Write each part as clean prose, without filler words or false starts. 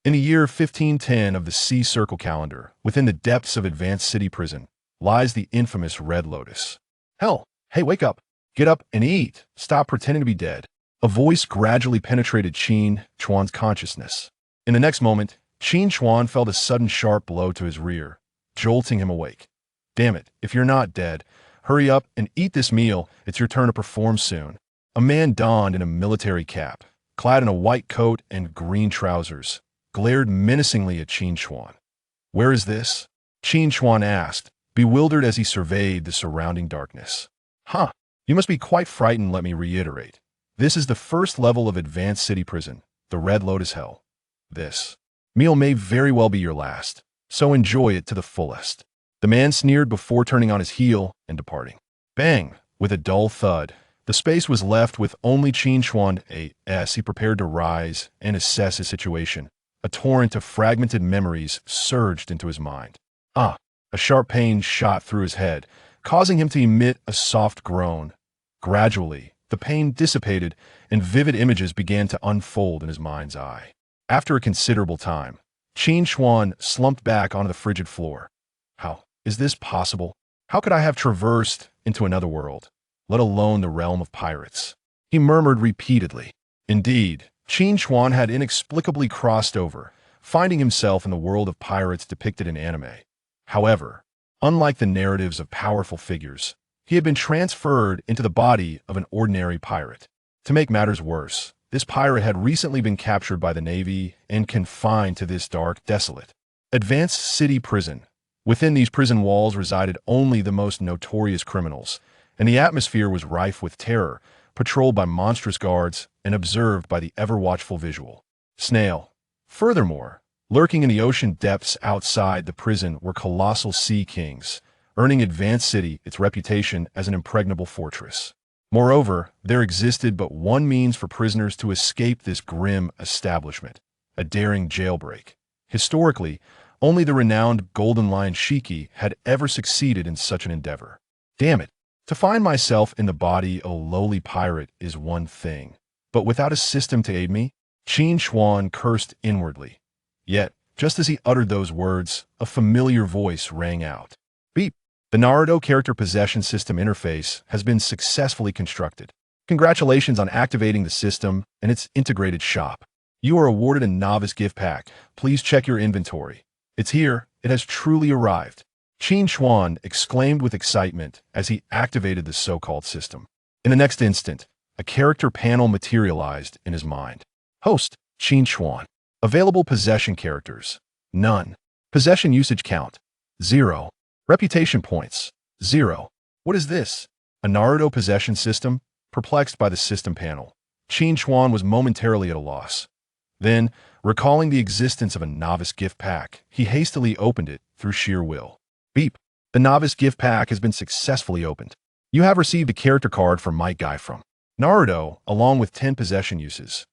In the year 1510 of the Sea Circle calendar, within the depths of Advanced City Prison, lies the infamous Red Lotus. Hell, hey, wake up. Get up and eat. Stop pretending to be dead. A voice gradually penetrated Qin Chuan's consciousness. In the next moment, Qin Chuan felt a sudden sharp blow to his rear, jolting him awake. Damn it, if you're not dead, hurry up and eat this meal. It's your turn to perform soon. A man donned in a military cap, clad in a white coat and green trousers, glared menacingly at Qin Chuan. Where is this? Qin Chuan asked, bewildered as he surveyed the surrounding darkness. Huh, you must be quite frightened, let me reiterate. This is the first level of Advanced City Prison, the Red Lotus Hell. This meal may very well be your last, so enjoy it to the fullest. The man sneered before turning on his heel and departing. Bang! With a dull thud, the space was left with only Qin Chuan as he prepared to rise and assess his situation. A torrent of fragmented memories surged into his mind. A sharp pain shot through his head, causing him to emit a soft groan. Gradually, the pain dissipated and vivid images began to unfold in his mind's eye. After a considerable time, Qin Chuan slumped back onto the frigid floor. How is this possible? How could I have traversed into another world, let alone the realm of pirates? He murmured repeatedly. Indeed, Qin Chuan had inexplicably crossed over, finding himself in the world of pirates depicted in anime. However, unlike the narratives of powerful figures, he had been transferred into the body of an ordinary pirate. To make matters worse, this pirate had recently been captured by the Navy and confined to this dark, desolate, Advanced City Prison. Within these prison walls resided only the most notorious criminals, and the atmosphere was rife with terror, patrolled by monstrous guards and observed by the ever-watchful visual Snail. Furthermore, lurking in the ocean depths outside the prison were colossal sea kings, earning Advanced City its reputation as an impregnable fortress. Moreover, there existed but one means for prisoners to escape this grim establishment: a daring jailbreak. Historically, only the renowned Golden Lion Shiki had ever succeeded in such an endeavor. Damn it! To find myself in the body of a lowly pirate is one thing, but without a system to aid me, Qin Chuan cursed inwardly. Yet, just as he uttered those words, a familiar voice rang out. Beep! The Naruto Character Possession System interface has been successfully constructed. Congratulations on activating the system and its integrated shop. You are awarded a novice gift pack. Please check your inventory. It's here. It has truly arrived. Qin Chuan exclaimed with excitement as he activated the so-called system. In the next instant, a character panel materialized in his mind. Host, Qin Chuan. Available possession characters: none. Possession usage count: 0. Reputation points: 0. What is this? A Naruto possession system? Perplexed by the system panel, Qin Chuan was momentarily at a loss. Then, recalling the existence of a novice gift pack, he hastily opened it through sheer will. Beep! The novice gift pack has been successfully opened. You have received a character card from Might Guy from Naruto, along with 10 possession uses.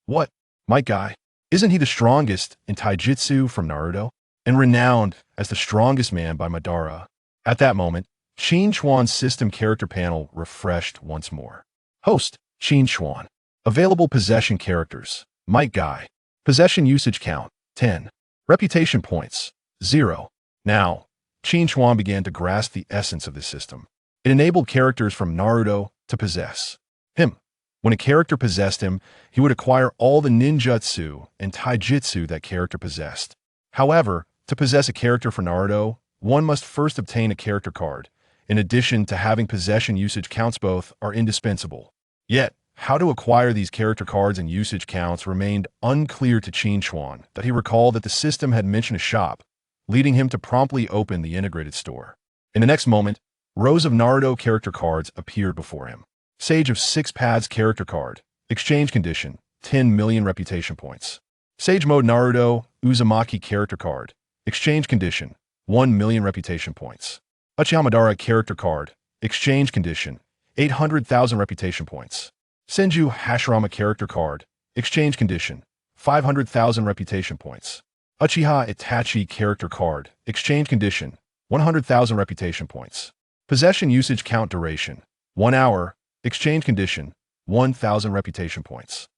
What? Might Guy? Isn't he the strongest in taijutsu from Naruto, and renowned as the strongest man by Madara? At that moment, Qin Chuan's system character panel refreshed once more. Host, Qin Chuan. Available possession characters: Might Guy. Possession usage count: 10. Reputation points: 0. Now, Qin Chuan began to grasp the essence of this system. It enabled characters from Naruto to possess him. When a character possessed him, he would acquire all the ninjutsu and taijutsu that character possessed. However, to possess a character for Naruto, one must first obtain a character card. In addition to having possession usage counts, both are indispensable. Yet, how to acquire these character cards and usage counts remained unclear to Qin Chuan, that he recalled that the system had mentioned a shop, leading him to promptly open the integrated store. In the next moment, rows of Naruto character cards appeared before him. Sage of 6 Paths character card. Exchange condition: 10 million reputation points. Sage Mode Naruto Uzumaki character card. Exchange condition: 1 million reputation points. Uchiha Madara character card. Exchange condition: 800,000 reputation points. Senju Hashirama character card. Exchange condition: 500,000 reputation points. Uchiha Itachi character card. Exchange condition: 100,000 reputation points. Possession usage count duration: 1 hour. Exchange condition: 1,000 reputation points.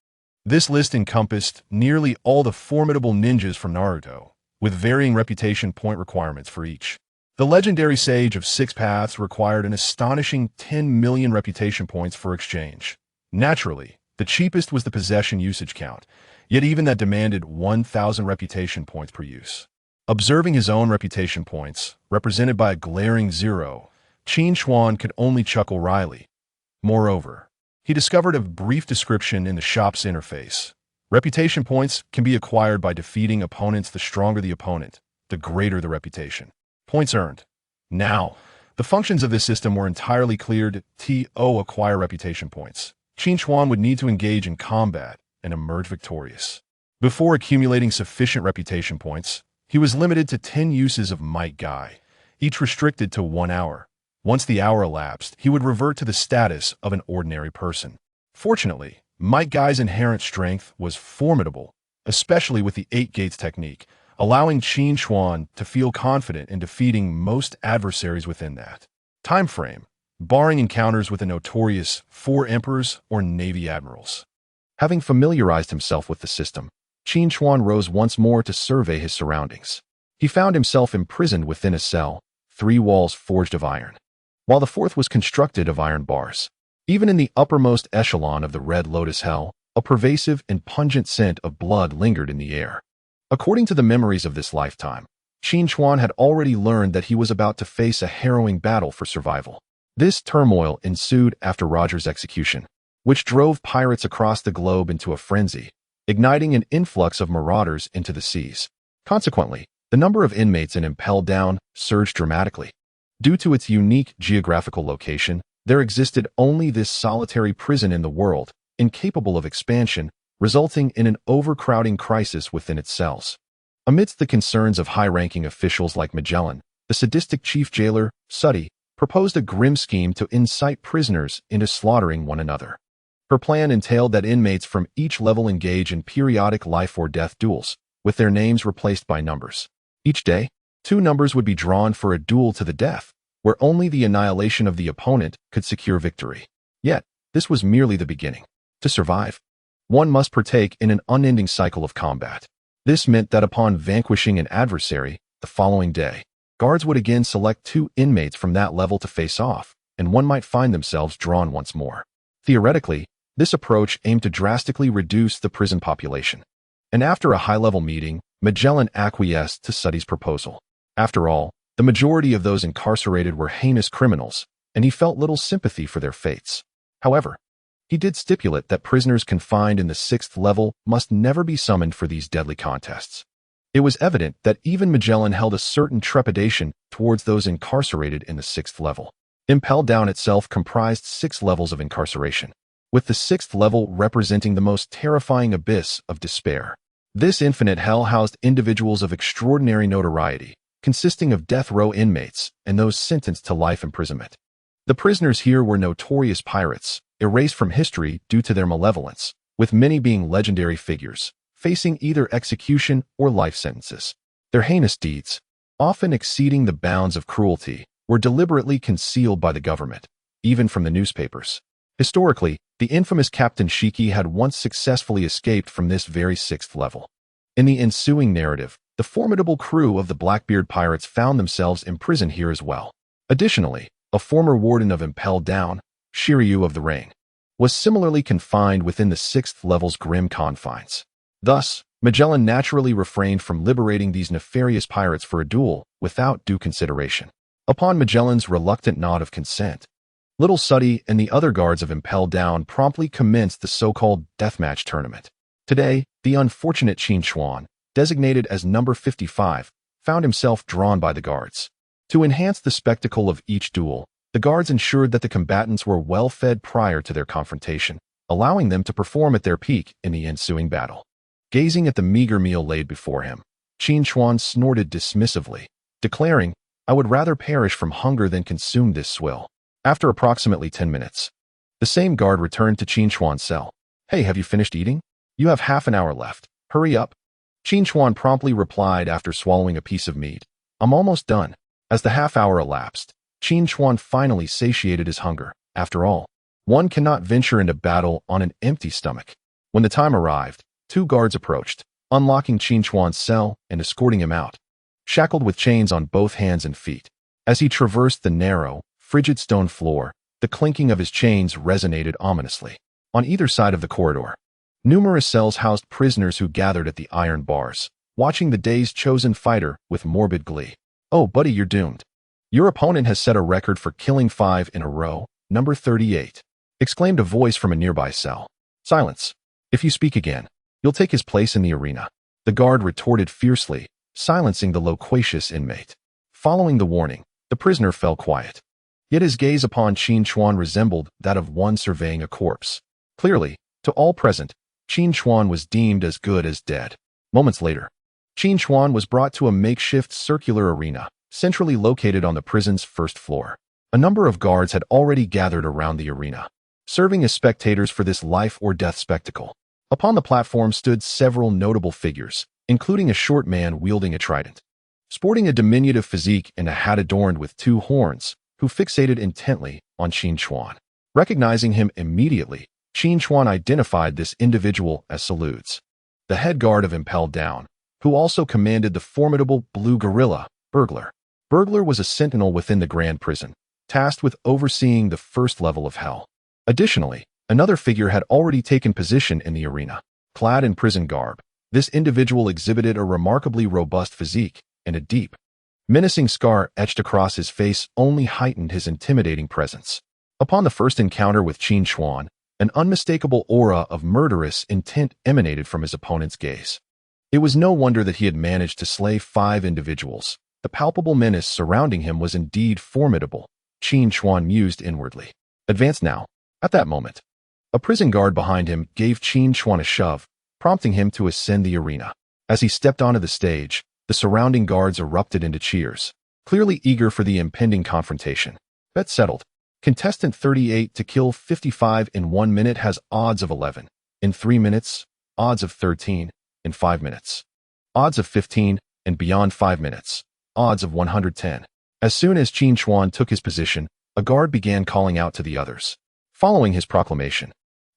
This list encompassed nearly all the formidable ninjas from Naruto, with varying reputation point requirements for each. The legendary Sage of Six Paths required an astonishing 10 million reputation points for exchange. Naturally, the cheapest was the possession usage count, yet even that demanded 1,000 reputation points per use. Observing his own reputation points, represented by a glaring 0, Qin Chuan could only chuckle wryly. Moreover, he discovered a brief description in the shop's interface. Reputation points can be acquired by defeating opponents. The stronger the opponent, the greater the reputation points earned. Now, the functions of this system were entirely clear. To acquire reputation points, Qin Chuan would need to engage in combat and emerge victorious. Before accumulating sufficient reputation points, he was limited to 10 uses of Might Guy, each restricted to 1 hour. Once the hour elapsed, he would revert to the status of an ordinary person. Fortunately, Might Guy's inherent strength was formidable, especially with the 8 gates technique, allowing Qin Chuan to feel confident in defeating most adversaries within that time frame, barring encounters with the notorious 4 emperors or navy admirals. Having familiarized himself with the system, Qin Chuan rose once more to survey his surroundings. He found himself imprisoned within a cell, 3 walls forged of iron, while the 4th was constructed of iron bars. Even in the uppermost echelon of the Red Lotus Hell, a pervasive and pungent scent of blood lingered in the air. According to the memories of this lifetime, Qin Chuan had already learned that he was about to face a harrowing battle for survival. This turmoil ensued after Roger's execution, which drove pirates across the globe into a frenzy, igniting an influx of marauders into the seas. Consequently, the number of inmates in Impel Down surged dramatically. Due to its unique geographical location, there existed only this solitary prison in the world, incapable of expansion, resulting in an overcrowding crisis within its cells. Amidst the concerns of high-ranking officials like Magellan, the sadistic chief jailer, Sooty, proposed a grim scheme to incite prisoners into slaughtering one another. Her plan entailed that inmates from each level engage in periodic life-or-death duels, with their names replaced by numbers. Each day, 2 numbers would be drawn for a duel to the death, where only the annihilation of the opponent could secure victory. Yet, this was merely the beginning. To survive, one must partake in an unending cycle of combat. This meant that upon vanquishing an adversary, the following day, guards would again select 2 inmates from that level to face off, and one might find themselves drawn once more. Theoretically, this approach aimed to drastically reduce the prison population. And after a high-level meeting, Magellan acquiesced to Sooty's proposal. After all, the majority of those incarcerated were heinous criminals, and he felt little sympathy for their fates. However, he did stipulate that prisoners confined in the 6th level must never be summoned for these deadly contests. It was evident that even Magellan held a certain trepidation towards those incarcerated in the 6th level. Impel Down itself comprised 6 levels of incarceration, with the 6th level representing the most terrifying abyss of despair. This infinite hell housed individuals of extraordinary notoriety, consisting of death row inmates and those sentenced to life imprisonment. The prisoners here were notorious pirates, erased from history due to their malevolence, with many being legendary figures, facing either execution or life sentences. Their heinous deeds, often exceeding the bounds of cruelty, were deliberately concealed by the government, even from the newspapers. Historically, the infamous Captain Shiki had once successfully escaped from this very 6th level. In the ensuing narrative, the formidable crew of the Blackbeard pirates found themselves imprisoned here as well. Additionally, a former warden of Impel Down, Shiryu of the Rain, was similarly confined within the 6th level's grim confines. Thus, Magellan naturally refrained from liberating these nefarious pirates for a duel without due consideration. Upon Magellan's reluctant nod of consent, Little Sooty and the other guards of Impel Down promptly commenced the so-called deathmatch tournament. Today, the unfortunate Qin Chuan, designated as number 55, found himself drawn by the guards. To enhance the spectacle of each duel, the guards ensured that the combatants were well fed prior to their confrontation, allowing them to perform at their peak in the ensuing battle. Gazing at the meager meal laid before him, Qin Chuan snorted dismissively, declaring, "I would rather perish from hunger than consume this swill." After approximately 10 minutes, the same guard returned to Qin Chuan's cell. "Hey, have you finished eating? You have half an hour left. Hurry up." Qin Chuan promptly replied after swallowing a piece of meat, "I'm almost done." As the half hour elapsed, Qin Chuan finally satiated his hunger. After all, one cannot venture into battle on an empty stomach. When the time arrived, 2 guards approached, unlocking Qin Chuan's cell and escorting him out, shackled with chains on both hands and feet. As he traversed the narrow, frigid stone floor, the clinking of his chains resonated ominously. On either side of the corridor, numerous cells housed prisoners who gathered at the iron bars, watching the day's chosen fighter with morbid glee. "Oh, buddy, you're doomed. Your opponent has set a record for killing 5 in a row, number 38, exclaimed a voice from a nearby cell. "Silence. If you speak again, you'll take his place in the arena," the guard retorted fiercely, silencing the loquacious inmate. Following the warning, the prisoner fell quiet. Yet his gaze upon Qin Chuan resembled that of one surveying a corpse. Clearly, to all present, Qin Chuan was deemed as good as dead. Moments later, Qin Chuan was brought to a makeshift circular arena, centrally located on the prison's first floor. A number of guards had already gathered around the arena, serving as spectators for this life-or-death spectacle. Upon the platform stood several notable figures, including a short man wielding a trident, sporting a diminutive physique and a hat adorned with 2 horns, who fixated intently on Qin Chuan. Recognizing him immediately, Qin Chuan identified this individual as Salutes, the head guard of Impel Down, who also commanded the formidable blue gorilla, Burglar. Burglar was a sentinel within the Grand Prison, tasked with overseeing the first level of hell. Additionally, another figure had already taken position in the arena. Clad in prison garb, this individual exhibited a remarkably robust physique, and a deep, menacing scar etched across his face only heightened his intimidating presence. Upon the first encounter with Qin Chuan, an unmistakable aura of murderous intent emanated from his opponent's gaze. It was no wonder that he had managed to slay 5 individuals. The palpable menace surrounding him was indeed formidable, Qin Chuan mused inwardly. "Advance now." At that moment, a prison guard behind him gave Qin Chuan a shove, prompting him to ascend the arena. As he stepped onto the stage, the surrounding guards erupted into cheers, clearly eager for the impending confrontation. Bet settled. Contestant 38 to kill 55 in 1 minute has odds of 11. In 3 minutes, odds of 13. In 5 minutes, odds of 15, and beyond 5 minutes, odds of 110. As soon as Qin Chuan took his position, a guard began calling out to the others. Following his proclamation,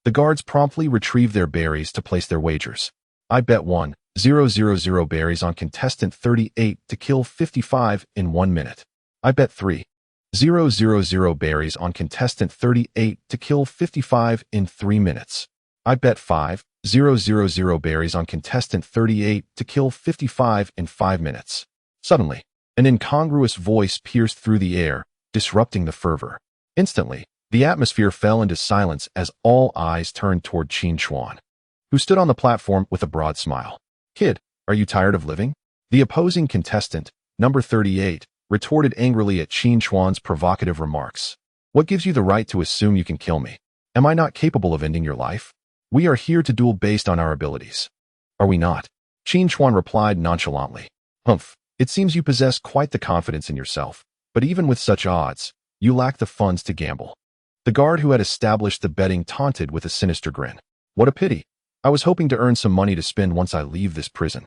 the guards promptly retrieved their berries to place their wagers. "I bet 1,000 berries on contestant 38 to kill 55 in 1 minute. I bet 3,000 berries on contestant 38 to kill 55 in 3 minutes. I bet 5,000 berries on contestant 38 to kill 55 in 5 minutes. Suddenly, an incongruous voice pierced through the air, disrupting the fervor. Instantly, the atmosphere fell into silence as all eyes turned toward Qin Chuan, who stood on the platform with a broad smile. "Kid, are you tired of living?" The opposing contestant, number 38, retorted angrily at Qin Chuan's provocative remarks. "What gives you the right to assume you can kill me? Am I not capable of ending your life? We are here to duel based on our abilities. Are we not?" Qin Chuan replied nonchalantly. "Humph, it seems you possess quite the confidence in yourself, but even with such odds, you lack the funds to gamble." The guard who had established the betting taunted with a sinister grin. "What a pity. I was hoping to earn some money to spend once I leave this prison."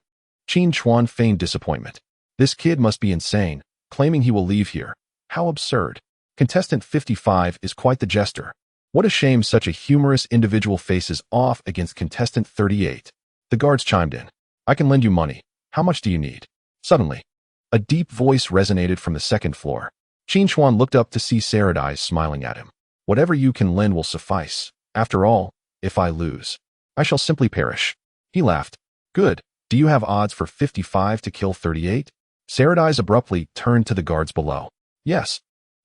Qin Chuan feigned disappointment. This kid must be insane, claiming he will leave here. How absurd. Contestant 55 is quite the jester. What a shame such a humorous individual faces off against contestant 38. The guards chimed in. "I can lend you money. How much do you need?" Suddenly, a deep voice resonated from the second floor. Qin Chuan looked up to see Saradai smiling at him. "Whatever you can lend will suffice. After all, if I lose, I shall simply perish." He laughed. "Good. Do you have odds for 55 to kill 38? Saradai abruptly turned to the guards below. "Yes.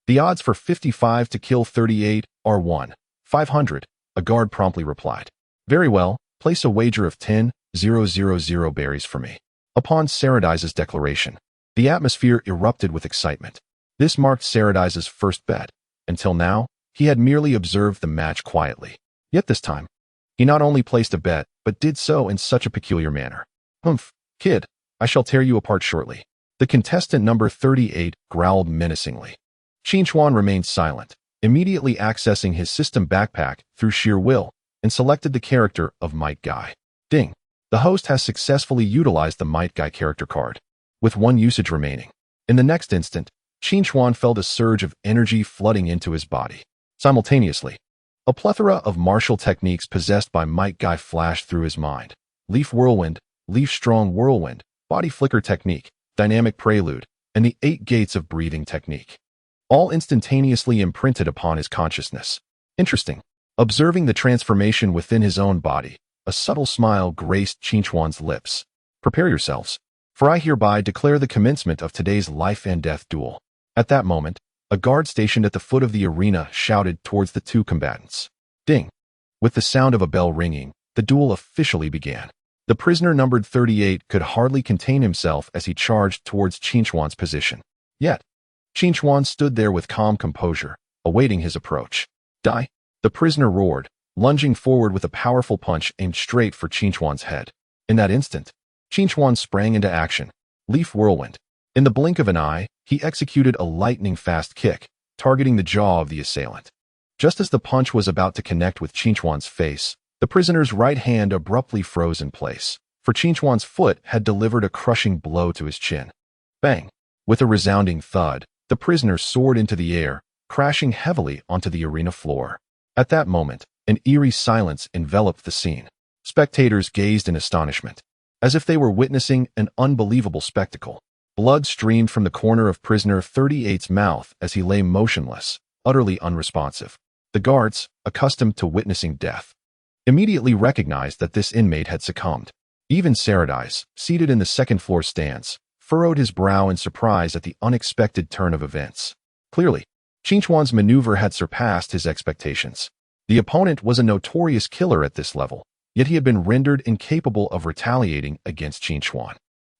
The odds for 55 to kill 38 are 1,500, a guard promptly replied. "Very well, place a wager of 10,000 berries for me." Upon Saradai's declaration, the atmosphere erupted with excitement. This marked Saradai's first bet. Until now, he had merely observed the match quietly. Yet this time, he not only placed a bet, but did so in such a peculiar manner. "Humph, kid, I shall tear you apart shortly." The contestant number 38 growled menacingly. Qin Chuan remained silent, immediately accessing his system backpack through sheer will, and selected the character of Might Guy. Ding! The host has successfully utilized the Might Guy character card, with 1 usage remaining. In the next instant, Qin Chuan felt a surge of energy flooding into his body. Simultaneously, A plethora of martial techniques possessed by Might Guy flashed through his mind. Leaf Whirlwind, Leaf Strong Whirlwind, Body Flicker Technique, Dynamic Prelude, and the 8 Gates of Breathing Technique. All instantaneously imprinted upon his consciousness. Interesting. Observing the transformation within his own body, a subtle smile graced Qin Chuan's lips. Prepare yourselves, for I hereby declare the commencement of today's life and death duel. At that moment, a guard stationed at the foot of the arena shouted towards the two combatants. Ding! With the sound of a bell ringing, the duel officially began. The prisoner numbered 38 could hardly contain himself as he charged towards Qin Chuan's position. Yet, Qin Chuan stood there with calm composure, awaiting his approach. Die! The prisoner roared, lunging forward with a powerful punch aimed straight for Qin Chuan's head. In that instant, Qin Chuan sprang into action. Leaf Whirlwind. In the blink of an eye, he executed a lightning-fast kick, targeting the jaw of the assailant. Just as the punch was about to connect with Qin Chuan's face, the prisoner's right hand abruptly froze in place, for Qin Chuan's foot had delivered a crushing blow to his chin. Bang! With a resounding thud, the prisoner soared into the air, crashing heavily onto the arena floor. At that moment, an eerie silence enveloped the scene. Spectators gazed in astonishment, as if they were witnessing an unbelievable spectacle. Blood streamed from the corner of prisoner 38's mouth as he lay motionless, utterly unresponsive. The guards, accustomed to witnessing death, immediately recognized that this inmate had succumbed. Even Saradice, seated in the second-floor stands, furrowed his brow in surprise at the unexpected turn of events. Clearly, Qin Chuan's maneuver had surpassed his expectations. The opponent was a notorious killer at this level, yet he had been rendered incapable of retaliating against Qin Chuan.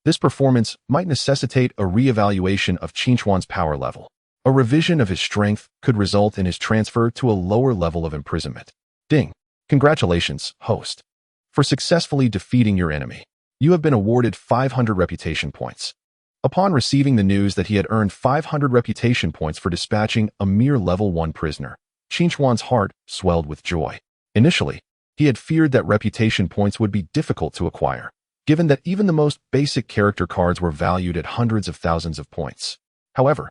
This performance might necessitate a re-evaluation of Qin Chuan's power level. A revision of his strength could result in his transfer to a lower level of imprisonment. Ding! Congratulations, host, for successfully defeating your enemy. You have been awarded 500 reputation points. Upon receiving the news that he had earned 500 reputation points for dispatching a mere level 1 prisoner, Qin Chuan's heart swelled with joy. Initially, he had feared that reputation points would be difficult to acquire, given that even the most basic character cards were valued at hundreds of thousands of points. However,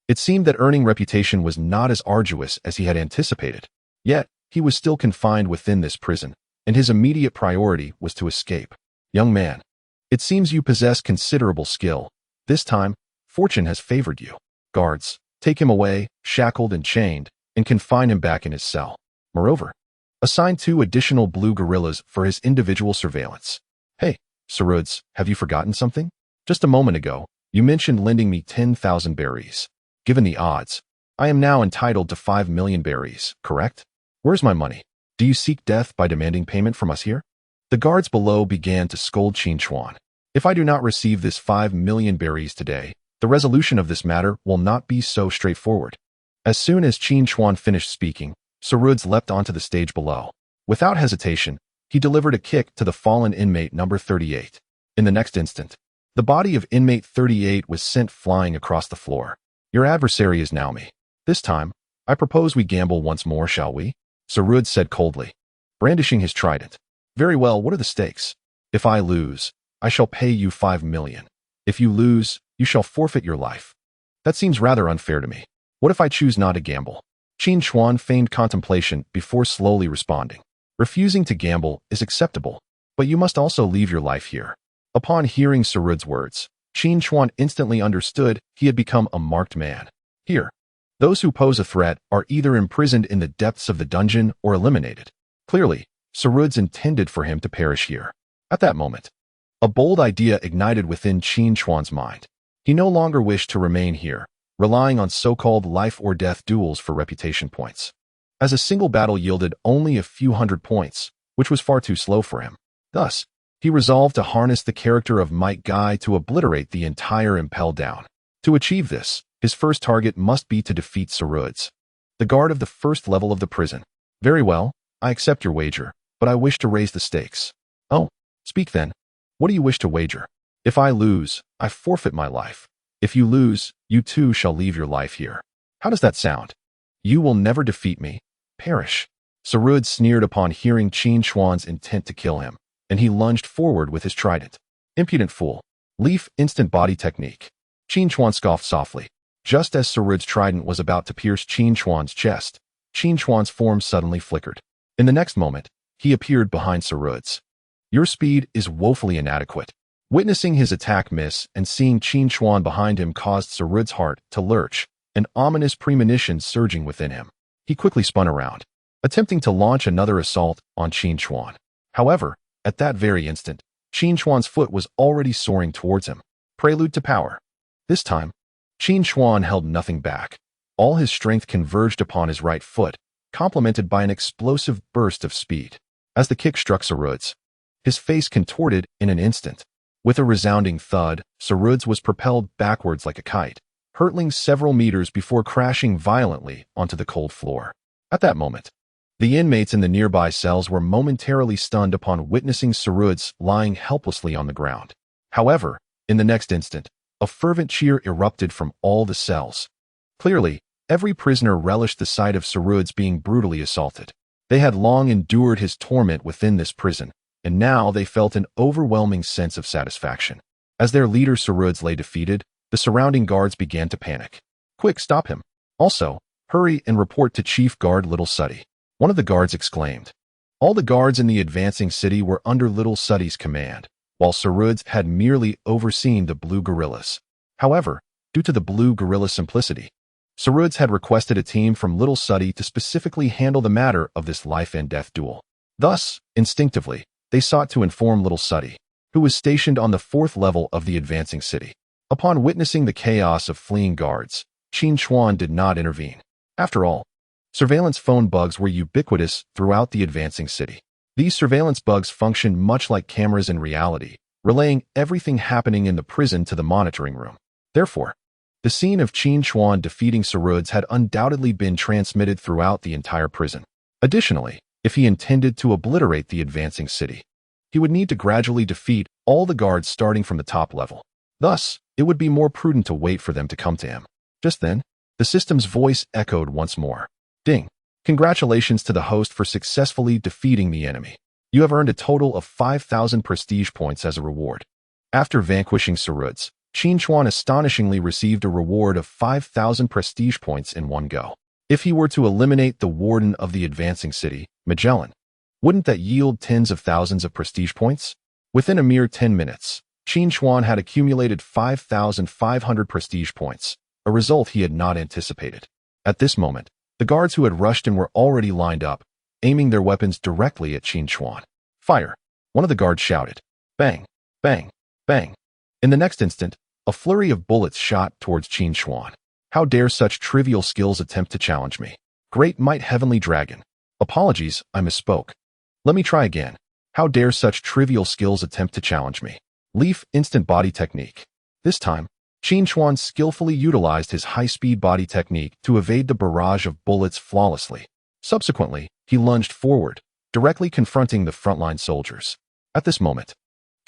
it seemed that earning reputation was not as arduous as he had anticipated. Yet, he was still confined within this prison, and his immediate priority was to escape. Young man, it seems you possess considerable skill. This time, fortune has favored you. Guards, take him away, shackled and chained, and confine him back in his cell. Moreover, assign 2 additional blue gorillas for his individual surveillance. Hey, Saruds, have you forgotten something? Just a moment ago, you mentioned lending me 10,000 berries. Given the odds, I am now entitled to 5 million berries, correct? Where's my money? Do you seek death by demanding payment from us here? The guards below began to scold Qin Chuan. If I do not receive this 5 million berries today, the resolution of this matter will not be so straightforward. As soon as Qin Chuan finished speaking, Saruds leapt onto the stage below. Without hesitation, he delivered a kick to the fallen inmate number 38. In the next instant, the body of inmate 38 was sent flying across the floor. Your adversary is now me. This time, I propose we gamble once more, shall we? Sarud said coldly, brandishing his trident. Very well, what are the stakes? If I lose, I shall pay you 5 million. If you lose, you shall forfeit your life. That seems rather unfair to me. What if I choose not to gamble? Qin Chuan feigned contemplation before slowly responding. Refusing to gamble is acceptable, but you must also leave your life here. Upon hearing Sarud's words, Qin Chuan instantly understood he had become a marked man. Here, those who pose a threat are either imprisoned in the depths of the dungeon or eliminated. Clearly, Sarud's intended for him to perish here. At that moment, a bold idea ignited within Qin Chuan's mind. He no longer wished to remain here, relying on so-called life-or-death duels for reputation points, as a single battle yielded only a few hundred points, which was far too slow for him. Thus, he resolved to harness the character of Might Guy to obliterate the entire Impel Down. To achieve this, his first target must be to defeat Saruds, the guard of the first level of the prison. Very well, I accept your wager, but I wish to raise the stakes. Oh, speak then. What do you wish to wager? If I lose, I forfeit my life. If you lose, you too shall leave your life here. How does that sound? You will never defeat me. Perish. Sarud sneered upon hearing Qin Chuan's intent to kill him, and he lunged forward with his trident. Impudent fool. Leaf instant body technique. Qin Chuan scoffed softly. Just as Sarud's trident was about to pierce Qin Chuan's chest, Qin Chuan's form suddenly flickered. In the next moment, he appeared behind Sarud's. Your speed is woefully inadequate. Witnessing his attack miss and seeing Qin Chuan behind him caused Sarud's heart to lurch, an ominous premonition surging within him. He quickly spun around, attempting to launch another assault on Qin Chuan. However, at that very instant, Qin Chuan's foot was already soaring towards him. Prelude to power. This time, Qin Chuan held nothing back. All his strength converged upon his right foot, complemented by an explosive burst of speed. As the kick struck Sarud's, his face contorted in an instant. With a resounding thud, Sarud's was propelled backwards like a kite, hurtling several meters before crashing violently onto the cold floor. At that moment, the inmates in the nearby cells were momentarily stunned upon witnessing Sarud's lying helplessly on the ground. However, in the next instant, a fervent cheer erupted from all the cells. Clearly, every prisoner relished the sight of Sarud's being brutally assaulted. They had long endured his torment within this prison, and now they felt an overwhelming sense of satisfaction. As their leader Sarud's lay defeated, the surrounding guards began to panic. Quick, stop him. Also, hurry and report to Chief Guard Little Suddy. One of the guards exclaimed. All the guards in the advancing city were under Little Suddy's command, while Sarud's had merely overseen the blue guerrillas. However, due to the blue guerrilla simplicity, Sarud's had requested a team from Little Suddy to specifically handle the matter of this life-and-death duel. Thus, instinctively, they sought to inform Little Suddy, who was stationed on the 4th level of the advancing city. Upon witnessing the chaos of fleeing guards, Qin Chuan did not intervene. After all, surveillance phone bugs were ubiquitous throughout the advancing city. These surveillance bugs functioned much like cameras in reality, relaying everything happening in the prison to the monitoring room. Therefore, the scene of Qin Chuan defeating Sarud's had undoubtedly been transmitted throughout the entire prison. Additionally, if he intended to obliterate the advancing city, he would need to gradually defeat all the guards starting from the top level. Thus, it would be more prudent to wait for them to come to him. Just then, the system's voice echoed once more. Ding! Congratulations to the host for successfully defeating the enemy. You have earned a total of 5,000 prestige points as a reward. After vanquishing Sarud's, Qin Chuan astonishingly received a reward of 5,000 prestige points in one go. If he were to eliminate the warden of the advancing city, Magellan, wouldn't that yield tens of thousands of prestige points? Within a mere 10 minutes, Qin Chuan had accumulated 5,500 prestige points, a result he had not anticipated. At this moment, the guards who had rushed in were already lined up, aiming their weapons directly at Qin Chuan. Fire! One of the guards shouted. Bang! Bang! Bang! In the next instant, a flurry of bullets shot towards Qin Chuan. How dare such trivial skills attempt to challenge me? Great might heavenly dragon. Apologies, I misspoke. Let me try again. How dare such trivial skills attempt to challenge me? Leaf instant body technique. This time, Qin Chuan skillfully utilized his high-speed body technique to evade the barrage of bullets flawlessly. Subsequently, he lunged forward, directly confronting the frontline soldiers. At this moment,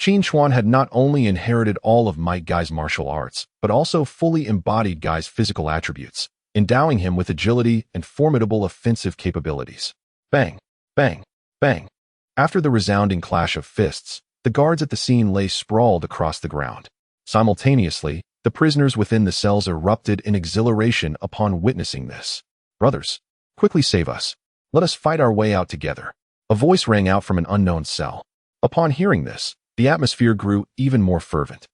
Qin Chuan had not only inherited all of Might Guy's martial arts, but also fully embodied Guy's physical attributes, endowing him with agility and formidable offensive capabilities. Bang! Bang! Bang! After the resounding clash of fists, the guards at the scene lay sprawled across the ground. Simultaneously, the prisoners within the cells erupted in exhilaration upon witnessing this. Brothers, quickly save us. Let us fight our way out together. A voice rang out from an unknown cell. Upon hearing this, the atmosphere grew even more fervent.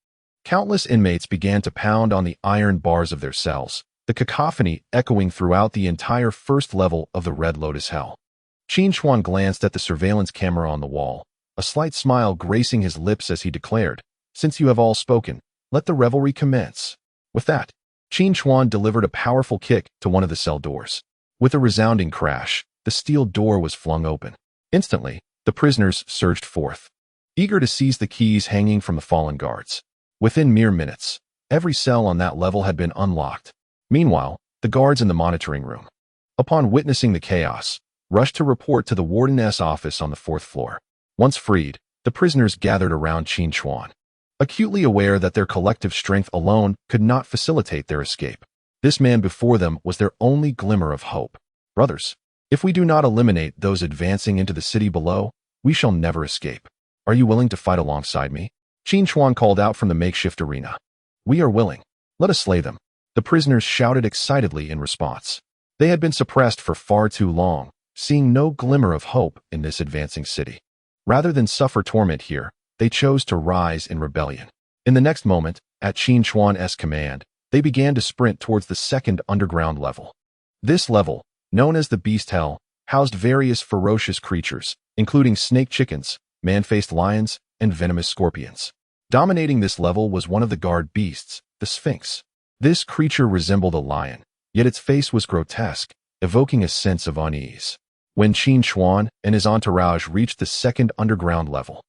Countless inmates began to pound on the iron bars of their cells, the cacophony echoing throughout the entire 1st level of the Red Lotus Hell. Qin Chuan glanced at the surveillance camera on the wall, a slight smile gracing his lips as he declared, "Since you have all spoken, let the revelry commence." With that, Qin Chuan delivered a powerful kick to one of the cell doors. With a resounding crash, the steel door was flung open. Instantly, the prisoners surged forth, eager to seize the keys hanging from the fallen guards. Within mere minutes, every cell on that level had been unlocked. Meanwhile, the guards in the monitoring room, upon witnessing the chaos, rushed to report to the warden's office on the 4th floor. Once freed, the prisoners gathered around Qin Chuan, acutely aware that their collective strength alone could not facilitate their escape. This man before them was their only glimmer of hope. Brothers, if we do not eliminate those advancing into the city below, we shall never escape. Are you willing to fight alongside me? Qin Chuan called out from the makeshift arena. We are willing. Let us slay them. The prisoners shouted excitedly in response. They had been suppressed for far too long, seeing no glimmer of hope in this advancing city. Rather than suffer torment here, they chose to rise in rebellion. In the next moment, at Qin Chuan's command, they began to sprint towards the second underground level. This level, known as the Beast Hell, housed various ferocious creatures, including snake chickens, man-faced lions, and venomous scorpions. Dominating this level was one of the guard beasts, the Sphinx. This creature resembled a lion, yet its face was grotesque, evoking a sense of unease. When Qin Chuan and his entourage reached the second underground level,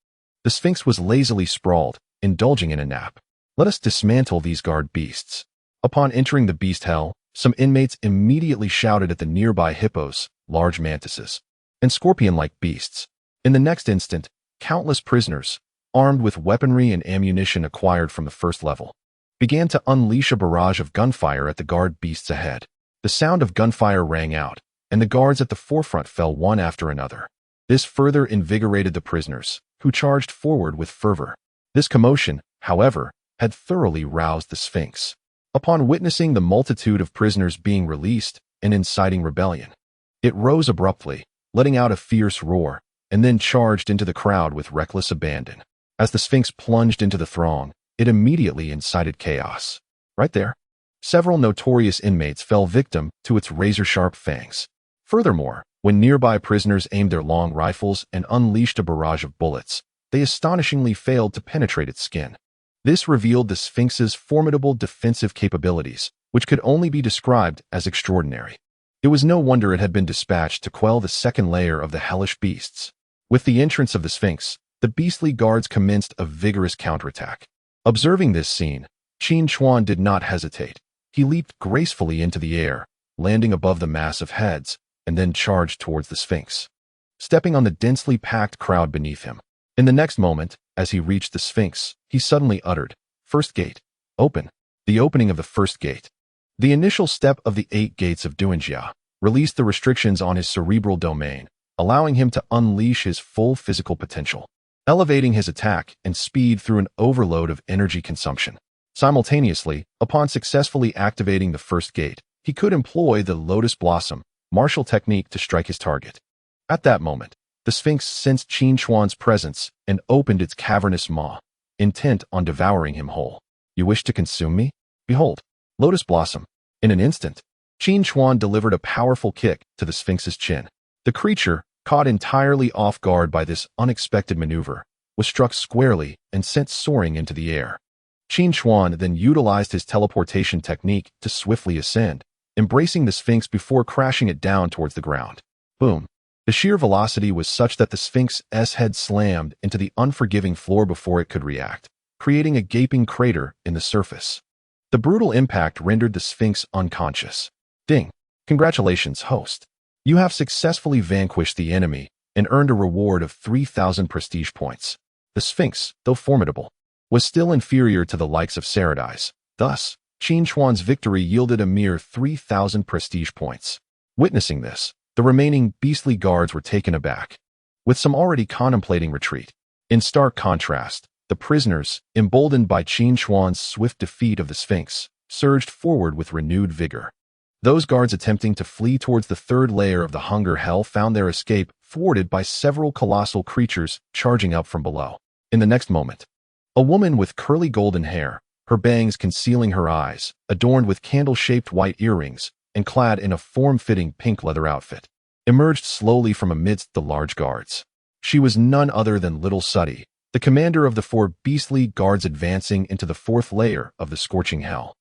the Sphinx was lazily sprawled, indulging in a nap. Let us dismantle these guard beasts. Upon entering the Beast Hell, some inmates immediately shouted at the nearby hippos, large mantises, and scorpion-like beasts. In the next instant, countless prisoners, armed with weaponry and ammunition acquired from the first level, began to unleash a barrage of gunfire at the guard beasts ahead. The sound of gunfire rang out, and the guards at the forefront fell one after another. This further invigorated the prisoners, who charged forward with fervor. This commotion, however, had thoroughly roused the Sphinx. Upon witnessing the multitude of prisoners being released and inciting rebellion, it rose abruptly, letting out a fierce roar, and then charged into the crowd with reckless abandon. As the Sphinx plunged into the throng, it immediately incited chaos. Right there, several notorious inmates fell victim to its razor-sharp fangs. Furthermore, when nearby prisoners aimed their long rifles and unleashed a barrage of bullets, they astonishingly failed to penetrate its skin. This revealed the Sphinx's formidable defensive capabilities, which could only be described as extraordinary. It was no wonder it had been dispatched to quell the second layer of the hellish beasts. With the entrance of the Sphinx, the beastly guards commenced a vigorous counterattack. Observing this scene, Qin Chuan did not hesitate. He leaped gracefully into the air, landing above the mass of heads, and then charged towards the Sphinx, stepping on the densely packed crowd beneath him. In the next moment, as he reached the Sphinx, he suddenly uttered, "First gate, open." The opening of the first gate, the initial step of the 8 gates of Duanjia, released the restrictions on his cerebral domain, allowing him to unleash his full physical potential, elevating his attack and speed through an overload of energy consumption. Simultaneously, upon successfully activating the first gate, he could employ the Lotus Blossom martial technique to strike his target. At that moment, the Sphinx sensed Qin Chuan's presence and opened its cavernous maw, intent on devouring him whole. "You wish to consume me? Behold, Lotus Blossom." In an instant, Qin Chuan delivered a powerful kick to the Sphinx's chin. The creature, caught entirely off guard by this unexpected maneuver, was struck squarely and sent soaring into the air. Qin Chuan then utilized his teleportation technique to swiftly ascend, embracing the Sphinx before crashing it down towards the ground. Boom. The sheer velocity was such that the Sphinx's head slammed into the unforgiving floor before it could react, creating a gaping crater in the surface. The brutal impact rendered the Sphinx unconscious. Ding! Congratulations, host. You have successfully vanquished the enemy and earned a reward of 3,000 prestige points. The Sphinx, though formidable, was still inferior to the likes of Saradi's. Thus, Qin Chuan's victory yielded a mere 3,000 prestige points. Witnessing this, the remaining beastly guards were taken aback, with some already contemplating retreat. In stark contrast, the prisoners, emboldened by Qin Chuan's swift defeat of the Sphinx, surged forward with renewed vigor. Those guards attempting to flee towards the third layer of the hunger hell found their escape thwarted by several colossal creatures charging up from below. In the next moment, a woman with curly golden hair, her bangs concealing her eyes, adorned with candle-shaped white earrings, and clad in a form-fitting pink leather outfit, emerged slowly from amidst the large guards. She was none other than Little Suddy, the commander of the 4 beastly guards advancing into the 4th layer of the scorching hell,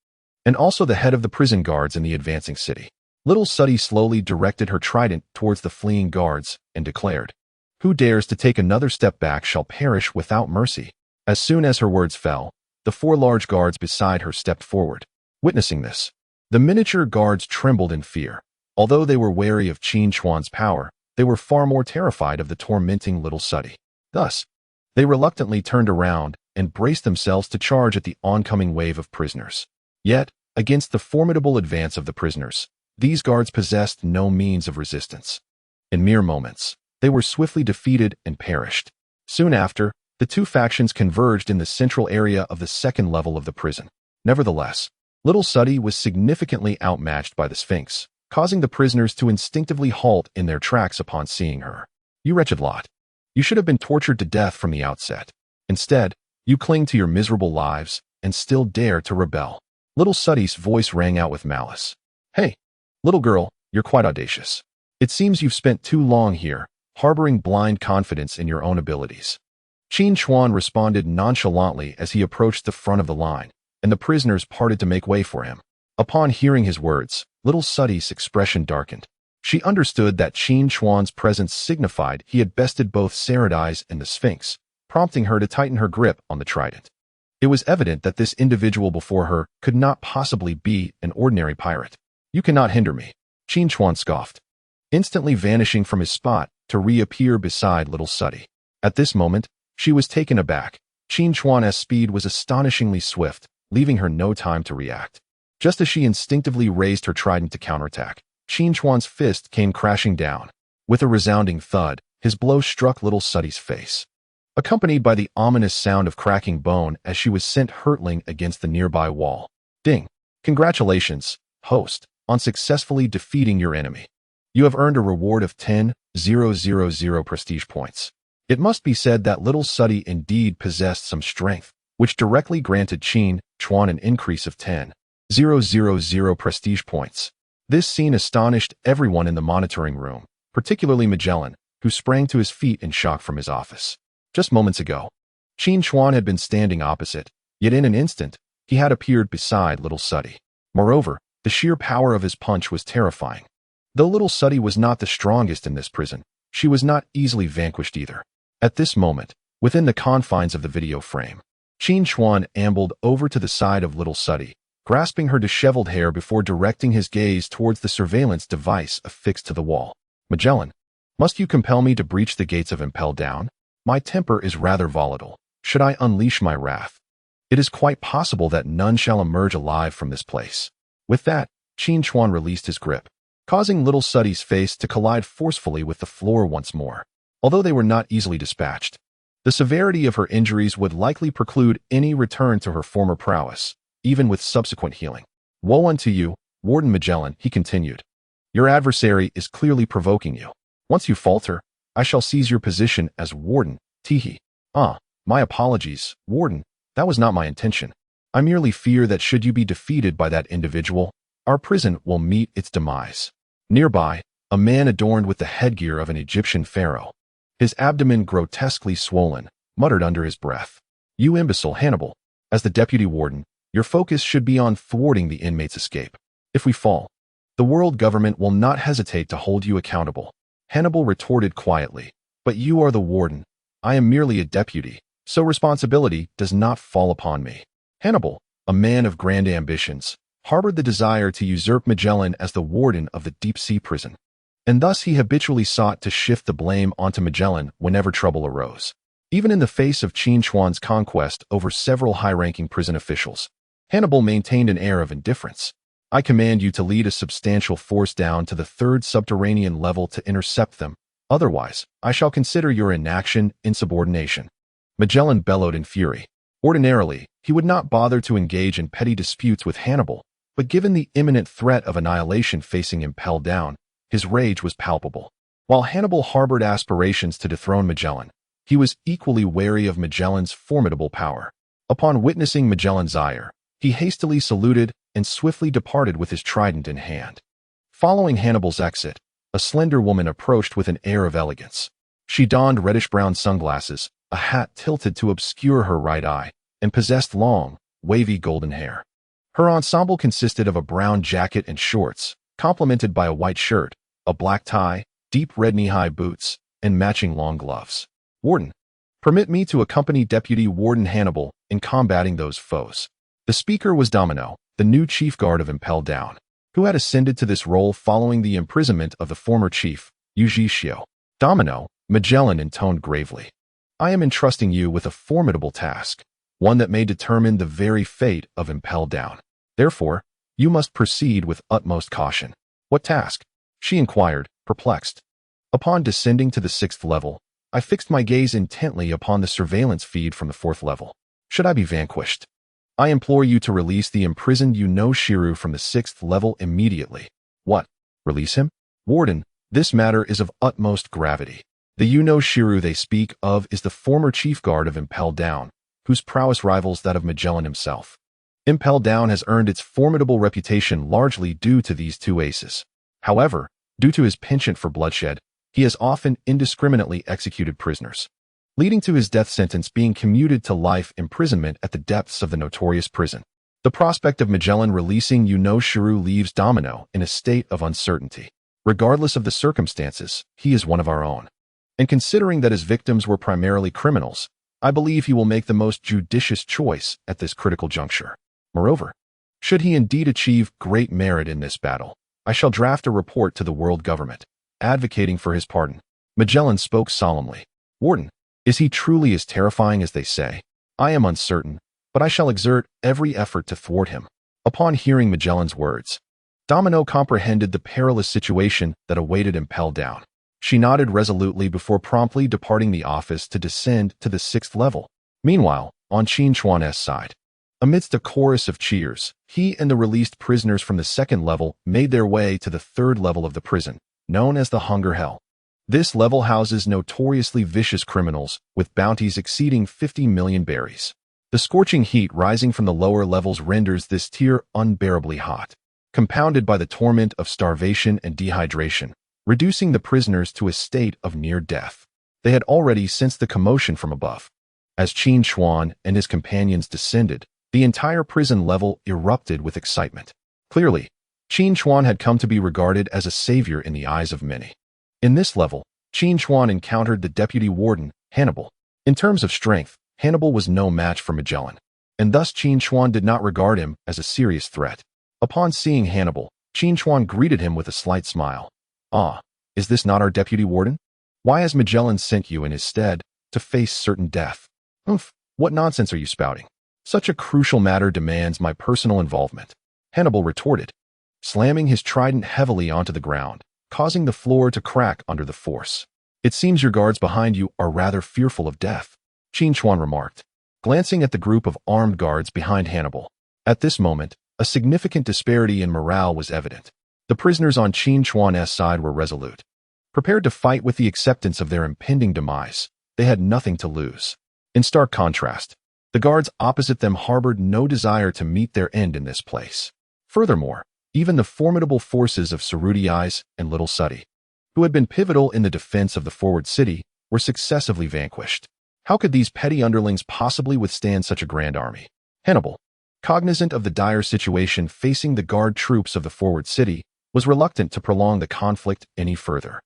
and also the head of the prison guards in the advancing city. Little Suddy slowly directed her trident towards the fleeing guards and declared, "Who dares to take another step back shall perish without mercy." As soon as her words fell, the 4 large guards beside her stepped forward. Witnessing this, the miniature guards trembled in fear. Although they were wary of Qin Chuan's power, they were far more terrified of the tormenting Little Suddy. Thus, they reluctantly turned around and braced themselves to charge at the oncoming wave of prisoners. Yet, against the formidable advance of the prisoners, these guards possessed no means of resistance. In mere moments, they were swiftly defeated and perished. Soon after, the 2 factions converged in the central area of the second level of the prison. Nevertheless, Little Suddy was significantly outmatched by the Sphinx, causing the prisoners to instinctively halt in their tracks upon seeing her. You wretched lot. You should have been tortured to death from the outset. Instead, you cling to your miserable lives and still dare to rebel. Little Suddy's voice rang out with malice. Hey, little girl, you're quite audacious. It seems you've spent too long here, harboring blind confidence in your own abilities. Qin Chuan responded nonchalantly as he approached the front of the line, and the prisoners parted to make way for him. Upon hearing his words, Little Suddy's expression darkened. She understood that Qin Chuan's presence signified he had bested both Saradai's and the Sphinx, prompting her to tighten her grip on the trident. It was evident that this individual before her could not possibly be an ordinary pirate. You cannot hinder me, Qin Chuan scoffed, instantly vanishing from his spot to reappear beside Little Suddy. At this moment, she was taken aback. Qin Chuan's speed was astonishingly swift, leaving her no time to react. Just as she instinctively raised her trident to counterattack, Qin Chuan's fist came crashing down. With a resounding thud, his blow struck Little Suddy's face, accompanied by the ominous sound of cracking bone as she was sent hurtling against the nearby wall. Ding! Congratulations, host, on successfully defeating your enemy. You have earned a reward of 10,000 prestige points. It must be said that Little Suddy indeed possessed some strength, which directly granted Qin Chuan an increase of 10,000 prestige points. This scene astonished everyone in the monitoring room, particularly Magellan, who sprang to his feet in shock from his office. Just moments ago, Qin Chuan had been standing opposite, yet in an instant, he had appeared beside Little Suddy. Moreover, the sheer power of his punch was terrifying. Though Little Suddy was not the strongest in this prison, she was not easily vanquished either. At this moment, within the confines of the video frame, Qin Chuan ambled over to the side of Little Suddy, grasping her disheveled hair before directing his gaze towards the surveillance device affixed to the wall. Magellan, must you compel me to breach the gates of Impel Down? My temper is rather volatile. Should I unleash my wrath? It is quite possible that none shall emerge alive from this place. With that, Qin Chuan released his grip, causing Little Suddy's face to collide forcefully with the floor once more. Although they were not easily dispatched, the severity of her injuries would likely preclude any return to her former prowess, even with subsequent healing. Woe unto you, Warden Magellan, he continued. Your adversary is clearly provoking you. Once you falter, I shall seize your position as Warden, Teehee. My apologies, Warden, that was not my intention. I merely fear that should you be defeated by that individual, our prison will meet its demise. Nearby, a man adorned with the headgear of an Egyptian pharaoh, his abdomen grotesquely swollen, muttered under his breath. You imbecile Hannibal, as the deputy warden, your focus should be on thwarting the inmate's escape. If we fall, the world government will not hesitate to hold you accountable. Hannibal retorted quietly, but you are the warden. I am merely a deputy, so responsibility does not fall upon me. Hannibal, a man of grand ambitions, harbored the desire to usurp Magellan as the warden of the deep-sea prison, and thus he habitually sought to shift the blame onto Magellan whenever trouble arose. Even in the face of Qin Chuan's conquest over several high-ranking prison officials, Hannibal maintained an air of indifference. I command you to lead a substantial force down to the 3rd subterranean level to intercept them. Otherwise, I shall consider your inaction insubordination. Magellan bellowed in fury. Ordinarily, he would not bother to engage in petty disputes with Hannibal, but given the imminent threat of annihilation facing Impel Down, his rage was palpable. While Hannibal harbored aspirations to dethrone Magellan, he was equally wary of Magellan's formidable power. Upon witnessing Magellan's ire, he hastily saluted and swiftly departed with his trident in hand. Following Hannibal's exit, a slender woman approached with an air of elegance. She donned reddish-brown sunglasses, a hat tilted to obscure her right eye, and possessed long, wavy golden hair. Her ensemble consisted of a brown jacket and shorts, complemented by a white shirt, a black tie, deep red knee-high boots, and matching long gloves. Warden, permit me to accompany Deputy Warden Hannibal in combating those foes. The speaker was Domino, the new chief guard of Impel Down, who had ascended to this role following the imprisonment of the former chief, Yuji Shio. Domino, Magellan intoned gravely. I am entrusting you with a formidable task, one that may determine the very fate of Impel Down. Therefore, you must proceed with utmost caution. What task? She inquired, perplexed. Upon descending to the 6th level, I fixed my gaze intently upon the surveillance feed from the 4th level. Should I be vanquished, I implore you to release the imprisoned Shiru from the 6th level immediately. What? Release him? Warden, this matter is of utmost gravity. The Shiru they speak of is the former chief guard of Impel Down, whose prowess rivals that of Magellan himself. Impel Down has earned its formidable reputation largely due to these two aces. However, due to his penchant for bloodshed, he has often indiscriminately executed prisoners, leading to his death sentence being commuted to life imprisonment at the depths of the notorious prison. The prospect of Magellan releasing Shiru leaves Domino in a state of uncertainty. Regardless of the circumstances, he is one of our own. And considering that his victims were primarily criminals, I believe he will make the most judicious choice at this critical juncture. Moreover, should he indeed achieve great merit in this battle, I shall draft a report to the world government, advocating for his pardon. Magellan spoke solemnly. Warden, is he truly as terrifying as they say? I am uncertain, but I shall exert every effort to thwart him. Upon hearing Magellan's words, Domino comprehended the perilous situation that awaited Impel Down. She nodded resolutely before promptly departing the office to descend to the 6th level. Meanwhile, on Qin Chuan's side, amidst a chorus of cheers, he and the released prisoners from the 2nd level made their way to the 3rd level of the prison, known as the Hunger Hell. This level houses notoriously vicious criminals with bounties exceeding 50 million berries. The scorching heat rising from the lower levels renders this tier unbearably hot, compounded by the torment of starvation and dehydration, reducing the prisoners to a state of near death. They had already sensed the commotion from above. As Qin Chuan and his companions descended, the entire prison level erupted with excitement. Clearly, Qin Chuan had come to be regarded as a savior in the eyes of many. In this level, Qin Chuan encountered the deputy warden, Hannibal. In terms of strength, Hannibal was no match for Magellan, and thus Qin Chuan did not regard him as a serious threat. Upon seeing Hannibal, Qin Chuan greeted him with a slight smile. Ah, is this not our deputy warden? Why has Magellan sent you in his stead to face certain death? What nonsense are you spouting? Such a crucial matter demands my personal involvement, Hannibal retorted, slamming his trident heavily onto the ground, causing the floor to crack under the force. It seems your guards behind you are rather fearful of death, Qin Chuan remarked, glancing at the group of armed guards behind Hannibal. At this moment, a significant disparity in morale was evident. The prisoners on Qin Chuan's side were resolute, prepared to fight with the acceptance of their impending demise. They had nothing to lose. In stark contrast, the guards opposite them harbored no desire to meet their end in this place. Furthermore, even the formidable forces of Cerruti and Little Suddy, who had been pivotal in the defense of the forward city, were successively vanquished. How could these petty underlings possibly withstand such a grand army? Hannibal, cognizant of the dire situation facing the guard troops of the forward city, was reluctant to prolong the conflict any further.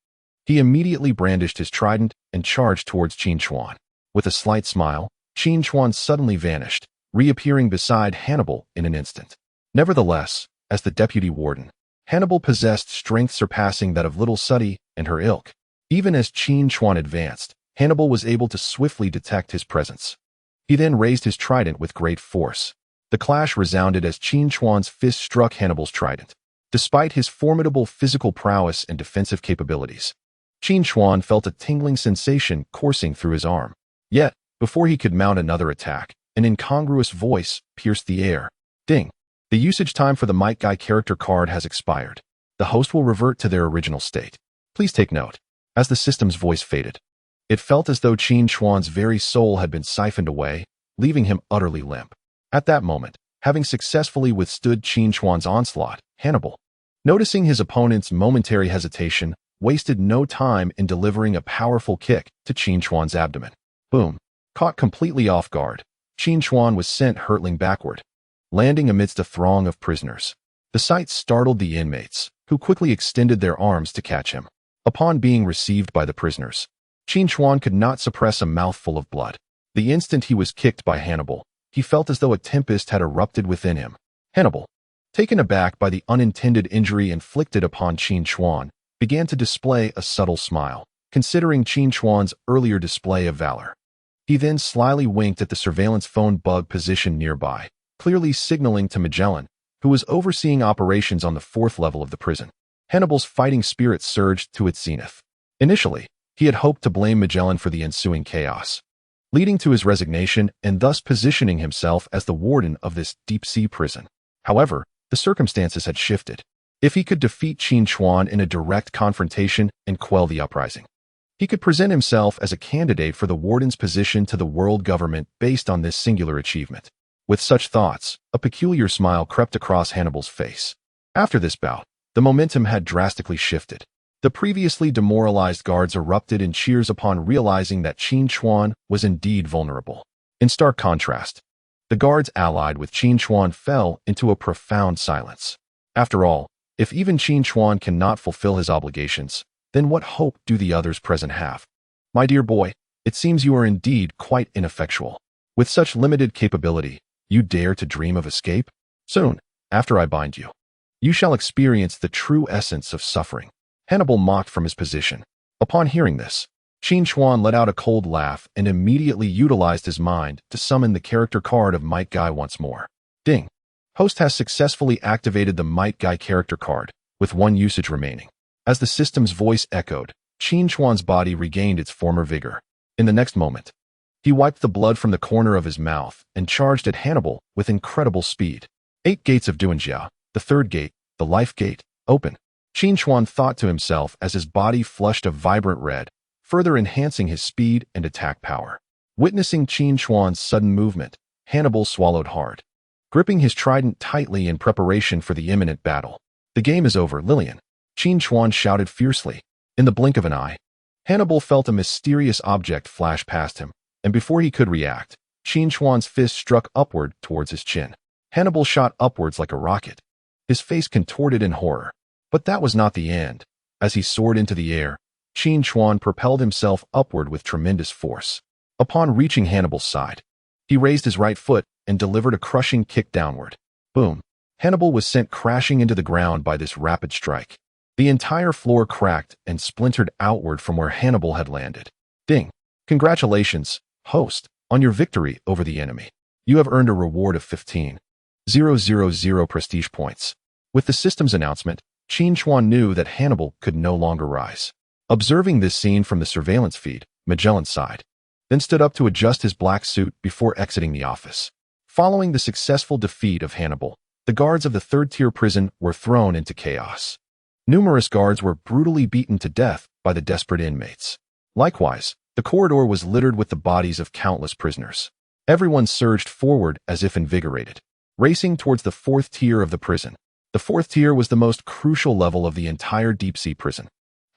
He immediately brandished his trident and charged towards Qin Chuan. With a slight smile, Qin Chuan suddenly vanished, reappearing beside Hannibal in an instant. Nevertheless, as the deputy warden, Hannibal possessed strength surpassing that of Little Suddy and her ilk. Even as Qin Chuan advanced, Hannibal was able to swiftly detect his presence. He then raised his trident with great force. The clash resounded as Qin Chuan's fist struck Hannibal's trident. Despite his formidable physical prowess and defensive capabilities, Qin Chuan felt a tingling sensation coursing through his arm. Yet, before he could mount another attack, an incongruous voice pierced the air. Ding! The usage time for the Might Guy character card has expired. The host will revert to their original state. Please take note. As the system's voice faded, it felt as though Qin Chuan's very soul had been siphoned away, leaving him utterly limp. At that moment, having successfully withstood Qin Chuan's onslaught, Hannibal, noticing his opponent's momentary hesitation, wasted no time in delivering a powerful kick to Qin Chuan's abdomen. Boom! Caught completely off guard, Qin Chuan was sent hurtling backward, landing amidst a throng of prisoners. The sight startled the inmates, who quickly extended their arms to catch him. Upon being received by the prisoners, Qin Chuan could not suppress a mouthful of blood. The instant he was kicked by Hannibal, he felt as though a tempest had erupted within him. Hannibal, taken aback by the unintended injury inflicted upon Qin Chuan, began to display a subtle smile, considering Qin Chuan's earlier display of valor. He then slyly winked at the surveillance phone bug positioned nearby, clearly signaling to Magellan, who was overseeing operations on the 4th level of the prison. Hannibal's fighting spirit surged to its zenith. Initially, he had hoped to blame Magellan for the ensuing chaos, leading to his resignation and thus positioning himself as the warden of this deep-sea prison. However, the circumstances had shifted. If he could defeat Qin Chuan in a direct confrontation and quell the uprising, he could present himself as a candidate for the warden's position to the world government based on this singular achievement. With such thoughts, a peculiar smile crept across Hannibal's face. After this bout, the momentum had drastically shifted. The previously demoralized guards erupted in cheers upon realizing that Qin Chuan was indeed vulnerable. In stark contrast, the guards allied with Qin Chuan fell into a profound silence. After all, if even Qin Chuan cannot fulfill his obligations, then what hope do the others present have? My dear boy, it seems you are indeed quite ineffectual. With such limited capability, you dare to dream of escape? Soon, after I bind you, you shall experience the true essence of suffering. Hannibal mocked from his position. Upon hearing this, Qin Chuan let out a cold laugh and immediately utilized his mind to summon the character card of Might Guy once more. Ding! Host has successfully activated the Might Guy character card, with one usage remaining. As the system's voice echoed, Qin Chuan's body regained its former vigor. In the next moment, he wiped the blood from the corner of his mouth and charged at Hannibal with incredible speed. 8 gates of Duanjia, the third gate, the life gate, open. Qin Chuan thought to himself as his body flushed a vibrant red, further enhancing his speed and attack power. Witnessing Qin Chuan's sudden movement, Hannibal swallowed hard, gripping his trident tightly in preparation for the imminent battle. The game is over, Lillian, Qin Chuan shouted fiercely. In the blink of an eye, Hannibal felt a mysterious object flash past him, and before he could react, Qin Chuan's fist struck upward towards his chin. Hannibal shot upwards like a rocket, his face contorted in horror. But that was not the end. As he soared into the air, Qin Chuan propelled himself upward with tremendous force. Upon reaching Hannibal's side, he raised his right foot and delivered a crushing kick downward. Boom! Hannibal was sent crashing into the ground by this rapid strike. The entire floor cracked and splintered outward from where Hannibal had landed. Ding! Congratulations, host, on your victory over the enemy. You have earned a reward of 15,000 prestige points. With the system's announcement, Qin Chuan knew that Hannibal could no longer rise. Observing this scene from the surveillance feed, Magellan sighed, then stood up to adjust his black suit before exiting the office. Following the successful defeat of Hannibal, the guards of the third-tier prison were thrown into chaos. Numerous guards were brutally beaten to death by the desperate inmates. Likewise, the corridor was littered with the bodies of countless prisoners. Everyone surged forward as if invigorated, racing towards the fourth tier of the prison. The fourth tier was the most crucial level of the entire deep-sea prison,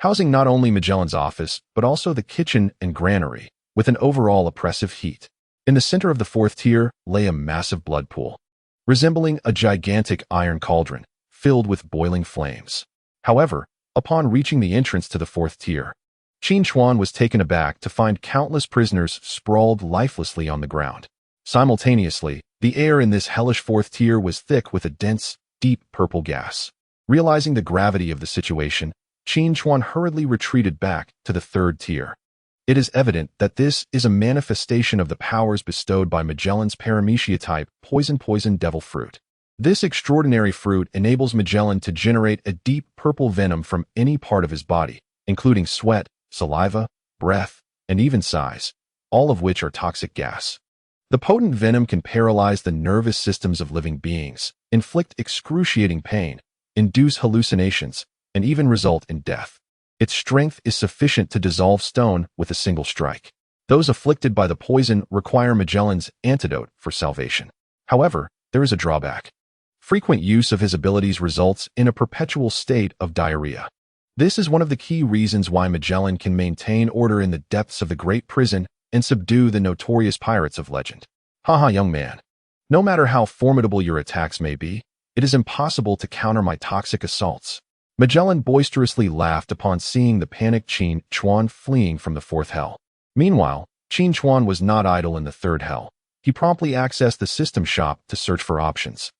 housing not only Magellan's office, but also the kitchen and granary, with an overall oppressive heat. In the center of the fourth tier lay a massive blood pool, resembling a gigantic iron cauldron, filled with boiling flames. However, upon reaching the entrance to the fourth tier, Qin Chuan was taken aback to find countless prisoners sprawled lifelessly on the ground. Simultaneously, the air in this hellish fourth tier was thick with a dense, deep purple gas. Realizing the gravity of the situation, Qin Chuan hurriedly retreated back to the third tier. It is evident that this is a manifestation of the powers bestowed by Magellan's paramecia-type poison devil fruit. This extraordinary fruit enables Magellan to generate a deep purple venom from any part of his body, including sweat, saliva, breath, and even sighs, all of which are toxic gas. The potent venom can paralyze the nervous systems of living beings, inflict excruciating pain, induce hallucinations, and even result in death. Its strength is sufficient to dissolve stone with a single strike. Those afflicted by the poison require Magellan's antidote for salvation. However, there is a drawback. Frequent use of his abilities results in a perpetual state of diarrhea. This is one of the key reasons why Magellan can maintain order in the depths of the great prison and subdue the notorious pirates of legend. Haha, young man. No matter how formidable your attacks may be, it is impossible to counter my toxic assaults. Magellan boisterously laughed upon seeing the panicked Qin Chuan fleeing from the fourth hell. Meanwhile, Qin Chuan was not idle in the third hell. He promptly accessed the system shop to search for options.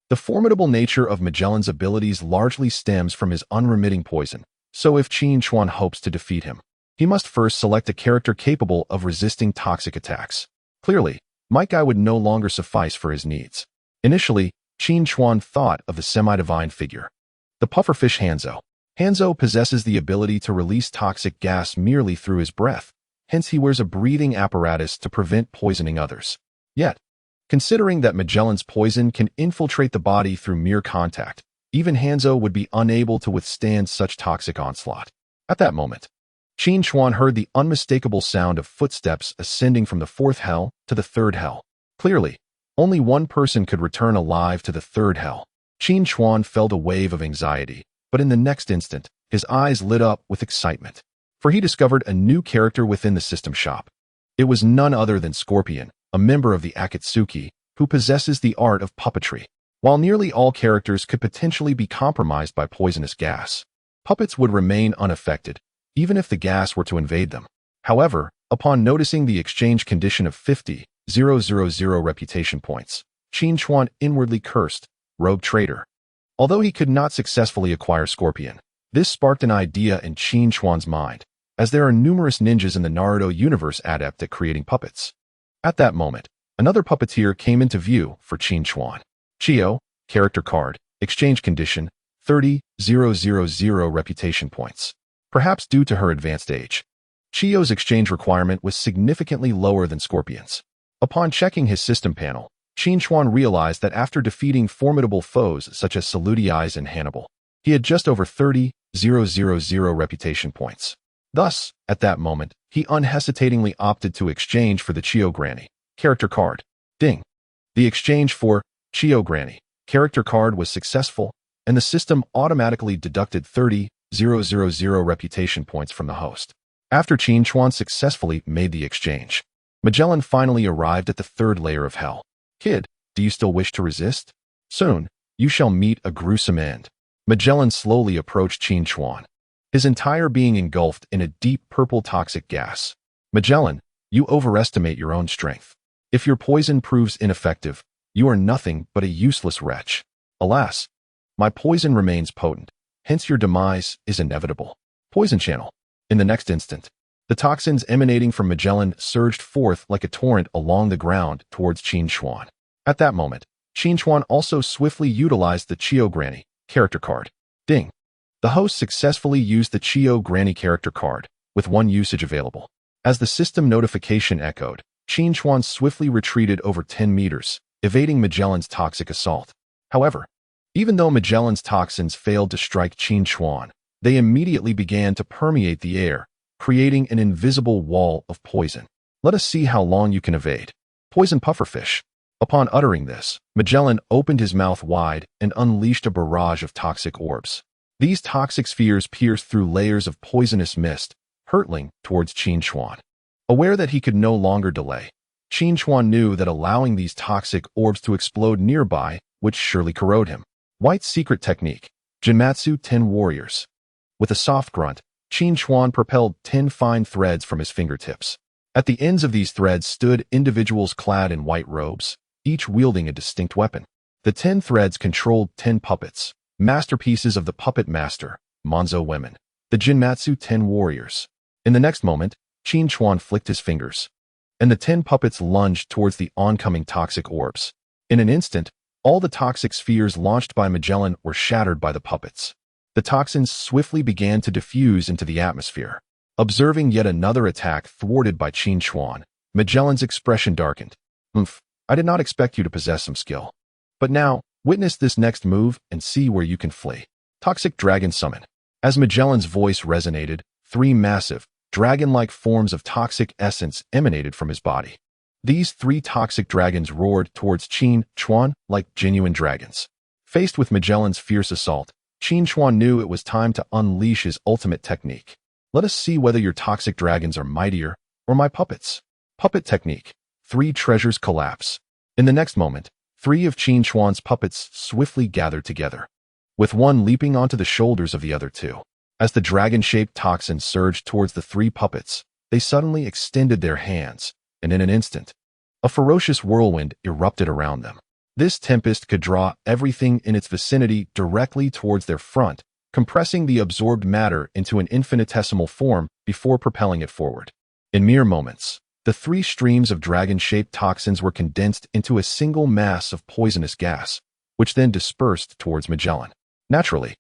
The formidable nature of Magellan's abilities largely stems from his unremitting poison, so if Qin Chuan hopes to defeat him, he must first select a character capable of resisting toxic attacks. Clearly, Might Guy would no longer suffice for his needs. Initially, Qin Chuan thought of the semi-divine figure, the pufferfish Hanzo. Hanzo possesses the ability to release toxic gas merely through his breath, hence he wears a breathing apparatus to prevent poisoning others. Yet, considering that Magellan's poison can infiltrate the body through mere contact, Even Hanzo would be unable to withstand such toxic onslaught. At that moment, Qin Chuan heard the unmistakable sound of footsteps ascending from the fourth hell to the third hell. Clearly, only one person could return alive to the third hell. Qin Chuan felt a wave of anxiety, but in the next instant, his eyes lit up with excitement. For he discovered a new character within the system shop. It was none other than Scorpion, a member of the Akatsuki, who possesses the art of puppetry. While nearly all characters could potentially be compromised by poisonous gas, puppets would remain unaffected, even if the gas were to invade them. However, upon noticing the exchange condition of 50,000 reputation points, Qin Chuan inwardly cursed, rogue traitor. Although he could not successfully acquire Scorpion, this sparked an idea in Qin Chuan's mind, as there are numerous ninjas in the Naruto universe adept at creating puppets. At that moment, another puppeteer came into view for Qin Chuan. Chio, character card, exchange condition, 30,000 reputation points. Perhaps due to her advanced age, Chio's exchange requirement was significantly lower than Scorpion's. Upon checking his system panel, Qin Chuan realized that after defeating formidable foes such as Saluti Eyes and Hannibal, he had just over 30,000 reputation points. Thus, at that moment, he unhesitatingly opted to exchange for the Chio Granny character card. Ding! The exchange for Chio Granny character card was successful, and the system automatically deducted 30,000 reputation points from the host. After Qin Chuan successfully made the exchange, Magellan finally arrived at the third layer of hell. Kid, do you still wish to resist? Soon, you shall meet a gruesome end. Magellan slowly approached Qin Chuan, his entire being engulfed in a deep purple toxic gas. Magellan, you overestimate your own strength. If your poison proves ineffective, you are nothing but a useless wretch. Alas, my poison remains potent, hence your demise is inevitable. Poison channel. In the next instant, the toxins emanating from Magellan surged forth like a torrent along the ground towards Qin Chuan. At that moment, Qin Chuan also swiftly utilized the Chio Granny character card. Ding! The host successfully used the Chio Granny character card, with one usage available. As the system notification echoed, Qin Chuan swiftly retreated over 10 meters, evading Magellan's toxic assault. However, even though Magellan's toxins failed to strike Qin Chuan, they immediately began to permeate the air, creating an invisible wall of poison. Let us see how long you can evade. Poison pufferfish. Upon uttering this, Magellan opened his mouth wide and unleashed a barrage of toxic orbs. These toxic spheres pierced through layers of poisonous mist, hurtling towards Qin Chuan. Aware that he could no longer delay, Qin Chuan knew that allowing these toxic orbs to explode nearby would surely corrode him. White's secret technique, Jinmatsu 10 Warriors. With a soft grunt, Qin Chuan propelled 10 fine threads from his fingertips. At the ends of these threads stood individuals clad in white robes, each wielding a distinct weapon. The 10 threads controlled 10 puppets, masterpieces of the puppet master, Monzo women, the Jinmatsu 10 warriors. In the next moment, Qin Chuan flicked his fingers, and the 10 puppets lunged towards the oncoming toxic orbs. In an instant, all the toxic spheres launched by Magellan were shattered by the puppets. The toxins swiftly began to diffuse into the atmosphere. Observing yet another attack thwarted by Qin Chuan, Magellan's expression darkened. I did not expect you to possess some skill. But now, witness this next move and see where you can flee. Toxic Dragon Summon. As Magellan's voice resonated, 3 massive, dragon-like forms of toxic essence emanated from his body. These 3 toxic dragons roared towards Qin Chuan like genuine dragons. Faced with Magellan's fierce assault, Qin Chuan knew it was time to unleash his ultimate technique. Let us see whether your toxic dragons are mightier or my puppets. Puppet technique. 3 treasures collapse. In the next moment, 3 of Qin Chuan's puppets swiftly gathered together, with one leaping onto the shoulders of the other 2. As the dragon-shaped toxins surged towards the 3 puppets, they suddenly extended their hands, and in an instant, a ferocious whirlwind erupted around them. This tempest could draw everything in its vicinity directly towards their front, compressing the absorbed matter into an infinitesimal form before propelling it forward. In mere moments, the 3 streams of dragon-shaped toxins were condensed into a single mass of poisonous gas, which then dispersed towards Magellan. Naturally,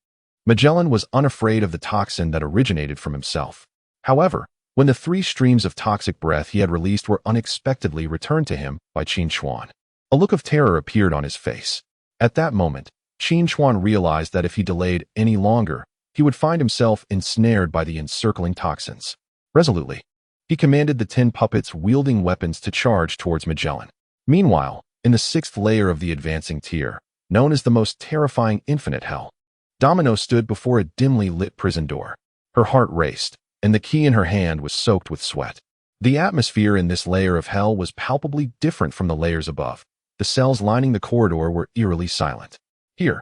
Magellan was unafraid of the toxin that originated from himself. However, when the 3 streams of toxic breath he had released were unexpectedly returned to him by Qin Chuan, a look of terror appeared on his face. At that moment, Qin Chuan realized that if he delayed any longer, he would find himself ensnared by the encircling toxins. Resolutely, he commanded the 10 puppets wielding weapons to charge towards Magellan. Meanwhile, in the 6th layer of the advancing tier, known as the most terrifying infinite hell, Domino stood before a dimly lit prison door. Her heart raced, and the key in her hand was soaked with sweat. The atmosphere in this layer of hell was palpably different from the layers above. The cells lining the corridor were eerily silent. Here,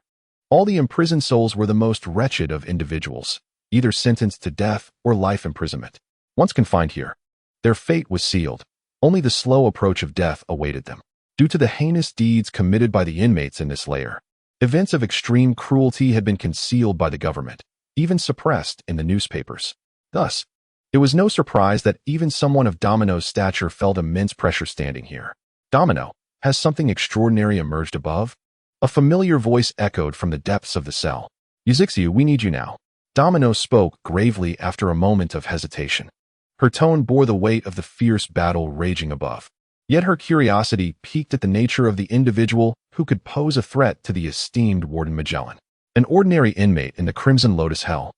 all the imprisoned souls were the most wretched of individuals, either sentenced to death or life imprisonment. Once confined here, their fate was sealed. Only the slow approach of death awaited them. Due to the heinous deeds committed by the inmates in this layer, events of extreme cruelty had been concealed by the government, even suppressed in the newspapers. Thus, it was no surprise that even someone of Domino's stature felt immense pressure standing here. Domino, has something extraordinary emerged above? A familiar voice echoed from the depths of the cell. Yuzixiu, we need you now. Domino spoke gravely after a moment of hesitation. Her tone bore the weight of the fierce battle raging above. Yet her curiosity piqued at the nature of the individual who could pose a threat to the esteemed Warden Magellan. An ordinary inmate in the Crimson Lotus Hell,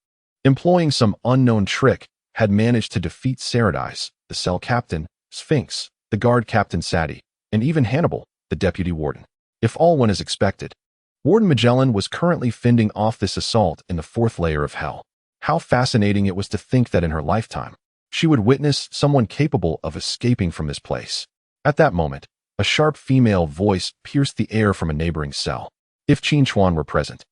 employing some unknown trick, had managed to defeat Saradise, the cell captain, Sphinx, the guard captain Sati, and even Hannibal, the deputy warden. If all went as expected, Warden Magellan was currently fending off this assault in the 4th layer of hell. How fascinating it was to think that in her lifetime, she would witness someone capable of escaping from this place. At that moment, a sharp female voice pierced the air from a neighboring cell. If Qin Chuan were present,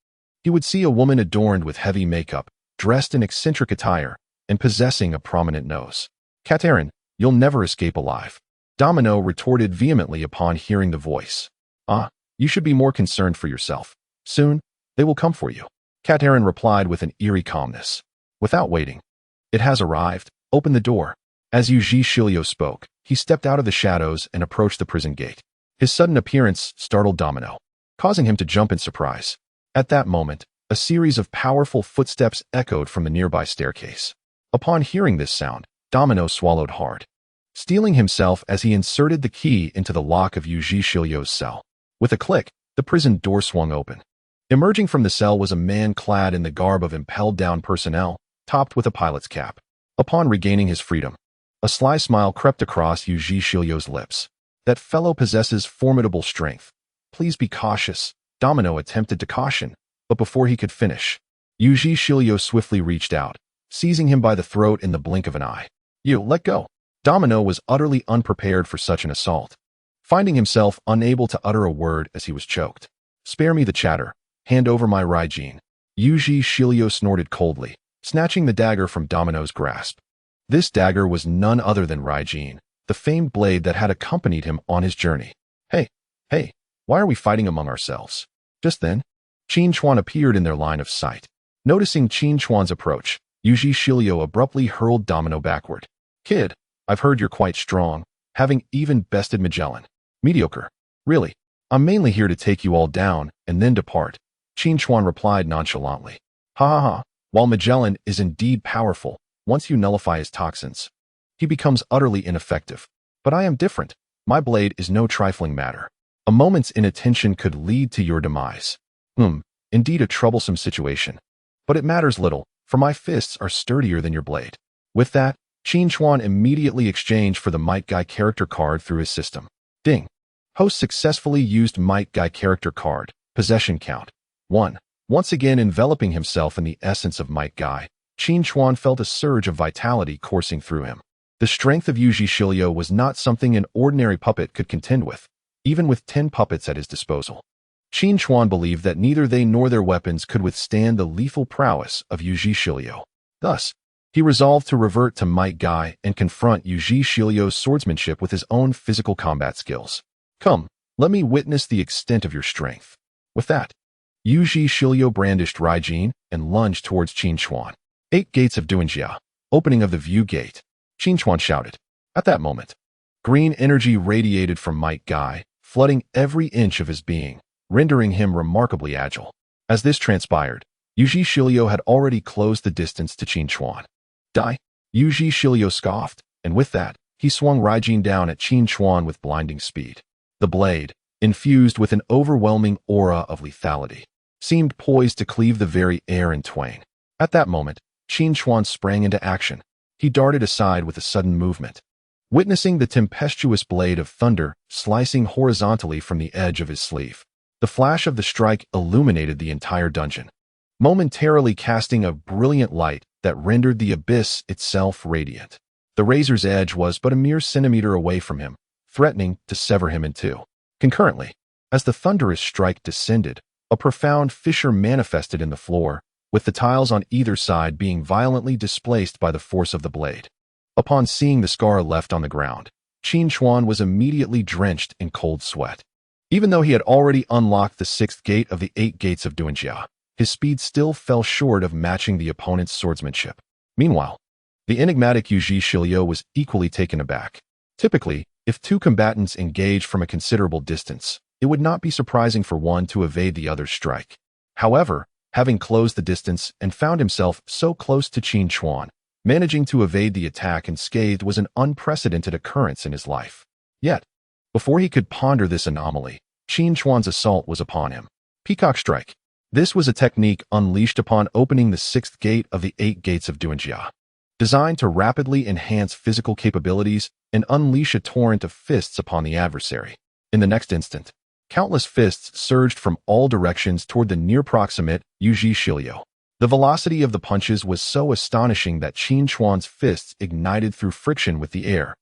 he would see a woman adorned with heavy makeup, dressed in eccentric attire, and possessing a prominent nose. Katerin, you'll never escape alive. Domino retorted vehemently upon hearing the voice. You should be more concerned for yourself. Soon, they will come for you. Katerin replied with an eerie calmness. Without waiting, it has arrived. Open the door. As Yuji Shilio spoke, he stepped out of the shadows and approached the prison gate. His sudden appearance startled Domino, causing him to jump in surprise. At that moment, a series of powerful footsteps echoed from the nearby staircase. Upon hearing this sound, Domino swallowed hard, steeling himself as he inserted the key into the lock of Yuji Shilio's cell. With a click, the prison door swung open. Emerging from the cell was a man clad in the garb of Impel Down personnel, topped with a pilot's cap. Upon regaining his freedom, a sly smile crept across Yuji Shilio's lips. That fellow possesses formidable strength. Please be cautious. Domino attempted to caution, but before he could finish, Yuji Shilio swiftly reached out, seizing him by the throat in the blink of an eye. You, let go. Domino was utterly unprepared for such an assault, finding himself unable to utter a word as he was choked. Spare me the chatter. Hand over my Raijin. Yuji Shilio snorted coldly, snatching the dagger from Domino's grasp. This dagger was none other than Raijin, the famed blade that had accompanied him on his journey. Hey, why are we fighting among ourselves? Just then, Qin Chuan appeared in their line of sight. Noticing Qin Chuan's approach, Yuji Shilio abruptly hurled Domino backward. Kid, I've heard you're quite strong, having even bested Magellan. Mediocre. Really, I'm mainly here to take you all down and then depart. Qin Chuan replied nonchalantly. Ha. While Magellan is indeed powerful, once you nullify his toxins, he becomes utterly ineffective. But I am different. My blade is no trifling matter. A moment's inattention could lead to your demise. Indeed a troublesome situation. But it matters little, for my fists are sturdier than your blade. With that, Qin Chuan immediately exchanged for the Might Guy character card through his system. Ding. Host successfully used Might Guy character card. Possession count 1. Once again enveloping himself in the essence of Might Guy, Qin Chuan felt a surge of vitality coursing through him. The strength of Yuji Shilio was not something an ordinary puppet could contend with, even with 10 puppets at his disposal. Qin Chuan believed that neither they nor their weapons could withstand the lethal prowess of Yuji Shilio. Thus, he resolved to revert to Might Guy and confront Yuji Shilio's swordsmanship with his own physical combat skills. Come, let me witness the extent of your strength. With that, Yuji Shilio brandished Raijin and lunged towards Qin Chuan. 8 gates of Duanjia. Opening of the view gate. Qin Chuan shouted. At that moment, green energy radiated from Might Guy, flooding every inch of his being, rendering him remarkably agile. As this transpired, Yuji Shilio had already closed the distance to Qin Chuan. Die? Yuji Shilio scoffed, and with that, he swung Raijin down at Qin Chuan with blinding speed. The blade, infused with an overwhelming aura of lethality, seemed poised to cleave the very air in twain. At that moment, Qin Chuan sprang into action. He darted aside with a sudden movement. Witnessing the tempestuous blade of thunder slicing horizontally from the edge of his sleeve, the flash of the strike illuminated the entire dungeon, momentarily casting a brilliant light that rendered the abyss itself radiant. The razor's edge was but a mere centimeter away from him, threatening to sever him in two. Concurrently, as the thunderous strike descended, a profound fissure manifested in the floor, with the tiles on either side being violently displaced by the force of the blade. Upon seeing the scar left on the ground, Qin Chuan was immediately drenched in cold sweat. Even though he had already unlocked the sixth gate of the 8 gates of Duanjia, his speed still fell short of matching the opponent's swordsmanship. Meanwhile, the enigmatic Yuji Shilio was equally taken aback. Typically, if two combatants engage from a considerable distance, it would not be surprising for one to evade the other's strike. However, having closed the distance and found himself so close to Qin Chuan, managing to evade the attack unscathed was an unprecedented occurrence in his life. Yet, before he could ponder this anomaly, Qin Chuan's assault was upon him. Peacock Strike. This was a technique unleashed upon opening the 6th gate of the 8 gates of Duanjia, designed to rapidly enhance physical capabilities and unleash a torrent of fists upon the adversary. In the next instant, countless fists surged from all directions toward the near-proximate Yuji Shilio. The velocity of the punches was so astonishing that Qin Chuan's fists ignited through friction with the air,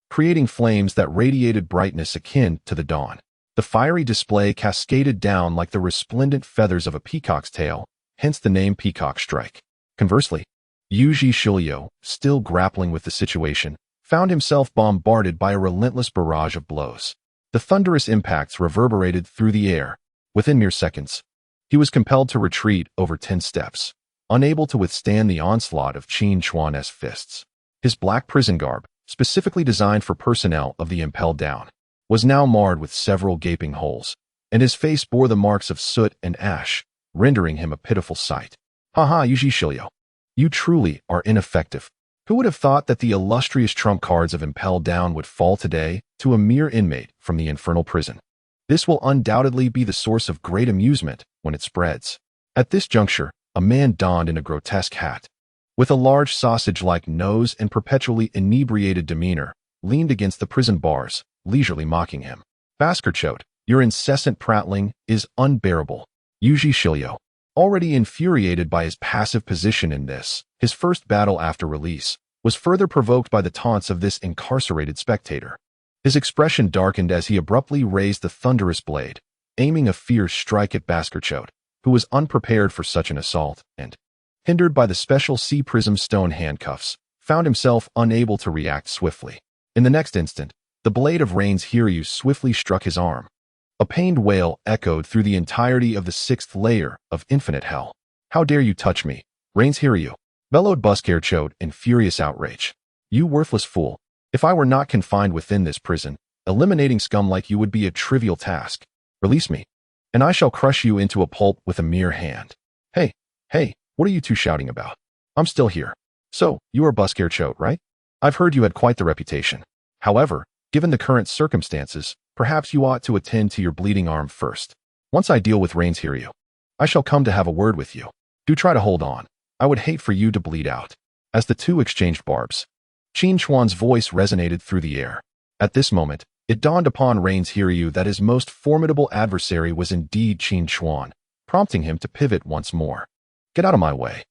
creating flames that radiated brightness akin to the dawn. The fiery display cascaded down like the resplendent feathers of a peacock's tail, hence the name Peacock Strike. Conversely, Yuji Shilio, still grappling with the situation, found himself bombarded by a relentless barrage of blows. The thunderous impacts reverberated through the air. Within mere seconds, he was compelled to retreat over 10 steps, unable to withstand the onslaught of Qin Chuan's fists. His black prison garb, specifically designed for personnel of the Impel Down, was now marred with several gaping holes, and his face bore the marks of soot and ash, rendering him a pitiful sight. Haha, Yuji Shilio. You truly are ineffective. Who would have thought that the illustrious trump cards of Impel Down would fall today to a mere inmate from the infernal prison? This will undoubtedly be the source of great amusement when it spreads. At this juncture, a man donned in a grotesque hat, with a large sausage-like nose and perpetually inebriated demeanor, leaned against the prison bars, leisurely mocking him. Baskerchote, your incessant prattling is unbearable. Yuji Shilio, already infuriated by his passive position in this, his first battle after release, was further provoked by the taunts of this incarcerated spectator. His expression darkened as he abruptly raised the thunderous blade, aiming a fierce strike at Baskerchote, who was unprepared for such an assault and, hindered by the special C-prism stone handcuffs, found himself unable to react swiftly. In the next instant, the blade of Rain's Hiryu swiftly struck his arm. A pained wail echoed through the entirety of the 6th layer of infinite hell. How dare you touch me, Rain's Hiryu? Bellowed Baskerchote in furious outrage. You worthless fool. If I were not confined within this prison, eliminating scum like you would be a trivial task. Release me, and I shall crush you into a pulp with a mere hand. Hey, what are you two shouting about? I'm still here. So, you are Baskerchote, right? I've heard you had quite the reputation. However, given the current circumstances, perhaps you ought to attend to your bleeding arm first. Once I deal with Rain's Hiryu, I shall come to have a word with you. Do try to hold on. I would hate for you to bleed out. As the two exchanged barbs, Qin Chuan's voice resonated through the air. At this moment, it dawned upon Rain's Hiryu that his most formidable adversary was indeed Qin Chuan, prompting him to pivot once more. Get out of my way.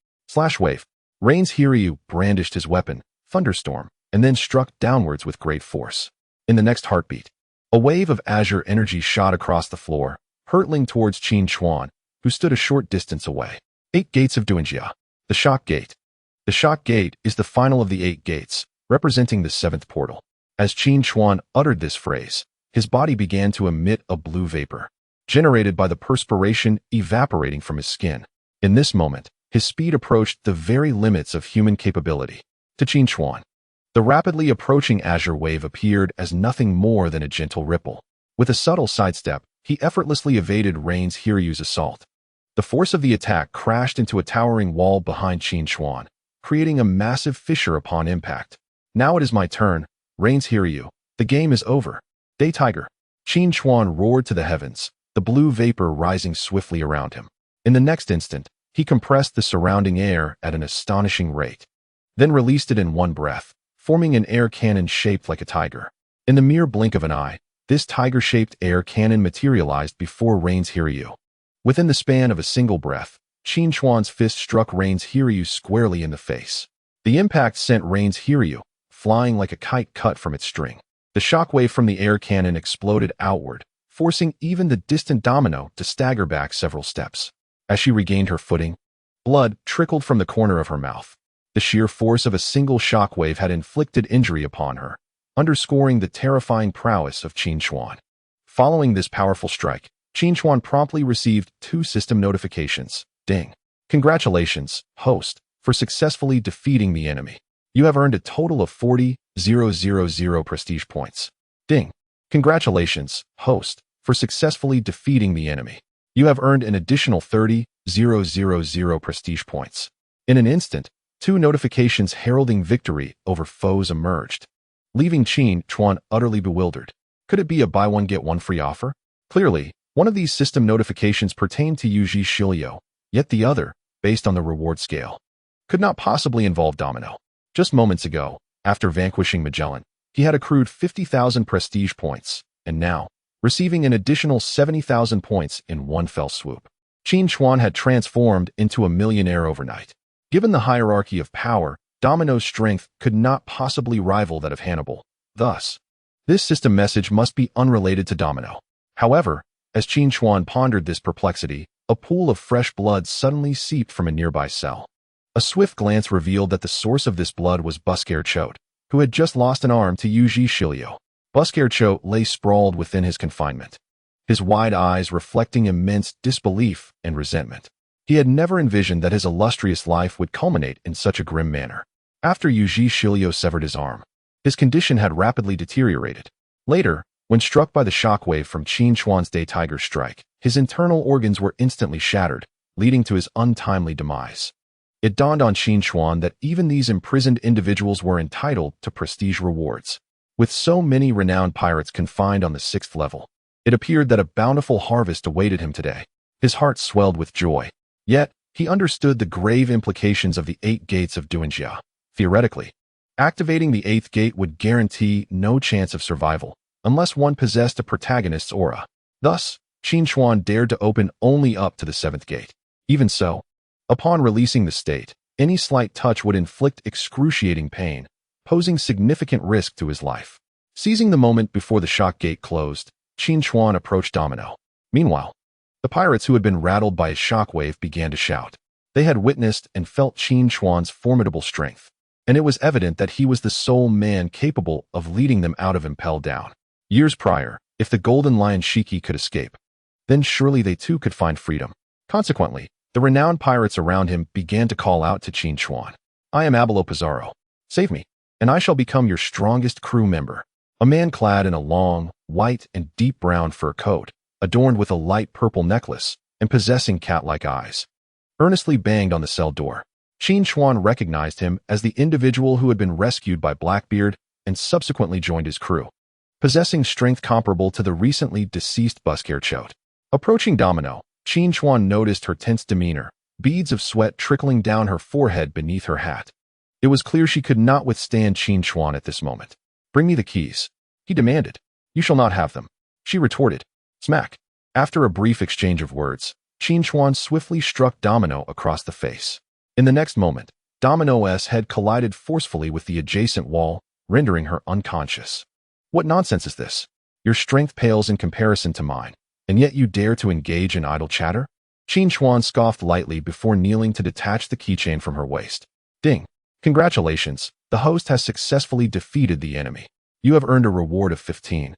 Wave. Rain's Hiryu brandished his weapon, Thunderstorm, and then struck downwards with great force. In the next heartbeat, a wave of azure energy shot across the floor, hurtling towards Qin Chuan, who stood a short distance away. 8 gates of Duanjia. The Shock Gate. The Shock Gate is the final of the 8 gates, representing the 7th portal. As Qin Chuan uttered this phrase, his body began to emit a blue vapor, generated by the perspiration evaporating from his skin. In this moment, his speed approached the very limits of human capability. To Qin Chuan, the rapidly approaching azure wave appeared as nothing more than a gentle ripple. With a subtle sidestep, he effortlessly evaded Rain's Hiryu's assault. The force of the attack crashed into a towering wall behind Qin Chuan, creating a massive fissure upon impact. Now it is my turn, Rain's Hiryu. The game is over. Day Tiger. Qin Chuan roared to the heavens, the blue vapor rising swiftly around him. In the next instant, he compressed the surrounding air at an astonishing rate, then released it in one breath, forming an air cannon shaped like a tiger. In the mere blink of an eye, this tiger-shaped air cannon materialized before Rain's Hiryu. Within the span of a single breath, Qin Chuan's fist struck Rain's Hiryu squarely in the face. The impact sent Rain's Hiryu flying like a kite cut from its string. The shockwave from the air cannon exploded outward, forcing even the distant Domino to stagger back several steps. As she regained her footing, blood trickled from the corner of her mouth. The sheer force of a single shockwave had inflicted injury upon her, underscoring the terrifying prowess of Qin Chuan. Following this powerful strike, Qin Chuan promptly received 2 system notifications. Ding. Congratulations, host, for successfully defeating the enemy. You have earned a total of 40,000 prestige points. Ding. Congratulations, host, for successfully defeating the enemy. You have earned an additional 30,000 prestige points. In an instant, 2 notifications heralding victory over foes emerged, leaving Qin Chuan utterly bewildered. Could it be a buy-one-get-one free offer? Clearly, one of these system notifications pertained to Yuji Shilio, yet the other, based on the reward scale, could not possibly involve Domino. Just moments ago, after vanquishing Magellan, he had accrued 50,000 prestige points, and now, receiving an additional 70,000 points in one fell swoop. Qin Chuan had transformed into a millionaire overnight. Given the hierarchy of power, Domino's strength could not possibly rival that of Hannibal. Thus, this system message must be unrelated to Domino. However, as Qin Chuan pondered this perplexity, a pool of fresh blood suddenly seeped from a nearby cell. A swift glance revealed that the source of this blood was Busker Choate, who had just lost an arm to Yuji Shilio. Busker Choate lay sprawled within his confinement, his wide eyes reflecting immense disbelief and resentment. He had never envisioned that his illustrious life would culminate in such a grim manner. After Yuji Shilio severed his arm, his condition had rapidly deteriorated. Later, when struck by the shockwave from Qin Chuan's Day Tiger strike, his internal organs were instantly shattered, leading to his untimely demise. It dawned on Qin Chuan that even these imprisoned individuals were entitled to prestige rewards. With so many renowned pirates confined on the 6th level, it appeared that a bountiful harvest awaited him today. His heart swelled with joy. Yet, he understood the grave implications of the 8 gates of Duanjia. Theoretically, activating the 8th gate would guarantee no chance of survival, unless one possessed a protagonist's aura. Thus, Qin Chuan dared to open only up to the 7th gate. Even so, upon releasing the state, any slight touch would inflict excruciating pain, posing significant risk to his life. Seizing the moment before the shock gate closed, Qin Chuan approached Domino. Meanwhile, the pirates who had been rattled by a shockwave began to shout. They had witnessed and felt Qin Chuan's formidable strength, and it was evident that he was the sole man capable of leading them out of Impel Down. Years prior, if the Golden Lion Shiki could escape, then surely they too could find freedom. Consequently, the renowned pirates around him began to call out to Qin Chuan. I am Abelo Pizarro. Save me, and I shall become your strongest crew member. A man clad in a long, white and deep brown fur coat, adorned with a light purple necklace and possessing cat-like eyes, earnestly banged on the cell door. Qin Chuan recognized him as the individual who had been rescued by Blackbeard and subsequently joined his crew, possessing strength comparable to the recently deceased Busker Choate. Approaching Domino, Qin Chuan noticed her tense demeanor, beads of sweat trickling down her forehead beneath her hat. It was clear she could not withstand Qin Chuan at this moment. Bring me the keys, he demanded. You shall not have them, she retorted. Smack. After a brief exchange of words, Qin Chuan swiftly struck Domino across the face. In the next moment, Domino's head collided forcefully with the adjacent wall, rendering her unconscious. What nonsense is this? Your strength pales in comparison to mine, and yet you dare to engage in idle chatter? Qin Chuan scoffed lightly before kneeling to detach the keychain from her waist. Ding. Congratulations, the host has successfully defeated the enemy. You have earned a reward of 15,000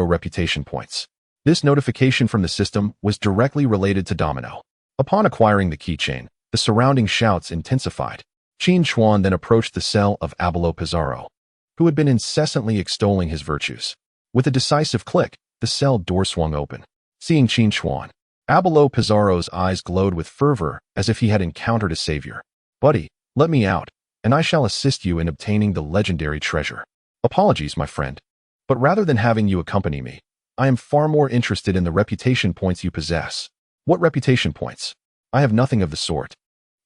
reputation points. This notification from the system was directly related to Domino. Upon acquiring the keychain, the surrounding shouts intensified. Qin Chuan then approached the cell of Abelo Pizarro, who had been incessantly extolling his virtues. With a decisive click, the cell door swung open. Seeing Qin Chuan, Abelo Pizarro's eyes glowed with fervor as if he had encountered a savior. Buddy, let me out, and I shall assist you in obtaining the legendary treasure. Apologies, my friend, but rather than having you accompany me, I am far more interested in the reputation points you possess. What reputation points? I have nothing of the sort.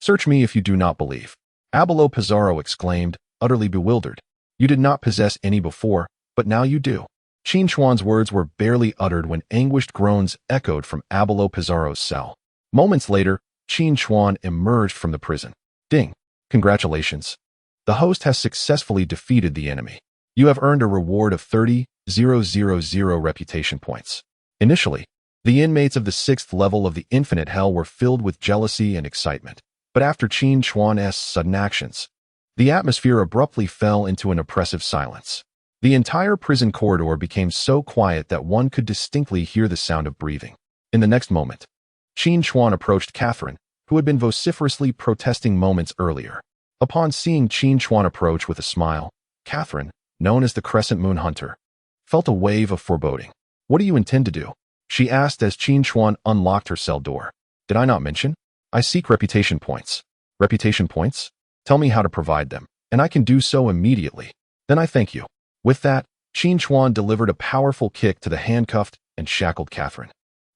Search me if you do not believe. Abelo Pizarro exclaimed, utterly bewildered. You did not possess any before, but now you do. Qin Chuan's words were barely uttered when anguished groans echoed from Abelo Pizarro's cell. Moments later, Qin Chuan emerged from the prison. Ding! Congratulations. The host has successfully defeated the enemy. You have earned a reward of 30,000 reputation points. Initially, the inmates of the 6th level of the Infinite Hell were filled with jealousy and excitement. But after Qin Chuan's sudden actions, the atmosphere abruptly fell into an oppressive silence. The entire prison corridor became so quiet that one could distinctly hear the sound of breathing. In the next moment, Qin Chuan approached Catherine, who had been vociferously protesting moments earlier. Upon seeing Qin Chuan approach with a smile, Catherine, known as the Crescent Moon Hunter, felt a wave of foreboding. What do you intend to do? She asked as Qin Chuan unlocked her cell door. Did I not mention? I seek reputation points. Reputation points? Tell me how to provide them, and I can do so immediately. Then I thank you. With that, Qin Chuan delivered a powerful kick to the handcuffed and shackled Catherine.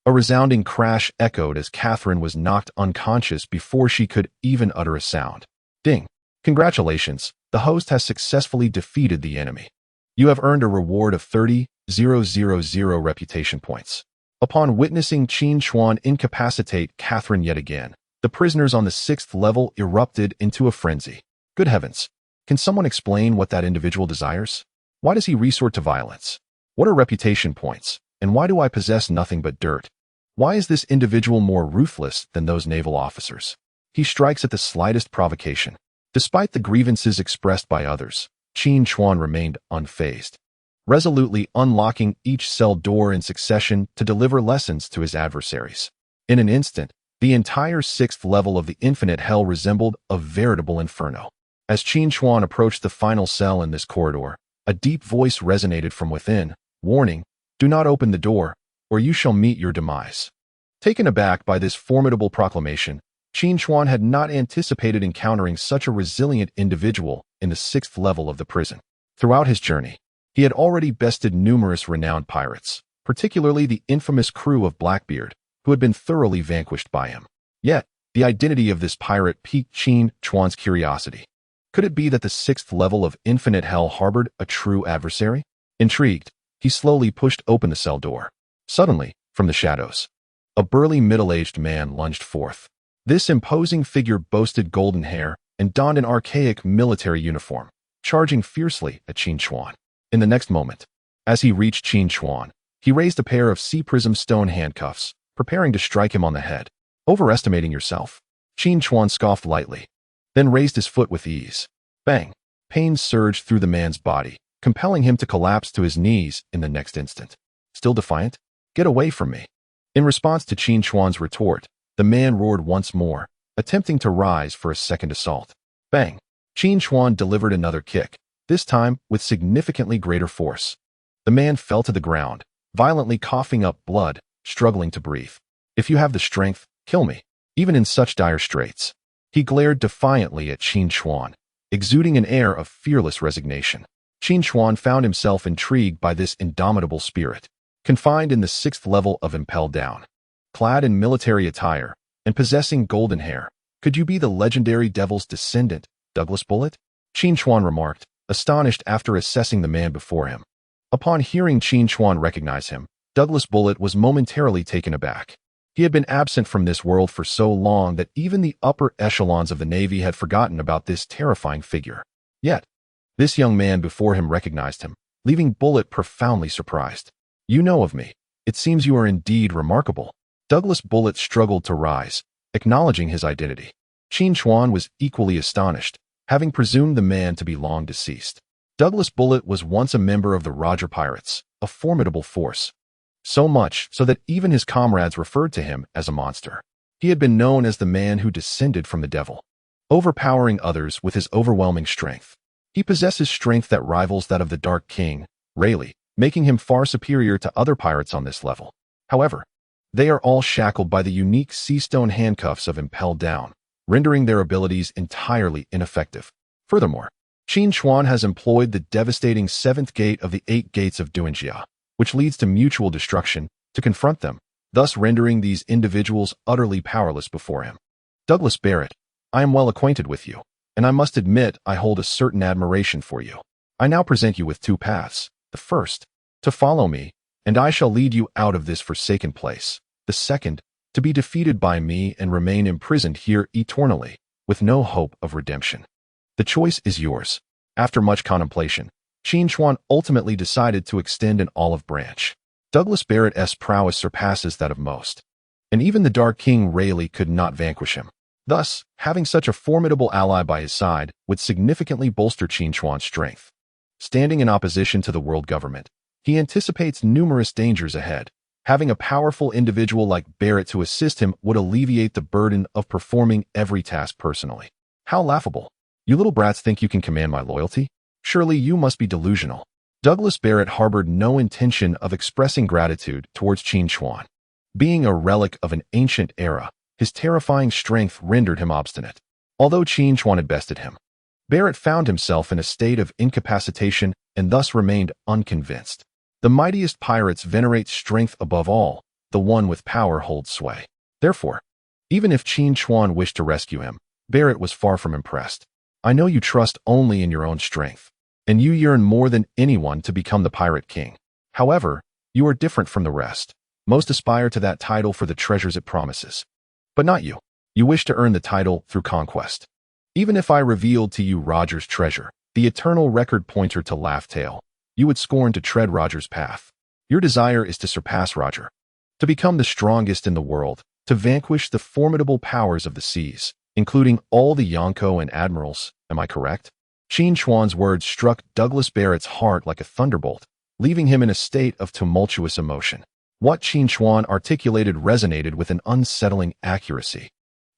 A resounding crash echoed as Catherine was knocked unconscious before she could even utter a sound. Ding! Congratulations, the host has successfully defeated the enemy. You have earned a reward of 30,000 reputation points. Upon witnessing Qin Chuan incapacitate Catherine yet again, the prisoners on the 6th level erupted into a frenzy. Good heavens! Can someone explain what that individual desires? Why does he resort to violence? What are reputation points, and why do I possess nothing but dirt? Why is this individual more ruthless than those naval officers? He strikes at the slightest provocation. Despite the grievances expressed by others, Qin Chuan remained unfazed, resolutely unlocking each cell door in succession to deliver lessons to his adversaries. In an instant, the entire 6th level of the Infinite Hell resembled a veritable inferno. As Qin Chuan approached the final cell in this corridor, a deep voice resonated from within, warning, do not open the door, or you shall meet your demise. Taken aback by this formidable proclamation, Qin Chuan had not anticipated encountering such a resilient individual in the 6th level of the prison. Throughout his journey, he had already bested numerous renowned pirates, particularly the infamous crew of Blackbeard, who had been thoroughly vanquished by him. Yet, the identity of this pirate piqued Qin Chuan's curiosity. Could it be that the 6th level of Infinite Hell harbored a true adversary? Intrigued, he slowly pushed open the cell door. Suddenly, from the shadows, a burly middle-aged man lunged forth. This imposing figure boasted golden hair and donned an archaic military uniform, charging fiercely at Qin Chuan. In the next moment, as he reached Qin Chuan, he raised a pair of sea prism stone handcuffs, preparing to strike him on the head. Overestimating yourself, Qin Chuan scoffed lightly, then raised his foot with ease. Bang! Pain surged through the man's body, compelling him to collapse to his knees in the next instant. Still defiant? Get away from me. In response to Qin Chuan's retort, the man roared once more, attempting to rise for a second assault. Bang! Qin Chuan delivered another kick, this time with significantly greater force. The man fell to the ground, violently coughing up blood, struggling to breathe. If you have the strength, kill me, even in such dire straits. He glared defiantly at Qin Chuan, exuding an air of fearless resignation. Qin Chuan found himself intrigued by this indomitable spirit. Confined in the 6th level of Impel Down, clad in military attire, and possessing golden hair, could you be the legendary devil's descendant, Douglas Bullet? Qin Chuan remarked, astonished after assessing the man before him. Upon hearing Qin Chuan recognize him, Douglas Bullet was momentarily taken aback. He had been absent from this world for so long that even the upper echelons of the Navy had forgotten about this terrifying figure. Yet, this young man before him recognized him, leaving Bullet profoundly surprised. You know of me. It seems you are indeed remarkable. Douglas Bullet struggled to rise, acknowledging his identity. Qin Chuan was equally astonished, having presumed the man to be long deceased. Douglas Bullet was once a member of the Roger Pirates, a formidable force. So much so that even his comrades referred to him as a monster. He had been known as the man who descended from the devil, overpowering others with his overwhelming strength. He possesses strength that rivals that of the Dark King, Rayleigh, making him far superior to other pirates on this level. However, they are all shackled by the unique sea-stone handcuffs of Impel Down, rendering their abilities entirely ineffective. Furthermore, Qin Chuan has employed the devastating 7th gate of the 8 gates of Duanjia, which leads to mutual destruction, to confront them, thus rendering these individuals utterly powerless before him. Douglas Barrett, I am well acquainted with you, and I must admit I hold a certain admiration for you. I now present you with two paths. The first, to follow me, and I shall lead you out of this forsaken place. The second, to be defeated by me and remain imprisoned here eternally, with no hope of redemption. The choice is yours. After much contemplation, Qin Chuan ultimately decided to extend an olive branch. Douglas Barrett's prowess surpasses that of most, and even the Dark King Rayleigh could not vanquish him. Thus, having such a formidable ally by his side would significantly bolster Qin Chuan's strength. Standing in opposition to the world government, he anticipates numerous dangers ahead. Having a powerful individual like Barrett to assist him would alleviate the burden of performing every task personally. How laughable. You little brats think you can command my loyalty? Surely you must be delusional. Douglas Barrett harbored no intention of expressing gratitude towards Qin Chuan. Being a relic of an ancient era, his terrifying strength rendered him obstinate. Although Qin Chuan had bested him, Barrett found himself in a state of incapacitation and thus remained unconvinced. The mightiest pirates venerate strength above all, the one with power holds sway. Therefore, even if Qin Chuan wished to rescue him, Barrett was far from impressed. I know you trust only in your own strength, and you yearn more than anyone to become the Pirate King. However, you are different from the rest. Most aspire to that title for the treasures it promises. But not you. You wish to earn the title through conquest. Even if I revealed to you Roger's treasure, the eternal record pointer to Laugh Tale, you would scorn to tread Roger's path. Your desire is to surpass Roger, to become the strongest in the world, to vanquish the formidable powers of the seas, including all the Yonko and admirals. Am I correct? Qin Chuan's words struck Douglas Barrett's heart like a thunderbolt, leaving him in a state of tumultuous emotion. What Qin Chuan articulated resonated with an unsettling accuracy,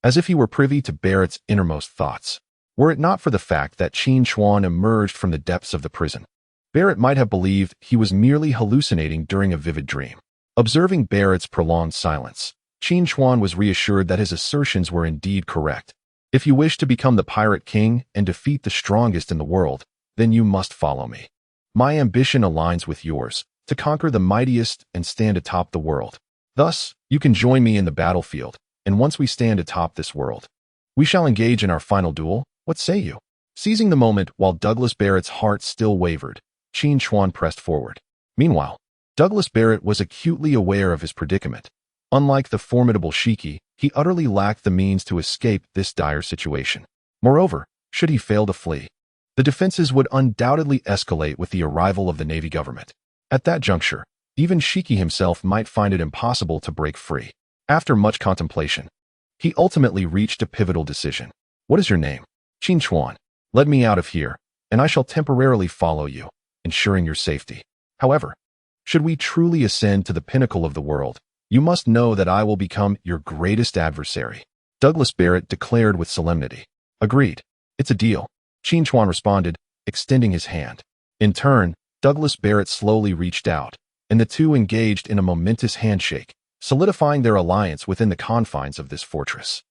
as if he were privy to Barrett's innermost thoughts. Were it not for the fact that Qin Chuan emerged from the depths of the prison, Barrett might have believed he was merely hallucinating during a vivid dream. Observing Barrett's prolonged silence, Qin Chuan was reassured that his assertions were indeed correct. If you wish to become the Pirate King and defeat the strongest in the world, then you must follow me. My ambition aligns with yours, to conquer the mightiest and stand atop the world. Thus, you can join me in the battlefield, and once we stand atop this world, we shall engage in our final duel. What say you? Seizing the moment while Douglas Barrett's heart still wavered, Qin Chuan pressed forward. Meanwhile, Douglas Barrett was acutely aware of his predicament. Unlike the formidable Shiki, he utterly lacked the means to escape this dire situation. Moreover, should he fail to flee, the defenses would undoubtedly escalate with the arrival of the Navy government. At that juncture, even Shiki himself might find it impossible to break free. After much contemplation, he ultimately reached a pivotal decision. What is your name? Qin Chuan. Let me out of here, and I shall temporarily follow you, ensuring your safety. However, should we truly ascend to the pinnacle of the world, you must know that I will become your greatest adversary. Douglas Barrett declared with solemnity. Agreed. It's a deal. Qin Chuan responded, extending his hand. In turn, Douglas Barrett slowly reached out, and the two engaged in a momentous handshake, solidifying their alliance within the confines of this fortress.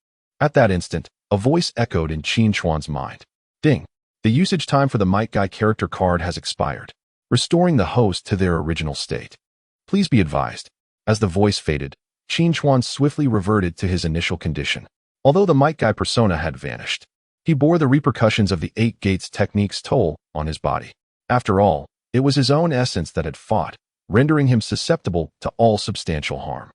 At that instant, a voice echoed in Qin Chuan's mind. Ding! The usage time for the Might Guy character card has expired, restoring the host to their original state. Please be advised. As the voice faded, Qin Chuan swiftly reverted to his initial condition. Although the Might Guy persona had vanished, he bore the repercussions of the Eight Gates technique's toll on his body. After all, it was his own essence that had fought, rendering him susceptible to all substantial harm.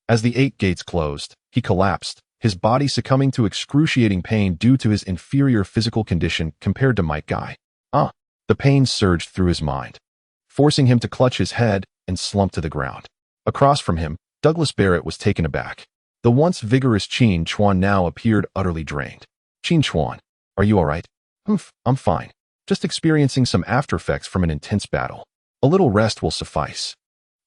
As the Eight Gates closed, he collapsed, his body succumbing to excruciating pain due to his inferior physical condition compared to Might Guy. The pain surged through his mind, forcing him to clutch his head and slump to the ground. Across from him, Douglas Barrett was taken aback. The once vigorous Qin Chuan now appeared utterly drained. Qin Chuan, are you all right? I'm fine. Just experiencing some aftereffects from an intense battle. A little rest will suffice.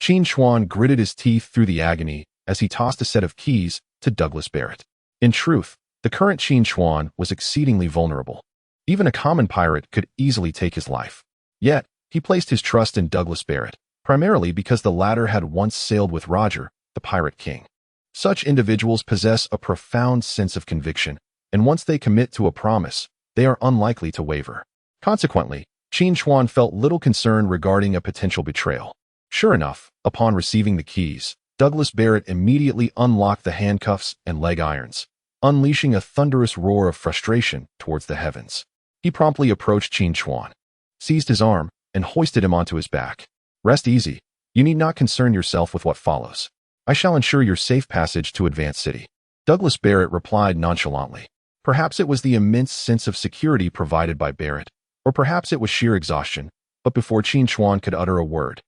Qin Chuan gritted his teeth through the agony as he tossed a set of keys to Douglas Barrett. In truth, the current Qin Chuan was exceedingly vulnerable. Even a common pirate could easily take his life. Yet, he placed his trust in Douglas Barrett, primarily because the latter had once sailed with Roger, the Pirate King. Such individuals possess a profound sense of conviction, and once they commit to a promise, they are unlikely to waver. Consequently, Qin Chuan felt little concern regarding a potential betrayal. Sure enough, upon receiving the keys, Douglas Barrett immediately unlocked the handcuffs and leg irons, unleashing a thunderous roar of frustration towards the heavens. He promptly approached Qin Chuan, seized his arm, and hoisted him onto his back. Rest easy. You need not concern yourself with what follows. I shall ensure your safe passage to Advance City. Douglas Barrett replied nonchalantly. Perhaps it was the immense sense of security provided by Barrett, or perhaps it was sheer exhaustion, but before Qin Chuan could utter a word,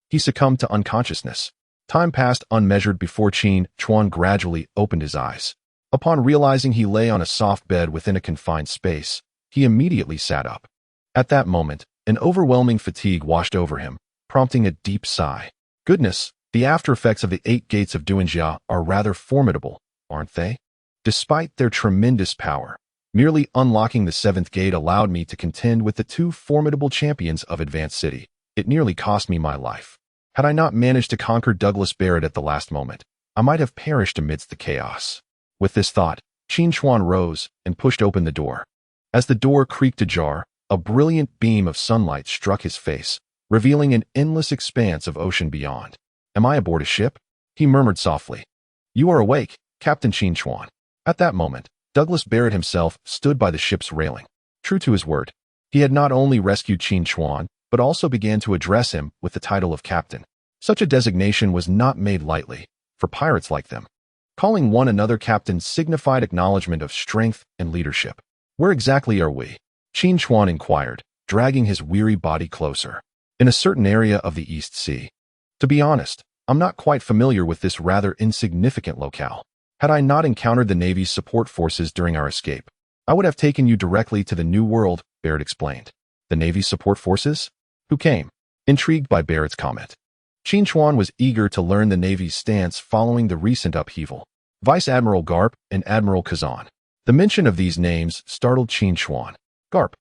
he succumbed to unconsciousness. Time passed unmeasured before Qin Chuan gradually opened his eyes. Upon realizing he lay on a soft bed within a confined space, he immediately sat up. At that moment, an overwhelming fatigue washed over him, prompting a deep sigh. Goodness, the after effects of the 8 gates of Duanjia are rather formidable, aren't they? Despite their tremendous power, merely unlocking the 7th gate allowed me to contend with the 2 formidable champions of Advance City. It nearly cost me my life. Had I not managed to conquer Douglas Barrett at the last moment, I might have perished amidst the chaos. With this thought, Qin Chuan rose and pushed open the door. As the door creaked ajar, a brilliant beam of sunlight struck his face, revealing an endless expanse of ocean beyond. Am I aboard a ship? He murmured softly. You are awake, Captain Qin Chuan. At that moment, Douglas Barrett himself stood by the ship's railing. True to his word, he had not only rescued Qin Chuan, but also began to address him with the title of captain. Such a designation was not made lightly, for pirates like them. Calling one another captain signified acknowledgement of strength and leadership. Where exactly are we? Qin Chuan inquired, dragging his weary body closer. In a certain area of the East Sea. To be honest, I'm not quite familiar with this rather insignificant locale. Had I not encountered the Navy's support forces during our escape, I would have taken you directly to the New World, Barrett explained. The Navy's support forces? Who came? Intrigued by Barrett's comment. Qin Chuan was eager to learn the Navy's stance following the recent upheaval. Vice Admiral Garp and Admiral Kazan. The mention of these names startled Qin Chuan. Garp,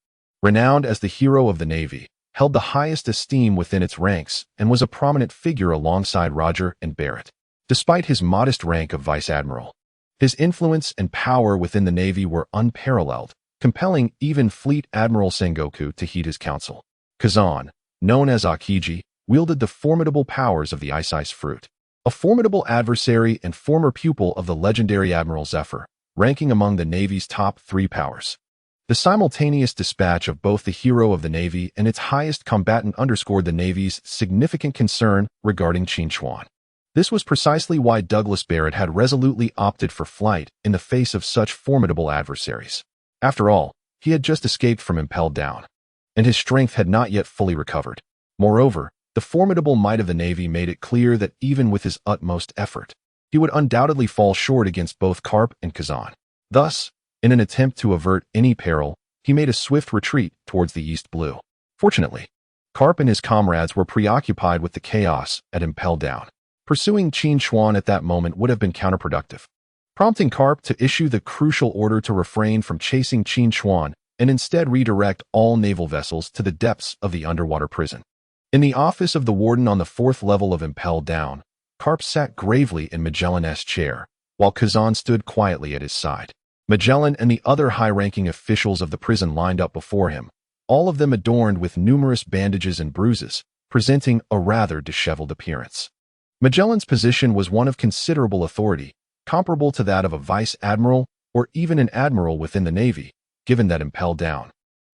renowned as the hero of the Navy, held the highest esteem within its ranks and was a prominent figure alongside Roger and Barrett. Despite his modest rank of Vice Admiral, his influence and power within the Navy were unparalleled, compelling even Fleet Admiral Sengoku to heed his counsel. Kazan, known as Akiji, wielded the formidable powers of the Ice Fruit. A formidable adversary and former pupil of the legendary Admiral Zephyr, ranking among the Navy's top 3 powers. The simultaneous dispatch of both the hero of the Navy and its highest combatant underscored the Navy's significant concern regarding Qin Chuan. This was precisely why Douglas Barrett had resolutely opted for flight in the face of such formidable adversaries. After all, he had just escaped from Impel Down, and his strength had not yet fully recovered. Moreover, the formidable might of the Navy made it clear that even with his utmost effort, he would undoubtedly fall short against both Karp and Kazan. Thus, in an attempt to avert any peril, he made a swift retreat towards the East Blue. Fortunately, Karp and his comrades were preoccupied with the chaos at Impel Down. Pursuing Qin Chuan at that moment would have been counterproductive, prompting Karp to issue the crucial order to refrain from chasing Qin Chuan and instead redirect all naval vessels to the depths of the underwater prison. In the office of the warden on the 4th level of Impel Down, Karp sat gravely in Magellan's chair, while Kazan stood quietly at his side. Magellan and the other high-ranking officials of the prison lined up before him, all of them adorned with numerous bandages and bruises, presenting a rather disheveled appearance. Magellan's position was one of considerable authority, comparable to that of a vice admiral or even an admiral within the Navy, given that Impel Down,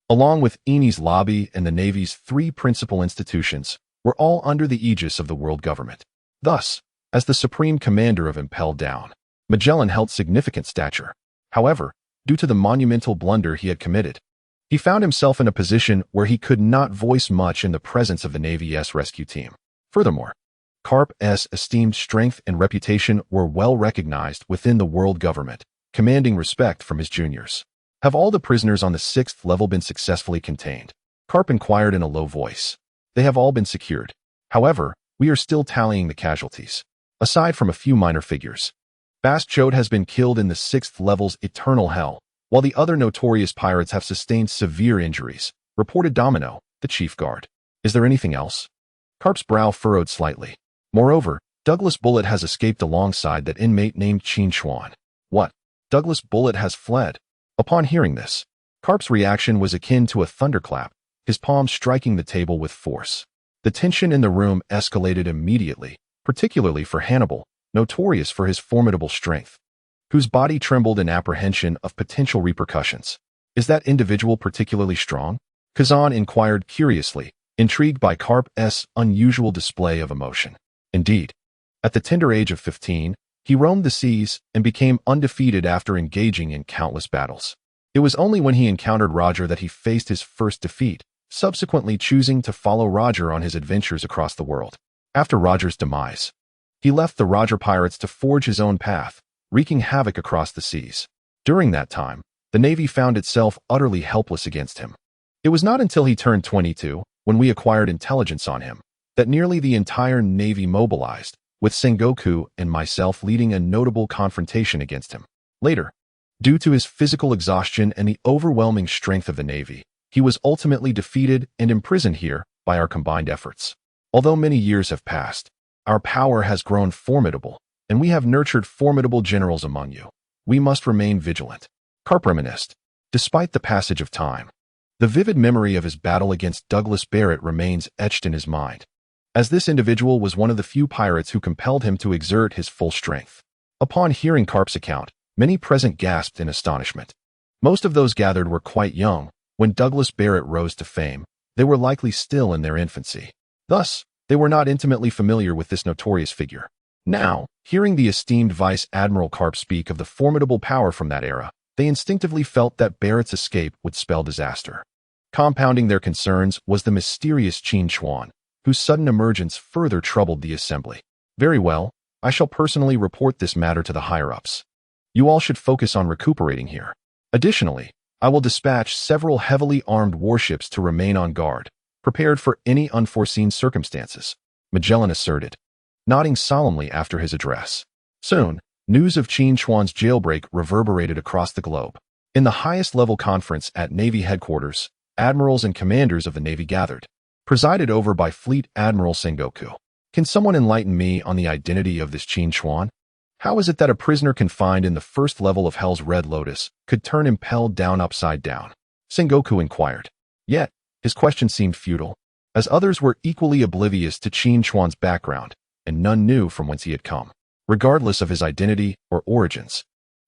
along with Eni's lobby and the Navy's 3 principal institutions, were all under the aegis of the world government. Thus, as the supreme commander of Impel Down, Magellan held significant stature. However, due to the monumental blunder he had committed, he found himself in a position where he could not voice much in the presence of the Navy's rescue team. Furthermore, Karp's esteemed strength and reputation were well recognized within the world government, commanding respect from his juniors. Have all the prisoners on the 6th level been successfully contained? Karp inquired in a low voice. They have all been secured. However, we are still tallying the casualties. Aside from a few minor figures, Bast Chode has been killed in the 6th level's eternal hell, while the other notorious pirates have sustained severe injuries, reported Domino, the chief guard. Is there anything else? Karp's brow furrowed slightly. Moreover, Douglas Bullet has escaped alongside that inmate named Qin Chuan. What? Douglas Bullet has fled? Upon hearing this, Karp's reaction was akin to a thunderclap, his palms striking the table with force. The tension in the room escalated immediately, particularly for Hannibal, notorious for his formidable strength, whose body trembled in apprehension of potential repercussions. Is that individual particularly strong? Kazan inquired curiously, intrigued by Karp's unusual display of emotion. Indeed, at the tender age of 15, he roamed the seas and became undefeated after engaging in countless battles. It was only when he encountered Roger that he faced his first defeat, subsequently choosing to follow Roger on his adventures across the world. After Roger's demise, he left the Roger pirates to forge his own path, wreaking havoc across the seas. During that time, the Navy found itself utterly helpless against him. It was not until he turned 22, when we acquired intelligence on him, that nearly the entire Navy mobilized, with Sengoku and myself leading a notable confrontation against him. Later, due to his physical exhaustion and the overwhelming strength of the Navy, he was ultimately defeated and imprisoned here by our combined efforts. Although many years have passed, our power has grown formidable, and we have nurtured formidable generals among you. We must remain vigilant. Karp reminisced. Despite the passage of time, the vivid memory of his battle against Douglas Barrett remains etched in his mind, as this individual was one of the few pirates who compelled him to exert his full strength. Upon hearing Karp's account, many present gasped in astonishment. Most of those gathered were quite young. When Douglas Barrett rose to fame, they were likely still in their infancy. Thus, they were not intimately familiar with this notorious figure. Now, hearing the esteemed Vice Admiral Karp speak of the formidable power from that era, they instinctively felt that Barrett's escape would spell disaster. Compounding their concerns was the mysterious Qin Chuan, whose sudden emergence further troubled the assembly. Very well, I shall personally report this matter to the higher-ups. You all should focus on recuperating here. Additionally, I will dispatch several heavily armed warships to remain on guard, prepared for any unforeseen circumstances, Magellan asserted, nodding solemnly after his address. Soon, news of Qin Chuan's jailbreak reverberated across the globe. In the highest-level conference at Navy headquarters, admirals and commanders of the Navy gathered, presided over by Fleet Admiral Sengoku. Can someone enlighten me on the identity of this Qin Chuan? How is it that a prisoner confined in the first level of Hell's Red Lotus could turn Impel Down upside down? Sengoku inquired. Yet, his question seemed futile, as others were equally oblivious to Qin Chuan's background, and none knew from whence he had come. Regardless of his identity or origins,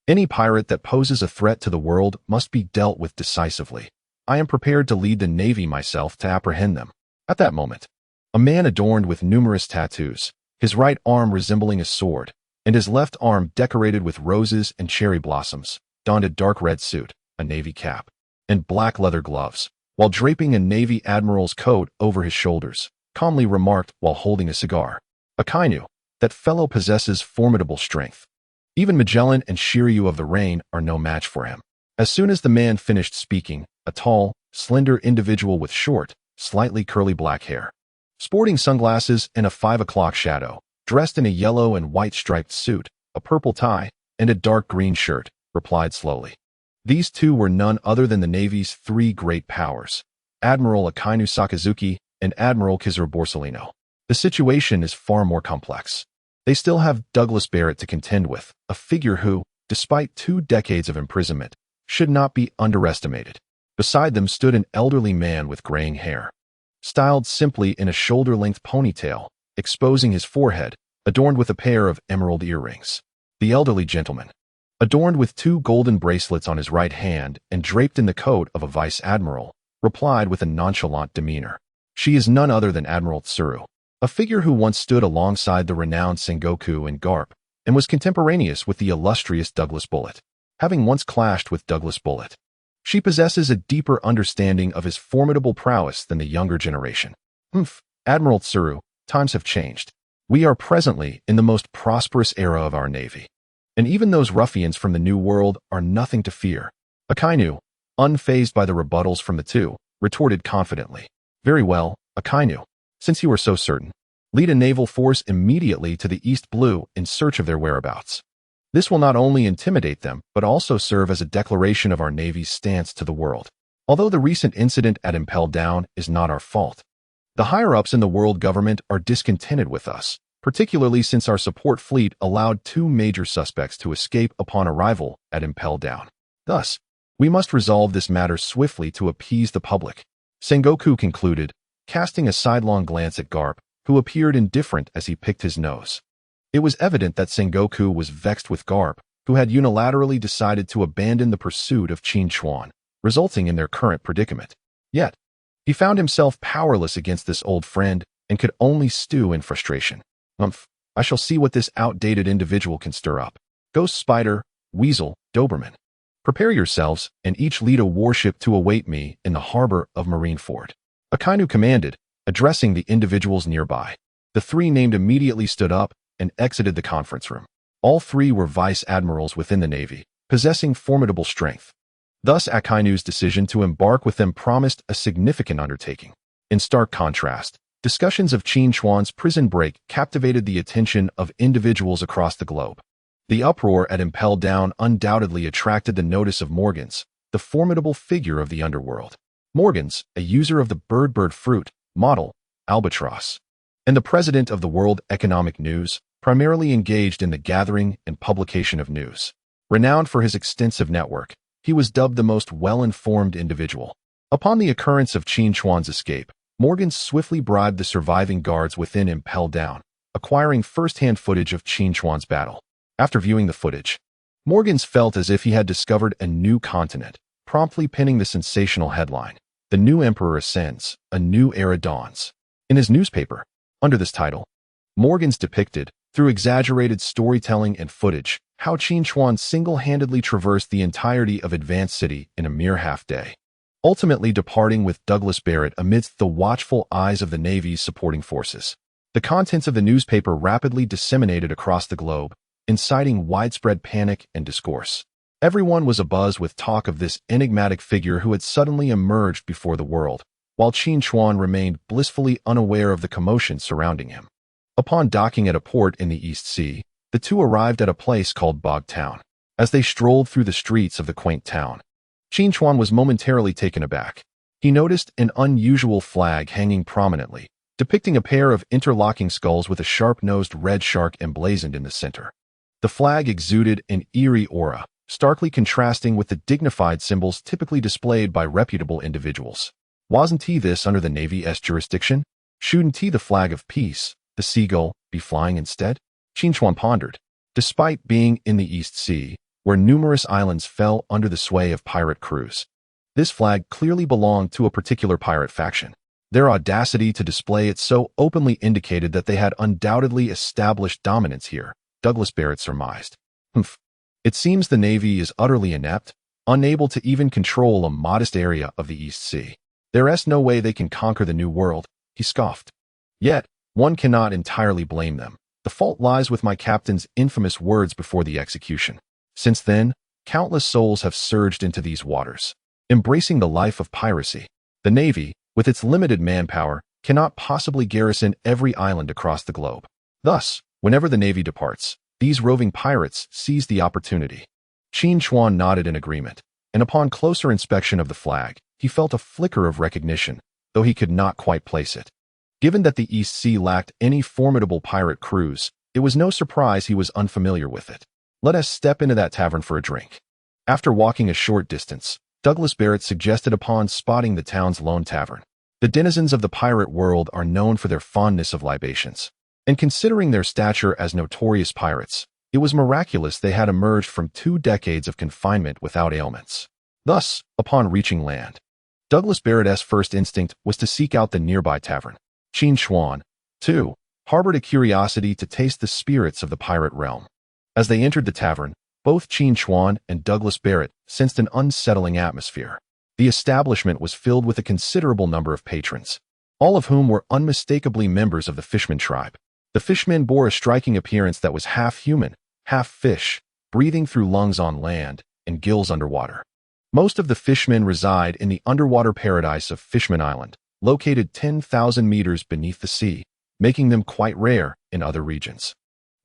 any pirate that poses a threat to the world must be dealt with decisively. I am prepared to lead the Navy myself to apprehend them. At that moment, a man adorned with numerous tattoos, his right arm resembling a sword, and his left arm decorated with roses and cherry blossoms, donned a dark red suit, a navy cap, and black leather gloves, while draping a Navy admiral's coat over his shoulders, calmly remarked while holding a cigar. Akainu, that fellow possesses formidable strength. Even Magellan and Shiryu of the Rain are no match for him. As soon as the man finished speaking, a tall, slender individual with short, slightly curly black hair, sporting sunglasses and a 5 o'clock shadow, dressed in a yellow and white striped suit, a purple tie, and a dark green shirt, replied slowly. These two were none other than the Navy's three great powers, Admiral Akainu Sakazuki and Admiral Kizura Borsellino. The situation is far more complex. They still have Douglas Barrett to contend with, a figure who, despite 2 decades of imprisonment, should not be underestimated. Beside them stood an elderly man with graying hair, styled simply in a shoulder-length ponytail, exposing his forehead, adorned with a pair of emerald earrings. The elderly gentleman, adorned with 2 golden bracelets on his right hand and draped in the coat of a vice admiral, replied with a nonchalant demeanor. She is none other than Admiral Tsuru, a figure who once stood alongside the renowned Sengoku and Garp, and was contemporaneous with the illustrious Douglas Bullet. Having once clashed with Douglas Bullet, she possesses a deeper understanding of his formidable prowess than the younger generation. Admiral Tsuru, times have changed. We are presently in the most prosperous era of our Navy, and even those ruffians from the New World are nothing to fear. Akainu, unfazed by the rebuttals from the two, retorted confidently. Very well, Akainu, since you are so certain, lead a naval force immediately to the East Blue in search of their whereabouts. This will not only intimidate them, but also serve as a declaration of our Navy's stance to the world. Although the recent incident at Impel Down is not our fault, the higher-ups in the world government are discontented with us, particularly since our support fleet allowed 2 major suspects to escape upon arrival at Impel Down. Thus, we must resolve this matter swiftly to appease the public, Sengoku concluded, casting a sidelong glance at Garp, who appeared indifferent as he picked his nose. It was evident that Sengoku was vexed with Garp, who had unilaterally decided to abandon the pursuit of Qin Chuan, resulting in their current predicament. Yet, he found himself powerless against this old friend and could only stew in frustration. I shall see what this outdated individual can stir up. Ghost Spider, Weasel, Doberman. Prepare yourselves and each lead a warship to await me in the harbor of Marineford. Akainu commanded, addressing the individuals nearby. The three named immediately stood up and exited the conference room. All three were vice admirals within the Navy, possessing formidable strength. Thus, Akainu's decision to embark with them promised a significant undertaking. In stark contrast, discussions of Qin Chuan's prison break captivated the attention of individuals across the globe. The uproar at Impel Down undoubtedly attracted the notice of Morgans, the formidable figure of the underworld. Morgans, a user of the bird fruit, model, Albatross, and the president of the World Economic News, primarily engaged in the gathering and publication of news. Renowned for his extensive network, he was dubbed the most well-informed individual. Upon the occurrence of Qin Chuan's escape, Morgans swiftly bribed the surviving guards within Impel Down, acquiring first-hand footage of Qin Chuan's battle. After viewing the footage, Morgans felt as if he had discovered a new continent, promptly penning the sensational headline, "The New Emperor Ascends, a New Era Dawns." In his newspaper, under this title, Morgans depicted, through exaggerated storytelling and footage, how Qin Chuan single-handedly traversed the entirety of Advanced City in a mere half-day, ultimately departing with Douglas Barrett amidst the watchful eyes of the Navy's supporting forces. The contents of the newspaper rapidly disseminated across the globe, inciting widespread panic and discourse. Everyone was abuzz with talk of this enigmatic figure who had suddenly emerged before the world, while Qin Chuan remained blissfully unaware of the commotion surrounding him. Upon docking at a port in the East Sea, the two arrived at a place called Bog Town. As they strolled through the streets of the quaint town, Qin Chuan was momentarily taken aback. He noticed an unusual flag hanging prominently, depicting a pair of interlocking skulls with a sharp-nosed red shark emblazoned in the center. The flag exuded an eerie aura, starkly contrasting with the dignified symbols typically displayed by reputable individuals. Wasn't this under the Navy's jurisdiction? Shouldn't the flag of peace, the seagull, be flying instead? Qin Chuan pondered. Despite being in the East Sea, where numerous islands fell under the sway of pirate crews, this flag clearly belonged to a particular pirate faction. Their audacity to display it so openly indicated that they had undoubtedly established dominance here, Douglas Barrett surmised. It seems the Navy is utterly inept, unable to even control a modest area of the East Sea. There's no way they can conquer the New World, he scoffed. Yet, one cannot entirely blame them. The fault lies with my captain's infamous words before the execution. Since then, countless souls have surged into these waters, embracing the life of piracy. The Navy, with its limited manpower, cannot possibly garrison every island across the globe. Thus, whenever the Navy departs, these roving pirates seize the opportunity. Qin Chuan nodded in agreement, and upon closer inspection of the flag, he felt a flicker of recognition, though he could not quite place it. Given that the East Sea lacked any formidable pirate crews, it was no surprise he was unfamiliar with it. Let us step into that tavern for a drink. After walking a short distance, Douglas Barrett suggested upon spotting the town's lone tavern. The denizens of the pirate world are known for their fondness of libations, and considering their stature as notorious pirates, it was miraculous they had emerged from 2 decades of confinement without ailments. Thus, upon reaching land, Douglas Barrett's first instinct was to seek out the nearby tavern. Qin Chuan, too, harbored a curiosity to taste the spirits of the pirate realm. As they entered the tavern, both Qin Chuan and Douglas Barrett sensed an unsettling atmosphere. The establishment was filled with a considerable number of patrons, all of whom were unmistakably members of the Fishman tribe. The Fishmen bore a striking appearance that was half human, half fish, breathing through lungs on land and gills underwater. Most of the Fishmen reside in the underwater paradise of Fishman Island, located 10,000 meters beneath the sea, making them quite rare in other regions.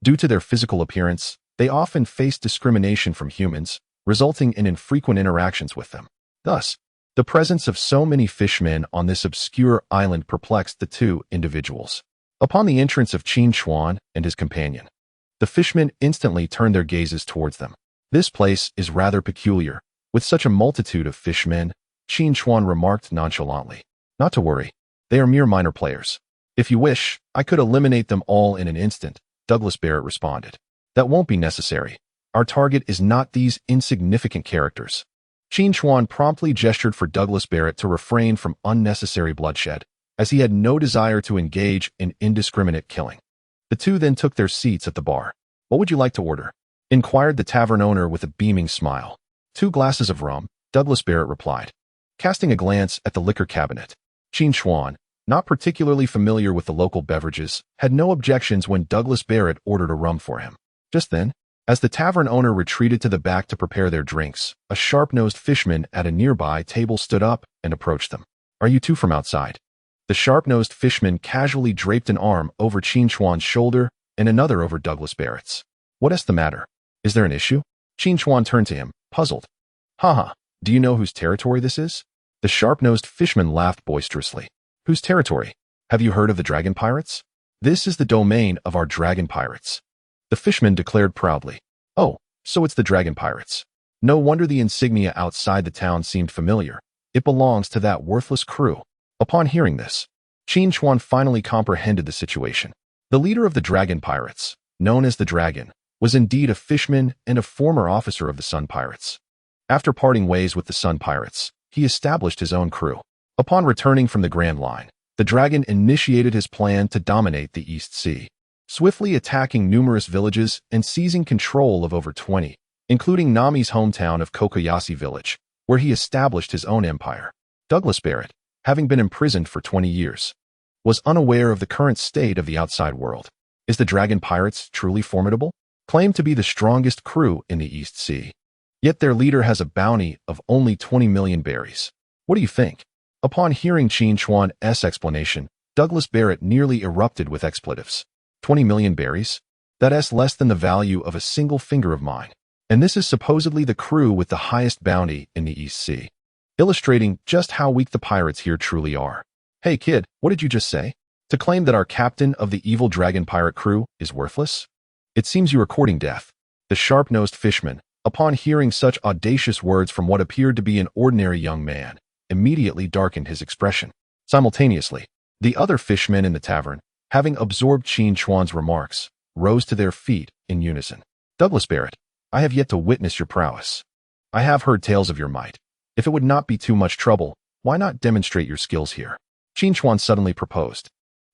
Due to their physical appearance, they often face discrimination from humans, resulting in infrequent interactions with them. Thus, the presence of so many fishmen on this obscure island perplexed the two individuals. Upon the entrance of Qin Chuan and his companion, the fishmen instantly turned their gazes towards them. This place is rather peculiar, with such a multitude of fishmen, Qin Chuan remarked nonchalantly. Not to worry, they are mere minor players. If you wish, I could eliminate them all in an instant, Douglas Barrett responded. That won't be necessary. Our target is not these insignificant characters. Qin Chuan promptly gestured for Douglas Barrett to refrain from unnecessary bloodshed, as he had no desire to engage in indiscriminate killing. The two then took their seats at the bar. What would you like to order? Inquired the tavern owner with a beaming smile. 2 glasses of rum, Douglas Barrett replied. Casting a glance at the liquor cabinet, Qin Chuan, not particularly familiar with the local beverages, had no objections when Douglas Barrett ordered a rum for him. Just then, as the tavern owner retreated to the back to prepare their drinks, a sharp-nosed fisherman at a nearby table stood up and approached them. Are you two from outside? The sharp-nosed fisherman casually draped an arm over Qin Chuan's shoulder and another over Douglas Barrett's. What's the matter? Is there an issue? Qin Chuan turned to him, puzzled. Haha, do you know whose territory this is? The sharp-nosed fisherman laughed boisterously. Whose territory? Have you heard of the dragon pirates? This is the domain of our dragon pirates. The fisherman declared proudly. Oh, so it's the dragon pirates. No wonder the insignia outside the town seemed familiar. It belongs to that worthless crew. Upon hearing this, Qin Chuan finally comprehended the situation. The leader of the dragon pirates, known as the Dragon, was indeed a fisherman and a former officer of the Sun Pirates. After parting ways with the Sun Pirates, he established his own crew. Upon returning from the Grand Line, the Dragon initiated his plan to dominate the East Sea, swiftly attacking numerous villages and seizing control of over 20, including Nami's hometown of Kokoyashi Village, where he established his own empire. Douglas Barrett, having been imprisoned for 20 years, was unaware of the current state of the outside world. Is the Dragon Pirates truly formidable? Claimed to be the strongest crew in the East Sea. Yet their leader has a bounty of only 20 million berries. What do you think? Upon hearing Qin Chuan's explanation, Douglas Barrett nearly erupted with expletives. 20 million berries? That's less than the value of a single finger of mine. And this is supposedly the crew with the highest bounty in the East Sea, illustrating just how weak the pirates here truly are. Hey kid, what did you just say? To claim that our captain of the evil dragon pirate crew is worthless? It seems you are courting death. The sharp-nosed fisherman, upon hearing such audacious words from what appeared to be an ordinary young man, immediately darkened his expression. Simultaneously, the other fishermen in the tavern, having absorbed Qin Chuan's remarks, rose to their feet in unison. Douglas Barrett, I have yet to witness your prowess. I have heard tales of your might. If it would not be too much trouble, why not demonstrate your skills here? Qin Chuan suddenly proposed.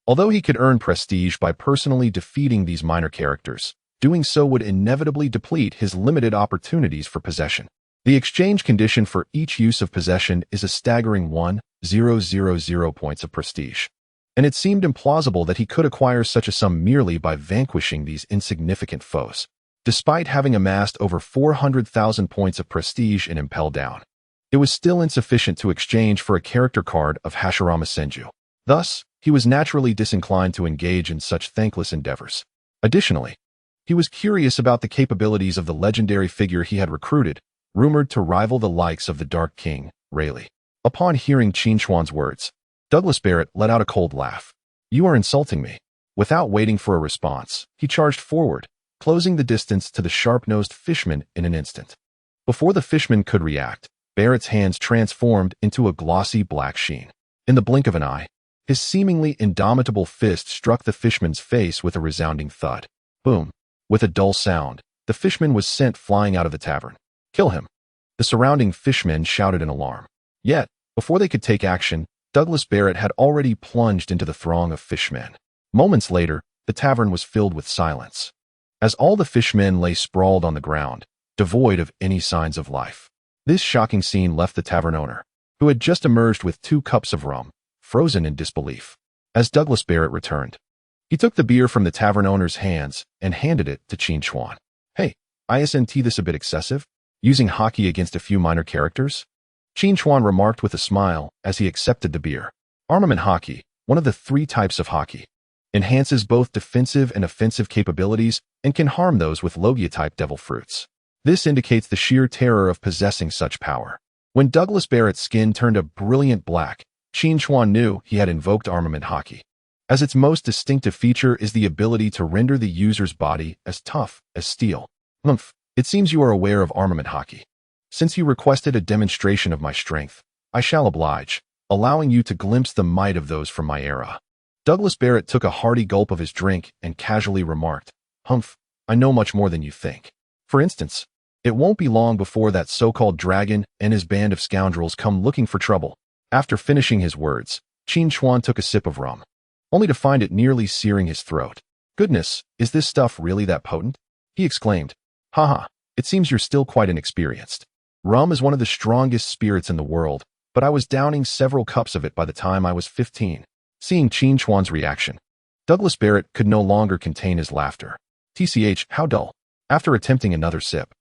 Although he could earn prestige by personally defeating these minor characters, doing so would inevitably deplete his limited opportunities for possession. The exchange condition for each use of possession is a staggering 1,000 points of prestige. And it seemed implausible that he could acquire such a sum merely by vanquishing these insignificant foes, despite having amassed over 400,000 points of prestige in Impel Down. It was still insufficient to exchange for a character card of Hashirama Senju. Thus, he was naturally disinclined to engage in such thankless endeavors. Additionally, he was curious about the capabilities of the legendary figure he had recruited, rumored to rival the likes of the Dark King, Rayleigh. Upon hearing Qin Chuan's words, Douglas Barrett let out a cold laugh. You are insulting me. Without waiting for a response, he charged forward, closing the distance to the sharp-nosed fisherman in an instant. Before the fisherman could react, Barrett's hands transformed into a glossy black sheen. In the blink of an eye, his seemingly indomitable fist struck the fisherman's face with a resounding thud. Boom. With a dull sound, the fisherman was sent flying out of the tavern. Kill him. The surrounding fishermen shouted in alarm. Yet, before they could take action, Douglas Barrett had already plunged into the throng of fishmen. Moments later, the tavern was filled with silence, as all the fishmen lay sprawled on the ground, devoid of any signs of life. This shocking scene left the tavern owner, who had just emerged with 2 cups of rum, frozen in disbelief. As Douglas Barrett returned, he took the beer from the tavern owner's hands and handed it to Qin Chuan. Hey, isn't this a bit excessive? Using hockey against a few minor characters? Qin Chuan remarked with a smile as he accepted the beer. Armament hockey, one of the 3 types of hockey, enhances both defensive and offensive capabilities and can harm those with Logia-type devil fruits. This indicates the sheer terror of possessing such power. When Douglas Barrett's skin turned a brilliant black, Qin Chuan knew he had invoked armament hockey, as its most distinctive feature is the ability to render the user's body as tough as steel. It seems you are aware of armament hockey. Since you requested a demonstration of my strength, I shall oblige, allowing you to glimpse the might of those from my era. Douglas Barrett took a hearty gulp of his drink and casually remarked, Humph, I know much more than you think. For instance, it won't be long before that so-called dragon and his band of scoundrels come looking for trouble. After finishing his words, Qin Chuan took a sip of rum, only to find it nearly searing his throat. Goodness, is this stuff really that potent? He exclaimed. Haha, it seems you're still quite inexperienced. Rum is one of the strongest spirits in the world, but I was downing several cups of it by the time I was 15. Seeing Qin Chuan's reaction, Douglas Barrett could no longer contain his laughter. TCH, how dull. After attempting another sip,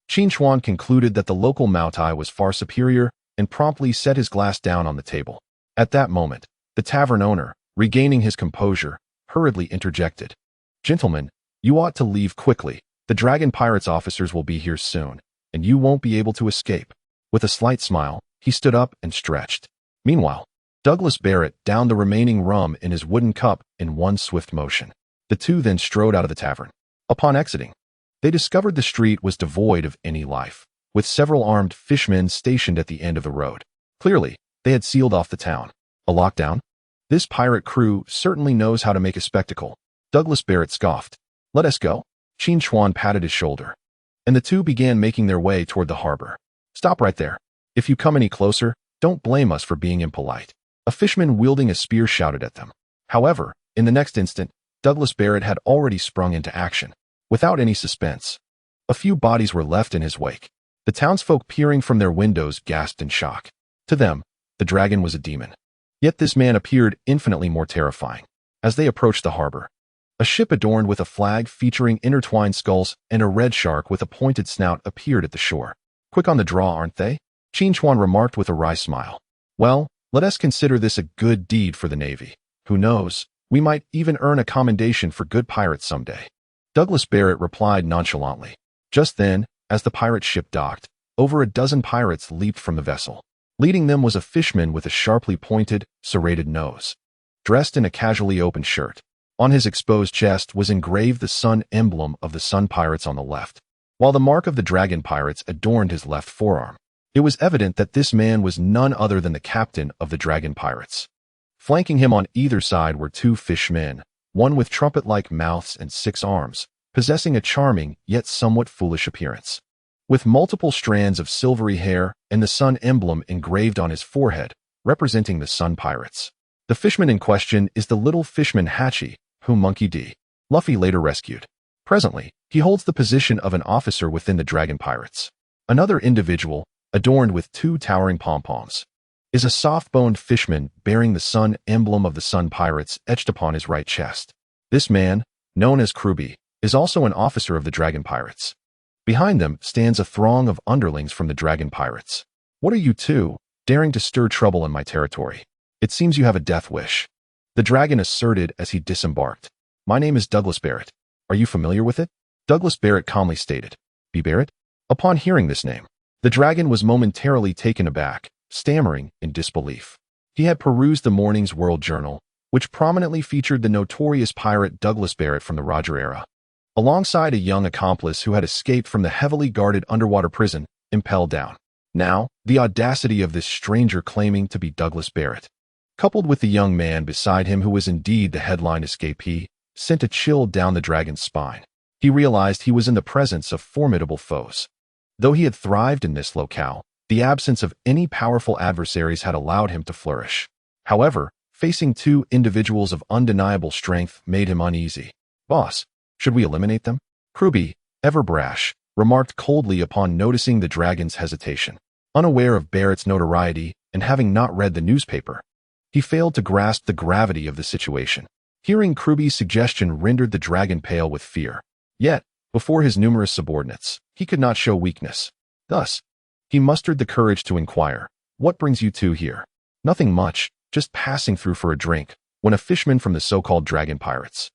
Qin Chuan concluded that the local Moutai was far superior and promptly set his glass down on the table. At that moment, the tavern owner, regaining his composure, hurriedly interjected. Gentlemen, you ought to leave quickly. The Dragon Pirates officers will be here soon, and you won't be able to escape. With a slight smile, he stood up and stretched. Meanwhile, Douglas Barrett downed the remaining rum in his wooden cup in one swift motion. The two then strode out of the tavern. Upon exiting, they discovered the street was devoid of any life, with several armed fishmen stationed at the end of the road. Clearly, they had sealed off the town. A lockdown? This pirate crew certainly knows how to make a spectacle. Douglas Barrett scoffed. Let us go. Qin Chuan patted his shoulder, and the two began making their way toward the harbor. Stop right there. If you come any closer, don't blame us for being impolite. A fisherman wielding a spear shouted at them. However, in the next instant, Douglas Barrett had already sprung into action. Without any suspense, a few bodies were left in his wake. The townsfolk peering from their windows gasped in shock. To them, the dragon was a demon. Yet this man appeared infinitely more terrifying. As they approached the harbor, a ship adorned with a flag featuring intertwined skulls and a red shark with a pointed snout appeared at the shore. Quick on the draw, aren't they? Qin Chuan remarked with a wry smile. Well, let us consider this a good deed for the Navy. Who knows, we might even earn a commendation for good pirates someday. Douglas Barrett replied nonchalantly. Just then, as the pirate ship docked, over a dozen pirates leaped from the vessel. Leading them was a fishman with a sharply pointed, serrated nose, dressed in a casually open shirt. On his exposed chest was engraved the sun emblem of the Sun Pirates on the left, while the mark of the Dragon Pirates adorned his left forearm. It was evident that this man was none other than the captain of the Dragon Pirates. Flanking him on either side were two fishmen, one with trumpet-like mouths and 6 arms, possessing a charming yet somewhat foolish appearance. With multiple strands of silvery hair and the sun emblem engraved on his forehead, representing the Sun Pirates. The fishman in question is the little fishman Hatchie, whom Monkey D. Luffy later rescued. Presently, he holds the position of an officer within the Dragon Pirates. Another individual, adorned with 2 towering pom-poms, is a soft-boned fishman bearing the sun emblem of the Sun Pirates etched upon his right chest. This man, known as Kruby, is also an officer of the Dragon Pirates. Behind them stands a throng of underlings from the Dragon Pirates. What are you two, daring to stir trouble in my territory? It seems you have a death wish. The dragon asserted as he disembarked. My name is Douglas Barrett. Are you familiar with it? Douglas Barrett calmly stated. B. Barrett? Upon hearing this name, the dragon was momentarily taken aback, stammering in disbelief. He had perused the morning's World Journal, which prominently featured the notorious pirate Douglas Barrett from the Roger era, alongside a young accomplice who had escaped from the heavily guarded underwater prison, Impel Down. Now, the audacity of this stranger claiming to be Douglas Barrett, coupled with the young man beside him who was indeed the headline escapee, sent a chill down the dragon's spine. He realized he was in the presence of formidable foes. Though he had thrived in this locale, the absence of any powerful adversaries had allowed him to flourish. However, facing 2 individuals of undeniable strength made him uneasy. Boss, should we eliminate them? Kruby, ever brash, remarked coldly upon noticing the dragon's hesitation. Unaware of Barrett's notoriety and having not read the newspaper, he failed to grasp the gravity of the situation. Hearing Kruby's suggestion rendered the dragon pale with fear. Yet, before his numerous subordinates, he could not show weakness. Thus, he mustered the courage to inquire, "What brings you two here?" "Nothing much, just passing through for a drink," when a fisherman from the so-called Dragon Pirates,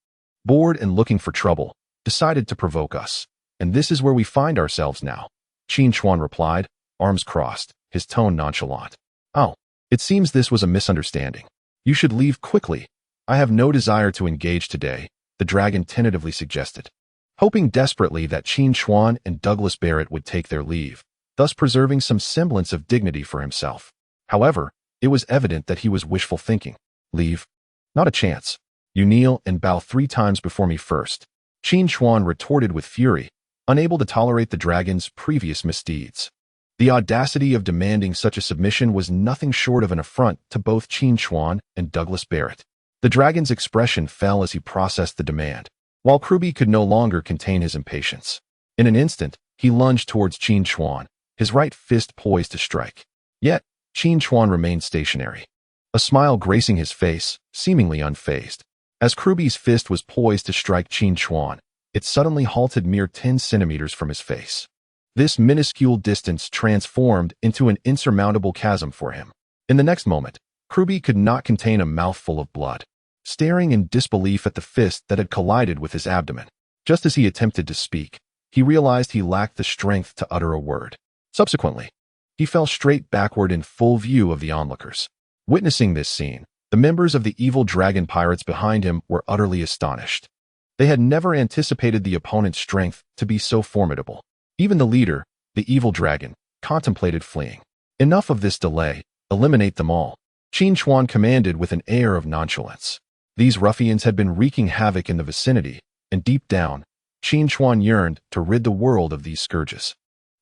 bored and looking for trouble, decided to provoke us. "And this is where we find ourselves now," Qin Chuan replied, arms crossed, his tone nonchalant. "Oh, it seems this was a misunderstanding. You should leave quickly." "I have no desire to engage today," the dragon tentatively suggested, hoping desperately that Qin Chuan and Douglas Barrett would take their leave, thus preserving some semblance of dignity for himself. However, it was evident that he was wishful thinking. "Leave? Not a chance. You kneel and bow 3 times before me first." Qin Chuan retorted with fury, unable to tolerate the dragon's previous misdeeds. The audacity of demanding such a submission was nothing short of an affront to both Qin Chuan and Douglas Barrett. The dragon's expression fell as he processed the demand, while Kruby could no longer contain his impatience. In an instant, he lunged towards Qin Chuan, his right fist poised to strike. Yet, Qin Chuan remained stationary, a smile gracing his face, seemingly unfazed. As Kruby's fist was poised to strike Qin Chuan, it suddenly halted mere 10 centimeters from his face. This minuscule distance transformed into an insurmountable chasm for him. In the next moment, Kruby could not contain a mouthful of blood, staring in disbelief at the fist that had collided with his abdomen. Just as he attempted to speak, he realized he lacked the strength to utter a word. Subsequently, he fell straight backward in full view of the onlookers. Witnessing this scene, the members of the evil dragon pirates behind him were utterly astonished. They had never anticipated the opponent's strength to be so formidable. Even the leader, the evil dragon, contemplated fleeing. Enough of this delay, eliminate them all, Qin Chuan commanded with an air of nonchalance. These ruffians had been wreaking havoc in the vicinity, and deep down, Qin Chuan yearned to rid the world of these scourges.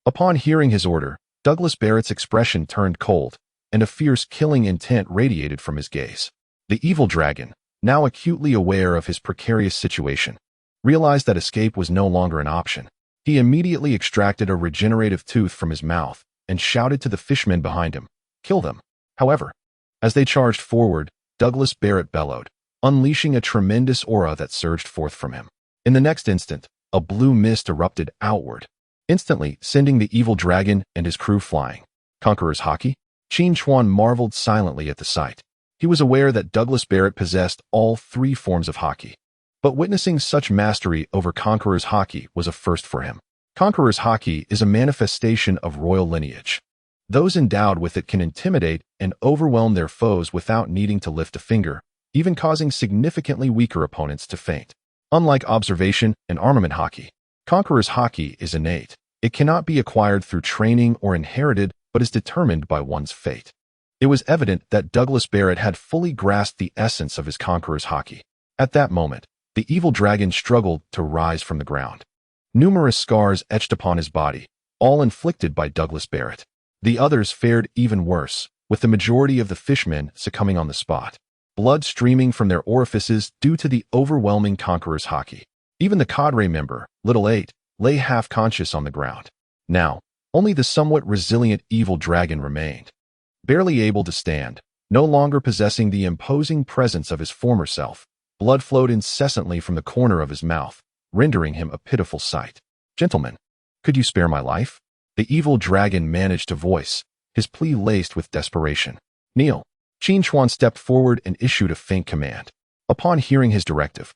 Upon hearing his order, Douglas Barrett's expression turned cold, and a fierce killing intent radiated from his gaze. The evil dragon, now acutely aware of his precarious situation, realized that escape was no longer an option. He immediately extracted a regenerative tooth from his mouth and shouted to the fishmen behind him, "Kill them." However, as they charged forward, Douglas Barrett bellowed, unleashing a tremendous aura that surged forth from him. In the next instant, a blue mist erupted outward, instantly sending the evil dragon and his crew flying. Conqueror's Haki? Qin Chuan marveled silently at the sight. He was aware that Douglas Barrett possessed all 3 forms of Haki, but witnessing such mastery over Conqueror's Haki was a first for him. Conqueror's Haki is a manifestation of royal lineage. Those endowed with it can intimidate and overwhelm their foes without needing to lift a finger, even causing significantly weaker opponents to faint. Unlike observation and armament Haki, Conqueror's Haki is innate. It cannot be acquired through training or inherited, but is determined by one's fate. It was evident that Douglas Barrett had fully grasped the essence of his Conqueror's Haki. At that moment, the evil dragon struggled to rise from the ground. Numerous scars etched upon his body, all inflicted by Douglas Barrett. The others fared even worse, with the majority of the fishmen succumbing on the spot, blood streaming from their orifices due to the overwhelming Conqueror's Haki. Even the cadre member, Little 8, lay half-conscious on the ground. Now, only the somewhat resilient evil dragon remained. Barely able to stand, no longer possessing the imposing presence of his former self, blood flowed incessantly from the corner of his mouth, rendering him a pitiful sight. "Gentlemen, could you spare my life?" The evil dragon managed to voice, his plea laced with desperation. "Kneel." Qin Chuan stepped forward and issued a faint command. Upon hearing his directive,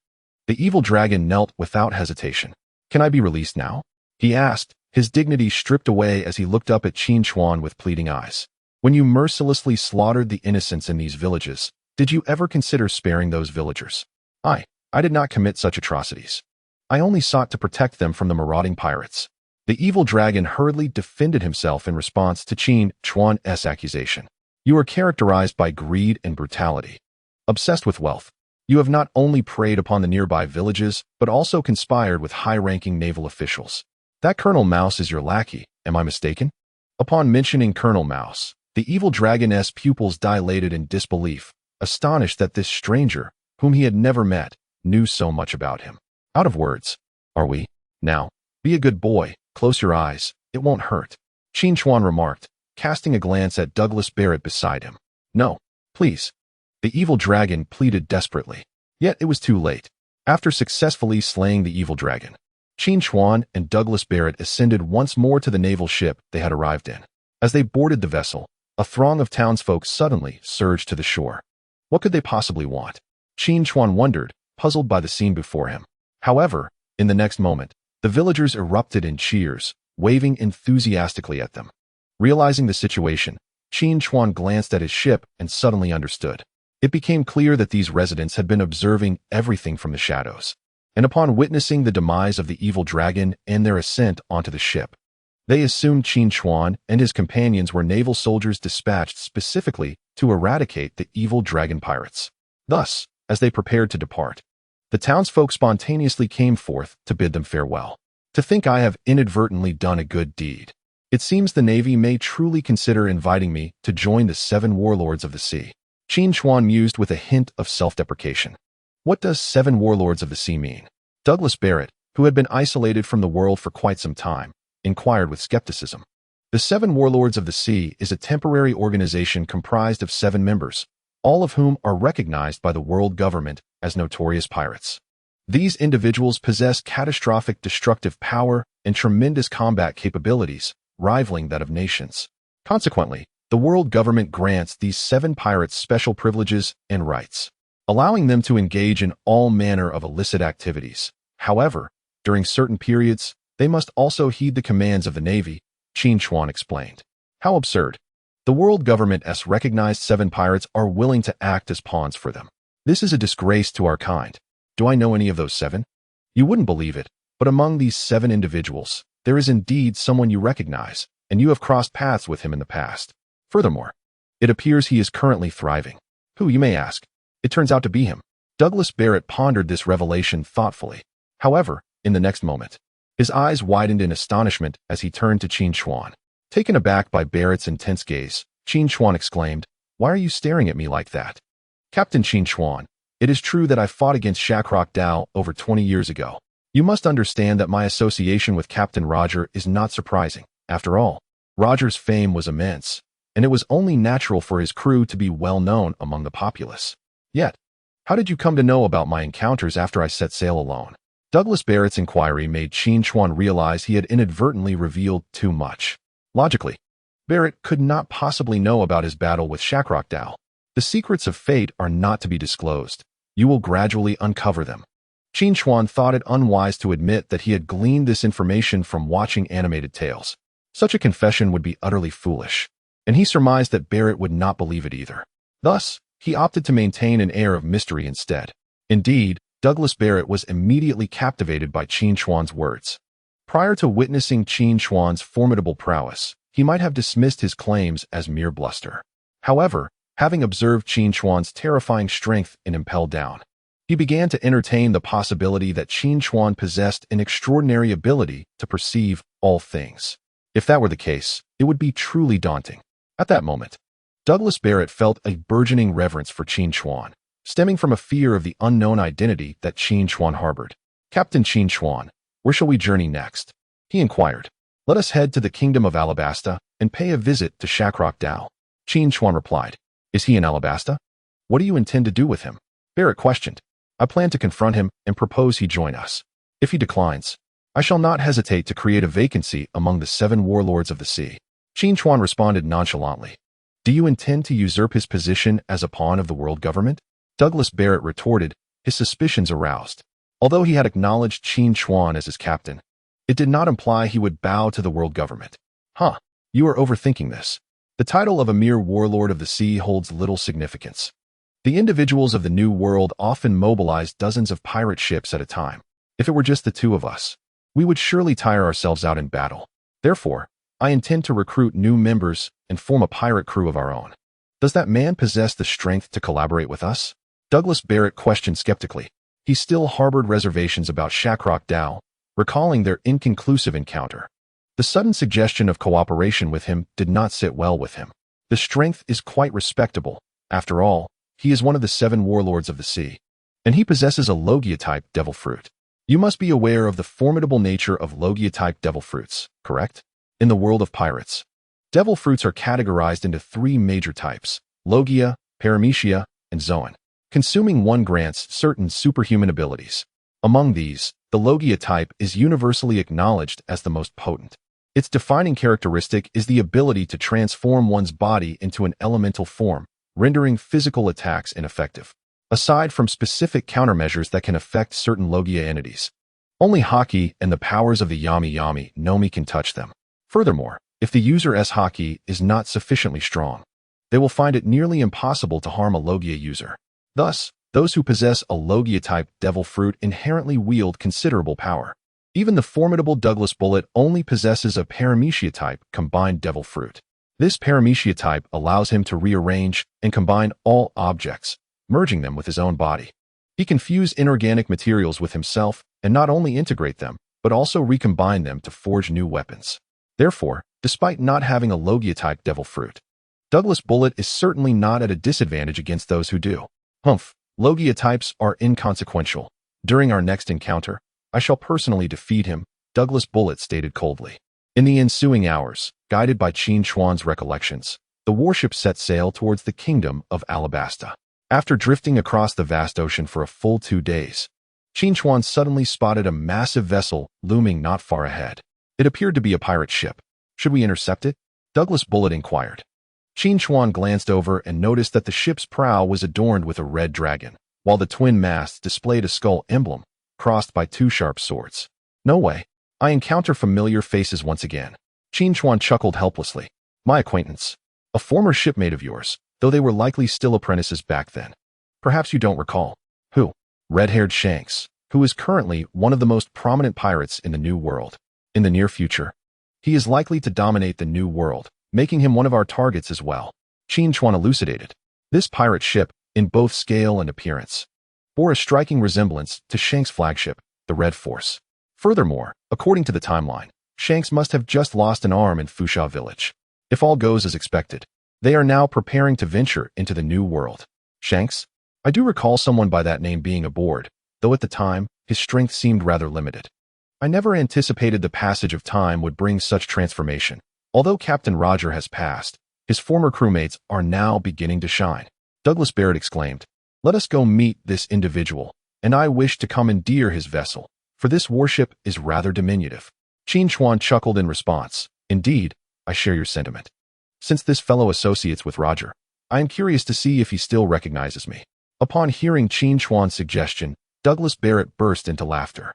the evil dragon knelt without hesitation. "Can I be released now?" he asked, his dignity stripped away as he looked up at Qin Chuan with pleading eyes. "When you mercilessly slaughtered the innocents in these villages, did you ever consider sparing those villagers?" I did not commit such atrocities. I only sought to protect them from the marauding pirates." The evil dragon hurriedly defended himself in response to Qin Chuan's accusation. "You are characterized by greed and brutality. Obsessed with wealth, you have not only preyed upon the nearby villages, but also conspired with high-ranking naval officials. That Colonel Mouse is your lackey, am I mistaken?" Upon mentioning Colonel Mouse, the evil dragon's pupils dilated in disbelief, astonished that this stranger, whom he had never met, knew so much about him. Out of words. "Are we? Now, be a good boy, close your eyes, it won't hurt," Qin Chuan remarked, casting a glance at Douglas Barrett beside him. "No, please." The evil dragon pleaded desperately. Yet it was too late. After successfully slaying the evil dragon, Qin Chuan and Douglas Barrett ascended once more to the naval ship they had arrived in. As they boarded the vessel, a throng of townsfolk suddenly surged to the shore. What could they possibly want? Qin Chuan wondered, puzzled by the scene before him. However, in the next moment, the villagers erupted in cheers, waving enthusiastically at them. Realizing the situation, Qin Chuan glanced at his ship and suddenly understood. It became clear that these residents had been observing everything from the shadows, and upon witnessing the demise of the evil dragon and their ascent onto the ship, they assumed Qin Chuan and his companions were naval soldiers dispatched specifically to eradicate the evil dragon pirates. Thus, as they prepared to depart, The townsfolk spontaneously came forth to bid them farewell. To think I have inadvertently done a good deed. It seems the Navy may truly consider inviting me to join the 7 warlords of the sea. Qin Chuan mused with a hint of self-deprecation. What does 7 warlords of the sea mean? Douglas Barrett, who had been isolated from the world for quite some time, inquired with skepticism. The 7 warlords of the sea is a temporary organization comprised of 7 members, all of whom are recognized by the world government as notorious pirates. These individuals possess catastrophic destructive power and tremendous combat capabilities, rivaling that of nations. Consequently, the world government grants these 7 pirates special privileges and rights, allowing them to engage in all manner of illicit activities. However, during certain periods, they must also heed the commands of the Navy, Qin Chuan explained. How absurd. The world government's recognized 7 pirates are willing to act as pawns for them. This is a disgrace to our kind. Do I know any of those 7? You wouldn't believe it, but among these 7 individuals, there is indeed someone you recognize, and you have crossed paths with him in the past. Furthermore, it appears he is currently thriving. Who, you may ask? It turns out to be him. Douglas Barrett pondered this revelation thoughtfully. However, in the next moment, his eyes widened in astonishment as he turned to Qin Chuan. Taken aback by Barrett's intense gaze, Qin Chuan exclaimed, "Why are you staring at me like that?" Captain Qin Chuan, it is true that I fought against Shakrok Dao over 20 years ago. You must understand that my association with Captain Roger is not surprising. After all, Roger's fame was immense, and it was only natural for his crew to be well known among the populace. Yet, how did you come to know about my encounters after I set sail alone? Douglas Barrett's inquiry made Qin Chuan realize he had inadvertently revealed too much. Logically, Barrett could not possibly know about his battle with Shakrok Dao. The secrets of fate are not to be disclosed. You will gradually uncover them. Qin Chuan thought it unwise to admit that he had gleaned this information from watching animated tales. Such a confession would be utterly foolish, and he surmised that Barrett would not believe it either. Thus, he opted to maintain an air of mystery instead. Indeed, Douglas Barrett was immediately captivated by Qin Chuan's words. Prior to witnessing Qin Chuan's formidable prowess, he might have dismissed his claims as mere bluster. However, having observed Qin Chuan's terrifying strength in Impel Down, he began to entertain the possibility that Qin Chuan possessed an extraordinary ability to perceive all things. If that were the case, it would be truly daunting. At that moment, Douglas Barrett felt a burgeoning reverence for Qin Chuan, stemming from a fear of the unknown identity that Qin Chuan harbored. Captain Qin Chuan, where shall we journey next? He inquired. Let us head to the kingdom of Alabasta and pay a visit to Shakrok Dao. Qin Chuan replied. Is he in Alabasta? What do you intend to do with him? Barrett questioned. I plan to confront him and propose he join us. If he declines, I shall not hesitate to create a vacancy among the 7 warlords of the sea. Qin Chuan responded nonchalantly. Do you intend to usurp his position as a pawn of the world government? Douglas Barrett retorted, his suspicions aroused. Although he had acknowledged Qin Chuan as his captain, it did not imply he would bow to the world government. You are overthinking this. The title of a mere warlord of the sea holds little significance. The individuals of the New World often mobilize dozens of pirate ships at a time. If it were just the 2 of us, we would surely tire ourselves out in battle. Therefore, I intend to recruit new members and form a pirate crew of our own. Does that man possess the strength to collaborate with us? Douglas Barrett questioned skeptically. He still harbored reservations about Shakrok Dao, recalling their inconclusive encounter. The sudden suggestion of cooperation with him did not sit well with him. The strength is quite respectable. After all, he is one of the 7 warlords of the sea, and he possesses a Logia-type devil fruit. You must be aware of the formidable nature of Logia-type devil fruits, correct? In the world of pirates, devil fruits are categorized into 3 major types: Logia, Paramecia, and Zoan. Consuming one grants certain superhuman abilities. Among these, the Logia type is universally acknowledged as the most potent. Its defining characteristic is the ability to transform one's body into an elemental form, rendering physical attacks ineffective. Aside from specific countermeasures that can affect certain Logia entities, only Haki and the powers of the Yami Yami Nomi can touch them. Furthermore, if the user's Haki is not sufficiently strong, they will find it nearly impossible to harm a Logia user. Thus, those who possess a Logia-type devil fruit inherently wield considerable power. Even the formidable Douglas Bullet only possesses a Paramecia-type combined devil fruit. This Paramecia type allows him to rearrange and combine all objects, merging them with his own body. He can fuse inorganic materials with himself and not only integrate them, but also recombine them to forge new weapons. Therefore, despite not having a Logia-type devil fruit, Douglas Bullet is certainly not at a disadvantage against those who do. Humph, Logia types are inconsequential. During our next encounter, I shall personally defeat him, Douglas Bullet stated coldly. In the ensuing hours, guided by Qin Chuan's recollections, the warship set sail towards the kingdom of Alabasta. After drifting across the vast ocean for a full 2 days, Qin Chuan suddenly spotted a massive vessel looming not far ahead. It appeared to be a pirate ship. Should we intercept it? Douglas Bullet inquired. Qin Chuan glanced over and noticed that the ship's prow was adorned with a red dragon, while the twin masts displayed a skull emblem, crossed by 2 sharp swords. No way. I encounter familiar faces once again. Qin Chuan chuckled helplessly. My acquaintance. A former shipmate of yours, though they were likely still apprentices back then. Perhaps you don't recall. Who? Red-haired Shanks, who is currently one of the most prominent pirates in the New World. In the near future, he is likely to dominate the New World, making him one of our targets as well. Qin Chuan elucidated. This pirate ship, in both scale and appearance, bore a striking resemblance to Shanks' flagship, the Red Force. Furthermore, according to the timeline, Shanks must have just lost an arm in Fusha village. If all goes as expected, they are now preparing to venture into the New World. Shanks? I do recall someone by that name being aboard, though at the time, his strength seemed rather limited. I never anticipated the passage of time would bring such transformation. Although Captain Roger has passed, his former crewmates are now beginning to shine. Douglas Barrett exclaimed, Let us go meet this individual, and I wish to commandeer his vessel, for this warship is rather diminutive. Qin Chuan chuckled in response. Indeed, I share your sentiment. Since this fellow associates with Roger, I am curious to see if he still recognizes me. Upon hearing Qin Chuan's suggestion, Douglas Barrett burst into laughter.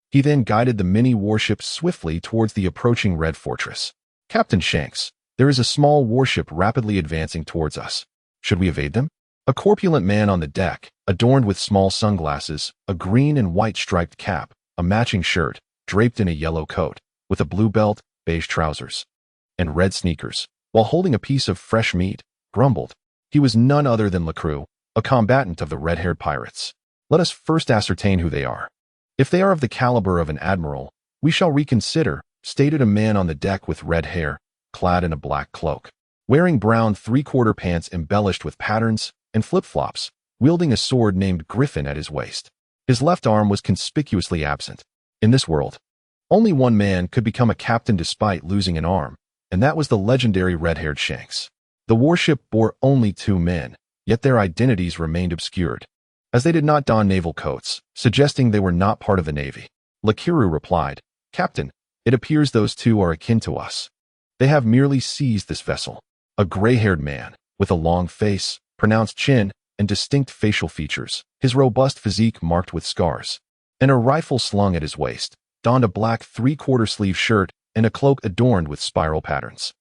He then guided the mini warship swiftly towards the approaching Red Fortress. Captain Shanks, there is a small warship rapidly advancing towards us. Should we evade them? A corpulent man on the deck, adorned with small sunglasses, a green and white striped cap, a matching shirt, draped in a yellow coat, with a blue belt, beige trousers, and red sneakers, while holding a piece of fresh meat, grumbled. He was none other than LaCrue, a combatant of the red-haired pirates. Let us first ascertain who they are. If they are of the caliber of an admiral, we shall reconsider, stated a man on the deck with red hair, clad in a black cloak, wearing brown 3/4 pants embellished with patterns, and flip-flops, wielding a sword named Griffin at his waist. His left arm was conspicuously absent. In this world, only one man could become a captain despite losing an arm, and that was the legendary red-haired Shanks. The warship bore only 2 men, yet their identities remained obscured, as they did not don naval coats, suggesting they were not part of the Navy. Lakiru replied, Captain, it appears those 2 are akin to us. They have merely seized this vessel. A gray-haired man, with a long face, pronounced chin, and distinct facial features, his robust physique marked with scars, and a rifle slung at his waist, donned a black 3/4 sleeve shirt and a cloak adorned with spiral patterns.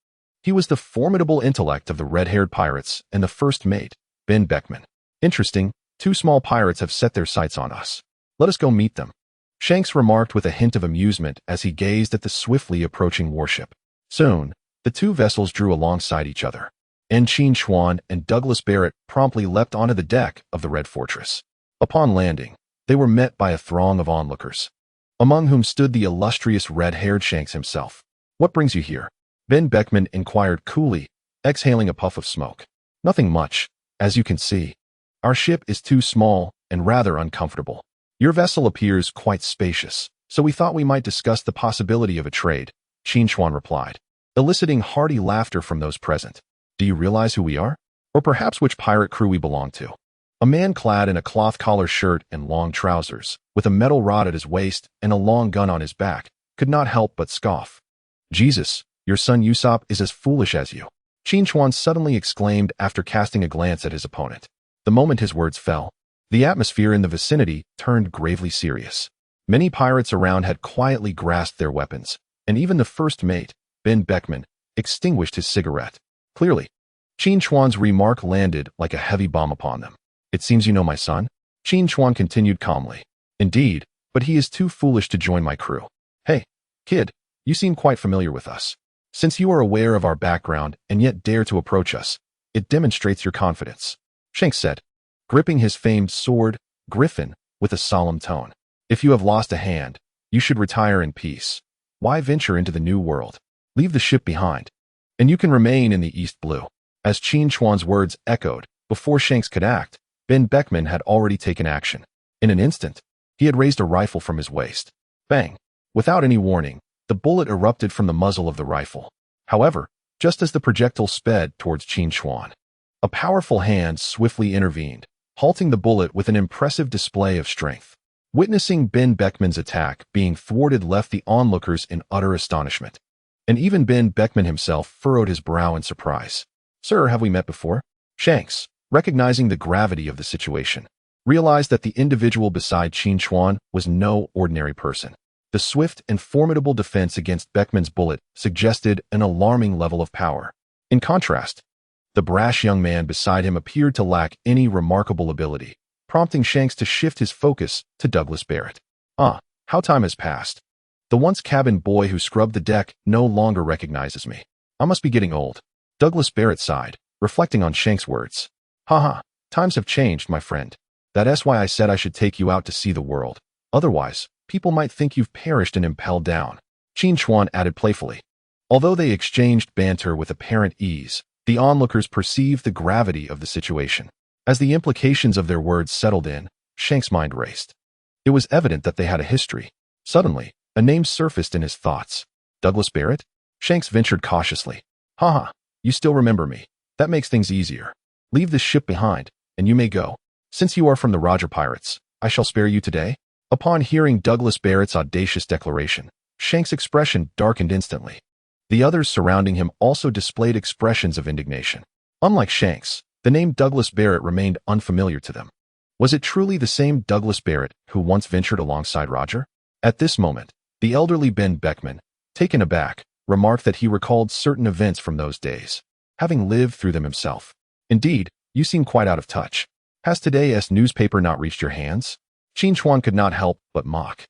He was the formidable intellect of the red-haired pirates and the first mate, Ben Beckman. Interesting, 2 small pirates have set their sights on us. Let us go meet them. Shanks remarked with a hint of amusement as he gazed at the swiftly approaching warship. Soon, the 2 vessels drew alongside each other, and Qin Chuan and Douglas Barrett promptly leapt onto the deck of the Red Fortress. Upon landing, they were met by a throng of onlookers, among whom stood the illustrious red-haired Shanks himself. What brings you here? Ben Beckman inquired coolly, exhaling a puff of smoke. Nothing much, as you can see. Our ship is too small and rather uncomfortable. Your vessel appears quite spacious, so we thought we might discuss the possibility of a trade, Qin Chuan replied, eliciting hearty laughter from those present. Do you realize who we are? Or perhaps which pirate crew we belong to? A man clad in a cloth collar shirt and long trousers, with a metal rod at his waist and a long gun on his back, could not help but scoff. Jesus, your son Usopp is as foolish as you, Qin Chuan suddenly exclaimed after casting a glance at his opponent. The moment his words fell, the atmosphere in the vicinity turned gravely serious. Many pirates around had quietly grasped their weapons, and even the first mate, Ben Beckman, extinguished his cigarette. Clearly, Qin Chuan's remark landed like a heavy bomb upon them. It seems you know my son? Qin Chuan continued calmly. Indeed, but he is too foolish to join my crew. Hey, kid, you seem quite familiar with us. Since you are aware of our background and yet dare to approach us, it demonstrates your confidence, Shanks said. Gripping his famed sword, Griffin, with a solemn tone. If you have lost a hand, you should retire in peace. Why venture into the new world? Leave the ship behind, and you can remain in the East Blue. As Qin Chuan's words echoed, before Shanks could act, Ben Beckman had already taken action. In an instant, he had raised a rifle from his waist. Bang! Without any warning, the bullet erupted from the muzzle of the rifle. However, just as the projectile sped towards Qin Chuan, a powerful hand swiftly intervened, halting the bullet with an impressive display of strength. Witnessing Ben Beckman's attack being thwarted left the onlookers in utter astonishment. And even Ben Beckman himself furrowed his brow in surprise. "Sir, have we met before?" Shanks, recognizing the gravity of the situation, realized that the individual beside Qin Chuan was no ordinary person. The swift and formidable defense against Beckman's bullet suggested an alarming level of power. In contrast, the brash young man beside him appeared to lack any remarkable ability, prompting Shanks to shift his focus to Douglas Barrett. How time has passed. The once cabin boy who scrubbed the deck no longer recognizes me. I must be getting old. Douglas Barrett sighed, reflecting on Shanks' words. Times have changed, my friend. That's why I said I should take you out to see the world. Otherwise, people might think you've perished in Impel Down. Qin Chuan added playfully. Although they exchanged banter with apparent ease, the onlookers perceived the gravity of the situation. As the implications of their words settled in, Shanks' mind raced. It was evident that they had a history. Suddenly, a name surfaced in his thoughts. Douglas Barrett? Shanks ventured cautiously. You still remember me. That makes things easier. Leave this ship behind, and you may go. Since you are from the Roger Pirates, I shall spare you today. Upon hearing Douglas Barrett's audacious declaration, Shanks' expression darkened instantly. The others surrounding him also displayed expressions of indignation. Unlike Shanks, the name Douglas Barrett remained unfamiliar to them. Was it truly the same Douglas Barrett who once ventured alongside Roger? At this moment, the elderly Ben Beckman, taken aback, remarked that he recalled certain events from those days, having lived through them himself. Indeed, you seem quite out of touch. Has today's newspaper not reached your hands? Qin Chuan could not help but mock.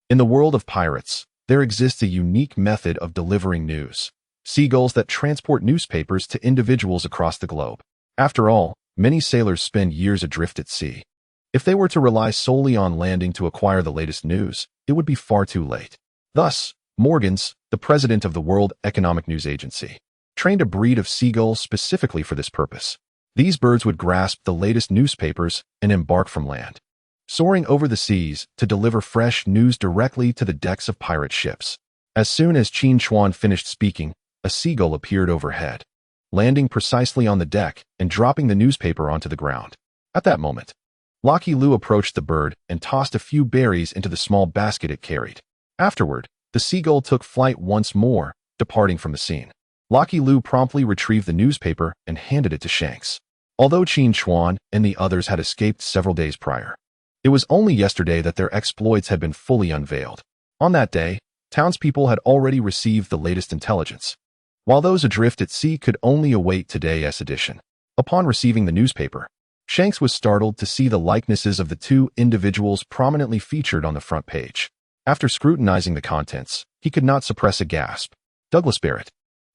In the world of pirates, there exists a unique method of delivering news. Seagulls that transport newspapers to individuals across the globe. After all, many sailors spend years adrift at sea. If they were to rely solely on landing to acquire the latest news, it would be far too late. Thus, Morgans, the president of the World Economic News Agency, trained a breed of seagulls specifically for this purpose. These birds would grasp the latest newspapers and embark from land, soaring over the seas to deliver fresh news directly to the decks of pirate ships. As soon as Qin Chuan finished speaking, a seagull appeared overhead, landing precisely on the deck and dropping the newspaper onto the ground. At that moment, Lucky Lu approached the bird and tossed a few berries into the small basket it carried. Afterward, the seagull took flight once more, departing from the scene. Lucky Lu promptly retrieved the newspaper and handed it to Shanks. Although Qin Chuan and the others had escaped several days prior, it was only yesterday that their exploits had been fully unveiled. On that day, townspeople had already received the latest intelligence, while those adrift at sea could only await today's edition. Upon receiving the newspaper, Shanks was startled to see the likenesses of the two individuals prominently featured on the front page. After scrutinizing the contents, he could not suppress a gasp. Douglas Barrett,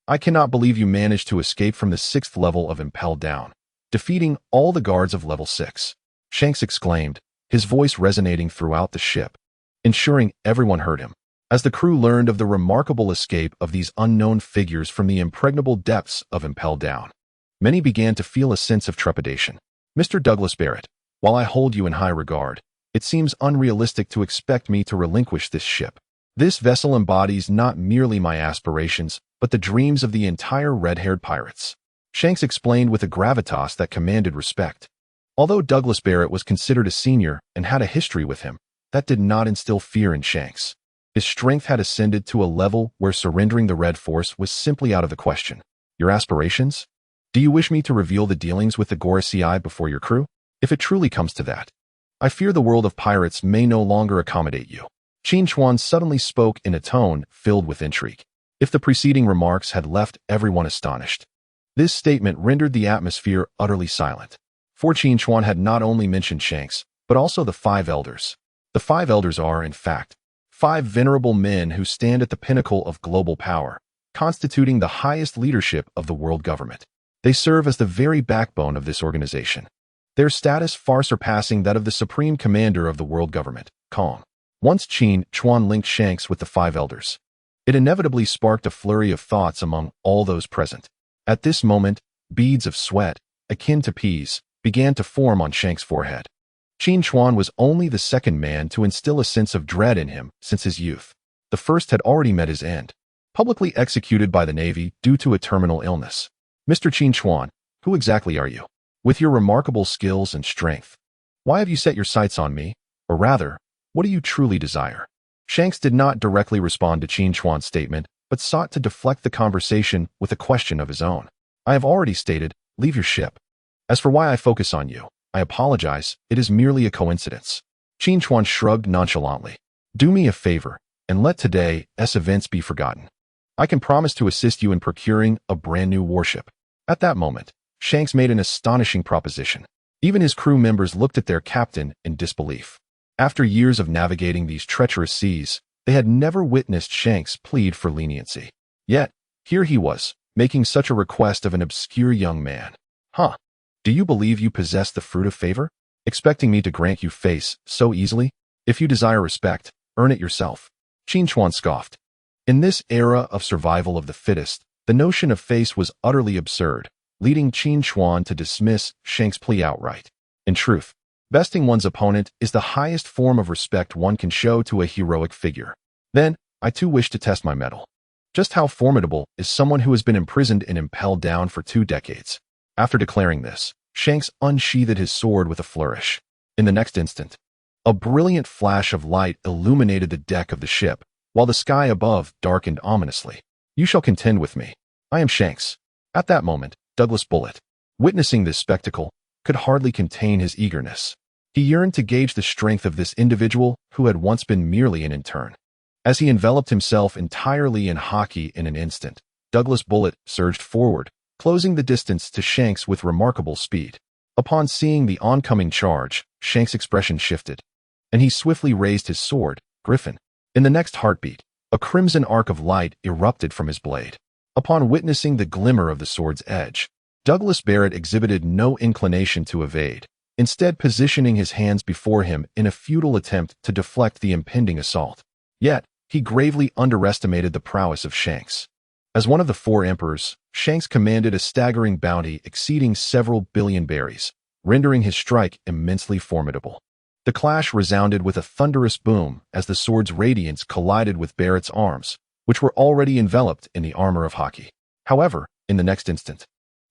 I cannot believe you managed to escape from the 6th level of Impel Down, defeating all the guards of level 6. Shanks exclaimed, his voice resonating throughout the ship, ensuring everyone heard him. As the crew learned of the remarkable escape of these unknown figures from the impregnable depths of Impel Down, many began to feel a sense of trepidation. Mr. Douglas Barrett, while I hold you in high regard, it seems unrealistic to expect me to relinquish this ship. This vessel embodies not merely my aspirations, but the dreams of the entire red-haired pirates. Shanks explained with a gravitas that commanded respect. Although Douglas Barrett was considered a senior and had a history with him, that did not instill fear in Shanks. His strength had ascended to a level where surrendering the Red Force was simply out of the question. Your aspirations? Do you wish me to reveal the dealings with the Gorosei before your crew? If it truly comes to that, I fear the world of pirates may no longer accommodate you. Qin Chuan suddenly spoke in a tone filled with intrigue. If the preceding remarks had left everyone astonished, this statement rendered the atmosphere utterly silent. For Qin Chuan had not only mentioned Shanks, but also the 5 elders. The 5 elders are, in fact, 5 venerable men who stand at the pinnacle of global power, constituting the highest leadership of the world government. They serve as the very backbone of this organization. their status far surpassing that of the supreme commander of the world government, Kong. Once Qin Chuan linked Shanks with the five elders, it inevitably sparked a flurry of thoughts among all those present. At this moment, beads of sweat, akin to peas, began to form on Shanks' forehead. Qin Chuan was only the second man to instill a sense of dread in him since his youth. The first had already met his end, publicly executed by the Navy due to a terminal illness. Mr. Qin Chuan, who exactly are you? With your remarkable skills and strength, why have you set your sights on me? Or rather, what do you truly desire? Shanks did not directly respond to Qin Chuan's statement, but sought to deflect the conversation with a question of his own. I have already stated, leave your ship. As for why I focus on you, I apologize, it is merely a coincidence. Qin Chuan shrugged nonchalantly. Do me a favor, and let today's events be forgotten. I can promise to assist you in procuring a brand new warship. At that moment, Shanks made an astonishing proposition. Even his crew members looked at their captain in disbelief. After years of navigating these treacherous seas, they had never witnessed Shanks plead for leniency. Yet, here he was, making such a request of an obscure young man. Huh? Do you believe you possess the fruit of favor? Expecting me to grant you face so easily? If you desire respect, earn it yourself. Qin Chuan scoffed. In this era of survival of the fittest, the notion of face was utterly absurd, leading Qin Chuan to dismiss Shanks' plea outright. In truth, besting one's opponent is the highest form of respect one can show to a heroic figure. Then, I too wish to test my mettle. Just how formidable is someone who has been imprisoned in Impel Down for 2 decades? After declaring this, Shanks unsheathed his sword with a flourish. In the next instant, a brilliant flash of light illuminated the deck of the ship, while the sky above darkened ominously. You shall contend with me. I am Shanks. At that moment, Douglas Bullet, witnessing this spectacle, could hardly contain his eagerness. He yearned to gauge the strength of this individual who had once been merely an intern. As he enveloped himself entirely in hockey in an instant, Douglas Bullet surged forward, closing the distance to Shanks with remarkable speed. Upon seeing the oncoming charge, Shanks' expression shifted, and he swiftly raised his sword, Griffin. In the next heartbeat, a crimson arc of light erupted from his blade. Upon witnessing the glimmer of the sword's edge, Douglas Barrett exhibited no inclination to evade, instead positioning his hands before him in a futile attempt to deflect the impending assault. Yet, he gravely underestimated the prowess of Shanks. As one of the 4 emperors, Shanks commanded a staggering bounty exceeding several billion berries, rendering his strike immensely formidable. The clash resounded with a thunderous boom as the sword's radiance collided with Barrett's arms, which were already enveloped in the armor of hockey. However, in the next instant,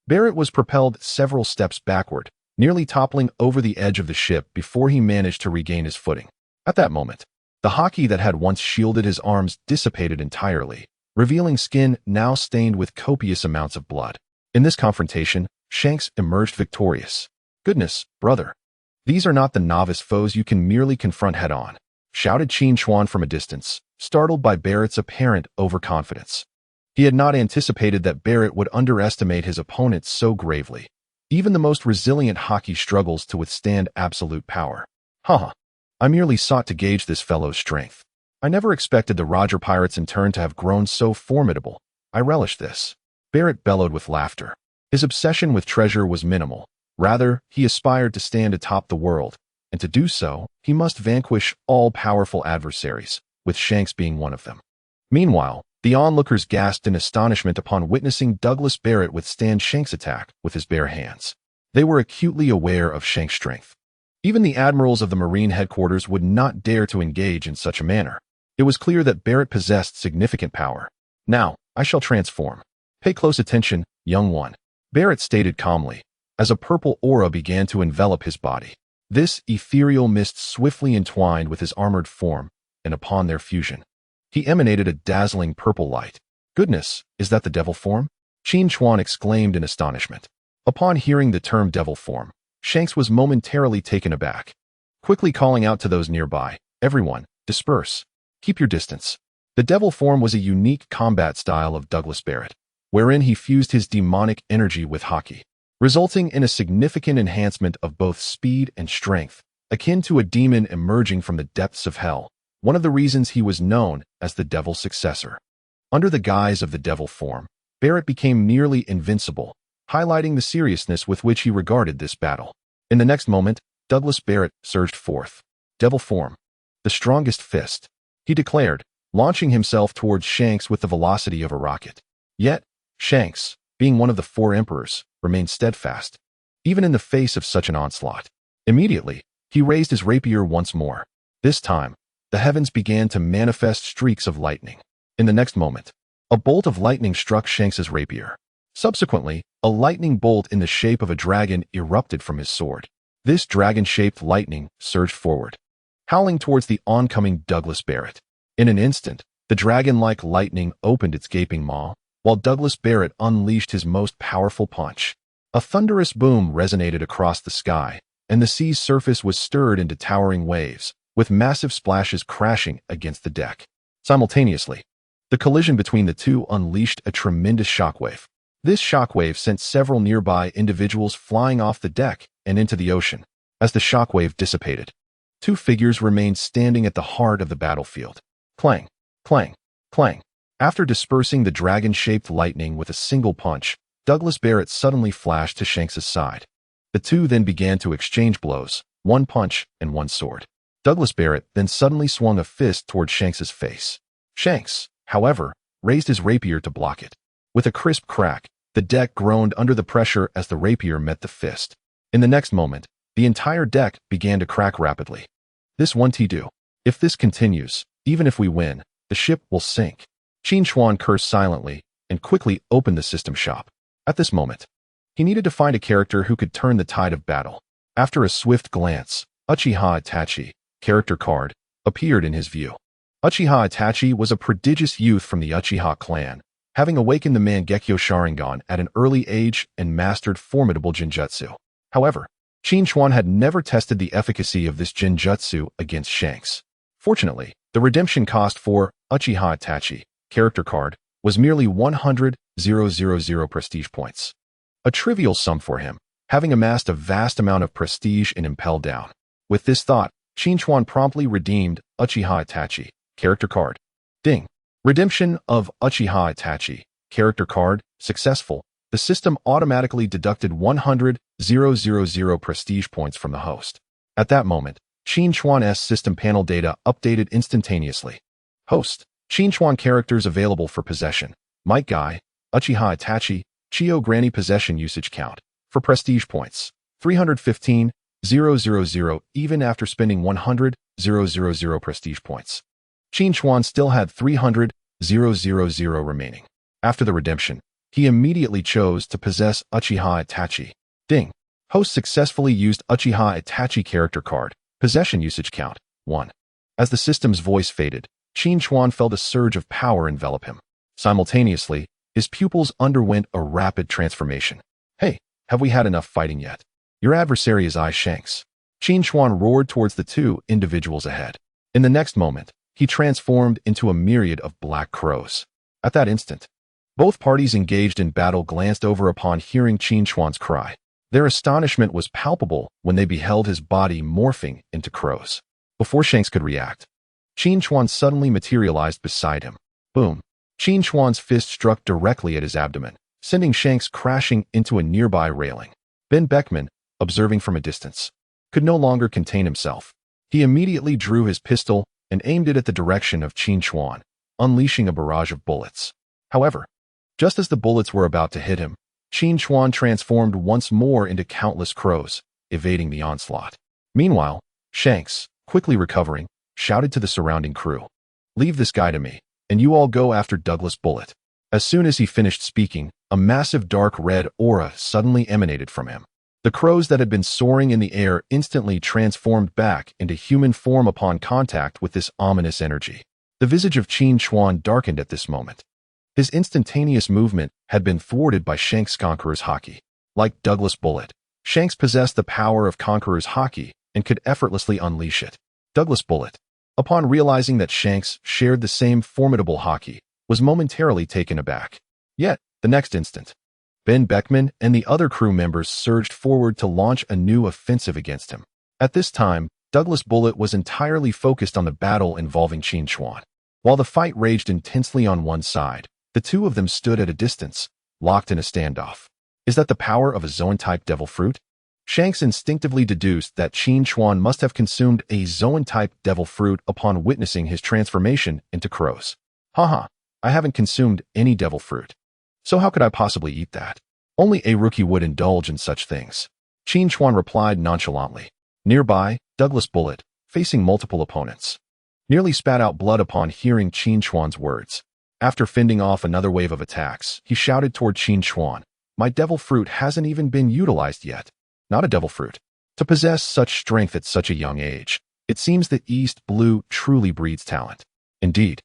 Barrett was propelled several steps backward, nearly toppling over the edge of the ship before he managed to regain his footing. At that moment, the hockey that had once shielded his arms dissipated entirely, revealing skin now stained with copious amounts of blood. In this confrontation, Shanks emerged victorious. Goodness, brother. These are not the novice foes you can merely confront head-on, shouted Qin Chuan from a distance, startled by Barrett's apparent overconfidence. He had not anticipated that Barrett would underestimate his opponent so gravely. Even the most resilient hockey struggles to withstand absolute power. Haha. I merely sought to gauge this fellow's strength. I never expected the Roger Pirates in turn to have grown so formidable. I relish this. Barrett bellowed with laughter. His obsession with treasure was minimal. Rather, he aspired to stand atop the world, and to do so, he must vanquish all powerful adversaries, with Shanks being one of them. Meanwhile, the onlookers gasped in astonishment upon witnessing Douglas Barrett withstand Shanks' attack with his bare hands. They were acutely aware of Shanks' strength. Even the admirals of the Marine headquarters would not dare to engage in such a manner. It was clear that Barrett possessed significant power. Now, I shall transform. Pay close attention, young one, Barrett stated calmly, as a purple aura began to envelop his body. This ethereal mist swiftly entwined with his armored form, and upon their fusion, he emanated a dazzling purple light. Goodness, is that the devil form? Qin Chuan exclaimed in astonishment. Upon hearing the term devil form, Shanks was momentarily taken aback. Quickly calling out to those nearby, everyone, disperse. Keep your distance. The devil form was a unique combat style of Douglas Barrett, wherein he fused his demonic energy with hockey, resulting in a significant enhancement of both speed and strength, akin to a demon emerging from the depths of hell, one of the reasons he was known as the Devil's successor. Under the guise of the devil form, Barrett became nearly invincible, highlighting the seriousness with which he regarded this battle. In the next moment, Douglas Barrett surged forth. Devil form. The strongest fist, he declared, launching himself towards Shanks with the velocity of a rocket. Yet, Shanks, being one of the four emperors, remained steadfast, even in the face of such an onslaught. Immediately, he raised his rapier once more. This time, the heavens began to manifest streaks of lightning. In the next moment, a bolt of lightning struck Shanks's rapier. Subsequently, a lightning bolt in the shape of a dragon erupted from his sword. This dragon-shaped lightning surged forward, howling towards the oncoming Douglas Barrett. In an instant, the dragon-like lightning opened its gaping maw, while Douglas Barrett unleashed his most powerful punch. A thunderous boom resonated across the sky, and the sea's surface was stirred into towering waves, with massive splashes crashing against the deck. Simultaneously, the collision between the two unleashed a tremendous shockwave. This shockwave sent several nearby individuals flying off the deck and into the ocean. As the shockwave dissipated, two figures remained standing at the heart of the battlefield. Clang, clang, clang. After dispersing the dragon-shaped lightning with a single punch, Douglas Barrett suddenly flashed to Shanks's side. The two then began to exchange blows, one punch and one sword. Douglas Barrett then suddenly swung a fist toward Shanks's face. Shanks, however, raised his rapier to block it. With a crisp crack, the deck groaned under the pressure as the rapier met the fist. In the next moment, the entire deck began to crack rapidly. This won't do. If this continues, even if we win, the ship will sink. Qin Chuan cursed silently and quickly opened the system shop. At this moment, he needed to find a character who could turn the tide of battle. After a swift glance, Uchiha Itachi, character card, appeared in his view. Uchiha Itachi was a prodigious youth from the Uchiha clan, having awakened the Mangekyo Sharingan at an early age and mastered formidable Jinjutsu. However, Qin Chuan had never tested the efficacy of this Jinjutsu against Shanks. Fortunately, the redemption cost for Uchiha Itachi, character card, was merely 100,000 prestige points. A trivial sum for him, having amassed a vast amount of prestige in Impel Down. With this thought, Qin Chuan promptly redeemed Uchiha Itachi, character card. Ding. Redemption of Uchiha Itachi, character card, successful. The system automatically deducted 100,000 prestige points from the host. At that moment, Qin Chuan's system panel data updated instantaneously. Host, Qin Chuan characters available for possession. Might Guy, Uchiha Itachi, Chio Granny possession usage count. For prestige points, 315,000 even after spending 100,000 prestige points. Qin Chuan still had 300,000 remaining. After the redemption, he immediately chose to possess Uchiha Itachi. Ding. Host successfully used Uchiha Itachi character card. Possession usage count, 1. As the system's voice faded, Qin Chuan felt a surge of power envelop him. Simultaneously, his pupils underwent a rapid transformation. Hey, have we had enough fighting yet? Your adversary is I Shanks. Qin Chuan roared towards the two individuals ahead. In the next moment, he transformed into a myriad of black crows. At that instant, both parties engaged in battle glanced over upon hearing Qin Chuan's cry. Their astonishment was palpable when they beheld his body morphing into crows. Before Shanks could react, Qin Chuan suddenly materialized beside him. Boom. Qin Chuan's fist struck directly at his abdomen, sending Shanks crashing into a nearby railing. Ben Beckman, observing from a distance, could no longer contain himself. He immediately drew his pistol and aimed it at the direction of Qin Chuan, unleashing a barrage of bullets. However, just as the bullets were about to hit him, Qin Chuan transformed once more into countless crows, evading the onslaught. Meanwhile, Shanks, quickly recovering, shouted to the surrounding crew, "Leave this guy to me, and you all go after Douglas Bullet." As soon as he finished speaking, a massive dark red aura suddenly emanated from him. The crows that had been soaring in the air instantly transformed back into human form upon contact with this ominous energy. The visage of Qin Chuan darkened at this moment. His instantaneous movement had been thwarted by Shanks' Conqueror's Haki. Like Douglas Bullet, Shanks possessed the power of Conqueror's Haki and could effortlessly unleash it. Douglas Bullet, upon realizing that Shanks shared the same formidable Haki, was momentarily taken aback. Yet, the next instant, Ben Beckman and the other crew members surged forward to launch a new offensive against him. At this time, Douglas Bullet was entirely focused on the battle involving Qin Chuan. While the fight raged intensely on one side, the two of them stood at a distance, locked in a standoff. Is that the power of a Zoan-type devil fruit? Shanks instinctively deduced that Qin Chuan must have consumed a Zoan-type devil fruit upon witnessing his transformation into crows. Haha, I haven't consumed any devil fruit. So how could I possibly eat that? Only a rookie would indulge in such things. Qin Chuan replied nonchalantly. Nearby, Douglas Bullet, facing multiple opponents, nearly spat out blood upon hearing Qin Chuan's words. After fending off another wave of attacks, he shouted toward Qin Chuan, "My devil fruit hasn't even been utilized yet." Not a devil fruit. To possess such strength at such a young age, it seems that East Blue truly breeds talent. Indeed.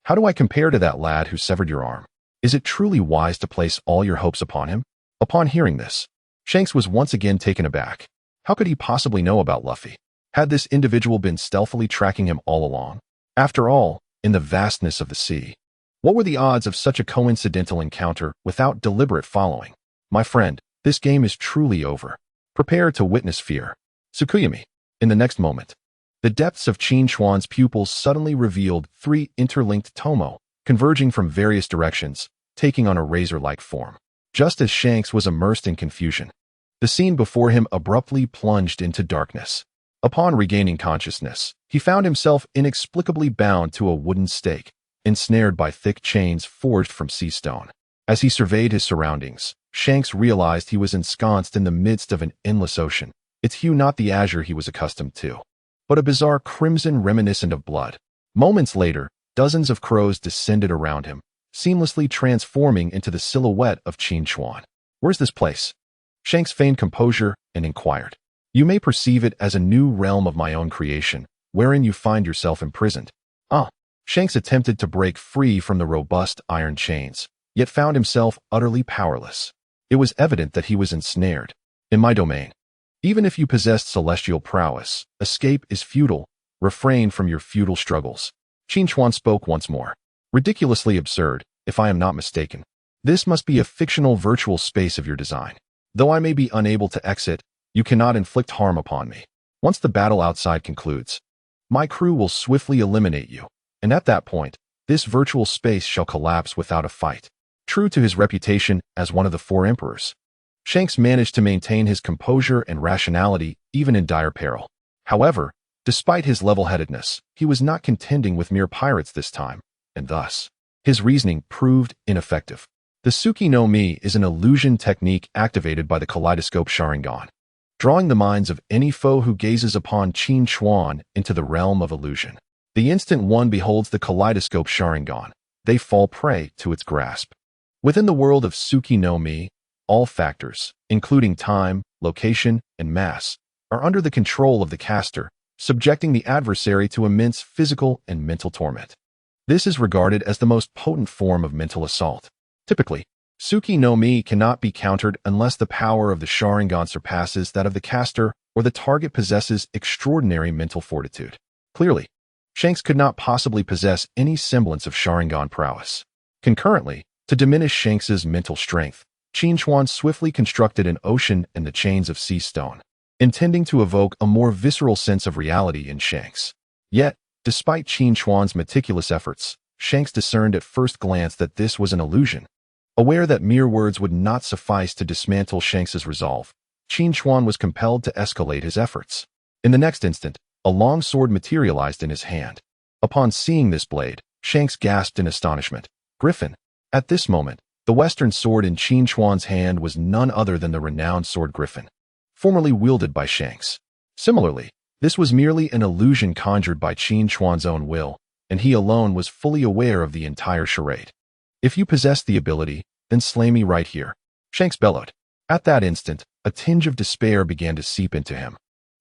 How do I compare to that lad who severed your arm? Is it truly wise to place all your hopes upon him? Upon hearing this, Shanks was once again taken aback. How could he possibly know about Luffy? Had this individual been stealthily tracking him all along? After all, in the vastness of the sea, what were the odds of such a coincidental encounter without deliberate following? My friend, this game is truly over. Prepare to witness fear. Tsukuyami. In the next moment, the depths of Qin Chuan's pupils suddenly revealed 3 interlinked tomo, converging from various directions, taking on a razor-like form. Just as Shanks was immersed in confusion, the scene before him abruptly plunged into darkness. Upon regaining consciousness, he found himself inexplicably bound to a wooden stake, ensnared by thick chains forged from sea stone. As he surveyed his surroundings, Shanks realized he was ensconced in the midst of an endless ocean, its hue not the azure he was accustomed to, but a bizarre crimson reminiscent of blood. Moments later, dozens of crows descended around him, seamlessly transforming into the silhouette of Qin Chuan. Where's this place? Shanks feigned composure and inquired. You may perceive it as a new realm of my own creation, wherein you find yourself imprisoned. Shanks attempted to break free from the robust iron chains, yet found himself utterly powerless. It was evident that he was ensnared. In my domain. Even if you possessed celestial prowess, escape is futile. Refrain from your futile struggles. Qin Chuan spoke once more. Ridiculously absurd, if I am not mistaken. This must be a fictional virtual space of your design. Though I may be unable to exit, you cannot inflict harm upon me. Once the battle outside concludes, my crew will swiftly eliminate you, and at that point, this virtual space shall collapse without a fight. True to his reputation as one of the 4 emperors, Shanks managed to maintain his composure and rationality even in dire peril. However, despite his level-headedness, he was not contending with mere pirates this time, and thus, his reasoning proved ineffective. The Tsuki no Mi is an illusion technique activated by the Kaleidoscope Sharingan, drawing the minds of any foe who gazes upon Qin Chuan into the realm of illusion. The instant one beholds the Kaleidoscope Sharingan, they fall prey to its grasp. Within the world of Tsuki no Mi, all factors, including time, location, and mass, are under the control of the caster, subjecting the adversary to immense physical and mental torment. This is regarded as the most potent form of mental assault. Typically, Tsuki no Mi cannot be countered unless the power of the Sharingan surpasses that of the caster or the target possesses extraordinary mental fortitude. Clearly, Shanks could not possibly possess any semblance of Sharingan prowess. Concurrently, to diminish Shanks's mental strength, Qin Chuan swiftly constructed an ocean in the chains of sea stone, intending to evoke a more visceral sense of reality in Shanks. Yet, despite Qin Chuan's meticulous efforts, Shanks discerned at first glance that this was an illusion. Aware that mere words would not suffice to dismantle Shanks's resolve, Qin Chuan was compelled to escalate his efforts. In the next instant, a long sword materialized in his hand. Upon seeing this blade, Shanks gasped in astonishment. Griffin. At this moment, the western sword in Qin Chuan's hand was none other than the renowned sword Griffin, formerly wielded by Shanks. Similarly, this was merely an illusion conjured by Qin Chuan's own will, and he alone was fully aware of the entire charade. If you possess the ability, then slay me right here, Shanks bellowed. At that instant, a tinge of despair began to seep into him,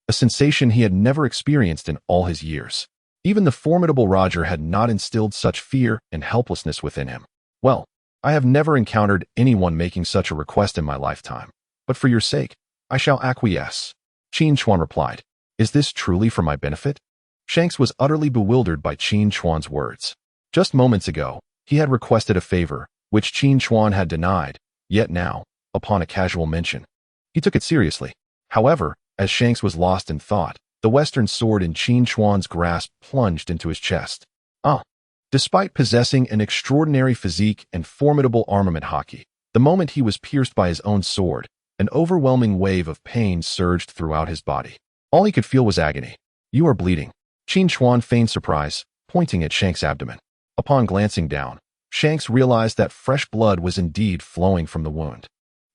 a sensation he had never experienced in all his years. Even the formidable Roger had not instilled such fear and helplessness within him. Well, I have never encountered anyone making such a request in my lifetime, but for your sake, I shall acquiesce. Qin Chuan replied. Is this truly for my benefit? Shanks was utterly bewildered by Qin Chuan's words. Just moments ago, he had requested a favor, which Qin Chuan had denied, yet now, upon a casual mention, he took it seriously. However, as Shanks was lost in thought, the western sword in Qin Chuan's grasp plunged into his chest. Despite possessing an extraordinary physique and formidable armament hockey, the moment he was pierced by his own sword, An overwhelming wave of pain surged throughout his body. All he could feel was agony. "You are bleeding." Qin Chuan feigned surprise, pointing at Shanks' abdomen. Upon glancing down, Shanks realized that fresh blood was indeed flowing from the wound.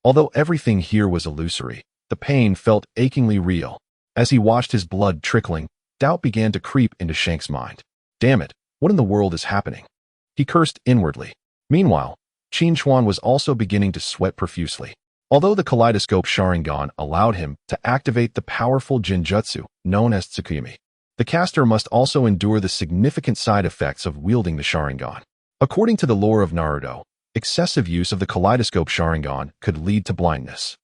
Although everything here was illusory, the pain felt achingly real. As he watched his blood trickling, doubt began to creep into Shanks' mind. "Damn it, what in the world is happening?" He cursed inwardly. Meanwhile, Qin Chuan was also beginning to sweat profusely. Although the Kaleidoscope Sharingan allowed him to activate the powerful Jinjutsu known as Tsukimi, the caster must also endure the significant side effects of wielding the Sharingan. According to the lore of Naruto, excessive use of the Kaleidoscope Sharingan could lead to blindness.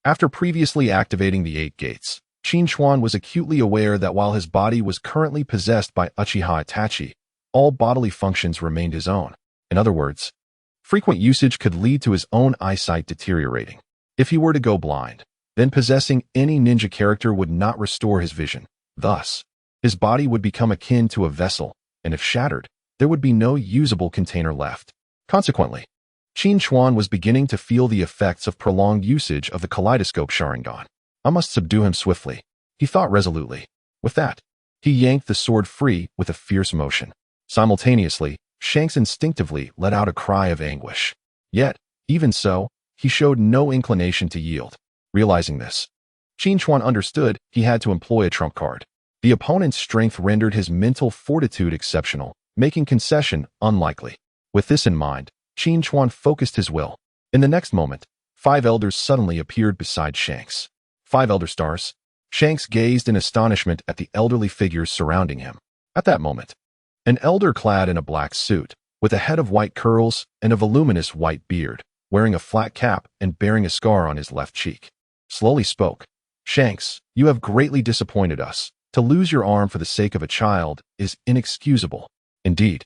After previously activating the 8 gates, Qin Chuan was acutely aware that while his body was currently possessed by Uchiha Itachi, all bodily functions remained his own. In other words, frequent usage could lead to his own eyesight deteriorating. If he were to go blind, then possessing any ninja character would not restore his vision. Thus, his body would become akin to a vessel, and if shattered, there would be no usable container left. Consequently, Qin Chuan was beginning to feel the effects of prolonged usage of the Kaleidoscope Sharingan. "I must subdue him swiftly," he thought resolutely. With that, he yanked the sword free with a fierce motion. Simultaneously, Shanks instinctively let out a cry of anguish. Yet, even so, he showed no inclination to yield. Realizing this, Qin Chuan understood he had to employ a trump card. The opponent's strength rendered his mental fortitude exceptional, making concession unlikely. With this in mind, Qin Chuan focused his will. In the next moment, 5 elders suddenly appeared beside Shanks. 5 elder stars. Shanks gazed in astonishment at the elderly figures surrounding him. At that moment, an elder clad in a black suit, with a head of white curls and a voluminous white beard, wearing a flat cap and bearing a scar on his left cheek, slowly spoke. "Shanks, you have greatly disappointed us. To lose your arm for the sake of a child is inexcusable. Indeed,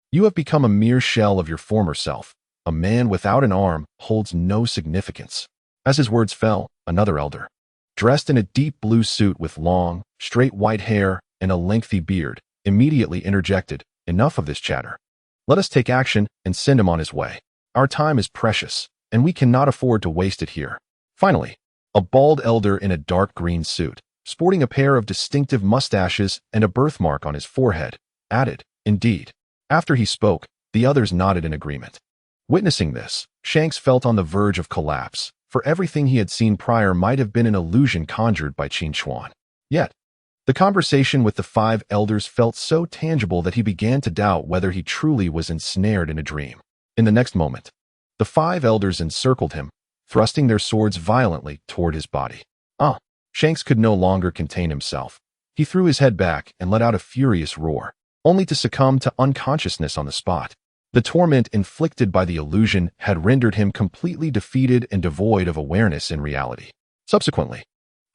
you have become a mere shell of your former self. A man without an arm holds no significance." As his words fell, another elder, dressed in a deep blue suit with long, straight white hair and a lengthy beard, immediately interjected, "Enough of this chatter. Let us take action and send him on his way. Our time is precious, and we cannot afford to waste it here." Finally, a bald elder in a dark green suit, sporting a pair of distinctive mustaches and a birthmark on his forehead, added, "Indeed." After he spoke, the others nodded in agreement. Witnessing this, Shanks felt on the verge of collapse, for everything he had seen prior might have been an illusion conjured by Qin Chuan. Yet, the conversation with the 5 elders felt so tangible that he began to doubt whether he truly was ensnared in a dream. In the next moment, the 5 elders encircled him, thrusting their swords violently toward his body. Shanks could no longer contain himself. He threw his head back and let out a furious roar, only to succumb to unconsciousness on the spot. The torment inflicted by the illusion had rendered him completely defeated and devoid of awareness in reality. Subsequently,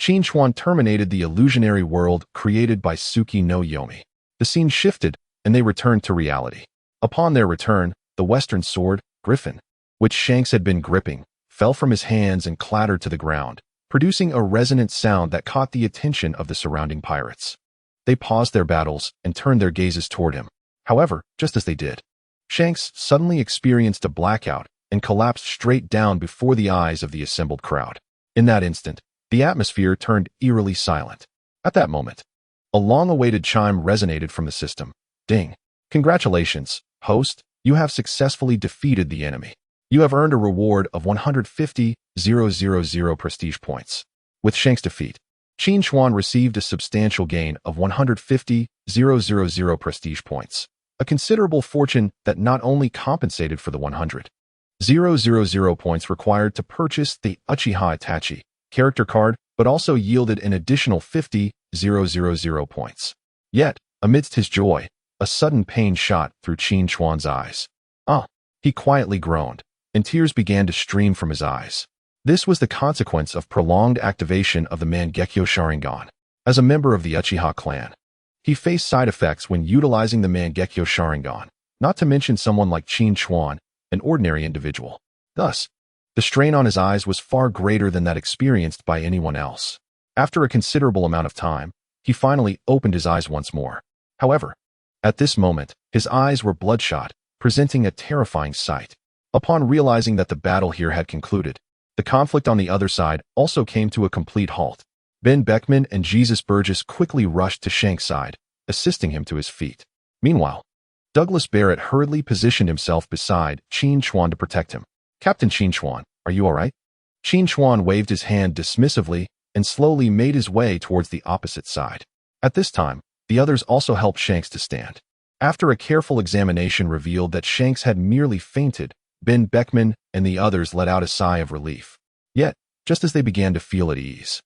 Qin Chuan terminated the illusionary world created by Suki no Yomi. The scene shifted, and they returned to reality. Upon their return, the western sword, Griffin, which Shanks had been gripping, fell from his hands and clattered to the ground, producing a resonant sound that caught the attention of the surrounding pirates. They paused their battles and turned their gazes toward him. However, just as they did, Shanks suddenly experienced a blackout and collapsed straight down before the eyes of the assembled crowd. In that instant, the atmosphere turned eerily silent. At that moment, a long-awaited chime resonated from the system. "Ding! Congratulations, host, you have successfully defeated the enemy. You have earned a reward of 150,000 prestige points." With Shanks' defeat, Qin Chuan received a substantial gain of 150,000 prestige points, a considerable fortune that not only compensated for the 100,000 points required to purchase the Uchiha Itachi character card, but also yielded an additional 50,000 points. Yet, amidst his joy, a sudden pain shot through Qin Chuan's eyes. He quietly groaned, and tears began to stream from his eyes. This was the consequence of prolonged activation of the Mangekyo Sharingan. As a member of the Uchiha clan, he faced side effects when utilizing the Mangekyo Sharingan, not to mention someone like Qin Chuan, an ordinary individual. Thus, the strain on his eyes was far greater than that experienced by anyone else. After a considerable amount of time, he finally opened his eyes once more. However, at this moment, his eyes were bloodshot, presenting a terrifying sight. Upon realizing that the battle here had concluded, The conflict on the other side also came to a complete halt. Ben Beckman and Jesus Burgess quickly rushed to Shanks' side, assisting him to his feet. Meanwhile, Douglas Barrett hurriedly positioned himself beside Qin Chuan to protect him. "Captain Qin Chuan, are you all right?" Qin Chuan waved his hand dismissively and slowly made his way towards the opposite side. At this time, the others also helped Shanks to stand. After a careful examination revealed that Shanks had merely fainted, Ben Beckman and the others let out a sigh of relief. Yet, just as they began to feel at ease,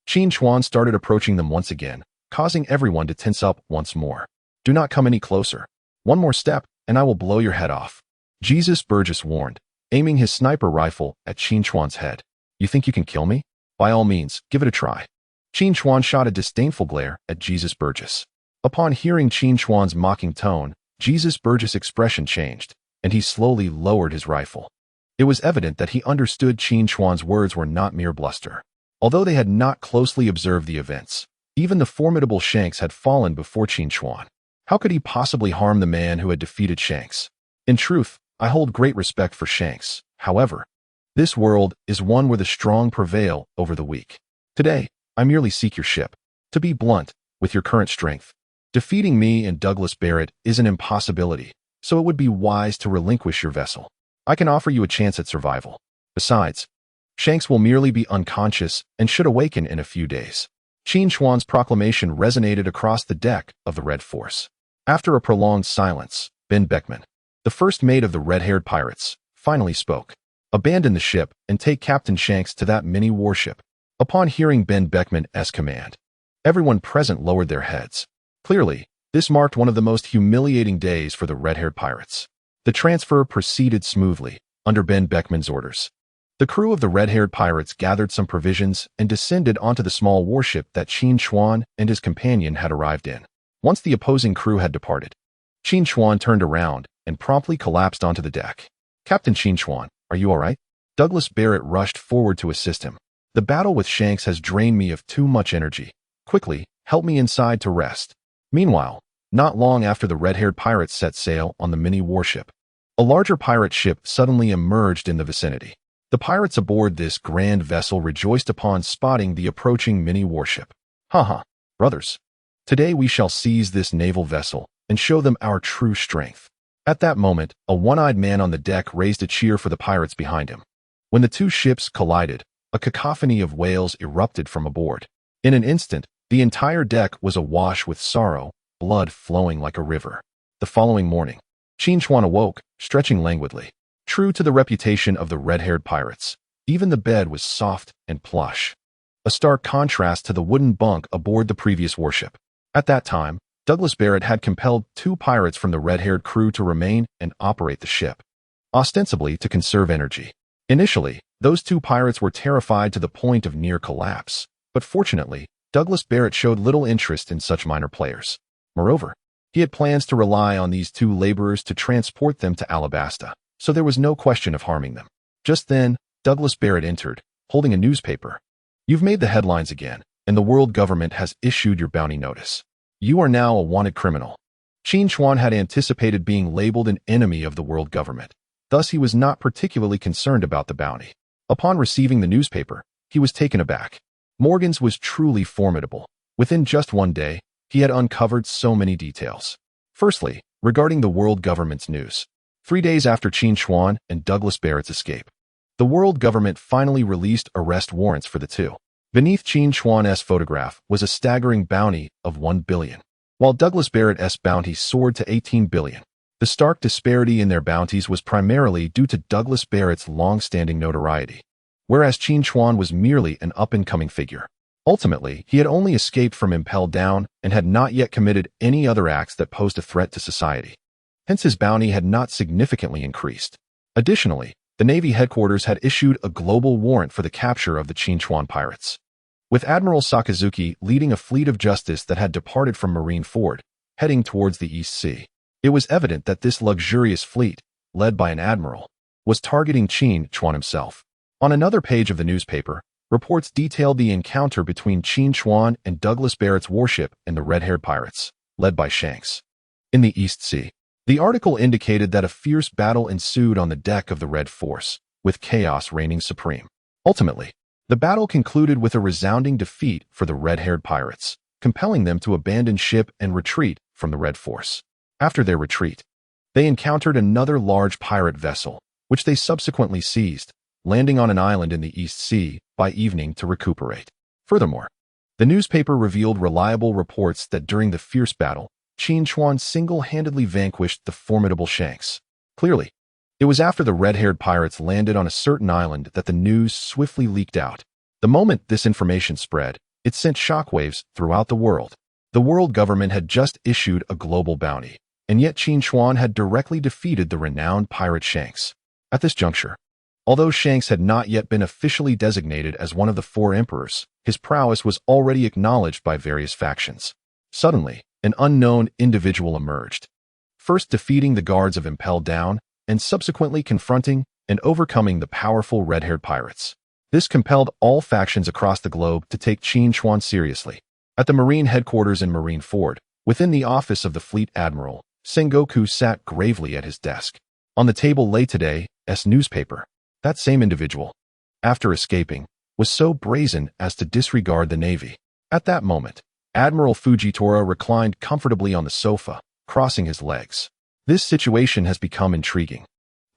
Qin Chuan started approaching them once again, causing everyone to tense up once more. "Do not come any closer. One more step, and I will blow your head off," Jesus Burgess warned, aiming his sniper rifle at Qin Chuan's head. "You think you can kill me? By all means, give it a try." Qin Chuan shot a disdainful glare at Jesus Burgess. Upon hearing Qin Chuan's mocking tone, Jesus Burgess' expression changed, and he slowly lowered his rifle. It was evident that he understood Qin Chuan's words were not mere bluster. Although they had not closely observed the events, even the formidable Shanks had fallen before Qin Chuan. How could he possibly harm the man who had defeated Shanks? In truth, I hold great respect for Shanks. However, this world is one where the strong prevail over the weak. Today, I merely seek your ship. To be blunt, with your current strength, defeating me and Douglas Barrett is an impossibility, so it would be wise to relinquish your vessel. I can offer you a chance at survival. Besides, Shanks will merely be unconscious and should awaken in a few days. Qin Chuan's proclamation resonated across the deck of the Red Force. After a prolonged silence, Ben Beckman, the first mate of the red-haired pirates, finally spoke. "Abandon the ship and take Captain Shanks to that mini-warship." Upon hearing Ben Beckman's command, everyone present lowered their heads. Clearly, this marked one of the most humiliating days for the red-haired pirates. The transfer proceeded smoothly, under Ben Beckman's orders. The crew of the red-haired pirates gathered some provisions and descended onto the small warship that Qin Chuan and his companion had arrived in. Once the opposing crew had departed, Qin Chuan turned around and promptly collapsed onto the deck. "Captain Qin Chuan, are you all right?" Douglas Barrett rushed forward to assist him. "The battle with Shanks has drained me of too much energy. Quickly, help me inside to rest." Meanwhile, not long after the red-haired pirates set sail on the mini-warship, a larger pirate ship suddenly emerged in the vicinity. The pirates aboard this grand vessel rejoiced upon spotting the approaching mini-warship. "Haha, brothers. Today we shall seize this naval vessel and show them our true strength." At that moment, a one-eyed man on the deck raised a cheer for the pirates behind him. When the two ships collided, a cacophony of wails erupted from aboard. In an instant, the entire deck was awash with sorrow, blood flowing like a river. The following morning, Qin Chuan awoke, stretching languidly. True to the reputation of the red-haired pirates, even the bed was soft and plush, a stark contrast to the wooden bunk aboard the previous warship. At that time, Douglas Barrett had compelled 2 pirates from the red-haired crew to remain and operate the ship, ostensibly to conserve energy. Initially, those 2 pirates were terrified to the point of near collapse, but fortunately, Douglas Barrett showed little interest in such minor players. Moreover, he had plans to rely on these 2 laborers to transport them to Alabasta, so there was no question of harming them. Just then, Douglas Barrett entered, holding a newspaper. "You've made the headlines again, and the world government has issued your bounty notice. You are now a wanted criminal." Qin Chuan had anticipated being labeled an enemy of the world government. Thus, he was not particularly concerned about the bounty. Upon receiving the newspaper, he was taken aback. Morgan's was truly formidable. Within just one day, he had uncovered so many details. Firstly, regarding the world government's news. 3 days after Qin Chuan and Douglas Barrett's escape, the world government finally released arrest warrants for the 2. Beneath Qin Chuan's photograph was a staggering bounty of 1 billion, while Douglas Barrett's bounty soared to 18 billion. The stark disparity in their bounties was primarily due to Douglas Barrett's long-standing notoriety, whereas Qin Chuan was merely an up-and-coming figure. Ultimately, he had only escaped from Impel Down and had not yet committed any other acts that posed a threat to society. Hence, his bounty had not significantly increased. Additionally, the Navy headquarters had issued a global warrant for the capture of the Qin Chuan pirates, with Admiral Sakazuki leading a fleet of justice that had departed from Marine Ford, heading towards the East Sea. It was evident that this luxurious fleet, led by an admiral, was targeting Qin Chuan himself. On another page of the newspaper, reports detailed the encounter between Qin Chuan and Douglas Barrett's warship and the red-haired pirates, led by Shanks, in the East Sea. The article indicated that a fierce battle ensued on the deck of the Red Force, with chaos reigning supreme. Ultimately, the battle concluded with a resounding defeat for the red-haired pirates, compelling them to abandon ship and retreat from the Red Force. After their retreat, they encountered another large pirate vessel, which they subsequently seized, landing on an island in the East Sea by evening to recuperate. Furthermore, the newspaper revealed reliable reports that during the fierce battle, Qin Chuan single-handedly vanquished the formidable Shanks. Clearly, it was after the red-haired pirates landed on a certain island that the news swiftly leaked out. The moment this information spread, it sent shockwaves throughout the world. The world government had just issued a global bounty, and yet Qin Chuan had directly defeated the renowned pirate Shanks. At this juncture, although Shanks had not yet been officially designated as one of the four emperors, his prowess was already acknowledged by various factions. Suddenly, an unknown individual emerged, first defeating the guards of Impel Down, and subsequently confronting and overcoming the powerful red-haired pirates. This compelled all factions across the globe to take Qin Chuan seriously. At the Marine headquarters in Marineford, within the office of the Fleet Admiral, Sengoku sat gravely at his desk. On the table lay today's newspaper. That same individual, after escaping, was so brazen as to disregard the Navy. At that moment, Admiral Fujitora reclined comfortably on the sofa, crossing his legs. This situation has become intriguing.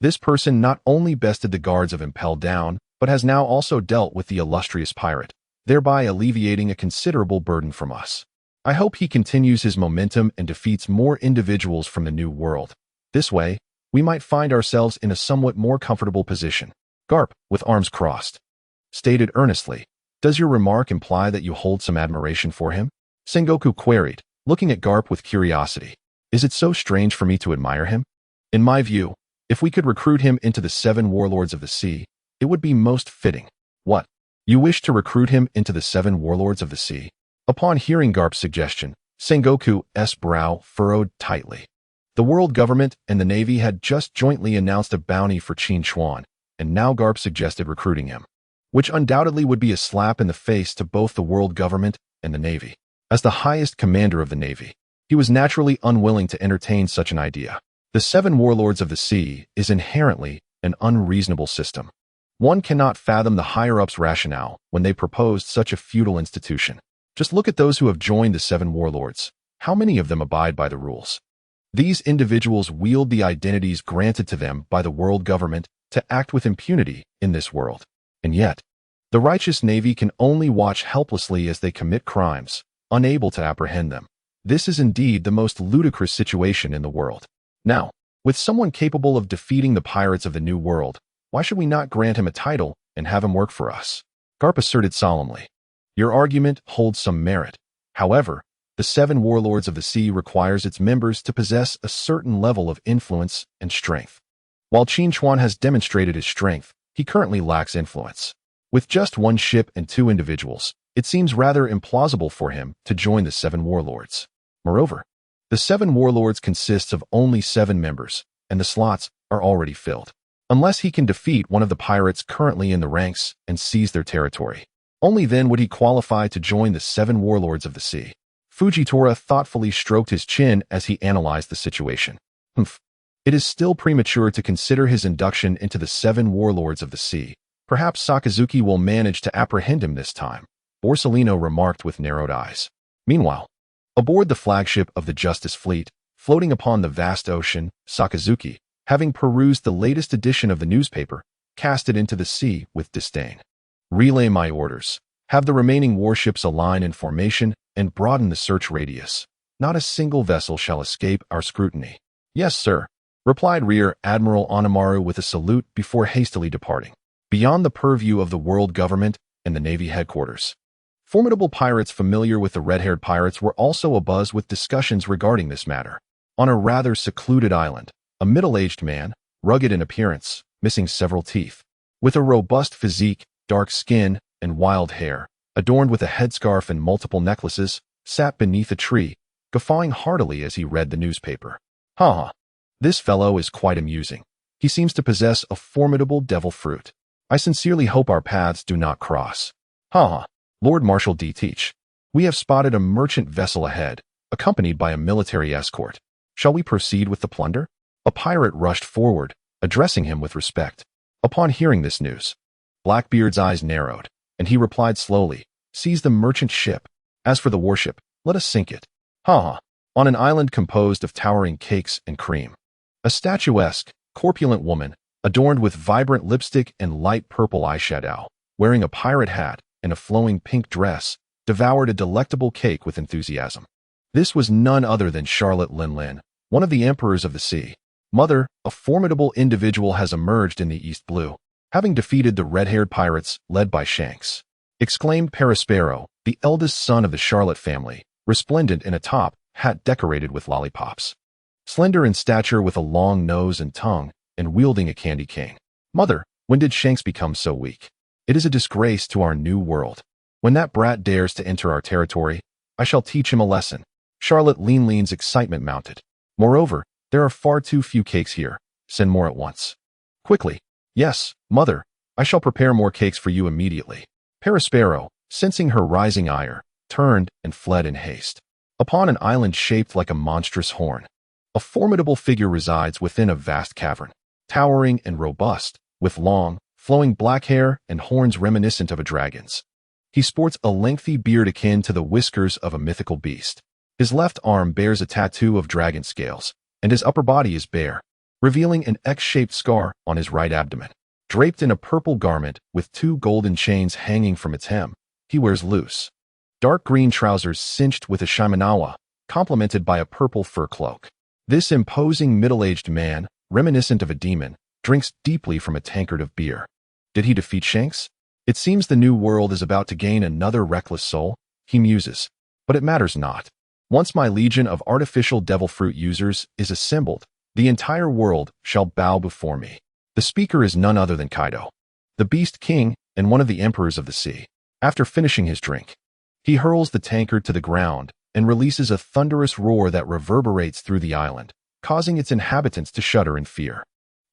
This person not only bested the guards of Impel Down, but has now also dealt with the illustrious pirate, thereby alleviating a considerable burden from us. I hope he continues his momentum and defeats more individuals from the New World. This way, we might find ourselves in a somewhat more comfortable position. Garp, with arms crossed, stated earnestly, "Does your remark imply that you hold some admiration for him?" Sengoku queried, looking at Garp with curiosity. "Is it so strange for me to admire him? In my view, if we could recruit him into the 7 Warlords of the Sea, it would be most fitting." "What? You wish to recruit him into the 7 Warlords of the Sea?" Upon hearing Garp's suggestion, Sengoku's brow furrowed tightly. The world government and the Navy had just jointly announced a bounty for Qin Chuan, and now Garp suggested recruiting him, which undoubtedly would be a slap in the face to both the world government and the Navy. As the highest commander of the Navy, he was naturally unwilling to entertain such an idea. The 7 Warlords of the Sea is inherently an unreasonable system. One cannot fathom the higher-ups' rationale when they proposed such a feudal institution. Just look at those who have joined the 7 Warlords. How many of them abide by the rules? These individuals wield the identities granted to them by the world government to act with impunity in this world. And yet, the righteous Navy can only watch helplessly as they commit crimes, unable to apprehend them. This is indeed the most ludicrous situation in the world. Now, with someone capable of defeating the pirates of the New World, why should we not grant him a title and have him work for us? Garp asserted solemnly. Your argument holds some merit. However, the 7 Warlords of the Sea requires its members to possess a certain level of influence and strength. While Qin Chuan has demonstrated his strength, he currently lacks influence. With just 1 ship and 2 individuals, it seems rather implausible for him to join the 7 Warlords. Moreover, the 7 Warlords consists of only 7 members, and the slots are already filled. Unless he can defeat one of the pirates currently in the ranks and seize their territory, only then would he qualify to join the 7 Warlords of the Sea. Fujitora thoughtfully stroked his chin as he analyzed the situation. It is still premature to consider his induction into the 7 Warlords of the Sea. Perhaps Sakazuki will manage to apprehend him this time, Borsellino remarked with narrowed eyes. Meanwhile, aboard the flagship of the Justice Fleet, floating upon the vast ocean, Sakazuki, having perused the latest edition of the newspaper, cast it into the sea with disdain. Relay my orders. Have the remaining warships align in formation and broaden the search radius. Not a single vessel shall escape our scrutiny. Yes, sir, replied Rear Admiral Onamaru with a salute before hastily departing. Beyond the purview of the world government and the Navy headquarters, formidable pirates familiar with the red-haired pirates were also abuzz with discussions regarding this matter. On a rather secluded island, a middle-aged man, rugged in appearance, missing several teeth, with a robust physique, dark skin, and wild hair, adorned with a headscarf and multiple necklaces, sat beneath a tree, guffawing heartily as he read the newspaper. This fellow is quite amusing. He seems to possess a formidable devil fruit. I sincerely hope our paths do not cross. Lord Marshal D. Teach. We have spotted a merchant vessel ahead, accompanied by a military escort. Shall we proceed with the plunder? A pirate rushed forward, addressing him with respect. Upon hearing this news, Blackbeard's eyes narrowed, and he replied slowly, "Seize the merchant ship. As for the warship, let us sink it." Ha! On an island composed of towering cakes and cream. A statuesque, corpulent woman, adorned with vibrant lipstick and light purple eyeshadow, wearing a pirate hat and a flowing pink dress, devoured a delectable cake with enthusiasm. This was none other than Charlotte Linlin, one of the emperors of the sea. "Mother, a formidable individual has emerged in the East Blue, having defeated the red-haired pirates led by Shanks," exclaimed Perispero, the eldest son of the Charlotte family, resplendent in a top hat decorated with lollipops. Slender in stature with a long nose and tongue, and wielding a candy cane. "Mother, when did Shanks become so weak? It is a disgrace to our new world. When that brat dares to enter our territory, I shall teach him a lesson." Charlotte Linlin's excitement mounted. "Moreover, there are far too few cakes here. Send more at once." "Quickly." "Yes, mother, I shall prepare more cakes for you immediately." Perispero, sensing her rising ire, turned and fled in haste. Upon an island shaped like a monstrous horn, a formidable figure resides within a vast cavern, towering and robust, with long, flowing black hair and horns reminiscent of a dragon's. He sports a lengthy beard akin to the whiskers of a mythical beast. His left arm bears a tattoo of dragon scales, and his upper body is bare, revealing an X-shaped scar on his right abdomen. Draped in a purple garment with 2 golden chains hanging from its hem, he wears loose, dark green trousers cinched with a shimenawa, complemented by a purple fur cloak. This imposing middle-aged man, reminiscent of a demon, drinks deeply from a tankard of beer. Did he defeat Shanks? It seems the new world is about to gain another reckless soul, he muses. But it matters not. Once my legion of artificial devil fruit users is assembled, the entire world shall bow before me. The speaker is none other than Kaido, the Beast King and one of the emperors of the sea. After finishing his drink, he hurls the tankard to the ground and releases a thunderous roar that reverberates through the island, causing its inhabitants to shudder in fear.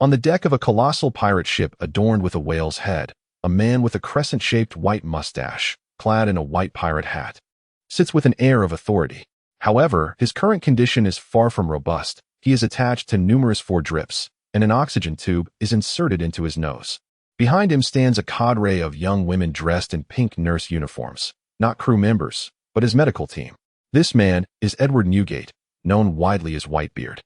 On the deck of a colossal pirate ship adorned with a whale's head, a man with a crescent-shaped white mustache, clad in a white pirate hat, sits with an air of authority. However, his current condition is far from robust. He is attached to numerous foredrips, and an oxygen tube is inserted into his nose. Behind him stands a cadre of young women dressed in pink nurse uniforms, not crew members, but his medical team. This man is Edward Newgate, known widely as Whitebeard,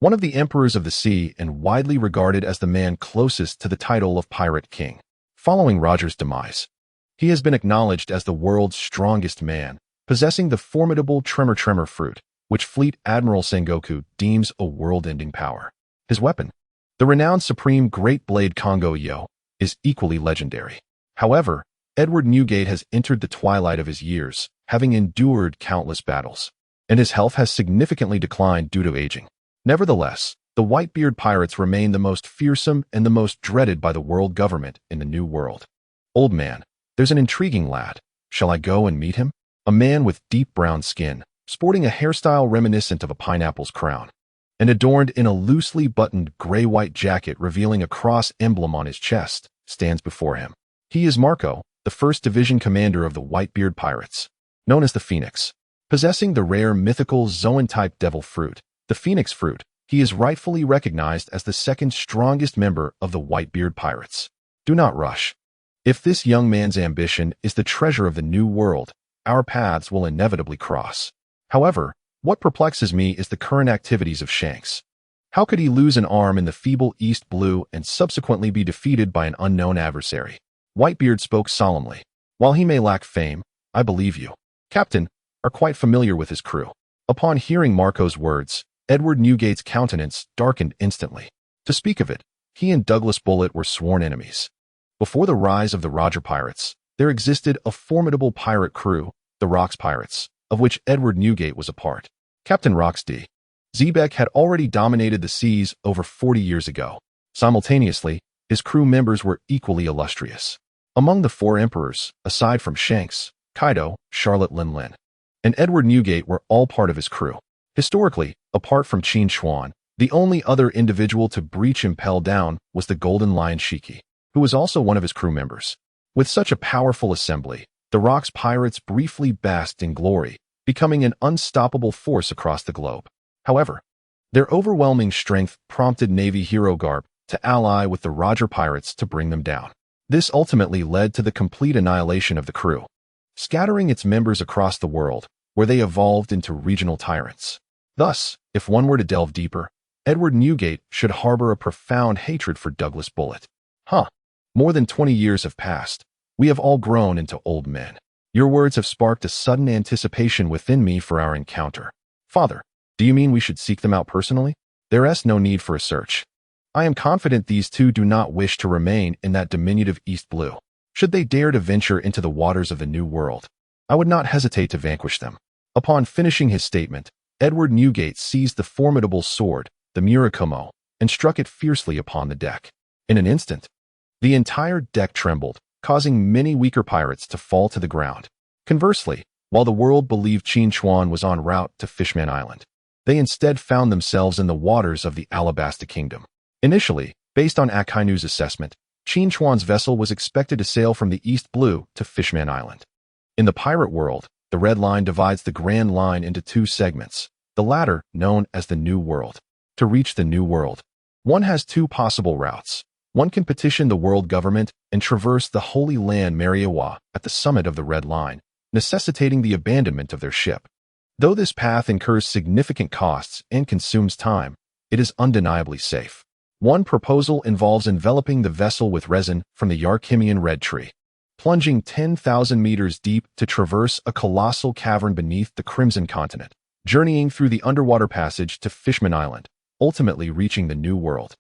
one of the emperors of the sea and widely regarded as the man closest to the title of Pirate King. Following Roger's demise, he has been acknowledged as the world's strongest man, possessing the formidable Tremor fruit, which Fleet Admiral Sengoku deems a world-ending power. His weapon, the renowned Supreme Great Blade Kongo Yo, is equally legendary. However, Edward Newgate has entered the twilight of his years, having endured countless battles, and his health has significantly declined due to aging. Nevertheless, the Whitebeard pirates remain the most fearsome and the most dreaded by the world government in the New World. "Old man, there's an intriguing lad. Shall I go and meet him?" A man with deep brown skin, sporting a hairstyle reminiscent of a pineapple's crown, and adorned in a loosely buttoned gray-white jacket revealing a cross emblem on his chest, stands before him. He is Marco, the 1st Division commander of the Whitebeard Pirates, known as the Phoenix. Possessing the rare mythical Zoan-type devil fruit, the Phoenix fruit, he is rightfully recognized as the 2nd strongest member of the Whitebeard Pirates. Do not rush. If this young man's ambition is the treasure of the New World, our paths will inevitably cross. However, what perplexes me is the current activities of Shanks. How could he lose an arm in the feeble East Blue and subsequently be defeated by an unknown adversary? Whitebeard spoke solemnly. "While he may lack fame, I believe you, Captain, are quite familiar with his crew." Upon hearing Marco's words, Edward Newgate's countenance darkened instantly. To speak of it, he and Douglas Bullet were sworn enemies. Before the rise of the Roger Pirates, there existed a formidable pirate crew, the Rocks Pirates, of which Edward Newgate was a part. Captain Rocks D. Zebek had already dominated the seas over 40 years ago. Simultaneously, his crew members were equally illustrious. Among the 4 emperors, aside from Shanks, Kaido, Charlotte Linlin, and Edward Newgate were all part of his crew. Historically, apart from Qin Chuan, the only other individual to breach Impel Down was the Golden Lion Shiki, who was also one of his crew members. With such a powerful assembly, the Rocks Pirates briefly basked in glory, becoming an unstoppable force across the globe. However, their overwhelming strength prompted Navy hero Garp to ally with the Roger Pirates to bring them down. This ultimately led to the complete annihilation of the crew, scattering its members across the world, where they evolved into regional tyrants. Thus, if one were to delve deeper, Edward Newgate should harbor a profound hatred for Douglas Bullitt. More than 20 years have passed. We have all grown into old men. Your words have sparked a sudden anticipation within me for our encounter. Father, do you mean we should seek them out personally? There is no need for a search. I am confident these two do not wish to remain in that diminutive East Blue. Should they dare to venture into the waters of the New World, I would not hesitate to vanquish them. Upon finishing his statement, Edward Newgate seized the formidable sword, the Murakumo, and struck it fiercely upon the deck. In an instant, the entire deck trembled, causing many weaker pirates to fall to the ground. Conversely, while the world believed Qin Chuan was en route to Fishman Island, they instead found themselves in the waters of the Alabasta Kingdom. Initially, based on Akainu's assessment, Qin Chuan's vessel was expected to sail from the East Blue to Fishman Island. In the pirate world, the Red Line divides the Grand Line into two segments, the latter known as the New World. To reach the New World, one has two possible routes. One can petition the world government and traverse the Holy Land Mariawa at the summit of the Red Line, necessitating the abandonment of their ship. Though this path incurs significant costs and consumes time, it is undeniably safe. One proposal involves enveloping the vessel with resin from the Yarkimian red tree, plunging 10,000 meters deep to traverse a colossal cavern beneath the Crimson Continent, journeying through the underwater passage to Fishman Island, ultimately reaching the New World,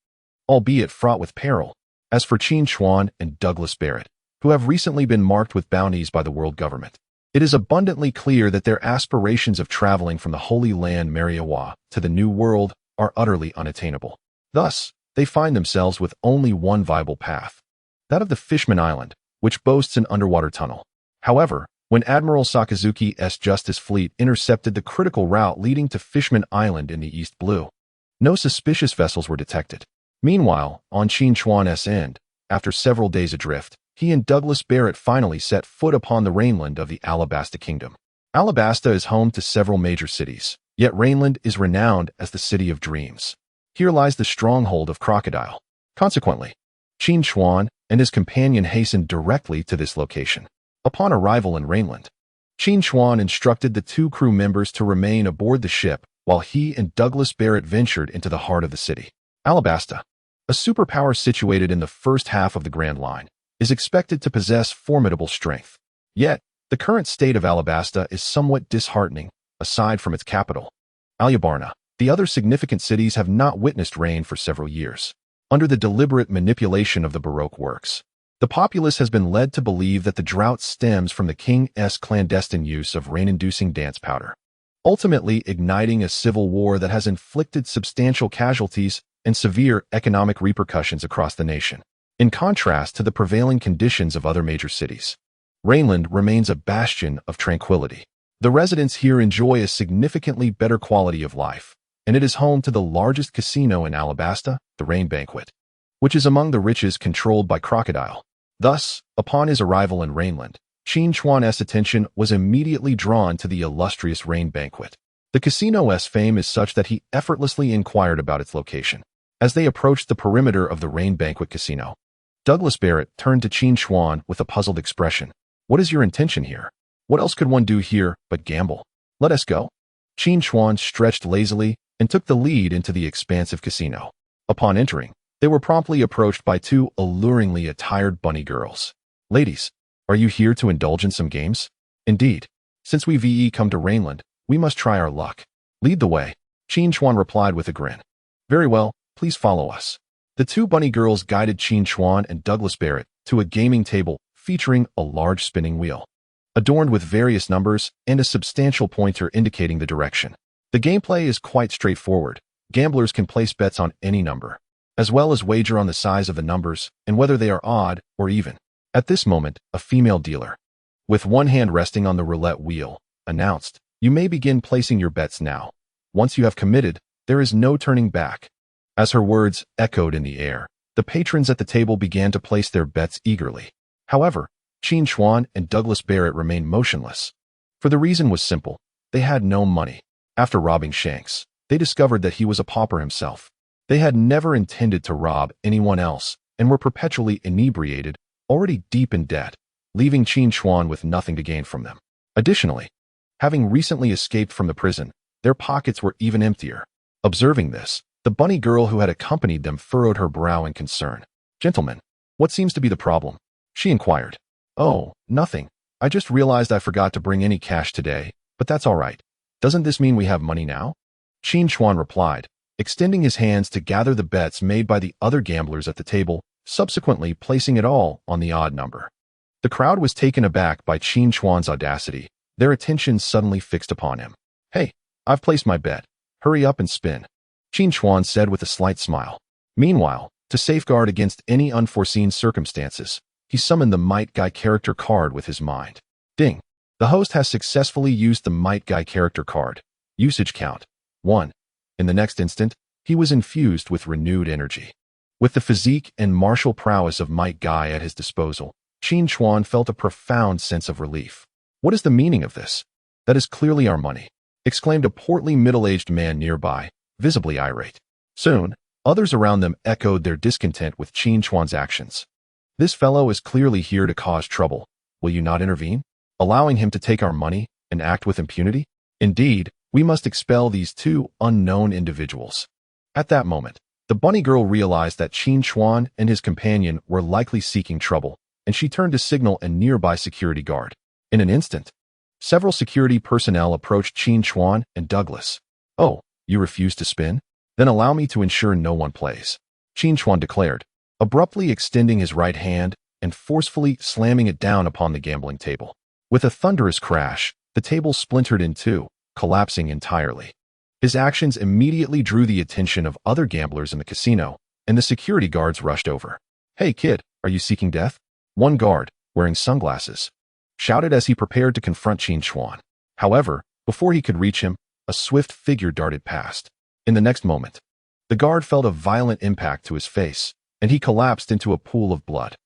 albeit fraught with peril. As for Qin Chuan and Douglas Barrett, who have recently been marked with bounties by the world government, it is abundantly clear that their aspirations of traveling from the Holy Land Mariawa to the New World are utterly unattainable. Thus, they find themselves with only one viable path, that of the Fishman Island, which boasts an underwater tunnel. However, when Admiral Sakazuki's Justice Fleet intercepted the critical route leading to Fishman Island in the East Blue, no suspicious vessels were detected. Meanwhile, on Qin Chuan's end, after several days adrift, he and Douglas Barrett finally set foot upon the mainland of the Alabasta Kingdom. Alabasta is home to several major cities, yet Rainland is renowned as the City of Dreams. Here lies the stronghold of Crocodile. Consequently, Qin Chuan and his companion hastened directly to this location. Upon arrival in Rainland, Qin Chuan instructed the two crew members to remain aboard the ship while he and Douglas Barrett ventured into the heart of the city. Alabasta, a superpower situated in the first half of the Grand Line, is expected to possess formidable strength. Yet, the current state of Alabasta is somewhat disheartening, aside from its capital, Alyabarna. The other significant cities have not witnessed rain for several years. Under the deliberate manipulation of the Baroque works, the populace has been led to believe that the drought stems from the king's clandestine use of rain-inducing dance powder, ultimately igniting a civil war that has inflicted substantial casualties and severe economic repercussions across the nation. In contrast to the prevailing conditions of other major cities, Rainland remains a bastion of tranquility. The residents here enjoy a significantly better quality of life, and it is home to the largest casino in Alabasta, the Rain Banquet, which is among the richest controlled by Crocodile. Thus, upon his arrival in Rainland, Qin Chuan's attention was immediately drawn to the illustrious Rain Banquet. The casino's fame is such that he effortlessly inquired about its location. As they approached the perimeter of the Rain Banquet Casino, Douglas Barrett turned to Qin Chuan with a puzzled expression. "What is your intention here? What else could one do here but gamble? Let us go." Qin Chuan stretched lazily and took the lead into the expansive casino. Upon entering, they were promptly approached by two alluringly attired bunny girls. "Ladies, are you here to indulge in some games?" "Indeed. Since we've come to Rainland, we must try our luck." "Lead the way," Qin Chuan replied with a grin. "Very well, please follow us." The two bunny girls guided Qin Chuan and Douglas Barrett to a gaming table featuring a large spinning wheel, adorned with various numbers and a substantial pointer indicating the direction. The gameplay is quite straightforward. Gamblers can place bets on any number, as well as wager on the size of the numbers and whether they are odd or even. At this moment, a female dealer, with one hand resting on the roulette wheel, announced, "You may begin placing your bets now. Once you have committed, there is no turning back." As her words echoed in the air, the patrons at the table began to place their bets eagerly. However, Qin Chuan and Douglas Barrett remained motionless. For the reason was simple. They had no money. After robbing Shanks, they discovered that he was a pauper himself. They had never intended to rob anyone else and were perpetually inebriated already deep in debt, leaving Qin Chuan with nothing to gain from them. Additionally, having recently escaped from the prison, their pockets were even emptier. Observing this, the bunny girl who had accompanied them furrowed her brow in concern. "Gentlemen, what seems to be the problem?" she inquired. "Oh, nothing. I just realized I forgot to bring any cash today, but that's all right. Doesn't this mean we have money now?" Qin Chuan replied, extending his hands to gather the bets made by the other gamblers at the table, subsequently placing it all on the odd number. The crowd was taken aback by Qin Chuan's audacity, their attention suddenly fixed upon him. "Hey, I've placed my bet. Hurry up and spin," Qin Chuan said with a slight smile. Meanwhile, to safeguard against any unforeseen circumstances, he summoned the Might Guy character card with his mind. Ding! The host has successfully used the Might Guy character card. Usage count 1. In the next instant, he was infused with renewed energy. With the physique and martial prowess of Might Guy at his disposal, Qin Chuan felt a profound sense of relief. "What is the meaning of this?" "That is clearly our money," exclaimed a portly middle-aged man nearby, visibly irate. Soon, others around them echoed their discontent with Qin Chuan's actions. "This fellow is clearly here to cause trouble. Will you not intervene, allowing him to take our money and act with impunity? Indeed, we must expel these two unknown individuals." At that moment, the bunny girl realized that Qin Chuan and his companion were likely seeking trouble, and she turned to signal a nearby security guard. In an instant, several security personnel approached Qin Chuan and Douglas. "Oh, you refuse to spin? Then allow me to ensure no one plays," Qin Chuan declared, abruptly extending his right hand and forcefully slamming it down upon the gambling table. With a thunderous crash, the table splintered in two, collapsing entirely. His actions immediately drew the attention of other gamblers in the casino, and the security guards rushed over. "Hey kid, are you seeking death?" One guard, wearing sunglasses, shouted as he prepared to confront Qin Chuan. However, before he could reach him, a swift figure darted past. In the next moment, the guard felt a violent impact to his face, and he collapsed into a pool of blood.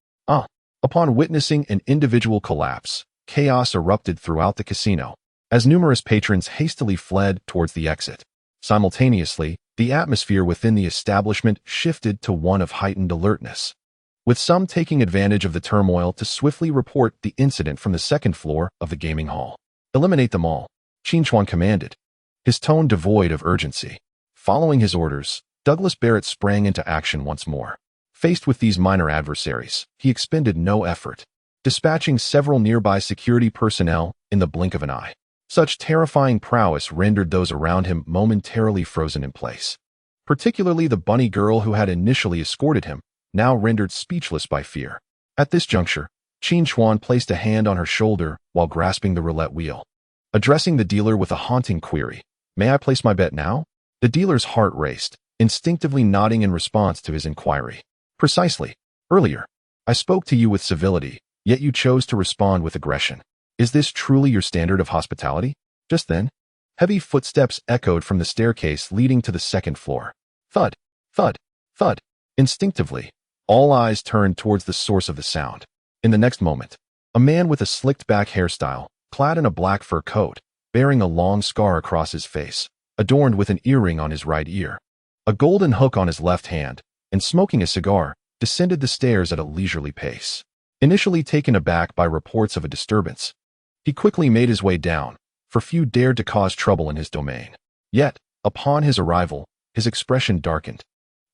Upon witnessing an individual collapse, chaos erupted throughout the casino, as numerous patrons hastily fled towards the exit. Simultaneously, the atmosphere within the establishment shifted to one of heightened alertness, with some taking advantage of the turmoil to swiftly report the incident from the second floor of the gaming hall. "Eliminate them all," Qin Chuan commanded, his tone devoid of urgency. Following his orders, Douglas Barrett sprang into action once more. Faced with these minor adversaries, he expended no effort, dispatching several nearby security personnel in the blink of an eye. Such terrifying prowess rendered those around him momentarily frozen in place. Particularly the bunny girl who had initially escorted him, now rendered speechless by fear. At this juncture, Qin Chuan placed a hand on her shoulder while grasping the roulette wheel. Addressing the dealer with a haunting query, "May I place my bet now?" The dealer's heart raced, instinctively nodding in response to his inquiry. "Precisely. Earlier, I spoke to you with civility, yet you chose to respond with aggression. Is this truly your standard of hospitality?" Just then, heavy footsteps echoed from the staircase leading to the second floor. Thud, thud, thud. Instinctively, all eyes turned towards the source of the sound. In the next moment, a man with a slicked-back hairstyle, clad in a black fur coat, bearing a long scar across his face, adorned with an earring on his right ear, a golden hook on his left hand, and smoking a cigar, descended the stairs at a leisurely pace. Initially taken aback by reports of a disturbance, he quickly made his way down, for few dared to cause trouble in his domain. Yet, upon his arrival, his expression darkened,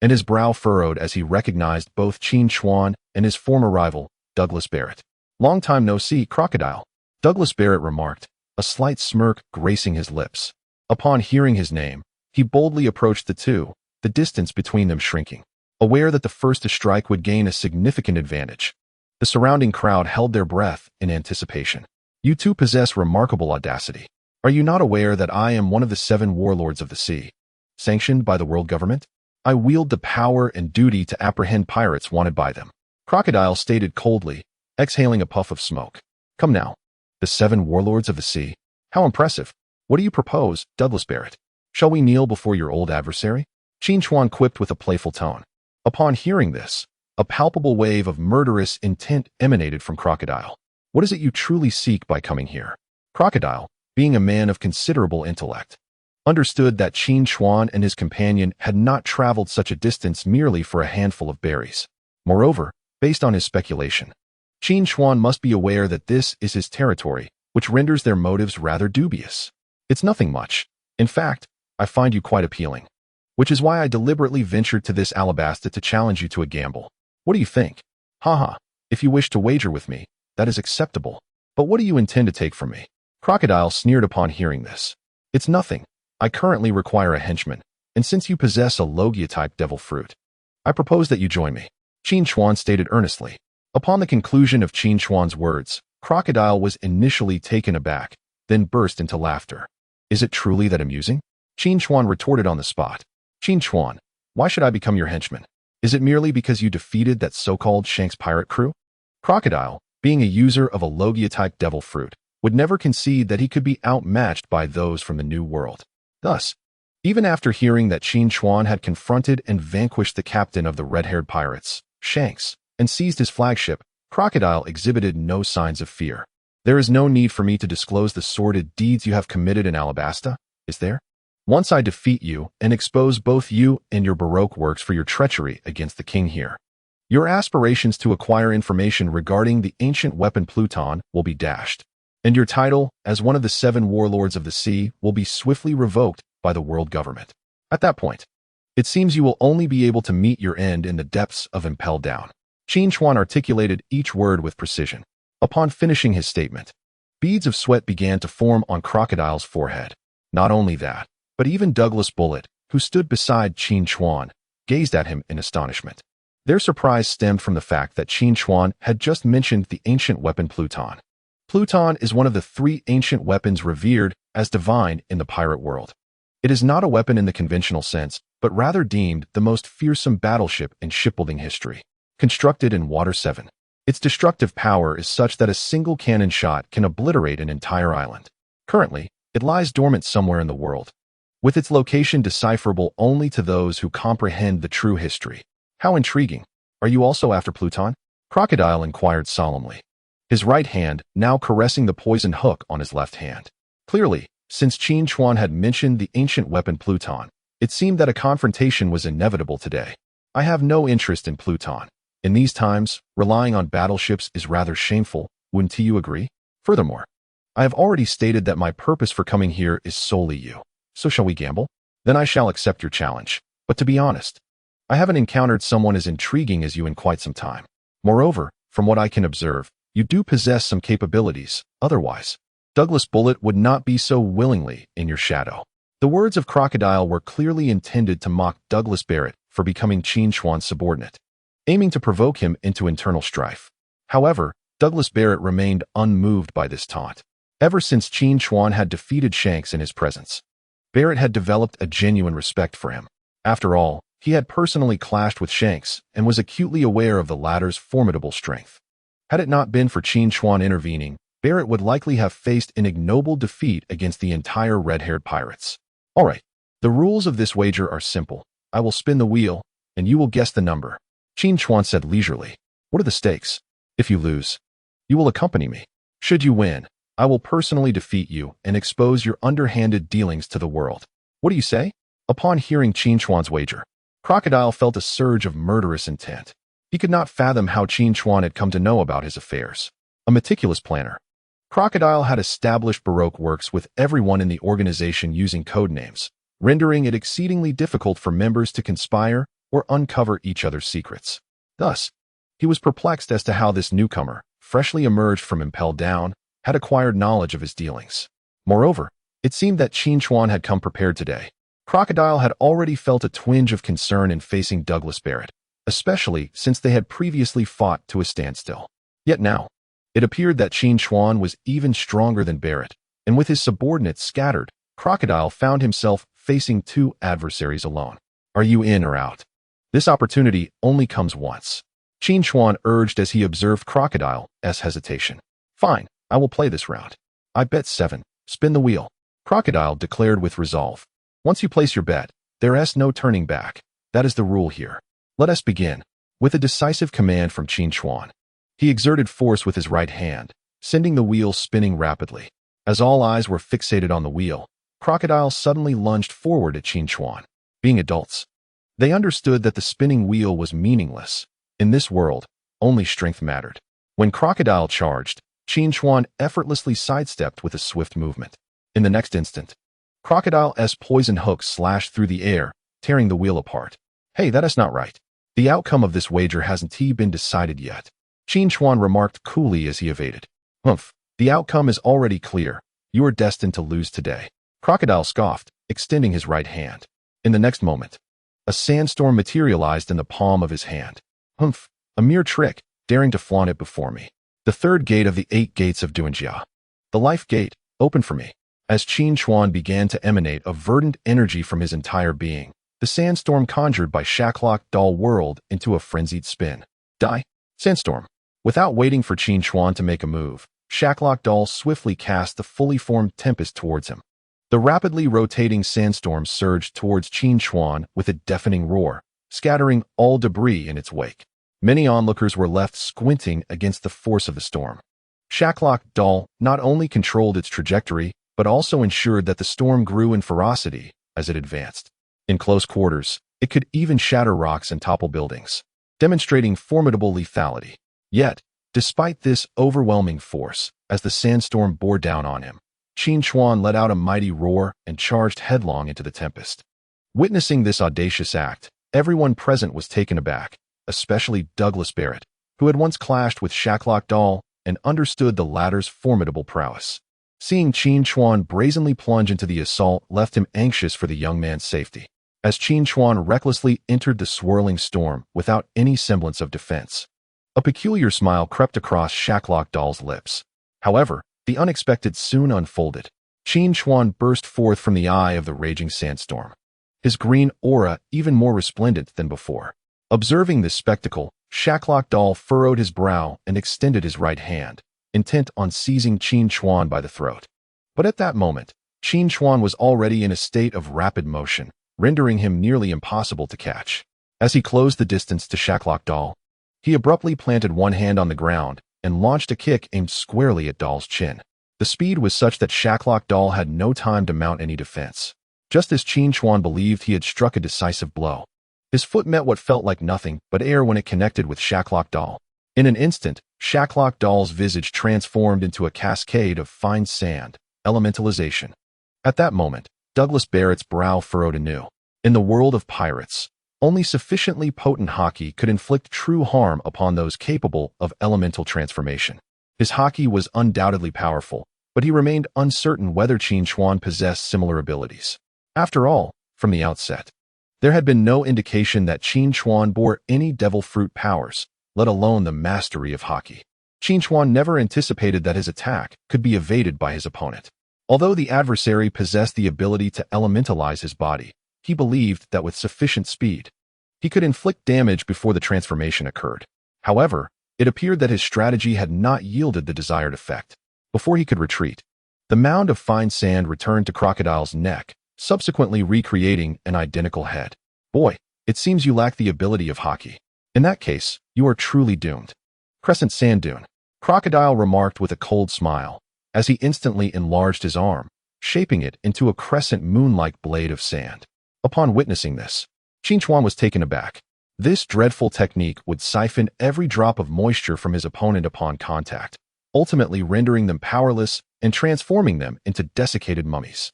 and his brow furrowed as he recognized both Qin Chuan and his former rival, Douglas Barrett. "Long time no see, Crocodile," Douglas Barrett remarked, a slight smirk gracing his lips. Upon hearing his name, he boldly approached the two, the distance between them shrinking. Aware that the first to strike would gain a significant advantage, the surrounding crowd held their breath in anticipation. "You two possess remarkable audacity. Are you not aware that I am one of the 7 warlords of the sea, sanctioned by the world government? I wield the power and duty to apprehend pirates wanted by them," Crocodile stated coldly, exhaling a puff of smoke. "Come now, the 7 warlords of the sea? How impressive. What do you propose, Douglas Barrett? Shall we kneel before your old adversary?" Qin Chuan quipped with a playful tone. Upon hearing this, a palpable wave of murderous intent emanated from Crocodile. "What is it you truly seek by coming here?" Crocodile, being a man of considerable intellect, understood that Qin Chuan and his companion had not traveled such a distance merely for a handful of berries. Moreover, based on his speculation, Qin Chuan must be aware that this is his territory, which renders their motives rather dubious. It's nothing much. In fact, I find you quite appealing. Which is why I deliberately ventured to this Alabasta to challenge you to a gamble. What do you think? Haha, if you wish to wager with me, that is acceptable. But what do you intend to take from me? Crocodile sneered upon hearing this. It's nothing. I currently require a henchman, and since you possess a Logia-type devil fruit, I propose that you join me. Qin Chuan stated earnestly. Upon the conclusion of Qin Chuan's words, Crocodile was initially taken aback, then burst into laughter. Is it truly that amusing? Qin Chuan retorted on the spot. Qin Chuan, why should I become your henchman? Is it merely because you defeated that so-called Shanks pirate crew? Crocodile, being a user of a Logia-type devil fruit, would never concede that he could be outmatched by those from the New World. Thus, even after hearing that Qin Chuan had confronted and vanquished the captain of the red-haired pirates, Shanks, and seized his flagship, Crocodile exhibited no signs of fear. There is no need for me to disclose the sordid deeds you have committed in Alabasta, is there? Once I defeat you and expose both you and your Baroque works for your treachery against the king here, your aspirations to acquire information regarding the ancient weapon Pluton will be dashed, and your title as one of the 7 warlords of the sea will be swiftly revoked by the world government. At that point, it seems you will only be able to meet your end in the depths of Impel Down. Qin Chuan articulated each word with precision. Upon finishing his statement, beads of sweat began to form on Crocodile's forehead. Not only that, but even Douglas Bullet, who stood beside Qin Chuan, gazed at him in astonishment. Their surprise stemmed from the fact that Qin Chuan had just mentioned the ancient weapon Pluton. Pluton is one of the 3 ancient weapons revered as divine in the pirate world. It is not a weapon in the conventional sense, but rather deemed the most fearsome battleship in shipbuilding history. Constructed in Water 7, its destructive power is such that a single cannon shot can obliterate an entire island. Currently, it lies dormant somewhere in the world, with its location decipherable only to those who comprehend the true history. How intriguing. Are you also after Pluton? Crocodile inquired solemnly, his right hand now caressing the poisoned hook on his left hand. Clearly, since Qin Chuan had mentioned the ancient weapon Pluton, it seemed that a confrontation was inevitable today. I have no interest in Pluton. In these times, relying on battleships is rather shameful, wouldn't you agree? Furthermore, I have already stated that my purpose for coming here is solely you. So shall we gamble? Then I shall accept your challenge. But to be honest, I haven't encountered someone as intriguing as you in quite some time. Moreover, from what I can observe, you do possess some capabilities. Otherwise, Douglas Bullet would not be so willingly in your shadow. The words of Crocodile were clearly intended to mock Douglas Barrett for becoming Qin Chuan's subordinate, aiming to provoke him into internal strife. However, Douglas Barrett remained unmoved by this taunt. Ever since Qin Chuan had defeated Shanks in his presence, Barrett had developed a genuine respect for him. After all, he had personally clashed with Shanks and was acutely aware of the latter's formidable strength. Had it not been for Qin Chuan intervening, Barrett would likely have faced an ignoble defeat against the entire red-haired pirates. All right, the rules of this wager are simple. I will spin the wheel, and you will guess the number. Qin Chuan said leisurely. What are the stakes? If you lose, you will accompany me. Should you win, I will personally defeat you and expose your underhanded dealings to the world. What do you say? Upon hearing Qin Chuan's wager, Crocodile felt a surge of murderous intent. He could not fathom how Qin Chuan had come to know about his affairs. A meticulous planner, Crocodile had established Baroque works with everyone in the organization using code names, rendering it exceedingly difficult for members to conspire or uncover each other's secrets. Thus, he was perplexed as to how this newcomer, freshly emerged from Impel Down, had acquired knowledge of his dealings. Moreover, it seemed that Qin Chuan had come prepared today. Crocodile had already felt a twinge of concern in facing Douglas Barrett, especially since they had previously fought to a standstill. Yet now, it appeared that Qin Chuan was even stronger than Barrett, and with his subordinates scattered, Crocodile found himself facing 2 adversaries alone. Are you in or out? This opportunity only comes once, Qin Chuan urged as he observed Crocodile's hesitation. Fine, I will play this round. I bet 7. Spin the wheel. Crocodile declared with resolve. Once you place your bet, there is no turning back. That is the rule here. Let us begin. With a decisive command from Qin Chuan, he exerted force with his right hand, sending the wheel spinning rapidly. As all eyes were fixated on the wheel, Crocodile suddenly lunged forward at Qin Chuan. Being adults, they understood that the spinning wheel was meaningless. In this world, only strength mattered. When Crocodile charged, Qin Chuan effortlessly sidestepped with a swift movement. In the next instant, Crocodile's poison hook slashed through the air, tearing the wheel apart. Hey, that is not right. The outcome of this wager hasn't been decided yet. Qin Chuan remarked coolly as he evaded. Humph, the outcome is already clear. You are destined to lose today. Crocodile scoffed, extending his right hand. In the next moment, a sandstorm materialized in the palm of his hand. Humph, a mere trick, daring to flaunt it before me. The third gate of the 8 gates of Duanjia. The life gate, open for me. As Qin Chuan began to emanate a verdant energy from his entire being, the sandstorm conjured by Shacklock Doll whirled into a frenzied spin. Die, sandstorm. Without waiting for Qin Chuan to make a move, Shacklock Doll swiftly cast the fully formed tempest towards him. The rapidly rotating sandstorm surged towards Qin Chuan with a deafening roar, scattering all debris in its wake. Many onlookers were left squinting against the force of the storm. Shacklock Doll not only controlled its trajectory, but also ensured that the storm grew in ferocity as it advanced. In close quarters, it could even shatter rocks and topple buildings, demonstrating formidable lethality. Yet, despite this overwhelming force, as the sandstorm bore down on him, Qin Chuan let out a mighty roar and charged headlong into the tempest. Witnessing this audacious act, everyone present was taken aback, especially Douglas Barrett, who had once clashed with Shacklock Doll and understood the latter's formidable prowess. Seeing Qin Chuan brazenly plunge into the assault left him anxious for the young man's safety, as Qin Chuan recklessly entered the swirling storm without any semblance of defense. A peculiar smile crept across Shacklock Doll's lips. However, the unexpected soon unfolded. Qin Chuan burst forth from the eye of the raging sandstorm, his green aura even more resplendent than before. Observing this spectacle, Shacklock Doll furrowed his brow and extended his right hand, intent on seizing Qin Chuan by the throat. But at that moment, Qin Chuan was already in a state of rapid motion, rendering him nearly impossible to catch. As he closed the distance to Shacklock Doll, he abruptly planted one hand on the ground and launched a kick aimed squarely at Doll's chin. The speed was such that Shacklock Doll had no time to mount any defense. Just as Qin Chuan believed he had struck a decisive blow, his foot met what felt like nothing but air when it connected with Shacklock Doll. In an instant, Shacklock Doll's visage transformed into a cascade of fine sand, elementalization. At that moment, Douglas Barrett's brow furrowed anew. In the world of pirates, only sufficiently potent haki could inflict true harm upon those capable of elemental transformation. His haki was undoubtedly powerful, but he remained uncertain whether Qin Chuan possessed similar abilities. After all, from the outset, there had been no indication that Qin Chuan bore any devil fruit powers, let alone the mastery of haki. Qin Chuan never anticipated that his attack could be evaded by his opponent. Although the adversary possessed the ability to elementalize his body, he believed that with sufficient speed, he could inflict damage before the transformation occurred. However, it appeared that his strategy had not yielded the desired effect. Before he could retreat, the mound of fine sand returned to Crocodile's neck, subsequently recreating an identical head. Boy, it seems you lack the ability of haki. In that case, you are truly doomed. Crescent sand dune. Crocodile remarked with a cold smile, as he instantly enlarged his arm, shaping it into a crescent moon-like blade of sand. Upon witnessing this, Qin Chuan was taken aback. This dreadful technique would siphon every drop of moisture from his opponent upon contact, ultimately rendering them powerless and transforming them into desiccated mummies.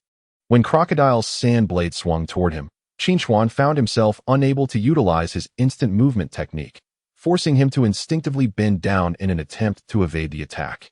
When Crocodile's sand blade swung toward him, Qin Chuan found himself unable to utilize his instant movement technique, forcing him to instinctively bend down in an attempt to evade the attack.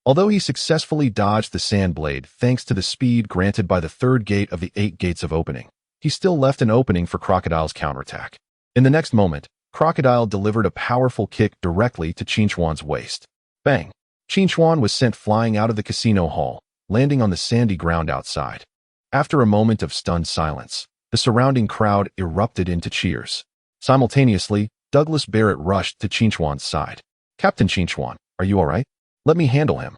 Although he successfully dodged the sand blade thanks to the speed granted by the third gate of the 8 gates of opening, he still left an opening for Crocodile's counterattack. In the next moment, Crocodile delivered a powerful kick directly to Qin Chuan's waist. Bang! Qin Chuan was sent flying out of the casino hall, landing on the sandy ground outside. After a moment of stunned silence, the surrounding crowd erupted into cheers. Simultaneously, Douglas Barrett rushed to Qin Chuan's side. Captain Qin Chuan, are you all right? Let me handle him.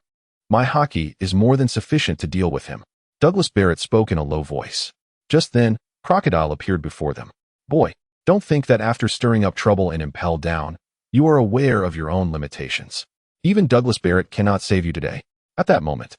My haki is more than sufficient to deal with him. Douglas Barrett spoke in a low voice. Just then, Crocodile appeared before them. Boy, don't think that after stirring up trouble in Impel Down, you are aware of your own limitations. Even Douglas Barrett cannot save you today. At that moment,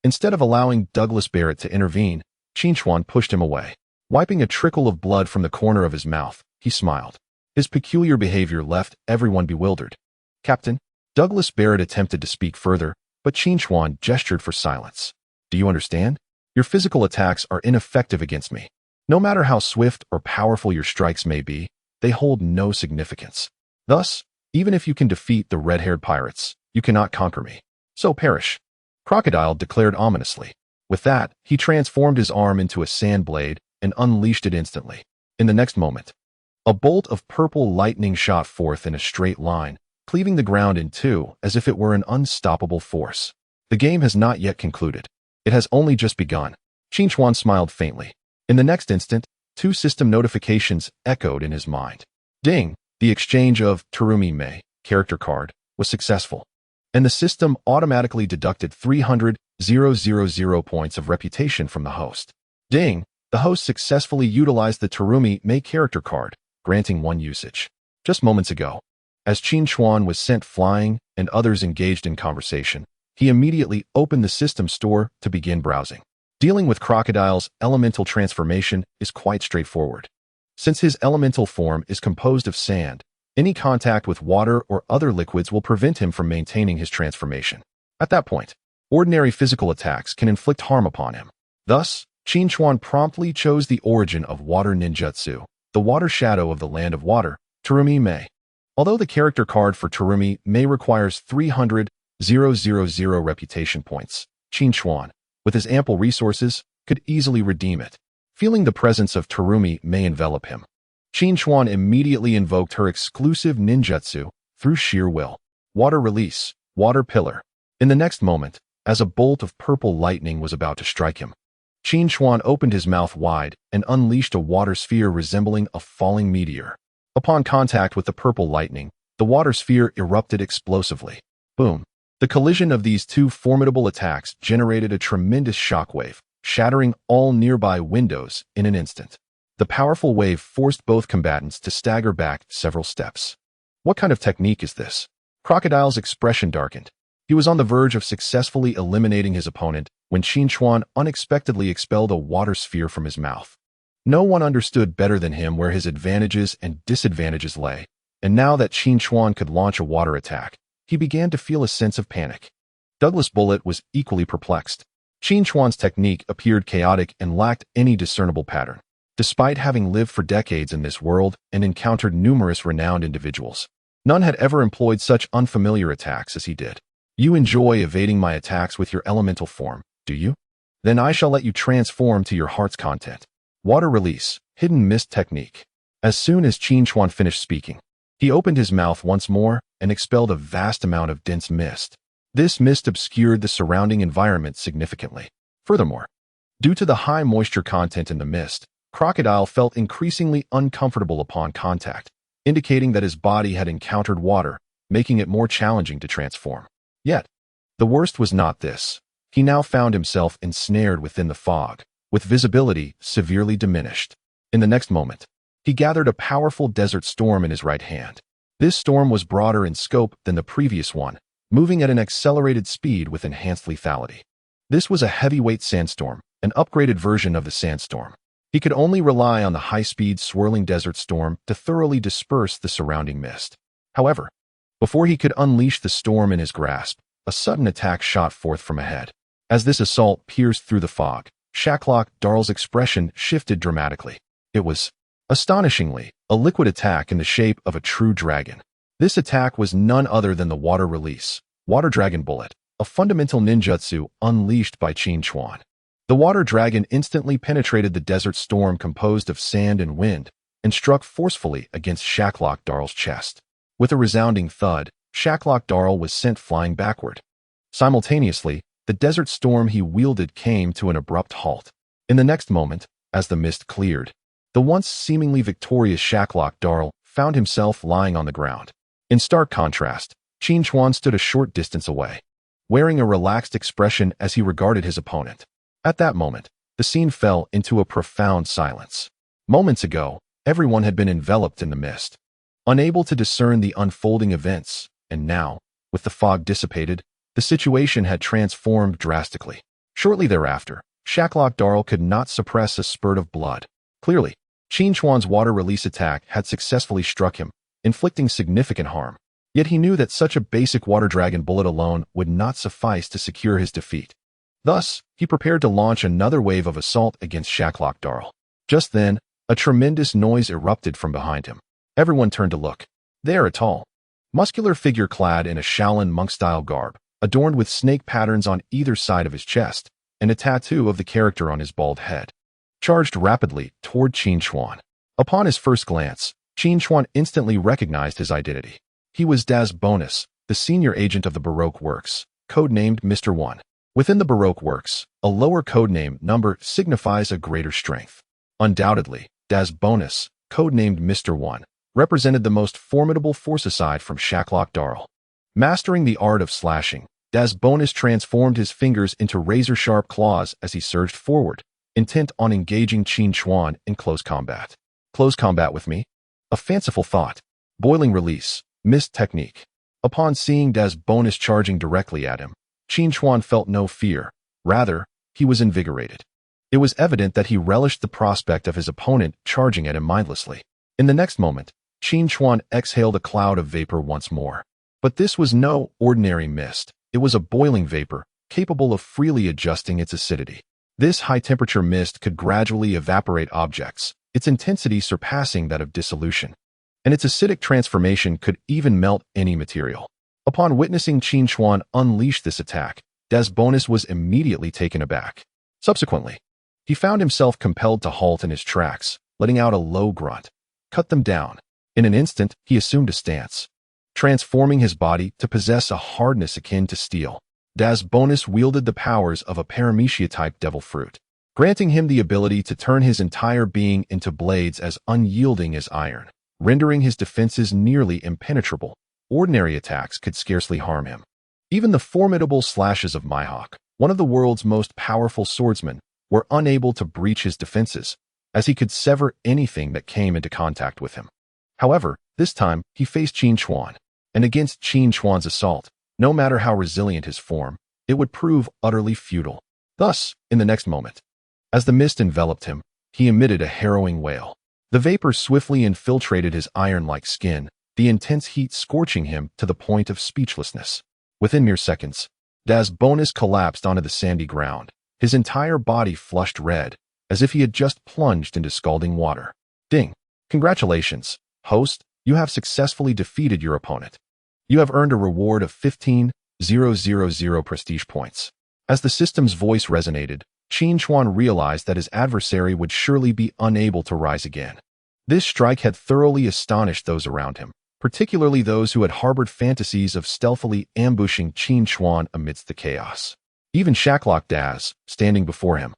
instead of allowing Douglas Barrett to intervene, Qin Chuan pushed him away. Wiping a trickle of blood from the corner of his mouth, he smiled. His peculiar behavior left everyone bewildered. Captain, Douglas Barrett attempted to speak further, but Qin Chuan gestured for silence. Do you understand? Your physical attacks are ineffective against me. No matter how swift or powerful your strikes may be, they hold no significance. Thus, even if you can defeat the red-haired pirates, you cannot conquer me. So perish. Crocodile declared ominously. With that, he transformed his arm into a sand blade and unleashed it instantly. In the next moment, a bolt of purple lightning shot forth in a straight line, cleaving the ground in two as if it were an unstoppable force. The game has not yet concluded. It has only just begun. Qin Chuan smiled faintly. In the next instant, two system notifications echoed in his mind. Ding! The exchange of Terumi Mei character card was successful, and the system automatically deducted 300,000 points of reputation from the host. Ding! The host successfully utilized the Terumi Mei character card, granting 1 usage. Just moments ago, as Qin Chuan was sent flying and others engaged in conversation, he immediately opened the system store to begin browsing. Dealing with Crocodile's elemental transformation is quite straightforward. Since his elemental form is composed of sand, any contact with water or other liquids will prevent him from maintaining his transformation. At that point, ordinary physical attacks can inflict harm upon him. Thus, Qin Chuan promptly chose the origin of water ninjutsu, the water shadow of the land of water, Terumi Mei. Although the character card for Terumi Mei requires 300,000 reputation points, Qin Chuan, with his ample resources, could easily redeem it. Feeling the presence of Terumi Mei envelop him, Qin Chuan immediately invoked her exclusive ninjutsu through sheer will. Water release, water pillar. In the next moment, as a bolt of purple lightning was about to strike him, Qin Chuan opened his mouth wide and unleashed a water sphere resembling a falling meteor. Upon contact with the purple lightning, the water sphere erupted explosively. Boom! The collision of these two formidable attacks generated a tremendous shockwave, shattering all nearby windows in an instant. The powerful wave forced both combatants to stagger back several steps. What kind of technique is this? Crocodile's expression darkened. He was on the verge of successfully eliminating his opponent when Qin Chuan unexpectedly expelled a water sphere from his mouth. No one understood better than him where his advantages and disadvantages lay, and now that Qin Chuan could launch a water attack, he began to feel a sense of panic. Douglas Bullet was equally perplexed. Qin Chuan's technique appeared chaotic and lacked any discernible pattern. Despite having lived for decades in this world and encountered numerous renowned individuals, none had ever employed such unfamiliar attacks as he did. You enjoy evading my attacks with your elemental form, do you? Then I shall let you transform to your heart's content. Water release, hidden mist technique. As soon as Qin Chuan finished speaking, he opened his mouth once more and expelled a vast amount of dense mist. This mist obscured the surrounding environment significantly. Furthermore, due to the high moisture content in the mist, Crocodile felt increasingly uncomfortable upon contact, indicating that his body had encountered water, making it more challenging to transform. Yet, the worst was not this. He now found himself ensnared within the fog, with visibility severely diminished. In the next moment, he gathered a powerful desert storm in his right hand. This storm was broader in scope than the previous one, moving at an accelerated speed with enhanced lethality. This was a heavyweight sandstorm, an upgraded version of the sandstorm. He could only rely on the high-speed swirling desert storm to thoroughly disperse the surrounding mist. However, before he could unleash the storm in his grasp, a sudden attack shot forth from ahead. As this assault pierced through the fog, Shacklock Darl's expression shifted dramatically. It was, astonishingly, a liquid attack in the shape of a true dragon. This attack was none other than the water release, Water Dragon Bullet, a fundamental ninjutsu unleashed by Qin Chuan. The water dragon instantly penetrated the desert storm composed of sand and wind and struck forcefully against Shacklock Darl's chest. With a resounding thud, Shacklock Darl was sent flying backward. Simultaneously, the desert storm he wielded came to an abrupt halt. In the next moment, as the mist cleared, the once seemingly victorious Shacklock Darl found himself lying on the ground. In stark contrast, Qin Chuan stood a short distance away, wearing a relaxed expression as he regarded his opponent. At that moment, the scene fell into a profound silence. Moments ago, everyone had been enveloped in the mist, unable to discern the unfolding events, and now, with the fog dissipated, the situation had transformed drastically. Shortly thereafter, Shacklock Darl could not suppress a spurt of blood. Clearly, Qin Chuan's water release attack had successfully struck him, inflicting significant harm. Yet he knew that such a basic water dragon bullet alone would not suffice to secure his defeat. Thus, he prepared to launch another wave of assault against Shaklok Darl. Just then, a tremendous noise erupted from behind him. Everyone turned to look. There, a tall, muscular figure clad in a Shaolin monk-style garb, adorned with snake patterns on either side of his chest, and a tattoo of the character on his bald head, charged rapidly toward Qin Chuan. Upon his first glance, Qin Chuan instantly recognized his identity. He was Das Bonus, the senior agent of the Baroque Works, codenamed Mr. One. Within the Baroque Works, a lower codename number signifies a greater strength. Undoubtedly, Das Bonus, codenamed Mr. One, represented the most formidable force aside from Shaklok Darl. Mastering the art of slashing, Das Bonus transformed his fingers into razor-sharp claws as he surged forward, intent on engaging Qin Chuan in close combat. Close combat with me? A fanciful thought. Boiling release, missed technique. Upon seeing Das Bonus charging directly at him, Qin Chuan felt no fear. Rather, he was invigorated. It was evident that he relished the prospect of his opponent charging at him mindlessly. In the next moment, Qin Chuan exhaled a cloud of vapor once more. But this was no ordinary mist. It was a boiling vapor, capable of freely adjusting its acidity. This high-temperature mist could gradually evaporate objects, its intensity surpassing that of dissolution. And its acidic transformation could even melt any material. Upon witnessing Qin Chuan unleash this attack, Das Bonus was immediately taken aback. Subsequently, he found himself compelled to halt in his tracks, letting out a low grunt. Cut them down. In an instant, he assumed a stance, transforming his body to possess a hardness akin to steel. Das Bonus wielded the powers of a paramecia-type devil fruit, granting him the ability to turn his entire being into blades as unyielding as iron, rendering his defenses nearly impenetrable. Ordinary attacks could scarcely harm him. Even the formidable slashes of Mihawk, one of the world's most powerful swordsmen, were unable to breach his defenses, as he could sever anything that came into contact with him. However, this time, he faced Qin Chuan, and against Qin Chuan's assault, no matter how resilient his form, it would prove utterly futile. Thus, in the next moment, as the mist enveloped him, he emitted a harrowing wail. The vapor swiftly infiltrated his iron-like skin, the intense heat scorching him to the point of speechlessness. Within mere seconds, Das Bonus collapsed onto the sandy ground, his entire body flushed red, as if he had just plunged into scalding water. Ding! Congratulations, host, you have successfully defeated your opponent. You have earned a reward of 15,000 prestige points. As the system's voice resonated, Qin Chuan realized that his adversary would surely be unable to rise again. This strike had thoroughly astonished those around him, particularly those who had harbored fantasies of stealthily ambushing Qin Chuan amidst the chaos. Even Shaklok Das, standing before him,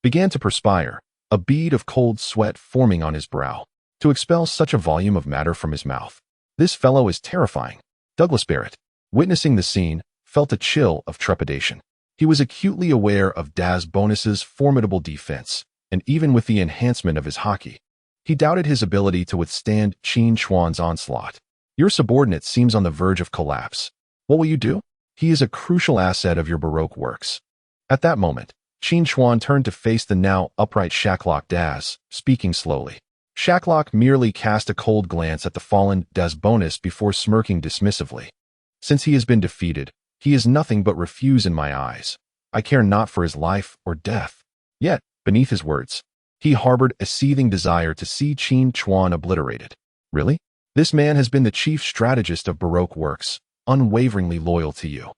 began to perspire, a bead of cold sweat forming on his brow. To expel such a volume of matter from his mouth. This fellow is terrifying. Douglas Barrett, witnessing the scene, felt a chill of trepidation. He was acutely aware of Das Bonus's formidable defense, and even with the enhancement of his haki, he doubted his ability to withstand Qin Chuan's onslaught. Your subordinate seems on the verge of collapse. What will you do? He is a crucial asset of your Baroque works. At that moment, Qin Chuan turned to face the now upright Shaklok Das, speaking slowly. Shaklok merely cast a cold glance at the fallen Das Bonus before smirking dismissively. Since he has been defeated, he is nothing but refuse in my eyes. I care not for his life or death. Yet, beneath his words, he harbored a seething desire to see Qin Chuan obliterated. Really? This man has been the chief strategist of Baroque works, unwaveringly loyal to you.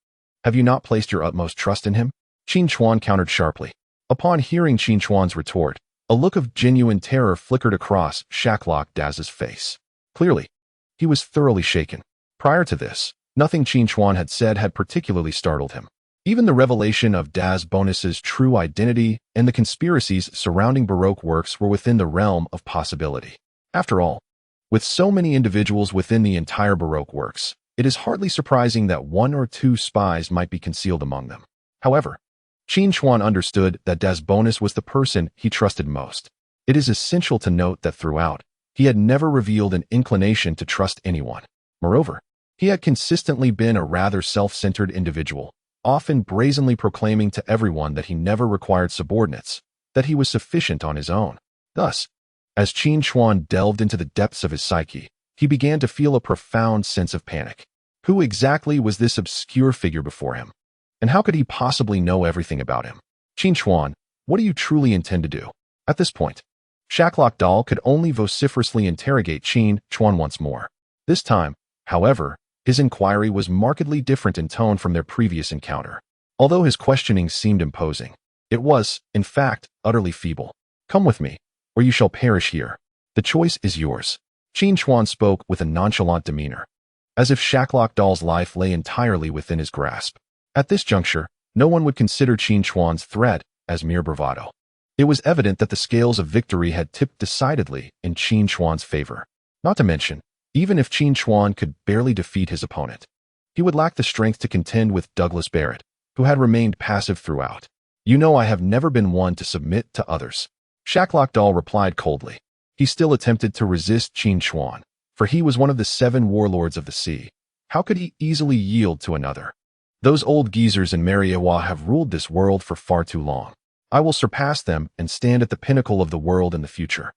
Have you not placed your utmost trust in him? Qin Chuan countered sharply. Upon hearing Qin Chuan's retort, a look of genuine terror flickered across Shaklok Das's face. Clearly, he was thoroughly shaken. Prior to this, nothing Qin Chuan had said had particularly startled him. Even the revelation of Das Bonus's true identity and the conspiracies surrounding Baroque works were within the realm of possibility. After all, with so many individuals within the entire Baroque works, it is hardly surprising that one or two spies might be concealed among them. However, Qin Chuan understood that Das Bonus was the person he trusted most. It is essential to note that throughout, he had never revealed an inclination to trust anyone. Moreover, he had consistently been a rather self-centered individual, often brazenly proclaiming to everyone that he never required subordinates, that he was sufficient on his own. Thus, as Qin Chuan delved into the depths of his psyche, he began to feel a profound sense of panic. Who exactly was this obscure figure before him? And how could he possibly know everything about him? Qin Chuan, what do you truly intend to do? At this point, Shacklock Doll could only vociferously interrogate Qin Chuan once more. This time, however, his inquiry was markedly different in tone from their previous encounter. Although his questioning seemed imposing, it was, in fact, utterly feeble. Come with me, or you shall perish here. The choice is yours. Qin Chuan spoke with a nonchalant demeanor, as if Shacklock Doll's life lay entirely within his grasp. At this juncture, no one would consider Qin Chuan's threat as mere bravado. It was evident that the scales of victory had tipped decidedly in Qin Chuan's favor. Not to mention, even if Qin Chuan could barely defeat his opponent, he would lack the strength to contend with Douglas Barrett, who had remained passive throughout. You know I have never been one to submit to others. Shacklock Doll replied coldly. He still attempted to resist Qin Chuan, for he was one of the 7 warlords of the sea. How could he easily yield to another? Those old geezers in Mariawa have ruled this world for far too long. I will surpass them and stand at the pinnacle of the world in the future.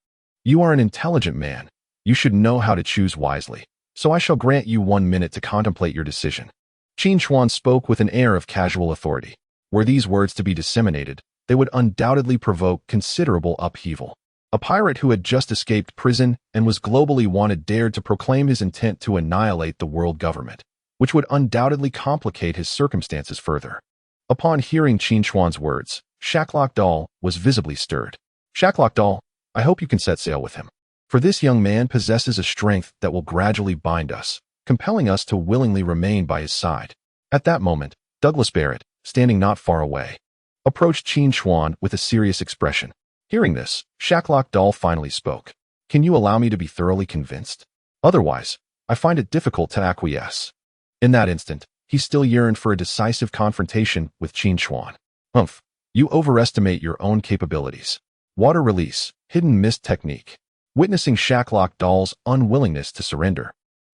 You are an intelligent man. You should know how to choose wisely. So I shall grant you 1 minute to contemplate your decision. Qin Chuan spoke with an air of casual authority. Were these words to be disseminated, they would undoubtedly provoke considerable upheaval. A pirate who had just escaped prison and was globally wanted dared to proclaim his intent to annihilate the world government, which would undoubtedly complicate his circumstances further. Upon hearing Qin Chuan's words, Shacklock Doll was visibly stirred. Shacklock Doll, I hope you can set sail with him. For this young man possesses a strength that will gradually bind us, compelling us to willingly remain by his side. At that moment, Douglas Barrett, standing not far away, approached Qin Chuan with a serious expression. Hearing this, Shacklock Doll finally spoke. Can you allow me to be thoroughly convinced? Otherwise, I find it difficult to acquiesce. In that instant, he still yearned for a decisive confrontation with Qin Chuan. Humph, you overestimate your own capabilities. Water release, hidden mist technique. Witnessing Shacklock Doll's unwillingness to surrender,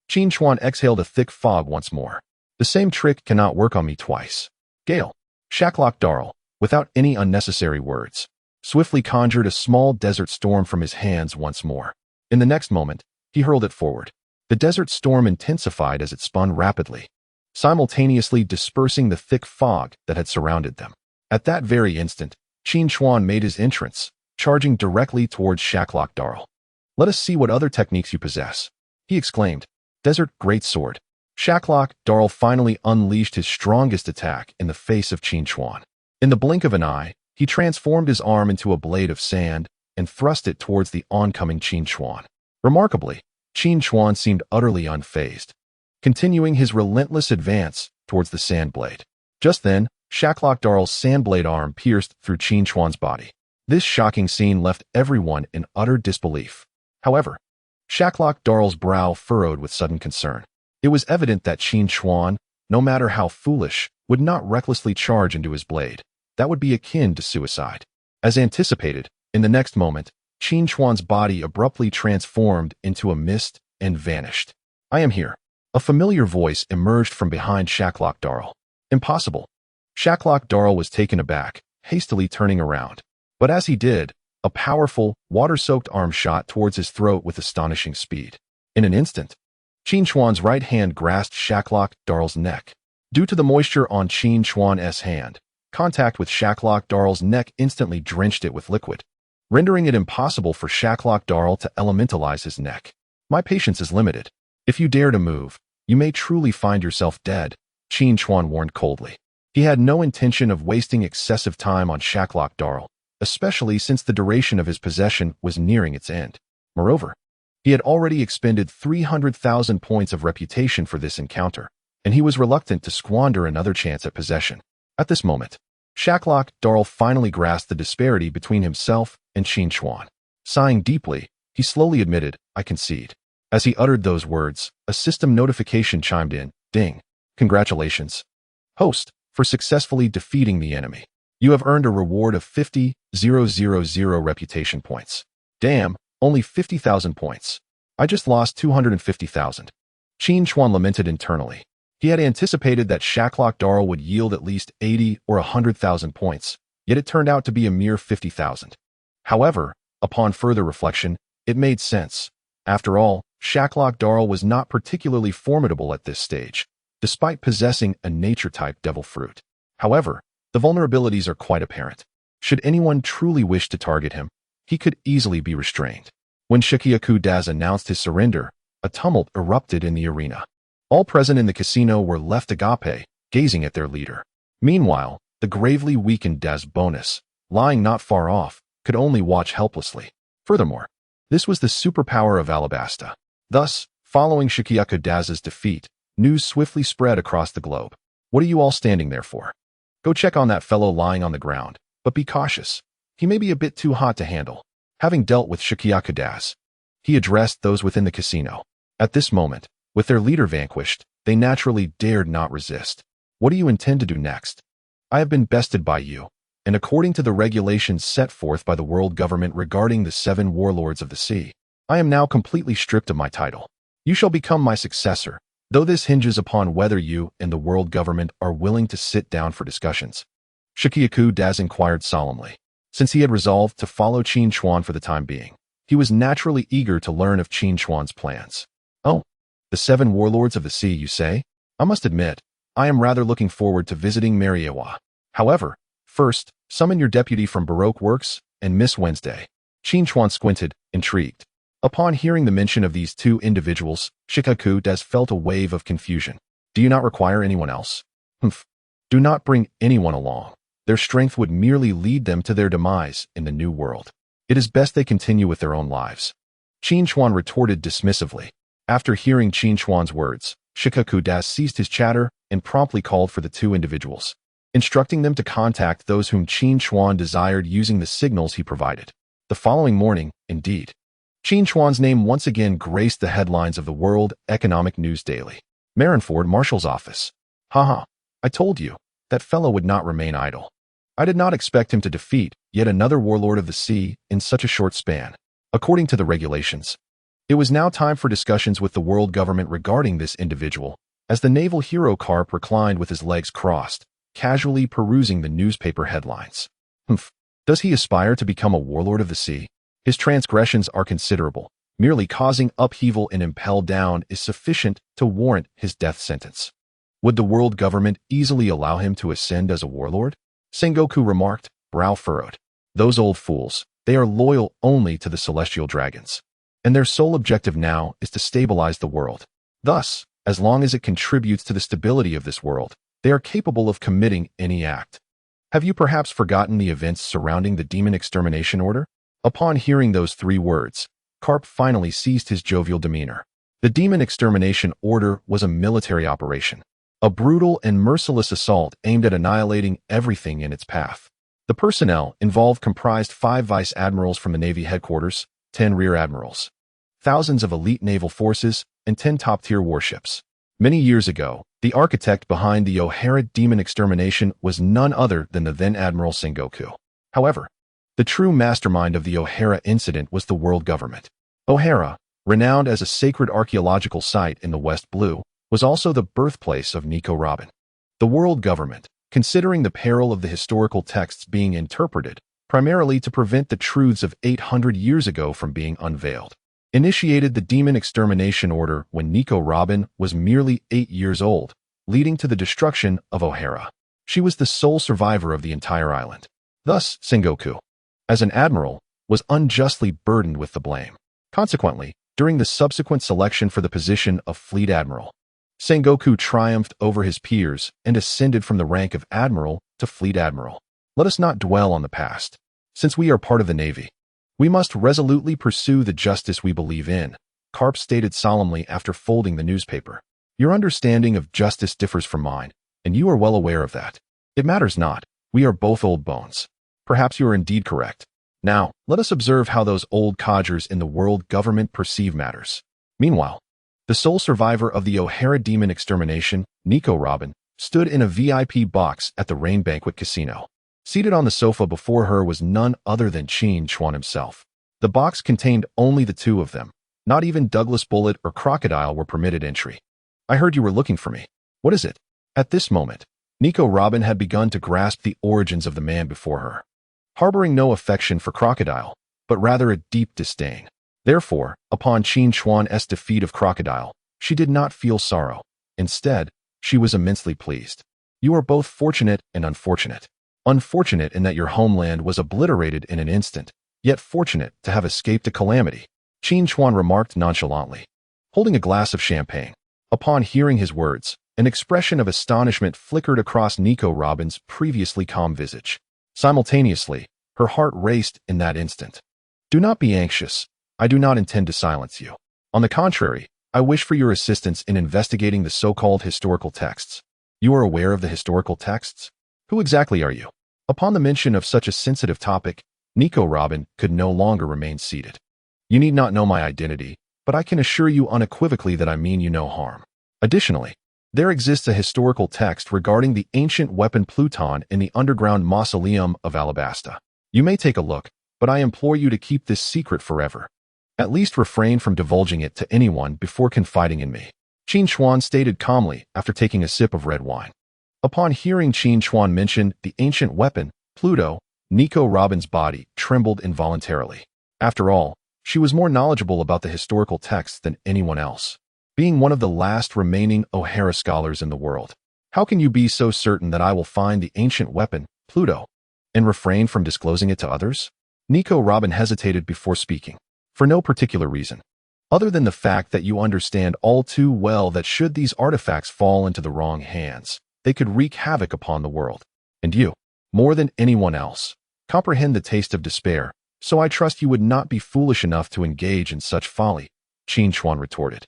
Qin Chuan exhaled a thick fog once more. The same trick cannot work on me twice. Gale. Shacklock Doll, without any unnecessary words, swiftly conjured a small desert storm from his hands once more. In the next moment, he hurled it forward. The desert storm intensified as it spun rapidly, simultaneously dispersing the thick fog that had surrounded them. At that very instant, Qin Chuan made his entrance, charging directly towards Shacklock Doll. Let us see what other techniques you possess, he exclaimed. Desert Greatsword. Shacklock Doll finally unleashed his strongest attack in the face of Qin Chuan. In the blink of an eye, he transformed his arm into a blade of sand and thrust it towards the oncoming Qin Chuan. Remarkably, Qin Chuan seemed utterly unfazed, continuing his relentless advance towards the sand blade. Just then, Shacklock Doll's sand blade arm pierced through Qin Chuan's body. This shocking scene left everyone in utter disbelief. However, Shacklock Doll's brow furrowed with sudden concern. It was evident that Qin Chuan, no matter how foolish, would not recklessly charge into his blade. That would be akin to suicide. As anticipated, in the next moment, Qin Chuan's body abruptly transformed into a mist and vanished. I am here. A familiar voice emerged from behind Shacklock Doll. Impossible. Shacklock Doll was taken aback, hastily turning around. But as he did, a powerful, water-soaked arm shot towards his throat with astonishing speed. In an instant, Qin Chuan's right hand grasped Shacklock Doll's neck. Due to the moisture on Qin Chuan's hand, contact with Shacklock Doll's neck instantly drenched it with liquid, rendering it impossible for Shacklock Doll to elementalize his neck. My patience is limited. If you dare to move, you may truly find yourself dead, Qin Chuan warned coldly. He had no intention of wasting excessive time on Shacklock Doll, especially since the duration of his possession was nearing its end. Moreover, he had already expended 300,000 points of reputation for this encounter, and he was reluctant to squander another chance at possession. At this moment, Shacklock Doll finally grasped the disparity between himself and Qin Chuan. Sighing deeply, he slowly admitted, I concede. As he uttered those words, a system notification chimed in. Ding. Congratulations, host, for successfully defeating the enemy. You have earned a reward of 50,000 reputation points. Damn, only 50,000 points. I just lost 250,000. Qin Chuan lamented internally. He had anticipated that Shacklock Doll would yield at least 80 or 100,000 points, yet it turned out to be a mere 50,000. However, upon further reflection, it made sense. After all, Shacklock Doll was not particularly formidable at this stage. despite possessing a nature-type devil fruit. However, the vulnerabilities are quite apparent. Should anyone truly wish to target him, he could easily be restrained. When Shikiaku Daz announced his surrender, a tumult erupted in the arena. All present in the casino were left agape, gazing at their leader. Meanwhile, the gravely weakened Daz Bonus, lying not far off, could only watch helplessly. Furthermore, this was the superpower of Alabasta. Thus, following Shikiaku Daz's defeat, news swiftly spread across the globe. What are you all standing there for? Go check on that fellow lying on the ground, but be cautious. He may be a bit too hot to handle. Having dealt with Shikiaku Daz, he addressed those within the casino. At this moment, with their leader vanquished, they naturally dared not resist. What do you intend to do next? I have been bested by you, and according to the regulations set forth by the world government regarding the 7 warlords of the sea, I am now completely stripped of my title. You shall become my successor, though this hinges upon whether you and the world government are willing to sit down for discussions. Shikiaku Daz inquired solemnly. Since he had resolved to follow Qin Chuan for the time being, he was naturally eager to learn of Qin Chuan's plans. Oh, the 7 warlords of the sea, you say? I must admit, I am rather looking forward to visiting Mariewa. However, first, summon your deputy from Baroque Works and Miss Wednesday. Qin Chuan squinted, intrigued. Upon hearing the mention of these 2 individuals, Shikiaku Daz felt a wave of confusion. Do you not require anyone else? Humph. Do not bring anyone along. Their strength would merely lead them to their demise in the new world. It is best they continue with their own lives. Qin Chuan retorted dismissively. After hearing Qin Chuan's words, Shikiaku Daz ceased his chatter and promptly called for the 2 individuals, instructing them to contact those whom Qin Chuan desired using the signals he provided. The following morning, indeed, Qin Chuan's name once again graced the headlines of the World Economic News Daily. Marineford Marshal's office. Haha, I told you, that fellow would not remain idle. I did not expect him to defeat yet another warlord of the sea in such a short span. According to the regulations, it was now time for discussions with the world government regarding this individual, as the naval hero Karp reclined with his legs crossed, casually perusing the newspaper headlines. Humph, does he aspire to become a warlord of the sea? His transgressions are considerable. Merely causing upheaval in Impel Down is sufficient to warrant his death sentence. Would the world government easily allow him to ascend as a warlord? Sengoku remarked, brow furrowed. Those old fools, they are loyal only to the celestial dragons, and their sole objective now is to stabilize the world. Thus, as long as it contributes to the stability of this world, they are capable of committing any act. Have you perhaps forgotten the events surrounding the Demon Extermination Order? Upon hearing those 3 words, Karp finally ceased his jovial demeanor. The Demon Extermination Order was a military operation, a brutal and merciless assault aimed at annihilating everything in its path. The personnel involved comprised 5 vice admirals from the Navy headquarters, 10 rear admirals, thousands of elite naval forces, and 10 top-tier warships. Many years ago, the architect behind the O'Hara demon extermination was none other than the then Admiral Sengoku. However, the true mastermind of the O'Hara incident was the world government. O'Hara, renowned as a sacred archaeological site in the West Blue, was also the birthplace of Nico Robin. The world government, considering the peril of the historical texts being interpreted, primarily to prevent the truths of 800 years ago from being unveiled, initiated the Demon Extermination Order when Nico Robin was merely 8 years old, leading to the destruction of O'Hara. She was the sole survivor of the entire island. Thus, Sengoku, as an admiral, was unjustly burdened with the blame. Consequently, during the subsequent selection for the position of Fleet Admiral, Sengoku triumphed over his peers and ascended from the rank of Admiral to Fleet Admiral. Let us not dwell on the past. Since we are part of the Navy, we must resolutely pursue the justice we believe in, Karp stated solemnly after folding the newspaper. Your understanding of justice differs from mine, and you are well aware of that. It matters not. We are both old bones. Perhaps you are indeed correct. Now, let us observe how those old codgers in the world government perceive matters. Meanwhile, the sole survivor of the O'Hara demon extermination, Nico Robin, stood in a VIP box at the Rain Banquet Casino. Seated on the sofa before her was none other than Qin Chuan himself. The box contained only the 2 of them. Not even Douglas Bullet or Crocodile were permitted entry. I heard you were looking for me. What is it? At this moment, Nico Robin had begun to grasp the origins of the man before her. Harboring no affection for Crocodile, but rather a deep disdain. Therefore, upon Qin Chuan's defeat of Crocodile, she did not feel sorrow. Instead, She was immensely pleased. You are both fortunate and unfortunate. Unfortunate in that your homeland was obliterated in an instant, yet fortunate to have escaped a calamity, Qin Chuan remarked nonchalantly, holding a glass of champagne. Upon hearing his words, an expression of astonishment flickered across Nico Robin's previously calm visage. Simultaneously, her heart raced in that instant. Do not be anxious. I do not intend to silence you. On the contrary, I wish for your assistance in investigating the so-called historical texts. You are aware of the historical texts? Who exactly are you? Upon the mention of such a sensitive topic, Nico Robin could no longer remain seated. You need not know my identity, but I can assure you unequivocally that I mean you no harm. Additionally, there exists a historical text regarding the ancient weapon Pluton in the underground mausoleum of Alabasta. You may take a look, but I implore you to keep this secret forever. At least refrain from divulging it to anyone before confiding in me, Qin Chuan stated calmly after taking a sip of red wine. Upon hearing Qin Chuan mention the ancient weapon, Pluto, Nico Robin's body trembled involuntarily. After all, she was more knowledgeable about the historical texts than anyone else. Being one of the last remaining O'Hara scholars in the world, how can you be so certain that I will find the ancient weapon, Pluto, and refrain from disclosing it to others? Nico Robin hesitated before speaking, for no particular reason, other than the fact that you understand all too well that should these artifacts fall into the wrong hands, they could wreak havoc upon the world. And you, more than anyone else, comprehend the taste of despair, so I trust you would not be foolish enough to engage in such folly, Qin Chuan retorted.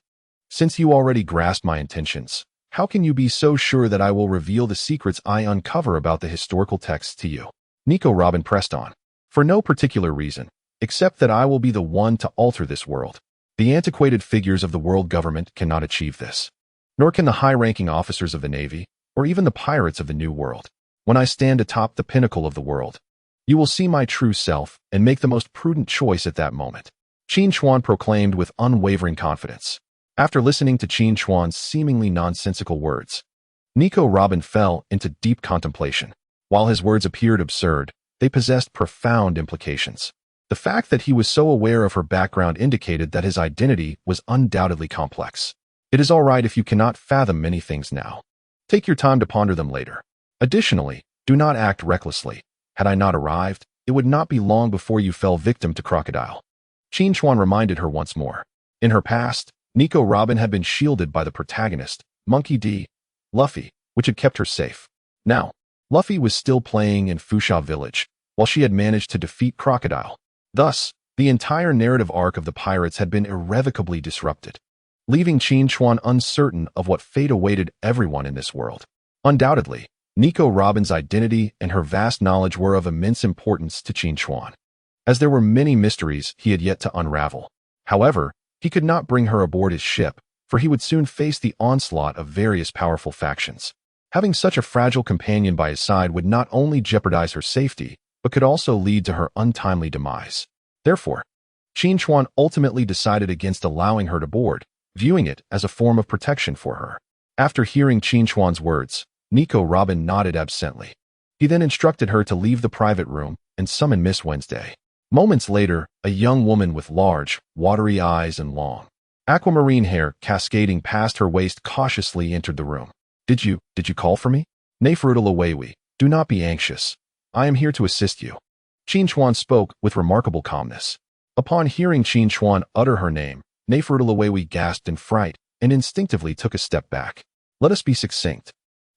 Since you already grasp my intentions, how can you be so sure that I will reveal the secrets I uncover about the historical texts to you? Nico Robin pressed on. For no particular reason, except that I will be the one to alter this world. The antiquated figures of the world government cannot achieve this. Nor can the high-ranking officers of the Navy, or even the pirates of the New World. When I stand atop the pinnacle of the world, you will see my true self and make the most prudent choice at that moment, Qin Chuan proclaimed with unwavering confidence. After listening to Qin Chuan's seemingly nonsensical words, Nico Robin fell into deep contemplation. While his words appeared absurd, they possessed profound implications. The fact that he was so aware of her background indicated that his identity was undoubtedly complex. It is all right if you cannot fathom many things now. Take your time to ponder them later. Additionally, do not act recklessly. Had I not arrived, it would not be long before you fell victim to crocodile. Qin Chuan reminded her once more. In her past, Nico Robin had been shielded by the protagonist, Monkey D. Luffy, which had kept her safe. Now, Luffy was still playing in Fusha Village, while she had managed to defeat Crocodile. Thus, the entire narrative arc of the pirates had been irrevocably disrupted, leaving Qin Chuan uncertain of what fate awaited everyone in this world. Undoubtedly, Nico Robin's identity and her vast knowledge were of immense importance to Qin Chuan, as there were many mysteries he had yet to unravel. However, he could not bring her aboard his ship, for he would soon face the onslaught of various powerful factions. Having such a fragile companion by his side would not only jeopardize her safety, but could also lead to her untimely demise. Therefore, Qin Chuan ultimately decided against allowing her to board, viewing it as a form of protection for her. After hearing Qin Chuan's words, Nico Robin nodded absently. He then instructed her to leave the private room and summon Miss Wednesday. Moments later, a young woman with large, watery eyes and long, aquamarine hair cascading past her waist cautiously entered the room. Did you call for me? Naruto Character, do not be anxious. I am here to assist you. Qin Chuan spoke with remarkable calmness. Upon hearing Qin Chuan utter her name, Naruto Character gasped in fright and instinctively took a step back. Let us be succinct.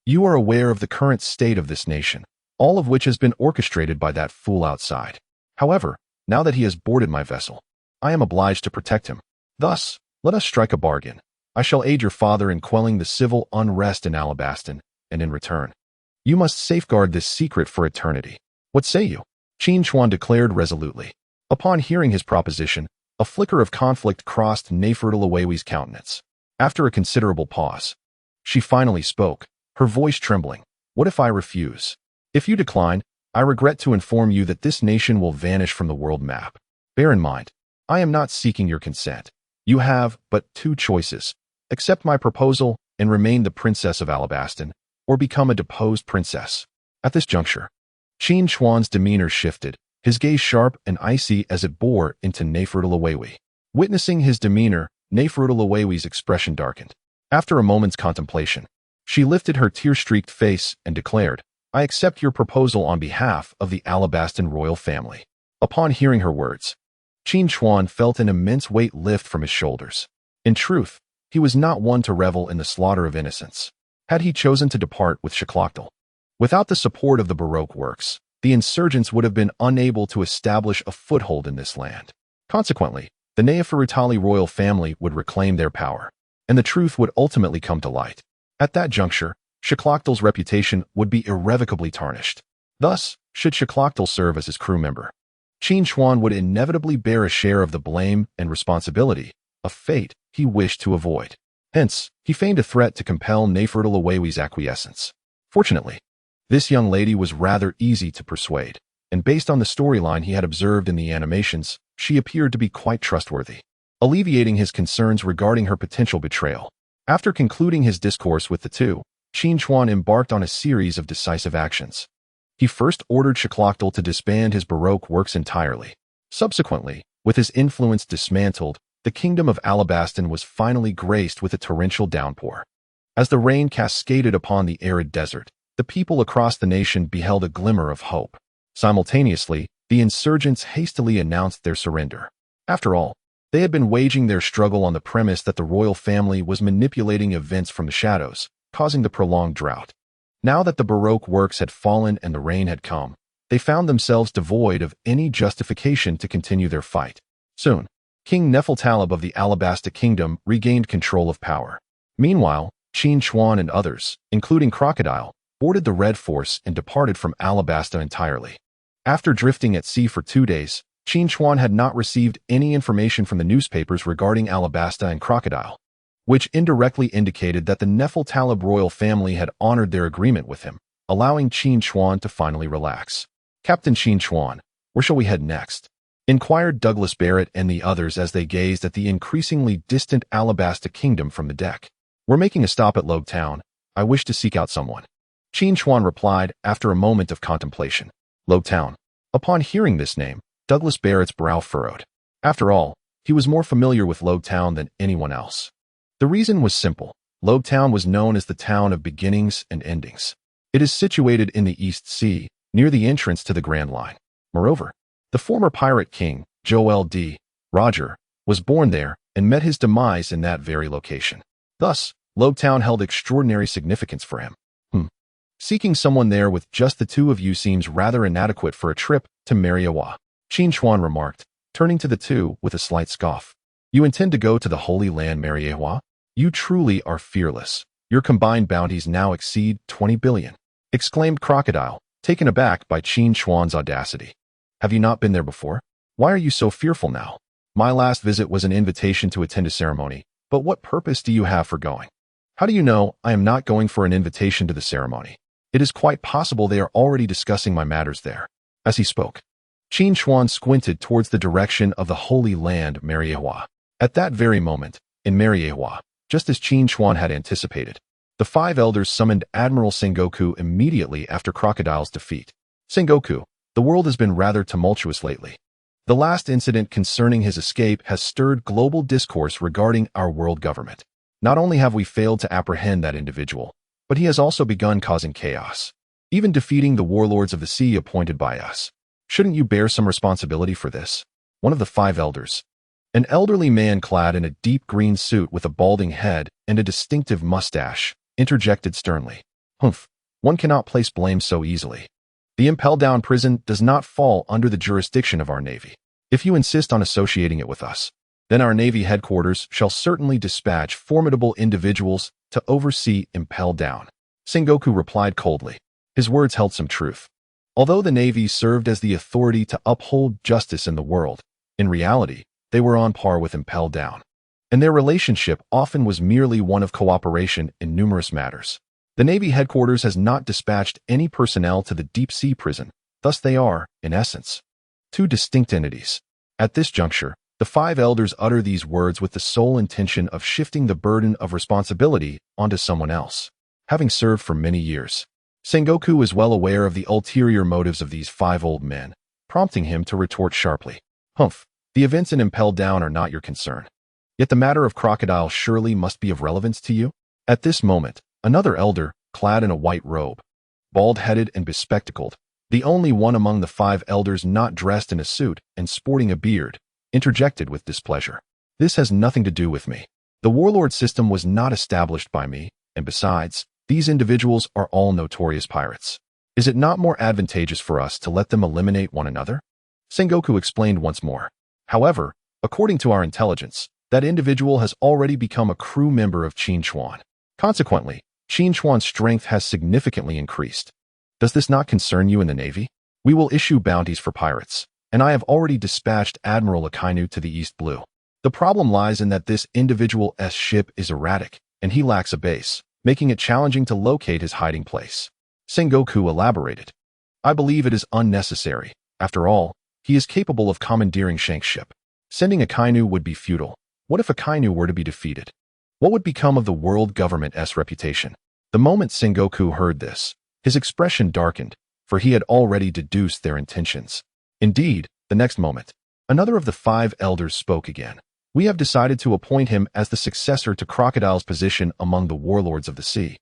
You are aware of the current state of this nation, all of which has been orchestrated by that fool outside. However, now that he has boarded my vessel, I am obliged to protect him. Thus, let us strike a bargain. I shall aid your father in quelling the civil unrest in Alabaston, and in return, you must safeguard this secret for eternity. What say you? Qin Chuan declared resolutely. Upon hearing his proposition, a flicker of conflict crossed Naruto Character's countenance. After a considerable pause, she finally spoke, her voice trembling. What if I refuse? If you decline, I regret to inform you that this nation will vanish from the world map. Bear in mind, I am not seeking your consent. You have but two choices. Accept my proposal and remain the princess of Alabaston, or become a deposed princess. At this juncture, Qin Chuan's demeanor shifted, his gaze sharp and icy as it bore into Naruto Character. Witnessing his demeanor, Naruto Character's expression darkened. After a moment's contemplation, She lifted her tear-streaked face and declared, "I accept your proposal on behalf of the Alabastan royal family." Upon hearing her words, Qin Chuan felt an immense weight lift from his shoulders. In truth, he was not one to revel in the slaughter of innocents. Had he chosen to depart with Xitloctl, without the support of the Baroque works, the insurgents would have been unable to establish a foothold in this land. Consequently, the Nefertari royal family would reclaim their power, and the truth would ultimately come to light. At that juncture, Xitloctl's reputation would be irrevocably tarnished. Thus, should Xitloctl serve as his crew member, Qin Chuan would inevitably bear a share of the blame and responsibility, a fate he wished to avoid. Hence, he feigned a threat to compel Nefertari's acquiescence. Fortunately, this young lady was rather easy to persuade, and based on the storyline he had observed in the animations, she appeared to be quite trustworthy, alleviating his concerns regarding her potential betrayal. After concluding his discourse with the two, Qin Chuan embarked on a series of decisive actions. He first ordered Xitloctl to disband his Baroque works entirely. Subsequently, with his influence dismantled, the kingdom of Alabastan was finally graced with a torrential downpour. As the rain cascaded upon the arid desert, the people across the nation beheld a glimmer of hope. Simultaneously, the insurgents hastily announced their surrender. After all, they had been waging their struggle on the premise that the royal family was manipulating events from the shadows, causing the prolonged drought. Now that the Baroque works had fallen and the rain had come, they found themselves devoid of any justification to continue their fight. Soon, King Nefertalib of the Alabasta Kingdom regained control of power. Meanwhile, Qin Chuan and others, including Crocodile, boarded the Red Force and departed from Alabasta entirely. After drifting at sea for 2 days, Qin Chuan had not received any information from the newspapers regarding Alabasta and Crocodile, which indirectly indicated that the Nefertalib royal family had honored their agreement with him, allowing Qin Chuan to finally relax. "Captain Qin Chuan, where shall we head next?" inquired Douglas Barrett and the others as they gazed at the increasingly distant Alabasta Kingdom from the deck. "We're making a stop at Logue Town. I wish to seek out someone," Qin Chuan replied after a moment of contemplation. Logue Town. Upon hearing this name, Douglas Barrett's brow furrowed. After all, he was more familiar with Logue Town than anyone else. The reason was simple. Logue Town was known as the town of beginnings and endings. It is situated in the East Sea, near the entrance to the Grand Line. Moreover, the former pirate king, Joel D. Roger, was born there and met his demise in that very location. Thus, Logue Town held extraordinary significance for him. Seeking someone there with just the two of you seems rather inadequate for a trip to Mariawa, Qin Chuan remarked, turning to the two with a slight scoff. "You intend to go to the Holy Land, Mariawa? You truly are fearless. Your combined bounties now exceed 20 billion, exclaimed Crocodile, taken aback by Qin Chuan's audacity. "Have you not been there before? Why are you so fearful now? My last visit was an invitation to attend a ceremony, but what purpose do you have for going? How do you know I am not going for an invitation to the ceremony? It is quite possible they are already discussing my matters there." As he spoke, Qin Chuan squinted towards the direction of the Holy Land, Mariawa. At that very moment, in Mariawa, just as Qin Chuan had anticipated, the five elders summoned Admiral Sengoku immediately after Crocodile's defeat. "Sengoku, the world has been rather tumultuous lately. The last incident concerning his escape has stirred global discourse regarding our world government. Not only have we failed to apprehend that individual, but he has also begun causing chaos, even defeating the warlords of the sea appointed by us. Shouldn't you bear some responsibility for this?" One of the five elders, an elderly man clad in a deep green suit with a balding head and a distinctive mustache, interjected sternly. "Humph, one cannot place blame so easily. The Impel Down prison does not fall under the jurisdiction of our Navy. If you insist on associating it with us, then our Navy headquarters shall certainly dispatch formidable individuals to oversee Impel Down," Sengoku replied coldly. His words held some truth. Although the Navy served as the authority to uphold justice in the world, in reality, they were on par with Impel Down, and their relationship often was merely one of cooperation in numerous matters. The Navy headquarters has not dispatched any personnel to the deep-sea prison, thus they are, in essence, two distinct entities. At this juncture, the five elders utter these words with the sole intention of shifting the burden of responsibility onto someone else. Having served for many years, Sengoku is well aware of the ulterior motives of these five old men, prompting him to retort sharply. "Humph, the events in Impel Down are not your concern. Yet the matter of Crocodile surely must be of relevance to you?" At this moment, Another elder, clad in a white robe, bald-headed and bespectacled, the only one among the 5 elders not dressed in a suit and sporting a beard, interjected with displeasure. This has nothing to do with me. The warlord system was not established by me, and besides, these individuals are all notorious pirates. Is it not more advantageous for us to let them eliminate one another? Sengoku explained once more. However, according to our intelligence, that individual has already become a crew member of Qin Chuan. Consequently, Qin Chuan's strength has significantly increased. Does this not concern you in the Navy? We will issue bounties for pirates, and I have already dispatched Admiral Akainu to the East Blue. The problem lies in that this individual's ship is erratic, and he lacks a base, making it challenging to locate his hiding place. Sengoku elaborated. I believe it is unnecessary. After all, he is capable of commandeering Shank's ship. Sending Akainu would be futile. What if Akainu were to be defeated? What would become of the world government's reputation? The moment Sengoku heard this, his expression darkened, for he had already deduced their intentions. Indeed, the next moment, another of the 5 elders spoke again. We have decided to appoint him as the successor to Crocodile's position among the warlords of the sea,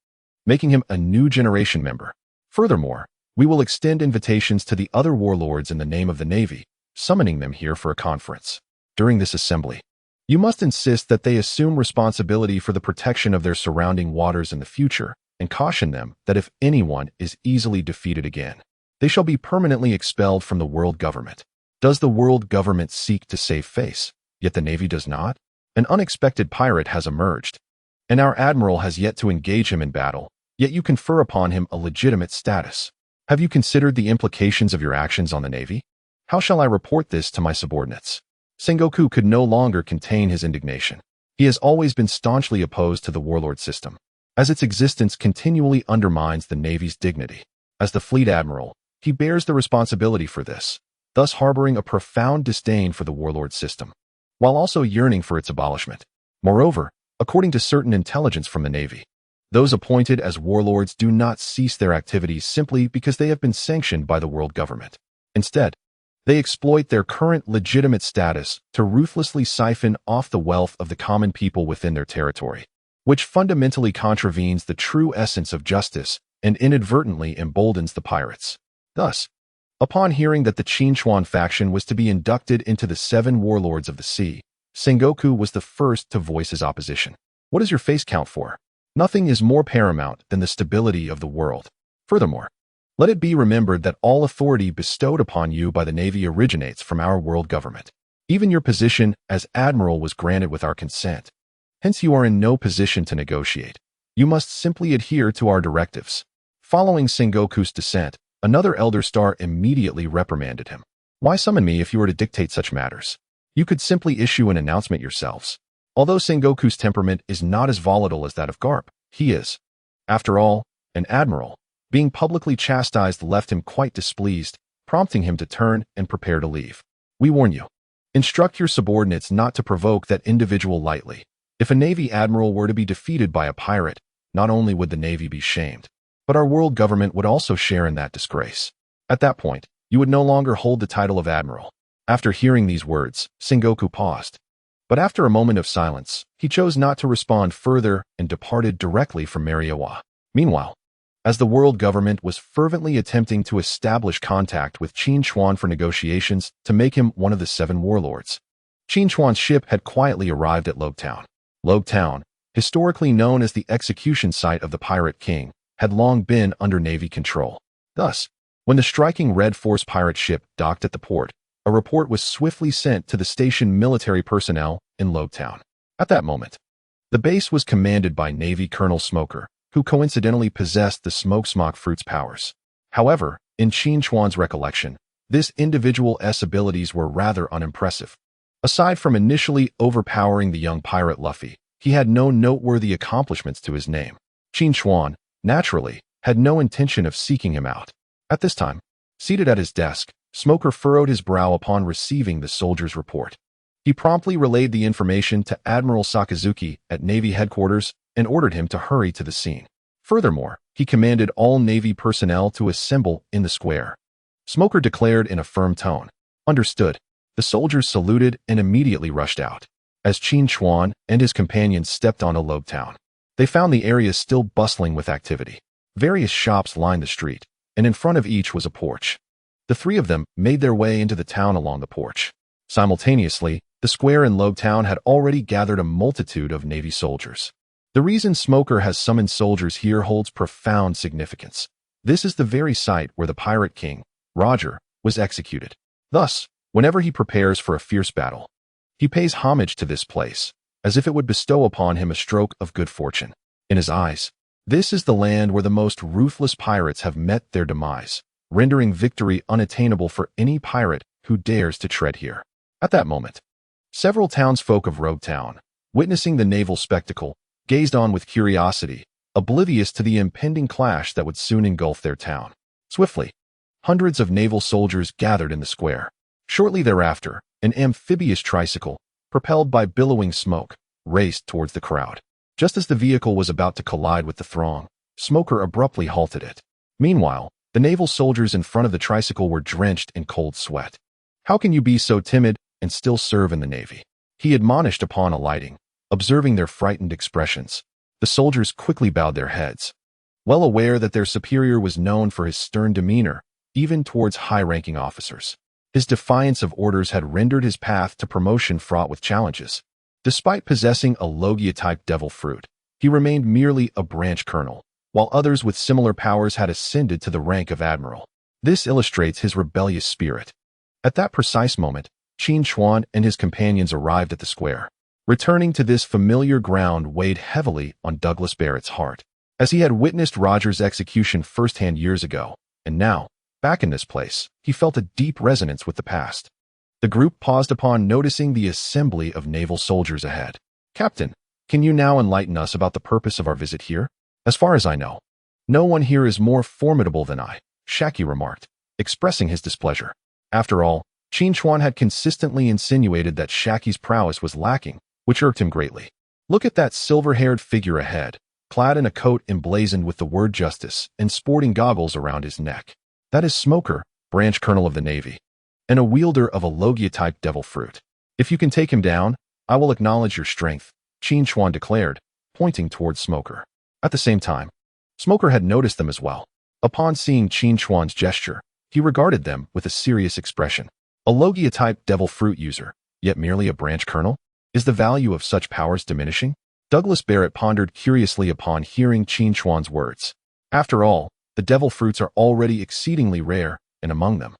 making him a new generation member. Furthermore, we will extend invitations to the other warlords in the name of the Navy, summoning them here for a conference. During this assembly, you must insist that they assume responsibility for the protection of their surrounding waters in the future, and caution them that if anyone is easily defeated again, they shall be permanently expelled from the world government. Does the world government seek to save face, yet the Navy does not? An unexpected pirate has emerged, and our admiral has yet to engage him in battle, yet you confer upon him a legitimate status. Have you considered the implications of your actions on the Navy? How shall I report this to my subordinates? Sengoku could no longer contain his indignation. He has always been staunchly opposed to the warlord system, as its existence continually undermines the Navy's dignity. As the fleet admiral, he bears the responsibility for this, thus harboring a profound disdain for the warlord system, while also yearning for its abolishment. Moreover, according to certain intelligence from the Navy, those appointed as warlords do not cease their activities simply because they have been sanctioned by the world government. Instead, they exploit their current legitimate status to ruthlessly siphon off the wealth of the common people within their territory, which fundamentally contravenes the true essence of justice and inadvertently emboldens the pirates. Thus, upon hearing that the Qin Chuan faction was to be inducted into the 7 warlords of the sea, Sengoku was the first to voice his opposition. What does your face count for? Nothing is more paramount than the stability of the world. Furthermore, let it be remembered that all authority bestowed upon you by the Navy originates from our world government. Even your position as admiral was granted with our consent. Hence you are in no position to negotiate. You must simply adhere to our directives. Following Sengoku's dissent, another elder star immediately reprimanded him. Why summon me if you were to dictate such matters? You could simply issue an announcement yourselves. Although Sengoku's temperament is not as volatile as that of Garp, he is, after all, an admiral. Being publicly chastised left him quite displeased, prompting him to turn and prepare to leave. We warn you. Instruct your subordinates not to provoke that individual lightly. If a Navy admiral were to be defeated by a pirate, not only would the Navy be shamed, but our world government would also share in that disgrace. At that point, you would no longer hold the title of admiral. After hearing these words, Sengoku paused. But after a moment of silence, he chose not to respond further and departed directly from Mariawa. Meanwhile, as the world government was fervently attempting to establish contact with Qin Chuan for negotiations to make him one of the 7 warlords, Qin Chuan's ship had quietly arrived at Town. Town, historically known as the execution site of the Pirate King, had long been under Navy control. Thus, when the striking Red Force pirate ship docked at the port, a report was swiftly sent to the station military personnel in Town. At that moment, the base was commanded by Navy Colonel Smoker, who coincidentally possessed the smoke fruit's powers. However, in Qin Chuan's recollection, this individual's abilities were rather unimpressive. Aside from initially overpowering the young pirate Luffy, he had no noteworthy accomplishments to his name. Qin Chuan, naturally, had no intention of seeking him out. At this time, seated at his desk, Smoker furrowed his brow upon receiving the soldier's report. He promptly relayed the information to Admiral Sakazuki at Navy headquarters and ordered him to hurry to the scene. Furthermore, he commanded all Navy personnel to assemble in the square. Smoker declared in a firm tone, "Understood." The soldiers saluted and immediately rushed out. As Qin Chuan and his companions stepped onto Town, They found the area still bustling with activity. Various shops lined the street, and in front of each was a porch. The three of them made their way into the town along the porch. Simultaneously, the square in Logue Town had already gathered a multitude of Navy soldiers. The reason Smoker has summoned soldiers here holds profound significance. This is the very site where the pirate king, Roger, was executed. Thus, whenever he prepares for a fierce battle, he pays homage to this place, as if it would bestow upon him a stroke of good fortune. In his eyes, this is the land where the most ruthless pirates have met their demise, rendering victory unattainable for any pirate who dares to tread here. At that moment, several townsfolk of Rogue Town, witnessing the naval spectacle, gazed on with curiosity, oblivious to the impending clash that would soon engulf their town. Swiftly, hundreds of naval soldiers gathered in the square. Shortly thereafter, an amphibious tricycle, propelled by billowing smoke, raced towards the crowd. Just as the vehicle was about to collide with the throng, Smoker abruptly halted it. Meanwhile, the naval soldiers in front of the tricycle were drenched in cold sweat. "How can you be so timid and still serve in the Navy?" he admonished upon alighting. Observing their frightened expressions, the soldiers quickly bowed their heads, well aware that their superior was known for his stern demeanor, even towards high-ranking officers. His defiance of orders had rendered his path to promotion fraught with challenges. Despite possessing a Logia-type devil fruit, he remained merely a branch colonel, while others with similar powers had ascended to the rank of admiral. This illustrates his rebellious spirit. At that precise moment, Qin Chuan and his companions arrived at the square. Returning to this familiar ground weighed heavily on Douglas Barrett's heart, as he had witnessed Roger's execution firsthand years ago, and now, back in this place, he felt a deep resonance with the past. The group paused upon noticing the assembly of naval soldiers ahead. "Captain, can you now enlighten us about the purpose of our visit here? As far as I know, no one here is more formidable than I," Shaki remarked, expressing his displeasure. After all, Qin Chuan had consistently insinuated that Shaki's prowess was lacking, which irked him greatly. "Look at that silver-haired figure ahead, clad in a coat emblazoned with the word justice and sporting goggles around his neck. That is Smoker, branch colonel of the Navy, and a wielder of a Logia-type devil fruit. If you can take him down, I will acknowledge your strength," Qin Chuan declared, pointing towards Smoker. At the same time, Smoker had noticed them as well. Upon seeing Qin Chuan's gesture, he regarded them with a serious expression. A Logia-type devil fruit user, yet merely a branch colonel? Is the value of such powers diminishing? Douglas Barrett pondered curiously upon hearing Qin Chuan's words. After all, the devil fruits are already exceedingly rare, and among them,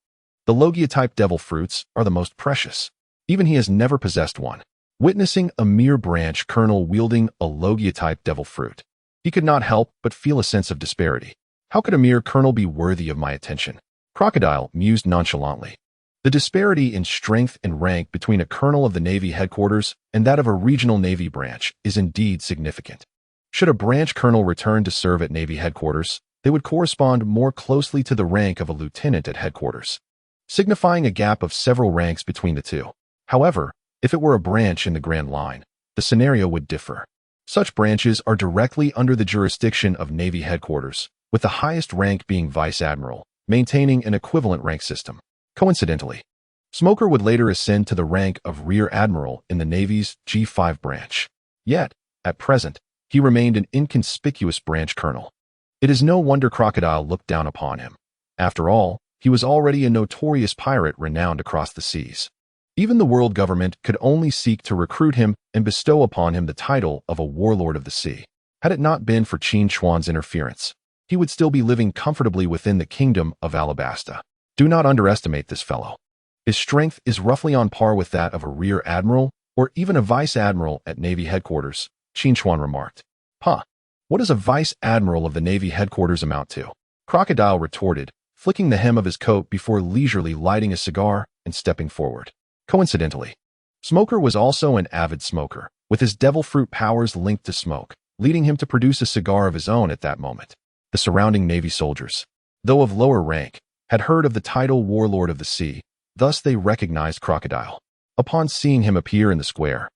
the Logia-type devil fruits are the most precious. Even he has never possessed one. Witnessing a mere branch colonel wielding a Logia-type devil fruit, he could not help but feel a sense of disparity. How could a mere colonel be worthy of my attention? Crocodile mused nonchalantly. The disparity in strength and rank between a colonel of the Navy headquarters and that of a regional Navy branch is indeed significant. Should a branch colonel return to serve at Navy headquarters, they would correspond more closely to the rank of a lieutenant at headquarters, signifying a gap of several ranks between the two. However, if it were a branch in the Grand Line, the scenario would differ. Such branches are directly under the jurisdiction of Navy headquarters, with the highest rank being Vice Admiral, maintaining an equivalent rank system. Coincidentally, Smoker would later ascend to the rank of Rear Admiral in the Navy's G5 branch. Yet, at present, he remained an inconspicuous branch colonel. It is no wonder Crocodile looked down upon him. After all, he was already a notorious pirate renowned across the seas. Even the world government could only seek to recruit him and bestow upon him the title of a warlord of the sea. Had it not been for Qin Chuan's interference, he would still be living comfortably within the kingdom of Alabasta. Do not underestimate this fellow. His strength is roughly on par with that of a Rear Admiral or even a Vice Admiral at Navy headquarters, Qin Chuan remarked. "Huh, what does a Vice Admiral of the Navy headquarters amount to?" Crocodile retorted, flicking the hem of his coat before leisurely lighting a cigar and stepping forward. Coincidentally, Smoker was also an avid smoker, with his devil fruit powers linked to smoke, leading him to produce a cigar of his own at that moment. The surrounding Navy soldiers, though of lower rank, had heard of the title Warlord of the Sea, thus they recognized Crocodile. Upon seeing him appear in the square,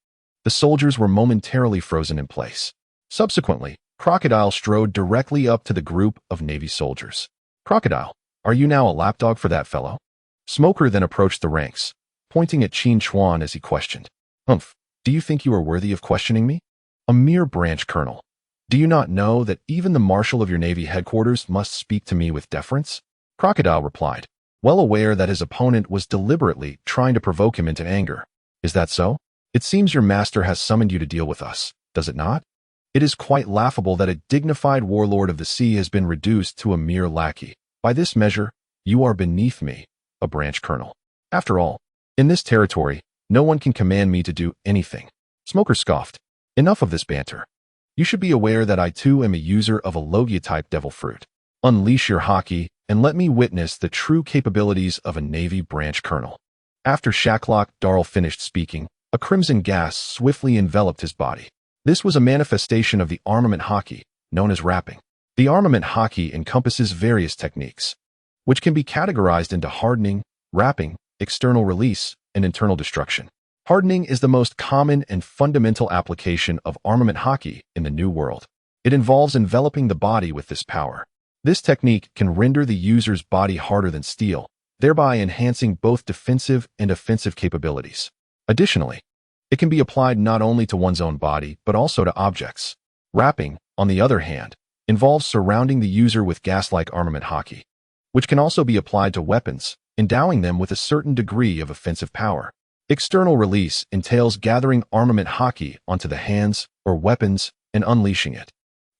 the soldiers were momentarily frozen in place. Subsequently, Crocodile strode directly up to the group of Navy soldiers. "Crocodile, are you now a lapdog for that fellow?" Smoker then approached the ranks, pointing at Qin Chuan as he questioned. "Humph, do you think you are worthy of questioning me? A mere branch colonel. Do you not know that even the marshal of your Navy headquarters must speak to me with deference? Crocodile replied, well aware that his opponent was deliberately trying to provoke him into anger. Is that so? It seems your master has summoned you to deal with us, does it not? It is quite laughable that a dignified warlord of the sea has been reduced to a mere lackey. By this measure, you are beneath me, a branch colonel. After all, in this territory, no one can command me to do anything. Smoker scoffed. Enough of this banter. You should be aware that I too am a user of a Logia-type devil fruit. Unleash your haki and let me witness the true capabilities of a Navy branch colonel. After Shacklock Darl finished speaking, a crimson gas swiftly enveloped his body. This was a manifestation of the armament haki, known as wrapping. The armament haki encompasses various techniques, which can be categorized into hardening, wrapping, external release, and internal destruction. Hardening is the most common and fundamental application of armament haki in the New World. It involves enveloping the body with this power. This technique can render the user's body harder than steel, thereby enhancing both defensive and offensive capabilities. Additionally, it can be applied not only to one's own body, but also to objects. Wrapping, on the other hand, involves surrounding the user with gas-like armament haki, which can also be applied to weapons, endowing them with a certain degree of offensive power. External release entails gathering armament haki onto the hands or weapons and unleashing it,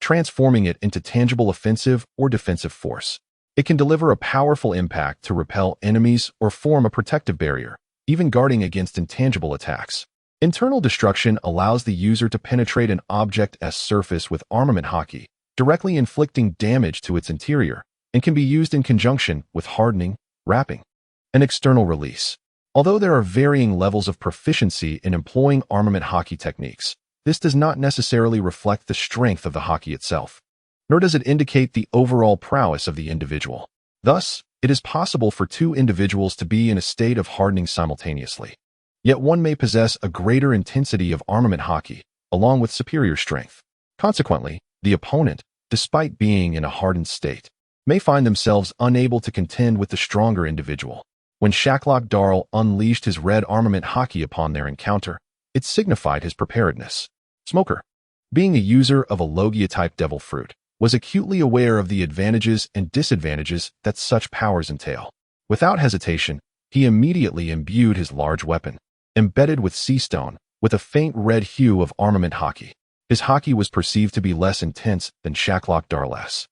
transforming it into tangible offensive or defensive force. It can deliver a powerful impact to repel enemies or form a protective barrier, even guarding against intangible attacks. Internal destruction allows the user to penetrate an object's surface with armament haki, directly inflicting damage to its interior, and can be used in conjunction with hardening, wrapping, and external release. Although there are varying levels of proficiency in employing armament haki techniques, this does not necessarily reflect the strength of the haki itself, nor does it indicate the overall prowess of the individual. Thus, it is possible for two individuals to be in a state of hardening simultaneously. Yet one may possess a greater intensity of armament haki, along with superior strength. Consequently, the opponent, despite being in a hardened state, may find themselves unable to contend with the stronger individual. When Shacklock Darl unleashed his red armament haki upon their encounter, it signified his preparedness. Smoker, being a user of a Logia-type devil fruit, was acutely aware of the advantages and disadvantages that such powers entail. Without hesitation, he immediately imbued his large weapon, embedded with sea stone, with a faint red hue of armament haki. His haki was perceived to be less intense than Shacklock Darl's,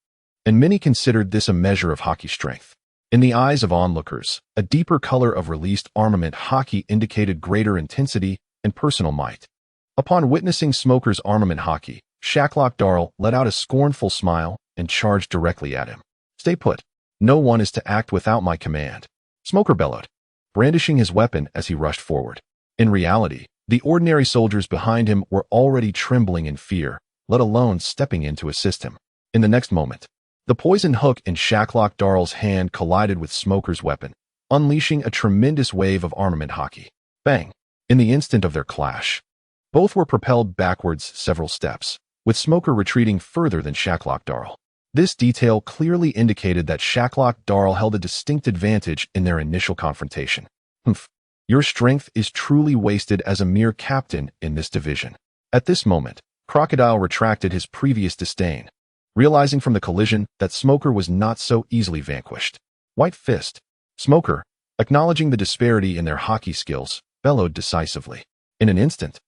and many considered this a measure of haki strength. In the eyes of onlookers, a deeper color of released armament haki indicated greater intensity and personal might. Upon witnessing Smoker's armament haki, Shacklock Darl let out a scornful smile and charged directly at him. Stay put. No one is to act without my command, Smoker bellowed, brandishing his weapon as he rushed forward. In reality, the ordinary soldiers behind him were already trembling in fear, let alone stepping in to assist him. In the next moment, the poison hook in Shacklock Darl's hand collided with Smoker's weapon, unleashing a tremendous wave of armament haki. Bang! In the instant of their clash, both were propelled backwards several steps, with Smoker retreating further than Shacklock Darl. This detail clearly indicated that Shacklock Darl held a distinct advantage in their initial confrontation. Humph! Your strength is truly wasted as a mere captain in this division. At this moment, Crocodile retracted his previous disdain, realizing from the collision that Smoker was not so easily vanquished. White Fist. Smoker, acknowledging the disparity in their haki skills, bellowed decisively. In an instant,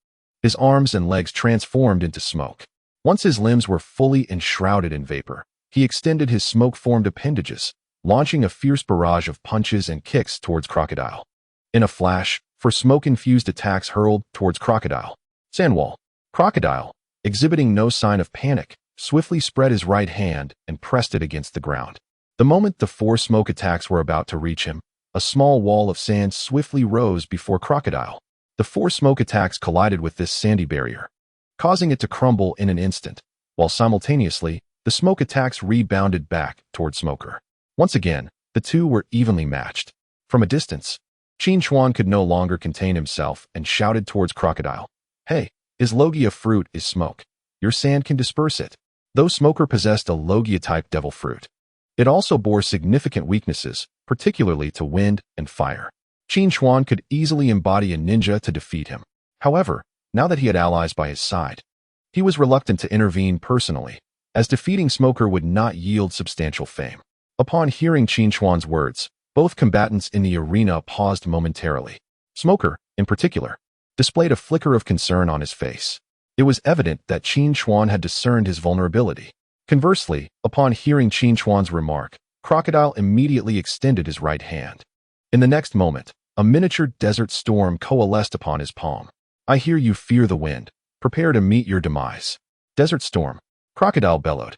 his arms and legs transformed into smoke. Once his limbs were fully enshrouded in vapor, he extended his smoke-formed appendages, launching a fierce barrage of punches and kicks towards Crocodile. In a flash, for smoke-infused attacks hurled towards Crocodile. Sandwall. Crocodile, exhibiting no sign of panic, swiftly spread his right hand and pressed it against the ground. The moment the four smoke attacks were about to reach him, a small wall of sand swiftly rose before Crocodile. The four smoke attacks collided with this sandy barrier, causing it to crumble in an instant, while simultaneously, the smoke attacks rebounded back toward Smoker. Once again, the two were evenly matched. From a distance, Qin Chuan could no longer contain himself and shouted towards Crocodile. Hey, his Logia fruit is smoke. Your sand can disperse it. Though Smoker possessed a Logia-type devil fruit, it also bore significant weaknesses, particularly to wind and fire. Qin Chuan could easily embody a ninja to defeat him. However, now that he had allies by his side, He was reluctant to intervene personally, as defeating Smoker would not yield substantial fame. Upon hearing Qin Chuan's words, both combatants in the arena paused momentarily. Smoker, in particular, displayed a flicker of concern on his face. It was evident that Qin Chuan had discerned his vulnerability. Conversely, upon hearing Qin Chuan's remark, Crocodile immediately extended his right hand. In the next moment, a miniature desert storm coalesced upon his palm. "I hear you fear the wind. Prepare to meet your demise." "Desert storm," Crocodile bellowed,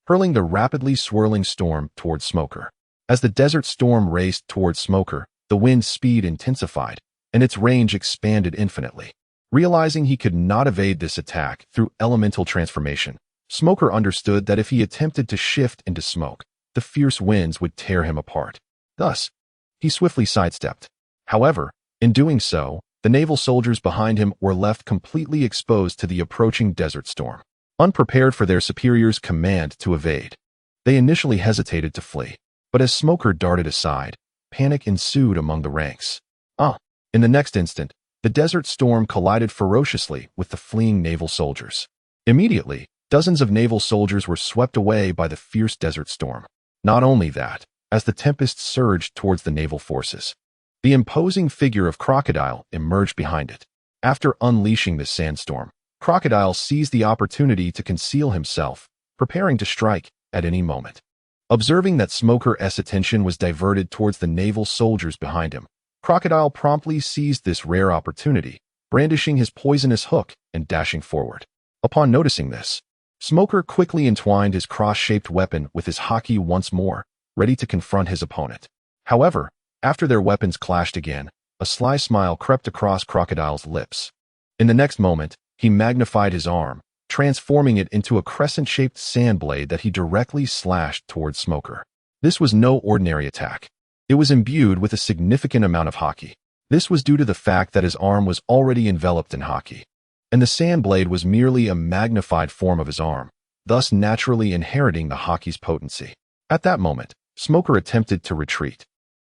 hurling the rapidly swirling storm towards Smoker. As the desert storm raced towards Smoker, the wind's speed intensified, and its range expanded infinitely. Realizing he could not evade this attack through elemental transformation, Smoker understood that if he attempted to shift into smoke, the fierce winds would tear him apart. Thus, he swiftly sidestepped. However, in doing so, the naval soldiers behind him were left completely exposed to the approaching desert storm. Unprepared for their superior's command to evade, they initially hesitated to flee. But as Smoker darted aside, panic ensued among the ranks. In the next instant, the desert storm collided ferociously with the fleeing naval soldiers. Immediately, dozens of naval soldiers were swept away by the fierce desert storm. Not only that, as the tempest surged towards the naval forces, the imposing figure of Crocodile emerged behind it. After unleashing this sandstorm, Crocodile seized the opportunity to conceal himself, preparing to strike at any moment. Observing that Smoker's attention was diverted towards the naval soldiers behind him, Crocodile promptly seized this rare opportunity, brandishing his poisonous hook and dashing forward. Upon noticing this, Smoker quickly entwined his cross-shaped weapon with his haki once more, ready to confront his opponent. However, after their weapons clashed again, a sly smile crept across Crocodile's lips. In the next moment, he magnified his arm, transforming it into a crescent-shaped sand blade that he directly slashed towards Smoker. This was no ordinary attack. It was imbued with a significant amount of haki. This was due to the fact that his arm was already enveloped in haki, and the sand blade was merely a magnified form of his arm, thus naturally inheriting the haki's potency. At that moment, Smoker attempted to retreat,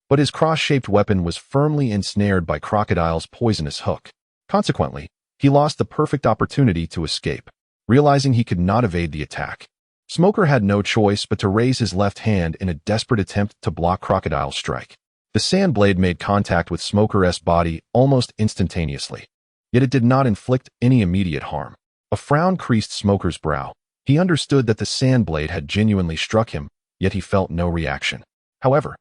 but his cross-shaped weapon was firmly ensnared by Crocodile's poisonous hook. Consequently, he lost the perfect opportunity to escape. Realizing he could not evade the attack, Smoker had no choice but to raise his left hand in a desperate attempt to block Crocodile's strike. The sand blade made contact with Smoker's body almost instantaneously, yet it did not inflict any immediate harm. A frown creased Smoker's brow. He understood that the sand blade had genuinely struck him, yet he felt no reaction. However,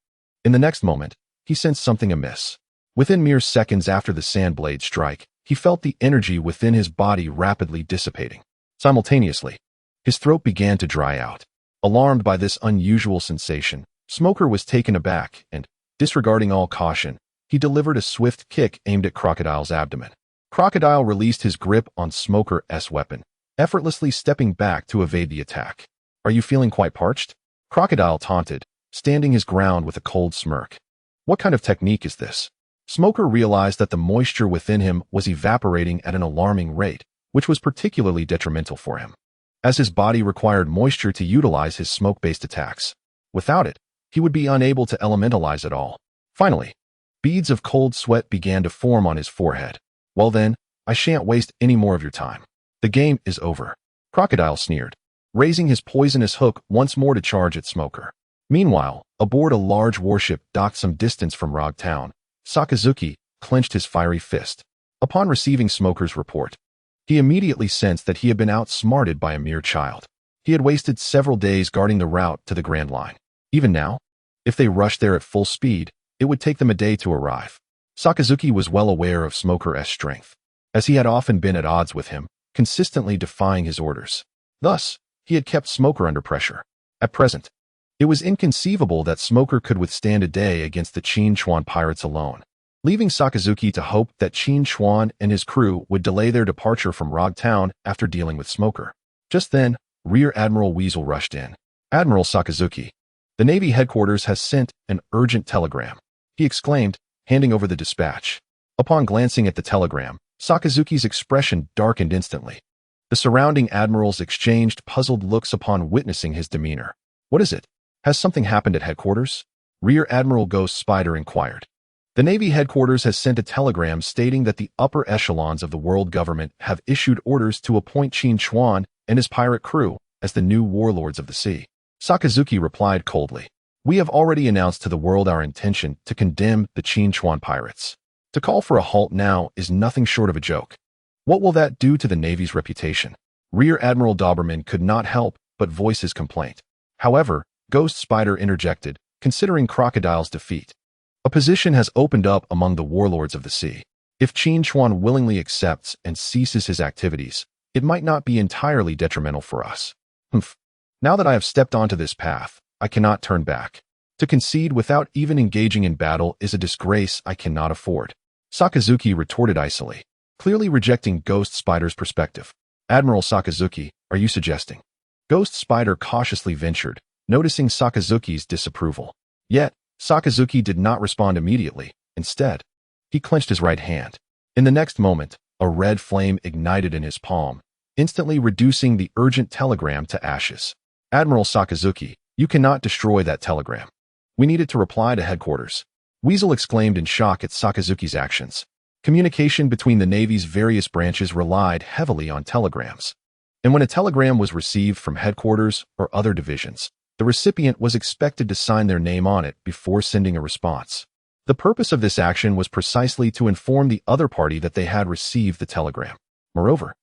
in the next moment, he sensed something amiss. Within mere seconds after the sand blade strike, he felt the energy within his body rapidly dissipating. Simultaneously, his throat began to dry out. Alarmed by this unusual sensation, Smoker was taken aback and, disregarding all caution, he delivered a swift kick aimed at Crocodile's abdomen. Crocodile released his grip on Smoker's weapon, effortlessly stepping back to evade the attack. "Are you feeling quite parched?" Crocodile taunted, standing his ground with a cold smirk. "What kind of technique is this?" Smoker realized that the moisture within him was evaporating at an alarming rate, which was particularly detrimental for him, as his body required moisture to utilize his smoke-based attacks. Without it, he would be unable to elementalize at all. Finally, beads of cold sweat began to form on his forehead. "Well then, I shan't waste any more of your time. The game is over," Crocodile sneered, raising his poisonous hook once more to charge at Smoker. Meanwhile, aboard a large warship docked some distance from Rogue Town, Sakazuki clenched his fiery fist. Upon receiving Smoker's report, he immediately sensed that he had been outsmarted by a mere child. He had wasted several days guarding the route to the Grand Line. Even now, if they rushed there at full speed, it would take them a day to arrive. Sakazuki was well aware of Smoker's strength, as he had often been at odds with him, consistently defying his orders. Thus, he had kept Smoker under pressure. At present, it was inconceivable that Smoker could withstand a day against the Qin Chuan pirates alone. Leaving Sakazuki to hope that Qin Chuan and his crew would delay their departure from Rogue Town after dealing with Smoker. Just then, Rear Admiral Weasel rushed in. "Admiral Sakazuki, the Navy headquarters has sent an urgent telegram," he exclaimed, handing over the dispatch. Upon glancing at the telegram, Sakazuki's expression darkened instantly. The surrounding admirals exchanged puzzled looks upon witnessing his demeanor. "What is it? Has something happened at headquarters?" Rear Admiral Ghost Spider inquired. The Navy headquarters has sent a telegram stating that the upper echelons of the world government have issued orders to appoint Qin Chuan and his pirate crew as the new warlords of the sea. Sakazuki replied coldly, "We have already announced to the world our intention to condemn the Qin Chuan pirates. To call for a halt now is nothing short of a joke. What will that do to the Navy's reputation?" Rear Admiral Doberman could not help but voice his complaint. However, Ghost Spider interjected, considering Crocodile's defeat. A position has opened up among the warlords of the sea. If Qin Chuan willingly accepts and ceases his activities, it might not be entirely detrimental for us. Now that I have stepped onto this path, I cannot turn back. To concede without even engaging in battle is a disgrace I cannot afford. Sakazuki retorted icily, clearly rejecting Ghost Spider's perspective. Admiral Sakazuki, are you suggesting? Ghost Spider cautiously ventured, noticing Sakazuki's disapproval. Yet, Sakazuki did not respond immediately. Instead, he clenched his right hand. In the next moment, a red flame ignited in his palm, instantly reducing the urgent telegram to ashes. Admiral Sakazuki, you cannot destroy that telegram. We need it to reply to headquarters. Weasel exclaimed in shock at Sakazuki's actions. Communication between the Navy's various branches relied heavily on telegrams. And when a telegram was received from headquarters or other divisions, the recipient was expected to sign their name on it before sending a response. The purpose of this action was precisely to inform the other party that they had received the telegram. Moreover,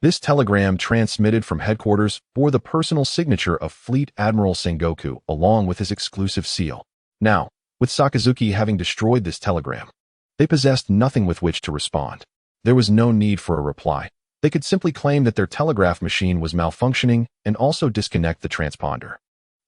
this telegram transmitted from headquarters bore the personal signature of Fleet Admiral Sengoku along with his exclusive seal. Now, with Sakazuki having destroyed this telegram, they possessed nothing with which to respond. There was no need for a reply. They could simply claim that their telegraph machine was malfunctioning and also disconnect the transponder.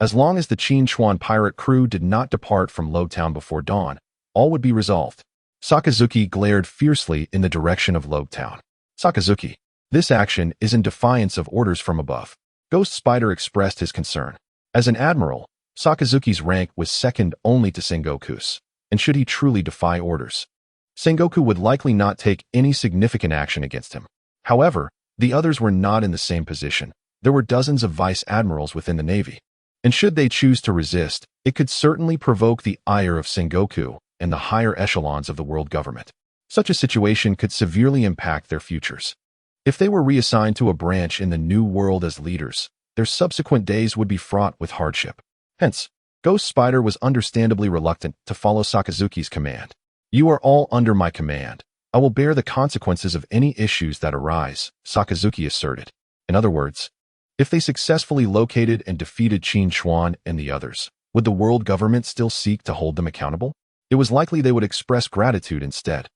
As long as the Qin Chuan pirate crew did not depart from Logtown before dawn, all would be resolved. Sakazuki glared fiercely in the direction of Logtown. Sakazuki, this action is in defiance of orders from above. Ghost Spider expressed his concern. As an admiral, Sakazuki's rank was second only to Sengoku's, and should he truly defy orders, Sengoku would likely not take any significant action against him. However, the others were not in the same position. There were dozens of vice admirals within the Navy, and should they choose to resist, it could certainly provoke the ire of Sengoku and the higher echelons of the world government. Such a situation could severely impact their futures. If they were reassigned to a branch in the new world as leaders, their subsequent days would be fraught with hardship. Hence, Ghost Spider was understandably reluctant to follow Sakazuki's command. You are all under my command. I will bear the consequences of any issues that arise, Sakazuki asserted. In other words, if they successfully located and defeated Qin Chuan and the others, would the world government still seek to hold them accountable? It was likely they would express gratitude instead.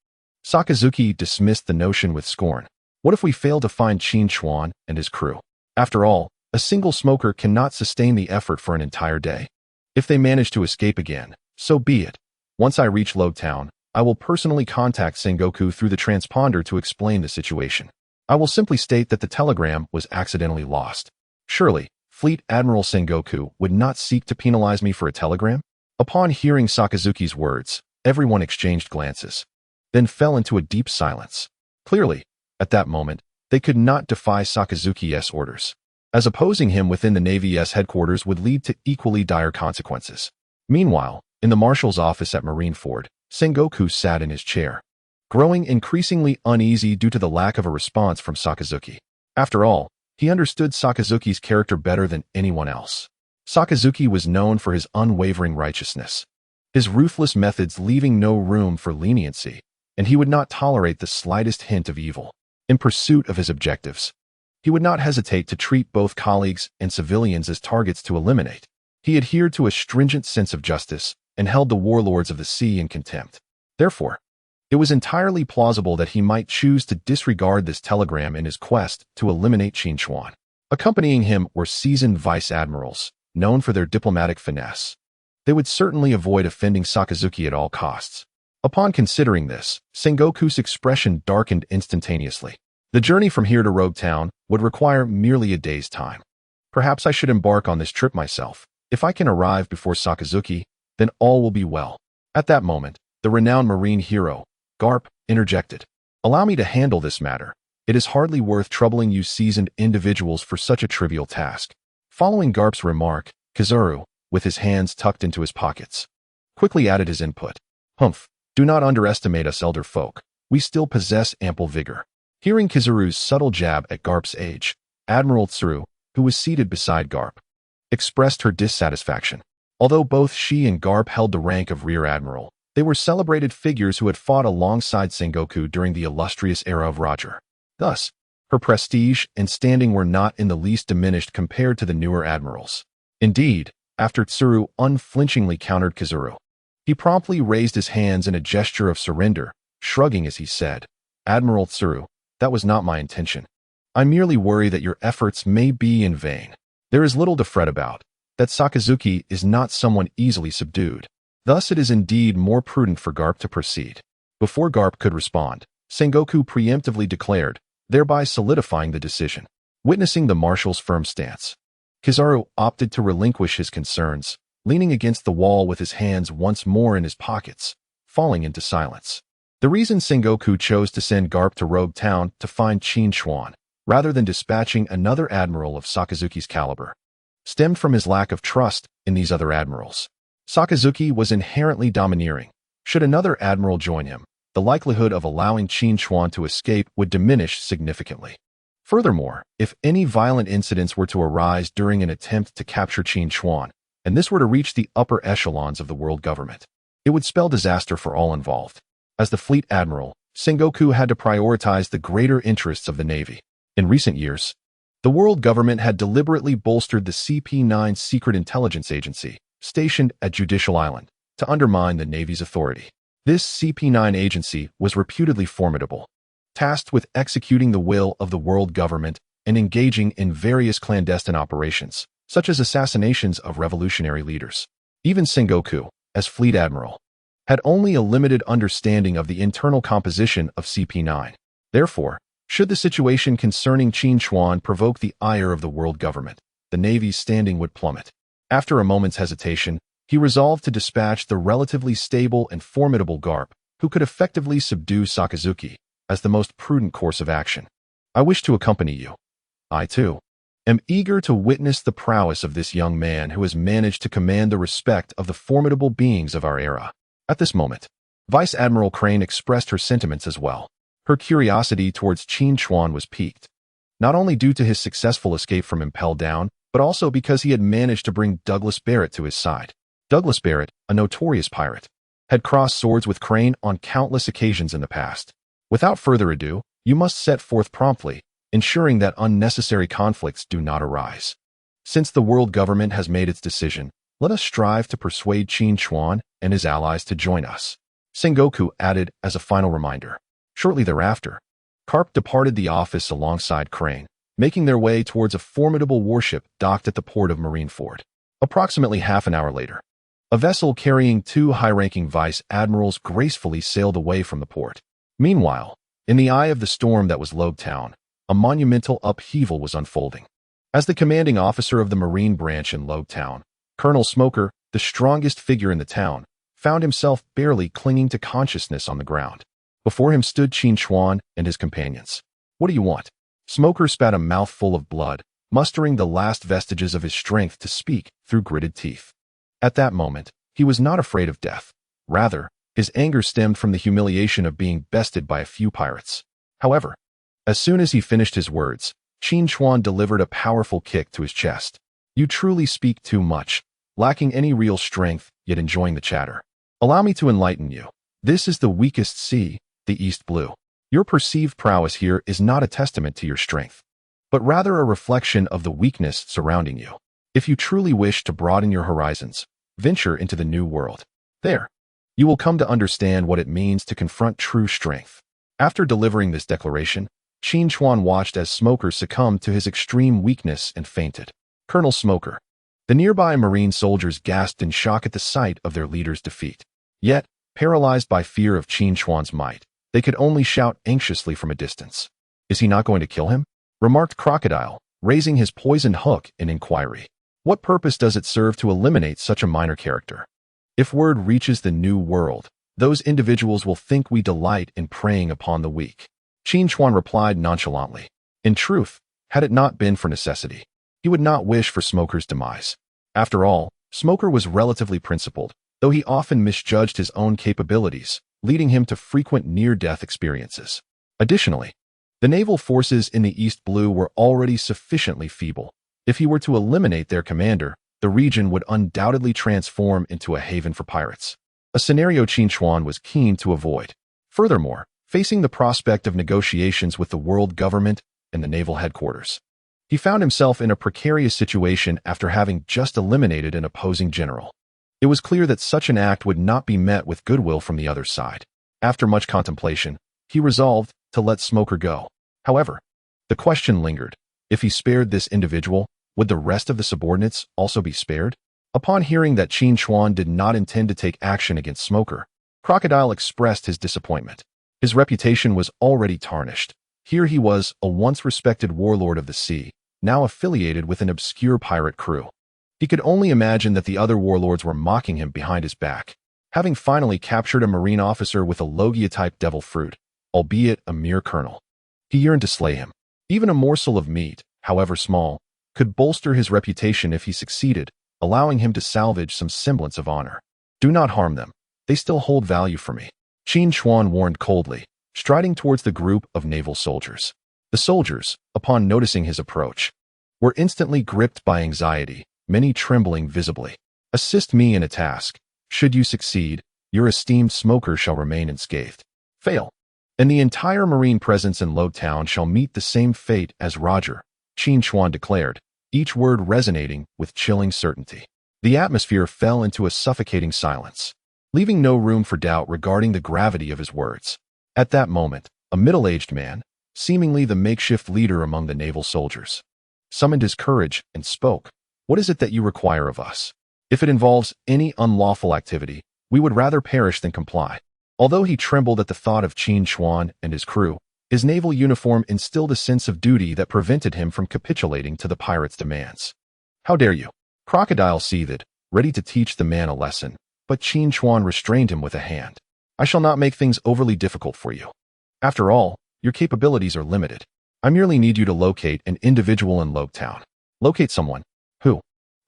Sakazuki dismissed the notion with scorn. What if we fail to find Qin Chuan and his crew? After all, a single smoker cannot sustain the effort for an entire day. If they manage to escape again, so be it. Once I reach Logtown, I will personally contact Sengoku through the transponder to explain the situation. I will simply state that the telegram was accidentally lost. Surely, Fleet Admiral Sengoku would not seek to penalize me for a telegram? Upon hearing Sakazuki's words, everyone exchanged glances, then fell into a deep silence. Clearly, at that moment, they could not defy Sakazuki's orders, as opposing him within the Navy's headquarters would lead to equally dire consequences. Meanwhile, in the marshal's office at Marineford, Sengoku sat in his chair, growing increasingly uneasy due to the lack of a response from Sakazuki. After all, he understood Sakazuki's character better than anyone else. Sakazuki was known for his unwavering righteousness, his ruthless methods leaving no room for leniency, and he would not tolerate the slightest hint of evil. In pursuit of his objectives, he would not hesitate to treat both colleagues and civilians as targets to eliminate. He adhered to a stringent sense of justice and held the warlords of the sea in contempt. Therefore, it was entirely plausible that he might choose to disregard this telegram in his quest to eliminate Qin Chuan. Accompanying him were seasoned vice admirals, known for their diplomatic finesse. They would certainly avoid offending Sakazuki at all costs. Upon considering this, Sengoku's expression darkened instantaneously. The journey from here to Rogue Town would require merely a day's time. Perhaps I should embark on this trip myself. If I can arrive before Sakazuki, then all will be well. At that moment, the renowned marine hero, Garp, interjected. Allow me to handle this matter. It is hardly worth troubling you seasoned individuals for such a trivial task. Following Garp's remark, Kizaru, with his hands tucked into his pockets, quickly added his input. Humph, Do not underestimate us elder folk. We still possess ample vigor. Hearing Kizaru's subtle jab at Garp's age, Admiral Tsuru, who was seated beside Garp, expressed her dissatisfaction. Although both she and Garp held the rank of Rear Admiral, they were celebrated figures who had fought alongside Sengoku during the illustrious era of Roger. Thus, her prestige and standing were not in the least diminished compared to the newer admirals. Indeed, after Tsuru unflinchingly countered Kizaru, he promptly raised his hands in a gesture of surrender, shrugging as he said, "Admiral Tsuru, that was not my intention. I merely worry that your efforts may be in vain. There is little to fret about, that Sakazuki is not someone easily subdued. Thus it is indeed more prudent for Garp to proceed." Before Garp could respond, Sengoku preemptively declared, thereby solidifying the decision. Witnessing the marshal's firm stance, Kizaru opted to relinquish his concerns, leaning against the wall with his hands once more in his pockets, falling into silence. The reason Sengoku chose to send Garp to Rogue Town to find Qin Chuan, rather than dispatching another admiral of Sakazuki's caliber, stemmed from his lack of trust in these other admirals. Sakazuki was inherently domineering. Should another admiral join him, the likelihood of allowing Qin Chuan to escape would diminish significantly. Furthermore, if any violent incidents were to arise during an attempt to capture Qin Chuan, and this were to reach the upper echelons of the world government, it would spell disaster for all involved. As the fleet admiral, Sengoku had to prioritize the greater interests of the Navy. In recent years, the world government had deliberately bolstered the CP-9 secret intelligence agency, stationed at Judicial Island, to undermine the Navy's authority. This CP-9 agency was reputedly formidable, tasked with executing the will of the world government and engaging in various clandestine operations, such as assassinations of revolutionary leaders. Even Sengoku, as fleet admiral, had only a limited understanding of the internal composition of CP-9. Therefore, should the situation concerning Qin Chuan provoke the ire of the world government, the Navy's standing would plummet. After a moment's hesitation, he resolved to dispatch the relatively stable and formidable Garp, who could effectively subdue Sakazuki, as the most prudent course of action. "I wish to accompany you. I, too, am eager to witness the prowess of this young man who has managed to command the respect of the formidable beings of our era." At this moment, Vice Admiral Crane expressed her sentiments as well. Her curiosity towards Qin Chuan was piqued, not only due to his successful escape from Impel Down, but also because he had managed to bring Douglas Barrett to his side. Douglas Barrett, a notorious pirate, had crossed swords with Crane on countless occasions in the past. Without further ado, you must set forth promptly, ensuring that unnecessary conflicts do not arise. Since the world government has made its decision, let us strive to persuade Qin Chuan and his allies to join us. Sengoku added as a final reminder. Shortly thereafter, Garp departed the office alongside Crane, making their way towards a formidable warship docked at the port of Marineford. Approximately half an hour later, a vessel carrying two high-ranking vice admirals gracefully sailed away from the port. Meanwhile, in the eye of the storm that was Rogue Town, a monumental upheaval was unfolding. As the commanding officer of the Marine branch in Rogue Town, Colonel Smoker, the strongest figure in the town, found himself barely clinging to consciousness on the ground. Before him stood Qin Chuan and his companions. "What do you want?" Smoker spat a mouthful of blood, mustering the last vestiges of his strength to speak through gritted teeth. At that moment, he was not afraid of death. Rather, his anger stemmed from the humiliation of being bested by a few pirates. However, as soon as he finished his words, Qin Chuan delivered a powerful kick to his chest. "You truly speak too much, lacking any real strength, yet enjoying the chatter. Allow me to enlighten you. This is the weakest sea, the East Blue. Your perceived prowess here is not a testament to your strength, but rather a reflection of the weakness surrounding you. If you truly wish to broaden your horizons, venture into the new world. There, you will come to understand what it means to confront true strength." After delivering this declaration, Qin Chuan watched as Smoker succumbed to his extreme weakness and fainted. Colonel Smoker. The nearby Marine soldiers gasped in shock at the sight of their leader's defeat. Yet, paralyzed by fear of Qin Chuan's might, they could only shout anxiously from a distance. "Is he not going to kill him?" remarked Crocodile, raising his poisoned hook in inquiry. "What purpose does it serve to eliminate such a minor character? If word reaches the new world, those individuals will think we delight in preying upon the weak." Qin Chuan replied nonchalantly. In truth, had it not been for necessity, he would not wish for Smoker's demise. After all, Smoker was relatively principled, though he often misjudged his own capabilities, leading him to frequent near-death experiences. Additionally, the naval forces in the East Blue were already sufficiently feeble. If he were to eliminate their commander, the region would undoubtedly transform into a haven for pirates, a scenario Qin Chuan was keen to avoid. Furthermore, facing the prospect of negotiations with the world government and the naval headquarters, he found himself in a precarious situation after having just eliminated an opposing general. It was clear that such an act would not be met with goodwill from the other side. After much contemplation, he resolved to let Smoker go. However, the question lingered. If he spared this individual, would the rest of the subordinates also be spared? Upon hearing that Qin Chuan did not intend to take action against Smoker, Crocodile expressed his disappointment. His reputation was already tarnished. Here he was, a once respected warlord of the sea, now affiliated with an obscure pirate crew. He could only imagine that the other warlords were mocking him behind his back, having finally captured a marine officer with a Logia-type devil fruit, albeit a mere kernel. He yearned to slay him. Even a morsel of meat, however small, could bolster his reputation if he succeeded, allowing him to salvage some semblance of honor. Do not harm them. They still hold value for me, Qin Chuan warned coldly, striding towards the group of naval soldiers. The soldiers, upon noticing his approach, were instantly gripped by anxiety, many trembling visibly. Assist me in a task. Should you succeed, your esteemed Smoker shall remain unscathed. Fail, and the entire marine presence in Lo Town shall meet the same fate as Roger, Qin Chuan declared, each word resonating with chilling certainty. The atmosphere fell into a suffocating silence, leaving no room for doubt regarding the gravity of his words. At that moment, a middle-aged man, seemingly the makeshift leader among the naval soldiers, summoned his courage and spoke. What is it that you require of us? If it involves any unlawful activity, we would rather perish than comply. Although he trembled at the thought of Qin Chuan and his crew, his naval uniform instilled a sense of duty that prevented him from capitulating to the pirates' demands. How dare you? Crocodile seethed, ready to teach the man a lesson, but Qin Chuan restrained him with a hand. I shall not make things overly difficult for you. After all, your capabilities are limited. I merely need you to locate an individual in Lo Town. Locate someone. Who?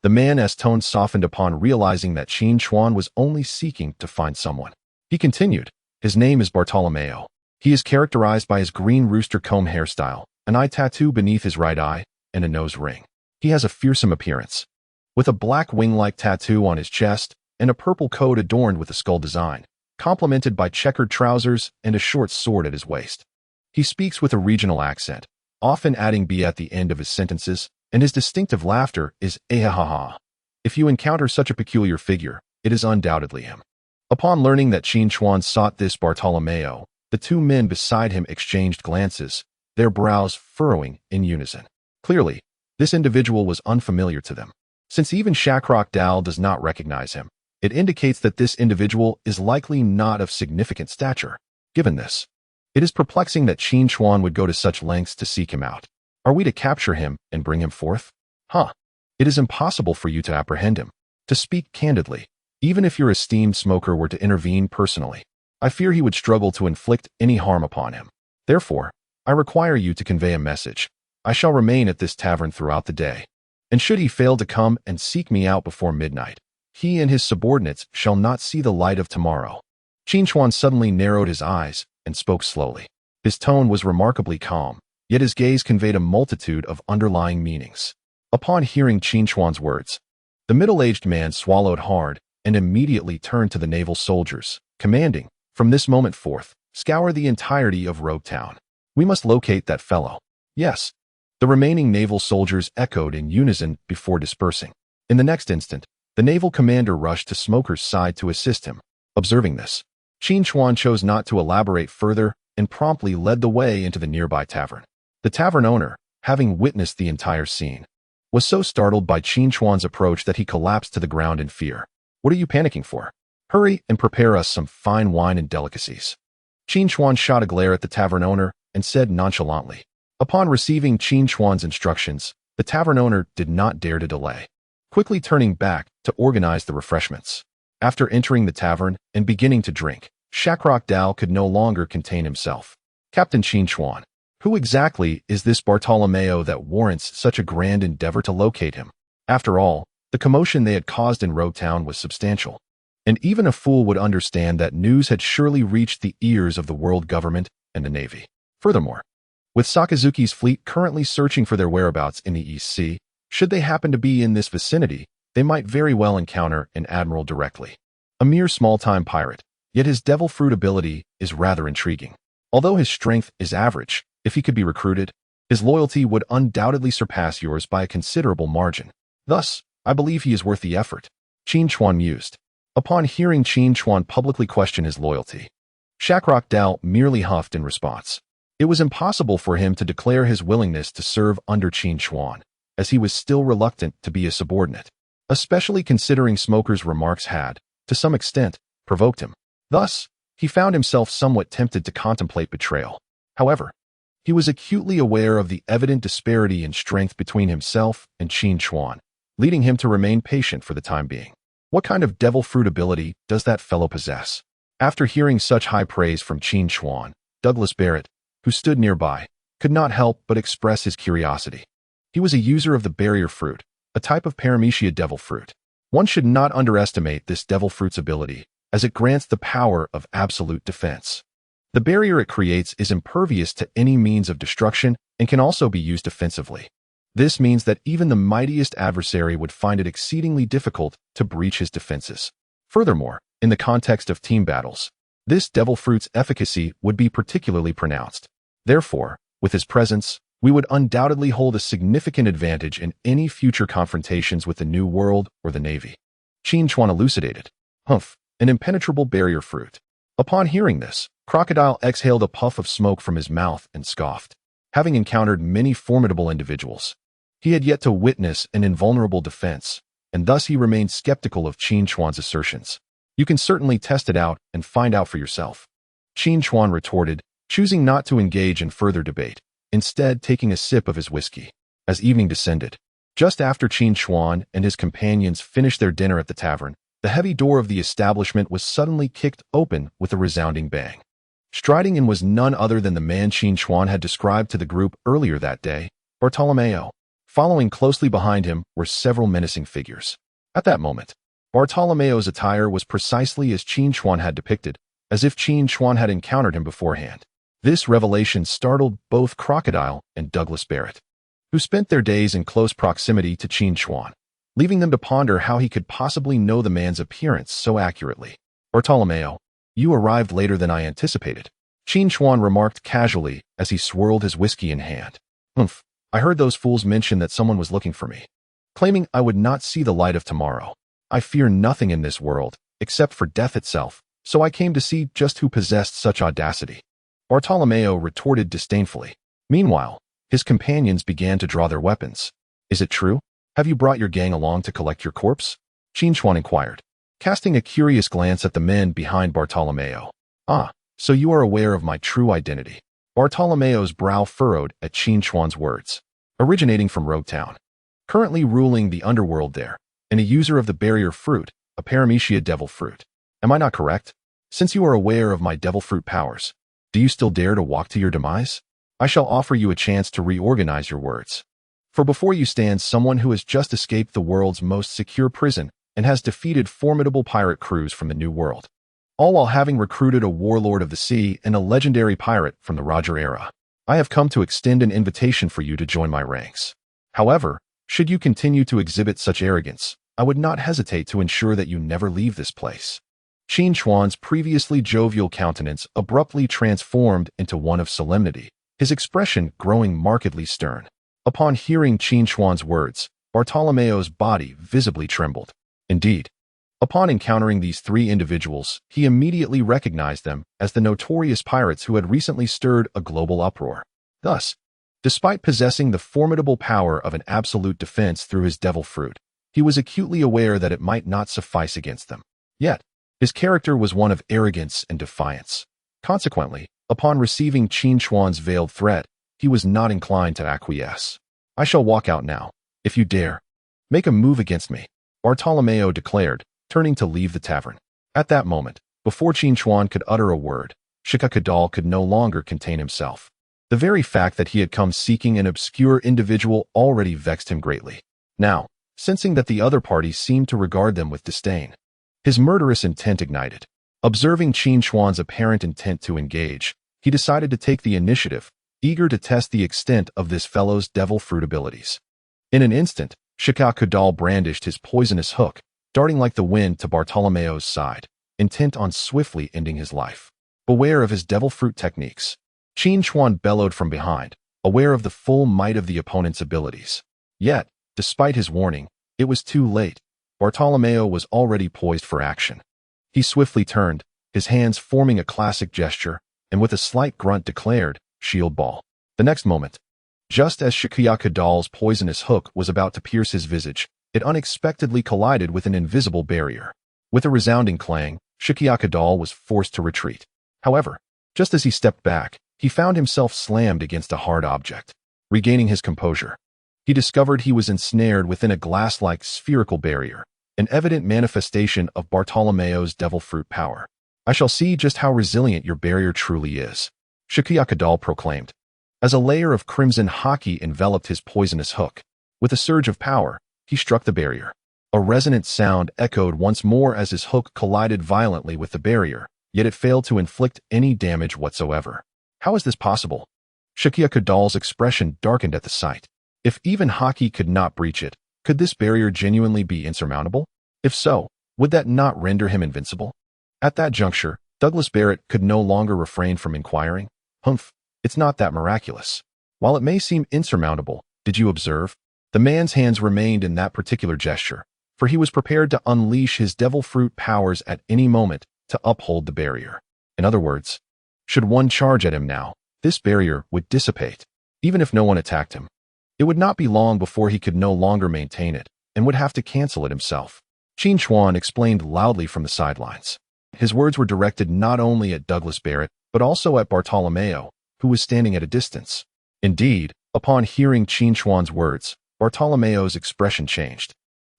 The man's tone softened upon realizing that Qin Chuan was only seeking to find someone. He continued, his name is Bartolomeo. He is characterized by his green rooster comb hairstyle, an eye tattoo beneath his right eye, and a nose ring. He has a fearsome appearance, with a black wing-like tattoo on his chest and a purple coat adorned with a skull design, complemented by checkered trousers and a short sword at his waist. He speaks with a regional accent, often adding "b" at the end of his sentences, and his distinctive laughter is "eh-ha-ha-ha." If you encounter such a peculiar figure, it is undoubtedly him. Upon learning that Qin Chuan sought this Bartolomeo, the two men beside him exchanged glances, their brows furrowing in unison. Clearly, this individual was unfamiliar to them. Since even Shakrok Dal does not recognize him, it indicates that this individual is likely not of significant stature. Given this, it is perplexing that Qin Chuan would go to such lengths to seek him out. Are we to capture him and bring him forth? It is impossible for you to apprehend him. To speak candidly, even if your esteemed Smoker were to intervene personally, I fear he would struggle to inflict any harm upon him. Therefore, I require you to convey a message. I shall remain at this tavern throughout the day, and should he fail to come and seek me out before midnight, he and his subordinates shall not see the light of tomorrow. Qin Chuan suddenly narrowed his eyes and spoke slowly. His tone was remarkably calm, yet his gaze conveyed a multitude of underlying meanings. Upon hearing Qin Chuan's words, the middle-aged man swallowed hard and immediately turned to the naval soldiers, commanding, from this moment forth, scour the entirety of Rogue Town. We must locate that fellow. Yes. The remaining naval soldiers echoed in unison before dispersing. In the next instant, the naval commander rushed to Smoker's side to assist him. Observing this, Qin Chuan chose not to elaborate further and promptly led the way into the nearby tavern. The tavern owner, having witnessed the entire scene, was so startled by Qin Chuan's approach that he collapsed to the ground in fear. What are you panicking for? Hurry and prepare us some fine wine and delicacies. Qin Chuan shot a glare at the tavern owner and said nonchalantly. Upon receiving Qin Chuan's instructions, the tavern owner did not dare to delay, quickly turning back to organize the refreshments. After entering the tavern and beginning to drink, Shakrok Dal could no longer contain himself. Captain Qin Chuan, who exactly is this Bartolomeo that warrants such a grand endeavor to locate him? After all, the commotion they had caused in Rogue Town was substantial. and even a fool would understand that news had surely reached the ears of the world government and the Navy. Furthermore, with Sakazuki's fleet currently searching for their whereabouts in the East Sea, should they happen to be in this vicinity, they might very well encounter an admiral directly. A mere small-time pirate, yet his devil fruit ability is rather intriguing. Although his strength is average, if he could be recruited, his loyalty would undoubtedly surpass yours by a considerable margin. Thus, I believe he is worth the effort. Qin Chuan mused. Upon hearing Qin Chuan publicly question his loyalty, Shakrok Dao merely huffed in response. It was impossible for him to declare his willingness to serve under Qin Chuan, as he was still reluctant to be a subordinate, especially considering Smoker's remarks had, to some extent, provoked him. Thus, he found himself somewhat tempted to contemplate betrayal. However, he was acutely aware of the evident disparity in strength between himself and Qin Chuan, leading him to remain patient for the time being. What kind of devil fruit ability does that fellow possess? After hearing such high praise from Qin Chuan, Douglas Barrett, who stood nearby, could not help but express his curiosity. He was a user of the barrier fruit, a type of paramecia devil fruit. One should not underestimate this devil fruit's ability, as it grants the power of absolute defense. The barrier it creates is impervious to any means of destruction and can also be used offensively. This means that even the mightiest adversary would find it exceedingly difficult to breach his defenses. Furthermore, in the context of team battles, this devil fruit's efficacy would be particularly pronounced. Therefore, with his presence, we would undoubtedly hold a significant advantage in any future confrontations with the New World or the Navy. Qin Chuan elucidated. Humph, an impenetrable barrier fruit. Upon hearing this, Crocodile exhaled a puff of smoke from his mouth and scoffed. Having encountered many formidable individuals, he had yet to witness an invulnerable defense, and thus he remained skeptical of Qin Chuan's assertions. You can certainly test it out and find out for yourself. Qin Chuan retorted, choosing not to engage in further debate, instead taking a sip of his whiskey. As evening descended, just after Qin Chuan and his companions finished their dinner at the tavern, the heavy door of the establishment was suddenly kicked open with a resounding bang. Striding in was none other than the man Qin Chuan had described to the group earlier that day, Bartolomeo. Following closely behind him were several menacing figures. At that moment, Bartolomeo's attire was precisely as Qin Chuan had depicted, as if Qin Chuan had encountered him beforehand. This revelation startled both Crocodile and Douglas Barrett, who spent their days in close proximity to Qin Chuan, leaving them to ponder how he could possibly know the man's appearance so accurately. Bartolomeo, you arrived later than I anticipated, Qin Chuan remarked casually as he swirled his whiskey in hand. Humph, I heard those fools mention that someone was looking for me, claiming I would not see the light of tomorrow. I fear nothing in this world, except for death itself, so I came to see just who possessed such audacity. Bartolomeo retorted disdainfully. Meanwhile, his companions began to draw their weapons. Is it true? Have you brought your gang along to collect your corpse? Qin Chuan inquired, casting a curious glance at the men behind Bartolomeo. Ah, so you are aware of my true identity. Bartolomeo's brow furrowed at Qin Chuan's words. Originating from Rogue Town, currently ruling the underworld there, and a user of the barrier fruit, a paramecia devil fruit. Am I not correct? Since you are aware of my devil fruit powers, do you still dare to walk to your demise? I shall offer you a chance to reorganize your words. For before you stands someone who has just escaped the world's most secure prison and has defeated formidable pirate crews from the New World, all while having recruited a warlord of the sea and a legendary pirate from the Roger era. I have come to extend an invitation for you to join my ranks. However, should you continue to exhibit such arrogance, I would not hesitate to ensure that you never leave this place. Qin Chuan's previously jovial countenance abruptly transformed into one of solemnity, his expression growing markedly stern. Upon hearing Qin Chuan's words, Bartolomeo's body visibly trembled. Indeed, upon encountering these three individuals, he immediately recognized them as the notorious pirates who had recently stirred a global uproar. Thus, despite possessing the formidable power of an absolute defense through his devil fruit, he was acutely aware that it might not suffice against them. Yet, his character was one of arrogance and defiance. Consequently, upon receiving Qin Chuan's veiled threat, he was not inclined to acquiesce. I shall walk out now. If you dare, make a move against me, Bartolomeo declared, turning to leave the tavern. At that moment, before Qin Chuan could utter a word, Shikakadal could no longer contain himself. The very fact that he had come seeking an obscure individual already vexed him greatly. Now, sensing that the other party seemed to regard them with disdain, His murderous intent ignited. Observing Qin Chuan's apparent intent to engage, he decided to take the initiative, eager to test the extent of this fellow's devil fruit abilities. In an instant, Shikakadal brandished his poisonous hook, darting like the wind to Bartolomeo's side, intent on swiftly ending his life. Beware of his devil fruit techniques. Qin Chuan bellowed from behind, aware of the full might of the opponent's abilities. Yet, despite his warning, it was too late. Bartolomeo was already poised for action. He swiftly turned, his hands forming a classic gesture, and with a slight grunt declared, "Shield ball." The next moment, just as Shikakadal's poisonous hook was about to pierce his visage, it unexpectedly collided with an invisible barrier. With a resounding clang, Shikakadal was forced to retreat. However, just as he stepped back, he found himself slammed against a hard object. Regaining his composure, he discovered he was ensnared within a glass-like spherical barrier, an evident manifestation of Bartolomeo's devil fruit power. "I shall see just how resilient your barrier truly is," Shikakadal proclaimed. As a layer of crimson haki enveloped his poisonous hook, with a surge of power, he struck the barrier. A resonant sound echoed once more as his hook collided violently with the barrier, yet it failed to inflict any damage whatsoever. How is this possible? Shikakadal's expression darkened at the sight. If even haki could not breach it, could this barrier genuinely be insurmountable? If so, would that not render him invincible? At that juncture, Douglas Barrett could no longer refrain from inquiring, "Humph, it's not that miraculous. While it may seem insurmountable, did you observe?" The man's hands remained in that particular gesture, for he was prepared to unleash his devil fruit powers at any moment to uphold the barrier. In other words, should one charge at him now, this barrier would dissipate, even if no one attacked him. It would not be long before he could no longer maintain it, and would have to cancel it himself. Qin Chuan explained loudly from the sidelines. His words were directed not only at Douglas Barrett, but also at Bartolomeo, who was standing at a distance. Indeed, upon hearing Qin Chuan's words, Bartolomeo's expression changed,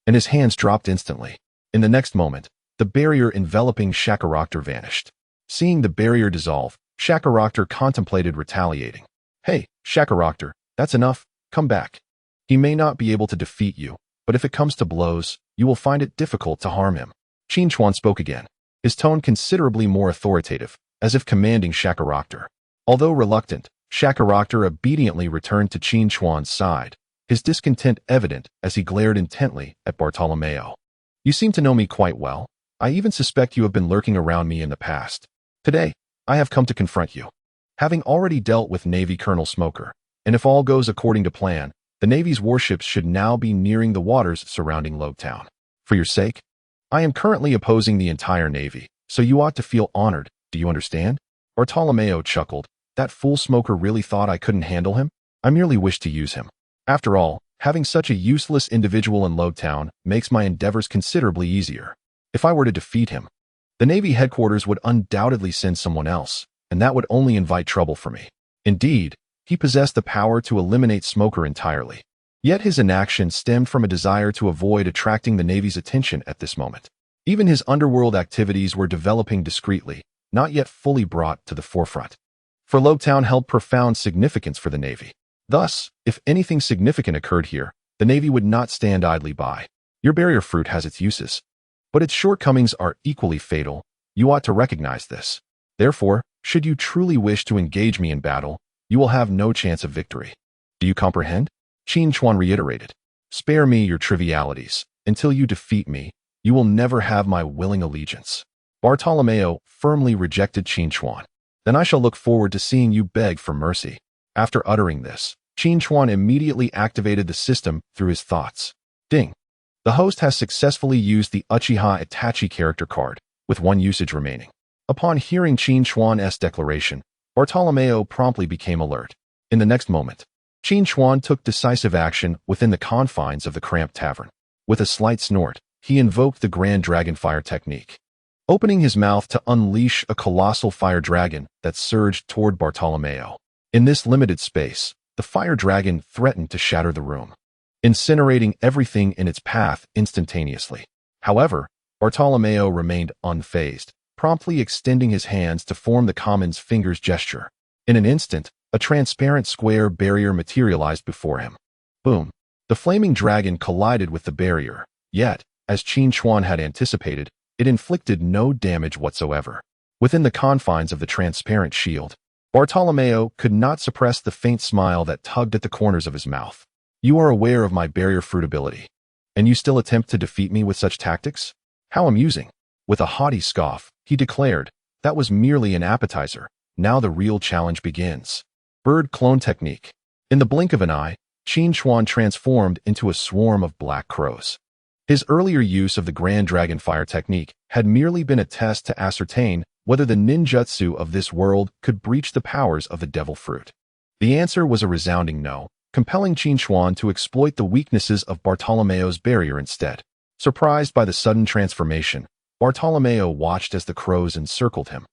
and his hands dropped instantly. In the next moment, the barrier enveloping Shakaroctor vanished. Seeing the barrier dissolve, Shakaroctor contemplated retaliating. "Hey, Shakaroctor, that's enough, come back. He may not be able to defeat you, but if it comes to blows, you will find it difficult to harm him." Qin Chuan spoke again, his tone considerably more authoritative, as if commanding Shakaroctor. Although reluctant, Shakaroctor obediently returned to Qin Chuan's side, his discontent evident as he glared intently at Bartolomeo. "You seem to know me quite well. I even suspect you have been lurking around me in the past. Today, I have come to confront you. Having already dealt with Navy Colonel Smoker, and if all goes according to plan, the Navy's warships should now be nearing the waters surrounding Logetown. For your sake, I am currently opposing the entire Navy, so you ought to feel honored, do you understand?" Bartolomeo chuckled. "That fool Smoker really thought I couldn't handle him? I merely wished to use him. After all, having such a useless individual in Logetown makes my endeavors considerably easier. If I were to defeat him, the Navy headquarters would undoubtedly send someone else, and that would only invite trouble for me." Indeed, he possessed the power to eliminate Smoker entirely. Yet his inaction stemmed from a desire to avoid attracting the Navy's attention at this moment. Even his underworld activities were developing discreetly, not yet fully brought to the forefront. For Logetown held profound significance for the Navy. Thus, if anything significant occurred here, the Navy would not stand idly by. Your barrier fruit has its uses, but its shortcomings are equally fatal. You ought to recognize this. Therefore, should you truly wish to engage me in battle, you will have no chance of victory. Do you comprehend? Qin Chuan reiterated. "Spare me your trivialities. Until you defeat me, you will never have my willing allegiance." Bartolomeo firmly rejected Qin Chuan. "Then I shall look forward to seeing you beg for mercy." After uttering this, Qin Chuan immediately activated the system through his thoughts. Ding! The host has successfully used the Uchiha Itachi character card, with one usage remaining. Upon hearing Qin Chuan's declaration, Bartolomeo promptly became alert. In the next moment, Qin Chuan took decisive action within the confines of the cramped tavern. With a slight snort, he invoked the Grand Dragon Fire technique, opening his mouth to unleash a colossal fire dragon that surged toward Bartolomeo. In this limited space, the fire dragon threatened to shatter the room, incinerating everything in its path instantaneously. However, Bartolomeo remained unfazed, promptly extending his hands to form the common's fingers gesture. In an instant, a transparent square barrier materialized before him. Boom! The flaming dragon collided with the barrier, yet, as Qin Chuan had anticipated, it inflicted no damage whatsoever. Within the confines of the transparent shield, Bartolomeo could not suppress the faint smile that tugged at the corners of his mouth. You are aware of my barrier fruit ability, and you still attempt to defeat me with such tactics? How amusing. With a haughty scoff, he declared, that was merely an appetizer. Now the real challenge begins. Bird clone technique. In the blink of an eye, Qin Chuan transformed into a swarm of black crows. His earlier use of the Grand Dragon Fire technique had merely been a test to ascertain whether the ninjutsu of this world could breach the powers of the devil fruit. The answer was a resounding no, compelling Qin Chuan to exploit the weaknesses of Bartolomeo's barrier instead. Surprised by the sudden transformation, Bartolomeo watched as the crows encircled him,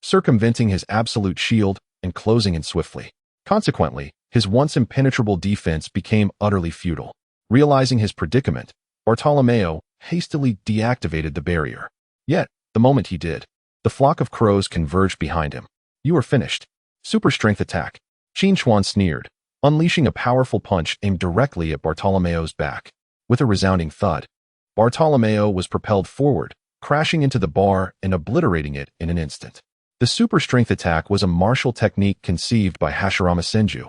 circumventing his absolute shield and closing in swiftly. Consequently, his once impenetrable defense became utterly futile. Realizing his predicament, Bartolomeo hastily deactivated the barrier. Yet, the moment he did, the flock of crows converged behind him. You are finished. Super strength attack. Qin Chuan sneered, unleashing a powerful punch aimed directly at Bartolomeo's back. With a resounding thud, Bartolomeo was propelled forward, crashing into the bar and obliterating it in an instant. The super strength attack was a martial technique conceived by Hashirama Senju,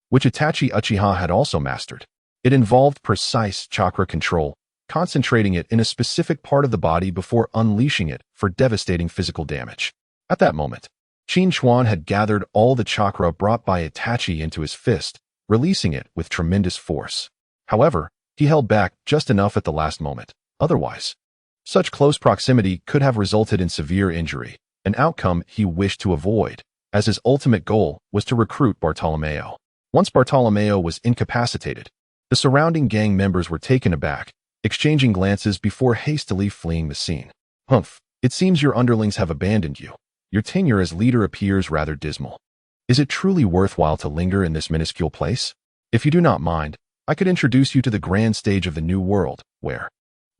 which Itachi Uchiha had also mastered. It involved precise chakra control, concentrating it in a specific part of the body before unleashing it for devastating physical damage. At that moment, Qin Chuan had gathered all the chakra brought by Itachi into his fist, releasing it with tremendous force. However, he held back just enough at the last moment. Otherwise, such close proximity could have resulted in severe injury, an outcome he wished to avoid, as his ultimate goal was to recruit Bartolomeo. Once Bartolomeo was incapacitated, the surrounding gang members were taken aback, exchanging glances before hastily fleeing the scene. Humph, it seems your underlings have abandoned you. Your tenure as leader appears rather dismal. Is it truly worthwhile to linger in this minuscule place? If you do not mind, I could introduce you to the grand stage of the new world, where,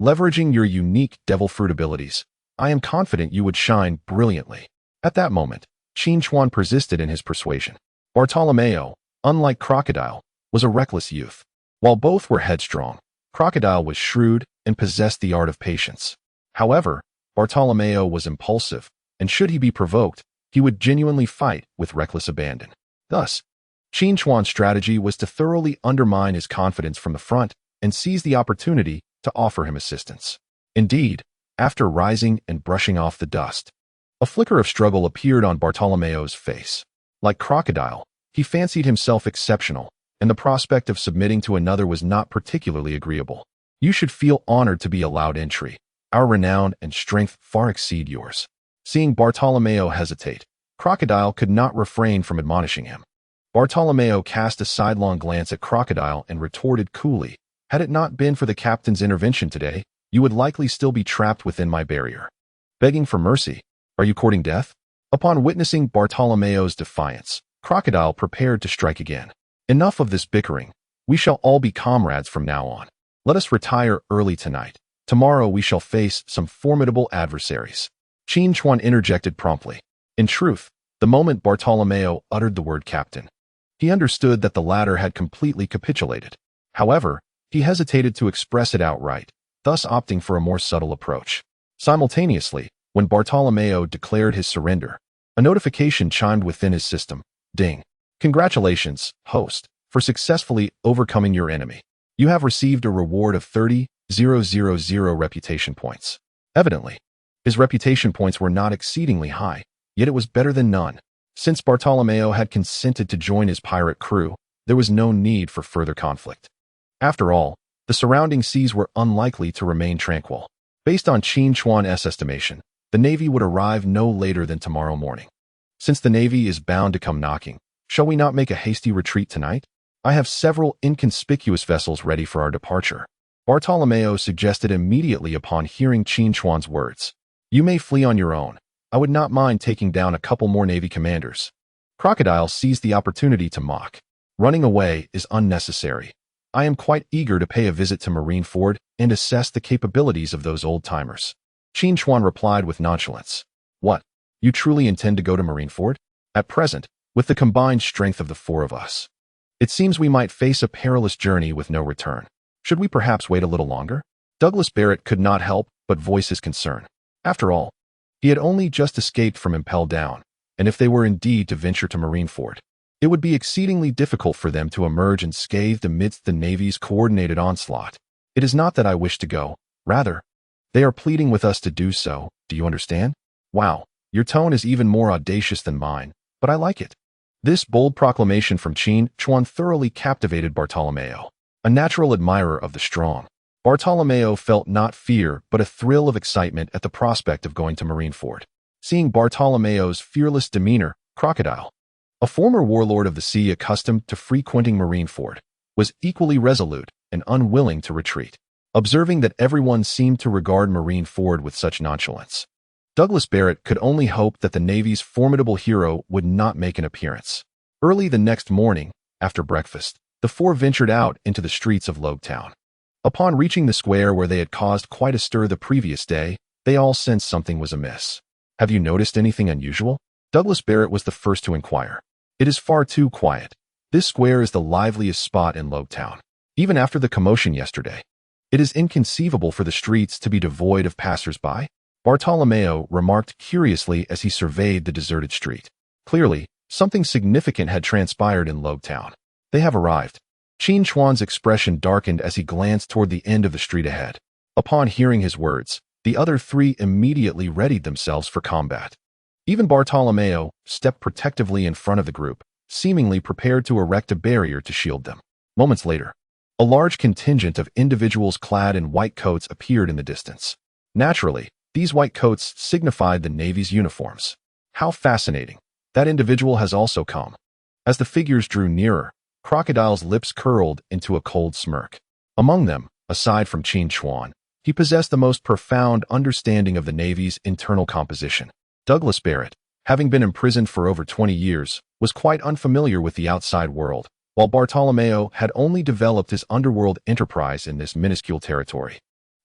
leveraging your unique devil fruit abilities, I am confident you would shine brilliantly. At that moment, Qin Chuan persisted in his persuasion. Bartolomeo, unlike Crocodile, was a reckless youth. While both were headstrong, Crocodile was shrewd and possessed the art of patience. However, Bartolomeo was impulsive, and should he be provoked, he would genuinely fight with reckless abandon. Thus, Qin Chuan's strategy was to thoroughly undermine his confidence from the front and seize the opportunity to offer him assistance. Indeed, after rising and brushing off the dust, a flicker of struggle appeared on Bartolomeo's face. Like Crocodile, he fancied himself exceptional, and the prospect of submitting to another was not particularly agreeable. You should feel honored to be allowed entry. Our renown and strength far exceed yours. Seeing Bartolomeo hesitate, Crocodile could not refrain from admonishing him. Bartolomeo cast a sidelong glance at Crocodile and retorted coolly, had it not been for the captain's intervention today, you would likely still be trapped within my barrier. Begging for mercy, are you courting death? Upon witnessing Bartolomeo's defiance, Crocodile prepared to strike again. Enough of this bickering. We shall all be comrades from now on. Let us retire early tonight. Tomorrow we shall face some formidable adversaries. Qin Chuan interjected promptly. In truth, the moment Bartolomeo uttered the word captain, he understood that the latter had completely capitulated. However, he hesitated to express it outright, thus opting for a more subtle approach. Simultaneously, when Bartolomeo declared his surrender, a notification chimed within his system. Ding. Congratulations, host, for successfully overcoming your enemy. You have received a reward of 30,000 reputation points. Evidently, his reputation points were not exceedingly high, yet it was better than none. Since Bartolomeo had consented to join his pirate crew, there was no need for further conflict. After all, the surrounding seas were unlikely to remain tranquil. Based on Qin Chuan's estimation, the Navy would arrive no later than tomorrow morning. Since the Navy is bound to come knocking, shall we not make a hasty retreat tonight? I have several inconspicuous vessels ready for our departure. Bartolomeo suggested immediately upon hearing Qin Chuan's words. You may flee on your own. I would not mind taking down a couple more Navy commanders. Crocodile seized the opportunity to mock. Running away is unnecessary. I am quite eager to pay a visit to Marineford and assess the capabilities of those old-timers. Qin Chuan replied with nonchalance. What? You truly intend to go to Marineford? At present, with the combined strength of the four of us, it seems we might face a perilous journey with no return. Should we perhaps wait a little longer? Douglas Barrett could not help but voice his concern. After all, he had only just escaped from Impel Down, and if they were indeed to venture to Marineford, it would be exceedingly difficult for them to emerge unscathed amidst the Navy's coordinated onslaught. It is not that I wish to go. Rather, they are pleading with us to do so. Do you understand? Wow, your tone is even more audacious than mine, but I like it. This bold proclamation from Qin Chuan thoroughly captivated Bartolomeo. A natural admirer of the strong, Bartolomeo felt not fear but a thrill of excitement at the prospect of going to Marineford. Seeing Bartolomeo's fearless demeanor, Crocodile, a former warlord of the sea accustomed to frequenting Marineford, was equally resolute and unwilling to retreat. Observing that everyone seemed to regard Marineford with such nonchalance, Douglas Barrett could only hope that the Navy's formidable hero would not make an appearance. Early the next morning, after breakfast, the four ventured out into the streets of Logetown. Upon reaching the square where they had caused quite a stir the previous day, they all sensed something was amiss. Have you noticed anything unusual? Douglas Barrett was the first to inquire. It is far too quiet. This square is the liveliest spot in Logetown. Even after the commotion yesterday, it is inconceivable for the streets to be devoid of passers-by, Bartolomeo remarked curiously as he surveyed the deserted street. Clearly, something significant had transpired in Logetown. They have arrived. Qin Chuan's expression darkened as he glanced toward the end of the street ahead. Upon hearing his words, the other three immediately readied themselves for combat. Even Bartolomeo stepped protectively in front of the group, seemingly prepared to erect a barrier to shield them. Moments later, a large contingent of individuals clad in white coats appeared in the distance. Naturally, these white coats signified the Navy's uniforms. How fascinating. That individual has also come. As the figures drew nearer, Crocodile's lips curled into a cold smirk. Among them, aside from Qin Chuan, he possessed the most profound understanding of the Navy's internal composition. Douglas Barrett, having been imprisoned for over 20 years, was quite unfamiliar with the outside world, while Bartolomeo had only developed his underworld enterprise in this minuscule territory,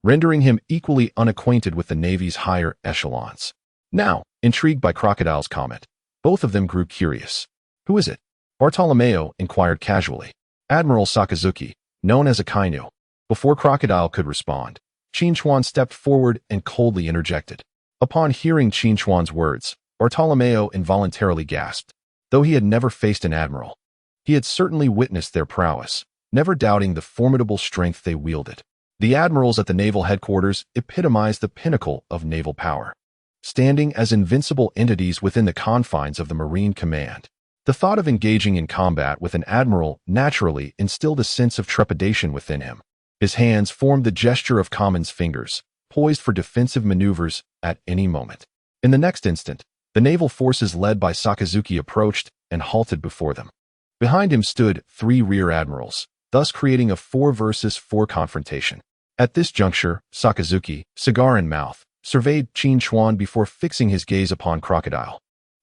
rendering him equally unacquainted with the Navy's higher echelons. Now, intrigued by Crocodile's comment, both of them grew curious. Who is it? Bartolomeo inquired casually. Admiral Sakazuki, known as Akainu. Before Crocodile could respond, Qin Chuan stepped forward and coldly interjected. Upon hearing Qin Chuan's words, Bartolomeo involuntarily gasped. Though he had never faced an admiral, he had certainly witnessed their prowess, never doubting the formidable strength they wielded. The admirals at the naval headquarters epitomized the pinnacle of naval power, standing as invincible entities within the confines of the Marine Command. The thought of engaging in combat with an admiral naturally instilled a sense of trepidation within him. His hands formed the gesture of Kamen's fingers, poised for defensive maneuvers at any moment. In the next instant, the naval forces led by Sakazuki approached and halted before them. Behind him stood three rear admirals, thus creating a 4 versus 4 confrontation. At this juncture, Sakazuki, cigar in mouth, surveyed Qin Chuan before fixing his gaze upon Crocodile,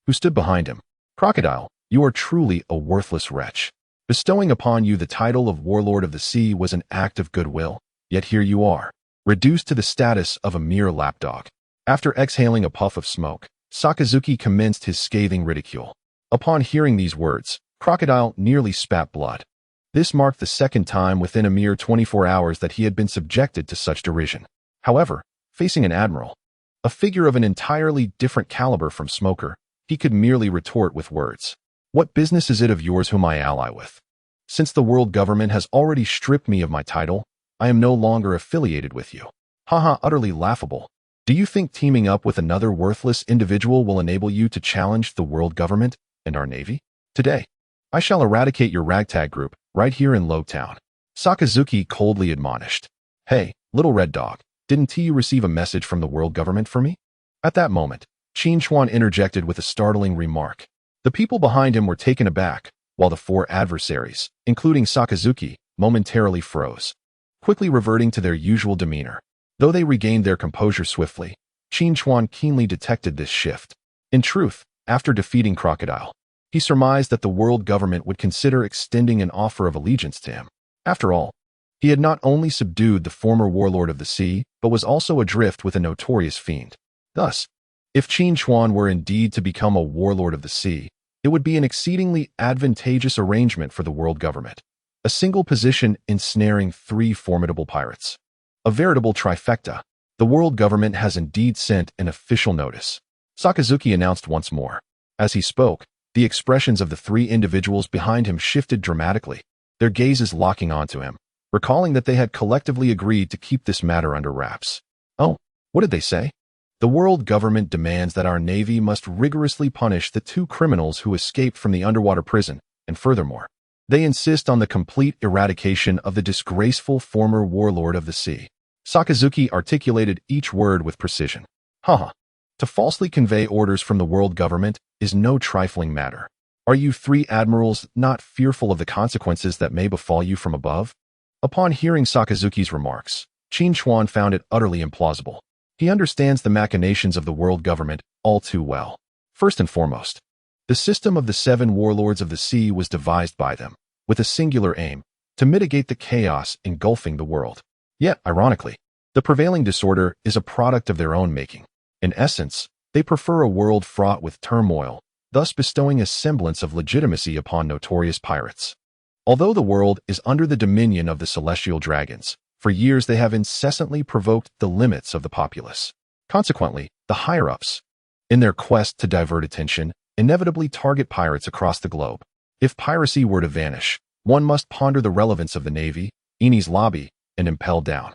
who stood behind him. Crocodile, you are truly a worthless wretch. Bestowing upon you the title of Warlord of the Sea was an act of goodwill, yet here you are, reduced to the status of a mere lapdog. After exhaling a puff of smoke, Sakazuki commenced his scathing ridicule. Upon hearing these words, Crocodile nearly spat blood. This marked the second time within a mere 24 hours that he had been subjected to such derision. However, facing an admiral, a figure of an entirely different caliber from Smoker, he could merely retort with words. What business is it of yours whom I ally with? Since the world government has already stripped me of my title, I am no longer affiliated with you. Haha, utterly laughable. Do you think teaming up with another worthless individual will enable you to challenge the world government and our Navy? Today, I shall eradicate your ragtag group right here in Logetown. Sakazuki coldly admonished. Hey, little red dog, didn't you receive a message from the world government for me? At that moment, Qin Chuan interjected with a startling remark. The people behind him were taken aback, while the four adversaries, including Sakazuki, momentarily froze, quickly reverting to their usual demeanor. Though they regained their composure swiftly, Qin Chuan keenly detected this shift. In truth, after defeating Crocodile, he surmised that the world government would consider extending an offer of allegiance to him. After all, he had not only subdued the former warlord of the sea, but was also adrift with a notorious fiend. Thus, if Qin Chuan were indeed to become a warlord of the sea, it would be an exceedingly advantageous arrangement for the world government. A single position ensnaring three formidable pirates. A veritable trifecta. The world government has indeed sent an official notice, Sakazuki announced once more. As he spoke, the expressions of the three individuals behind him shifted dramatically, their gazes locking onto him, recalling that they had collectively agreed to keep this matter under wraps. Oh, what did they say? The world government demands that our Navy must rigorously punish the two criminals who escaped from the underwater prison, and furthermore, they insist on the complete eradication of the disgraceful former warlord of the sea. Sakazuki articulated each word with precision. Haha. To falsely convey orders from the world government is no trifling matter. Are you three admirals not fearful of the consequences that may befall you from above? Upon hearing Sakazuki's remarks, Qin Chuan found it utterly implausible. He understands the machinations of the world government all too well. First and foremost, the system of the 7 warlords of the sea was devised by them, with a singular aim, to mitigate the chaos engulfing the world. Yet, ironically, the prevailing disorder is a product of their own making. In essence, they prefer a world fraught with turmoil, thus bestowing a semblance of legitimacy upon notorious pirates. Although the world is under the dominion of the celestial dragons, for years they have incessantly provoked the limits of the populace. Consequently, the higher-ups, in their quest to divert attention, inevitably target pirates across the globe. If piracy were to vanish, one must ponder the relevance of the Navy, Enies Lobby, and Impel Down.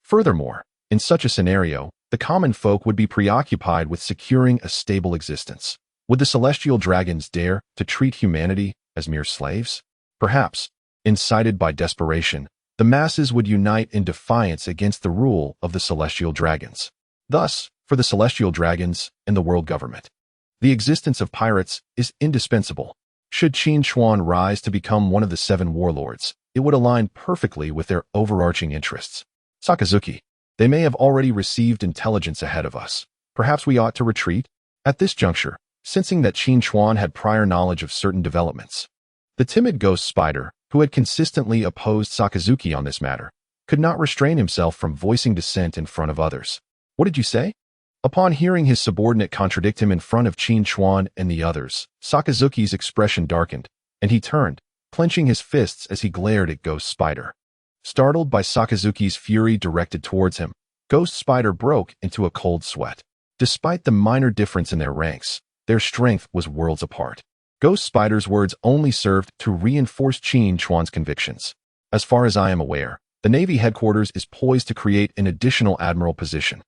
Furthermore, in such a scenario, the common folk would be preoccupied with securing a stable existence. Would the celestial dragons dare to treat humanity as mere slaves? Perhaps, incited by desperation, the masses would unite in defiance against the rule of the celestial dragons. Thus, for the celestial dragons and the world government, the existence of pirates is indispensable. Should Qin Chuan rise to become one of the 7 warlords, it would align perfectly with their overarching interests. Sakazuki, they may have already received intelligence ahead of us. Perhaps we ought to retreat? At this juncture, sensing that Qin Chuan had prior knowledge of certain developments, the timid ghost spider, who had consistently opposed Sakazuki on this matter, could not restrain himself from voicing dissent in front of others. What did you say? Upon hearing his subordinate contradict him in front of Qin Chuan and the others, Sakazuki's expression darkened, and he turned, clenching his fists as he glared at Ghost Spider. Startled by Sakazuki's fury directed towards him, Ghost Spider broke into a cold sweat. Despite the minor difference in their ranks, their strength was worlds apart. Ghost Spider's words only served to reinforce Qin Chuan's convictions. As far as I am aware, the Navy headquarters is poised to create an additional admiral position.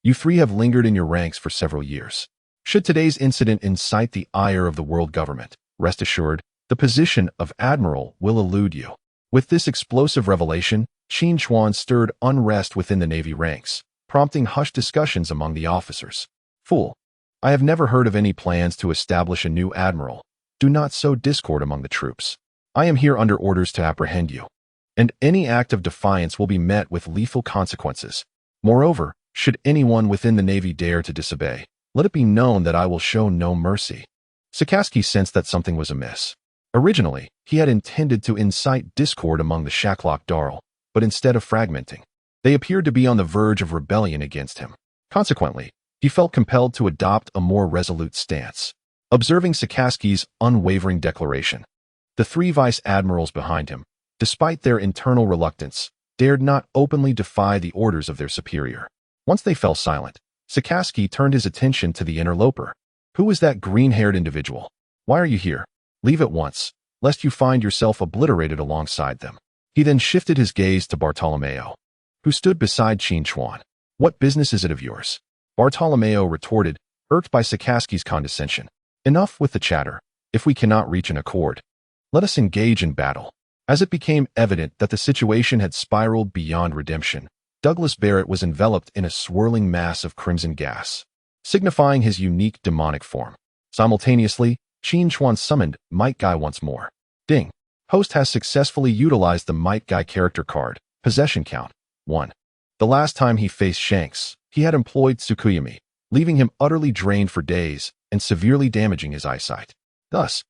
You three have lingered in your ranks for several years. Should today's incident incite the ire of the world government, rest assured, the position of admiral will elude you. With this explosive revelation, Qin Chuan stirred unrest within the Navy ranks, prompting hushed discussions among the officers. Fool! I have never heard of any plans to establish a new admiral. Do not sow discord among the troops. I am here under orders to apprehend you, and any act of defiance will be met with lethal consequences. Moreover, should anyone within the Navy dare to disobey, let it be known that I will show no mercy. Sakazuki sensed that something was amiss. Originally, he had intended to incite discord among the Shacklock Darl, but instead of fragmenting, they appeared to be on the verge of rebellion against him. Consequently, he felt compelled to adopt a more resolute stance. Observing Sakazuki's unwavering declaration, the 3 vice admirals behind him, despite their internal reluctance, dared not openly defy the orders of their superior. Once they fell silent, Sakazuki turned his attention to the interloper. Who is that green-haired individual? Why are you here? Leave at once, lest you find yourself obliterated alongside them. He then shifted his gaze to Bartolomeo, who stood beside Qin Chuan. What business is it of yours? Bartolomeo retorted, irked by Sakazuki's condescension. Enough with the chatter. If we cannot reach an accord, let us engage in battle. As it became evident that the situation had spiraled beyond redemption, Douglas Barrett was enveloped in a swirling mass of crimson gas, signifying his unique demonic form. Simultaneously, Qin Chuan summoned Might Guy once more. Ding. Host has successfully utilized the Might Guy character card, Possession Count 1. The last time he faced Shanks, he had employed Tsukuyami, leaving him utterly drained for days and severely damaging his eyesight. Thus,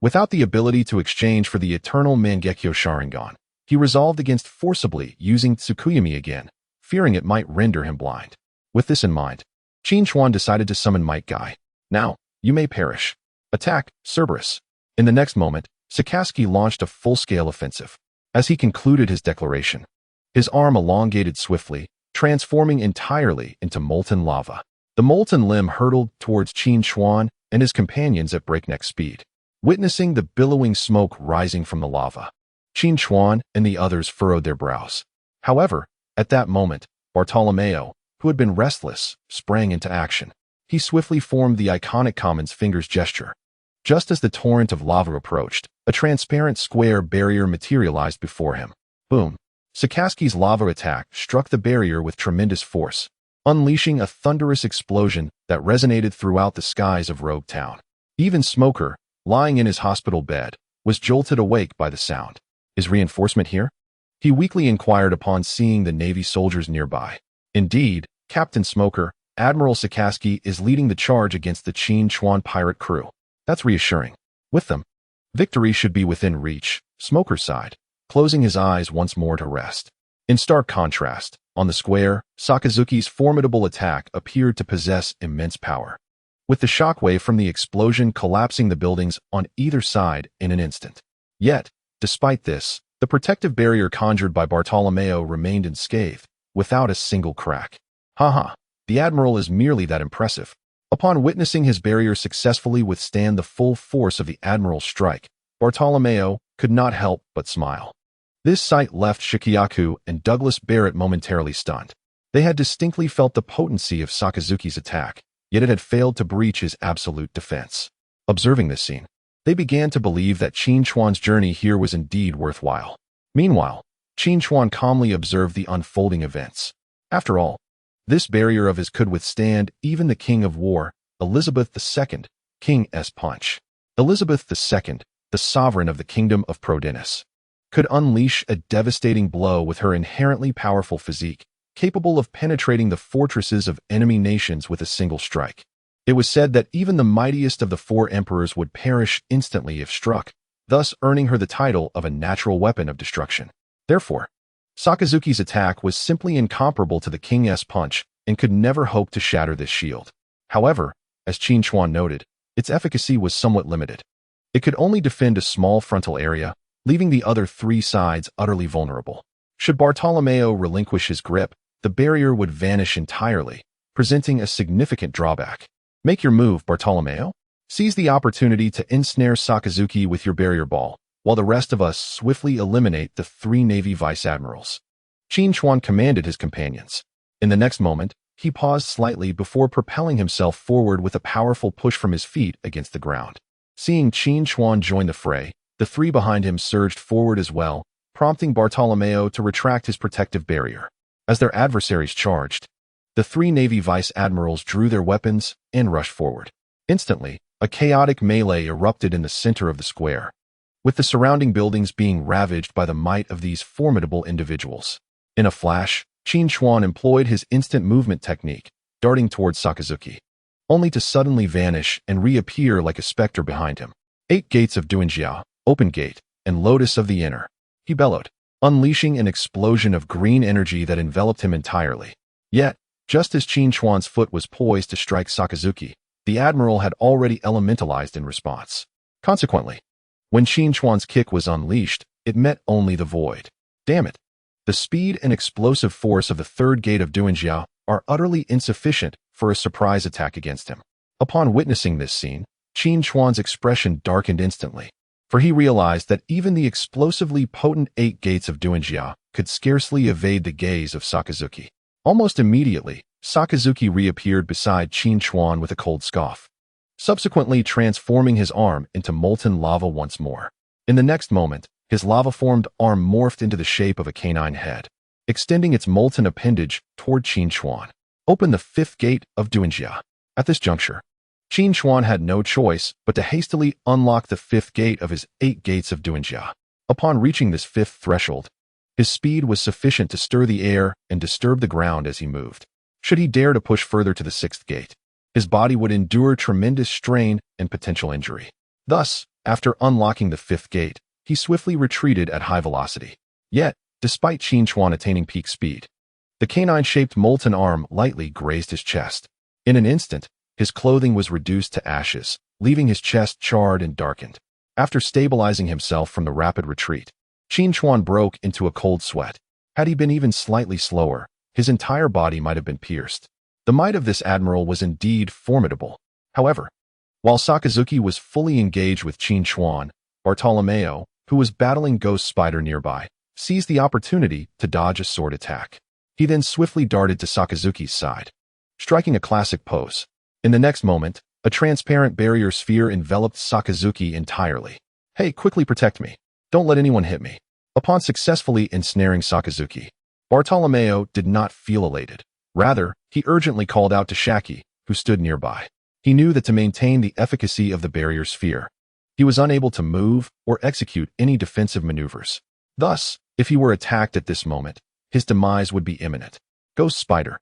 without the ability to exchange for the eternal Mangekyo Sharingan, he resolved against forcibly using Tsukuyami again, fearing it might render him blind. With this in mind, Qin Chuan decided to summon Might Guy. Now, you may perish. Attack, Cerberus. In the next moment, Sakazuki launched a full-scale offensive. As he concluded his declaration, his arm elongated swiftly, transforming entirely into molten lava. The molten limb hurtled towards Qin Chuan and his companions at breakneck speed. Witnessing the billowing smoke rising from the lava, Qin Chuan and the others furrowed their brows. However, at that moment, Bartolomeo, who had been restless, sprang into action. He swiftly formed the iconic Common's fingers gesture. Just as the torrent of lava approached, a transparent square barrier materialized before him. Boom! Sakazuki's lava attack struck the barrier with tremendous force, unleashing a thunderous explosion that resonated throughout the skies of Rogue Town. Even Smoker, lying in his hospital bed, was jolted awake by the sound. Is reinforcement here? He weakly inquired upon seeing the Navy soldiers nearby. Indeed, Captain Smoker, Admiral Sakazuki is leading the charge against the Qin Chuan pirate crew. That's reassuring. With them, victory should be within reach, Smoker sighed, closing his eyes once more to rest. In stark contrast, on the square, Sakazuki's formidable attack appeared to possess immense power, with the shockwave from the explosion collapsing the buildings on either side in an instant. Yet, despite this, the protective barrier conjured by Bartolomeo remained unscathed, without a single crack. Haha, the Admiral is merely that impressive. Upon witnessing his barrier successfully withstand the full force of the Admiral's strike, Bartolomeo could not help but smile. This sight left Shikiyaku and Douglas Barrett momentarily stunned. They had distinctly felt the potency of Sakazuki's attack, yet it had failed to breach his absolute defense. Observing this scene, they began to believe that Qin Chuan's journey here was indeed worthwhile. Meanwhile, Qin Chuan calmly observed the unfolding events. After all, this barrier of his could withstand even the King of War, Elizabeth II, King's punch. Elizabeth II, the sovereign of the Kingdom of Prodennis, could unleash a devastating blow with her inherently powerful physique, capable of penetrating the fortresses of enemy nations with a single strike. It was said that even the mightiest of the four emperors would perish instantly if struck, thus earning her the title of a natural weapon of destruction. Therefore, Sakazuki's attack was simply incomparable to the King's punch and could never hope to shatter this shield. However, as Qin Chuan noted, its efficacy was somewhat limited. It could only defend a small frontal area, leaving the other three sides utterly vulnerable. Should Bartolomeo relinquish his grip, the barrier would vanish entirely, presenting a significant drawback. Make your move, Bartolomeo. Seize the opportunity to ensnare Sakazuki with your barrier ball, while the rest of us swiftly eliminate the three Navy Vice Admirals. Qin Chuan commanded his companions. In the next moment, he paused slightly before propelling himself forward with a powerful push from his feet against the ground. Seeing Qin Chuan join the fray, the three behind him surged forward as well, prompting Bartolomeo to retract his protective barrier. As their adversaries charged, the three Navy Vice Admirals drew their weapons and rushed forward. Instantly, a chaotic melee erupted in the center of the square, with the surrounding buildings being ravaged by the might of these formidable individuals. In a flash, Qin Chuan employed his instant movement technique, darting towards Sakazuki, only to suddenly vanish and reappear like a specter behind him. 8 gates of Duanjia, Open Gate, and Lotus of the Inner, he bellowed, unleashing an explosion of green energy that enveloped him entirely. Yet, just as Qin Chuan's foot was poised to strike Sakazuki, the Admiral had already elementalized in response. Consequently, when Qin Chuan's kick was unleashed, it met only the void. Damn it! The speed and explosive force of the third gate of Duanjia are utterly insufficient for a surprise attack against him. Upon witnessing this scene, Qin Chuan's expression darkened instantly, for he realized that even the explosively potent 8 gates of Duanjia could scarcely evade the gaze of Sakazuki. Almost immediately, Sakazuki reappeared beside Qin Chuan with a cold scoff, subsequently transforming his arm into molten lava once more. In the next moment, his lava-formed arm morphed into the shape of a canine head, extending its molten appendage toward Qin Chuan. Open the 5th gate of Duanjia. At this juncture, Qin Chuan had no choice but to hastily unlock the 5th gate of his 8 gates of Duanjia. Upon reaching this 5th threshold, his speed was sufficient to stir the air and disturb the ground as he moved. Should he dare to push further to the 6th gate, his body would endure tremendous strain and potential injury. Thus, after unlocking the 5th gate, he swiftly retreated at high velocity. Yet, despite Qin Chuan attaining peak speed, the canine-shaped molten arm lightly grazed his chest. In an instant, his clothing was reduced to ashes, leaving his chest charred and darkened. After stabilizing himself from the rapid retreat, Qin Chuan broke into a cold sweat. Had he been even slightly slower, his entire body might have been pierced. The might of this admiral was indeed formidable. However, while Sakazuki was fully engaged with Qin Chuan, Bartolomeo, who was battling Ghost Spider nearby, seized the opportunity to dodge a sword attack. He then swiftly darted to Sakazuki's side, striking a classic pose. In the next moment, a transparent barrier sphere enveloped Sakazuki entirely. "Hey, quickly protect me. Don't let anyone hit me." Upon successfully ensnaring Sakazuki, Bartolomeo did not feel elated. Rather, he urgently called out to Shaki, who stood nearby. He knew that to maintain the efficacy of the barrier sphere, he was unable to move or execute any defensive maneuvers. Thus, if he were attacked at this moment, his demise would be imminent. Ghost Spider,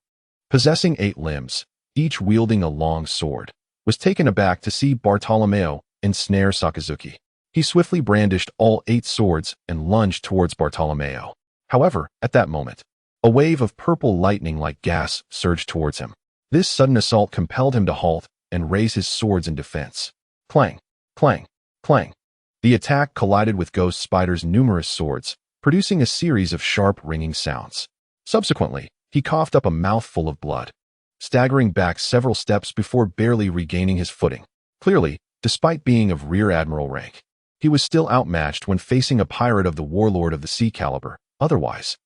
possessing 8 limbs, each wielding a long sword, was taken aback to see Bartolomeo ensnare Sakazuki. He swiftly brandished all 8 swords and lunged towards Bartolomeo. However, at that moment, a wave of purple lightning-like gas surged towards him. This sudden assault compelled him to halt and raise his swords in defense. Clang, clang, clang. The attack collided with Ghost Spider's numerous swords, producing a series of sharp ringing sounds. Subsequently, he coughed up a mouthful of blood, staggering back several steps before barely regaining his footing. Clearly, despite being of rear admiral rank, he was still outmatched when facing a pirate of the warlord of the sea caliber. Otherwise,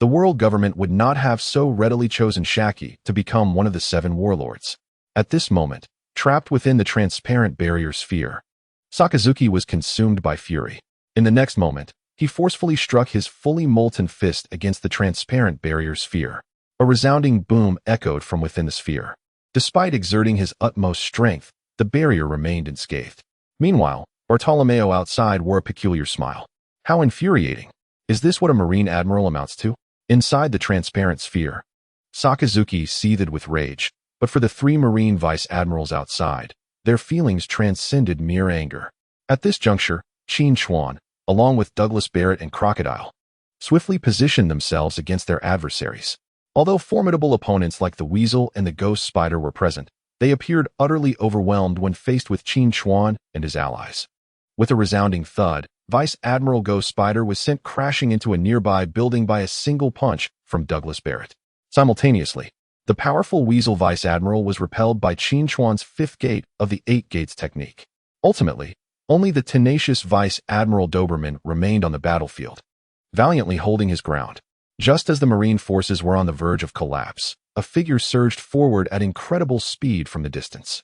the world government would not have so readily chosen Shaki to become one of the 7 warlords. At this moment, trapped within the transparent barrier sphere, Sakazuki was consumed by fury. In the next moment, he forcefully struck his fully molten fist against the transparent barrier sphere. A resounding boom echoed from within the sphere. Despite exerting his utmost strength, the barrier remained unscathed. Meanwhile, Bartolomeo outside wore a peculiar smile. How infuriating! Is this what a Marine admiral amounts to? Inside the transparent sphere, Sakazuki seethed with rage, but for the 3 Marine vice admirals outside, their feelings transcended mere anger. At this juncture, Qin Chuan, along with Douglas Barrett and Crocodile, swiftly positioned themselves against their adversaries. Although formidable opponents like the Weasel and the Ghost Spider were present, they appeared utterly overwhelmed when faced with Qin Chuan and his allies. With a resounding thud, Vice Admiral Ghost Spider was sent crashing into a nearby building by a single punch from Douglas Barrett. Simultaneously, the powerful Weasel Vice Admiral was repelled by Qin Chuan's 5th gate of the 8 gates technique. Ultimately, only the tenacious Vice Admiral Doberman remained on the battlefield, valiantly holding his ground. Just as the Marine forces were on the verge of collapse, a figure surged forward at incredible speed from the distance.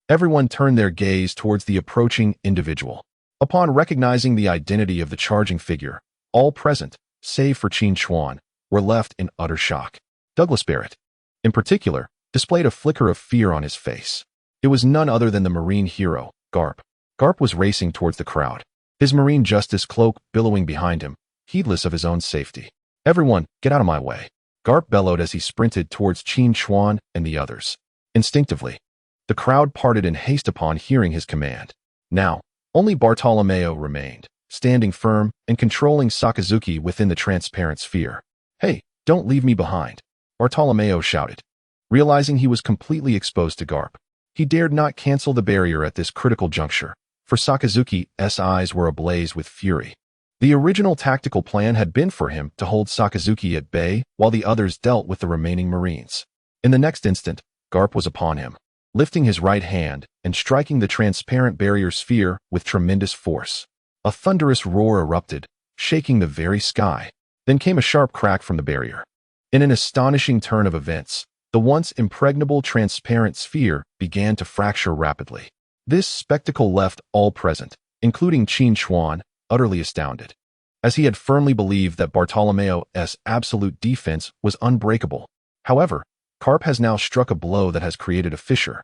Everyone turned their gaze towards the approaching individual. Upon recognizing the identity of the charging figure, all present, save for Qin Chuan, were left in utter shock. Douglas Barrett, in particular, displayed a flicker of fear on his face. It was none other than the Marine hero, Garp. Garp was racing towards the crowd, his Marine Justice cloak billowing behind him, heedless of his own safety. "Everyone, get out of my way," Garp bellowed as he sprinted towards Qin Chuan and the others. Instinctively, the crowd parted in haste upon hearing his command. Now, only Bartolomeo remained, standing firm and controlling Sakazuki within the transparent sphere. "Hey, don't leave me behind," Bartolomeo shouted. Realizing he was completely exposed to Garp, he dared not cancel the barrier at this critical juncture, for Sakazuki's eyes were ablaze with fury. The original tactical plan had been for him to hold Sakazuki at bay while the others dealt with the remaining Marines. In the next instant, Garp was upon him, lifting his right hand and striking the transparent barrier sphere with tremendous force. A thunderous roar erupted, shaking the very sky. Then came a sharp crack from the barrier. In an astonishing turn of events, the once impregnable transparent sphere began to fracture rapidly. This spectacle left all present, including Qin Chuan, utterly astounded, as he had firmly believed that Bartolomeo's absolute defense was unbreakable. However, Garp has now struck a blow that has created a fissure.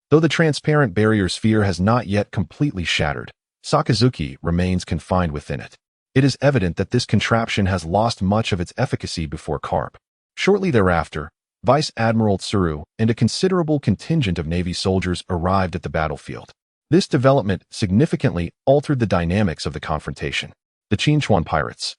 Though the transparent barrier sphere has not yet completely shattered, Sakazuki remains confined within it. It is evident that this contraption has lost much of its efficacy before Garp. Shortly thereafter, Vice Admiral Tsuru and a considerable contingent of Navy soldiers arrived at the battlefield. This development significantly altered the dynamics of the confrontation. The Qin Chuan pirates,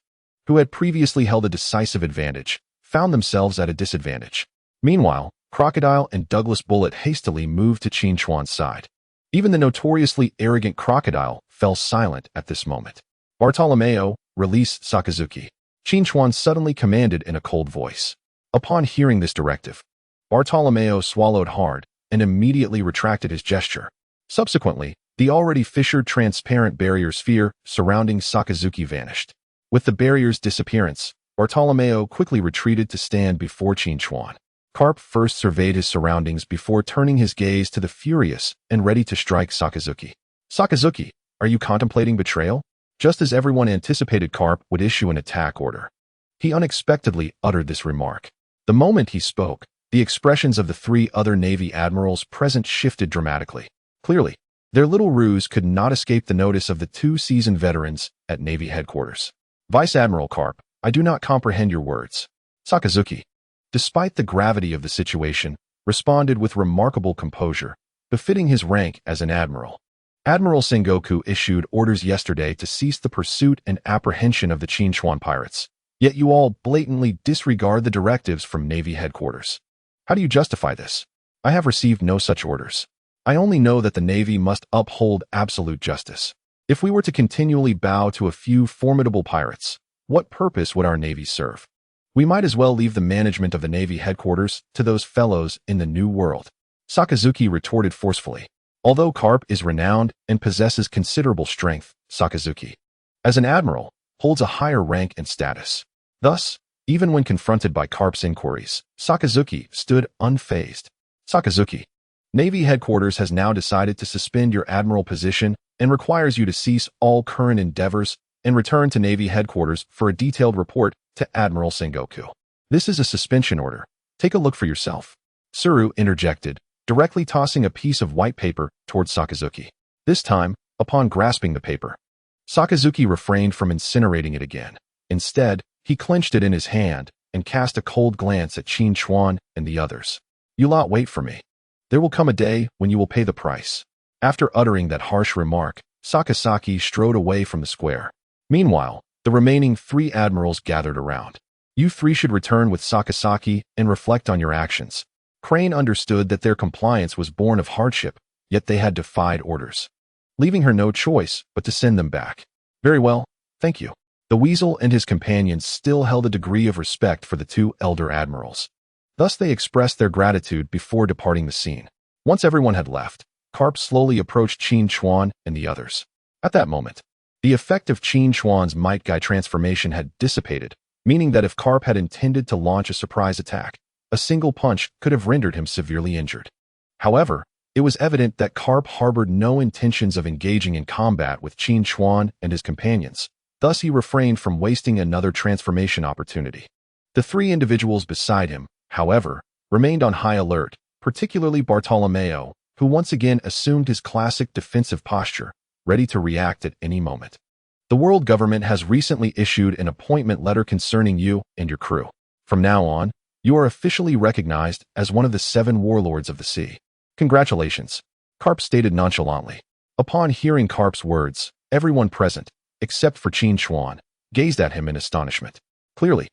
who had previously held a decisive advantage, found themselves at a disadvantage. Meanwhile, Crocodile and Douglas Bullet hastily moved to Qin Chuan's side. Even the notoriously arrogant Crocodile fell silent at this moment. "Bartolomeo, release Sakazuki," Qin Chuan suddenly commanded in a cold voice. Upon hearing this directive, Bartolomeo swallowed hard and immediately retracted his gesture. Subsequently, the already fissured transparent barrier sphere surrounding Sakazuki vanished. With the barrier's disappearance, Bartolomeo quickly retreated to stand before Qin Chuan. Carp first surveyed his surroundings before turning his gaze to the furious and ready to strike Sakazuki. Sakazuki, are you contemplating betrayal? Just as everyone anticipated, Carp would issue an attack order. He unexpectedly uttered this remark. The moment he spoke, the expressions of the three other Navy admirals present shifted dramatically. Clearly, their little ruse could not escape the notice of the two seasoned veterans at Navy headquarters. Vice Admiral Carp, I do not comprehend your words. Sakazuki, despite the gravity of the situation, responded with remarkable composure, befitting his rank as an admiral. Admiral Sengoku issued orders yesterday to cease the pursuit and apprehension of the Qin Chuan pirates, yet you all blatantly disregard the directives from Navy headquarters. How do you justify this? I have received no such orders. I only know that the Navy must uphold absolute justice. If we were to continually bow to a few formidable pirates, what purpose would our Navy serve? We might as well leave the management of the Navy headquarters to those fellows in the New World. Sakazuki retorted forcefully. Although Carp is renowned and possesses considerable strength, Sakazuki, as an admiral, holds a higher rank and status. Thus, even when confronted by Carp's inquiries, Sakazuki stood unfazed. Sakazuki, Navy headquarters has now decided to suspend your admiral position and requires you to cease all current endeavors and return to Navy headquarters for a detailed report to Admiral Sengoku. This is a suspension order. Take a look for yourself. Tsuru interjected, directly tossing a piece of white paper towards Sakazuki. This time, upon grasping the paper, Sakazuki refrained from incinerating it again. Instead, he clenched it in his hand and cast a cold glance at Qin Chuan and the others. You lot wait for me. There will come a day when you will pay the price. After uttering that harsh remark, Sakazaki strode away from the square. Meanwhile, the remaining three admirals gathered around. You three should return with Sakazaki and reflect on your actions. Crane understood that their compliance was born of hardship, yet they had defied orders, leaving her no choice but to send them back. Very well, thank you. The Weasel and his companions still held a degree of respect for the two elder admirals. Thus they expressed their gratitude before departing the scene. Once everyone had left, Carp slowly approached Qin Chuan and the others. At that moment, the effect of Qin Chuan's Might Guy transformation had dissipated, meaning that if Carp had intended to launch a surprise attack, a single punch could have rendered him severely injured. However, it was evident that Carp harbored no intentions of engaging in combat with Qin Chuan and his companions. Thus he refrained from wasting another transformation opportunity. The three individuals beside him, however, remained on high alert, particularly Bartolomeo, who once again assumed his classic defensive posture, ready to react at any moment. The world government has recently issued an appointment letter concerning you and your crew. From now on, you are officially recognized as one of the 7 warlords of the sea. Congratulations, Carp stated nonchalantly. Upon hearing Carp's words, everyone present, except for Qin Chuan, gazed at him in astonishment. Clearly,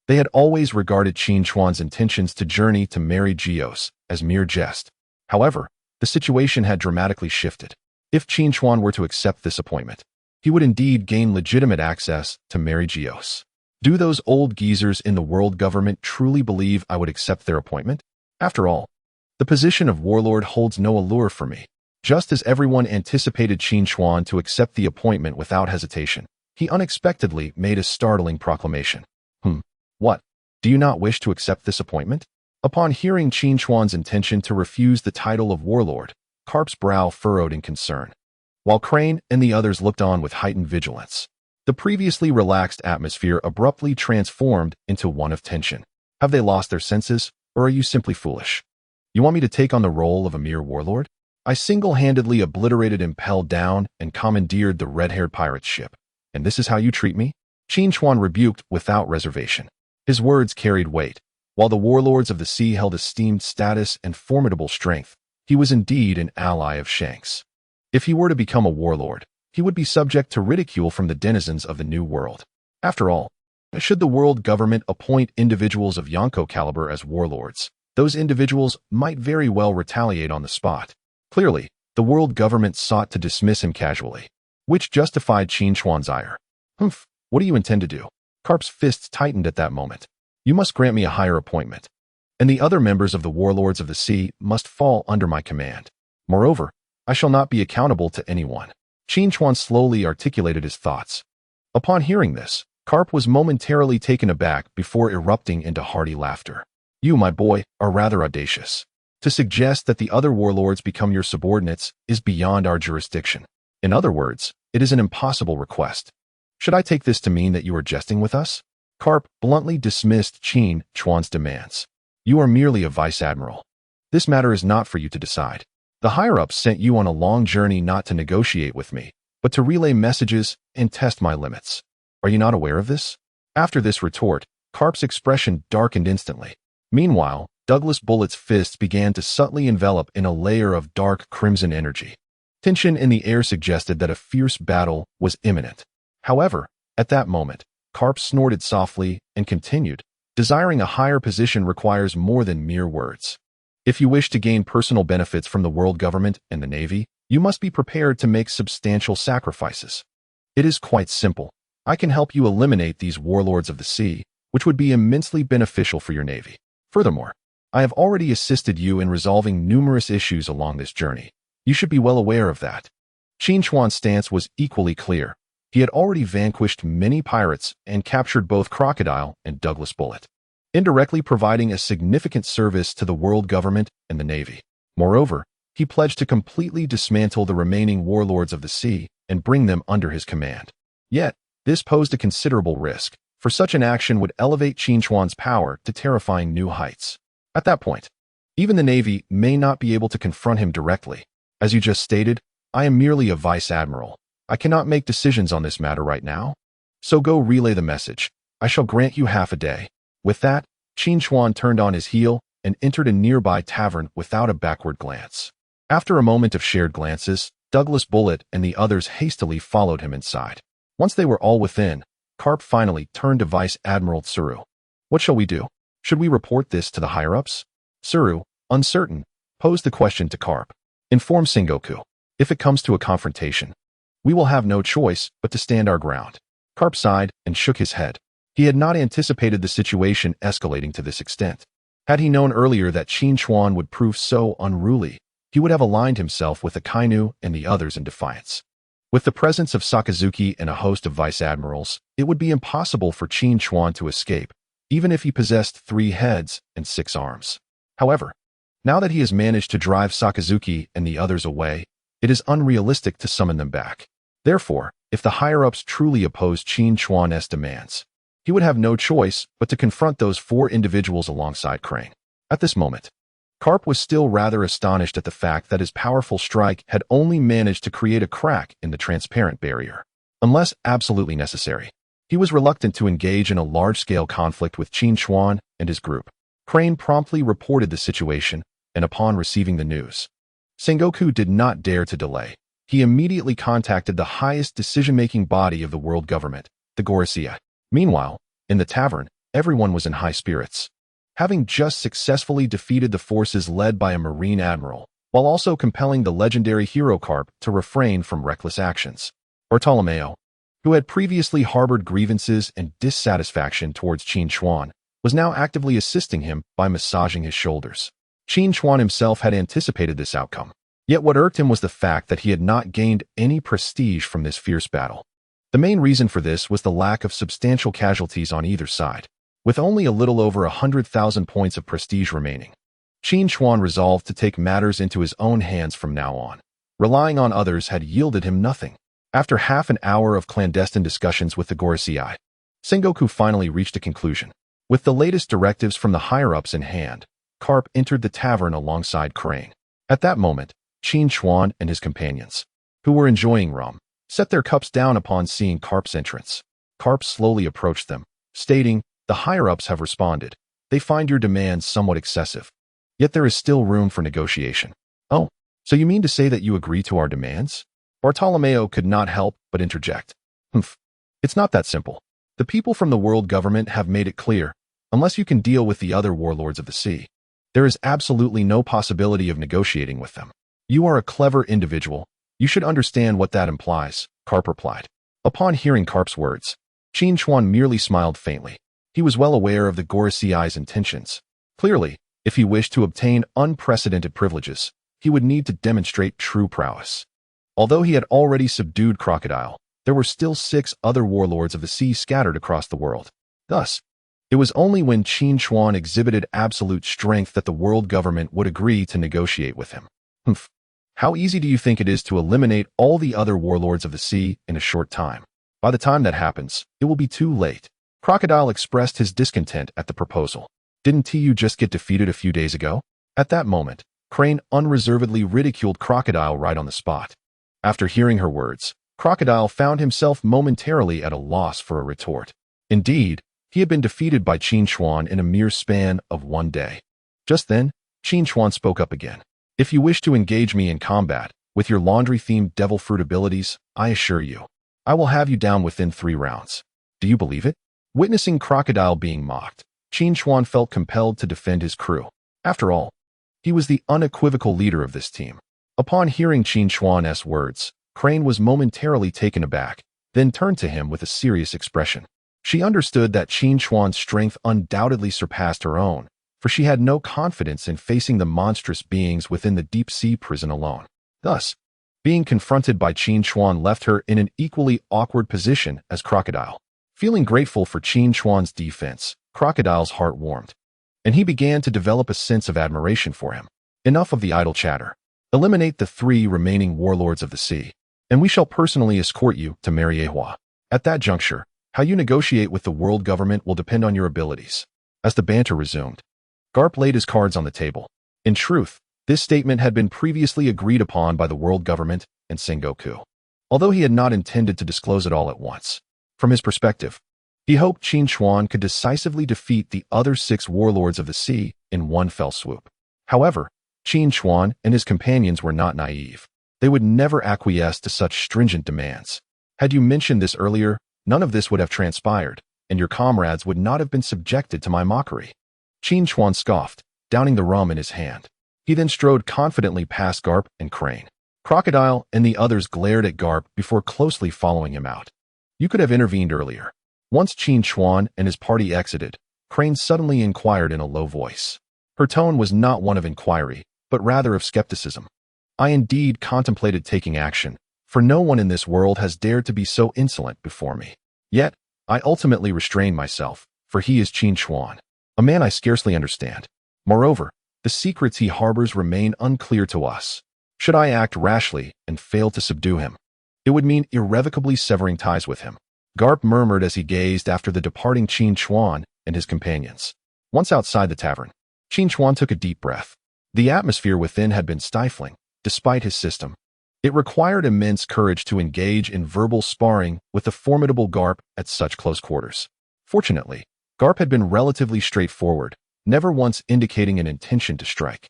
they had always regarded Qin Chuan's intentions to journey to marry Geos as mere jest. However, the situation had dramatically shifted. If Qin Chuan were to accept this appointment, he would indeed gain legitimate access to marry Geos. Do those old geezers in the world government truly believe I would accept their appointment? After all, the position of warlord holds no allure for me. Just as everyone anticipated Qin Chuan to accept the appointment without hesitation, he unexpectedly made a startling proclamation. What? Do you not wish to accept this appointment? Upon hearing Qin Chuan's intention to refuse the title of warlord, Carp's brow furrowed in concern, while Crane and the others looked on with heightened vigilance. The previously relaxed atmosphere abruptly transformed into one of tension. Have they lost their senses, or are you simply foolish? You want me to take on the role of a mere warlord? I single-handedly obliterated Impel Down and commandeered the red-haired pirate's ship. And this is how you treat me? Qin Chuan rebuked without reservation. His words carried weight. While the warlords of the sea held esteemed status and formidable strength, he was indeed an ally of Shanks. If he were to become a warlord, he would be subject to ridicule from the denizens of the New World. After all, should the world government appoint individuals of Yonko caliber as warlords, those individuals might very well retaliate on the spot. Clearly, the world government sought to dismiss him casually, which justified Qin Chuan's ire. What do you intend to do? Carp's fists tightened at that moment. You must grant me a higher appointment, and the other members of the warlords of the sea must fall under my command. Moreover, I shall not be accountable to anyone." Qin Chuan slowly articulated his thoughts. Upon hearing this, Karp was momentarily taken aback before erupting into hearty laughter. "You, my boy, are rather audacious. To suggest that the other warlords become your subordinates is beyond our jurisdiction. In other words, it is an impossible request. Should I take this to mean that you are jesting with us?" Karp bluntly dismissed Qin Chuan's demands. "You are merely a vice-admiral. This matter is not for you to decide. The higher-ups sent you on a long journey not to negotiate with me, but to relay messages and test my limits. Are you not aware of this?" After this retort, Karp's expression darkened instantly. Meanwhile, Douglas Bullett's fists began to subtly envelop in a layer of dark crimson energy. Tension in the air suggested that a fierce battle was imminent. However, at that moment, Karp snorted softly and continued, "Desiring a higher position requires more than mere words. If you wish to gain personal benefits from the world government and the Navy, you must be prepared to make substantial sacrifices. It is quite simple. I can help you eliminate these warlords of the sea, which would be immensely beneficial for your Navy. Furthermore, I have already assisted you in resolving numerous issues along this journey. You should be well aware of that." Qin Chuan's stance was equally clear. He had already vanquished many pirates and captured both Crocodile and Douglas Bullet, indirectly providing a significant service to the world government and the Navy. Moreover, he pledged to completely dismantle the remaining warlords of the sea and bring them under his command. Yet, this posed a considerable risk, for such an action would elevate Qin Chuan's power to terrifying new heights. At that point, even the Navy may not be able to confront him directly. As you just stated, I am merely a vice-admiral. I cannot make decisions on this matter right now. So go relay the message. I shall grant you half a day." With that, Qin Chuan turned on his heel and entered a nearby tavern without a backward glance. After a moment of shared glances, Douglas Bullet and the others hastily followed him inside. Once they were all within, Karp finally turned to Vice Admiral Tsuru. "What shall we do? Should we report this to the higher-ups?" Tsuru, uncertain, posed the question to Karp. "Inform Sengoku. If it comes to a confrontation, we will have no choice but to stand our ground." Karp sighed and shook his head. He had not anticipated the situation escalating to this extent. Had he known earlier that Qin Chuan would prove so unruly, he would have aligned himself with Akainu and the others in defiance. With the presence of Sakazuki and a host of vice-admirals, it would be impossible for Qin Chuan to escape, even if he possessed 3 heads and 6 arms. However, now that he has managed to drive Sakazuki and the others away, it is unrealistic to summon them back. Therefore, if the higher-ups truly opposed Qin Chuan's demands, he would have no choice but to confront those 4 individuals alongside Crane. At this moment, Karp was still rather astonished at the fact that his powerful strike had only managed to create a crack in the transparent barrier. Unless absolutely necessary, he was reluctant to engage in a large-scale conflict with Qin Chuan and his group. Crane promptly reported the situation, and upon receiving the news, Sengoku did not dare to delay. He immediately contacted the highest decision-making body of the world government, the Gorosei. Meanwhile, in the tavern, everyone was in high spirits. Having just successfully defeated the forces led by a Marine admiral, while also compelling the legendary hero Karp to refrain from reckless actions, Bartolomeo, who had previously harbored grievances and dissatisfaction towards Qin Chuan, was now actively assisting him by massaging his shoulders. Qin Chuan himself had anticipated this outcome. Yet what irked him was the fact that he had not gained any prestige from this fierce battle. The main reason for this was the lack of substantial casualties on either side. With only a little over 100,000 points of prestige remaining, Qin Chuan resolved to take matters into his own hands from now on. Relying on others had yielded him nothing. After half an hour of clandestine discussions with the Gorosei, Sengoku finally reached a conclusion. With the latest directives from the higher-ups in hand, Karp entered the tavern alongside Crane. At that moment, Qin Chuan and his companions, who were enjoying rum, set their cups down upon seeing Karp's entrance. Karp slowly approached them, stating, "The higher-ups have responded. They find your demands somewhat excessive. Yet there is still room for negotiation." "Oh, so you mean to say that you agree to our demands?" Bartolomeo could not help but interject. "Humph. It's not that simple. The people from the world government have made it clear, unless you can deal with the other warlords of the sea, there is absolutely no possibility of negotiating with them." "You are a clever individual. You should understand what that implies," Karp replied. Upon hearing Karp's words, Qin Chuan merely smiled faintly. He was well aware of the Gorosei's intentions. Clearly, if he wished to obtain unprecedented privileges, he would need to demonstrate true prowess. Although he had already subdued Crocodile, there were still 6 other warlords of the sea scattered across the world. Thus, it was only when Qin Chuan exhibited absolute strength that the world government would agree to negotiate with him. Humph. How easy do you think it is to eliminate all the other warlords of the sea in a short time? By the time that happens, it will be too late. Crocodile expressed his discontent at the proposal. Didn't you just get defeated a few days ago? At that moment, Crane unreservedly ridiculed Crocodile right on the spot. After hearing her words, Crocodile found himself momentarily at a loss for a retort. Indeed, he had been defeated by Qin Chuan in a mere span of 1 day. Just then, Qin Chuan spoke up again. If you wish to engage me in combat, with your laundry-themed devil fruit abilities, I assure you, I will have you down within 3 rounds. Do you believe it? Witnessing Crocodile being mocked, Qin Chuan felt compelled to defend his crew. After all, he was the unequivocal leader of this team. Upon hearing Qin Chuan's words, Crane was momentarily taken aback, then turned to him with a serious expression. She understood that Qin Chuan's strength undoubtedly surpassed her own, for she had no confidence in facing the monstrous beings within the deep-sea prison alone. Thus, being confronted by Qin Chuan left her in an equally awkward position as Crocodile. Feeling grateful for Qin Chuan's defense, Crocodile's heart warmed, and he began to develop a sense of admiration for him. Enough of the idle chatter. Eliminate the 3 remaining warlords of the sea, and we shall personally escort you to Mariehua. At that juncture, how you negotiate with the world government will depend on your abilities. As the banter resumed, Garp laid his cards on the table. In truth, this statement had been previously agreed upon by the world government and Sengoku, although he had not intended to disclose it all at once. From his perspective, he hoped Qin Chuan could decisively defeat the other 6 warlords of the sea in one fell swoop. However, Qin Chuan and his companions were not naive. They would never acquiesce to such stringent demands. Had you mentioned this earlier, none of this would have transpired, and your comrades would not have been subjected to my mockery. Qin Chuan scoffed, downing the rum in his hand. He then strode confidently past Garp and Crane. Crocodile and the others glared at Garp before closely following him out. You could have intervened earlier. Once Qin Chuan and his party exited, Crane suddenly inquired in a low voice. Her tone was not one of inquiry, but rather of skepticism. I indeed contemplated taking action, for no one in this world has dared to be so insolent before me. Yet, I ultimately restrained myself, for he is Qin Chuan, a man I scarcely understand. Moreover, the secrets he harbors remain unclear to us. Should I act rashly and fail to subdue him, it would mean irrevocably severing ties with him. Garp murmured as he gazed after the departing Qin Chuan and his companions. Once outside the tavern, Qin Chuan took a deep breath. The atmosphere within had been stifling, despite his system. It required immense courage to engage in verbal sparring with the formidable Garp at such close quarters. Fortunately, Garp had been relatively straightforward, never once indicating an intention to strike.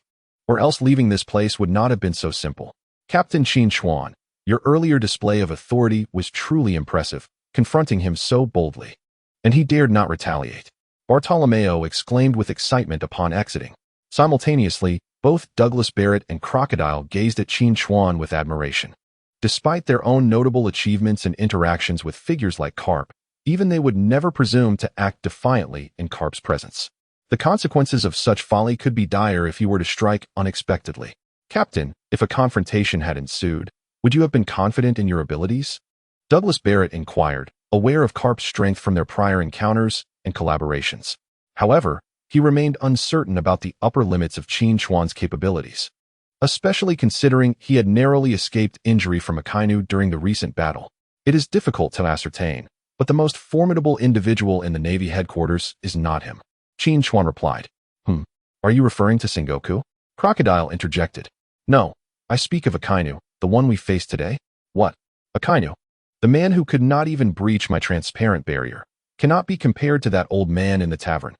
Or else leaving this place would not have been so simple. Captain Qin Chuan, your earlier display of authority was truly impressive, confronting him so boldly. And he dared not retaliate. Bartolomeo exclaimed with excitement upon exiting. Simultaneously, both Douglas Barrett and Crocodile gazed at Qin Chuan with admiration. Despite their own notable achievements and interactions with figures like Carp, even they would never presume to act defiantly in Carp's presence. The consequences of such folly could be dire if he were to strike unexpectedly. Captain, if a confrontation had ensued, would you have been confident in your abilities? Douglas Barrett inquired, aware of Carp's strength from their prior encounters and collaborations. However, he remained uncertain about the upper limits of Qin Chuan's capabilities, especially considering he had narrowly escaped injury from Akainu during the recent battle. It is difficult to ascertain, but the most formidable individual in the Navy headquarters is not him. Qin Chuan replied. Are you referring to Sengoku? Crocodile interjected. No, I speak of Akainu, the one we faced today. What? Akainu? The man who could not even breach my transparent barrier, cannot be compared to that old man in the tavern.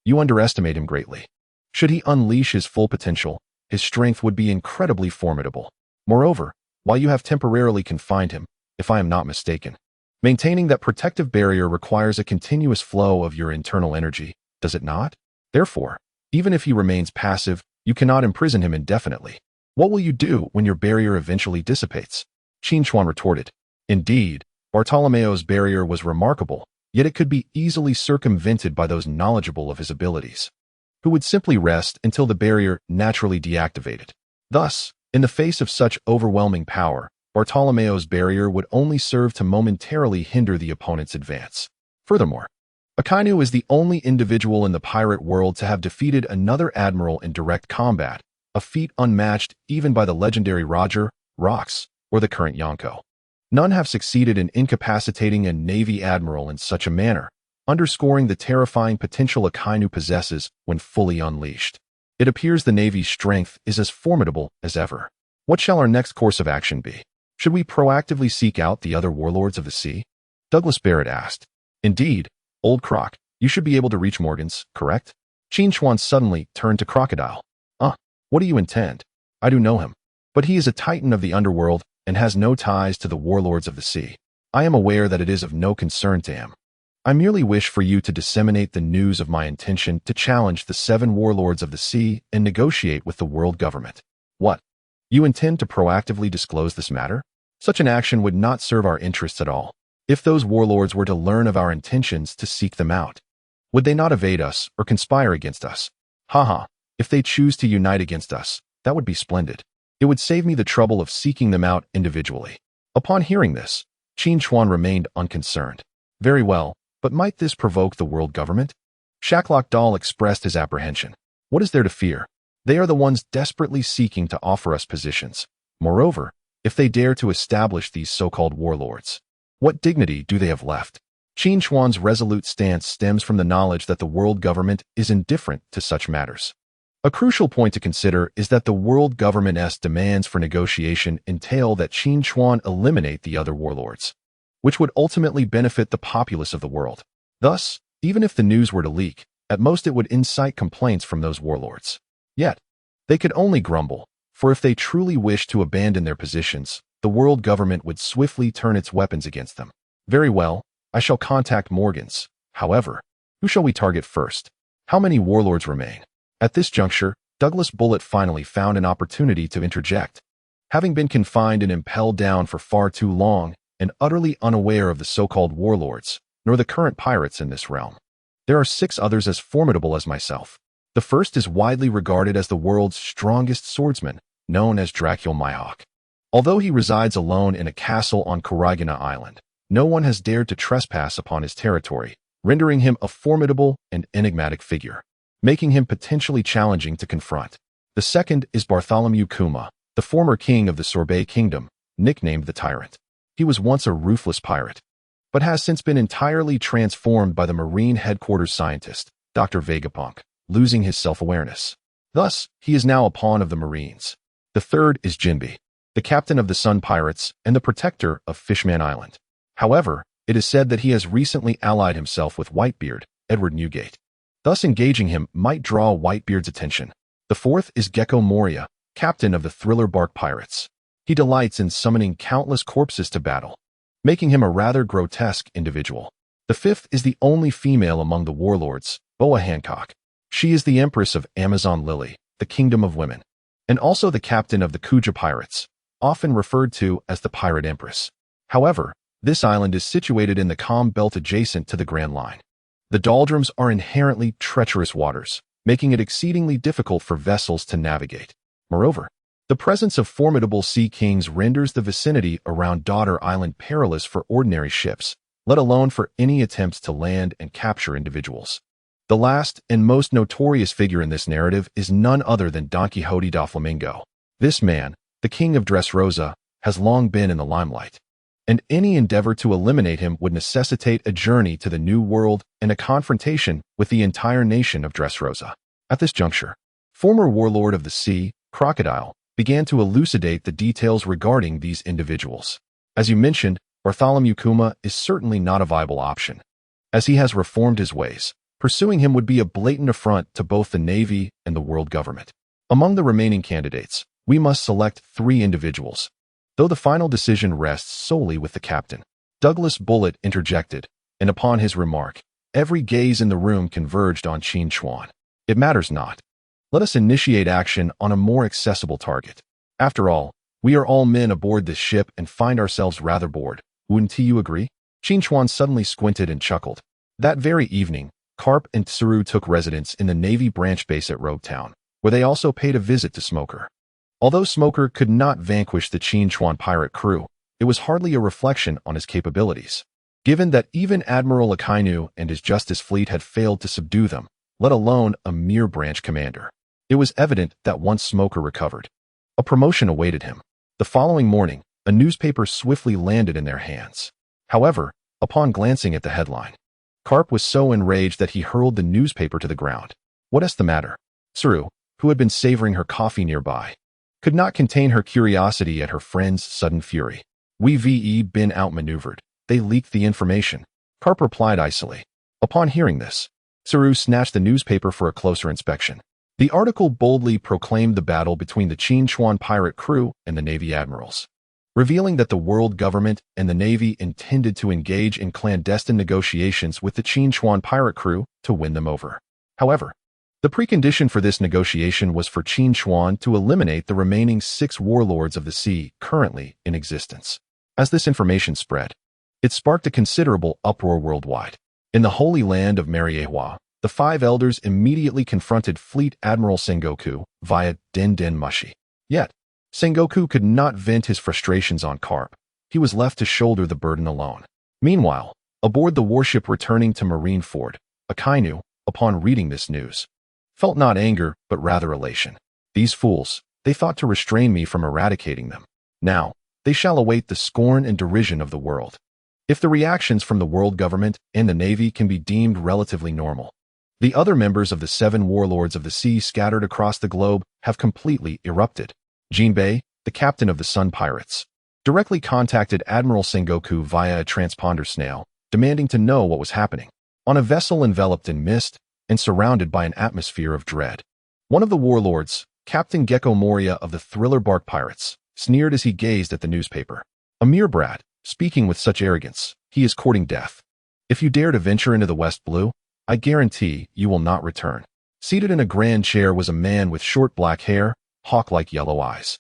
You underestimate him greatly. Should he unleash his full potential, his strength would be incredibly formidable. Moreover, while you have temporarily confined him, if I am not mistaken, maintaining that protective barrier requires a continuous flow of your internal energy, does it not? Therefore, even if he remains passive, you cannot imprison him indefinitely. What will you do when your barrier eventually dissipates? Qin Chuan retorted. Indeed, Bartolomeo's barrier was remarkable, yet it could be easily circumvented by those knowledgeable of his abilities, who would simply rest until the barrier naturally deactivated. Thus, in the face of such overwhelming power, Bartolomeo's barrier would only serve to momentarily hinder the opponent's advance. Furthermore, Akainu is the only individual in the pirate world to have defeated another admiral in direct combat, a feat unmatched even by the legendary Roger, Rox, or the current Yonko. None have succeeded in incapacitating a Navy admiral in such a manner, underscoring the terrifying potential Akainu possesses when fully unleashed. It appears the Navy's strength is as formidable as ever. What shall our next course of action be? Should we proactively seek out the other warlords of the sea? Douglas Barrett asked. Indeed, old Croc, you should be able to reach Morgan's, correct? Qin Chuan suddenly turned to Crocodile. What do you intend? I do know him, but he is a titan of the underworld and has no ties to the warlords of the sea. I am aware that it is of no concern to him. I merely wish for you to disseminate the news of my intention to challenge the 7 warlords of the sea and negotiate with the world government. What? You intend to proactively disclose this matter? Such an action would not serve our interests at all. If those warlords were to learn of our intentions to seek them out, would they not evade us or conspire against us? Haha, if they choose to unite against us, that would be splendid. It would save me the trouble of seeking them out individually. Upon hearing this, Qin Chuan remained unconcerned. Very well, but might this provoke the world government? Shacklock Doll expressed his apprehension. What is there to fear? They are the ones desperately seeking to offer us positions. Moreover, if they dare to establish these so-called warlords, what dignity do they have left? Qin Chuan's resolute stance stems from the knowledge that the world government is indifferent to such matters. A crucial point to consider is that the world government's demands for negotiation entail that Qin Chuan eliminate the other warlords, which would ultimately benefit the populace of the world. Thus, even if the news were to leak, at most it would incite complaints from those warlords. Yet, they could only grumble, for if they truly wished to abandon their positions, the world government would swiftly turn its weapons against them. Very well, I shall contact Morgan's. However, who shall we target first? How many warlords remain? At this juncture, Douglas Bullet finally found an opportunity to interject. Having been confined in Impel Down for far too long and utterly unaware of the so-called warlords, nor the current pirates in this realm, there are 6 others as formidable as myself. The first is widely regarded as the world's strongest swordsman, known as Dracul Mihawk. Although he resides alone in a castle on Kuragina Island, no one has dared to trespass upon his territory, rendering him a formidable and enigmatic figure, making him potentially challenging to confront. The second is Bartholomew Kuma, the former king of the Sorbet Kingdom, nicknamed the Tyrant. He was once a ruthless pirate, but has since been entirely transformed by the Marine headquarters scientist, Dr. Vegapunk, losing his self-awareness. Thus, he is now a pawn of the Marines. The third is Jinbe, the captain of the Sun Pirates and the protector of Fishman Island. However, it is said that he has recently allied himself with Whitebeard, Edward Newgate. Thus engaging him might draw Whitebeard's attention. The fourth is Gecko Moria, captain of the Thriller Bark Pirates. He delights in summoning countless corpses to battle, making him a rather grotesque individual. The fifth is the only female among the warlords, Boa Hancock. She is the empress of Amazon Lily, the kingdom of women, and also the captain of the Kuja Pirates, often referred to as the Pirate Empress. However, this island is situated in the calm belt adjacent to the Grand Line. The doldrums are inherently treacherous waters, making it exceedingly difficult for vessels to navigate. Moreover, the presence of formidable sea kings renders the vicinity around Daughter Island perilous for ordinary ships, let alone for any attempts to land and capture individuals. The last and most notorious figure in this narrative is none other than Don Quixote da Flamingo. This man, the king of Dressrosa, has long been in the limelight, and any endeavor to eliminate him would necessitate a journey to the New World and a confrontation with the entire nation of Dressrosa. At this juncture, former warlord of the sea, Crocodile, began to elucidate the details regarding these individuals. As you mentioned, Bartholomew Kuma is certainly not a viable option. As he has reformed his ways, pursuing him would be a blatant affront to both the Navy and the world government. Among the remaining candidates, we must select 3 individuals, though the final decision rests solely with the captain. Douglas Bullet interjected, and upon his remark, every gaze in the room converged on Qin Chuan. It matters not. Let us initiate action on a more accessible target. After all, we are all men aboard this ship and find ourselves rather bored. Wouldn't you agree? Qin Chuan suddenly squinted and chuckled. That very evening, Carp and Tsuru took residence in the Navy branch base at Rogue Town, where they also paid a visit to Smoker. Although Smoker could not vanquish the Qin Chuan pirate crew, it was hardly a reflection on his capabilities. Given that even Admiral Akainu and his Justice Fleet had failed to subdue them, let alone a mere branch commander, it was evident that once Smoker recovered, a promotion awaited him. The following morning, a newspaper swiftly landed in their hands. However, upon glancing at the headline, Carp was so enraged that he hurled the newspaper to the ground. What is the matter? Tsuru, who had been savoring her coffee nearby, could not contain her curiosity at her friend's sudden fury. We've been outmaneuvered. They leaked the information, Carp replied icily. Upon hearing this, Tsuru snatched the newspaper for a closer inspection. The article boldly proclaimed the battle between the Qin Chuan pirate crew and the Navy admirals, revealing that the world government and the Navy intended to engage in clandestine negotiations with the Qin Chuan pirate crew to win them over. However, the precondition for this negotiation was for Qin Chuan to eliminate the remaining 6 warlords of the sea currently in existence. As this information spread, it sparked a considerable uproar worldwide. In the Holy Land of Mariehua, the 5 elders immediately confronted Fleet Admiral Sengoku via Den Den Mushi. Yet, Sengoku could not vent his frustrations on Carp. He was left to shoulder the burden alone. Meanwhile, aboard the warship returning to Marineford, Akainu, upon reading this news, felt not anger but rather elation. These fools, they thought to restrain me from eradicating them. Now, they shall await the scorn and derision of the world. If the reactions from the world government and the Navy can be deemed relatively normal, the other members of the 7 warlords of the sea scattered across the globe have completely erupted. Jinbei, the captain of the Sun Pirates, directly contacted Admiral Sengoku via a transponder snail, demanding to know what was happening. On a vessel enveloped in mist and surrounded by an atmosphere of dread, one of the warlords, Captain Gecko Moria of the Thriller Bark Pirates, sneered as he gazed at the newspaper. A mere brat, speaking with such arrogance, he is courting death. If you dare to venture into the West Blue, I guarantee you will not return. Seated in a grand chair was a man with short black hair, hawk-like yellow eyes,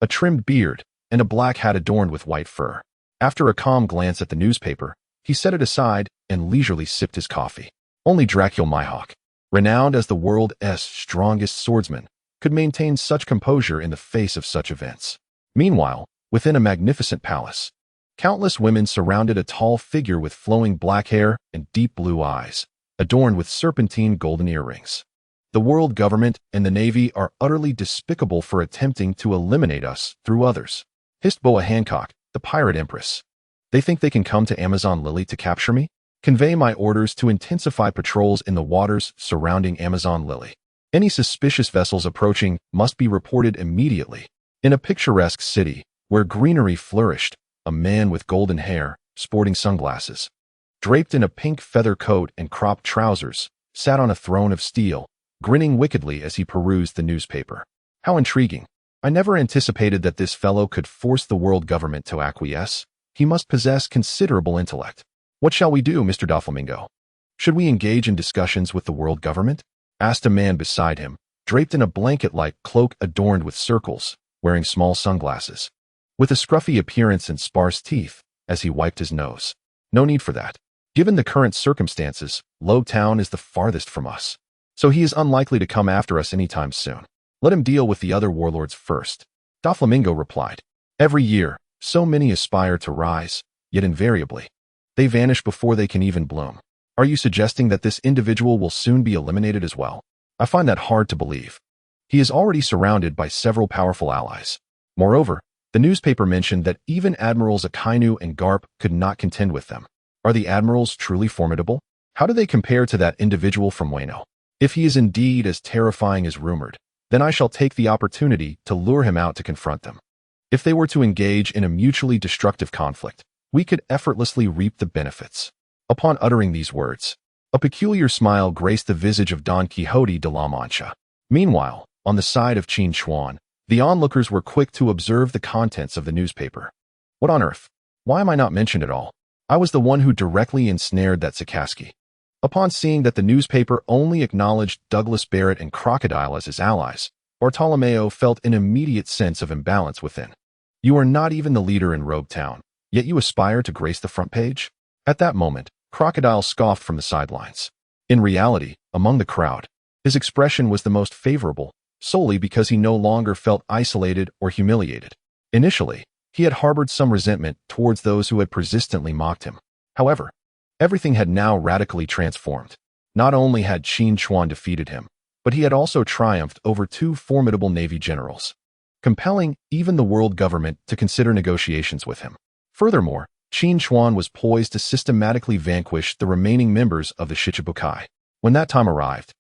a trimmed beard, and a black hat adorned with white fur. After a calm glance at the newspaper, he set it aside and leisurely sipped his coffee. Only Dracul Mihawk, renowned as the world's strongest swordsman, could maintain such composure in the face of such events. Meanwhile, within a magnificent palace, countless women surrounded a tall figure with flowing black hair and deep blue eyes, adorned with serpentine golden earrings. The world government and the Navy are utterly despicable for attempting to eliminate us through others, hissed Boa Hancock, the pirate empress. They think they can come to Amazon Lily to capture me? Convey my orders to intensify patrols in the waters surrounding Amazon Lily. Any suspicious vessels approaching must be reported immediately. In a picturesque city where greenery flourished, a man with golden hair, sporting sunglasses, draped in a pink feather coat and cropped trousers, sat on a throne of steel, grinning wickedly as he perused the newspaper. How intriguing. I never anticipated that this fellow could force the world government to acquiesce. He must possess considerable intellect. What shall we do, Mr. Doflamingo? Should we engage in discussions with the world government? Asked a man beside him, draped in a blanket-like cloak adorned with circles, wearing small sunglasses, with a scruffy appearance and sparse teeth, as he wiped his nose. No need for that. Given the current circumstances, Low Town is the farthest from us, so he is unlikely to come after us anytime soon. Let him deal with the other warlords first. Doflamingo replied. Every year, so many aspire to rise, yet invariably, they vanish before they can even bloom. Are you suggesting that this individual will soon be eliminated as well? I find that hard to believe. He is already surrounded by several powerful allies. Moreover, the newspaper mentioned that even Admirals Akainu and Garp could not contend with them. Are the admirals truly formidable? How do they compare to that individual from Wano? If he is indeed as terrifying as rumored, then I shall take the opportunity to lure him out to confront them. If they were to engage in a mutually destructive conflict, we could effortlessly reap the benefits. Upon uttering these words, a peculiar smile graced the visage of Don Quixote de la Mancha. Meanwhile, on the side of Qin Chuan, the onlookers were quick to observe the contents of the newspaper. What on earth? Why am I not mentioned at all? I was the one who directly ensnared that Sakaski. Upon seeing that the newspaper only acknowledged Douglas Barrett and Crocodile as his allies, Bartolomeo felt an immediate sense of imbalance within. You are not even the leader in Rogue Town, yet you aspire to grace the front page? At that moment, Crocodile scoffed from the sidelines. In reality, among the crowd, his expression was the most favorable, solely because he no longer felt isolated or humiliated. Initially, he had harbored some resentment towards those who had persistently mocked him. However, everything had now radically transformed. Not only had Qin Chuan defeated him, but he had also triumphed over two formidable Navy generals, compelling even the world government to consider negotiations with him. Furthermore, Qin Chuan was poised to systematically vanquish the remaining members of the Shichibukai. When that time arrived,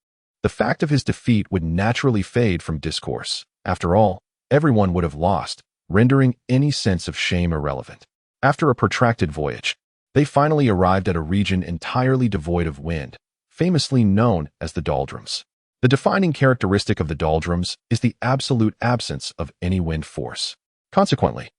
the fact of his defeat would naturally fade from discourse. After all, everyone would have lost, rendering any sense of shame irrelevant. After a protracted voyage, they finally arrived at a region entirely devoid of wind, famously known as the doldrums. The defining characteristic of the doldrums is the absolute absence of any wind force. Consequently,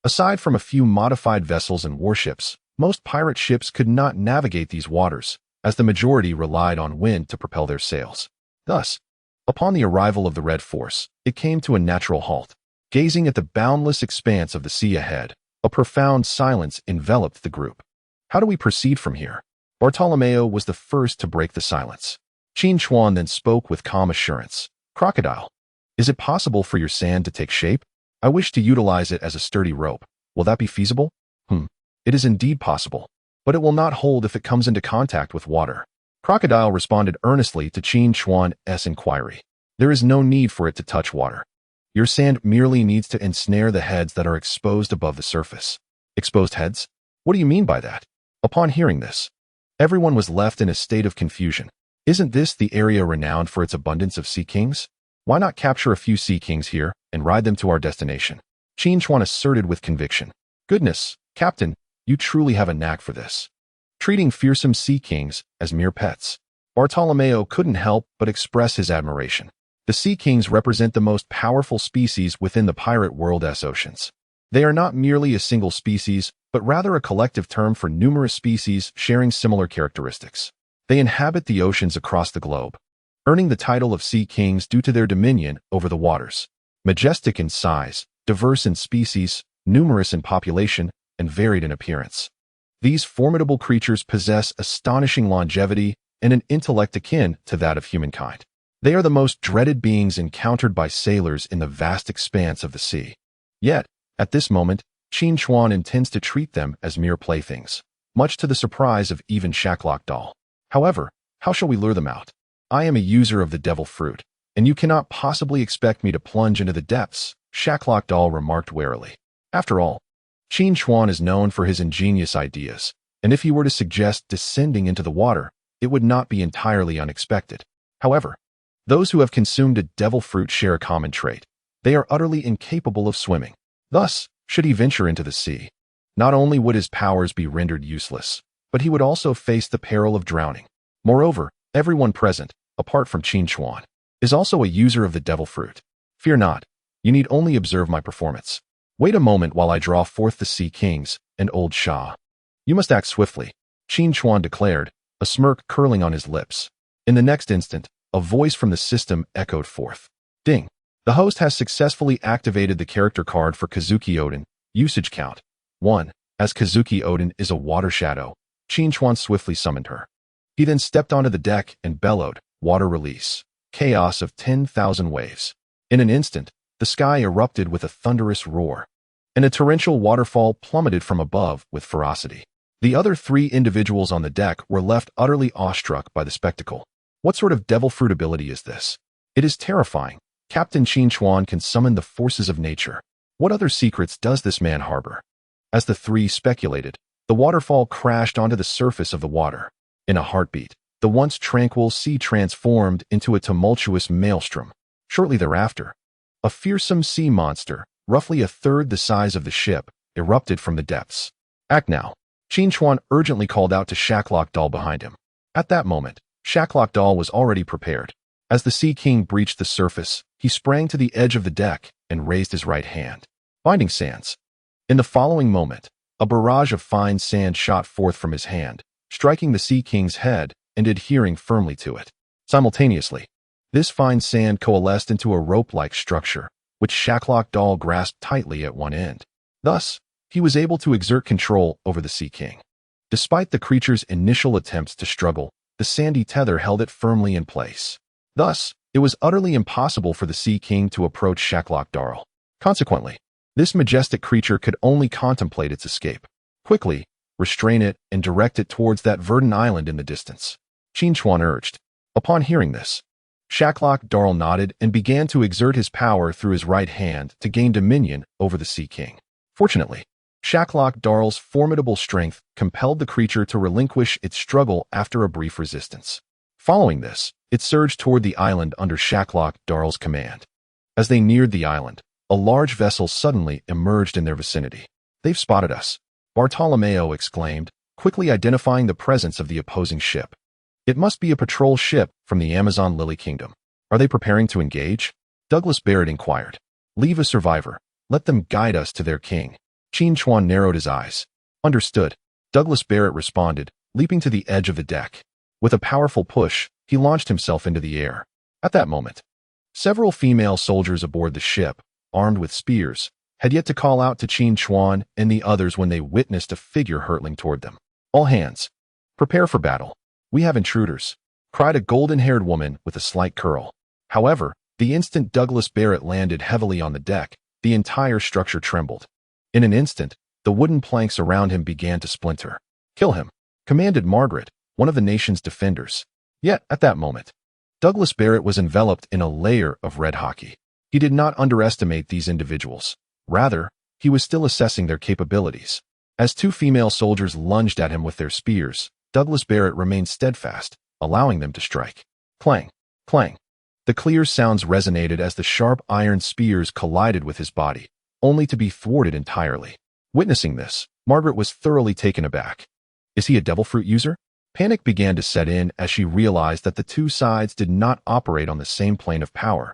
aside from a few modified vessels and warships, most pirate ships could not navigate these waters, as the majority relied on wind to propel their sails. Thus, upon the arrival of the Red Force, it came to a natural halt. Gazing at the boundless expanse of the sea ahead, a profound silence enveloped the group. How do we proceed from here? Bartolomeo was the first to break the silence. Qin Chuan then spoke with calm assurance. Crocodile, is it possible for your sand to take shape? I wish to utilize it as a sturdy rope. Will that be feasible? It is indeed possible, but it will not hold if it comes into contact with water. Crocodile responded earnestly to Qin Chuan's inquiry. There is no need for it to touch water. Your sand merely needs to ensnare the heads that are exposed above the surface. Exposed heads? What do you mean by that? Upon hearing this, everyone was left in a state of confusion. Isn't this the area renowned for its abundance of sea kings? Why not capture a few sea kings here and ride them to our destination? Qin Chuan asserted with conviction. Goodness, Captain, you truly have a knack for this. Treating fearsome sea kings as mere pets. Bartolomeo couldn't help but express his admiration. The sea kings represent the most powerful species within the pirate world's oceans. They are not merely a single species, but rather a collective term for numerous species sharing similar characteristics. They inhabit the oceans across the globe, earning the title of sea kings due to their dominion over the waters. Majestic in size, diverse in species, numerous in population, and varied in appearance. These formidable creatures possess astonishing longevity and an intellect akin to that of humankind. They are the most dreaded beings encountered by sailors in the vast expanse of the sea. Yet, at this moment, Qin Chuan intends to treat them as mere playthings, much to the surprise of even Shacklock Doll. However, how shall we lure them out? I am a user of the devil fruit, and you cannot possibly expect me to plunge into the depths, Shacklock Doll remarked warily. After all, Qin Chuan is known for his ingenious ideas, and if he were to suggest descending into the water, it would not be entirely unexpected. However, those who have consumed a devil fruit share a common trait. They are utterly incapable of swimming. Thus, should he venture into the sea, not only would his powers be rendered useless, but he would also face the peril of drowning. Moreover, everyone present, apart from Qin Chuan, is also a user of the devil fruit. Fear not, you need only observe my performance. Wait a moment while I draw forth the sea kings and old Shah. You must act swiftly, Qin Chuan declared, a smirk curling on his lips. In the next instant, a voice from the system echoed forth. Ding! The host has successfully activated the character card for Kazuki Odin. Usage count 1. As Kazuki Odin is a water shadow, Qin Chuan swiftly summoned her. He then stepped onto the deck and bellowed, water release. Chaos of 10,000 waves. In an instant, the sky erupted with a thunderous roar, and a torrential waterfall plummeted from above with ferocity. The other three individuals on the deck were left utterly awestruck by the spectacle. What sort of devil fruit ability is this? It is terrifying. Captain Qin Chuan can summon the forces of nature. What other secrets does this man harbor? As the three speculated, the waterfall crashed onto the surface of the water. In a heartbeat, the once tranquil sea transformed into a tumultuous maelstrom. Shortly thereafter, a fearsome sea monster, roughly a third the size of the ship, erupted from the depths. Act now. Qin Chuan urgently called out to Shacklock Doll behind him. At that moment, Shacklock Doll was already prepared. As the Sea King breached the surface, he sprang to the edge of the deck and raised his right hand. Binding sands. In the following moment, a barrage of fine sand shot forth from his hand, striking the Sea King's head and adhering firmly to it. Simultaneously, this fine sand coalesced into a rope-like structure, which Shacklock Doll grasped tightly at one end. Thus, he was able to exert control over the Sea King. Despite the creature's initial attempts to struggle, the sandy tether held it firmly in place. Thus, it was utterly impossible for the Sea King to approach Shaklok Darl. Consequently, this majestic creature could only contemplate its escape. Quickly, restrain it and direct it towards that verdant island in the distance, Qin Chuan urged. Upon hearing this, Shaklok Darl nodded and began to exert his power through his right hand to gain dominion over the Sea King. Fortunately, Shaklok Darl's formidable strength compelled the creature to relinquish its struggle after a brief resistance. Following this, it surged toward the island under Shaklok Darl's command. As they neared the island, a large vessel suddenly emerged in their vicinity. "They've spotted us," Bartolomeo exclaimed, quickly identifying the presence of the opposing ship. "It must be a patrol ship from the Amazon Lily Kingdom. Are they preparing to engage?" Douglas Barrett inquired. "Leave a survivor. Let them guide us to their king." Qin Chuan narrowed his eyes. "Understood," Douglas Barrett responded, leaping to the edge of the deck. With a powerful push, he launched himself into the air. At that moment, several female soldiers aboard the ship, armed with spears, had yet to call out to Qin Chuan and the others when they witnessed a figure hurtling toward them. "All hands, prepare for battle. We have intruders," cried a golden-haired woman with a slight curl. However, the instant Douglas Barrett landed heavily on the deck, the entire structure trembled. In an instant, the wooden planks around him began to splinter. "Kill him," commanded Margaret, one of the nation's defenders. Yet, at that moment, Douglas Barrett was enveloped in a layer of red hockey. He did not underestimate these individuals. Rather, he was still assessing their capabilities. As two female soldiers lunged at him with their spears, Douglas Barrett remained steadfast, allowing them to strike. Clang, clang. The clear sounds resonated as the sharp iron spears collided with his body, only to be thwarted entirely. Witnessing this, Margaret was thoroughly taken aback. Is he a devil fruit user? Panic began to set in as she realized that the two sides did not operate on the same plane of power,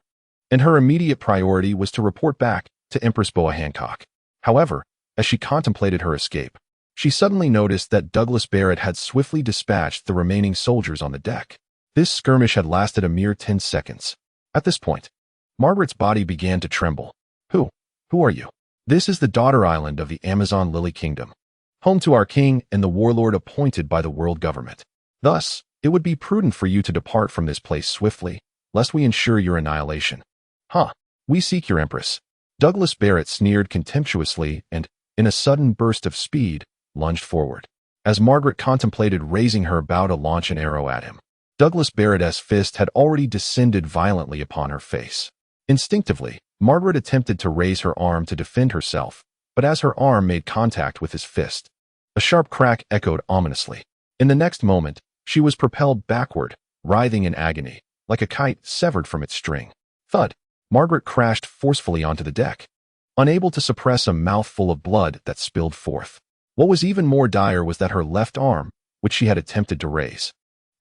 and her immediate priority was to report back to Empress Boa Hancock. However, as she contemplated her escape, she suddenly noticed that Douglas Barrett had swiftly dispatched the remaining soldiers on the deck. This skirmish had lasted a mere 10 seconds. At this point, Margaret's body began to tremble. Who are you?" "This is the daughter island of the Amazon Lily Kingdom, home to our king and the warlord appointed by the world government. Thus, it would be prudent for you to depart from this place swiftly, lest we ensure your annihilation." "Huh, we seek your empress." Douglas Barrett sneered contemptuously and, in a sudden burst of speed, lunged forward. As Margaret contemplated raising her bow to launch an arrow at him, Douglas Barrett's fist had already descended violently upon her face. Instinctively, Margaret attempted to raise her arm to defend herself, but as her arm made contact with his fist, a sharp crack echoed ominously. In the next moment, she was propelled backward, writhing in agony, like a kite severed from its string. Thud! Margaret crashed forcefully onto the deck, unable to suppress a mouthful of blood that spilled forth. What was even more dire was that her left arm, which she had attempted to raise,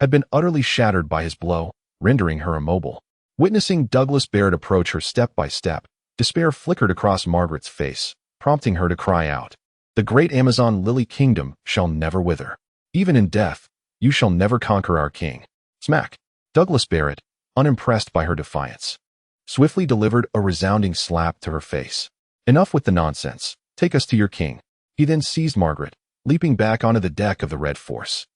had been utterly shattered by his blow, rendering her immobile. Witnessing Douglas Barrett approach her step by step, despair flickered across Margaret's face, prompting her to cry out, "The great Amazon Lily Kingdom shall never wither. Even in death, you shall never conquer our king." Smack! Douglas Barrett, unimpressed by her defiance, swiftly delivered a resounding slap to her face. "Enough with the nonsense. Take us to your king." He then seized Margaret, leaping back onto the deck of the Red Force.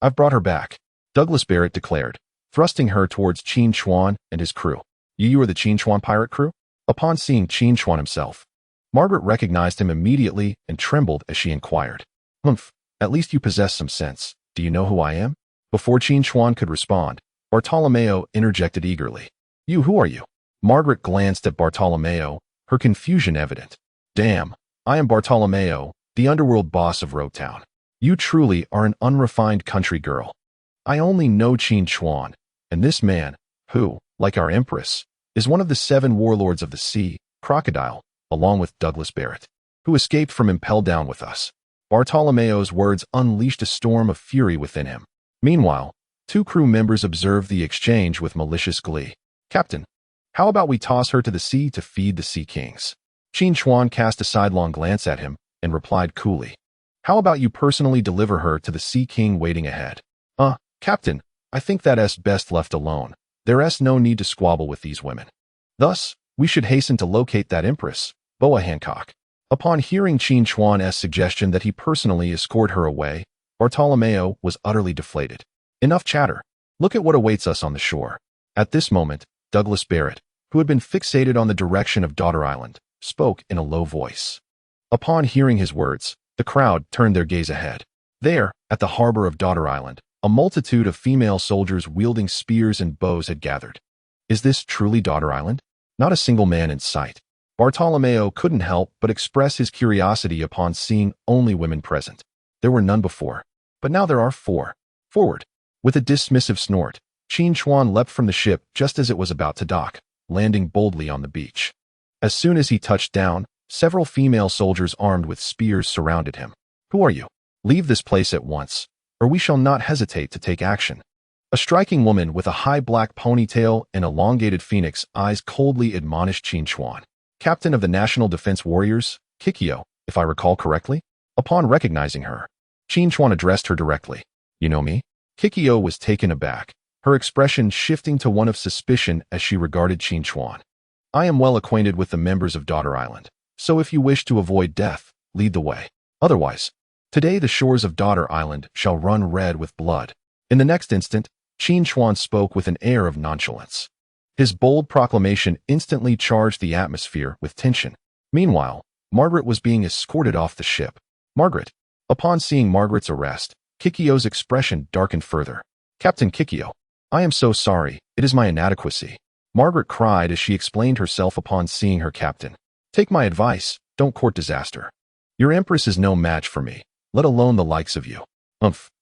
"I've brought her back," Douglas Barrett declared, thrusting her towards Qin Chuan and his crew. "You are the Qin Chuan pirate crew?" Upon seeing Qin Chuan himself, Margaret recognized him immediately and trembled as she inquired. "Humph, at least you possess some sense. Do you know who I am?" Before Qin Chuan could respond, Bartolomeo interjected eagerly. Who are you?" Margaret glanced at Bartolomeo, her confusion evident. "Damn, I am Bartolomeo, the underworld boss of Rotown. You truly are an unrefined country girl. I only know Qin Chuan, and this man, who, like our empress, is one of the 7 warlords of the sea, Crocodile, along with Douglas Barrett, who escaped from Impel Down with us." Bartolomeo's words unleashed a storm of fury within him. Meanwhile, 2 crew members observed the exchange with malicious glee. "Captain, how about we toss her to the sea to feed the Sea Kings?" Qin Chuan cast a sidelong glance at him and replied coolly, "How about you personally deliver her to the Sea King waiting ahead?" Captain, I think that's best left alone. There's no need to squabble with these women. Thus, we should hasten to locate that empress, Boa Hancock." Upon hearing Qin Chuan's suggestion that he personally escort her away, Bartolomeo was utterly deflated. Enough chatter. Look at what awaits us on the shore. At this moment, Douglas Barrett, who had been fixated on the direction of Daughter Island, spoke in a low voice. Upon hearing his words, the crowd turned their gaze ahead. There, at the harbor of Daughter Island, a multitude of female soldiers wielding spears and bows had gathered. Is this truly Daughter Island? Not a single man in sight. Bartolomeo couldn't help but express his curiosity upon seeing only women present. There were none before, but now there are 4. Forward. With a dismissive snort, Qin Chuan leapt from the ship just as it was about to dock, landing boldly on the beach. As soon as he touched down, several female soldiers armed with spears surrounded him. Who are you? Leave this place at once, or we shall not hesitate to take action. A striking woman with a high black ponytail and elongated phoenix eyes coldly admonished Qin Chuan. Captain of the National Defense Warriors, Kikyo, if I recall correctly? Upon recognizing her, Qin Chuan addressed her directly. You know me? Kikyo was taken aback, her expression shifting to one of suspicion as she regarded Qin Chuan. I am well acquainted with the members of Daughter Island, so if you wish to avoid death, lead the way. Otherwise, today the shores of Daughter Island shall run red with blood. In the next instant, Qin Chuan spoke with an air of nonchalance. His bold proclamation instantly charged the atmosphere with tension. Meanwhile, Margaret was being escorted off the ship. Margaret. Upon seeing Margaret's arrest, Kikyo's expression darkened further. Captain Kikyo, I am so sorry, it is my inadequacy. Margaret cried as she explained herself upon seeing her captain. Take my advice, don't court disaster. Your empress is no match for me, let alone the likes of you.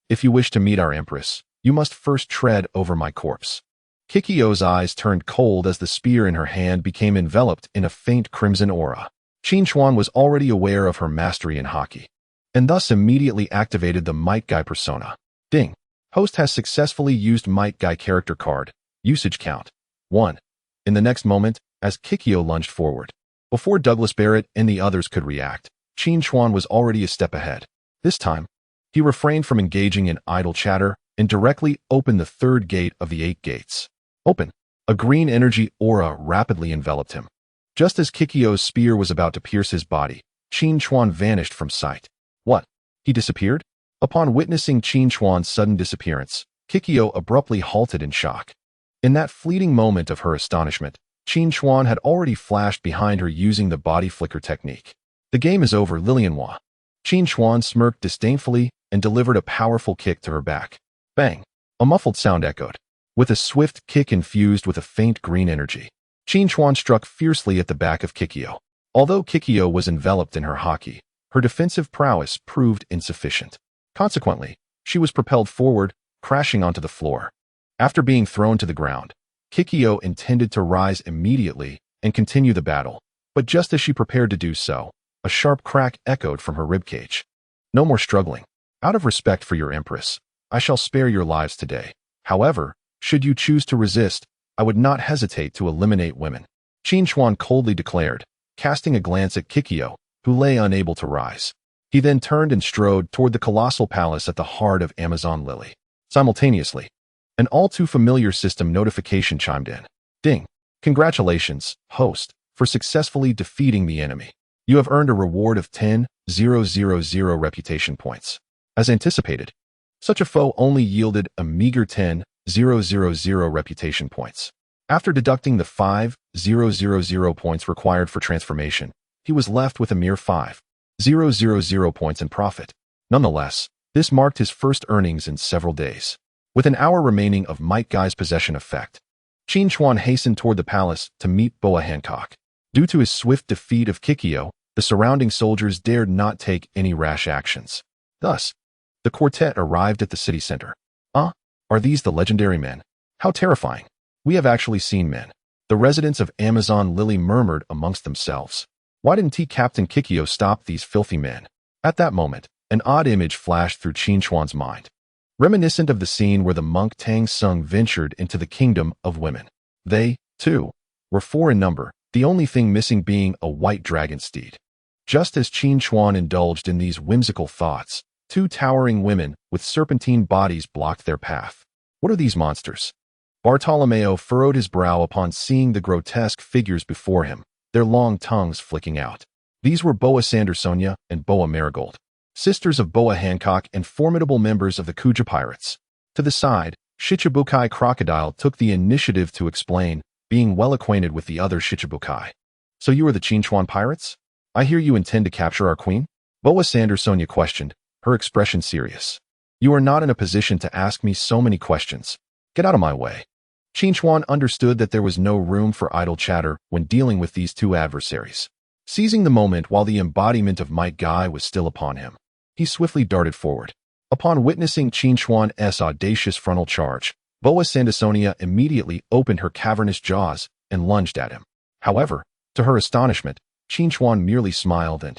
If you wish to meet our empress, you must first tread over my corpse. Kikyo's eyes turned cold as the spear in her hand became enveloped in a faint crimson aura. Qin Chuan was already aware of her mastery in hockey, and thus immediately activated the Might Guy persona. Ding. Host has successfully used Might Guy character card. Usage count. 1. In the next moment, as Kikyo lunged forward, before Douglas Barrett and the others could react, Qin Chuan was already a step ahead. This time, he refrained from engaging in idle chatter and directly opened the 3rd gate of the 8 gates. Open. A green energy aura rapidly enveloped him. Just as Kikyo's spear was about to pierce his body, Qin Chuan vanished from sight. What? He disappeared? Upon witnessing Qin Chuan's sudden disappearance, Kikyo abruptly halted in shock. In that fleeting moment of her astonishment, Qin Chuan had already flashed behind her using the body flicker technique. The game is over, Lilianhua. Qin Chuan smirked disdainfully and delivered a powerful kick to her back. Bang! A muffled sound echoed. With a swift kick infused with a faint green energy, Qin Chuan struck fiercely at the back of Kikyo. Although Kikyo was enveloped in her haki, her defensive prowess proved insufficient. Consequently, she was propelled forward, crashing onto the floor. After being thrown to the ground, Kikyo intended to rise immediately and continue the battle, but just as she prepared to do so, a sharp crack echoed from her ribcage. No more struggling. Out of respect for your empress, I shall spare your lives today. However, should you choose to resist, I would not hesitate to eliminate women. Qin Chuan coldly declared, casting a glance at Kikyo, who lay unable to rise. He then turned and strode toward the colossal palace at the heart of Amazon Lily. Simultaneously, an all-too-familiar system notification chimed in. Ding! Congratulations, host, for successfully defeating the enemy. You have earned a reward of 10,000 reputation points. As anticipated, such a foe only yielded a meager 10,000 reputation points. After deducting the 5,000 points required for transformation, he was left with a mere 5,000 points in profit. Nonetheless, this marked his first earnings in several days. With an hour remaining of Might Guy's possession effect, Qin Chuan hastened toward the palace to meet Boa Hancock. Due to his swift defeat of Kikyo, the surrounding soldiers dared not take any rash actions. Thus, the quartet arrived at the city center. Are these the legendary men? How terrifying. We have actually seen men. The residents of Amazon Lily murmured amongst themselves. Why didn't Captain Kikyo stop these filthy men? At that moment, an odd image flashed through Qin Chuan's mind, reminiscent of the scene where the monk Tang Sung ventured into the kingdom of women. They, too, were 4 in number, the only thing missing being a white dragon steed. Just as Qin Chuan indulged in these whimsical thoughts, 2 towering women with serpentine bodies blocked their path. What are these monsters? Bartolomeo furrowed his brow upon seeing the grotesque figures before him, their long tongues flicking out. These were Boa Sandersonia and Boa Marigold. sisters of Boa Hancock and formidable members of the Kuja pirates. To the side, Shichibukai Crocodile took the initiative to explain, being well acquainted with the other Shichibukai. So you are the Qin Chuan pirates? I hear you intend to capture our queen? Boa Sandersonia questioned, her expression serious. You are not in a position to ask me so many questions. Get out of my way. Qin Chuan understood that there was no room for idle chatter when dealing with these two adversaries. Seizing the moment while the embodiment of Might Guy was still upon him, he swiftly darted forward. Upon witnessing Qin Chuan's audacious frontal charge, Boa Sandersonia immediately opened her cavernous jaws and lunged at him. However, to her astonishment, Qin Chuan merely smiled and,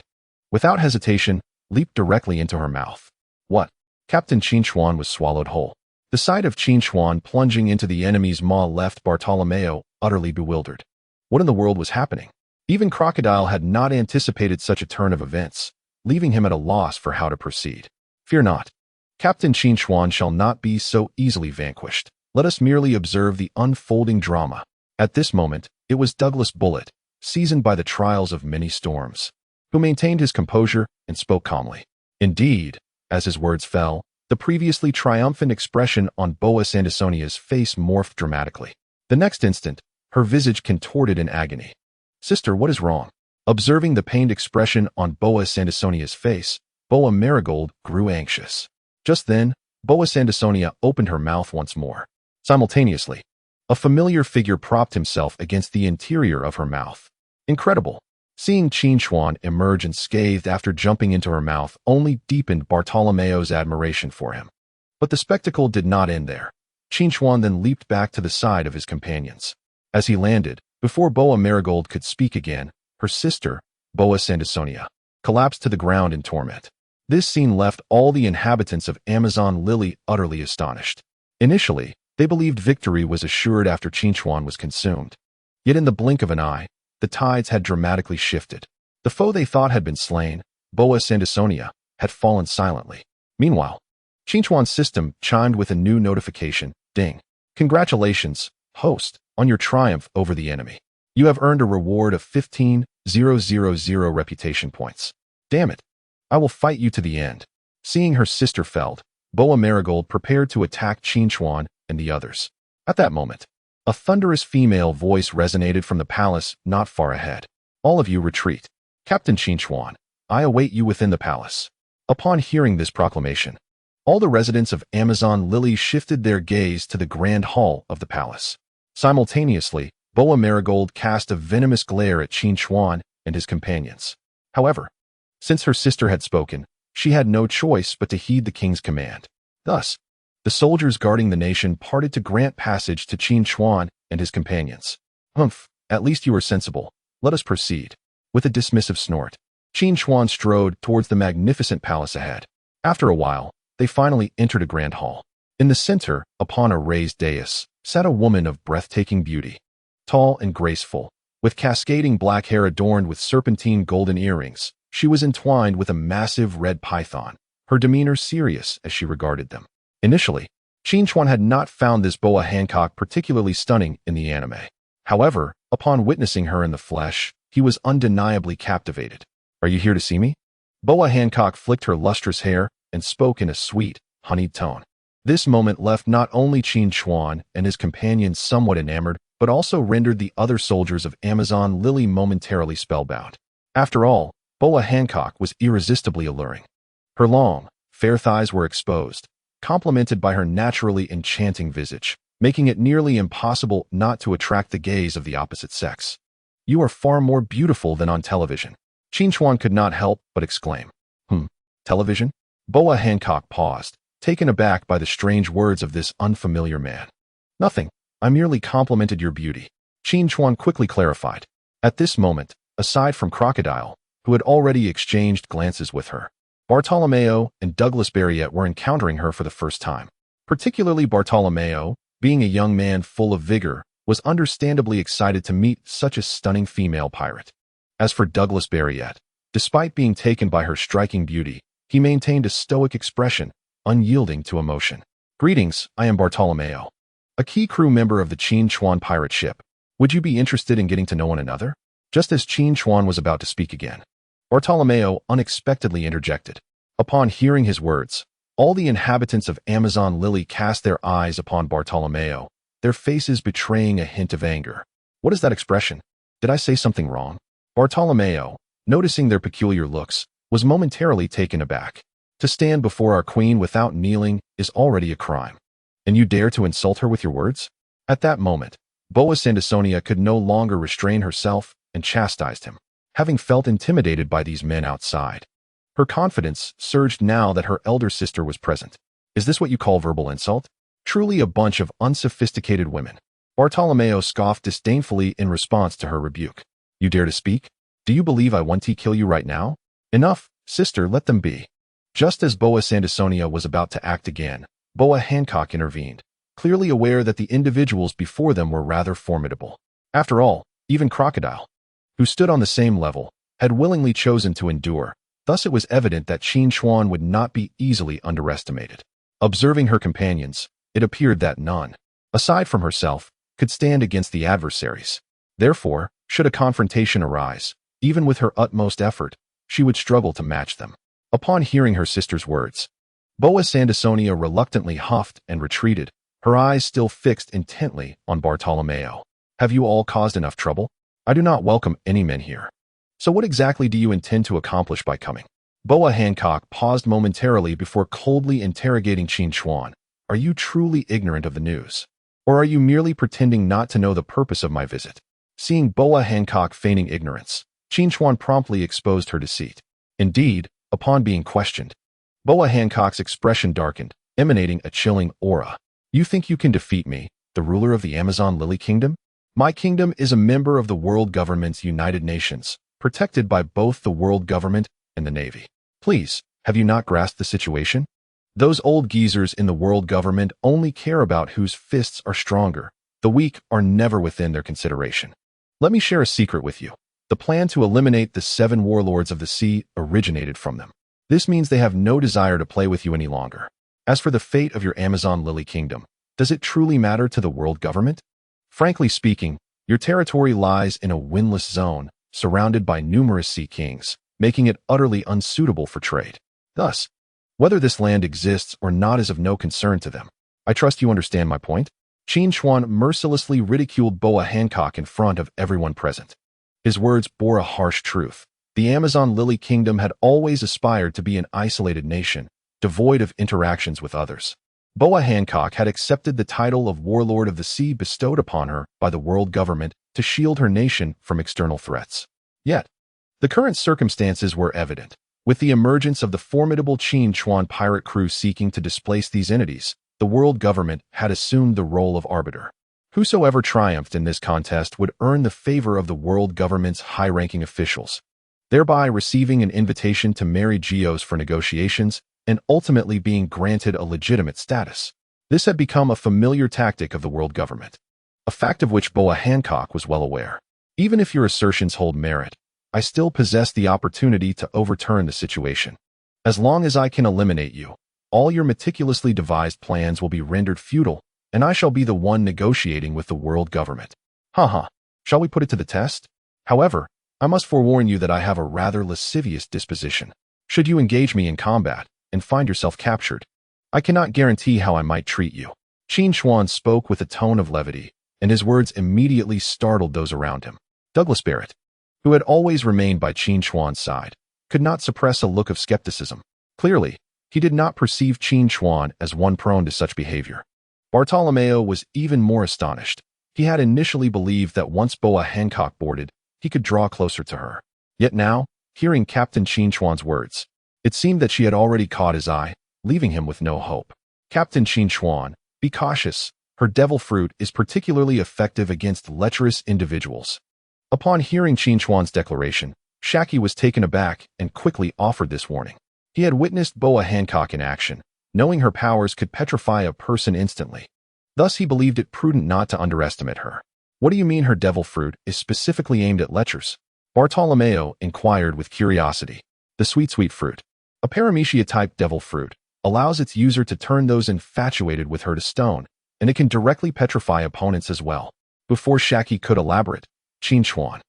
without hesitation, leaped directly into her mouth. What? Captain Qin Chuan was swallowed whole. The sight of Qin Chuan plunging into the enemy's maw left Bartolomeo utterly bewildered. What in the world was happening? Even Crocodile had not anticipated such a turn of events, leaving him at a loss for how to proceed. Fear not. Captain Qin Chuan shall not be so easily vanquished. Let us merely observe the unfolding drama. At this moment, it was Douglas Bullet, seasoned by the trials of many storms, who maintained his composure and spoke calmly. Indeed, as his words fell, the previously triumphant expression on Boa Sandersonia's face morphed dramatically. The next instant, her visage contorted in agony. Sister, what is wrong? Observing the pained expression on Boa Sandersonia's face, Boa Marigold grew anxious. Just then, Boa Sandersonia opened her mouth once more. Simultaneously, a familiar figure propped himself against the interior of her mouth. Incredible. Seeing Qin Chuan emerge unscathed after jumping into her mouth only deepened Bartolomeo's admiration for him. But the spectacle did not end there. Qin Chuan then leaped back to the side of his companions. As he landed, before Boa Marigold could speak again, her sister, Boa Sandersonia, collapsed to the ground in torment. This scene left all the inhabitants of Amazon Lily utterly astonished. Initially, they believed victory was assured after Qin Chuan was consumed. Yet in the blink of an eye, the tides had dramatically shifted. The foe they thought had been slain, Boa Sandersonia, had fallen silently. Meanwhile, Qin Chuan's system chimed with a new notification. Ding. Congratulations, host, on your triumph over the enemy. You have earned a reward of 15,000 reputation points. Damn it. I will fight you to the end. Seeing her sister felled, Boa Marigold prepared to attack Qin Chuan and the others. At that moment, a thunderous female voice resonated from the palace not far ahead. All of you retreat. Captain Qin Chuan, I await you within the palace. Upon hearing this proclamation, all the residents of Amazon Lily shifted their gaze to the grand hall of the palace. Simultaneously, Boa Marigold cast a venomous glare at Qin Chuan and his companions. However, since her sister had spoken, she had no choice but to heed the king's command. Thus, the soldiers guarding the nation parted to grant passage to Qin Chuan and his companions. Humph, at least you are sensible. Let us proceed. With a dismissive snort, Qin Chuan strode towards the magnificent palace ahead. After a while, they finally entered a grand hall. In the center, upon a raised dais, sat a woman of breathtaking beauty. Tall and graceful, with cascading black hair adorned with serpentine golden earrings, she was entwined with a massive red python, her demeanor serious as she regarded them. Initially, Qin Chuan had not found this Boa Hancock particularly stunning in the anime. However, upon witnessing her in the flesh, he was undeniably captivated. Are you here to see me? Boa Hancock flicked her lustrous hair and spoke in a sweet, honeyed tone. This moment left not only Qin Chuan and his companions somewhat enamored, but also rendered the other soldiers of Amazon Lily momentarily spellbound. After all, Boa Hancock was irresistibly alluring. Her long, fair thighs were exposed, complemented by her naturally enchanting visage, making it nearly impossible not to attract the gaze of the opposite sex. You are far more beautiful than on television. Qin Chuan could not help but exclaim. Television? Boa Hancock paused, taken aback by the strange words of this unfamiliar man. Nothing. I merely complimented your beauty. Qin Chuan quickly clarified. At this moment, aside from Crocodile, who had already exchanged glances with her, Bartolomeo and Douglas Barriette were encountering her for the first time. Particularly Bartolomeo, being a young man full of vigor, was understandably excited to meet such a stunning female pirate. As for Douglas Barriette, despite being taken by her striking beauty, he maintained a stoic expression, unyielding to emotion. Greetings, I am Bartolomeo, a key crew member of the Qin Chuan pirate ship. Would you be interested in getting to know one another? Just as Qin Chuan was about to speak again, Bartolomeo unexpectedly interjected. Upon hearing his words, all the inhabitants of Amazon Lily cast their eyes upon Bartolomeo, their faces betraying a hint of anger. What is that expression? Did I say something wrong? Bartolomeo, noticing their peculiar looks, was momentarily taken aback. To stand before our queen without kneeling is already a crime. And you dare to insult her with your words? At that moment, Boa Sandasonia could no longer restrain herself and chastised him, having felt intimidated by these men outside. Her confidence surged now that her elder sister was present. Is this what you call verbal insult? Truly a bunch of unsophisticated women. Bartolomeo scoffed disdainfully in response to her rebuke. You dare to speak? Do you believe I want to kill you right now? Enough, sister, let them be. Just as Boa Sandasonia was about to act again, Boa Hancock intervened, clearly aware that the individuals before them were rather formidable. After all, even Crocodile, who stood on the same level, had willingly chosen to endure. Thus it was evident that Qin Chuan would not be easily underestimated. Observing her companions, it appeared that none, aside from herself, could stand against the adversaries. Therefore, should a confrontation arise, even with her utmost effort, she would struggle to match them. Upon hearing her sister's words, Boa Sandasonia reluctantly huffed and retreated, her eyes still fixed intently on Bartolomeo. Have you all caused enough trouble? I do not welcome any men here. So what exactly do you intend to accomplish by coming? Boa Hancock paused momentarily before coldly interrogating Qin Chuan. Are you truly ignorant of the news? Or are you merely pretending not to know the purpose of my visit? Seeing Boa Hancock feigning ignorance, Qin Chuan promptly exposed her deceit. Indeed, upon being questioned, Boa Hancock's expression darkened, emanating a chilling aura. You think you can defeat me, the ruler of the Amazon Lily Kingdom? My kingdom is a member of the world government's United Nations, protected by both the world government and the Navy. Please, have you not grasped the situation? Those old geezers in the world government only care about whose fists are stronger. The weak are never within their consideration. Let me share a secret with you. The plan to eliminate the 7 warlords of the sea originated from them. This means they have no desire to play with you any longer. As for the fate of your Amazon Lily Kingdom, does it truly matter to the world government? Frankly speaking, your territory lies in a windless zone, surrounded by numerous sea kings, making it utterly unsuitable for trade. Thus, whether this land exists or not is of no concern to them. I trust you understand my point. Qin Chuan mercilessly ridiculed Boa Hancock in front of everyone present. His words bore a harsh truth. The Amazon Lily Kingdom had always aspired to be an isolated nation, devoid of interactions with others. Boa Hancock had accepted the title of Warlord of the Sea bestowed upon her by the world government to shield her nation from external threats. Yet, the current circumstances were evident. With the emergence of the formidable Qin Chuan pirate crew seeking to displace these entities, the world government had assumed the role of arbiter. Whosoever triumphed in this contest would earn the favor of the world government's high-ranking officials, thereby receiving an invitation to marry geos for negotiations and ultimately being granted a legitimate status. This had become a familiar tactic of the world government, a fact of which Boa Hancock was well aware. Even if your assertions hold merit, I still possess the opportunity to overturn the situation. As long as I can eliminate you, all your meticulously devised plans will be rendered futile, and I shall be the one negotiating with the world government. Haha, shall we put it to the test? However, I must forewarn you that I have a rather lascivious disposition. Should you engage me in combat and find yourself captured, I cannot guarantee how I might treat you. Qin Chuan spoke with a tone of levity, and his words immediately startled those around him. Douglas Barrett, who had always remained by Qin Chuan's side, could not suppress a look of skepticism. Clearly, he did not perceive Qin Chuan as one prone to such behavior. Bartolomeo was even more astonished. He had initially believed that once Boa Hancock boarded, he could draw closer to her. Yet now, hearing Captain Qin Chuan's words, it seemed that she had already caught his eye, leaving him with no hope. Captain Qin Chuan, be cautious. Her devil fruit is particularly effective against lecherous individuals. Upon hearing Qin Chuan's declaration, Shaki was taken aback and quickly offered this warning. He had witnessed Boa Hancock in action, knowing her powers could petrify a person instantly. Thus he believed it prudent not to underestimate her. What do you mean her devil fruit is specifically aimed at lechers? Bartolomeo inquired with curiosity. The sweet fruit, a paramecia-type devil fruit, allows its user to turn those infatuated with her to stone, and it can directly petrify opponents as well. Before Shaki could elaborate, Qin Chuan,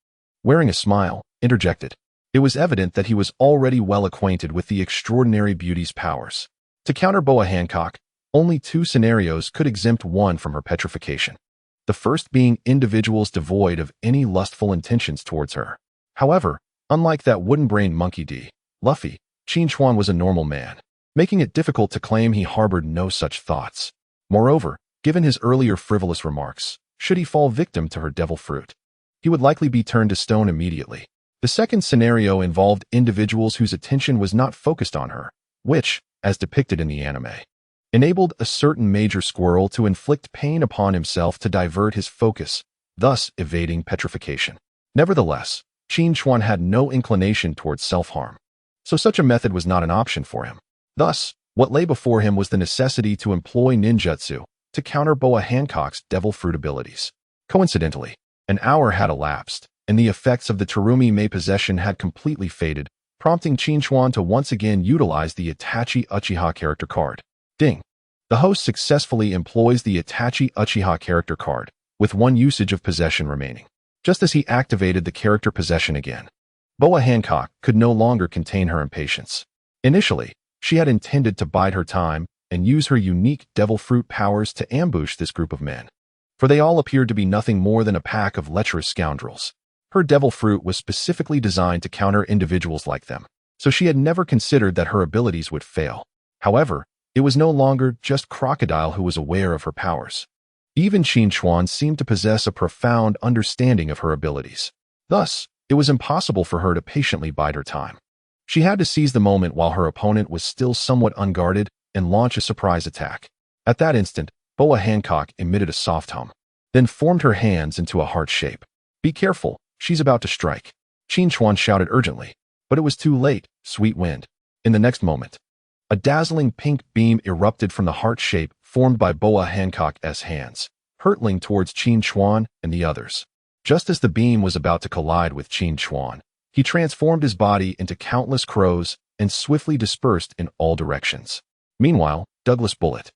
wearing a smile, interjected. It was evident that he was already well acquainted with the extraordinary beauty's powers. To counter Boa Hancock, only two scenarios could exempt one from her petrification. The first being individuals devoid of any lustful intentions towards her. However, unlike that wooden-brained monkey D. Luffy, Qin Chuan was a normal man, making it difficult to claim he harbored no such thoughts. Moreover, given his earlier frivolous remarks, should he fall victim to her devil fruit, he would likely be turned to stone immediately. The second scenario involved individuals whose attention was not focused on her, which, as depicted in the anime, enabled a certain major squirrel to inflict pain upon himself to divert his focus, thus evading petrification. Nevertheless, Qin Chuan had no inclination towards self-harm, so such a method was not an option for him. Thus, what lay before him was the necessity to employ ninjutsu to counter Boa Hancock's devil fruit abilities. Coincidentally, an hour had elapsed, and the effects of the Terumi Mei possession had completely faded, prompting Qin Chuan to once again utilize the Itachi Uchiha character card. Ding. The host successfully employs the Itachi Uchiha character card, with one usage of possession remaining. Just as he activated the character possession again, Boa Hancock could no longer contain her impatience. Initially, she had intended to bide her time and use her unique devil fruit powers to ambush this group of men, for they all appeared to be nothing more than a pack of lecherous scoundrels. Her devil fruit was specifically designed to counter individuals like them, so she had never considered that her abilities would fail. However, it was no longer just Crocodile who was aware of her powers. Even Qin Chuan seemed to possess a profound understanding of her abilities. Thus, it was impossible for her to patiently bide her time. She had to seize the moment while her opponent was still somewhat unguarded and launch a surprise attack. At that instant, Boa Hancock emitted a soft hum, then formed her hands into a heart shape. "Be careful, she's about to strike," Qin Chuan shouted urgently, but it was too late, sweet wind. In the next moment, a dazzling pink beam erupted from the heart shape formed by Boa Hancock's hands, hurtling towards Qin Chuan and the others. Just as the beam was about to collide with Qin Chuan, he transformed his body into countless crows and swiftly dispersed in all directions. Meanwhile, Douglas Bullet,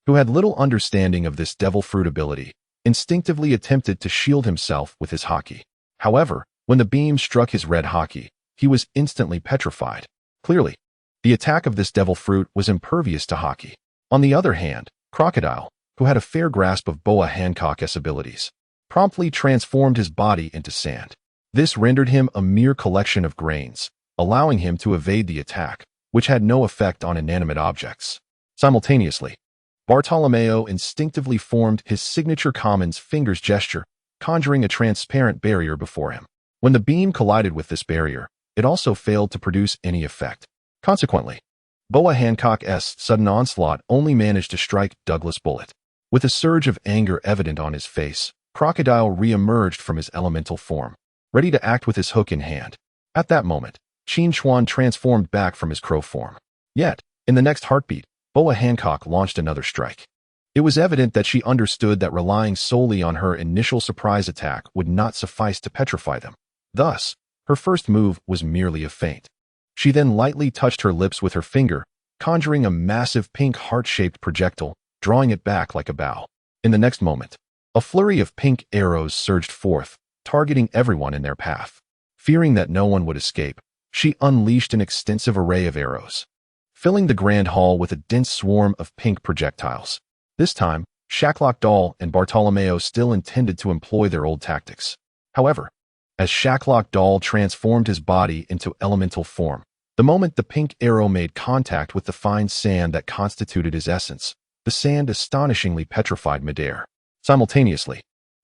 who had little understanding of this devil fruit ability, instinctively attempted to shield himself with his haki. However, when the beam struck his red haki, he was instantly petrified. Clearly, the attack of this devil fruit was impervious to haki. On the other hand, Crocodile, who had a fair grasp of Boa Hancock's abilities, promptly transformed his body into sand. This rendered him a mere collection of grains, allowing him to evade the attack, which had no effect on inanimate objects. Simultaneously, Bartolomeo instinctively formed his signature common's fingers gesture, conjuring a transparent barrier before him. When the beam collided with this barrier, it also failed to produce any effect. Consequently, Boa Hancock's sudden onslaught only managed to strike Douglas Bullet. With a surge of anger evident on his face, Crocodile re-emerged from his elemental form, ready to act with his hook in hand. At that moment, Qin Chuan transformed back from his crow form. Yet, in the next heartbeat, Boa Hancock launched another strike. It was evident that she understood that relying solely on her initial surprise attack would not suffice to petrify them. Thus, her first move was merely a feint. She then lightly touched her lips with her finger, conjuring a massive pink heart-shaped projectile, drawing it back like a bow. In the next moment, a flurry of pink arrows surged forth, targeting everyone in their path. Fearing that no one would escape, she unleashed an extensive array of arrows, filling the grand hall with a dense swarm of pink projectiles. This time, Shacklock Doll and Bartolomeo still intended to employ their old tactics. However, as Shacklock Doll transformed his body into elemental form, the moment the pink arrow made contact with the fine sand that constituted his essence, the sand astonishingly petrified midair. Simultaneously,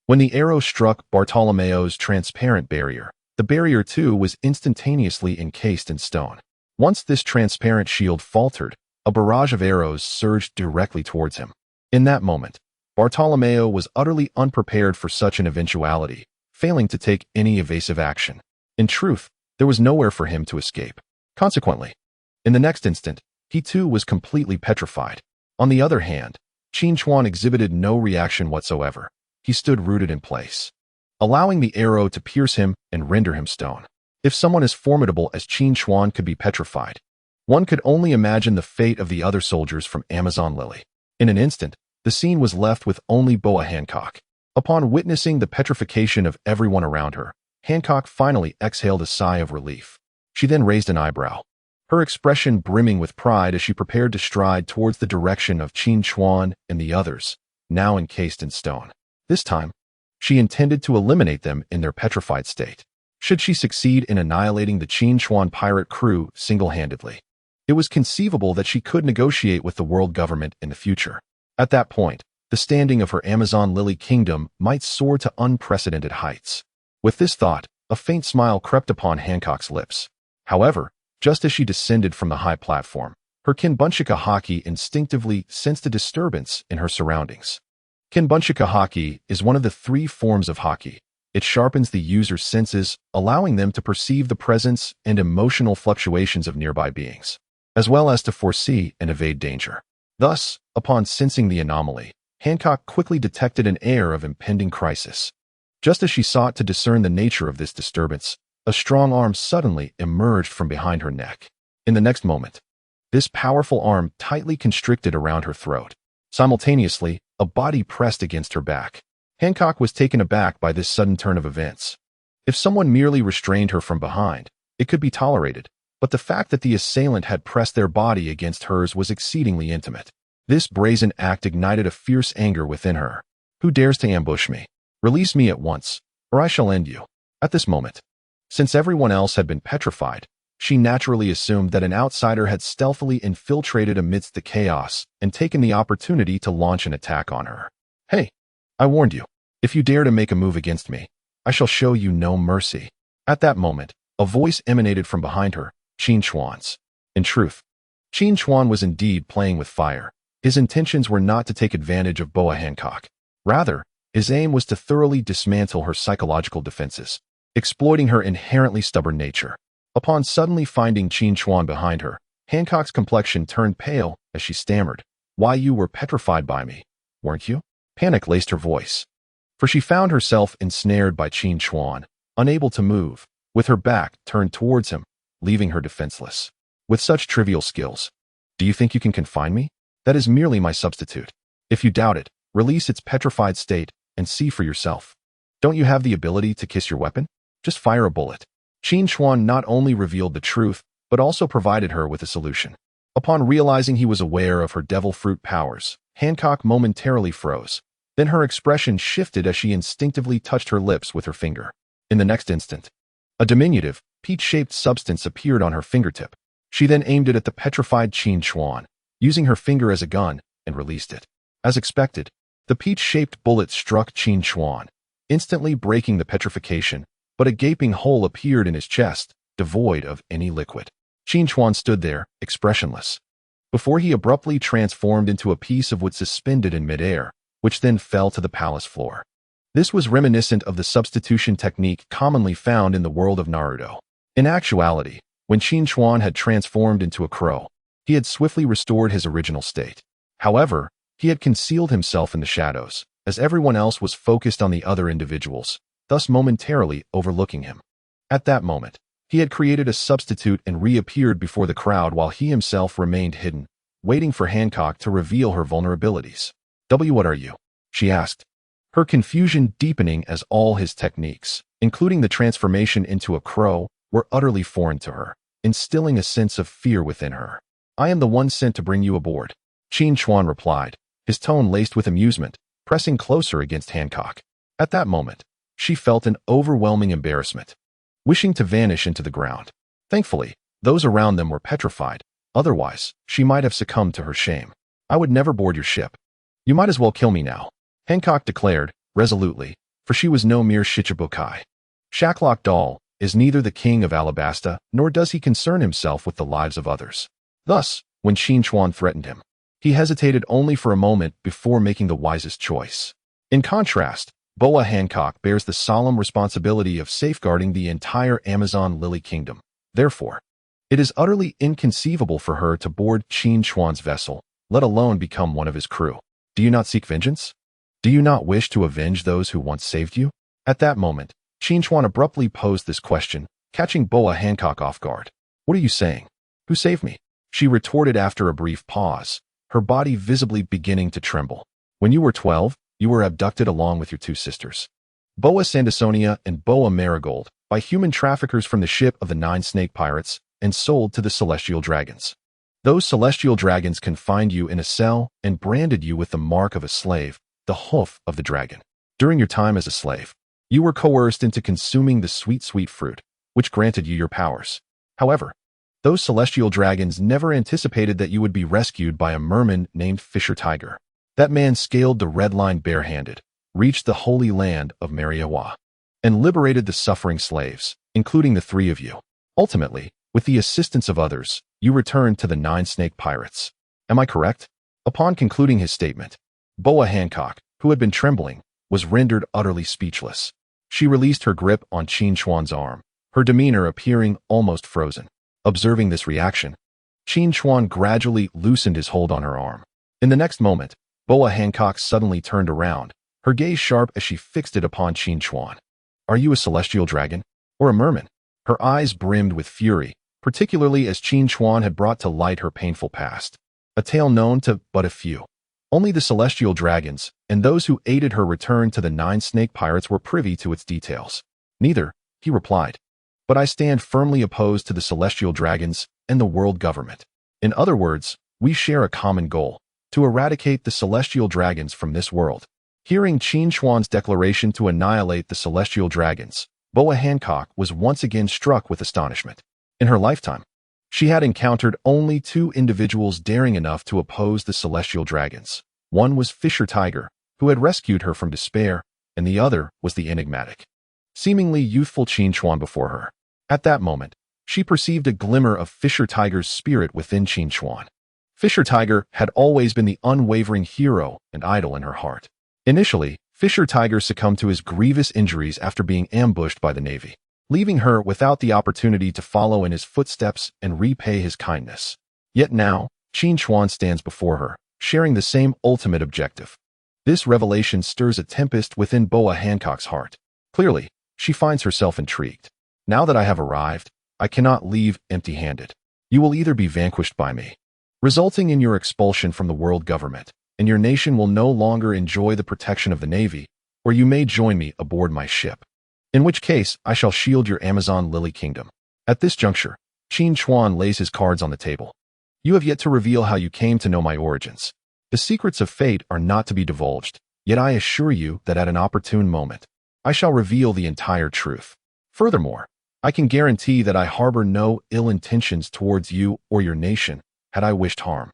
when the arrow struck Bartolomeo's transparent barrier, the barrier too was instantaneously encased in stone. Once this transparent shield faltered, a barrage of arrows surged directly towards him. In that moment, Bartolomeo was utterly unprepared for such an eventuality, failing to take any evasive action. In truth, there was nowhere for him to escape. Consequently, in the next instant, he too was completely petrified. On the other hand, Qin Chuan exhibited no reaction whatsoever. He stood rooted in place, allowing the arrow to pierce him and render him stone. If someone as formidable as Qin Chuan could be petrified, one could only imagine the fate of the other soldiers from Amazon Lily. In an instant, the scene was left with only Boa Hancock. Upon witnessing the petrification of everyone around her, Hancock finally exhaled a sigh of relief. She then raised an eyebrow, her expression brimming with pride as she prepared to stride towards the direction of Qin Chuan and the others, now encased in stone. This time, she intended to eliminate them in their petrified state. Should she succeed in annihilating the Qin Chuan pirate crew single-handedly, it was conceivable that she could negotiate with the world government in the future. At that point, the standing of her Amazon Lily Kingdom might soar to unprecedented heights. With this thought, a faint smile crept upon Hancock's lips. However, just as she descended from the high platform, her Kinbunshika Haki instinctively sensed a disturbance in her surroundings. Kinbunshika Haki is one of the 3 forms of Haki. It sharpens the user's senses, allowing them to perceive the presence and emotional fluctuations of nearby beings, as well as to foresee and evade danger. Thus, upon sensing the anomaly, Hancock quickly detected an air of impending crisis. Just as she sought to discern the nature of this disturbance, a strong arm suddenly emerged from behind her neck. In the next moment, this powerful arm tightly constricted around her throat. Simultaneously, a body pressed against her back. Hancock was taken aback by this sudden turn of events. If someone merely restrained her from behind, it could be tolerated, but the fact that the assailant had pressed their body against hers was exceedingly intimate. This brazen act ignited a fierce anger within her. Who dares to ambush me? Release me at once, or I shall end you. At this moment, since everyone else had been petrified, she naturally assumed that an outsider had stealthily infiltrated amidst the chaos and taken the opportunity to launch an attack on her. Hey, I warned you. If you dare to make a move against me, I shall show you no mercy. At that moment, a voice emanated from behind her, Qin Chuan's. In truth, Qin Chuan was indeed playing with fire. His intentions were not to take advantage of Boa Hancock. Rather, his aim was to thoroughly dismantle her psychological defenses, exploiting her inherently stubborn nature. Upon suddenly finding Qin Chuan behind her, Hancock's complexion turned pale as she stammered. Why, you were petrified by me, weren't you? Panic laced her voice, for she found herself ensnared by Qin Chuan, unable to move, with her back turned towards him, leaving her defenseless. With such trivial skills, do you think you can confine me? That is merely my substitute. If you doubt it, release its petrified state and see for yourself. Don't you have the ability to kiss your weapon? Just fire a bullet. Qin Chuan not only revealed the truth, but also provided her with a solution. Upon realizing he was aware of her devil fruit powers, Hancock momentarily froze. Then her expression shifted as she instinctively touched her lips with her finger. In the next instant, a diminutive, peach-shaped substance appeared on her fingertip. She then aimed it at the petrified Qin Chuan, using her finger as a gun, and released it. As expected, the peach-shaped bullet struck Qin Chuan, instantly breaking the petrification, but a gaping hole appeared in his chest, devoid of any liquid. Qin Chuan stood there, expressionless, before he abruptly transformed into a piece of wood suspended in midair, which then fell to the palace floor. This was reminiscent of the substitution technique commonly found in the world of Naruto. In actuality, when Qin Chuan had transformed into a crow, he had swiftly restored his original state. However, he had concealed himself in the shadows, as everyone else was focused on the other individuals, thus momentarily overlooking him. At that moment, he had created a substitute and reappeared before the crowd while he himself remained hidden, waiting for Hancock to reveal her vulnerabilities. What are you? She asked, her confusion deepening as all his techniques, including the transformation into a crow, were utterly foreign to her, instilling a sense of fear within her. I am the one sent to bring you aboard, Qin Chuan replied, his tone laced with amusement, pressing closer against Hancock. At that moment, she felt an overwhelming embarrassment, wishing to vanish into the ground. Thankfully, those around them were petrified, otherwise, she might have succumbed to her shame. I would never board your ship. You might as well kill me now, Hancock declared, resolutely, for she was no mere Shichibukai. Shacklock Doll is neither the king of Alabasta, nor does he concern himself with the lives of others. Thus, when Qin Chuan threatened him, he hesitated only for a moment before making the wisest choice. In contrast, Boa Hancock bears the solemn responsibility of safeguarding the entire Amazon Lily Kingdom. Therefore, it is utterly inconceivable for her to board Qin Chuan's vessel, let alone become one of his crew. Do you not seek vengeance? Do you not wish to avenge those who once saved you? At that moment, Qin Chuan abruptly posed this question, catching Boa Hancock off guard. What are you saying? Who saved me? She retorted after a brief pause, her body visibly beginning to tremble. When you were 12, you were abducted along with your 2 sisters, Boa Sandasonia and Boa Marigold, by by human traffickers from the ship of the 9 snake pirates and sold to the celestial dragons. Those celestial dragons confined you in a cell and branded you with the mark of a slave, the hoof of the dragon. During your time as a slave, you were coerced into consuming the sweet, sweet fruit, which granted you your powers. However, those celestial dragons never anticipated that you would be rescued by a merman named Fisher Tiger. That man scaled the red line barehanded, reached the holy land of Mariawa, and liberated the suffering slaves, including the 3 of you. Ultimately, with the assistance of others, you returned to the 9 snake pirates. Am I correct? Upon concluding his statement, Boa Hancock, who had been trembling, was rendered utterly speechless. She released her grip on Qin Chuan's arm, her demeanor appearing almost frozen. Observing this reaction, Qin Chuan gradually loosened his hold on her arm. In the next moment, Boa Hancock suddenly turned around, her gaze sharp as she fixed it upon Qin Chuan. Are you a celestial dragon? Or a merman? Her eyes brimmed with fury, particularly as Qin Chuan had brought to light her painful past. A tale known to but a few. Only the celestial dragons, and those who aided her return to the 9 snake pirates were privy to its details. Neither, he replied. But I stand firmly opposed to the celestial dragons and the world government. In other words, we share a common goal, to eradicate the celestial dragons from this world. Hearing Qin Chuan's declaration to annihilate the celestial dragons, Boa Hancock was once again struck with astonishment. In her lifetime, she had encountered only 2 individuals daring enough to oppose the celestial dragons. One was Fisher Tiger, who had rescued her from despair, and the other was the enigmatic, seemingly youthful Qin Chuan before her. At that moment, she perceived a glimmer of Fisher Tiger's spirit within Qin Chuan. Fisher Tiger had always been the unwavering hero and idol in her heart. Initially, Fisher Tiger succumbed to his grievous injuries after being ambushed by the Navy, leaving her without the opportunity to follow in his footsteps and repay his kindness. Yet now, Qin Chuan stands before her, sharing the same ultimate objective. This revelation stirs a tempest within Boa Hancock's heart. Clearly, she finds herself intrigued. Now that I have arrived, I cannot leave empty-handed. You will either be vanquished by me, resulting in your expulsion from the world government, and your nation will no longer enjoy the protection of the Navy, or you may join me aboard my ship, in which case I shall shield your Amazon Lily Kingdom. At this juncture, Qin Chuan lays his cards on the table. You have yet to reveal how you came to know my origins. The secrets of fate are not to be divulged, yet I assure you that at an opportune moment, I shall reveal the entire truth. Furthermore, I can guarantee that I harbor no ill intentions towards you or your nation. Had I wished harm,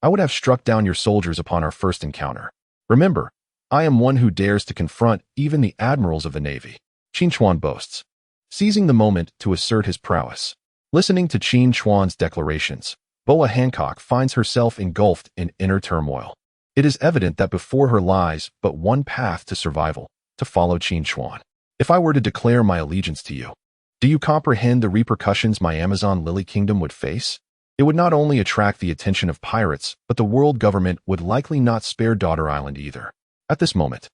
I would have struck down your soldiers upon our first encounter. Remember, I am one who dares to confront even the admirals of the Navy, Qin Chuan boasts, seizing the moment to assert his prowess. Listening to Qin Chuan's declarations, Boa Hancock finds herself engulfed in inner turmoil. It is evident that before her lies but one path to survival, to follow Qin Chuan. If I were to declare my allegiance to you, do you comprehend the repercussions my Amazon Lily Kingdom would face? It would not only attract the attention of pirates, but the world government would likely not spare Daughter Island either. At this moment,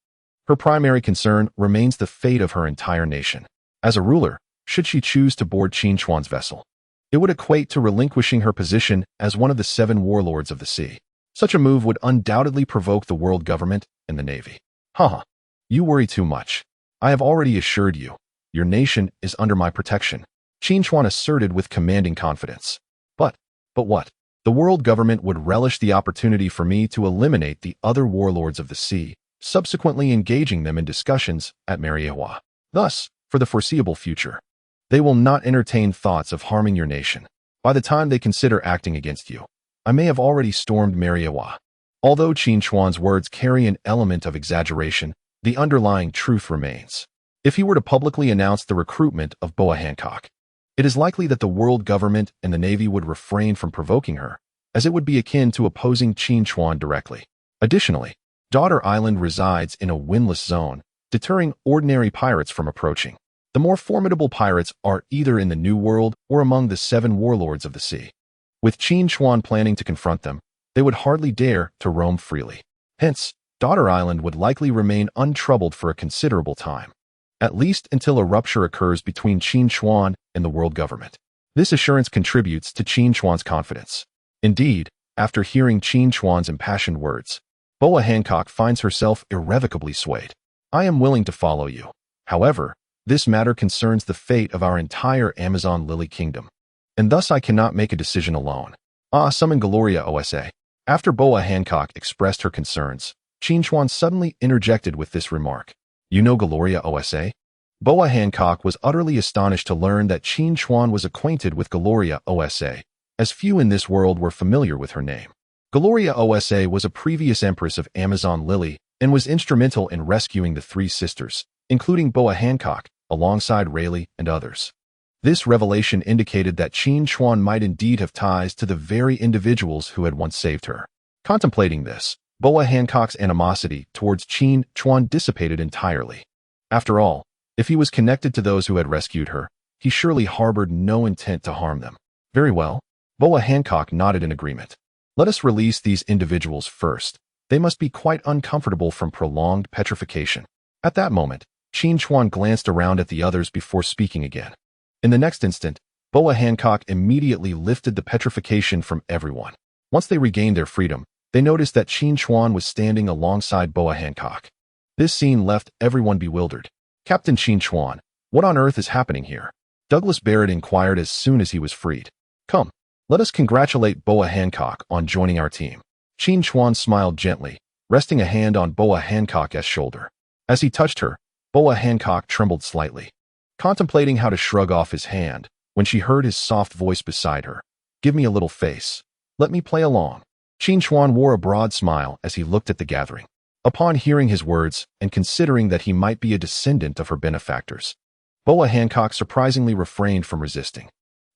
her primary concern remains the fate of her entire nation. As a ruler, should she choose to board Qin Chuan's vessel, it would equate to relinquishing her position as one of the 7 warlords of the sea. Such a move would undoubtedly provoke the world government and the Navy. Haha, you worry too much. I have already assured you, your nation is under my protection, Qin Chuan asserted with commanding confidence. But what? The world government would relish the opportunity for me to eliminate the other warlords of the sea, subsequently engaging them in discussions at Mariawa. Thus, for the foreseeable future, they will not entertain thoughts of harming your nation. By the time they consider acting against you, I may have already stormed Mariawa. Although Qin Chuan's words carry an element of exaggeration, the underlying truth remains. If he were to publicly announce the recruitment of Boa Hancock, it is likely that the world government and the Navy would refrain from provoking her, as it would be akin to opposing Qin Chuan directly. Additionally, Daughter Island resides in a windless zone, deterring ordinary pirates from approaching. The more formidable pirates are either in the New World or among the 7 warlords of the sea. With Qin Chuan planning to confront them, they would hardly dare to roam freely. Hence, Daughter Island would likely remain untroubled for a considerable time, at least until a rupture occurs between Qin Chuan and the world government. This assurance contributes to Qin Chuan's confidence. Indeed, after hearing Qin Chuan's impassioned words, Boa Hancock finds herself irrevocably swayed. I am willing to follow you. However, This matter concerns the fate of our entire Amazon Lily Kingdom, and thus I cannot make a decision alone. Summon Gloria OSA. After Boa Hancock expressed her concerns, Qin Chuan suddenly interjected with this remark. You know Gloria OSA? Boa Hancock was utterly astonished to learn that Qin Chuan was acquainted with Gloria OSA, as few in this world were familiar with her name. Gloria OSA was a previous empress of Amazon Lily and was instrumental in rescuing the three sisters, including Boa Hancock, alongside Rayleigh and others. This revelation indicated that Qin Chuan might indeed have ties to the very individuals who had once saved her. Contemplating this, Boa Hancock's animosity towards Qin Chuan dissipated entirely. After all, if he was connected to those who had rescued her, he surely harbored no intent to harm them. Very well. Boa Hancock nodded in agreement. Let us release these individuals first. They must be quite uncomfortable from prolonged petrification. At that moment, Qin Chuan glanced around at the others before speaking again. In the next instant, Boa Hancock immediately lifted the petrification from everyone. Once they regained their freedom, they noticed that Qin Chuan was standing alongside Boa Hancock. This scene left everyone bewildered. Captain Qin Chuan, what on earth is happening here? Douglas Barrett inquired as soon as he was freed. Come, let us congratulate Boa Hancock on joining our team. Qin Chuan smiled gently, resting a hand on Boa Hancock's shoulder. As he touched her, Boa Hancock trembled slightly, contemplating how to shrug off his hand when she heard his soft voice beside her. Give me a little face. Let me play along. Qin Chuan wore a broad smile as he looked at the gathering. Upon hearing his words and considering that he might be a descendant of her benefactors, Boa Hancock surprisingly refrained from resisting.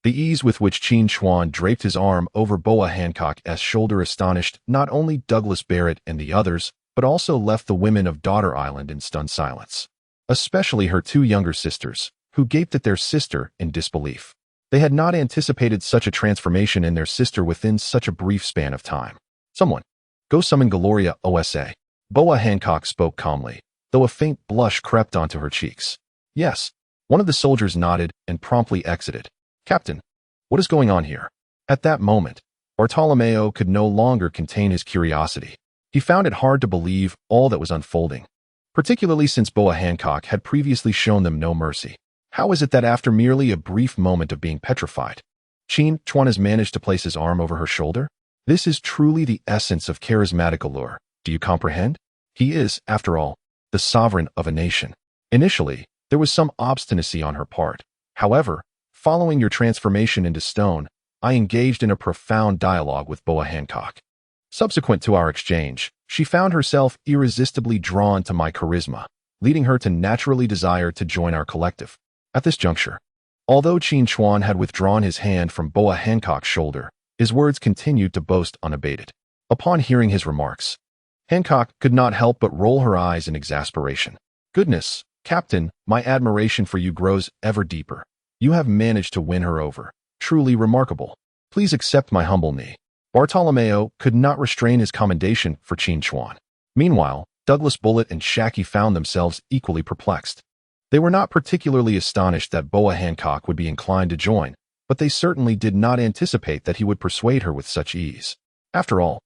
The ease with which Qin Chuan draped his arm over Boa Hancock's shoulder astonished not only Douglas Barrett and the others, but also left the women of Daughter Island in stunned silence. Especially her two younger sisters, who gaped at their sister in disbelief. They had not anticipated such a transformation in their sister within such a brief span of time. Someone, go summon Gloria OSA. Boa Hancock spoke calmly, though a faint blush crept onto her cheeks. Yes, one of the soldiers nodded and promptly exited. Captain, what is going on here? At that moment, Bartolomeo could no longer contain his curiosity. He found it hard to believe all that was unfolding, particularly since Boa Hancock had previously shown them no mercy. How is it that after merely a brief moment of being petrified, Qin Chuan has managed to place his arm over her shoulder? This is truly the essence of charismatic allure. Do you comprehend? He is, after all, the sovereign of a nation. Initially, there was some obstinacy on her part. However, following your transformation into stone, I engaged in a profound dialogue with Boa Hancock. Subsequent to our exchange, she found herself irresistibly drawn to my charisma, leading her to naturally desire to join our collective. At this juncture, although Qin Chuan had withdrawn his hand from Boa Hancock's shoulder, his words continued to boast unabated. Upon hearing his remarks, Hancock could not help but roll her eyes in exasperation. Goodness, Captain, my admiration for you grows ever deeper. You have managed to win her over. Truly remarkable. Please accept my humble knee. Bartolomeo could not restrain his commendation for Qin Chuan. Meanwhile, Douglas Bullet and Shacky found themselves equally perplexed. They were not particularly astonished that Boa Hancock would be inclined to join, but they certainly did not anticipate that he would persuade her with such ease. After all,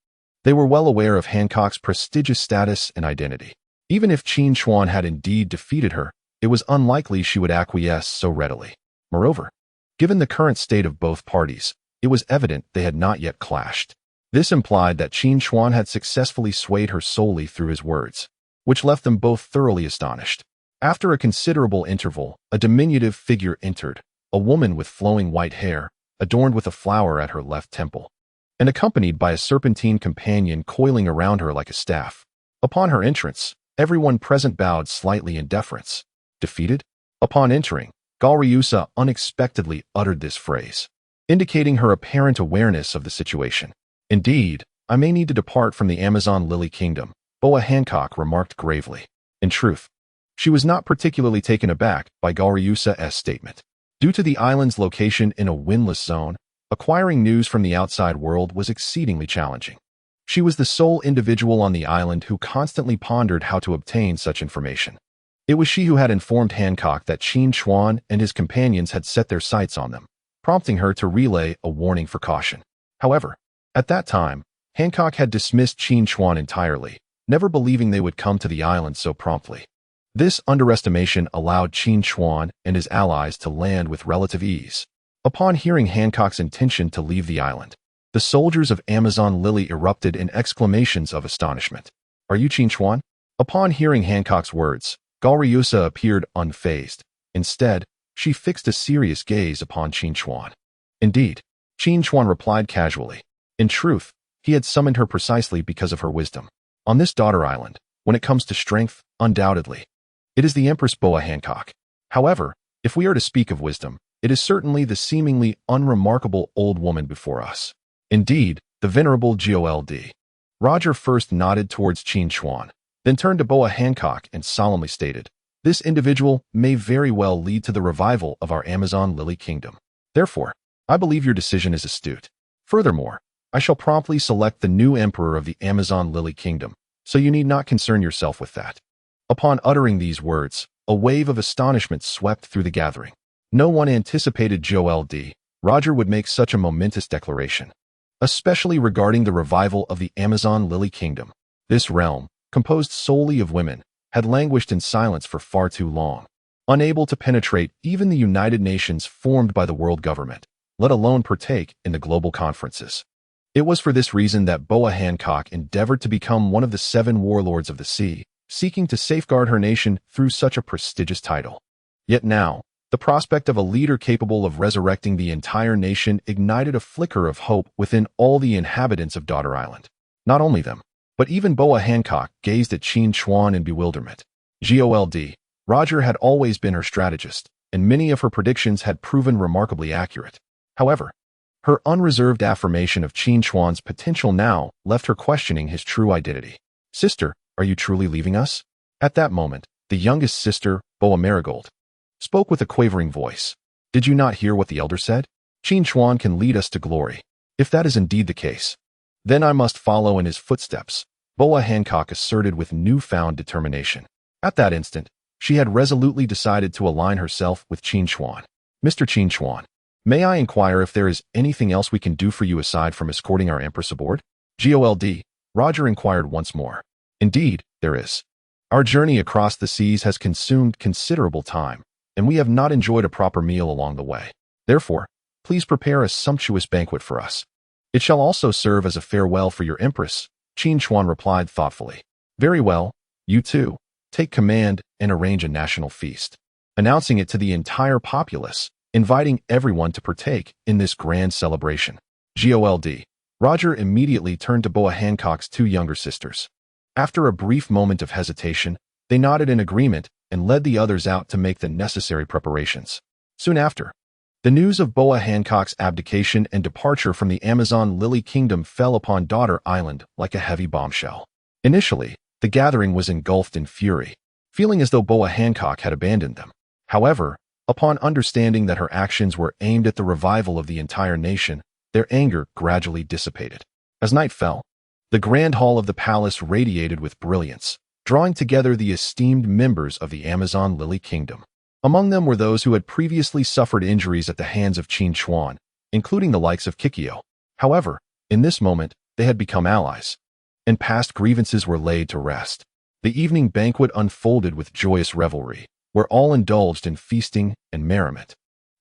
they were well aware of Hancock's prestigious status and identity. Even if Qin Chuan had indeed defeated her, it was unlikely she would acquiesce so readily. Moreover, given the current state of both parties, it was evident they had not yet clashed. This implied that Qin Chuan had successfully swayed her solely through his words, which left them both thoroughly astonished. After a considerable interval, a diminutive figure entered, a woman with flowing white hair, adorned with a flower at her left temple, and accompanied by a serpentine companion coiling around her like a staff. Upon her entrance, everyone present bowed slightly in deference. Defeated? Upon entering, Galriusa unexpectedly uttered this phrase, indicating her apparent awareness of the situation. Indeed, I may need to depart from the Amazon Lily Kingdom, Boa Hancock remarked gravely. In truth, she was not particularly taken aback by Galriusa's statement. Due to the island's location in a windless zone, acquiring news from the outside world was exceedingly challenging. She was the sole individual on the island who constantly pondered how to obtain such information. It was she who had informed Hancock that Qin Chuan and his companions had set their sights on them, prompting her to relay a warning for caution. However, at that time, Hancock had dismissed Qin Chuan entirely, never believing they would come to the island so promptly. This underestimation allowed Qin Chuan and his allies to land with relative ease. Upon hearing Hancock's intention to leave the island, the soldiers of Amazon Lily erupted in exclamations of astonishment. "Are you Qin Chuan?" Upon hearing Hancock's words, Galriusa appeared unfazed. Instead, she fixed a serious gaze upon Qin Chuan. "Indeed," Qin Chuan replied casually. In truth, he had summoned her precisely because of her wisdom. On this daughter island, when it comes to strength, undoubtedly, it is the Empress Boa Hancock. However, if we are to speak of wisdom, it is certainly the seemingly unremarkable old woman before us. Indeed, the venerable Gold. Roger first nodded towards Qin Chuan, then turned to Boa Hancock and solemnly stated, "This individual may very well lead to the revival of our Amazon Lily Kingdom. Therefore, I believe your decision is astute. Furthermore, I shall promptly select the new emperor of the Amazon Lily Kingdom, so you need not concern yourself with that." Upon uttering these words, a wave of astonishment swept through the gathering. No one anticipated Gold. Roger would make such a momentous declaration, especially regarding the revival of the Amazon Lily Kingdom. This realm, composed solely of women, had languished in silence for far too long, unable to penetrate even the United Nations formed by the world government, let alone partake in the global conferences. It was for this reason that Boa Hancock endeavored to become one of the 7 warlords of the sea, seeking to safeguard her nation through such a prestigious title. Yet now, the prospect of a leader capable of resurrecting the entire nation ignited a flicker of hope within all the inhabitants of Daughter Island. Not only them, but even Boa Hancock gazed at Qin Chuan in bewilderment. Gold. Roger had always been her strategist, and many of her predictions had proven remarkably accurate. However, her unreserved affirmation of Qin Chuan's potential now left her questioning his true identity. "Sister, are you truly leaving us?" At that moment, the youngest sister, Boa Marigold, spoke with a quavering voice. "Did you not hear what the elder said? Qin Chuan can lead us to glory. If that is indeed the case, then I must follow in his footsteps," Boa Hancock asserted with newfound determination. At that instant, she had resolutely decided to align herself with Qin Chuan. "Mr. Qin Chuan, may I inquire if there is anything else we can do for you aside from escorting our Empress aboard?" "Gold," Roger inquired once more. "Indeed, there is. Our journey across the seas has consumed considerable time, and we have not enjoyed a proper meal along the way. Therefore, please prepare a sumptuous banquet for us. It shall also serve as a farewell for your Empress," Qin Chuan replied thoughtfully. "Very well, you two, take command and arrange a national feast, announcing it to the entire populace, inviting everyone to partake in this grand celebration." Gold. Roger immediately turned to Boa Hancock's 2 younger sisters. After a brief moment of hesitation, they nodded in agreement and led the others out to make the necessary preparations. Soon after, the news of Boa Hancock's abdication and departure from the Amazon Lily Kingdom fell upon Daughter Island like a heavy bombshell. Initially, the gathering was engulfed in fury, feeling as though Boa Hancock had abandoned them. However, upon understanding that her actions were aimed at the revival of the entire nation, their anger gradually dissipated. As night fell, the grand hall of the palace radiated with brilliance, drawing together the esteemed members of the Amazon Lily Kingdom. Among them were those who had previously suffered injuries at the hands of Qin Chuan, including the likes of Kikyo. However, in this moment, they had become allies, and past grievances were laid to rest. The evening banquet unfolded with joyous revelry, where all indulged in feasting and merriment.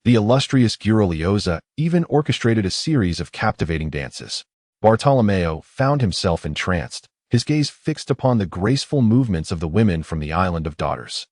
The illustrious Guruliosa even orchestrated a series of captivating dances. Bartolomeo found himself entranced, his gaze fixed upon the graceful movements of the women from the Island of Daughters.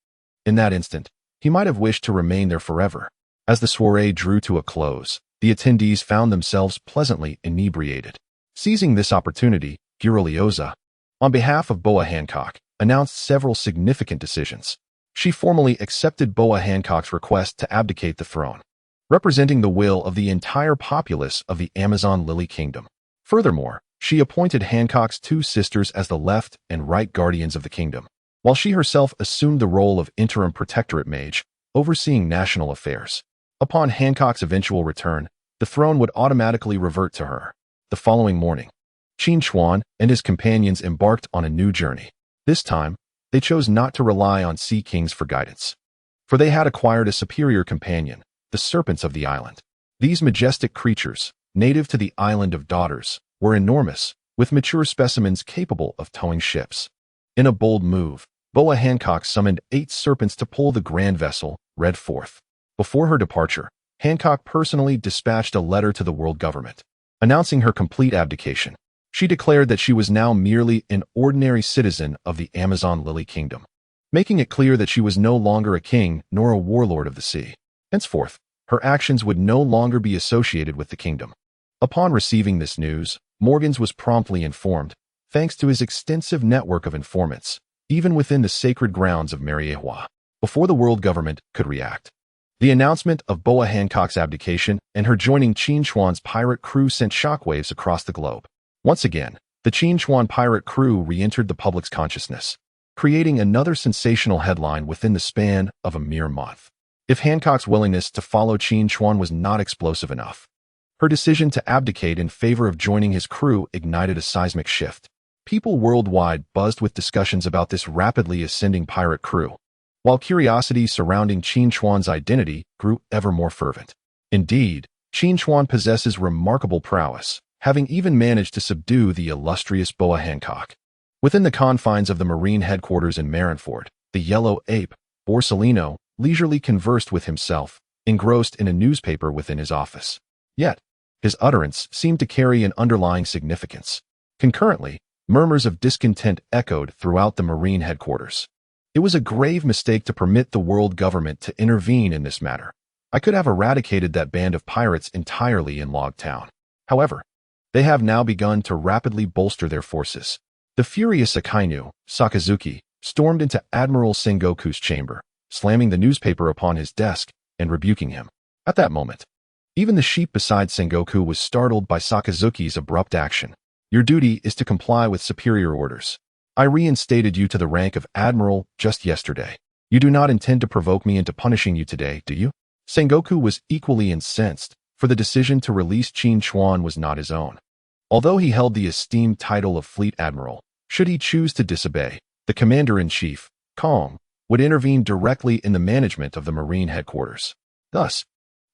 In that instant, he might have wished to remain there forever. As the soiree drew to a close, the attendees found themselves pleasantly inebriated. Seizing this opportunity, Guruliosa, on behalf of Boa Hancock, announced several significant decisions. She formally accepted Boa Hancock's request to abdicate the throne, representing the will of the entire populace of the Amazon Lily Kingdom. Furthermore, she appointed Hancock's 2 sisters as the left and right guardians of the kingdom, while she herself assumed the role of interim protectorate mage, overseeing national affairs. Upon Hancock's eventual return, the throne would automatically revert to her. The following morning, Qin Chuan and his companions embarked on a new journey. This time, they chose not to rely on sea kings for guidance, for they had acquired a superior companion, the serpents of the island. These majestic creatures, native to the Island of Daughters, were enormous, with mature specimens capable of towing ships. In a bold move, Boa Hancock summoned 8 serpents to pull the grand vessel, Red forth. Before her departure, Hancock personally dispatched a letter to the world government, announcing her complete abdication. She declared that she was now merely an ordinary citizen of the Amazon Lily Kingdom, making it clear that she was no longer a king nor a warlord of the sea. Henceforth, her actions would no longer be associated with the kingdom. Upon receiving this news, Morgans was promptly informed, thanks to his extensive network of informants, even within the sacred grounds of Mariehua, before the world government could react. The announcement of Boa Hancock's abdication and her joining Qin Chuan's pirate crew sent shockwaves across the globe. Once again, the Qin Chuan pirate crew re-entered the public's consciousness, creating another sensational headline within the span of a mere month. If Hancock's willingness to follow Qin Chuan was not explosive enough, her decision to abdicate in favor of joining his crew ignited a seismic shift. People worldwide buzzed with discussions about this rapidly ascending pirate crew, while curiosity surrounding Qin Chuan's identity grew ever more fervent. Indeed, Qin Chuan possesses remarkable prowess, having even managed to subdue the illustrious Boa Hancock. Within the confines of the Marine headquarters in Marineford, the yellow ape, Borsellino, leisurely conversed with himself, engrossed in a newspaper within his office. Yet, his utterance seemed to carry an underlying significance. Concurrently, murmurs of discontent echoed throughout the Marine headquarters. It was a grave mistake to permit the world government to intervene in this matter. I could have eradicated that band of pirates entirely in Log Town. However, they have now begun to rapidly bolster their forces. The furious Akainu, Sakazuki, stormed into Admiral Sengoku's chamber, slamming the newspaper upon his desk and rebuking him. At that moment, even the sheep beside Sengoku was startled by Sakazuki's abrupt action. Your duty is to comply with superior orders. I reinstated you to the rank of Admiral just yesterday. You do not intend to provoke me into punishing you today, do you? Sengoku was equally incensed, for the decision to release Qin Chuan was not his own. Although he held the esteemed title of Fleet Admiral, should he choose to disobey, the Commander-in-Chief, Kong, would intervene directly in the management of the Marine headquarters. Thus,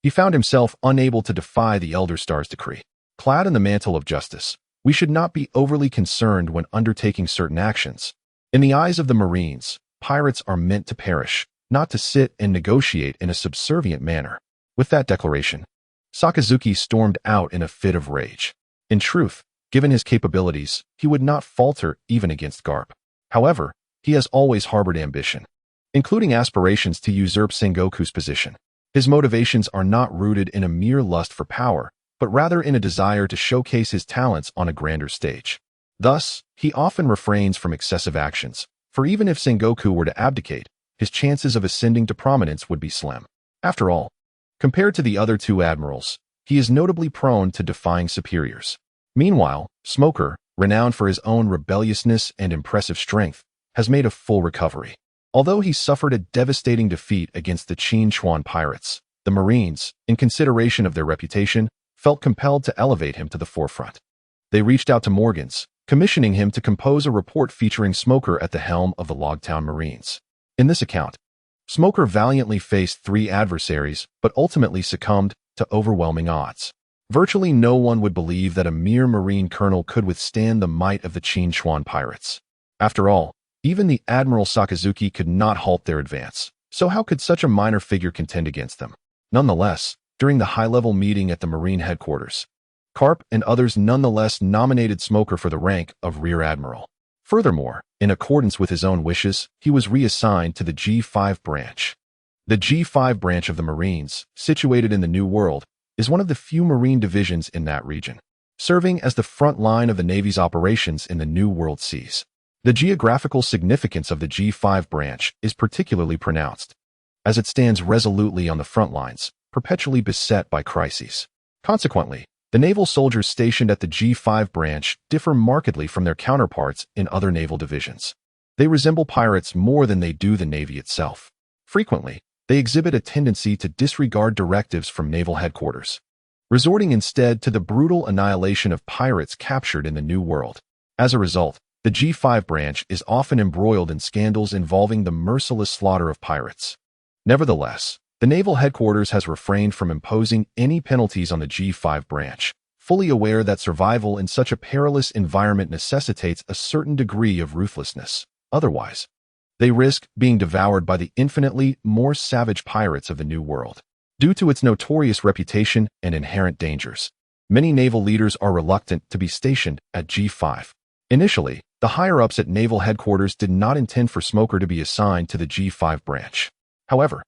he found himself unable to defy the Elder Star's decree. Clad in the mantle of justice, we should not be overly concerned when undertaking certain actions. In the eyes of the Marines, pirates are meant to perish, not to sit and negotiate in a subservient manner. With that declaration, Sakazuki stormed out in a fit of rage. In truth, given his capabilities, he would not falter even against Garp. However, he has always harbored ambition, including aspirations to usurp Sengoku's position. His motivations are not rooted in a mere lust for power, but rather in a desire to showcase his talents on a grander stage. Thus, he often refrains from excessive actions, for even if Sengoku were to abdicate, his chances of ascending to prominence would be slim. After all, compared to the other 2 admirals, he is notably prone to defying superiors. Meanwhile, Smoker, renowned for his own rebelliousness and impressive strength, has made a full recovery. Although he suffered a devastating defeat against the Qin Chuan pirates, the Marines, in consideration of their reputation, felt compelled to elevate him to the forefront. They reached out to Morgans, commissioning him to compose a report featuring Smoker at the helm of the Logtown Marines. In this account, Smoker valiantly faced 3 adversaries, but ultimately succumbed to overwhelming odds. Virtually no one would believe that a mere Marine colonel could withstand the might of the Qin Chuan pirates. After all, even the Admiral Sakazuki could not halt their advance, so how could such a minor figure contend against them? Nonetheless, during the high-level meeting at the Marine headquarters, Karp and others nonetheless nominated Smoker for the rank of Rear Admiral. Furthermore, in accordance with his own wishes, he was reassigned to the G5 branch. The G5 branch of the Marines, situated in the New World, is one of the few Marine divisions in that region, serving as the front line of the Navy's operations in the New World seas. The geographical significance of the G5 branch is particularly pronounced, as it stands resolutely on the front lines, perpetually beset by crises. Consequently, the naval soldiers stationed at the G5 branch differ markedly from their counterparts in other naval divisions. They resemble pirates more than they do the Navy itself. Frequently, they exhibit a tendency to disregard directives from naval headquarters, resorting instead to the brutal annihilation of pirates captured in the New World. As a result, the G5 branch is often embroiled in scandals involving the merciless slaughter of pirates. Nevertheless, the naval headquarters has refrained from imposing any penalties on the G5 branch, fully aware that survival in such a perilous environment necessitates a certain degree of ruthlessness. Otherwise, they risk being devoured by the infinitely more savage pirates of the New World. Due to its notorious reputation and inherent dangers, many naval leaders are reluctant to be stationed at G5. Initially, the higher-ups at naval headquarters did not intend for Smoker to be assigned to the G5 branch. However,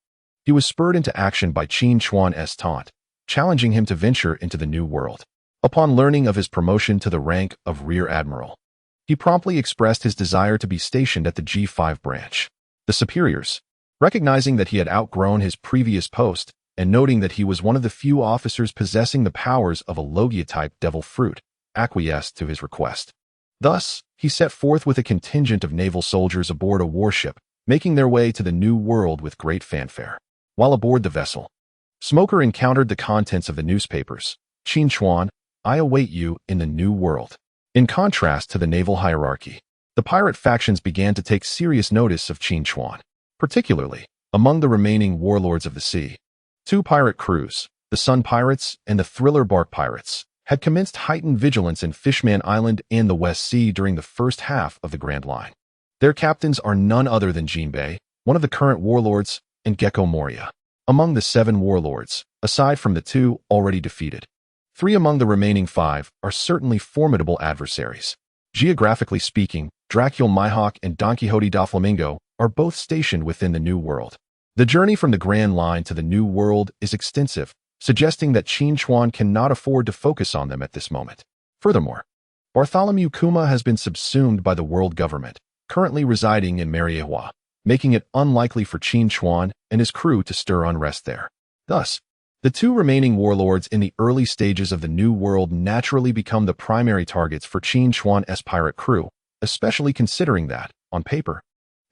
he was spurred into action by Qin Chuan's taunt, challenging him to venture into the New World. Upon learning of his promotion to the rank of Rear Admiral, he promptly expressed his desire to be stationed at the G5 branch. The superiors, recognizing that he had outgrown his previous post and noting that he was one of the few officers possessing the powers of a Logia-type devil fruit, acquiesced to his request. Thus, he set forth with a contingent of naval soldiers aboard a warship, making their way to the New World with great fanfare. While aboard the vessel, Smoker encountered the contents of the newspapers. Qin Chuan, I await you in the New World. In contrast to the naval hierarchy, the pirate factions began to take serious notice of Qin Chuan, particularly among the remaining warlords of the sea. Two pirate crews, the Sun Pirates and the Thriller Bark Pirates, had commenced heightened vigilance in Fishman Island and the West Sea during the first half of the Grand Line. Their captains are none other than Jinbei, one of the current warlords, and Gecko Moria. Among the 7 warlords, aside from the 2 already defeated, 3 among the remaining 5 are certainly formidable adversaries. Geographically speaking, Dracula Mihawk and Don Quixote da Flamingo are both stationed within the New World. The journey from the Grand Line to the New World is extensive, suggesting that Qin Chuan cannot afford to focus on them at this moment. Furthermore, Bartholomew Kuma has been subsumed by the world government, currently residing in Mariewa, making it unlikely for Qin Chuan and his crew to stir unrest there. Thus, the 2 remaining warlords in the early stages of the New World naturally become the primary targets for Qin Chuan's pirate crew, especially considering that, on paper,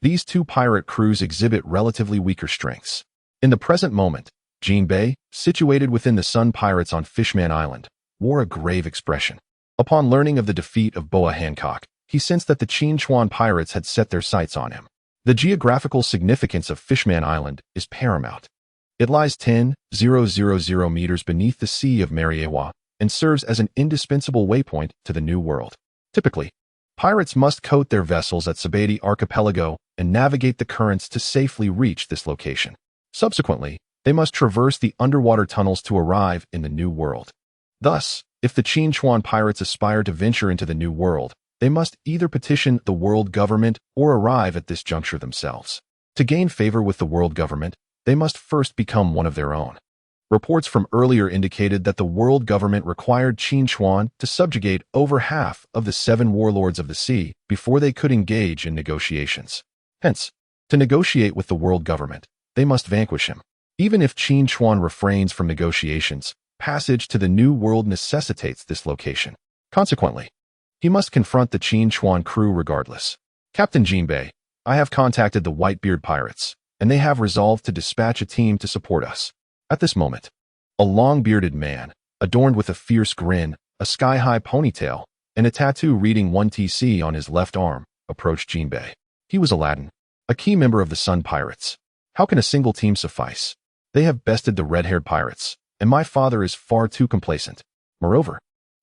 these 2 pirate crews exhibit relatively weaker strengths. In the present moment, Jinbei, situated within the Sun Pirates on Fishman Island, wore a grave expression. Upon learning of the defeat of Boa Hancock, he sensed that the Qin Chuan pirates had set their sights on him. The geographical significance of Fishman Island is paramount. It lies 10,000 meters beneath the Sea of Mariewa and serves as an indispensable waypoint to the New World. Typically, pirates must coat their vessels at Sabeti Archipelago and navigate the currents to safely reach this location. Subsequently, they must traverse the underwater tunnels to arrive in the New World. Thus, if the Qin Chuan pirates aspire to venture into the New World, they must either petition the world government or arrive at this juncture themselves. To gain favor with the world government, they must first become one of their own. Reports from earlier indicated that the world government required Qin Chuan to subjugate over half of the 7 warlords of the sea before they could engage in negotiations. Hence, to negotiate with the world government, they must vanquish him. Even if Qin Chuan refrains from negotiations, passage to the New World necessitates this location. Consequently, he must confront the Qin Chuan crew regardless. Captain Jinbei, I have contacted the Whitebeard Pirates, and they have resolved to dispatch a team to support us. At this moment, a long-bearded man, adorned with a fierce grin, a sky-high ponytail, and a tattoo reading 1TC on his left arm, approached Jinbei. He was Aladdin, a key member of the Sun Pirates. How can a single team suffice? They have bested the red-haired pirates, and my father is far too complacent. Moreover,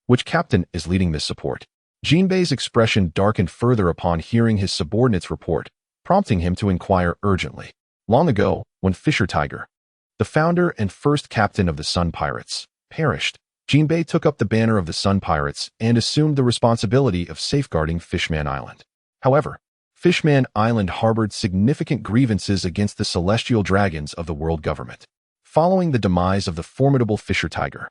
which captain is leading this support? Jinbei's expression darkened further upon hearing his subordinate's report, prompting him to inquire urgently. Long ago, when Fisher Tiger, the founder and first captain of the Sun Pirates, perished, Jinbei took up the banner of the Sun Pirates and assumed the responsibility of safeguarding Fishman Island. However, Fishman Island harbored significant grievances against the celestial dragons of the world government. Following the demise of the formidable Fisher Tiger,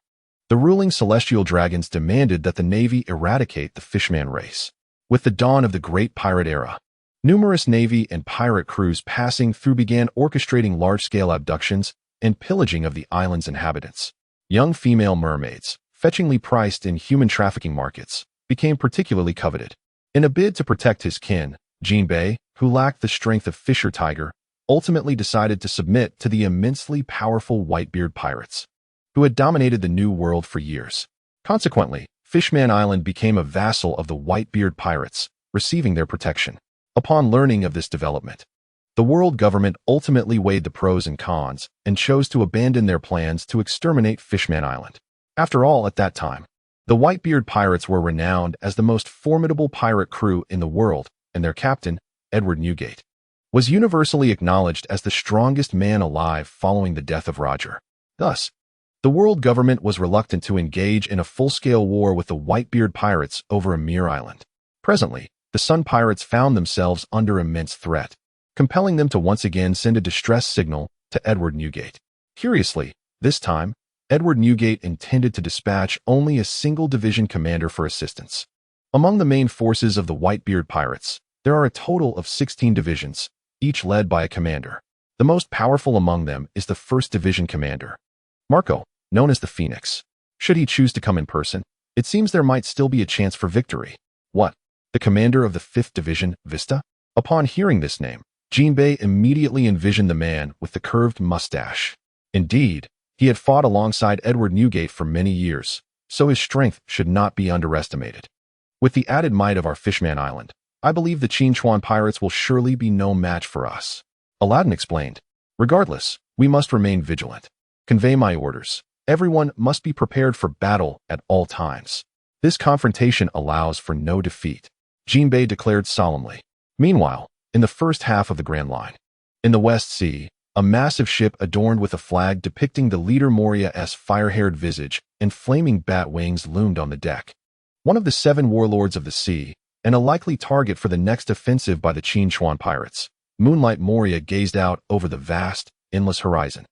the ruling celestial dragons demanded that the Navy eradicate the Fishman race. With the dawn of the Great Pirate Era, numerous Navy and pirate crews passing through began orchestrating large-scale abductions and pillaging of the island's inhabitants. Young female mermaids, fetchingly priced in human trafficking markets, became particularly coveted. In a bid to protect his kin, Jinbei, who lacked the strength of Fisher Tiger, ultimately decided to submit to the immensely powerful Whitebeard pirates, who had dominated the New World for years. Consequently, Fishman Island became a vassal of the Whitebeard pirates, receiving their protection. Upon learning of this development, the world government ultimately weighed the pros and cons and chose to abandon their plans to exterminate Fishman Island. After all, at that time, the Whitebeard pirates were renowned as the most formidable pirate crew in the world, and their captain, Edward Newgate, was universally acknowledged as the strongest man alive following the death of Roger. Thus, the world government was reluctant to engage in a full-scale war with the Whitebeard pirates over a mere island. Presently, the Sun Pirates found themselves under immense threat, compelling them to once again send a distress signal to Edward Newgate. Curiously, this time, Edward Newgate intended to dispatch only a single division commander for assistance. Among the main forces of the Whitebeard pirates, there are a total of 16 divisions, each led by a commander. The most powerful among them is the 1st Division commander, Marco, known as the Phoenix. Should he choose to come in person, it seems there might still be a chance for victory. What? The commander of the 5th Division, Vista? Upon hearing this name, Jinbei immediately envisioned the man with the curved mustache. Indeed, he had fought alongside Edward Newgate for many years, so his strength should not be underestimated. With the added might of our Fishman Island, I believe the Qin Chuan pirates will surely be no match for us. Aladdin explained. Regardless, we must remain vigilant. Convey my orders. Everyone must be prepared for battle at all times. This confrontation allows for no defeat, Jinbei declared solemnly. Meanwhile, in the first half of the Grand Line, in the West Sea, a massive ship adorned with a flag depicting the leader Moria's fire-haired visage and flaming bat wings loomed on the deck. One of the 7 warlords of the sea, and a likely target for the next offensive by the Qin Chuan pirates, Moonlight Moria gazed out over the vast, endless horizon.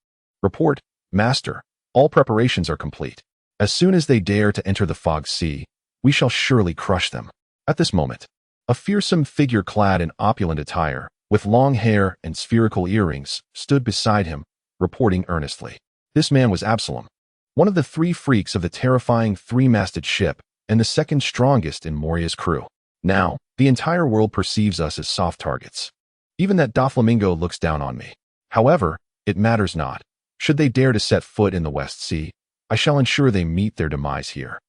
Report, Master, all preparations are complete. As soon as they dare to enter the Fog Sea, we shall surely crush them. At this moment, a fearsome figure clad in opulent attire, with long hair and spherical earrings, stood beside him, reporting earnestly. This man was Absalom, one of the 3 freaks of the terrifying 3-masted ship and the 2nd strongest in Moria's crew. Now, the entire world perceives us as soft targets. Even that Doflamingo looks down on me. However, it matters not. Should they dare to set foot in the West Sea, I shall ensure they meet their demise here.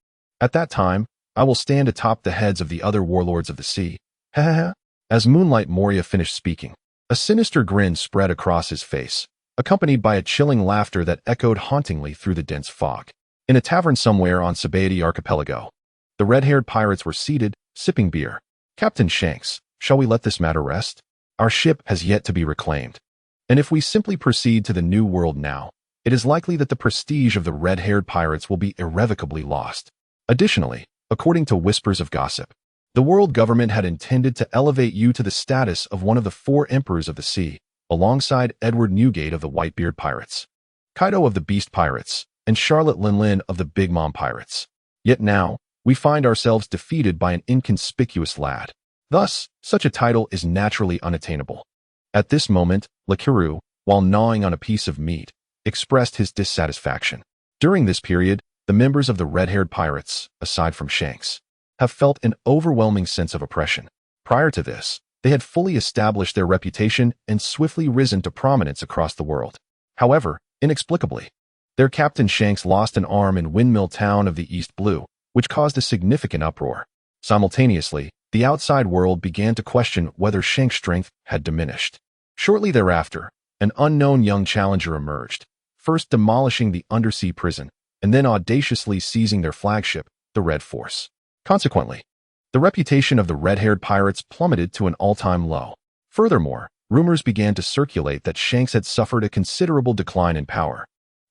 At that time, I will stand atop the heads of the other warlords of the sea. Ha ha ha. As Moonlight Moria finished speaking, a sinister grin spread across his face, accompanied by a chilling laughter that echoed hauntingly through the dense fog. In a tavern somewhere on Sabaody Archipelago, the red-haired pirates were seated, sipping beer. Captain Shanks, shall we let this matter rest? Our ship has yet to be reclaimed. And if we simply proceed to the New World now, it is likely that the prestige of the red-haired pirates will be irrevocably lost. Additionally, according to whispers of gossip, the world government had intended to elevate you to the status of one of the 4 emperors of the sea, alongside Edward Newgate of the Whitebeard pirates, Kaido of the Beast pirates, and Charlotte Linlin of the Big Mom pirates. Yet now, we find ourselves defeated by an inconspicuous lad. Thus, such a title is naturally unattainable. At this moment, Lakiru, while gnawing on a piece of meat, expressed his dissatisfaction. During this period, the members of the red-haired pirates, aside from Shanks, have felt an overwhelming sense of oppression. Prior to this, they had fully established their reputation and swiftly risen to prominence across the world. However, inexplicably, their captain Shanks lost an arm in Windmill Town of the East Blue, which caused a significant uproar. Simultaneously, the outside world began to question whether Shanks' strength had diminished. Shortly thereafter, an unknown young challenger emerged, first demolishing the undersea prison, and then audaciously seizing their flagship, the Red Force. Consequently, the reputation of the red-haired pirates plummeted to an all-time low. Furthermore, rumors began to circulate that Shanks had suffered a considerable decline in power,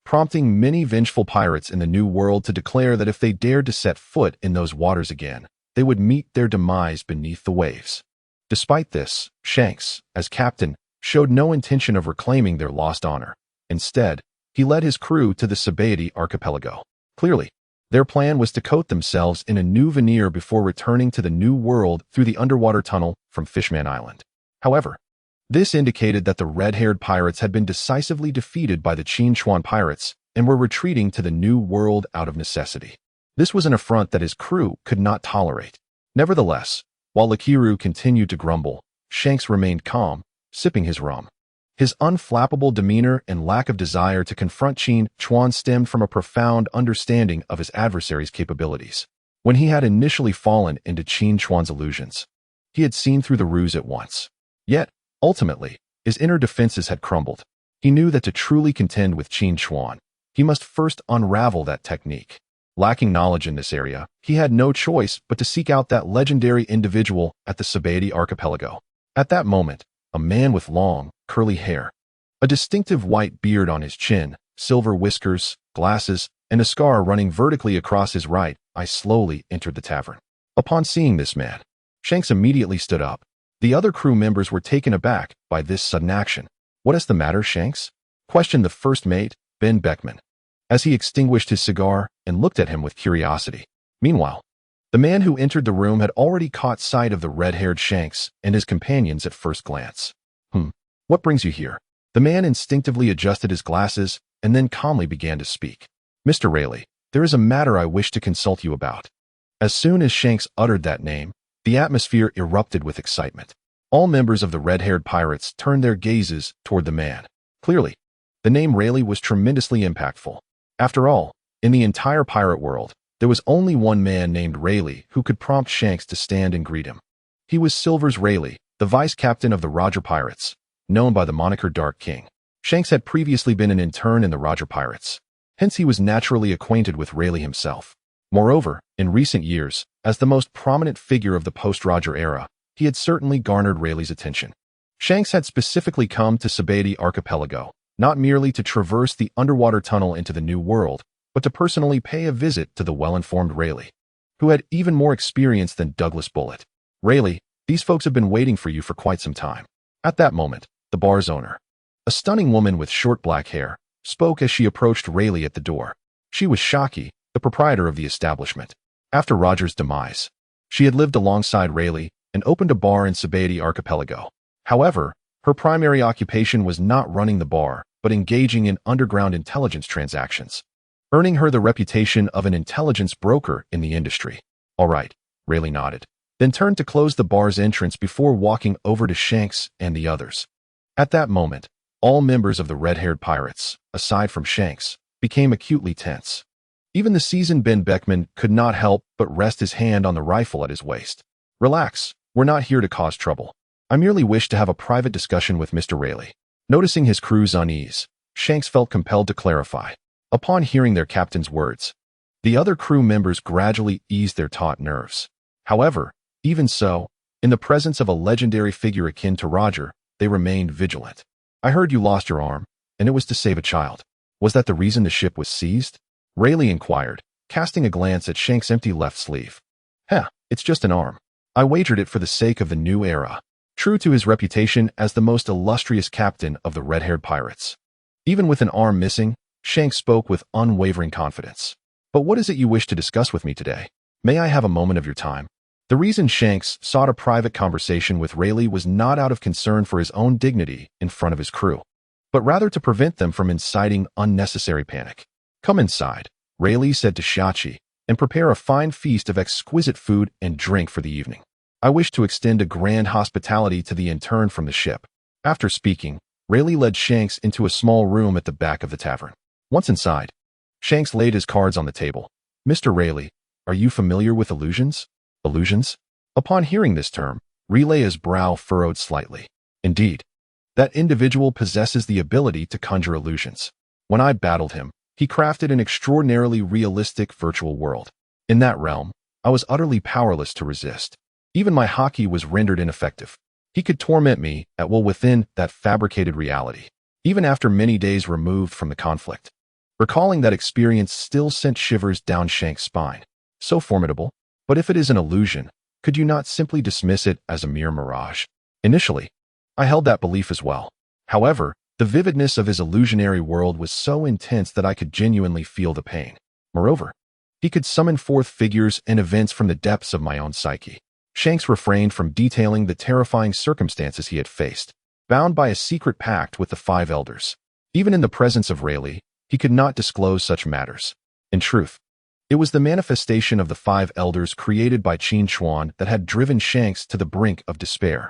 prompting many vengeful pirates in the New World to declare that if they dared to set foot in those waters again, they would meet their demise beneath the waves. Despite this, Shanks, as captain, showed no intention of reclaiming their lost honor. Instead, he led his crew to the Sabaody Archipelago. Clearly, their plan was to coat themselves in a new veneer before returning to the New World through the underwater tunnel from Fishman Island. However, this indicated that the red-haired pirates had been decisively defeated by the Qin Chuan pirates and were retreating to the New World out of necessity. This was an affront that his crew could not tolerate. Nevertheless, while Lakiru continued to grumble, Shanks remained calm, sipping his rum. His unflappable demeanor and lack of desire to confront Qin Chuan stemmed from a profound understanding of his adversary's capabilities. When he had initially fallen into Qin Chuan's illusions, he had seen through the ruse at once. Yet, ultimately, his inner defenses had crumbled. He knew that to truly contend with Qin Chuan, he must first unravel that technique. Lacking knowledge in this area, he had no choice but to seek out that legendary individual at the Sabaody Archipelago. At that moment, a man with long, curly hair, a distinctive white beard on his chin, silver whiskers, glasses, and a scar running vertically across his right eye, slowly entered the tavern. Upon seeing this man, Shanks immediately stood up. The other crew members were taken aback by this sudden action. "What is the matter, Shanks?" questioned the first mate, Ben Beckman, as he extinguished his cigar and looked at him with curiosity. Meanwhile, the man who entered the room had already caught sight of the red-haired Shanks and his companions at first glance. What brings you here?" The man instinctively adjusted his glasses and then calmly began to speak. "Mr. Rayleigh, there is a matter I wish to consult you about." As soon as Shanks uttered that name, the atmosphere erupted with excitement. All members of the red-haired pirates turned their gazes toward the man. Clearly, the name Rayleigh was tremendously impactful. After all, in the entire pirate world, there was only one man named Rayleigh who could prompt Shanks to stand and greet him. He was Silvers Rayleigh, the vice-captain of the Roger Pirates, known by the moniker Dark King. Shanks had previously been an intern in the Roger Pirates. Hence he was naturally acquainted with Rayleigh himself. Moreover, in recent years, as the most prominent figure of the post-Roger era, he had certainly garnered Rayleigh's attention. Shanks had specifically come to Sabeti Archipelago, not merely to traverse the underwater tunnel into the New World, but to personally pay a visit to the well-informed Rayleigh, who had even more experience than Douglas Bullitt. "Rayleigh, these folks have been waiting for you for quite some time." At that moment, the bar's owner, a stunning woman with short black hair, spoke as she approached Rayleigh at the door. She was Shockey, the proprietor of the establishment. After Roger's demise, she had lived alongside Rayleigh and opened a bar in Sabeti Archipelago. However, her primary occupation was not running the bar, but engaging in underground intelligence transactions, earning her the reputation of an intelligence broker in the industry. "All right," Rayleigh nodded, then turned to close the bar's entrance before walking over to Shanks and the others. At that moment, all members of the red-haired pirates, aside from Shanks, became acutely tense. Even the seasoned Ben Beckman could not help but rest his hand on the rifle at his waist. "Relax, we're not here to cause trouble. I merely wish to have a private discussion with Mr. Rayleigh." Noticing his crew's unease, Shanks felt compelled to clarify. Upon hearing their captain's words, the other crew members gradually eased their taut nerves. However, even so, in the presence of a legendary figure akin to Roger, they remained vigilant. "I heard you lost your arm, and it was to save a child. Was that the reason the ship was seized?" Rayleigh inquired, casting a glance at Shanks' empty left sleeve. It's just an arm. I wagered it for the sake of the new era." True to his reputation as the most illustrious captain of the red-haired pirates, even with an arm missing, Shanks spoke with unwavering confidence. "But what is it you wish to discuss with me today? May I have a moment of your time?" The reason Shanks sought a private conversation with Rayleigh was not out of concern for his own dignity in front of his crew, but rather to prevent them from inciting unnecessary panic. "Come inside," Rayleigh said to Shachi, "and prepare a fine feast of exquisite food and drink for the evening. I wish to extend a grand hospitality to the intern from the ship." After speaking, Rayleigh led Shanks into a small room at the back of the tavern. Once inside, Shanks laid his cards on the table. "Mr. Rayleigh, are you familiar with illusions?" "Illusions?" Upon hearing this term, Raleigh's brow furrowed slightly. "Indeed, that individual possesses the ability to conjure illusions. When I battled him, he crafted an extraordinarily realistic virtual world. In that realm, I was utterly powerless to resist. Even my hockey was rendered ineffective. He could torment me at will within that fabricated reality, even after many days removed from the conflict." Recalling that experience still sent shivers down Shanks' spine. So formidable. But if it is an illusion, could you not simply dismiss it as a mere mirage? Initially, I held that belief as well. However, the vividness of his illusionary world was so intense that I could genuinely feel the pain. Moreover, he could summon forth figures and events from the depths of my own psyche. Shanks refrained from detailing the terrifying circumstances he had faced, bound by a secret pact with the Five Elders. Even in the presence of Rayleigh, he could not disclose such matters. In truth, it was the manifestation of the Five Elders created by Qin Chuan that had driven Shanks to the brink of despair.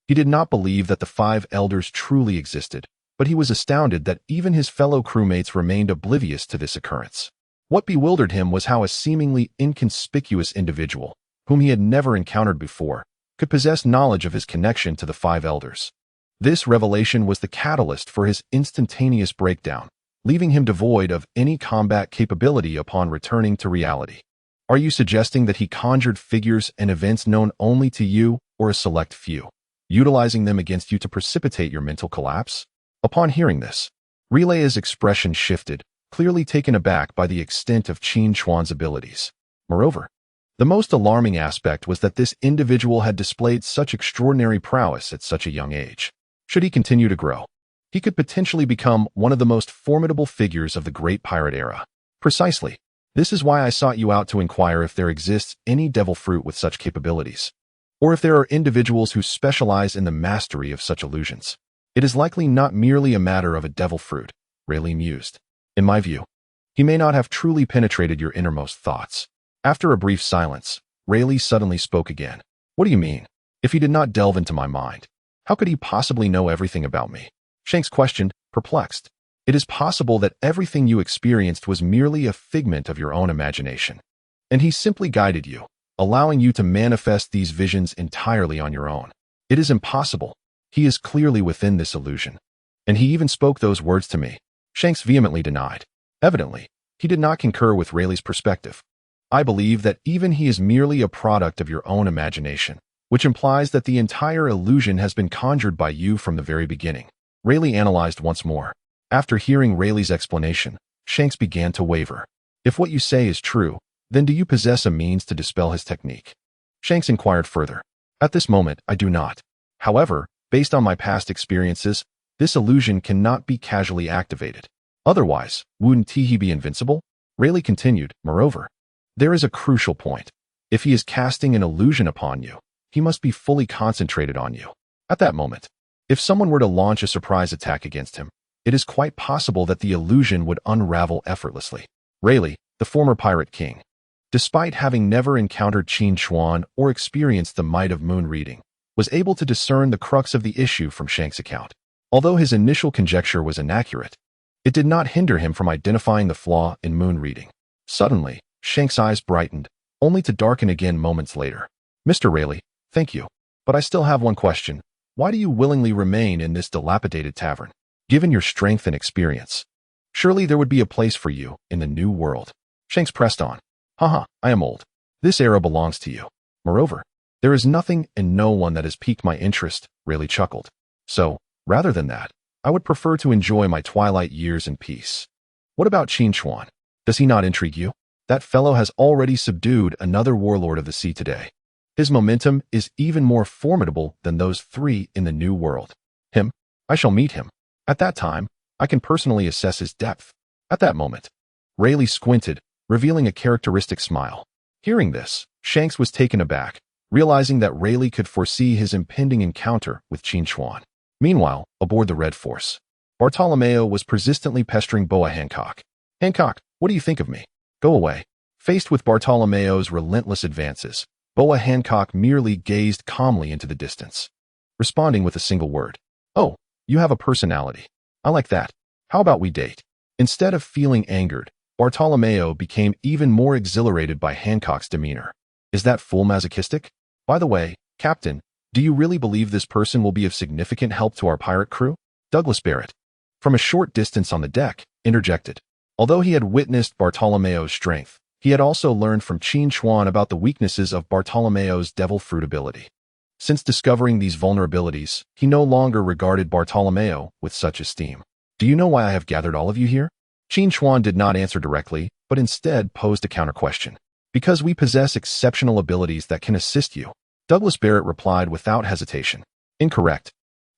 He did not believe that the Five Elders truly existed, but he was astounded that even his fellow crewmates remained oblivious to this occurrence. What bewildered him was how a seemingly inconspicuous individual, whom he had never encountered before, could possess knowledge of his connection to the Five Elders. This revelation was the catalyst for his instantaneous breakdown, leaving him devoid of any combat capability upon returning to reality. "Are you suggesting that he conjured figures and events known only to you or a select few?" utilizing them against you to precipitate your mental collapse? Upon hearing this, Relay's expression shifted, clearly taken aback by the extent of Qin Chuan's abilities. Moreover, the most alarming aspect was that this individual had displayed such extraordinary prowess at such a young age. Should he continue to grow, he could potentially become one of the most formidable figures of the Great Pirate era. Precisely. This is why I sought you out to inquire if there exists any devil fruit with such capabilities, or if there are individuals who specialize in the mastery of such illusions. It is likely not merely a matter of a devil fruit, Rayleigh mused. In my view, he may not have truly penetrated your innermost thoughts. After a brief silence, Rayleigh suddenly spoke again. What do you mean? If he did not delve into my mind, how could he possibly know everything about me? Shanks questioned, perplexed. It is possible that everything you experienced was merely a figment of your own imagination, and he simply guided you, allowing you to manifest these visions entirely on your own. It is impossible. He is clearly within this illusion. And he even spoke those words to me. Shanks vehemently denied. Evidently, he did not concur with Rayleigh's perspective. I believe that even he is merely a product of your own imagination, which implies that the entire illusion has been conjured by you from the very beginning. Rayleigh analyzed once more. After hearing Rayleigh's explanation, Shanks began to waver. If what you say is true, then do you possess a means to dispel his technique? Shanks inquired further. At this moment, I do not. However, based on my past experiences, this illusion cannot be casually activated. Otherwise, wouldn't he be invincible? Rayleigh continued, moreover, there is a crucial point. If he is casting an illusion upon you, he must be fully concentrated on you. At that moment, if someone were to launch a surprise attack against him, it is quite possible that the illusion would unravel effortlessly. Rayleigh, the former pirate king, despite having never encountered Qin Chuan or experienced the might of moon reading, was able to discern the crux of the issue from Shanks' account. Although his initial conjecture was inaccurate, it did not hinder him from identifying the flaw in moon reading. Suddenly, Shanks' eyes brightened, only to darken again moments later. Mr. Rayleigh, thank you, but I still have one question. Why do you willingly remain in this dilapidated tavern? Given your strength and experience, surely there would be a place for you in the new world. Shanks pressed on. Haha, I am old. This era belongs to you. Moreover, there is nothing and no one that has piqued my interest, Rayleigh chuckled. So, rather than that, I would prefer to enjoy my twilight years in peace. What about Qin Chuan? Does he not intrigue you? That fellow has already subdued another warlord of the sea today. His momentum is even more formidable than those three in the new world. Him? I shall meet him. At that time, I can personally assess his depth. At that moment, Rayleigh squinted, revealing a characteristic smile. Hearing this, Shanks was taken aback, realizing that Rayleigh could foresee his impending encounter with Qin Chuan. Meanwhile, aboard the Red Force, Bartolomeo was persistently pestering Boa Hancock. Hancock, what do you think of me? Go away. Faced with Bartolomeo's relentless advances, Boa Hancock merely gazed calmly into the distance, responding with a single word. Oh, you have a personality. I like that. How about we date? Instead of feeling angered, Bartolomeo became even more exhilarated by Hancock's demeanor. Is that full masochistic? By the way, Captain, do you really believe this person will be of significant help to our pirate crew? Douglas Barrett, from a short distance on the deck, interjected. Although he had witnessed Bartolomeo's strength, he had also learned from Qin Chuan about the weaknesses of Bartolomeo's devil fruit ability. Since discovering these vulnerabilities, he no longer regarded Bartolomeo with such esteem. Do you know why I have gathered all of you here? Qin Chuan did not answer directly, but instead posed a counter-question. Because we possess exceptional abilities that can assist you. Douglas Barrett replied without hesitation. Incorrect.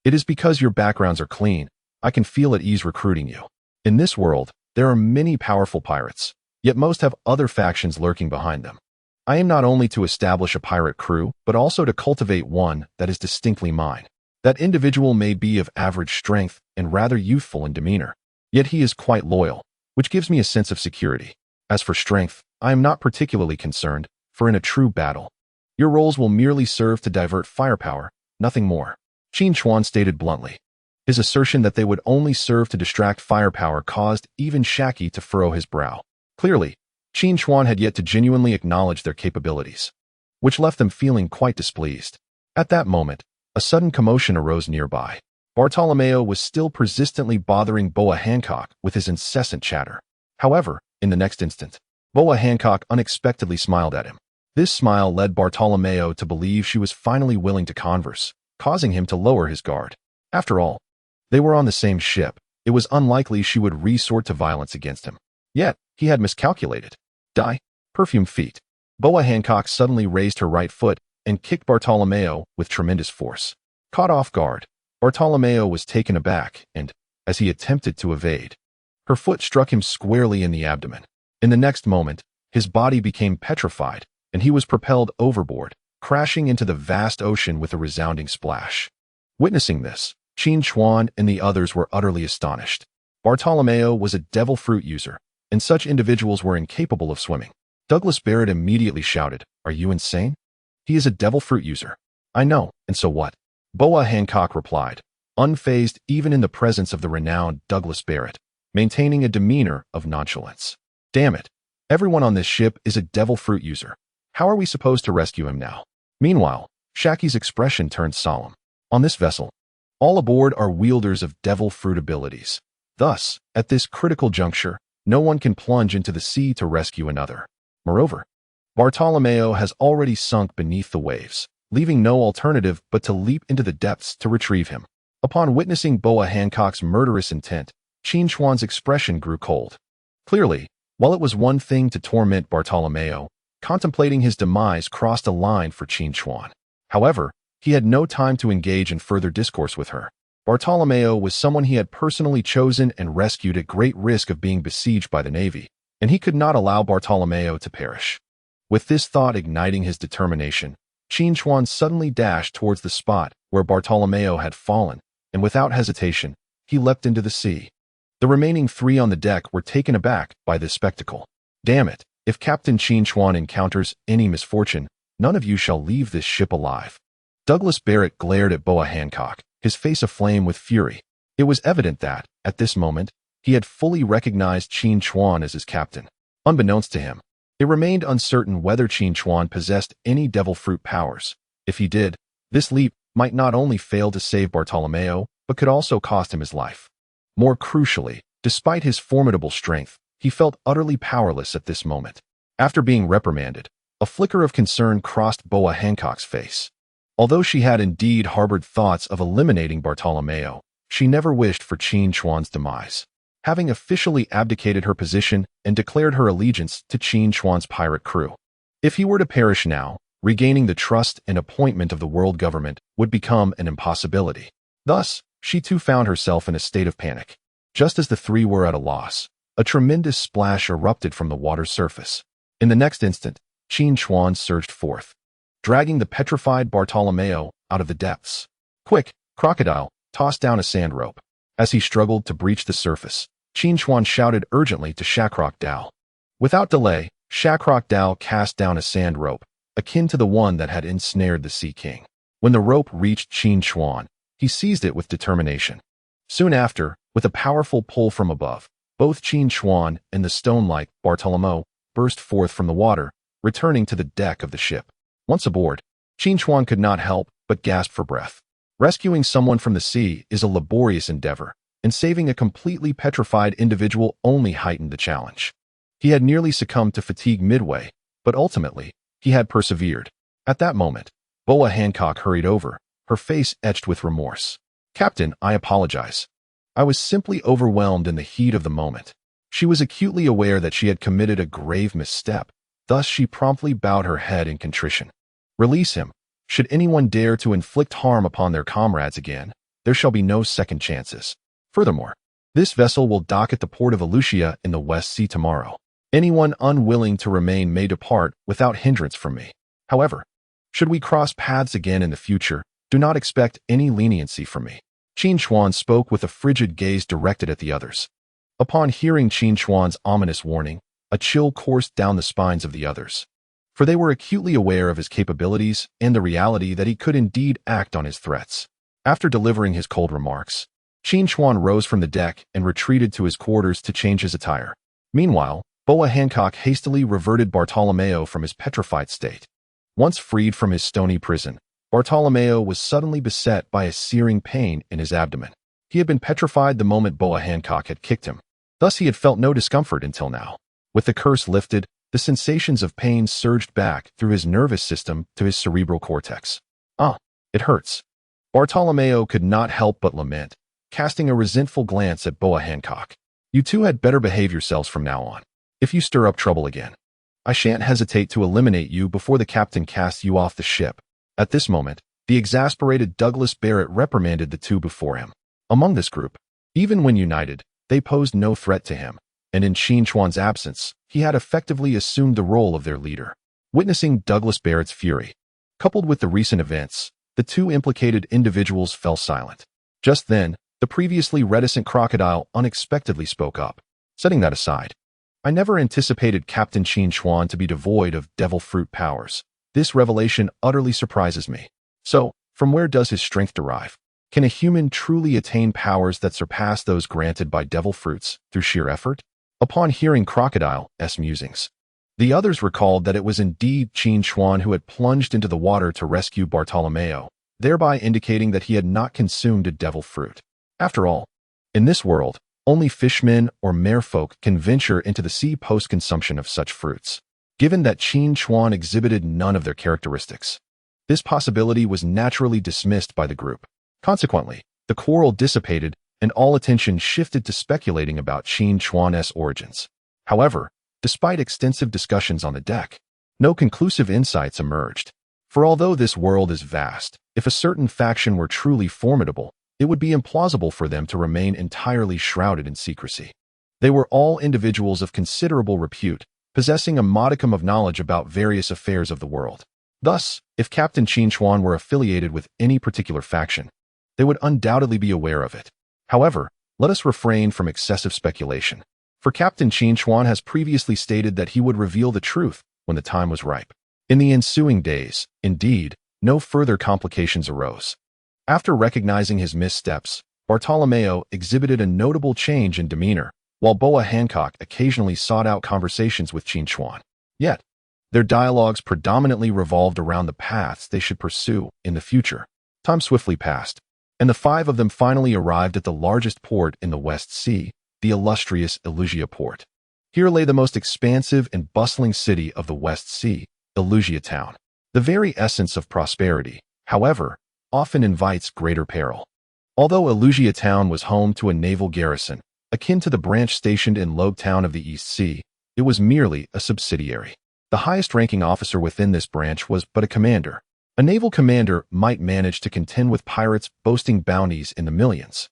It is because your backgrounds are clean. I can feel at ease recruiting you. In this world, there are many powerful pirates, yet most have other factions lurking behind them. I aim not only to establish a pirate crew, but also to cultivate one that is distinctly mine. That individual may be of average strength and rather youthful in demeanor, yet he is quite loyal, which gives me a sense of security. As for strength, I am not particularly concerned, for in a true battle, your roles will merely serve to divert firepower, nothing more. Qin Chuan stated bluntly. His assertion that they would only serve to distract firepower caused even Shaki to furrow his brow. Clearly, Qin Chuan had yet to genuinely acknowledge their capabilities, which left them feeling quite displeased. At that moment, a sudden commotion arose nearby. Bartolomeo was still persistently bothering Boa Hancock with his incessant chatter. However, in the next instant, Boa Hancock unexpectedly smiled at him. This smile led Bartolomeo to believe she was finally willing to converse, causing him to lower his guard. After all, they were on the same ship. It was unlikely she would resort to violence against him. Yet, he had miscalculated. Die. Perfumed feet. Boa Hancock suddenly raised her right foot and kicked Bartolomeo with tremendous force. Caught off guard, Bartolomeo was taken aback and, as he attempted to evade, her foot struck him squarely in the abdomen. In the next moment, his body became petrified, and he was propelled overboard, crashing into the vast ocean with a resounding splash. Witnessing this, Qin Chuan and the others were utterly astonished. Bartolomeo was a devil fruit user, and such individuals were incapable of swimming. Douglas Barrett immediately shouted, "Are you insane? He is a devil fruit user." "I know, and so what?" Boa Hancock replied, unfazed even in the presence of the renowned Douglas Barrett, maintaining a demeanor of nonchalance. "Damn it. Everyone on this ship is a devil fruit user. How are we supposed to rescue him now?" Meanwhile, Shaki's expression turned solemn. "On this vessel, all aboard are wielders of devil fruit abilities. Thus, at this critical juncture, no one can plunge into the sea to rescue another. Moreover, Bartolomeo has already sunk beneath the waves, leaving no alternative but to leap into the depths to retrieve him." Upon witnessing Boa Hancock's murderous intent, Qin Chuan's expression grew cold. Clearly, while it was one thing to torment Bartolomeo, contemplating his demise crossed a line for Qin Chuan. However, he had no time to engage in further discourse with her. Bartolomeo was someone he had personally chosen and rescued at great risk of being besieged by the Navy, and he could not allow Bartolomeo to perish. With this thought igniting his determination, Qin Chuan suddenly dashed towards the spot where Bartolomeo had fallen, and without hesitation, he leapt into the sea. The remaining three on the deck were taken aback by this spectacle. "Damn it, if Captain Qin Chuan encounters any misfortune, none of you shall leave this ship alive." Douglas Barrett glared at Boa Hancock, his face aflame with fury. It was evident that, at this moment, he had fully recognized Qin Chuan as his captain. Unbeknownst to him, it remained uncertain whether Qin Chuan possessed any devil fruit powers. If he did, this leap might not only fail to save Bartolomeo, but could also cost him his life. More crucially, despite his formidable strength, he felt utterly powerless at this moment. After being reprimanded, a flicker of concern crossed Boa Hancock's face. Although she had indeed harbored thoughts of eliminating Bartolomeo, she never wished for Qin Chuan's demise. Having officially abdicated her position and declared her allegiance to Qin Chuan's pirate crew. If he were to perish now, regaining the trust and appointment of the world government would become an impossibility. Thus, she too found herself in a state of panic. Just as the three were at a loss, a tremendous splash erupted from the water's surface. In the next instant, Qin Chuan surged forth, dragging the petrified Bartolomeo out of the depths. "Quick, crocodile, toss down a sand rope." As he struggled to breach the surface, Qin Chuan shouted urgently to Shakrok Dao. Without delay, Shakrok Dao cast down a sand rope, akin to the one that had ensnared the Sea King. When the rope reached Qin Chuan, he seized it with determination. Soon after, with a powerful pull from above, both Qin Chuan and the stone-like Bartolomeo burst forth from the water, returning to the deck of the ship. Once aboard, Qin Chuan could not help but gasp for breath. Rescuing someone from the sea is a laborious endeavor, and saving a completely petrified individual only heightened the challenge. He had nearly succumbed to fatigue midway, but ultimately, he had persevered. At that moment, Boa Hancock hurried over, her face etched with remorse. "Captain, I apologize. I was simply overwhelmed in the heat of the moment." She was acutely aware that she had committed a grave misstep, thus she promptly bowed her head in contrition. "Release him. Should anyone dare to inflict harm upon their comrades again, there shall be no second chances. Furthermore, this vessel will dock at the port of Aleutiia in the West Sea tomorrow. Anyone unwilling to remain may depart without hindrance from me. However, should we cross paths again in the future, do not expect any leniency from me." Qin Chuan spoke with a frigid gaze directed at the others. Upon hearing Qin Chuan's ominous warning, a chill coursed down the spines of the others, for they were acutely aware of his capabilities and the reality that he could indeed act on his threats. After delivering his cold remarks, Qin Chuan rose from the deck and retreated to his quarters to change his attire. Meanwhile, Boa Hancock hastily reverted Bartolomeo from his petrified state. Once freed from his stony prison, Bartolomeo was suddenly beset by a searing pain in his abdomen. He had been petrified the moment Boa Hancock had kicked him. Thus he had felt no discomfort until now. With the curse lifted, the sensations of pain surged back through his nervous system to his cerebral cortex. "Ah, it hurts." Bartolomeo could not help but lament, casting a resentful glance at Boa Hancock. You two had better behave yourselves from now on. If you stir up trouble again, I shan't hesitate to eliminate you before the captain casts you off the ship. At this moment, the exasperated Douglas Barrett reprimanded the two before him. Among this group, even when united, they posed no threat to him, and in Qin Chuan's absence, he had effectively assumed the role of their leader. Witnessing Douglas Barrett's fury, coupled with the recent events, the two implicated individuals fell silent. Just then, the previously reticent crocodile unexpectedly spoke up. Setting that aside, I never anticipated Captain Qin Chuan to be devoid of devil fruit powers. This revelation utterly surprises me. So, from where does his strength derive? Can a human truly attain powers that surpass those granted by devil fruits through sheer effort? Upon hearing Crocodile's musings, the others recalled that it was indeed Qin Chuan who had plunged into the water to rescue Bartolomeo, thereby indicating that he had not consumed a devil fruit. After all, in this world, only fishmen or merfolk can venture into the sea post-consumption of such fruits. Given that Qin Chuan exhibited none of their characteristics, this possibility was naturally dismissed by the group. Consequently, the quarrel dissipated and all attention shifted to speculating about Qin Chuan's origins. However, despite extensive discussions on the deck, no conclusive insights emerged. For although this world is vast, if a certain faction were truly formidable, it would be implausible for them to remain entirely shrouded in secrecy. They were all individuals of considerable repute, possessing a modicum of knowledge about various affairs of the world. Thus, if Captain Qin Chuan were affiliated with any particular faction, they would undoubtedly be aware of it. However, let us refrain from excessive speculation, for Captain Qin Chuan has previously stated that he would reveal the truth when the time was ripe. In the ensuing days, indeed, no further complications arose. After recognizing his missteps, Bartolomeo exhibited a notable change in demeanor, while Boa Hancock occasionally sought out conversations with Qin Chuan. Yet, their dialogues predominantly revolved around the paths they should pursue in the future. Time swiftly passed, and the five of them finally arrived at the largest port in the West Sea, the illustrious Elusia port. Here lay the most expansive and bustling city of the West Sea, Elusia town. The very essence of prosperity, however, often invites greater peril. Although Elusia town was home to a naval garrison, akin to the branch stationed in Logue Town of the East Sea, it was merely a subsidiary. The highest-ranking officer within this branch was but a commander. A naval commander might manage to contend with pirates boasting bounties in the millions.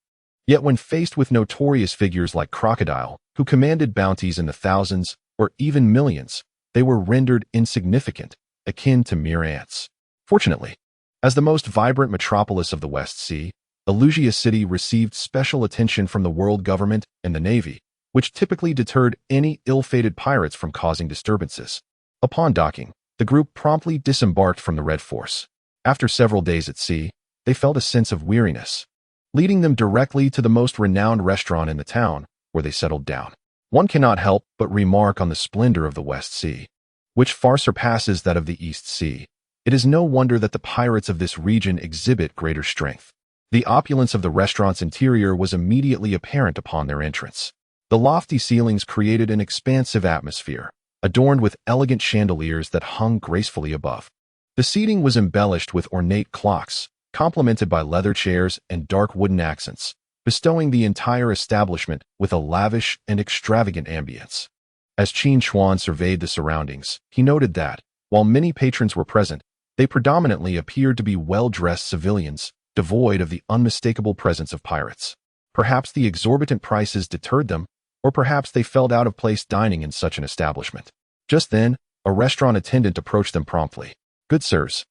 Yet when faced with notorious figures like Crocodile, who commanded bounties in the thousands or even millions, they were rendered insignificant, akin to mere ants. Fortunately, as the most vibrant metropolis of the West Sea, Elusia City received special attention from the world government and the Navy, which typically deterred any ill-fated pirates from causing disturbances. Upon docking, the group promptly disembarked from the Red Force. After several days at sea, they felt a sense of weariness, leading them directly to the most renowned restaurant in the town, where they settled down. One cannot help but remark on the splendor of the West Sea, which far surpasses that of the East Sea. It is no wonder that the pirates of this region exhibit greater strength. The opulence of the restaurant's interior was immediately apparent upon their entrance. The lofty ceilings created an expansive atmosphere, adorned with elegant chandeliers that hung gracefully above. The seating was embellished with ornate clocks, complemented by leather chairs and dark wooden accents, bestowing the entire establishment with a lavish and extravagant ambience. As Qin Chuan surveyed the surroundings, he noted that, while many patrons were present, they predominantly appeared to be well-dressed civilians, devoid of the unmistakable presence of pirates. Perhaps the exorbitant prices deterred them, or perhaps they felt out of place dining in such an establishment. Just then, a restaurant attendant approached them promptly. "Good sirs,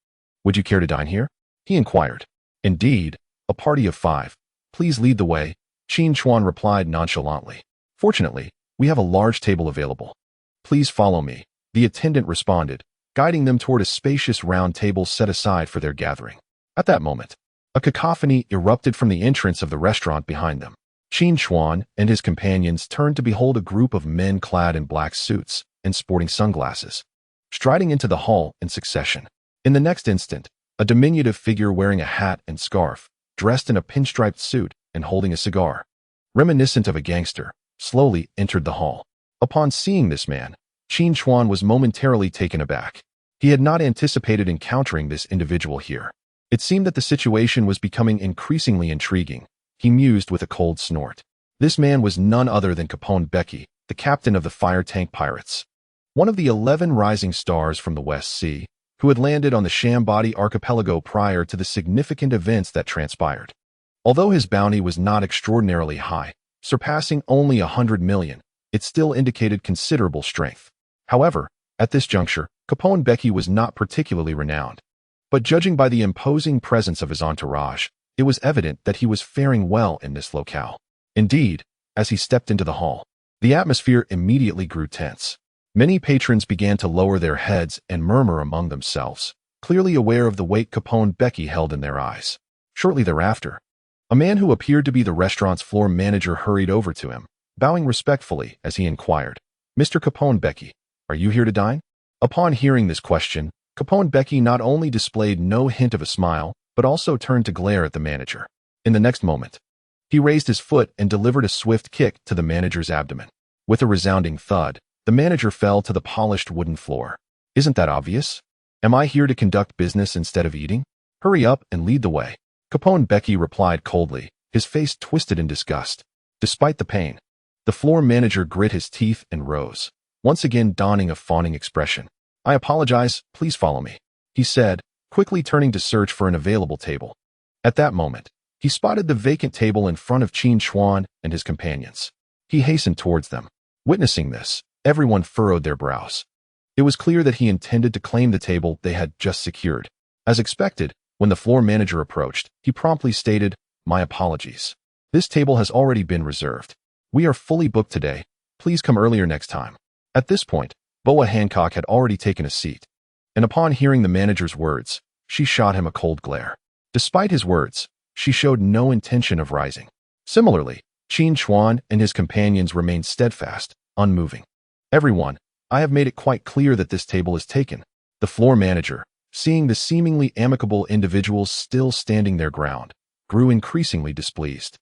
would you care to dine here?" he inquired. "Indeed, a party of 5. Please lead the way," Qin Chuan replied nonchalantly. "Fortunately, we have a large table available. Please follow me," the attendant responded, guiding them toward a spacious round table set aside for their gathering. At that moment, a cacophony erupted from the entrance of the restaurant behind them. Qin Chuan and his companions turned to behold a group of men clad in black suits and sporting sunglasses, striding into the hall in succession. In the next instant, a diminutive figure wearing a hat and scarf, dressed in a pinstriped suit and holding a cigar, reminiscent of a gangster, slowly entered the hall. Upon seeing this man, Qin Chuan was momentarily taken aback. He had not anticipated encountering this individual here. It seemed that the situation was becoming increasingly intriguing. He mused with a cold snort. This man was none other than Capone Becky, the captain of the fire tank pirates. One of the 11 rising stars from the West Sea, who had landed on the Shambadi archipelago prior to the significant events that transpired. Although his bounty was not extraordinarily high, surpassing only 100 million, it still indicated considerable strength. However, at this juncture, Capone Becky was not particularly renowned. But judging by the imposing presence of his entourage, it was evident that he was faring well in this locale. Indeed, as he stepped into the hall, the atmosphere immediately grew tense. Many patrons began to lower their heads and murmur among themselves, clearly aware of the weight Capone Becky held in their eyes. Shortly thereafter, a man who appeared to be the restaurant's floor manager hurried over to him, bowing respectfully as he inquired, "Mr. Capone Becky, are you here to dine?" Upon hearing this question, Capone Becky not only displayed no hint of a smile, but also turned to glare at the manager. In the next moment, he raised his foot and delivered a swift kick to the manager's abdomen. With a resounding thud, the manager fell to the polished wooden floor. "Isn't that obvious? Am I here to conduct business instead of eating? Hurry up and lead the way." Capone Becky replied coldly, his face twisted in disgust. Despite the pain, the floor manager grit his teeth and rose, once again donning a fawning expression. "I apologize, please follow me," he said, quickly turning to search for an available table. At that moment, he spotted the vacant table in front of Qin Chuan and his companions. He hastened towards them. Witnessing this, everyone furrowed their brows. It was clear that he intended to claim the table they had just secured. As expected, when the floor manager approached, he promptly stated, "My apologies. This table has already been reserved. We are fully booked today. Please come earlier next time." At this point, Boa Hancock had already taken a seat, and upon hearing the manager's words, she shot him a cold glare. Despite his words, she showed no intention of rising. Similarly, Qin Chuan and his companions remained steadfast, unmoving. "Everyone, I have made it quite clear that this table is taken." The floor manager, seeing the seemingly amicable individuals still standing their ground, grew increasingly displeased,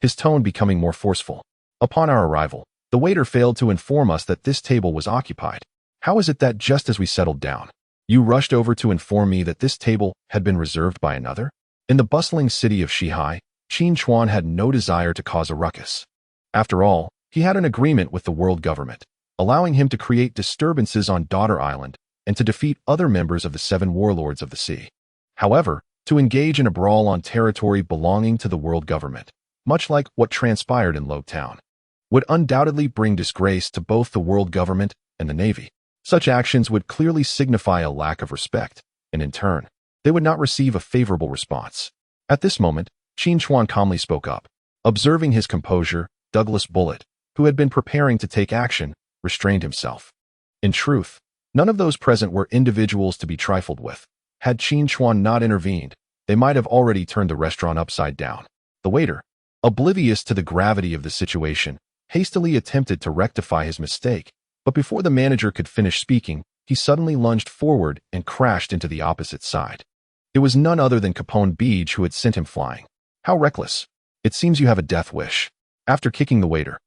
his tone becoming more forceful. "Upon our arrival, the waiter failed to inform us that this table was occupied. How is it that just as we settled down, you rushed over to inform me that this table had been reserved by another?" In the bustling city of Shihai, Qin Chuan had no desire to cause a ruckus. After all, he had an agreement with the world government, allowing him to create disturbances on Daughter Island and to defeat other members of the 7 warlords of the sea. However, to engage in a brawl on territory belonging to the world government, much like what transpired in Town, would undoubtedly bring disgrace to both the world government and the Navy. Such actions would clearly signify a lack of respect, and in turn, they would not receive a favorable response. At this moment, Qin Chuan calmly spoke up. Observing his composure, Douglas Bullitt, who had been preparing to take action, restrained himself. In truth, none of those present were individuals to be trifled with. Had Qin Chuan not intervened, they might have already turned the restaurant upside down. The waiter, oblivious to the gravity of the situation, hastily attempted to rectify his mistake, but before the manager could finish speaking, he suddenly lunged forward and crashed into the opposite side. It was none other than Capone Beach who had sent him flying. "How reckless. It seems you have a death wish." After kicking the waiter,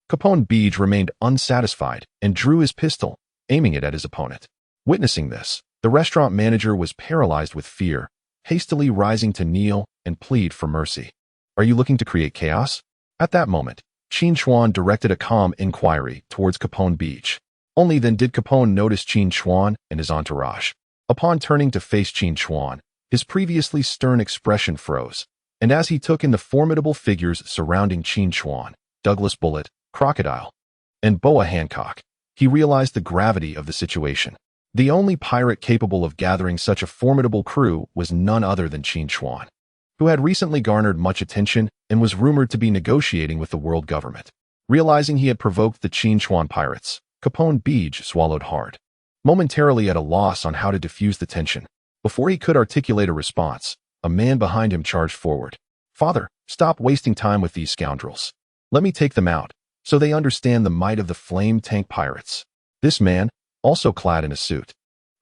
Capone Beach remained unsatisfied and drew his pistol, aiming it at his opponent. Witnessing this, the restaurant manager was paralyzed with fear, hastily rising to kneel and plead for mercy. "Are you looking to create chaos?" At that moment, Qin Chuan directed a calm inquiry towards Capone Beach. Only then did Capone notice Qin Chuan and his entourage. Upon turning to face Qin Chuan, his previously stern expression froze, and as he took in the formidable figures surrounding Qin Chuan, Douglas Bullitt, Crocodile, and Boa Hancock, he realized the gravity of the situation. The only pirate capable of gathering such a formidable crew was none other than Qin Chuan, who had recently garnered much attention and was rumored to be negotiating with the world government. Realizing he had provoked the Qin Chuan pirates, Capone Beach swallowed hard, momentarily at a loss on how to diffuse the tension. Before he could articulate a response, a man behind him charged forward. "Father, stop wasting time with these scoundrels. Let me take them out, so they understand the might of the flame tank pirates." This man, also clad in a suit,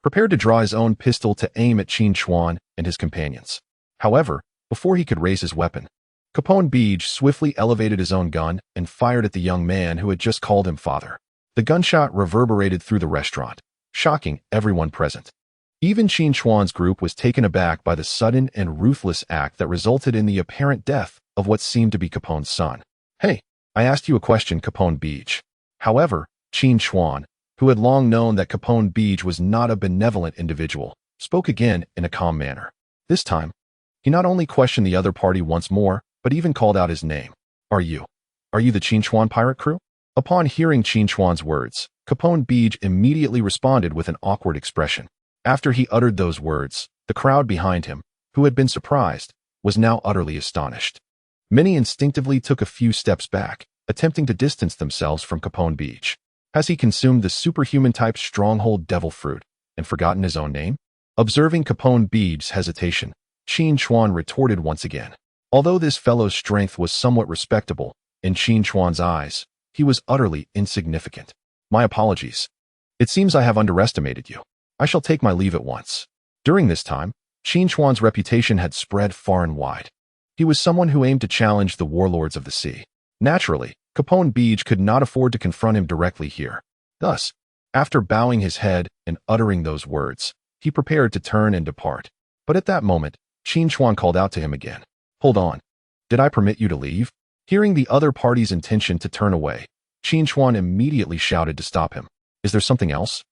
prepared to draw his own pistol to aim at Qin Chuan and his companions. However, before he could raise his weapon, Capone Beach swiftly elevated his own gun and fired at the young man who had just called him father. The gunshot reverberated through the restaurant, shocking everyone present. Even Qin Chuan's group was taken aback by the sudden and ruthless act that resulted in the apparent death of what seemed to be Capone's son. "Hey, I asked you a question, Capone Beach." However, Qin Chuan, who had long known that Capone Beach was not a benevolent individual, spoke again in a calm manner. This time, he not only questioned the other party once more, but even called out his name. Are you the Qin Chuan pirate crew?" Upon hearing Qin Chuan's words, Capone Beach immediately responded with an awkward expression. After he uttered those words, the crowd behind him, who had been surprised, was now utterly astonished. Many instinctively took a few steps back, attempting to distance themselves from Capone Beach. Has he consumed the superhuman-type stronghold devil fruit and forgotten his own name? Observing Capone Beach's hesitation, Qin Chuan retorted once again. Although this fellow's strength was somewhat respectable, in Qin Chuan's eyes, he was utterly insignificant. "My apologies. It seems I have underestimated you. I shall take my leave at once." During this time, Qin Chuan's reputation had spread far and wide. He was someone who aimed to challenge the warlords of the sea. Naturally, Capone Beach could not afford to confront him directly here. Thus, after bowing his head and uttering those words, he prepared to turn and depart. But at that moment, Qin Chuan called out to him again. "Hold on. Did I permit you to leave?" Hearing the other party's intention to turn away, Qin Chuan immediately shouted to stop him. "Is there something else?"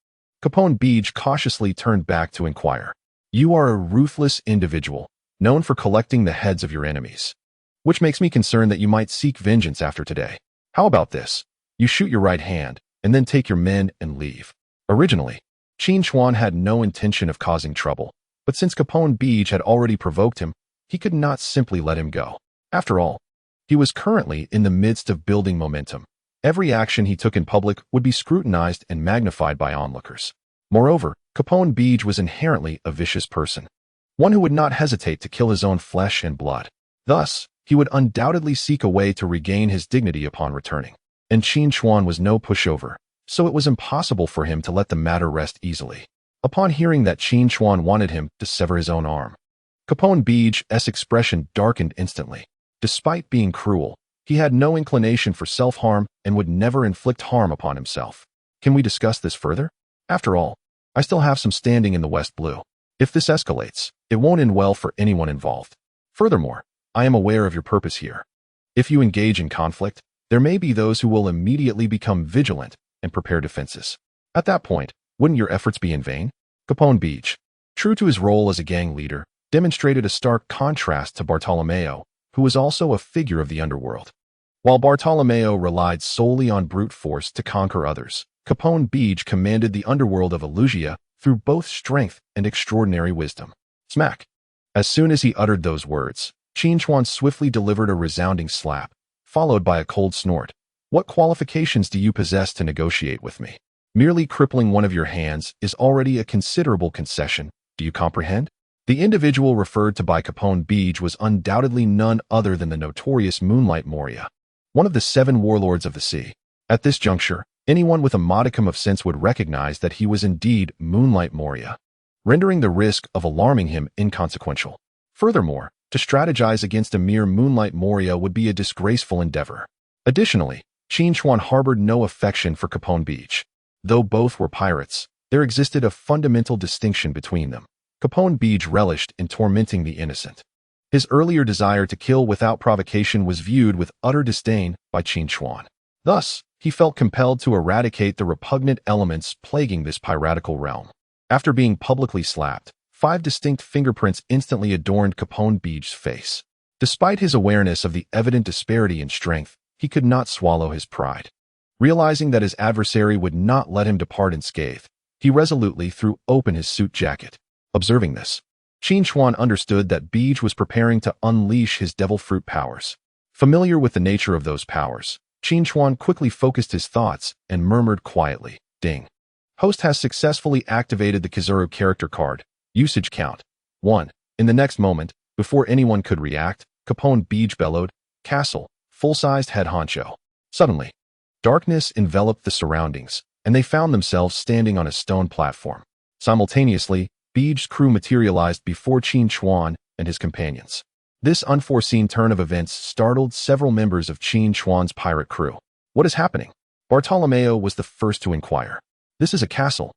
Capone Beach cautiously turned back to inquire. "You are a ruthless individual, known for collecting the heads of your enemies, which makes me concerned that you might seek vengeance after today. How about this? You shoot your right hand, and then take your men and leave." Originally, Qin Chuan had no intention of causing trouble, but since Capone Beach had already provoked him, he could not simply let him go. After all, he was currently in the midst of building momentum. Every action he took in public would be scrutinized and magnified by onlookers. Moreover, Capone Beach was inherently a vicious person, one who would not hesitate to kill his own flesh and blood. Thus, he would undoubtedly seek a way to regain his dignity upon returning. And Qin Chuan was no pushover, so it was impossible for him to let the matter rest easily. Upon hearing that Qin Chuan wanted him to sever his own arm, Capone Beach's expression darkened instantly. Despite being cruel, he had no inclination for self-harm and would never inflict harm upon himself. "Can we discuss this further? After all, I still have some standing in the West Blue. If this escalates, it won't end well for anyone involved. Furthermore, I am aware of your purpose here. If you engage in conflict, there may be those who will immediately become vigilant and prepare defenses. At that point, wouldn't your efforts be in vain?" Capone Beach, true to his role as a gang leader, demonstrated a stark contrast to Bartolomeo, who was also a figure of the underworld. While Bartolomeo relied solely on brute force to conquer others, Capone Beach commanded the underworld of Illusia through both strength and extraordinary wisdom. Smack! As soon as he uttered those words, Qin Chuan swiftly delivered a resounding slap, followed by a cold snort. "What qualifications do you possess to negotiate with me? Merely crippling one of your hands is already a considerable concession. Do you comprehend?" The individual referred to by Capone Beach was undoubtedly none other than the notorious Moonlight Moria, one of the 7 warlords of the sea. At this juncture, anyone with a modicum of sense would recognize that he was indeed Moonlight Moria, rendering the risk of alarming him inconsequential. Furthermore, to strategize against a mere Moonlight Moria would be a disgraceful endeavor. Additionally, Qin Chuan harbored no affection for Capone Beach. Though both were pirates, there existed a fundamental distinction between them. Capone Beach relished in tormenting the innocent. His earlier desire to kill without provocation was viewed with utter disdain by Qin Chuan. Thus, he felt compelled to eradicate the repugnant elements plaguing this piratical realm. After being publicly slapped, 5 distinct fingerprints instantly adorned Capone Beach's face. Despite his awareness of the evident disparity in strength, he could not swallow his pride. Realizing that his adversary would not let him depart unscathed, he resolutely threw open his suit jacket. Observing this, Qin Chuan understood that Beach was preparing to unleash his devil fruit powers. Familiar with the nature of those powers, Qin Chuan quickly focused his thoughts and murmured quietly, "Ding. Host has successfully activated the Kizuru character card. Usage count 1. In the next moment, before anyone could react, Capone Beach bellowed, "Castle, full-sized head honcho." Suddenly, darkness enveloped the surroundings, and they found themselves standing on a stone platform. Simultaneously, Beach's crew materialized before Qin Chuan and his companions. This unforeseen turn of events startled several members of Qin Chuan's pirate crew. "What is happening?" Bartolomeo was the first to inquire. "This is a castle.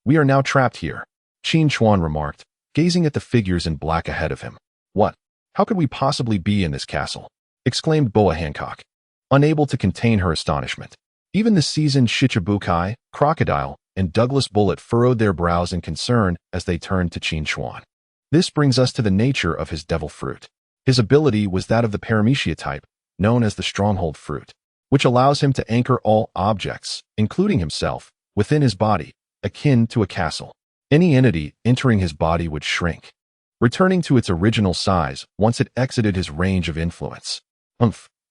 We are now trapped here. Qin Chuan remarked, gazing at the figures in black ahead of him. What? How could we possibly be in this castle? Exclaimed Boa Hancock, unable to contain her astonishment. Even the seasoned Shichibukai, Crocodile, and Douglas Bullet furrowed their brows in concern as they turned to Qin Chuan. This brings us to the nature of his devil fruit. His ability was that of the Paramecia type, known as the Stronghold Fruit, which allows him to anchor all objects, including himself, within his body, akin to a castle. Any entity entering his body would shrink, returning to its original size once it exited his range of influence.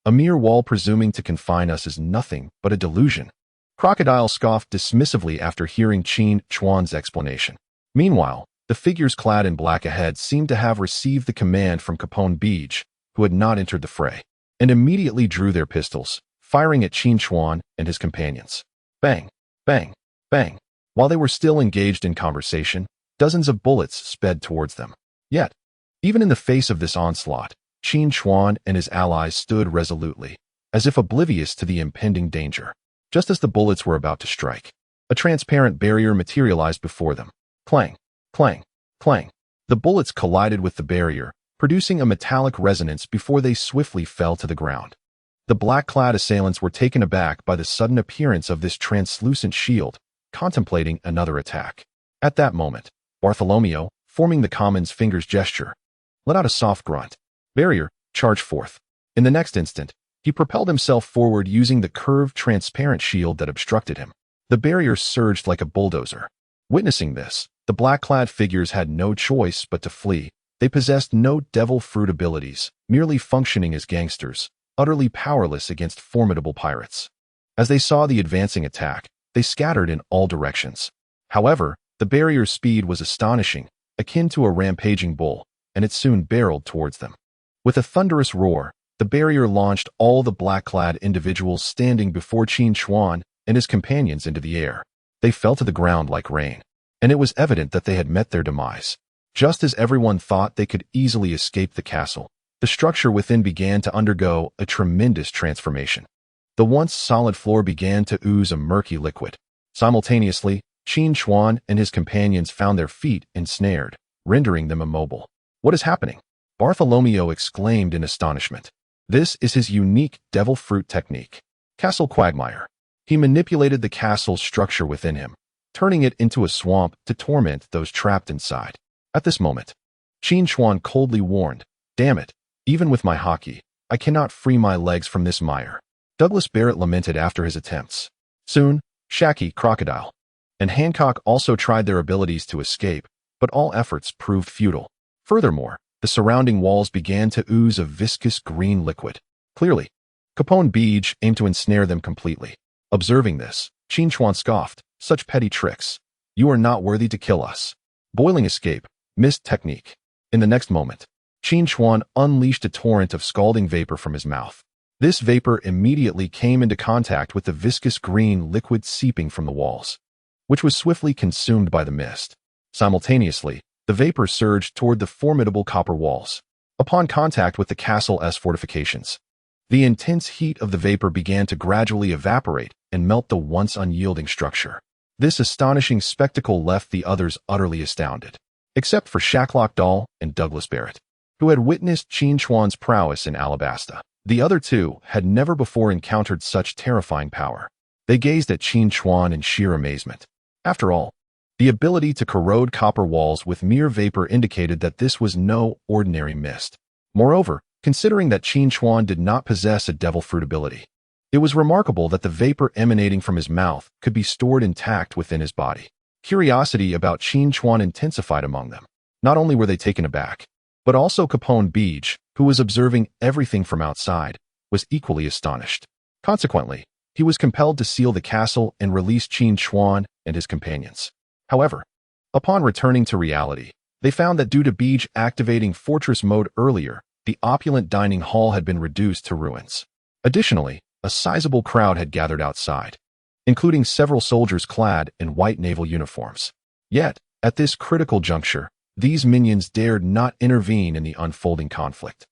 A mere wall presuming to confine us is nothing but a delusion. Crocodile scoffed dismissively after hearing Qin Chuan's explanation. Meanwhile, the figures clad in black ahead seemed to have received the command from Capone Beej, who had not entered the fray, and immediately drew their pistols, firing at Qin Chuan and his companions. Bang, bang, bang. While they were still engaged in conversation, dozens of bullets sped towards them. Yet, even in the face of this onslaught, Qin Chuan and his allies stood resolutely, as if oblivious to the impending danger. Just as the bullets were about to strike, a transparent barrier materialized before them. Clang, clang, clang. The bullets collided with the barrier, producing a metallic resonance before they swiftly fell to the ground. The black-clad assailants were taken aback by the sudden appearance of this translucent shield, contemplating another attack. At that moment, Bartholomew, forming the common's fingers gesture, let out a soft grunt. Barrier, charge forth. In the next instant, he propelled himself forward using the curved, transparent shield that obstructed him. The barrier surged like a bulldozer. Witnessing this, the black-clad figures had no choice but to flee. They possessed no devil fruit abilities, merely functioning as gangsters, utterly powerless against formidable pirates. As they saw the advancing attack, they scattered in all directions. However, the barrier's speed was astonishing, akin to a rampaging bull, and it soon barreled towards them. With a thunderous roar, the barrier launched all the black-clad individuals standing before Qin Chuan and his companions into the air. They fell to the ground like rain, and it was evident that they had met their demise. Just as everyone thought they could easily escape the castle, the structure within began to undergo a tremendous transformation. The once solid floor began to ooze a murky liquid. Simultaneously, Qin Chuan and his companions found their feet ensnared, rendering them immobile. What is happening? Bartholomew exclaimed in astonishment. This is his unique devil fruit technique. Castle Quagmire. He manipulated the castle's structure within him, turning it into a swamp to torment those trapped inside. At this moment, Qin Chuan coldly warned, "Damn it, even with my hockey, I cannot free my legs from this mire." Douglas Barrett lamented after his attempts. Soon, Shaky, Crocodile, and Hancock also tried their abilities to escape, but all efforts proved futile. Furthermore, the surrounding walls began to ooze a viscous green liquid. Clearly, Capone Beej aimed to ensnare them completely. Observing this, Qin Chuan scoffed, "Such petty tricks. You are not worthy to kill us." Boiling escape, missed technique. In the next moment, Qin Chuan unleashed a torrent of scalding vapor from his mouth. This vapor immediately came into contact with the viscous green liquid seeping from the walls, which was swiftly consumed by the mist. Simultaneously, the vapor surged toward the formidable copper walls. Upon contact with the castle's fortifications, the intense heat of the vapor began to gradually evaporate and melt the once unyielding structure. This astonishing spectacle left the others utterly astounded, except for Shacklock Dahl and Douglas Barrett, who had witnessed Qin Chuan's prowess in Alabasta. The other two had never before encountered such terrifying power. They gazed at Qin Chuan in sheer amazement. After all, the ability to corrode copper walls with mere vapor indicated that this was no ordinary mist. Moreover, considering that Qin Chuan did not possess a devil fruit ability, it was remarkable that the vapor emanating from his mouth could be stored intact within his body. Curiosity about Qin Chuan intensified among them. Not only were they taken aback, but also Capone Beej, who was observing everything from outside, was equally astonished. Consequently, he was compelled to seal the castle and release Qin Chuan and his companions. However, upon returning to reality, they found that due to Beej activating fortress mode earlier, the opulent dining hall had been reduced to ruins. Additionally, a sizable crowd had gathered outside, including several soldiers clad in white naval uniforms. Yet, at this critical juncture, these minions dared not intervene in the unfolding conflict.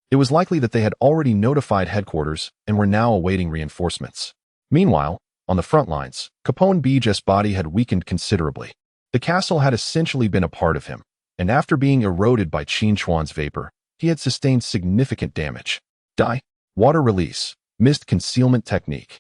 It was likely that they had already notified headquarters and were now awaiting reinforcements. Meanwhile, on the front lines, Capone Beej's body had weakened considerably. The castle had essentially been a part of him, and after being eroded by Qin Chuan's vapor, he had sustained significant damage. Water release, mist concealment technique.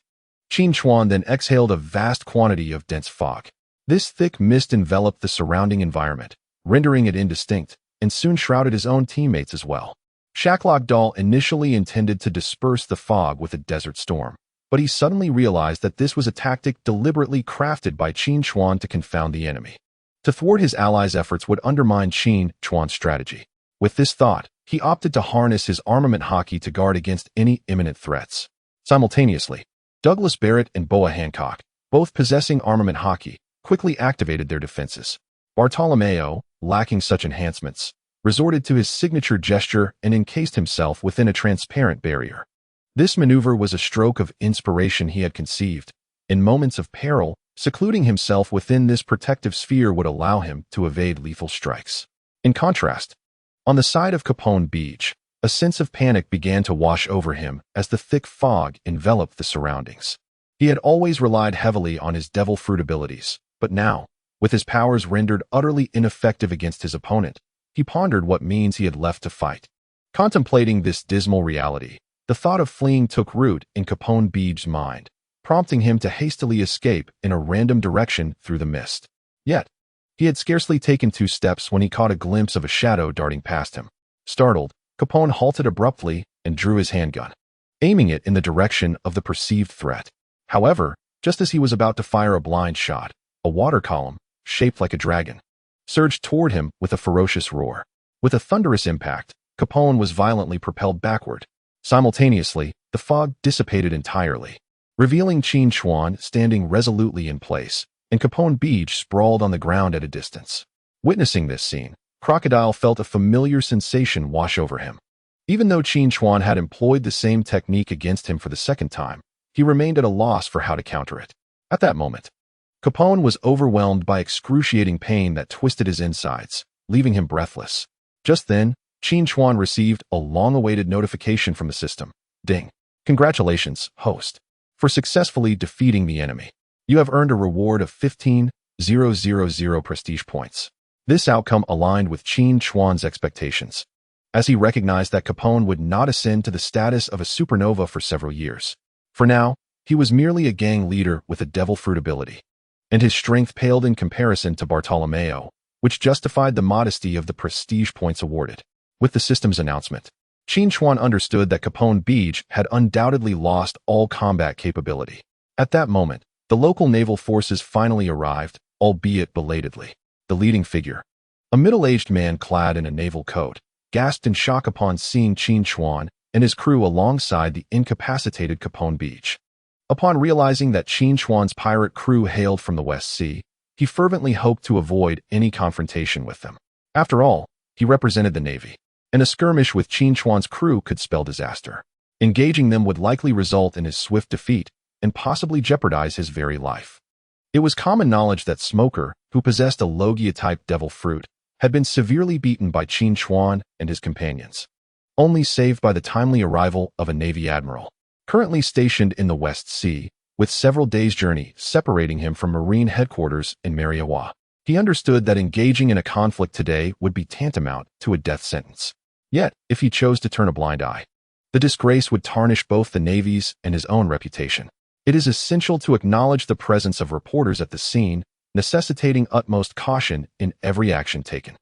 Qin Chuan then exhaled a vast quantity of dense fog. This thick mist enveloped the surrounding environment, rendering it indistinct, and soon shrouded his own teammates as well. Shacklock Doll initially intended to disperse the fog with a desert storm, but he suddenly realized that this was a tactic deliberately crafted by Qin Chuan to confound the enemy. To thwart his allies' efforts would undermine Qin Chuan's strategy. With this thought, he opted to harness his armament haki to guard against any imminent threats. Simultaneously, Douglas Barrett and Boa Hancock, both possessing armament haki, quickly activated their defenses. Bartolomeo, lacking such enhancements, resorted to his signature gesture and encased himself within a transparent barrier. This maneuver was a stroke of inspiration he had conceived. In moments of peril, secluding himself within this protective sphere would allow him to evade lethal strikes. In contrast, on the side of Capone Beach, a sense of panic began to wash over him as the thick fog enveloped the surroundings. He had always relied heavily on his devil fruit abilities, but now, with his powers rendered utterly ineffective against his opponent, he pondered what means he had left to fight. Contemplating this dismal reality, the thought of fleeing took root in Capone Beach's mind, prompting him to hastily escape in a random direction through the mist. Yet, he had scarcely taken 2 steps when he caught a glimpse of a shadow darting past him. Startled, Capone halted abruptly and drew his handgun, aiming it in the direction of the perceived threat. However, just as he was about to fire a blind shot, a water column, shaped like a dragon, surged toward him with a ferocious roar. With a thunderous impact, Capone was violently propelled backward. Simultaneously, the fog dissipated entirely, revealing Qin Chuan standing resolutely in place, and Capone Beach sprawled on the ground at a distance. Witnessing this scene, Crocodile felt a familiar sensation wash over him. Even though Qin Chuan had employed the same technique against him for the second time, he remained at a loss for how to counter it. At that moment, Capone was overwhelmed by excruciating pain that twisted his insides, leaving him breathless. Just then, Qin Chuan received a long-awaited notification from the system. Ding. Congratulations, host, for successfully defeating the enemy. You have earned a reward of 15,000 prestige points. This outcome aligned with Qin Chuan's expectations, as he recognized that Capone would not ascend to the status of a supernova for several years. For now, he was merely a gang leader with a devil fruit ability, and his strength paled in comparison to Bartolomeo, which justified the modesty of the prestige points awarded. With the system's announcement, Qin Chuan understood that Capone Beach had undoubtedly lost all combat capability. At that moment, the local naval forces finally arrived, albeit belatedly. The leading figure, a middle-aged man clad in a naval coat, gasped in shock upon seeing Qin Chuan and his crew alongside the incapacitated Capone Beach. Upon realizing that Qin Chuan's pirate crew hailed from the West Sea, he fervently hoped to avoid any confrontation with them. After all, he represented the Navy, and a skirmish with Qin Chuan's crew could spell disaster. Engaging them would likely result in his swift defeat and possibly jeopardize his very life. It was common knowledge that Smoker, who possessed a Logia-type devil fruit, had been severely beaten by Qin Chuan and his companions, only saved by the timely arrival of a Navy admiral, currently stationed in the West Sea, with several days' journey separating him from Marine headquarters in Mariawa. He understood that engaging in a conflict today would be tantamount to a death sentence. Yet, if he chose to turn a blind eye, the disgrace would tarnish both the Navy's and his own reputation. It is essential to acknowledge the presence of reporters at the scene, necessitating utmost caution in every action taken.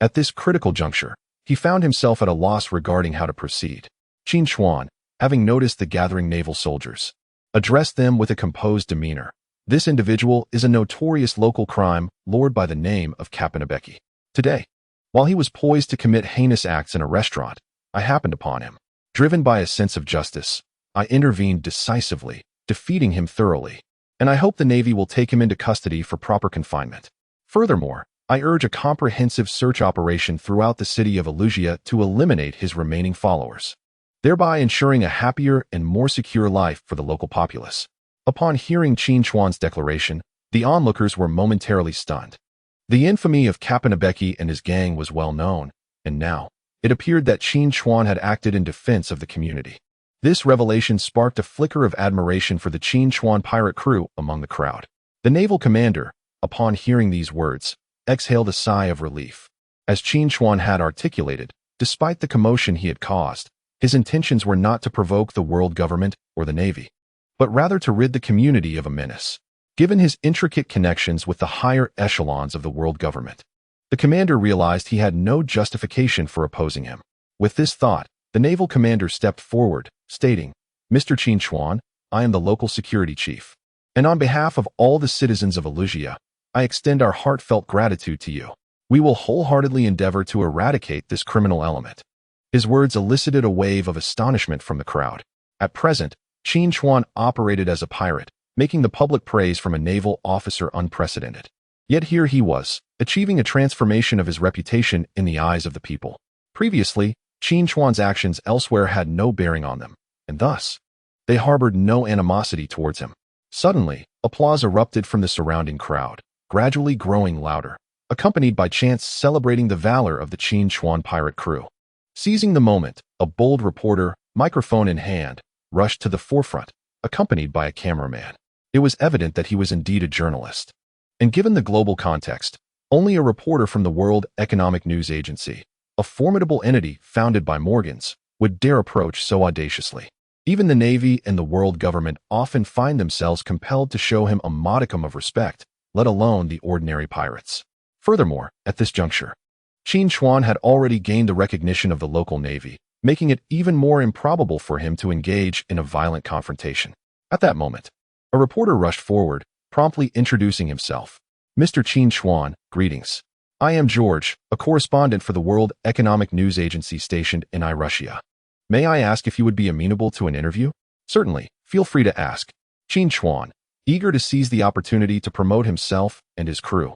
At this critical juncture, he found himself at a loss regarding how to proceed. Qin Chuan, having noticed the gathering naval soldiers, addressed them with a composed demeanor. This individual is a notorious local crime lord by the name of Kapanabeki. Today, while he was poised to commit heinous acts in a restaurant, I happened upon him. Driven by a sense of justice, I intervened decisively, defeating him thoroughly, and I hope the Navy will take him into custody for proper confinement. Furthermore, I urge a comprehensive search operation throughout the city of Alusia to eliminate his remaining followers, thereby ensuring a happier and more secure life for the local populace. Upon hearing Qin Chuan's declaration, the onlookers were momentarily stunned. The infamy of Kapanabeki and his gang was well known, and now, it appeared that Qin Chuan had acted in defense of the community. This revelation sparked a flicker of admiration for the Qin Chuan pirate crew among the crowd. The naval commander, upon hearing these words, exhaled a sigh of relief. As Qin Chuan had articulated, despite the commotion he had caused, his intentions were not to provoke the world government or the Navy, but rather to rid the community of a menace. Given his intricate connections with the higher echelons of the world government, the commander realized he had no justification for opposing him. With this thought, the naval commander stepped forward, stating, "Mr. Qin Chuan, I am the local security chief, and on behalf of all the citizens of Alusia, I extend our heartfelt gratitude to you. We will wholeheartedly endeavor to eradicate this criminal element." His words elicited a wave of astonishment from the crowd. At present, Qin Chuan operated as a pirate, making the public praise from a naval officer unprecedented. Yet here he was, achieving a transformation of his reputation in the eyes of the people. Previously, Qin Chuan's actions elsewhere had no bearing on them, and thus, they harbored no animosity towards him. Suddenly, applause erupted from the surrounding crowd, gradually growing louder, accompanied by chants celebrating the valor of the Qin Chuan pirate crew. Seizing the moment, a bold reporter, microphone in hand, rushed to the forefront, accompanied by a cameraman. It was evident that he was indeed a journalist. And given the global context, only a reporter from the World Economic News Agency, a formidable entity founded by Morgans, would dare approach so audaciously. Even the Navy and the world government often find themselves compelled to show him a modicum of respect, let alone the ordinary pirates. Furthermore, at this juncture, Qin Chuan had already gained the recognition of the local Navy, making it even more improbable for him to engage in a violent confrontation. At that moment, a reporter rushed forward, promptly introducing himself. "Mr. Qin Chuan, greetings. I am George, a correspondent for the World Economic News Agency stationed in Russia. May I ask if you would be amenable to an interview?" "Certainly, feel free to ask." Qin Chuan, eager to seize the opportunity to promote himself and his crew,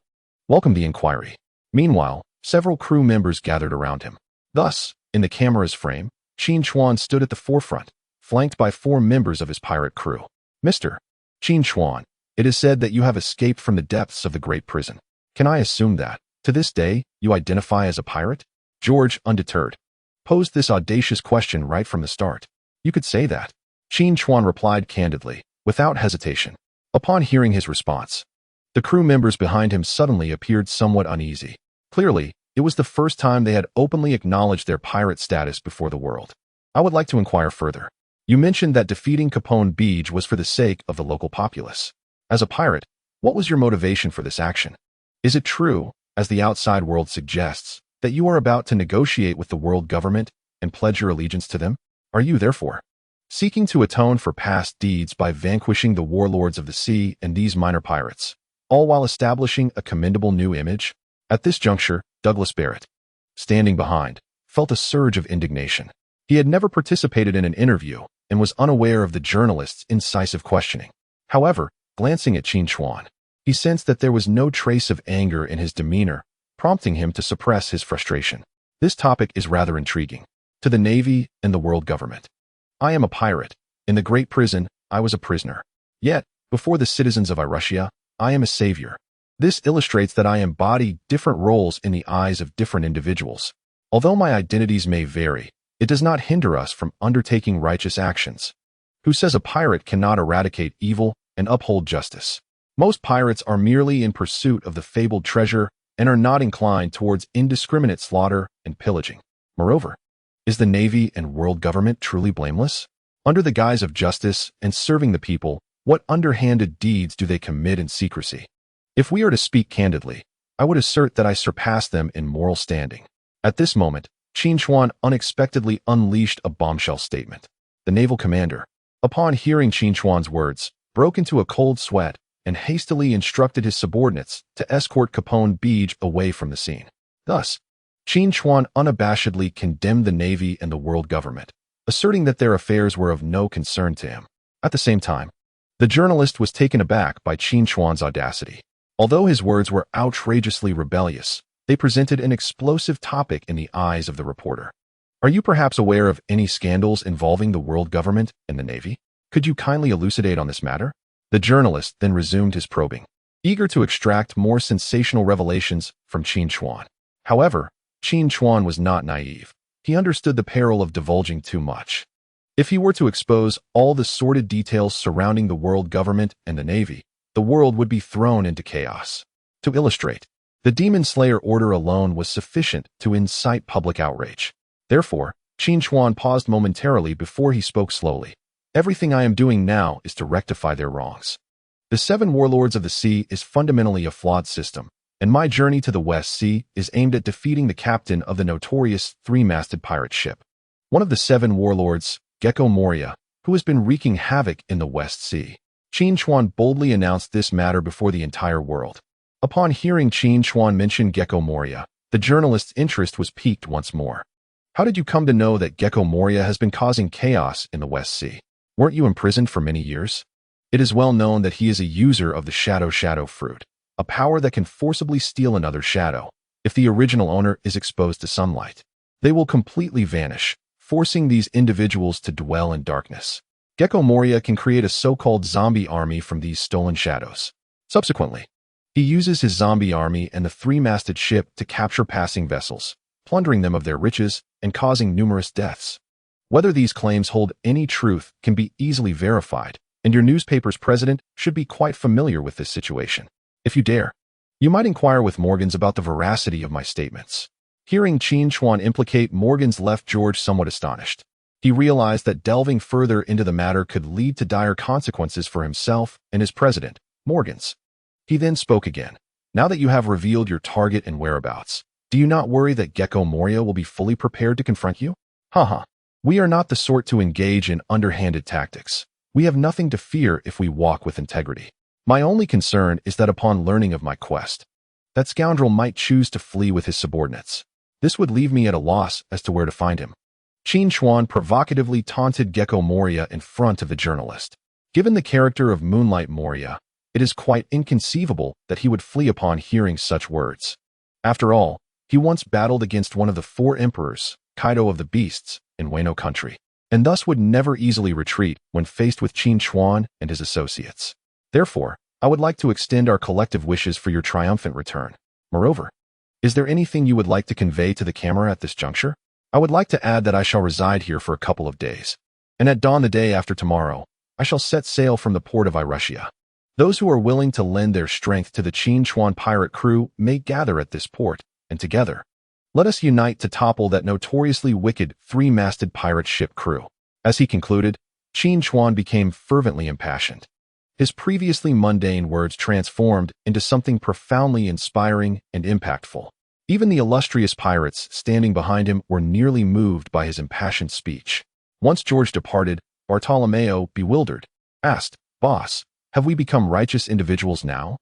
welcomed the inquiry. Meanwhile, several crew members gathered around him. Thus, in the camera's frame, Qin Chuan stood at the forefront, flanked by 4 members of his pirate crew. "Mr. Qin Chuan, it is said that you have escaped from the depths of the Great Prison. Can I assume that, to this day, you identify as a pirate?" George, undeterred, posed this audacious question right from the start. "You could say that," Qin Chuan replied candidly, without hesitation. Upon hearing his response, the crew members behind him suddenly appeared somewhat uneasy. Clearly, it was the first time they had openly acknowledged their pirate status before the world. "I would like to inquire further. You mentioned that defeating Capone Beach was for the sake of the local populace. As a pirate, what was your motivation for this action? Is it true, as the outside world suggests, that you are about to negotiate with the world government and pledge your allegiance to them? Are you, therefore, seeking to atone for past deeds by vanquishing the warlords of the sea and these minor pirates, all while establishing a commendable new image?" At this juncture, Douglas Barrett, standing behind, felt a surge of indignation. He had never participated in an interview and was unaware of the journalist's incisive questioning. However, glancing at Qin Chuan, he sensed that there was no trace of anger in his demeanor, prompting him to suppress his frustration. "This topic is rather intriguing. To the Navy and the world government. I am a pirate. In the Great Prison, I was a prisoner. Yet, before the citizens of Russia, I am a savior. This illustrates that I embody different roles in the eyes of different individuals. Although my identities may vary, it does not hinder us from undertaking righteous actions. Who says a pirate cannot eradicate evil and uphold justice? Most pirates are merely in pursuit of the fabled treasure and are not inclined towards indiscriminate slaughter and pillaging. Moreover, is the Navy and world government truly blameless? Under the guise of justice and serving the people, what underhanded deeds do they commit in secrecy? If we are to speak candidly, I would assert that I surpass them in moral standing." At this moment, Qin Chuan unexpectedly unleashed a bombshell statement. The naval commander, upon hearing Qin Chuan's words, broke into a cold sweat and hastily instructed his subordinates to escort Capone Beach away from the scene. Thus, Qin Chuan unabashedly condemned the Navy and the world government, asserting that their affairs were of no concern to him. At the same time, the journalist was taken aback by Qin Chuan's audacity. Although his words were outrageously rebellious, they presented an explosive topic in the eyes of the reporter. "Are you perhaps aware of any scandals involving the world government and the Navy? Could you kindly elucidate on this matter?" The journalist then resumed his probing, eager to extract more sensational revelations from Qin Chuan. However, Qin Chuan was not naive. He understood the peril of divulging too much. If he were to expose all the sordid details surrounding the world government and the Navy, the world would be thrown into chaos. To illustrate, the Demon Slayer order alone was sufficient to incite public outrage. Therefore, Qin Chuan paused momentarily before he spoke slowly. Everything I am doing now is to rectify their wrongs. The 7 Warlords of the Sea is fundamentally a flawed system, and my journey to the West Sea is aimed at defeating the captain of the notorious 3-masted pirate ship. One of the 7 warlords, Gecko Moria, who has been wreaking havoc in the West Sea. Qin Chuan boldly announced this matter before the entire world. Upon hearing Qin Chuan mention Gecko Moria, the journalist's interest was piqued once more. How did you come to know that Gecko Moria has been causing chaos in the West Sea? Weren't you imprisoned for many years? It is well known that he is a user of the shadow fruit, a power that can forcibly steal another's shadow. If the original owner is exposed to sunlight, they will completely vanish, forcing these individuals to dwell in darkness. Gecko Moria can create a so-called zombie army from these stolen shadows. Subsequently, he uses his zombie army and the 3-masted ship to capture passing vessels, plundering them of their riches and causing numerous deaths. Whether these claims hold any truth can be easily verified, and your newspaper's president should be quite familiar with this situation. If you dare, you might inquire with Morgans about the veracity of my statements. Hearing Qin Chuan implicate Morgans left George somewhat astonished. He realized that delving further into the matter could lead to dire consequences for himself and his president, Morgans. He then spoke again. Now that you have revealed your target and whereabouts, do you not worry that Gecko Moria will be fully prepared to confront you? Haha. We are not the sort to engage in underhanded tactics. We have nothing to fear if we walk with integrity. My only concern is that upon learning of my quest, that scoundrel might choose to flee with his subordinates. This would leave me at a loss as to where to find him. Qin Chuan provocatively taunted Gecko Moria in front of the journalist. Given the character of Moonlight Moria, it is quite inconceivable that he would flee upon hearing such words. After all, he once battled against one of the 4 emperors, Kaido of the Beasts, in Wano country, and thus would never easily retreat when faced with Qin Chuan and his associates. Therefore, I would like to extend our collective wishes for your triumphant return. Moreover, is there anything you would like to convey to the camera at this juncture? I would like to add that I shall reside here for a couple of days, and at dawn the day after tomorrow, I shall set sail from the port of Irussia. Those who are willing to lend their strength to the Qin Chuan pirate crew may gather at this port, and together, let us unite to topple that notoriously wicked 3-masted pirate ship crew. As he concluded, Qin Chuan became fervently impassioned. His previously mundane words transformed into something profoundly inspiring and impactful. Even the illustrious pirates standing behind him were nearly moved by his impassioned speech. Once George departed, Bartolomeo, bewildered, asked, "Boss, have we become righteous individuals now?"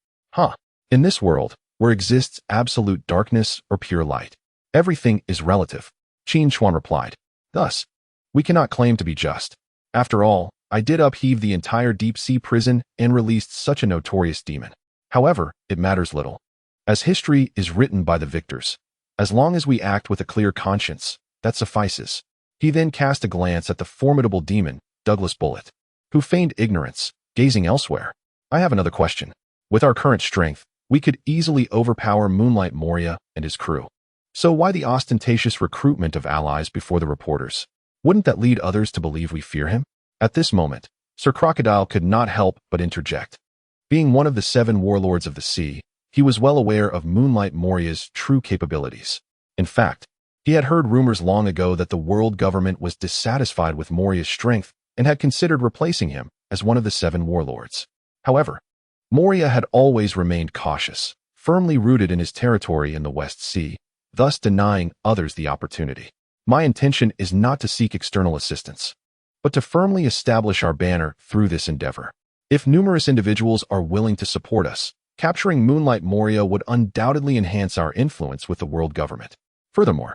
In this world, where exists absolute darkness or pure light, everything is relative, Qin Chuan replied. Thus, we cannot claim to be just. After all, I did upheave the entire deep-sea prison and released such a notorious demon. However, it matters little, as history is written by the victors. As long as we act with a clear conscience, that suffices. He then cast a glance at the formidable demon, Douglas Bullet, who feigned ignorance, gazing elsewhere. I have another question. With our current strength, we could easily overpower Moonlight Moria and his crew. So why the ostentatious recruitment of allies before the reporters? Wouldn't that lead others to believe we fear him? At this moment, Sir Crocodile could not help but interject. Being one of the 7 warlords of the sea, he was well aware of Moonlight Moria's true capabilities. In fact, he had heard rumors long ago that the world government was dissatisfied with Moria's strength and had considered replacing him as one of the 7 warlords. However, Moria had always remained cautious, firmly rooted in his territory in the West Sea, thus denying others the opportunity. My intention is not to seek external assistance, but to firmly establish our banner through this endeavor. If numerous individuals are willing to support us, capturing Moonlight Moria would undoubtedly enhance our influence with the world government. Furthermore,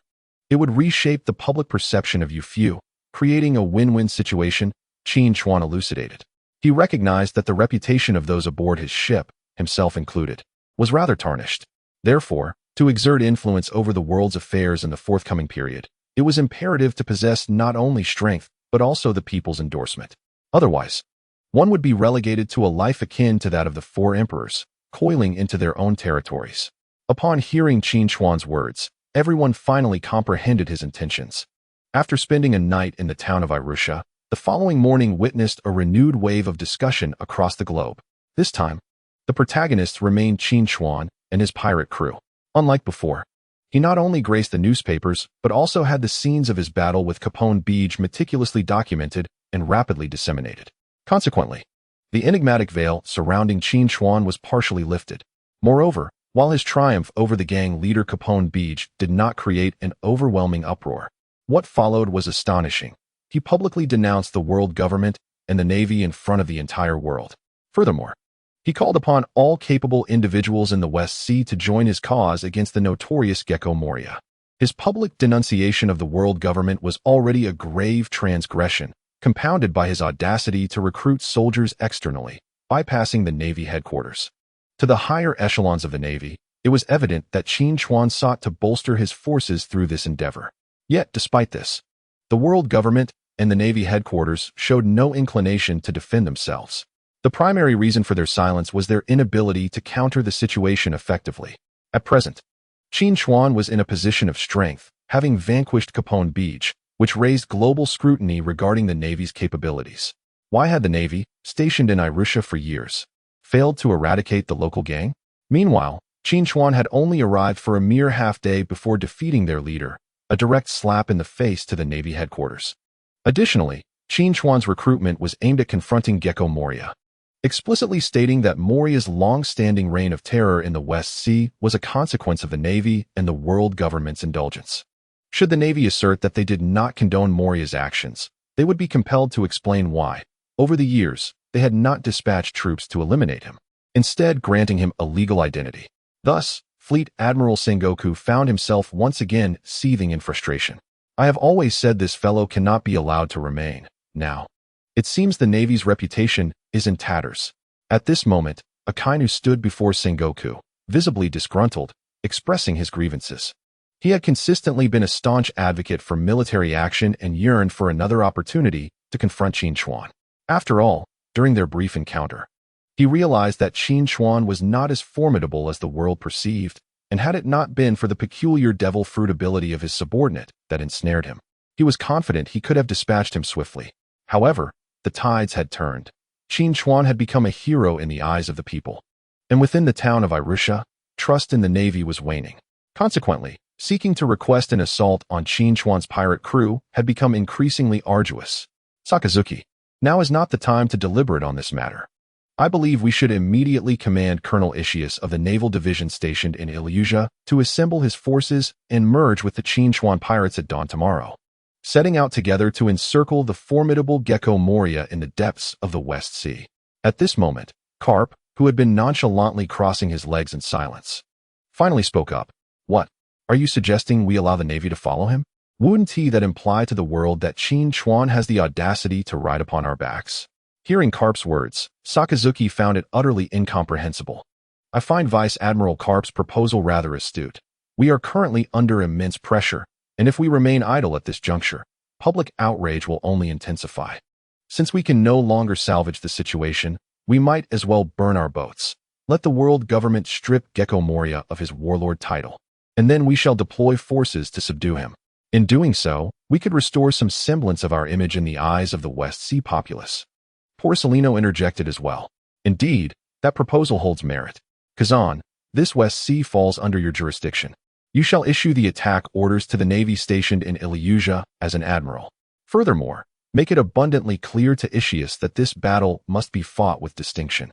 it would reshape the public perception of you few, creating a win-win situation, Qin Chuan elucidated. He recognized that the reputation of those aboard his ship, himself included, was rather tarnished. Therefore, to exert influence over the world's affairs in the forthcoming period, it was imperative to possess not only strength, but also the people's endorsement. Otherwise, one would be relegated to a life akin to that of the 4 emperors, coiling into their own territories. Upon hearing Qin Chuan's words, everyone finally comprehended his intentions. After spending a night in the town of Irussia, the following morning witnessed a renewed wave of discussion across the globe. This time, the protagonists remained Qin Chuan and his pirate crew. Unlike before, he not only graced the newspapers, but also had the scenes of his battle with Qin Chuan meticulously documented and rapidly disseminated. Consequently, the enigmatic veil surrounding Qin Chuan was partially lifted. Moreover, while his triumph over the gang leader Qin Chuan did not create an overwhelming uproar, what followed was astonishing. He publicly denounced the world government and the Navy in front of the entire world. Furthermore, he called upon all capable individuals in the West Sea to join his cause against the notorious Gecko Moria. His public denunciation of the world government was already a grave transgression, compounded by his audacity to recruit soldiers externally, bypassing the Navy headquarters. To the higher echelons of the Navy, it was evident that Qin Chuan sought to bolster his forces through this endeavor. Yet, despite this, the world government and the Navy headquarters showed no inclination to defend themselves. The primary reason for their silence was their inability to counter the situation effectively. At present, Qin Chuan was in a position of strength, having vanquished Qin Chuan, which raised global scrutiny regarding the Navy's capabilities. Why had the Navy, stationed in Irusha for years, failed to eradicate the local gang? Meanwhile, Qin Chuan had only arrived for a mere half-day before defeating their leader, a direct slap in the face to the Navy headquarters. Additionally, Qin Chuan's recruitment was aimed at confronting Gecko Moria, explicitly stating that Moria's long-standing reign of terror in the West Sea was a consequence of the Navy and the world government's indulgence. Should the Navy assert that they did not condone Moria's actions, they would be compelled to explain why, over the years, they had not dispatched troops to eliminate him, instead granting him a legal identity. Thus, Fleet Admiral Sengoku found himself once again seething in frustration. I have always said this fellow cannot be allowed to remain. Now, it seems the Navy's reputation is in tatters. At this moment, Akainu stood before Sengoku, visibly disgruntled, expressing his grievances. He had consistently been a staunch advocate for military action and yearned for another opportunity to confront Qin Chuan. After all, during their brief encounter, he realized that Qin Chuan was not as formidable as the world perceived, and had it not been for the peculiar devil fruit ability of his subordinate that ensnared him, he was confident he could have dispatched him swiftly. However, the tides had turned. Qin Chuan had become a hero in the eyes of the people, and within the town of Irusha, trust in the Navy was waning. Consequently, seeking to request an assault on Qin Chuan's pirate crew had become increasingly arduous. Sakazuki, now is not the time to deliberate on this matter. I believe we should immediately command Colonel Ischias of the Naval Division stationed in Ilyusha to assemble his forces and merge with the Qin Chuan pirates at dawn tomorrow, setting out together to encircle the formidable Gecko Moria in the depths of the West Sea. At this moment, Carp, who had been nonchalantly crossing his legs in silence, finally spoke up. What? Are you suggesting we allow the Navy to follow him? Wouldn't he that imply to the world that Qin Chuan has the audacity to ride upon our backs? Hearing Carp's words, Sakazuki found it utterly incomprehensible. I find Vice Admiral Carp's proposal rather astute. We are currently under immense pressure, and if we remain idle at this juncture, public outrage will only intensify. Since we can no longer salvage the situation, we might as well burn our boats. Let the world government strip Gecko Moria of his warlord title, and then we shall deploy forces to subdue him. In doing so, we could restore some semblance of our image in the eyes of the West Sea populace. Porcelino interjected as well. Indeed, that proposal holds merit. Kazan, this West Sea falls under your jurisdiction. You shall issue the attack orders to the Navy stationed in Ilyusha as an admiral. Furthermore, make it abundantly clear to Ischias that this battle must be fought with distinction,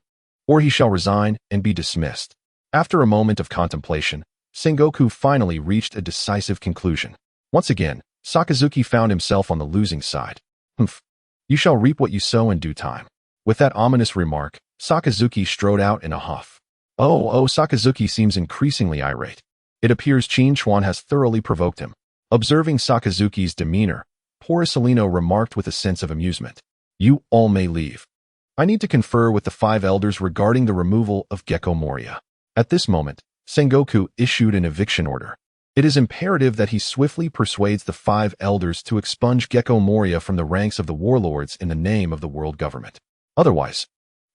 or he shall resign and be dismissed. After a moment of contemplation, Sengoku finally reached a decisive conclusion. Once again, Sakazuki found himself on the losing side. Humph. You shall reap what you sow in due time. With that ominous remark, Sakazuki strode out in a huff. Oh, Sakazuki seems increasingly irate. It appears Qin Chuan has thoroughly provoked him. Observing Sakazuki's demeanor, Porcelino remarked with a sense of amusement. You all may leave. I need to confer with the 5 elders regarding the removal of Gecko Moria. At this moment, Sengoku issued an eviction order. It is imperative that he swiftly persuades the 5 elders to expunge Gecko Moria from the ranks of the warlords in the name of the world government. Otherwise,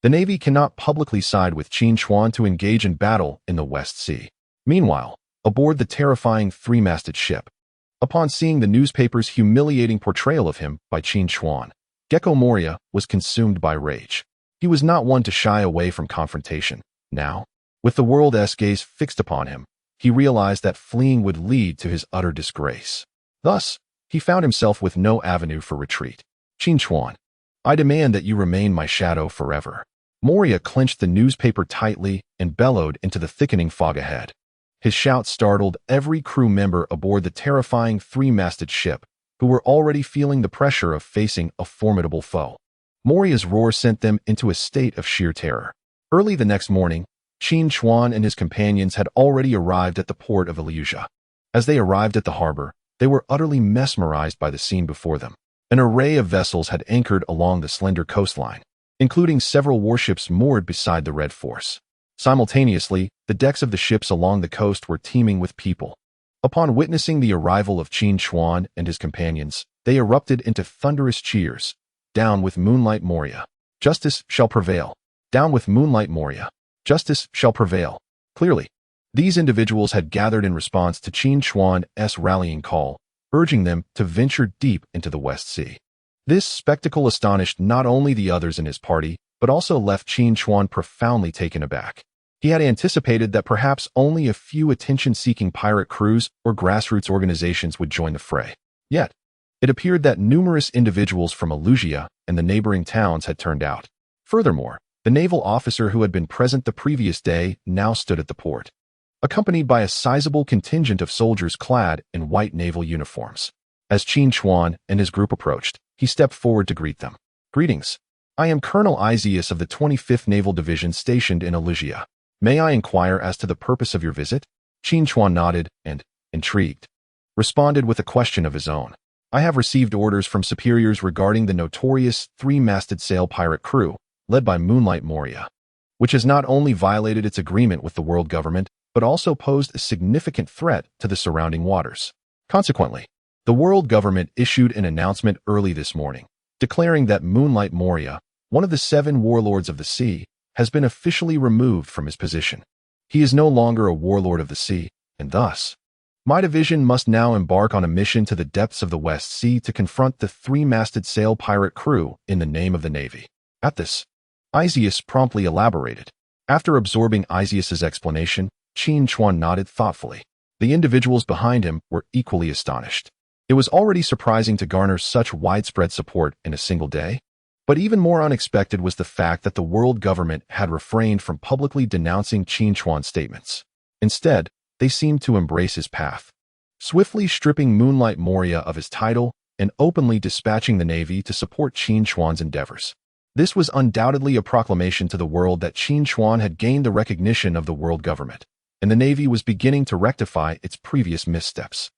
the Navy cannot publicly side with Qin Chuan to engage in battle in the West Sea. Meanwhile, aboard the terrifying 3-masted ship, upon seeing the newspaper's humiliating portrayal of him by Qin Chuan, Gecko Moria was consumed by rage. He was not one to shy away from confrontation. Now, With the world's gaze fixed upon him, he realized that fleeing would lead to his utter disgrace. Thus, he found himself with no avenue for retreat. Qin Chuan, I demand that you remain my shadow forever. Moria clenched the newspaper tightly and bellowed into the thickening fog ahead. His shout startled every crew member aboard the terrifying three-masted ship, who were already feeling the pressure of facing a formidable foe. Moria's roar sent them into a state of sheer terror. Early the next morning, Qin Chuan and his companions had already arrived at the port of Ilyusha. As they arrived at the harbor, they were utterly mesmerized by the scene before them. An array of vessels had anchored along the slender coastline, including several warships moored beside the Red Force. Simultaneously, the decks of the ships along the coast were teeming with people. Upon witnessing the arrival of Qin Chuan and his companions, they erupted into thunderous cheers. Down with Moonlight Moria. Justice shall prevail. Down with Moonlight Moria. Justice shall prevail. Clearly, these individuals had gathered in response to Qin Chuan's rallying call, urging them to venture deep into the West Sea. This spectacle astonished not only the others in his party, but also left Qin Chuan profoundly taken aback. He had anticipated that perhaps only a few attention-seeking pirate crews or grassroots organizations would join the fray. Yet, it appeared that numerous individuals from Ilyusha and the neighboring towns had turned out. Furthermore, the naval officer who had been present the previous day now stood at the port, accompanied by a sizable contingent of soldiers clad in white naval uniforms. As Qin Chuan and his group approached, he stepped forward to greet them. Greetings. I am Colonel Izias of the 25th Naval Division stationed in Ilyusha. May I inquire as to the purpose of your visit? Qin Chuan nodded and, intrigued, responded with a question of his own. I have received orders from superiors regarding the notorious three-masted sail pirate crew, led by Moonlight Moria, which has not only violated its agreement with the world government, but also posed a significant threat to the surrounding waters. Consequently, the world government issued an announcement early this morning, declaring that Moonlight Moria, one of the 7 warlords of the sea, has been officially removed from his position. He is no longer a warlord of the sea, and thus, my division must now embark on a mission to the depths of the West Sea to confront the three-masted sail pirate crew in the name of the Navy. At this, Izias promptly elaborated. After absorbing Izias's explanation, Qin Chuan nodded thoughtfully. The individuals behind him were equally astonished. It was already surprising to garner such widespread support in a single day, but even more unexpected was the fact that the world government had refrained from publicly denouncing Qin Chuan's statements. Instead, they seemed to embrace his path, swiftly stripping Moonlight Moria of his title and openly dispatching the Navy to support Qin Chuan's endeavors. This was undoubtedly a proclamation to the world that Qin Chuan had gained the recognition of the world government, and the Navy was beginning to rectify its previous missteps.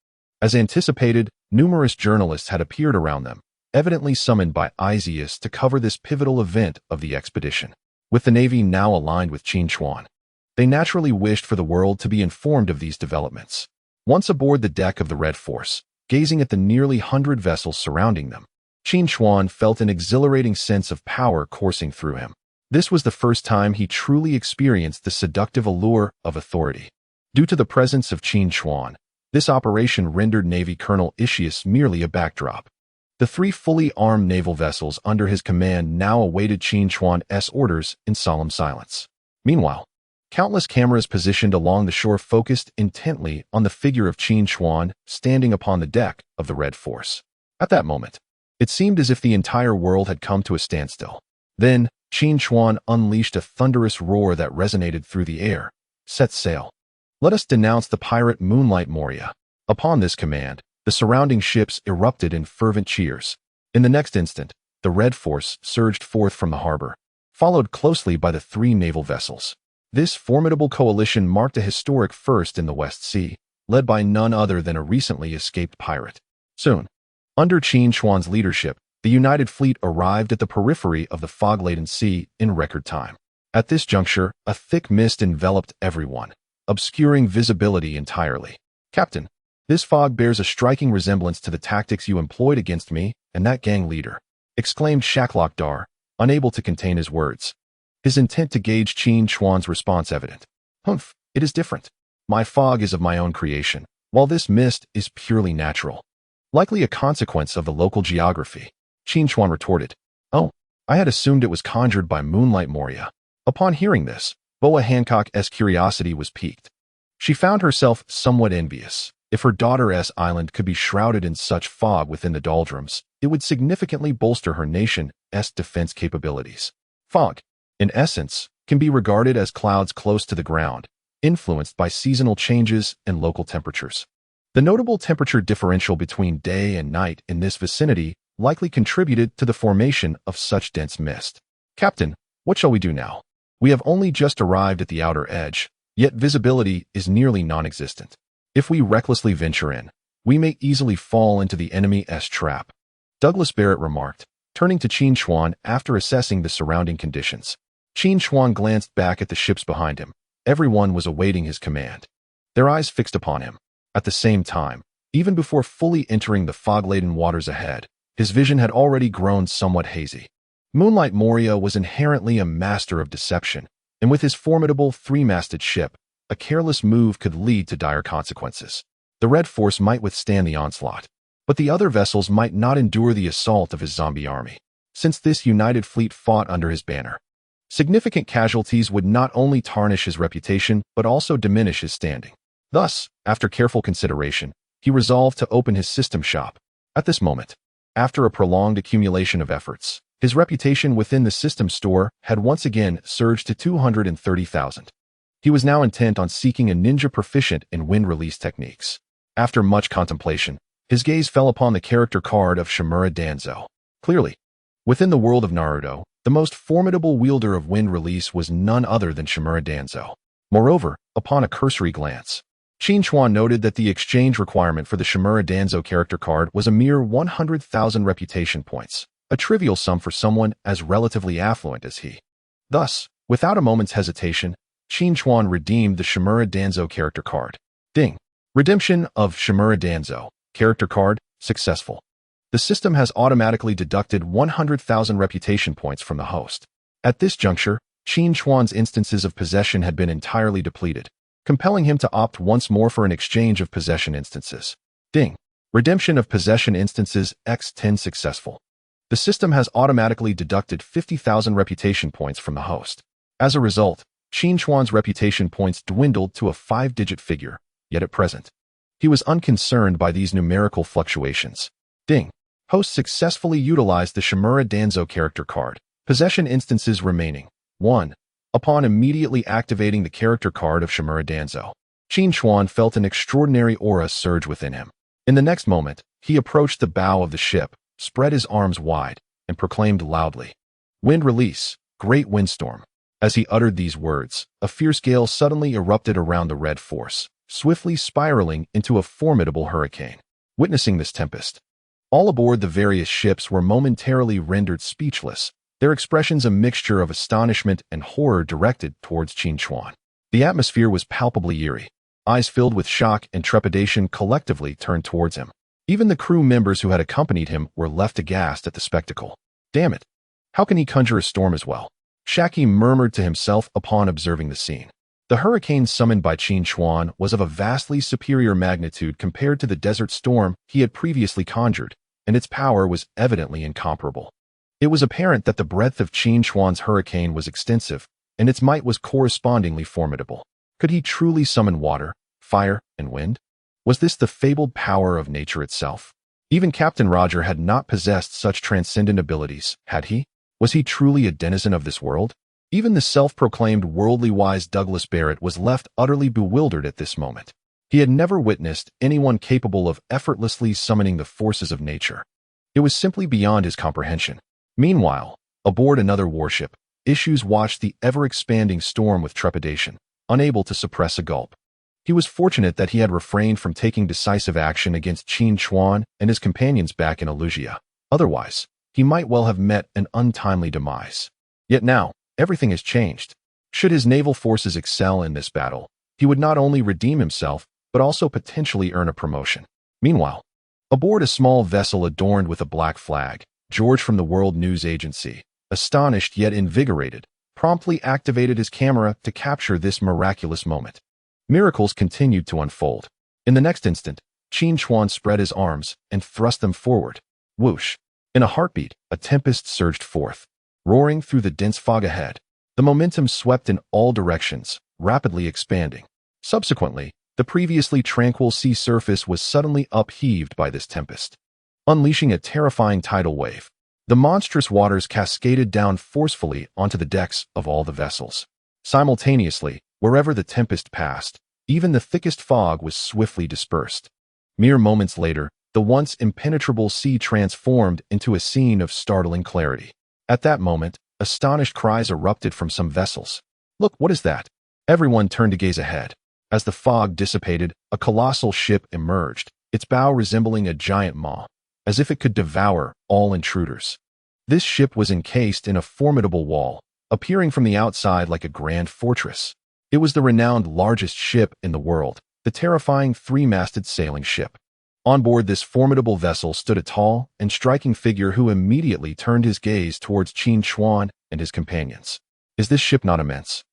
As anticipated, numerous journalists had appeared around them, evidently summoned by Izias to cover this pivotal event of the expedition. With the Navy now aligned with Qin Chuan, they naturally wished for the world to be informed of these developments. Once aboard the deck of the Red Force, gazing at the nearly 100 vessels surrounding them, Qin Chuan felt an exhilarating sense of power coursing through him. This was the first time he truly experienced the seductive allure of authority. Due to the presence of Qin Chuan, this operation rendered Navy Colonel Izias merely a backdrop. The 3 fully armed naval vessels under his command now awaited Qin Chuan's orders in solemn silence. Meanwhile, countless cameras positioned along the shore focused intently on the figure of Qin Chuan standing upon the deck of the Red Force. At that moment, it seemed as if the entire world had come to a standstill. Then, Qin Chuan unleashed a thunderous roar that resonated through the air. Set sail. Let us denounce the pirate Moonlight Moria. Upon this command, the surrounding ships erupted in fervent cheers. In the next instant, the Red Force surged forth from the harbor, followed closely by the 3 naval vessels. This formidable coalition marked a historic first in the West Sea, led by none other than a recently escaped pirate. Soon, under Qin Chuan's leadership, the United Fleet arrived at the periphery of the fog-laden sea in record time. At this juncture, a thick mist enveloped everyone, obscuring visibility entirely. Captain, this fog bears a striking resemblance to the tactics you employed against me and that gang leader, exclaimed Shaklok Dar, unable to contain his words. His intent to gauge Qin Chuan's response evident. Humph, it is different. My fog is of my own creation, while this mist is purely natural. Likely a consequence of the local geography. Qin Chuan retorted. Oh, I had assumed it was conjured by Moonlight Moria. Upon hearing this, Boa Hancock's curiosity was piqued. She found herself somewhat envious. If her daughter's island could be shrouded in such fog within the doldrums, it would significantly bolster her nation's defense capabilities. Fog, in essence, can be regarded as clouds close to the ground, influenced by seasonal changes and local temperatures. The notable temperature differential between day and night in this vicinity likely contributed to the formation of such dense mist. Captain, what shall we do now? We have only just arrived at the outer edge, yet visibility is nearly non-existent. If we recklessly venture in, we may easily fall into the enemy's trap, Douglas Barrett remarked, turning to Qin Chuan after assessing the surrounding conditions. Qin Chuan glanced back at the ships behind him. Everyone was awaiting his command, their eyes fixed upon him. At the same time, even before fully entering the fog-laden waters ahead, his vision had already grown somewhat hazy. Moonlight Moria was inherently a master of deception, and with his formidable three-masted ship, a careless move could lead to dire consequences. The Red Force might withstand the onslaught, but the other vessels might not endure the assault of his zombie army. Since this united fleet fought under his banner, significant casualties would not only tarnish his reputation but also diminish his standing. Thus, after careful consideration, he resolved to open his system shop. At this moment, after a prolonged accumulation of efforts, his reputation within the system store had once again surged to 230,000. He was now intent on seeking a ninja proficient in wind release techniques. After much contemplation, his gaze fell upon the character card of Shimura Danzo. Clearly, within the world of Naruto, the most formidable wielder of wind release was none other than Shimura Danzo. Moreover, upon a cursory glance, Qin Chuan noted that the exchange requirement for the Shimura Danzo character card was a mere 100,000 reputation points, a trivial sum for someone as relatively affluent as he. Thus, without a moment's hesitation, Qin Chuan redeemed the Shimura Danzo character card. Ding. Redemption of Shimura Danzo character card successful. The system has automatically deducted 100,000 reputation points from the host. At this juncture, Qin Chuan's instances of possession had been entirely depleted, compelling him to opt once more for an exchange of possession instances. Ding. Redemption of possession instances x10 successful. The system has automatically deducted 50,000 reputation points from the host. As a result, Qin Chuan's reputation points dwindled to a 5-digit figure, yet at present, he was unconcerned by these numerical fluctuations. Ding. Host successfully utilized the Shimura Danzo character card. Possession instances remaining. 1. Upon immediately activating the character card of Shimura Danzo, Qin Chuan felt an extraordinary aura surge within him. In the next moment, he approached the bow of the ship, spread his arms wide, and proclaimed loudly, "Wind release, great windstorm." As he uttered these words, a fierce gale suddenly erupted around the Red Force, swiftly spiraling into a formidable hurricane. Witnessing this tempest, all aboard the various ships were momentarily rendered speechless, their expressions a mixture of astonishment and horror directed towards Qin Chuan. The atmosphere was palpably eerie. Eyes filled with shock and trepidation collectively turned towards him. Even the crew members who had accompanied him were left aghast at the spectacle. Damn it! How can he conjure a storm as well? Shaki murmured to himself upon observing the scene. The hurricane summoned by Qin Chuan was of a vastly superior magnitude compared to the desert storm he had previously conjured, and its power was evidently incomparable. It was apparent that the breadth of Qin Chuan's hurricane was extensive, and its might was correspondingly formidable. Could he truly summon water, fire, and wind? Was this the fabled power of nature itself? Even Captain Roger had not possessed such transcendent abilities, had he? Was he truly a denizen of this world? Even the self-proclaimed worldly wise Douglas Barrett was left utterly bewildered at this moment. He had never witnessed anyone capable of effortlessly summoning the forces of nature. It was simply beyond his comprehension. Meanwhile, aboard another warship, Issues watched the ever-expanding storm with trepidation, unable to suppress a gulp. He was fortunate that he had refrained from taking decisive action against Qin Chuan and his companions back in Alusia. Otherwise, he might well have met an untimely demise. Yet now, everything has changed. Should his naval forces excel in this battle, he would not only redeem himself, but also potentially earn a promotion. Meanwhile, aboard a small vessel adorned with a black flag, George from the World News Agency, astonished yet invigorated, promptly activated his camera to capture this miraculous moment. Miracles continued to unfold. In the next instant, Qin Chuan spread his arms and thrust them forward. Whoosh! In a heartbeat, a tempest surged forth, roaring through the dense fog ahead. The momentum swept in all directions, rapidly expanding. Subsequently, the previously tranquil sea surface was suddenly upheaved by this tempest, unleashing a terrifying tidal wave. The monstrous waters cascaded down forcefully onto the decks of all the vessels. Simultaneously, wherever the tempest passed, even the thickest fog was swiftly dispersed. Mere moments later, the once impenetrable sea transformed into a scene of startling clarity. At that moment, astonished cries erupted from some vessels. "Look, what is that?" Everyone turned to gaze ahead. As the fog dissipated, a colossal ship emerged, its bow resembling a giant maw, as if it could devour all intruders. This ship was encased in a formidable wall, appearing from the outside like a grand fortress. It was the renowned largest ship in the world, the terrifying three-masted sailing ship. On board this formidable vessel stood a tall and striking figure who immediately turned his gaze towards Qin Chuan and his companions. "Is this ship not immense?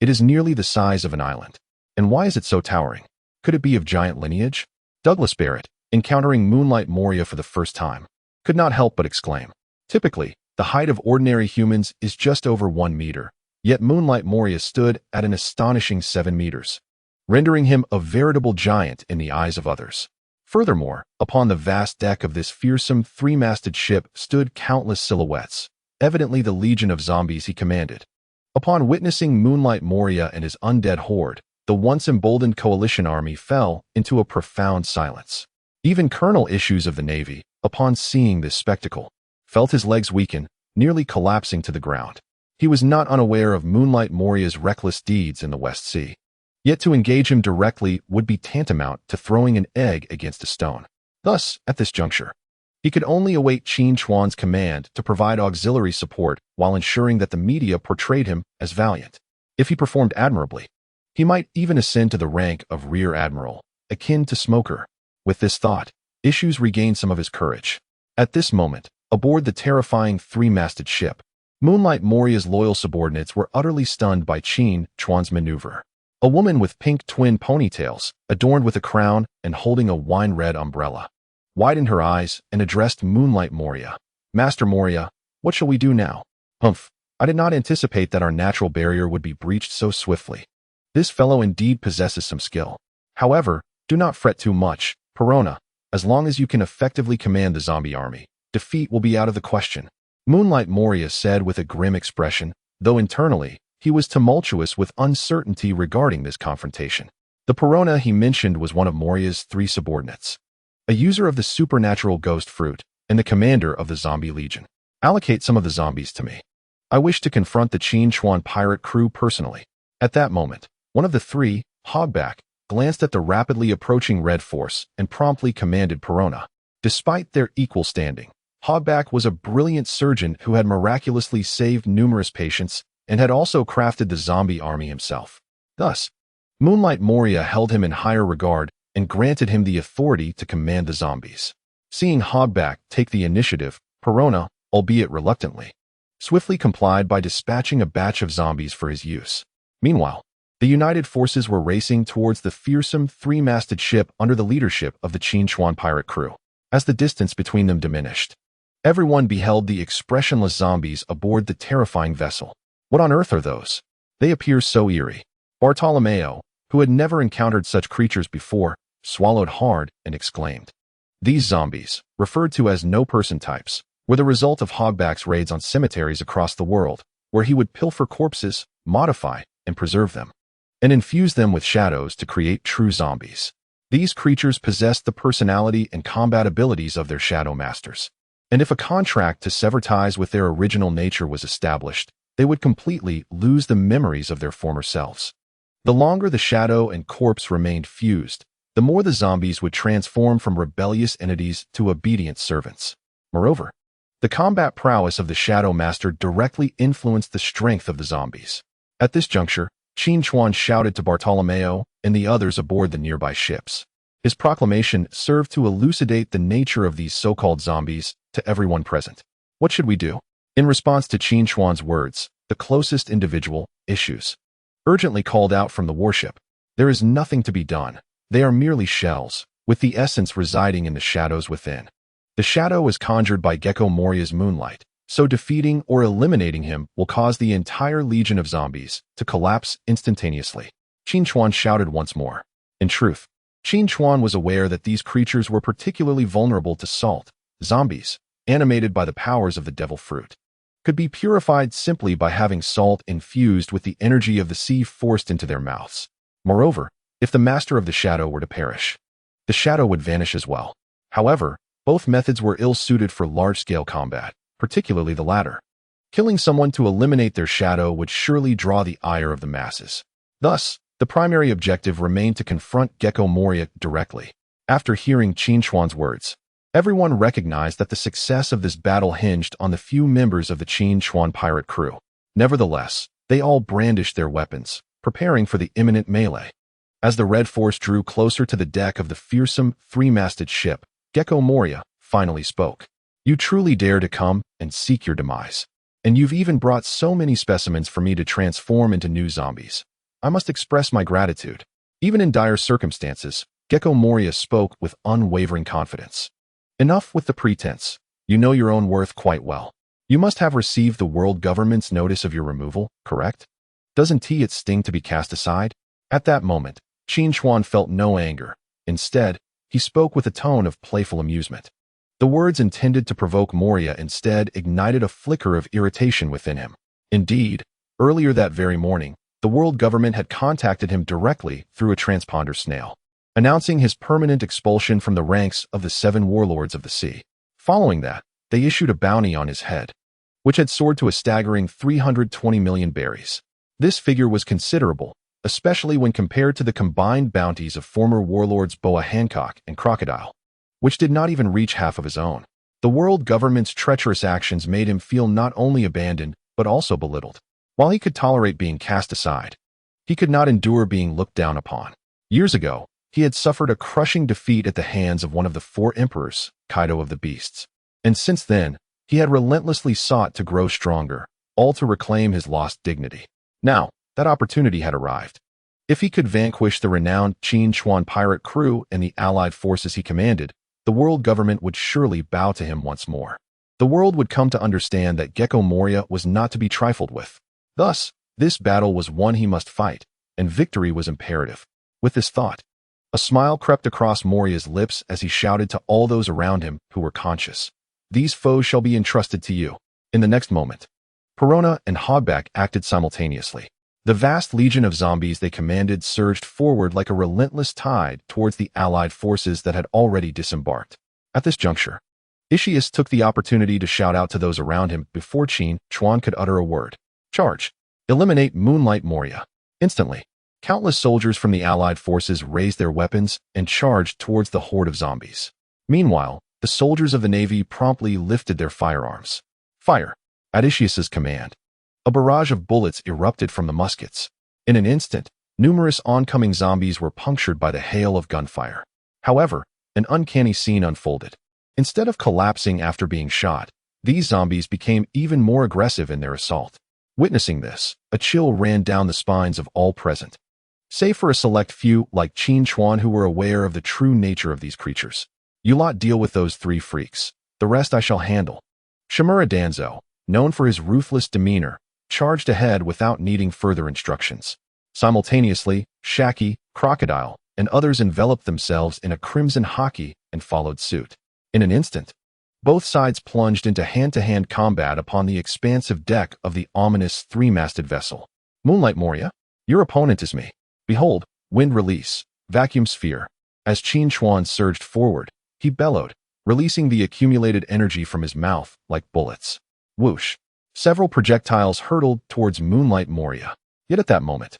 It is nearly the size of an island. And why is it so towering? Could it be of giant lineage?" Douglas Barrett, encountering Moonlight Moria for the first time, could not help but exclaim. Typically, the height of ordinary humans is just over 1 meter, yet Moonlight Moria stood at an astonishing 7 meters, rendering him a veritable giant in the eyes of others. Furthermore, upon the vast deck of this fearsome three-masted ship stood countless silhouettes, evidently the legion of zombies he commanded. Upon witnessing Moonlight Moria and his undead horde, the once emboldened coalition army fell into a profound silence. Even Colonel Issues of the Navy, upon seeing this spectacle, felt his legs weaken, nearly collapsing to the ground. He was not unaware of Moonlight Moria's reckless deeds in the West Sea. Yet to engage him directly would be tantamount to throwing an egg against a stone. Thus, at this juncture, he could only await Qin Chuan's command to provide auxiliary support while ensuring that the media portrayed him as valiant. If he performed admirably, he might even ascend to the rank of Rear Admiral, akin to Smoker. With this thought, Issues regained some of his courage. At this moment, aboard the terrifying three-masted ship, Moonlight Moria's loyal subordinates were utterly stunned by Qin Chuan's maneuver. A woman with pink twin ponytails, adorned with a crown and holding a wine-red umbrella, widened her eyes and addressed Moonlight Moria. "Master Moria, what shall we do now?" "Humph, I did not anticipate that our natural barrier would be breached so swiftly. This fellow indeed possesses some skill. However, do not fret too much, Perona. As long as you can effectively command the zombie army, defeat will be out of the question," Moonlight Moria said with a grim expression, though internally, he was tumultuous with uncertainty regarding this confrontation. The Perona he mentioned was one of Moria's 3 subordinates, a user of the supernatural ghost fruit, and the commander of the zombie legion. "Allocate some of the zombies to me. I wish to confront the Qin Chuan pirate crew personally." At that moment, one of the 3, Hogback, glanced at the rapidly approaching Red Force and promptly commanded Perona. Despite their equal standing, Hogback was a brilliant surgeon who had miraculously saved numerous patients and had also crafted the zombie army himself. Thus, Moonlight Moria held him in higher regard and granted him the authority to command the zombies. Seeing Hogback take the initiative, Perona, albeit reluctantly, swiftly complied by dispatching a batch of zombies for his use. Meanwhile, the united forces were racing towards the fearsome three-masted ship under the leadership of the Qin Chuan pirate crew. As the distance between them diminished, everyone beheld the expressionless zombies aboard the terrifying vessel. "What on earth are those? They appear so eerie." Bartolomeo, who had never encountered such creatures before, swallowed hard and exclaimed. These zombies, referred to as no-person types, were the result of Hogback's raids on cemeteries across the world, where he would pilfer corpses, modify, and preserve them, and infuse them with shadows to create true zombies. These creatures possessed the personality and combat abilities of their shadow masters, and if a contract to sever ties with their original nature was established, they would completely lose the memories of their former selves. The longer the shadow and corpse remained fused, the more the zombies would transform from rebellious entities to obedient servants. Moreover, the combat prowess of the Shadow Master directly influenced the strength of the zombies. At this juncture, Qin Chuan shouted to Bartolomeo and the others aboard the nearby ships. His proclamation served to elucidate the nature of these so-called zombies to everyone present. "What should we do?" In response to Qin Chuan's words, the closest individual, Issues, urgently called out from the warship. "There is nothing to be done. They are merely shells, with the essence residing in the shadows within. The shadow is conjured by Gecko Moria's moonlight, so defeating or eliminating him will cause the entire legion of zombies to collapse instantaneously. Qin Chuan shouted once more. In truth, Qin Chuan was aware that these creatures were particularly vulnerable to salt. Zombies, animated by the powers of the devil fruit, could be purified simply by having salt infused with the energy of the sea forced into their mouths. Moreover, if the master of the shadow were to perish, the shadow would vanish as well. However, both methods were ill-suited for large-scale combat, particularly the latter. Killing someone to eliminate their shadow would surely draw the ire of the masses. Thus, the primary objective remained to confront Gecko Moria directly. After hearing Qin Chuan's words, everyone recognized that the success of this battle hinged on the few members of the Qin Chuan pirate crew. Nevertheless, they all brandished their weapons, preparing for the imminent melee. As the Red Force drew closer to the deck of the fearsome, three-masted ship, Gecko Moria finally spoke. You truly dare to come and seek your demise. And you've even brought so many specimens for me to transform into new zombies. I must express my gratitude. Even in dire circumstances, Gecko Moria spoke with unwavering confidence. Enough with the pretense. You know your own worth quite well. You must have received the world government's notice of your removal, correct? Doesn't it sting to be cast aside? At that moment, Qin Chuan felt no anger. Instead, he spoke with a tone of playful amusement. The words intended to provoke Moria instead ignited a flicker of irritation within him. Indeed, earlier that very morning, the world government had contacted him directly through a transponder snail, announcing his permanent expulsion from the ranks of the 7 warlords of the sea. Following that, they issued a bounty on his head, which had soared to a staggering 320 million berries. This figure was considerable, especially when compared to the combined bounties of former warlords Boa Hancock and Crocodile, which did not even reach half of his own. The world government's treacherous actions made him feel not only abandoned, but also belittled. While he could tolerate being cast aside, he could not endure being looked down upon. Years ago, he had suffered a crushing defeat at the hands of one of the 4 emperors, Kaido of the Beasts. And since then, he had relentlessly sought to grow stronger, all to reclaim his lost dignity. Now, that opportunity had arrived. If he could vanquish the renowned Qin Chuan pirate crew and the allied forces he commanded, the world government would surely bow to him once more. The world would come to understand that Gecko Moria was not to be trifled with. Thus, this battle was one he must fight, and victory was imperative. With this thought, a smile crept across Moria's lips as he shouted to all those around him who were conscious. These foes shall be entrusted to you. In the next moment, Perona and Hogback acted simultaneously. The vast legion of zombies they commanded surged forward like a relentless tide towards the allied forces that had already disembarked. At this juncture, Ishias took the opportunity to shout out to those around him before Qin Chuan could utter a word. Charge! Eliminate Moonlight Moria. Instantly, countless soldiers from the allied forces raised their weapons and charged towards the horde of zombies. Meanwhile, the soldiers of the Navy promptly lifted their firearms. Fire! At Ishias's command, a barrage of bullets erupted from the muskets. In an instant, numerous oncoming zombies were punctured by the hail of gunfire. However, an uncanny scene unfolded. Instead of collapsing after being shot, these zombies became even more aggressive in their assault. Witnessing this, a chill ran down the spines of all present, save for a select few like Qin Chuan who were aware of the true nature of these creatures. You lot deal with those 3 freaks. The rest I shall handle. Shimura Danzo, known for his ruthless demeanor, charged ahead without needing further instructions. Simultaneously, Shaki, Crocodile, and others enveloped themselves in a crimson haki and followed suit. In an instant, both sides plunged into hand-to-hand combat upon the expansive deck of the ominous 3-masted vessel. Moonlight Moria, your opponent is me. Behold, wind release, vacuum sphere. As Qin Chuan surged forward, he bellowed, releasing the accumulated energy from his mouth like bullets. Whoosh! Several projectiles hurtled towards Moonlight Moria. Yet at that moment,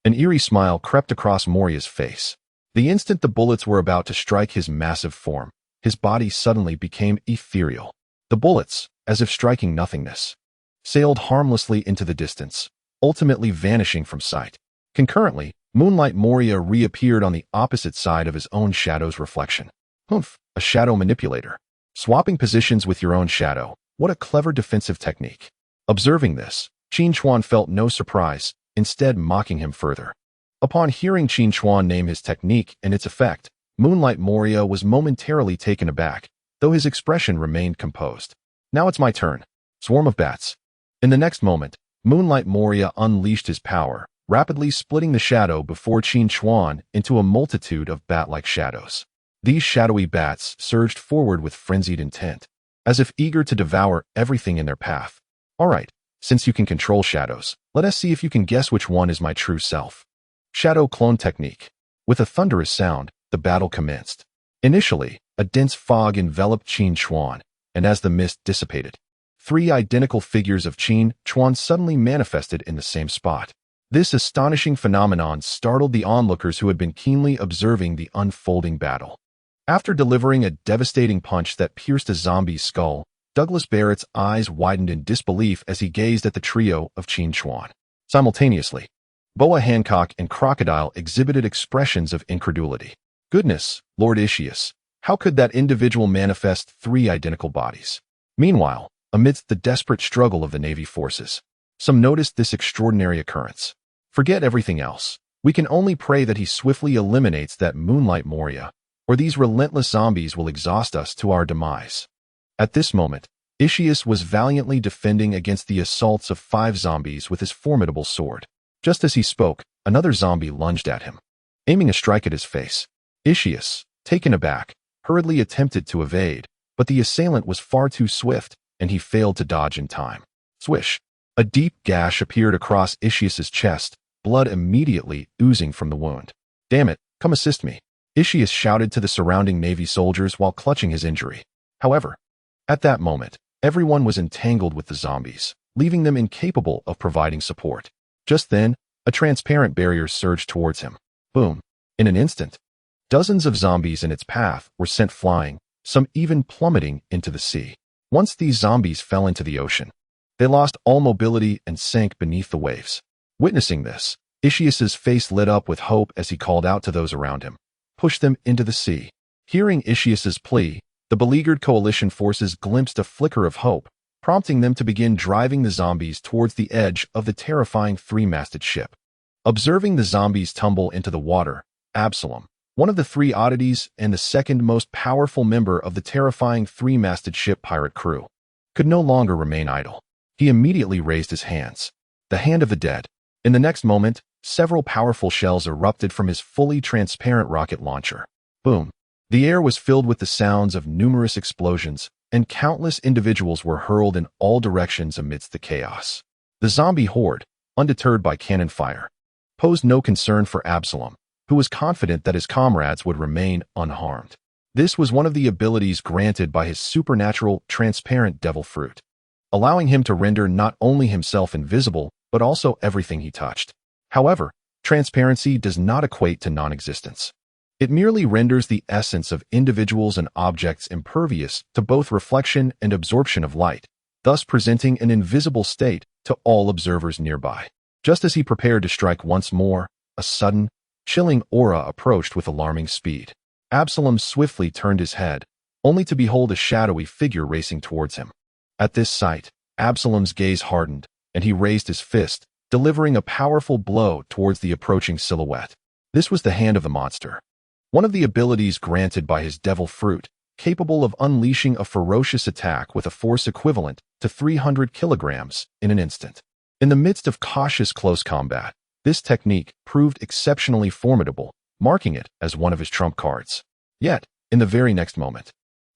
an eerie smile crept across Moria's face. The instant the bullets were about to strike his massive form, his body suddenly became ethereal. The bullets, as if striking nothingness, sailed harmlessly into the distance, ultimately vanishing from sight. Concurrently, Moonlight Moria reappeared on the opposite side of his own shadow's reflection. Humph, a shadow manipulator. Swapping positions with your own shadow. What a clever defensive technique. Observing this, Qin Chuan felt no surprise, instead mocking him further. Upon hearing Qin Chuan name his technique and its effect, Moonlight Moria was momentarily taken aback, though his expression remained composed. Now it's my turn. Swarm of bats. In the next moment, Moonlight Moria unleashed his power, rapidly splitting the shadow before Qin Chuan into a multitude of bat-like shadows. These shadowy bats surged forward with frenzied intent, as if eager to devour everything in their path. All right, since you can control shadows, let us see if you can guess which one is my true self. Shadow Clone Technique. With a thunderous sound, the battle commenced. Initially, a dense fog enveloped Qin Chuan, and as the mist dissipated, 3 identical figures of Qin Chuan suddenly manifested in the same spot. This astonishing phenomenon startled the onlookers who had been keenly observing the unfolding battle. After delivering a devastating punch that pierced a zombie's skull, Douglas Barrett's eyes widened in disbelief as he gazed at the trio of Qin Chuan. Simultaneously, Boa Hancock and Crocodile exhibited expressions of incredulity. Goodness, Lord Ischias, how could that individual manifest 3 identical bodies? Meanwhile, amidst the desperate struggle of the Navy forces, some noticed this extraordinary occurrence. Forget everything else. We can only pray that he swiftly eliminates that Moonlight Moria, or these relentless zombies will exhaust us to our demise. At this moment, Ischias was valiantly defending against the assaults of 5 zombies with his formidable sword. Just as he spoke, another zombie lunged at him, aiming a strike at his face. Ischias, taken aback, hurriedly attempted to evade, but the assailant was far too swift, and he failed to dodge in time. Swish! A deep gash appeared across Ischias's chest, blood immediately oozing from the wound. Damn it, come assist me, Ischias shouted to the surrounding Navy soldiers while clutching his injury. However, at that moment, everyone was entangled with the zombies, leaving them incapable of providing support. Just then, a transparent barrier surged towards him. Boom! In an instant, dozens of zombies in its path were sent flying, some even plummeting into the sea. Once these zombies fell into the ocean, they lost all mobility and sank beneath the waves. Witnessing this, Ischias's face lit up with hope as he called out to those around him. Push them into the sea. Hearing Ischias's plea, the beleaguered coalition forces glimpsed a flicker of hope, prompting them to begin driving the zombies towards the edge of the terrifying 3-masted ship. Observing the zombies tumble into the water, Absalom, one of the 3 oddities and the second most powerful member of the terrifying 3-masted ship pirate crew, could no longer remain idle. He immediately raised his hands, the hand of the dead. In the next moment, several powerful shells erupted from his fully transparent rocket launcher. Boom! The air was filled with the sounds of numerous explosions, and countless individuals were hurled in all directions amidst the chaos. The zombie horde, undeterred by cannon fire, posed no concern for Absalom, who was confident that his comrades would remain unharmed. This was one of the abilities granted by his supernatural, transparent devil fruit, allowing him to render not only himself invisible, but also everything he touched. However, transparency does not equate to non-existence. It merely renders the essence of individuals and objects impervious to both reflection and absorption of light, thus presenting an invisible state to all observers nearby. Just as he prepared to strike once more, a sudden, chilling aura approached with alarming speed. Absalom swiftly turned his head, only to behold a shadowy figure racing towards him. At this sight, Absalom's gaze hardened, and he raised his fist, delivering a powerful blow towards the approaching silhouette. This was the hand of the monster, one of the abilities granted by his devil fruit, capable of unleashing a ferocious attack with a force equivalent to 300 kilograms in an instant. In the midst of cautious close combat, this technique proved exceptionally formidable, marking it as one of his trump cards. Yet, in the very next moment,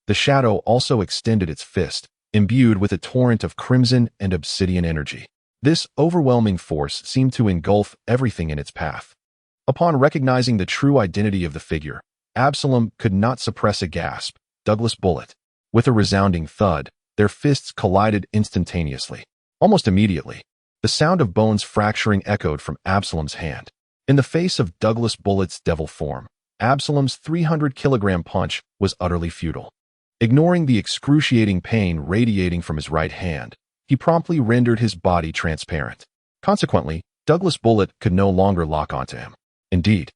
the shadow also extended its fist, imbued with a torrent of crimson and obsidian energy. This overwhelming force seemed to engulf everything in its path. Upon recognizing the true identity of the figure, Absalom could not suppress a gasp. Douglas Bullet. With a resounding thud, their fists collided instantaneously. Almost immediately, the sound of bones fracturing echoed from Absalom's hand. In the face of Douglas Bullet's devil form, Absalom's 300-kilogram punch was utterly futile. Ignoring the excruciating pain radiating from his right hand, he promptly rendered his body transparent. Consequently, Douglas Bullet could no longer lock onto him. Indeed,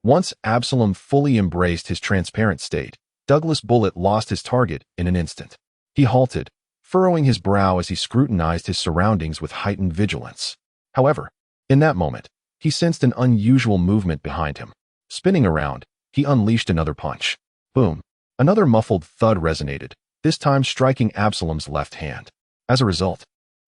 once Absalom fully embraced his transparent state, Douglas Bullet lost his target in an instant. He halted, furrowing his brow as he scrutinized his surroundings with heightened vigilance. However, in that moment, he sensed an unusual movement behind him. Spinning around, he unleashed another punch. Boom! Another muffled thud resonated, this time striking Absalom's left hand. As a result,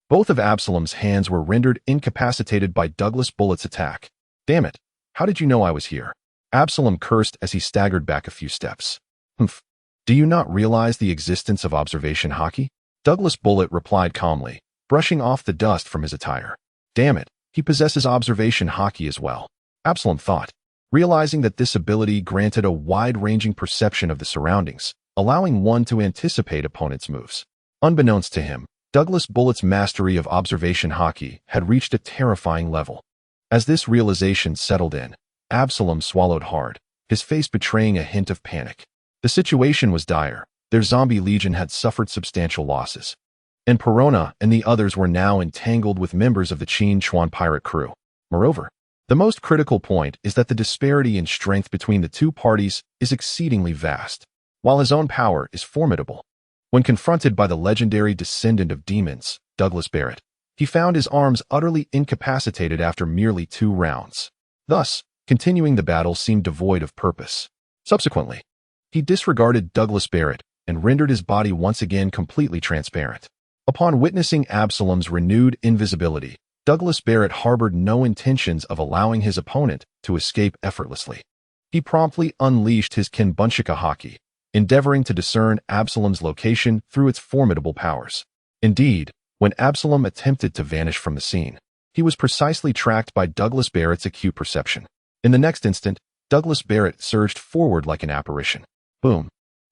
both of Absalom's hands were rendered incapacitated by Douglas Bullett's attack. Damn it, how did you know I was here? Absalom cursed as he staggered back a few steps. Humph. Do you not realize the existence of observation hockey? Douglas Bullitt replied calmly, brushing off the dust from his attire. Damn it, he possesses observation hockey as well. Absalom thought, realizing that this ability granted a wide-ranging perception of the surroundings, allowing one to anticipate opponents' moves. Unbeknownst to him, Douglas Bullett's mastery of observation hockey had reached a terrifying level. As this realization settled in, Absalom swallowed hard, his face betraying a hint of panic. The situation was dire. Their zombie legion had suffered substantial losses, and Perona and the others were now entangled with members of the Qin Chuan pirate crew. Moreover, the most critical point is that the disparity in strength between the two parties is exceedingly vast, while his own power is formidable. When confronted by the legendary descendant of demons, Douglas Barrett, he found his arms utterly incapacitated after merely 2 rounds. Thus, continuing the battle seemed devoid of purpose. Subsequently, he disregarded Douglas Barrett and rendered his body once again completely transparent. Upon witnessing Absalom's renewed invisibility, Douglas Barrett harbored no intentions of allowing his opponent to escape effortlessly. He promptly unleashed his Kinbunshika hockey, endeavoring to discern Absalom's location through its formidable powers. Indeed, when Absalom attempted to vanish from the scene, he was precisely tracked by Douglas Barrett's acute perception. In the next instant, Douglas Barrett surged forward like an apparition. Boom.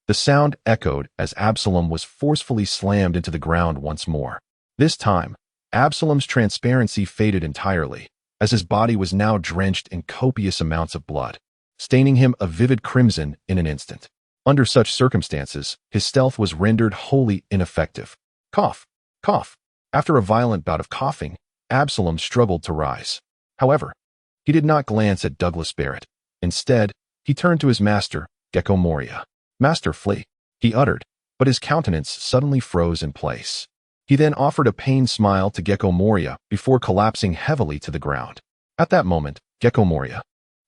The sound echoed as Absalom was forcefully slammed into the ground once more. This time, Absalom's transparency faded entirely, as his body was now drenched in copious amounts of blood, staining him a vivid crimson in an instant. Under such circumstances, his stealth was rendered wholly ineffective. Cough, cough. After a violent bout of coughing, Absalom struggled to rise. However, he did not glance at Douglas Barrett. Instead, he turned to his master, Gecko Moria. Master, flee, he uttered, but his countenance suddenly froze in place. He then offered a pained smile to Gecko Moria before collapsing heavily to the ground. At that moment, Gecko Moria,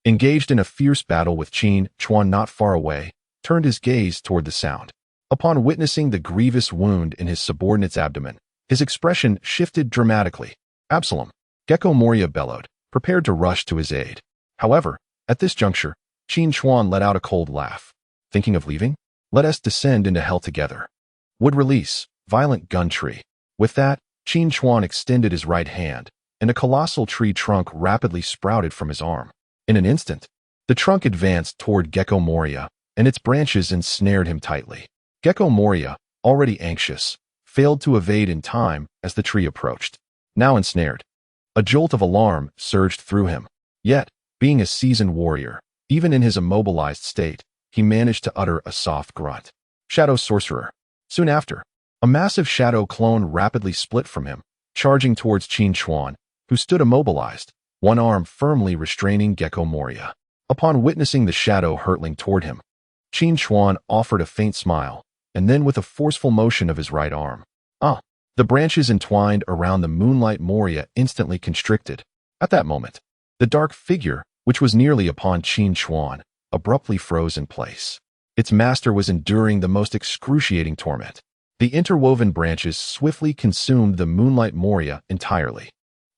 engaged in a fierce battle with Qin Chuan not far away, turned his gaze toward the sound. Upon witnessing the grievous wound in his subordinate's abdomen, his expression shifted dramatically. Absalom, Gecko Moria bellowed, prepared to rush to his aid. However, at this juncture, Qin Chuan let out a cold laugh. Thinking of leaving? Let us descend into hell together. Would release, violent gun tree. With that, Qin Chuan extended his right hand, and a colossal tree trunk rapidly sprouted from his arm. In an instant, the trunk advanced toward Gecko Moria, and its branches ensnared him tightly. Gecko Moria, already anxious, failed to evade in time as the tree approached. Now ensnared, a jolt of alarm surged through him. Yet, being a seasoned warrior, even in his immobilized state, he managed to utter a soft grunt. Shadow Sorcerer. Soon after, a massive shadow clone rapidly split from him, charging towards Qin Chuan, who stood immobilized, one arm firmly restraining Gecko Moria. Upon witnessing the shadow hurtling toward him, Qin Chuan offered a faint smile, and then with a forceful motion of his right arm. The branches entwined around the Moonlight Moria instantly constricted. At that moment, the dark figure, which was nearly upon Qin Chuan, abruptly froze in place. Its master was enduring the most excruciating torment. The interwoven branches swiftly consumed the Moonlight Moria entirely.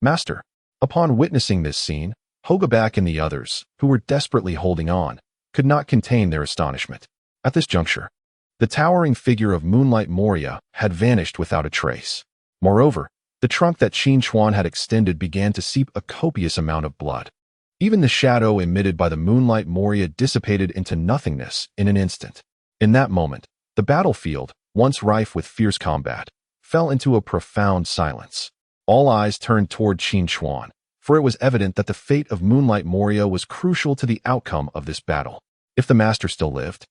Master. Upon witnessing this scene, Hogabak and the others, who were desperately holding on, could not contain their astonishment. At this juncture, the towering figure of Moonlight Moria had vanished without a trace. Moreover, the trunk that Qin Chuan had extended began to seep a copious amount of blood. Even the shadow emitted by the Moonlight Moria dissipated into nothingness in an instant. In that moment, the battlefield, once rife with fierce combat, fell into a profound silence. All eyes turned toward Qin Chuan, for it was evident that the fate of Moonlight Moria was crucial to the outcome of this battle. If the master still lived,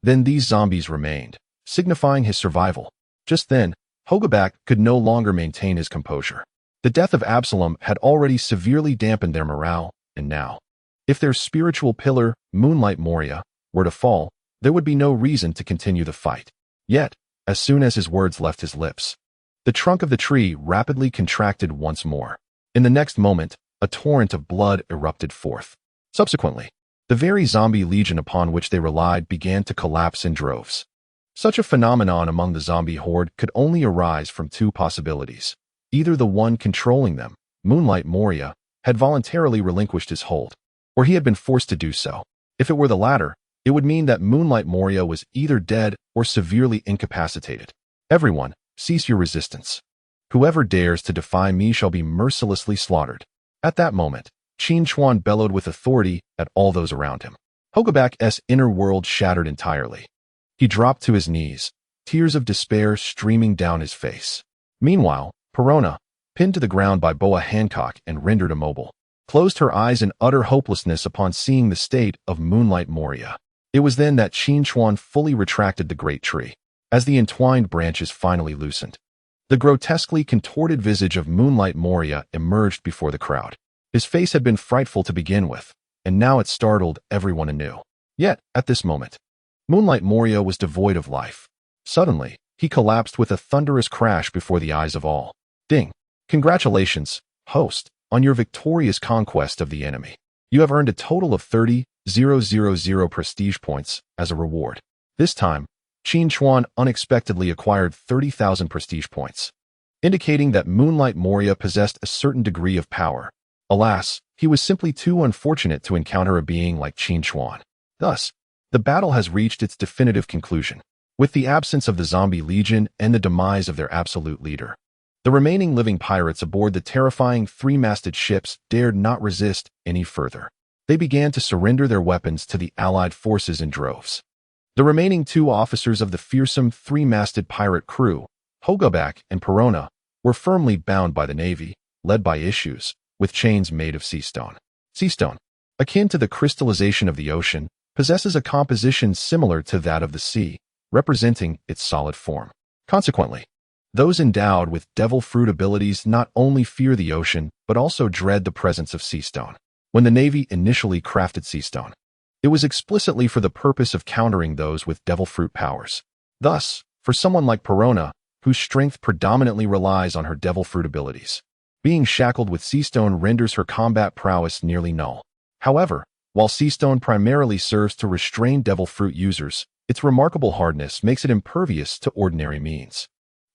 then these zombies remained, signifying his survival. Just then, Hogabak could no longer maintain his composure. The death of Absalom had already severely dampened their morale, and now, if their spiritual pillar, Moonlight Moria, were to fall, there would be no reason to continue the fight. Yet, as soon as his words left his lips, the trunk of the tree rapidly contracted once more. In the next moment, a torrent of blood erupted forth. Subsequently, the very zombie legion upon which they relied began to collapse in droves. Such a phenomenon among the zombie horde could only arise from two possibilities. Either the one controlling them, Moonlight Moria, had voluntarily relinquished his hold, or he had been forced to do so. If it were the latter, it would mean that Moonlight Moria was either dead or severely incapacitated. Everyone, cease your resistance. Whoever dares to defy me shall be mercilessly slaughtered. At that moment, Qin Chuan bellowed with authority at all those around him. Hogabak's inner world shattered entirely. He dropped to his knees, tears of despair streaming down his face. Meanwhile, Perona, pinned to the ground by Boa Hancock and rendered immobile, closed her eyes in utter hopelessness upon seeing the state of Moonlight Moria. It was then that Qin Chuan fully retracted the great tree, as the entwined branches finally loosened. The grotesquely contorted visage of Moonlight Moria emerged before the crowd. His face had been frightful to begin with, and now it startled everyone anew. Yet, at this moment, Moonlight Moria was devoid of life. Suddenly, he collapsed with a thunderous crash before the eyes of all. Ding! Congratulations, host, on your victorious conquest of the enemy. You have earned a total of 30,000 prestige points as a reward. This time, Qin Chuan unexpectedly acquired 30,000 prestige points, indicating that Moonlight Moria possessed a certain degree of power. Alas, he was simply too unfortunate to encounter a being like Qin Chuan. Thus, the battle has reached its definitive conclusion. With the absence of the zombie legion and the demise of their absolute leader, the remaining living pirates aboard the terrifying three-masted ships dared not resist any further. They began to surrender their weapons to the Allied forces in droves. The remaining two officers of the fearsome three-masted pirate crew, Hogabak and Perona, were firmly bound by the Navy, led by Issues, with chains made of sea stone. Sea stone, akin to the crystallization of the ocean, possesses a composition similar to that of the sea, representing its solid form. Consequently, those endowed with devil fruit abilities not only fear the ocean, but also dread the presence of sea stone. When the Navy initially crafted sea stone, it was explicitly for the purpose of countering those with devil fruit powers. Thus, for someone like Perona, whose strength predominantly relies on her devil fruit abilities, being shackled with sea stone renders her combat prowess nearly null. However, while sea stone primarily serves to restrain devil fruit users, its remarkable hardness makes it impervious to ordinary means,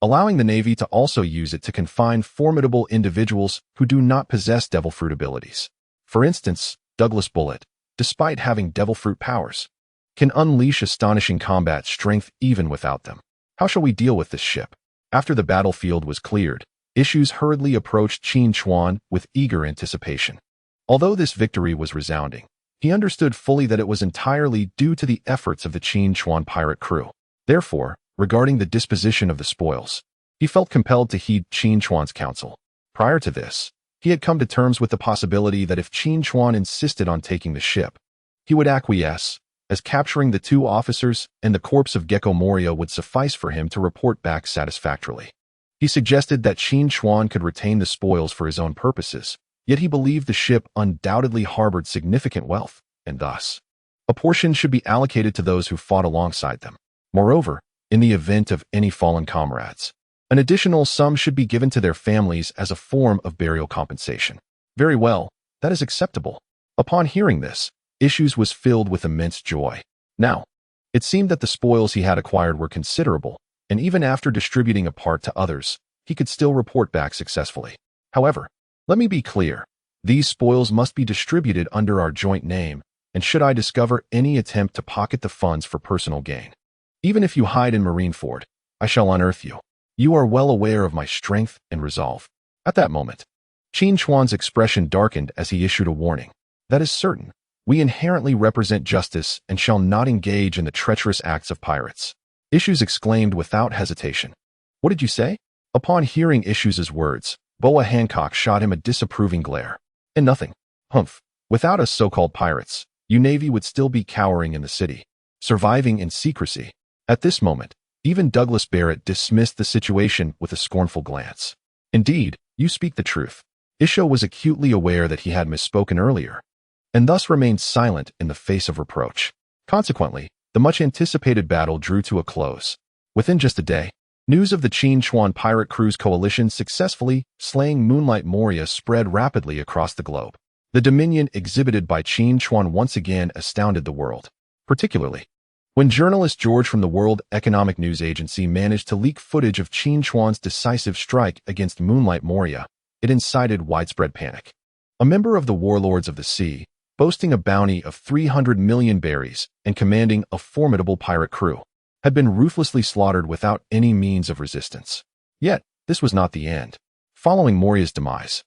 allowing the Navy to also use it to confine formidable individuals who do not possess devil fruit abilities. For instance, Douglas Bullet, despite having devil fruit powers, can unleash astonishing combat strength even without them. How shall we deal with this ship? After the battlefield was cleared, Issues hurriedly approached Qin Chuan with eager anticipation. Although this victory was resounding, he understood fully that it was entirely due to the efforts of the Qin Chuan pirate crew. Therefore, regarding the disposition of the spoils, he felt compelled to heed Qin Chuan's counsel. Prior to this, he had come to terms with the possibility that if Qin Chuan insisted on taking the ship, he would acquiesce, as capturing the two officers and the corpse of Gecko Moria would suffice for him to report back satisfactorily. He suggested that Qin Chuan could retain the spoils for his own purposes, yet he believed the ship undoubtedly harbored significant wealth, and thus, a portion should be allocated to those who fought alongside them. Moreover, in the event of any fallen comrades, an additional sum should be given to their families as a form of burial compensation. Very well, that is acceptable. Upon hearing this, Issues was filled with immense joy. Now, it seemed that the spoils he had acquired were considerable, and even after distributing a part to others, he could still report back successfully. However, let me be clear, these spoils must be distributed under our joint name, and should I discover any attempt to pocket the funds for personal gain, even if you hide in Marineford, I shall unearth you. You are well aware of my strength and resolve. At that moment, Qin Chuan's expression darkened as he issued a warning. That is certain. We inherently represent justice and shall not engage in the treacherous acts of pirates. Issues exclaimed without hesitation. What did you say? Upon hearing Issues' words, Boa Hancock shot him a disapproving glare. And nothing. Humph. Without us so-called pirates, you Navy would still be cowering in the city, surviving in secrecy. At this moment, even Douglas Barrett dismissed the situation with a scornful glance. Indeed, you speak the truth. Isho was acutely aware that he had misspoken earlier, and thus remained silent in the face of reproach. Consequently, the much-anticipated battle drew to a close. Within just a day, news of the Qin Chuan pirate crew's coalition successfully slaying Moonlight Moria spread rapidly across the globe. The dominion exhibited by Qin Chuan once again astounded the world. Particularly, When journalist George from the World Economic News Agency managed to leak footage of Qin Chuan's decisive strike against Moonlight Moria, it incited widespread panic. A member of the Warlords of the Sea, boasting a bounty of 300 million berries and commanding a formidable pirate crew, had been ruthlessly slaughtered without any means of resistance. Yet, this was not the end. Following Moria's demise,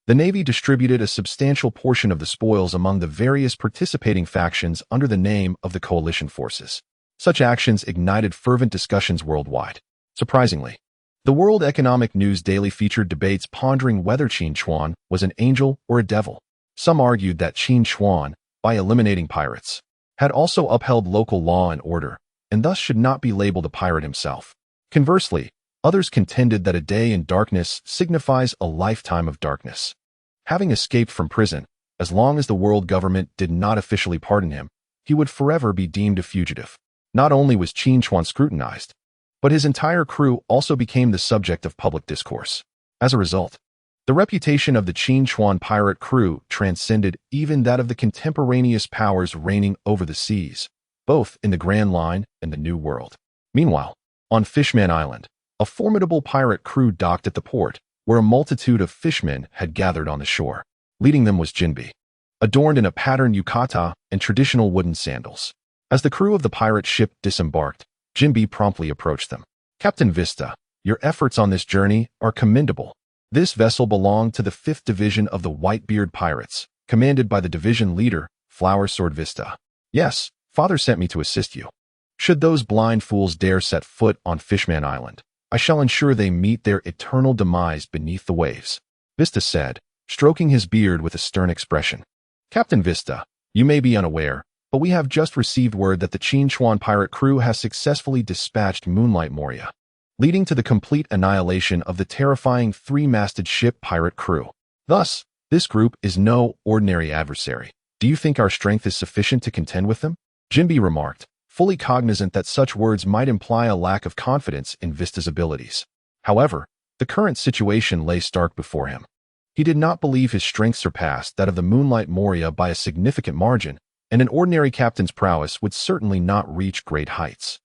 the Navy distributed a substantial portion of the spoils among the various participating factions under the name of the coalition forces. Such actions ignited fervent discussions worldwide. Surprisingly, the World Economic News daily featured debates pondering whether Qin Chuan was an angel or a devil. Some argued that Qin Chuan, by eliminating pirates, had also upheld local law and order, and thus should not be labeled a pirate himself. Conversely, others contended that a day in darkness signifies a lifetime of darkness. Having escaped from prison, as long as the world government did not officially pardon him, he would forever be deemed a fugitive. Not only was Qin Chuan scrutinized, but his entire crew also became the subject of public discourse. As a result, the reputation of the Qin Chuan pirate crew transcended even that of the contemporaneous powers reigning over the seas, both in the Grand Line and the New World. Meanwhile, on Fishman Island, a formidable pirate crew docked at the port, where a multitude of fishmen had gathered on the shore. Leading them was Jinbei, adorned in a patterned yukata and traditional wooden sandals. As the crew of the pirate ship disembarked, Jinbei promptly approached them. "Captain Vista, your efforts on this journey are commendable. This vessel belonged to the 5th Division of the Whitebeard Pirates, commanded by the division leader, Flower Sword Vista. Yes, Father sent me to assist you. Should those blind fools dare set foot on Fishman Island, I shall ensure they meet their eternal demise beneath the waves," Vista said, stroking his beard with a stern expression. "Captain Vista, you may be unaware, but we have just received word that the Qin Chuan pirate crew has successfully dispatched Moonlight Moria, leading to the complete annihilation of the terrifying 3-masted ship pirate crew. Thus, this group is no ordinary adversary. Do you think our strength is sufficient to contend with them?" Jinbei remarked, fully cognizant that such words might imply a lack of confidence in Vista's abilities. However, the current situation lay stark before him. He did not believe his strength surpassed that of the Moonlight Moria by a significant margin, and an ordinary captain's prowess would certainly not reach great heights.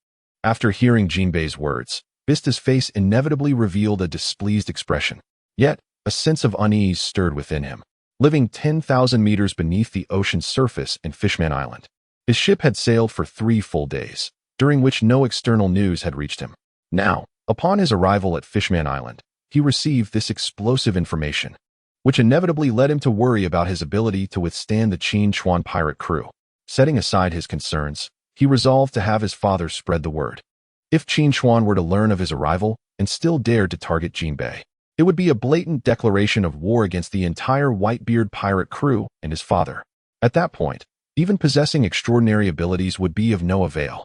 After hearing Jinbei's words, Vista's face inevitably revealed a displeased expression. Yet, a sense of unease stirred within him. Living 10,000 meters beneath the ocean's surface in Fishman Island, his ship had sailed for 3 full days, during which no external news had reached him. Now, upon his arrival at Fishman Island, he received this explosive information, which inevitably led him to worry about his ability to withstand the Qin Chuan pirate crew. Setting aside his concerns, he resolved to have his father spread the word. If Qin Chuan were to learn of his arrival and still dared to target Jinbei, it would be a blatant declaration of war against the entire Whitebeard pirate crew and his father. At that point, even possessing extraordinary abilities would be of no avail.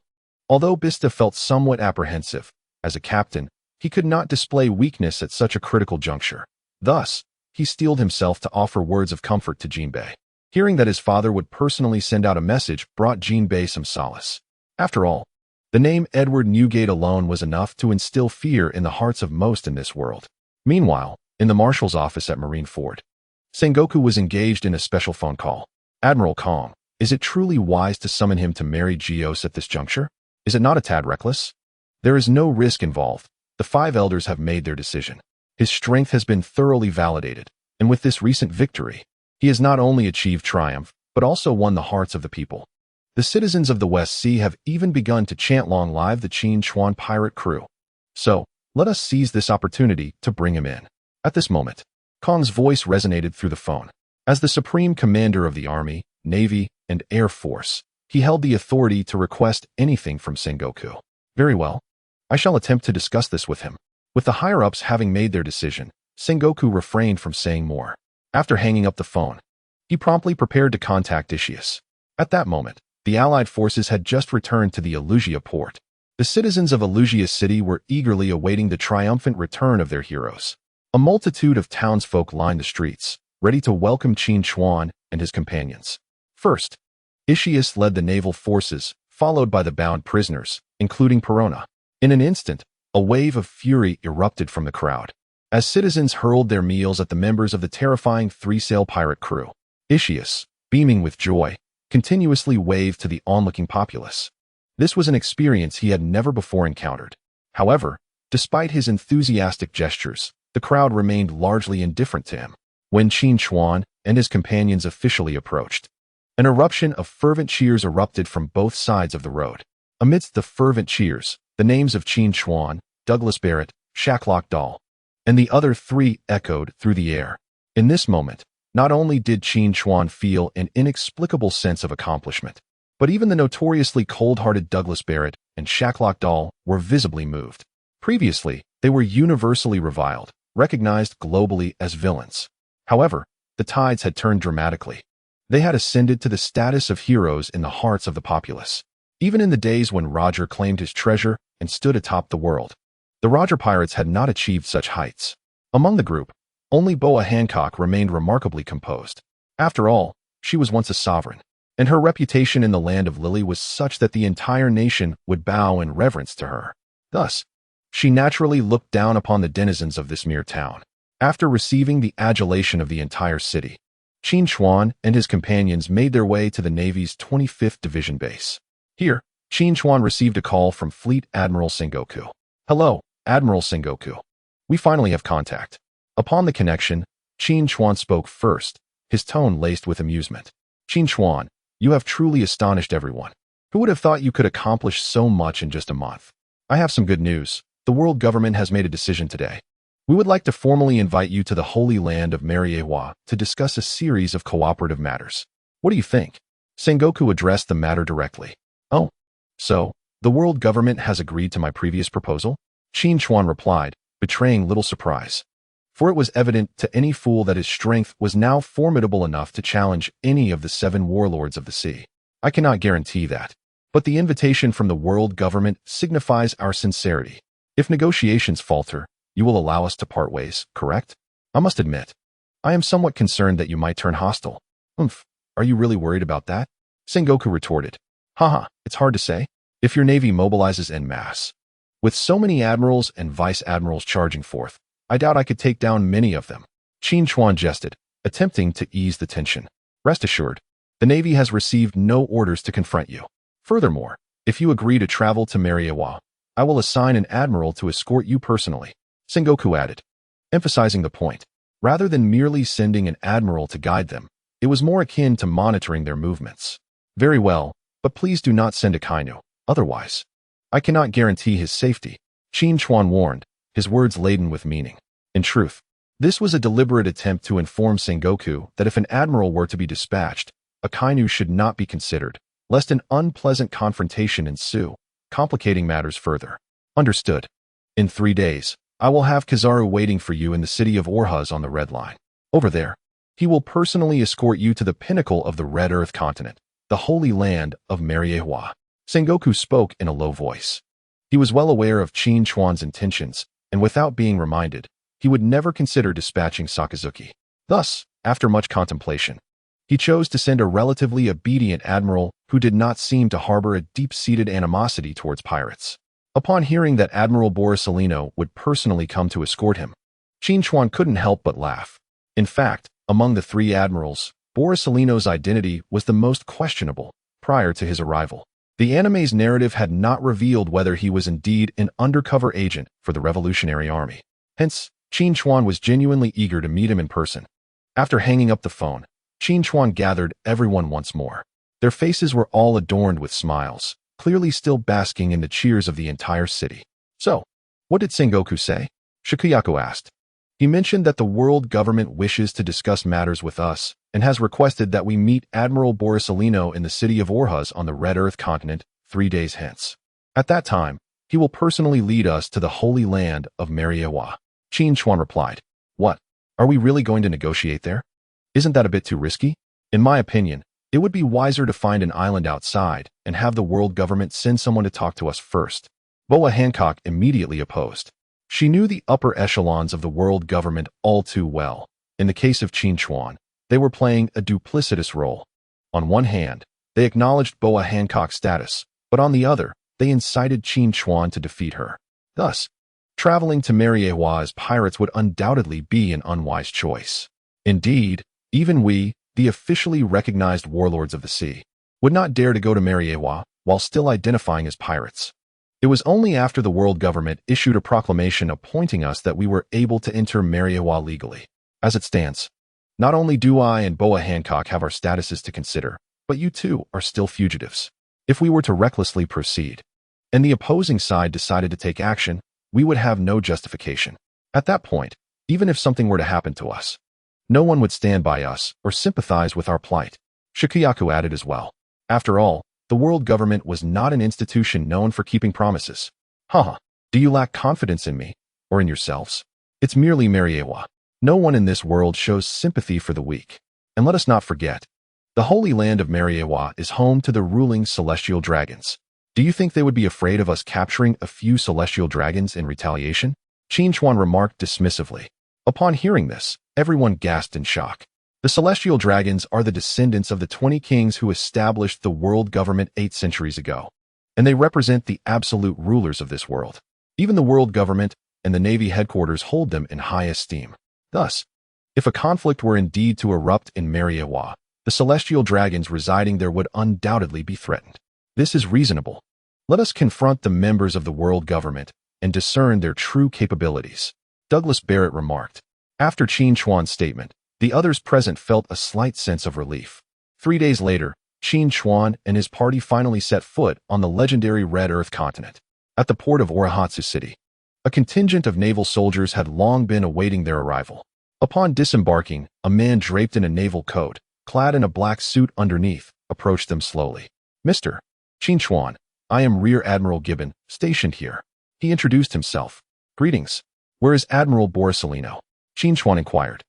Although Vista felt somewhat apprehensive, as a captain, he could not display weakness at such a critical juncture. Thus, he steeled himself to offer words of comfort to Jinbei. Hearing that his father would personally send out a message brought Jinbei some solace. After all, the name Edward Newgate alone was enough to instill fear in the hearts of most in this world. Meanwhile, in the marshal's office at Marineford, Sengoku was engaged in a special phone call. "Admiral Kong, is it truly wise to summon him to marry Geos at this juncture? Is it not a tad reckless? There is no risk involved. The 5 elders have made their decision. His strength has been thoroughly validated, and with this recent victory, he has not only achieved triumph, but also won the hearts of the people. The citizens of the West Sea have even begun to chant long live the Qin Chuan pirate crew. So, let us seize this opportunity to bring him in." At this moment, Kong's voice resonated through the phone. As the supreme commander of the Army, Navy, and Air Force, he held the authority to request anything from Sengoku. "Very well. I shall attempt to discuss this with him." With the higher-ups having made their decision, Sengoku refrained from saying more. After hanging up the phone, he promptly prepared to contact Ischias. At that moment, the Allied forces had just returned to the Elugia port. The citizens of Elugia City were eagerly awaiting the triumphant return of their heroes. A multitude of townsfolk lined the streets, ready to welcome Qin Chuan and his companions. First, Ischias led the naval forces, followed by the bound prisoners, including Perona. In an instant, a wave of fury erupted from the crowd, as citizens hurled their meals at the members of the terrifying 3-sail pirate crew. Ischias, beaming with joy, continuously waved to the onlooking populace. This was an experience he had never before encountered. However, despite his enthusiastic gestures, the crowd remained largely indifferent to him. When Qin Chuan and his companions officially approached, an eruption of fervent cheers erupted from both sides of the road. Amidst the fervent cheers, the names of Qin Chuan, Douglas Barrett, Shacklock Dahl, and the other three echoed through the air. In this moment, not only did Qin Chuan feel an inexplicable sense of accomplishment, but even the notoriously cold-hearted Douglas Barrett and Shacklock Dahl were visibly moved. Previously, they were universally reviled, recognized globally as villains. However, the tides had turned dramatically. They had ascended to the status of heroes in the hearts of the populace. Even in the days when Roger claimed his treasure and stood atop the world, the Roger pirates had not achieved such heights. Among the group, only Boa Hancock remained remarkably composed. After all, she was once a sovereign, and her reputation in the land of Lily was such that the entire nation would bow in reverence to her. Thus, she naturally looked down upon the denizens of this mere town. After receiving the adulation of the entire city, Qin Chuan and his companions made their way to the Navy's 25th Division base. Here, Qin Chuan received a call from Fleet Admiral Sengoku. "Hello, Admiral Sengoku. We finally have contact." Upon the connection, Qin Chuan spoke first, his tone laced with amusement. "Qin Chuan, you have truly astonished everyone. Who would have thought you could accomplish so much in just a month? I have some good news. The world government has made a decision today. We would like to formally invite you to the Holy Land of Mariewa to discuss a series of cooperative matters. What do you think?" Sengoku addressed the matter directly. "Oh, so, the world government has agreed to my previous proposal?" Qin Chuan replied, betraying little surprise. For it was evident to any fool that his strength was now formidable enough to challenge any of the 7 warlords of the sea. "I cannot guarantee that, but the invitation from the world government signifies our sincerity. If negotiations falter, you will allow us to part ways, correct? I must admit, I am somewhat concerned that you might turn hostile." Are you really worried about that?" Sengoku retorted. "Haha, it's hard to say. If your navy mobilizes en masse, with so many admirals and vice-admirals charging forth, I doubt I could take down many of them." Qin Chuan jested, attempting to ease the tension. "Rest assured, the Navy has received no orders to confront you. Furthermore, if you agree to travel to Mariewa, I will assign an admiral to escort you personally," Sengoku added, emphasizing the point. Rather than merely sending an admiral to guide them, it was more akin to monitoring their movements. "Very well, but please do not send a Kainu, otherwise I cannot guarantee his safety," Qin Chuan warned, his words laden with meaning. In truth, this was a deliberate attempt to inform Sengoku that if an admiral were to be dispatched, a Kainu should not be considered, lest an unpleasant confrontation ensue, complicating matters further. "Understood. In 3 days, I will have Kizaru waiting for you in the city of Orhuz on the Red Line. Over there, he will personally escort you to the pinnacle of the Red Earth continent, the Holy Land of Mariewa." Sengoku spoke in a low voice. He was well aware of Qin Chuan's intentions, and without being reminded, he would never consider dispatching Sakazuki. Thus, after much contemplation, he chose to send a relatively obedient admiral who did not seem to harbor a deep-seated animosity towards pirates. Upon hearing that Admiral Borsalino would personally come to escort him, Qin Chuan couldn't help but laugh. In fact, among the 3 admirals, Borsalino's identity was the most questionable prior to his arrival. The anime's narrative had not revealed whether he was indeed an undercover agent for the Revolutionary Army. Hence, Qin Chuan was genuinely eager to meet him in person. After hanging up the phone, Qin Chuan gathered everyone once more. Their faces were all adorned with smiles, clearly still basking in the cheers of the entire city. "So, what did Sengoku say?" Shikuyaku asked. "He mentioned that the world government wishes to discuss matters with us and has requested that we meet Admiral Borsalino in the city of Orhuz on the Red Earth continent 3 days hence. At that time, he will personally lead us to the Holy Land of Mariewa." Qin Chuan replied, "What? Are we really going to negotiate there? Isn't that a bit too risky? In my opinion, it would be wiser to find an island outside and have the world government send someone to talk to us first." Boa Hancock immediately opposed. She knew the upper echelons of the world government all too well. In the case of Qin Chuan, they were playing a duplicitous role. On one hand, they acknowledged Boa Hancock's status, but on the other, they incited Qin Chuan to defeat her. Thus, traveling to Mariewa as pirates would undoubtedly be an unwise choice. Indeed, even we, the officially recognized warlords of the sea, would not dare to go to Mariewa while still identifying as pirates. It was only after the world government issued a proclamation appointing us that we were able to enter Mariewa legally. As it stands, not only do I and Boa Hancock have our statuses to consider, but you too are still fugitives. If we were to recklessly proceed, and the opposing side decided to take action, we would have no justification. At that point, even if something were to happen to us, no one would stand by us or sympathize with our plight. Shikuyaku added as well. After all, the world government was not an institution known for keeping promises. Haha, do you lack confidence in me, or in yourselves? It's merely Mariewa. No one in this world shows sympathy for the weak. And let us not forget, the holy land of Mariewa is home to the ruling celestial dragons. Do you think they would be afraid of us capturing a few celestial dragons in retaliation? Qin Chuan remarked dismissively. Upon hearing this, everyone gasped in shock. The celestial dragons are the descendants of the 20 kings who established the world government 8 centuries ago, and they represent the absolute rulers of this world. Even the world government and the Navy headquarters hold them in high esteem. Thus, if a conflict were indeed to erupt in Mariewa, the celestial dragons residing there would undoubtedly be threatened. This is reasonable. Let us confront the members of the world government and discern their true capabilities, Douglas Barrett remarked. After Qin Chuan's statement, the others present felt a slight sense of relief. 3 days later, Qin Chuan and his party finally set foot on the legendary Red Earth continent. At the port of Orahatsu City, a contingent of naval soldiers had long been awaiting their arrival. Upon disembarking, a man draped in a naval coat, clad in a black suit underneath, approached them slowly. Mr. Qin Chuan, I am Rear Admiral Gibbon, stationed here. He introduced himself. Greetings. Where is Admiral Borsellino? Qin Chuan inquired,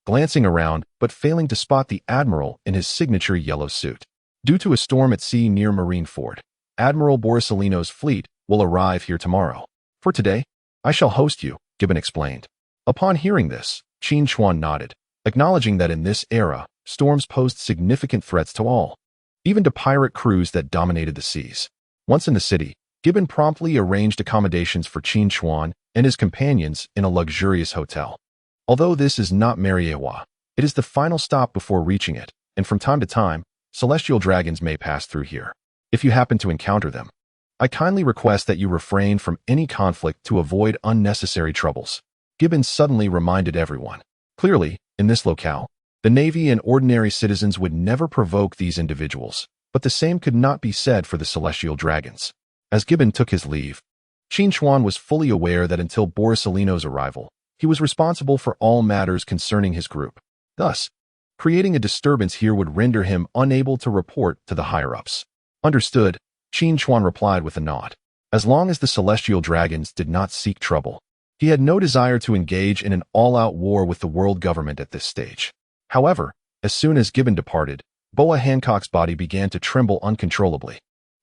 glancing around but failing to spot the Admiral in his signature yellow suit. Due to a storm at sea near Marineford, Admiral Borsellino's fleet will arrive here tomorrow. For today, I shall host you, Gibbon explained. Upon hearing this, Qin Chuan nodded, acknowledging that in this era, storms posed significant threats to all, even to pirate crews that dominated the seas. Once in the city, Gibbon promptly arranged accommodations for Qin Chuan and his companions in a luxurious hotel. Although this is not Mariewa, it is the final stop before reaching it, and from time to time, celestial dragons may pass through here. If you happen to encounter them, I kindly request that you refrain from any conflict to avoid unnecessary troubles. Gibbon suddenly reminded everyone. Clearly, in this locale, the Navy and ordinary citizens would never provoke these individuals, but the same could not be said for the celestial dragons. As Gibbon took his leave, Qin Chuan was fully aware that until Borsellino's arrival, he was responsible for all matters concerning his group. Thus, creating a disturbance here would render him unable to report to the higher-ups. Understood, Qin Chuan replied with a nod. As long as the celestial dragons did not seek trouble, he had no desire to engage in an all-out war with the world government at this stage. However, as soon as Gibbon departed, Boa Hancock's body began to tremble uncontrollably.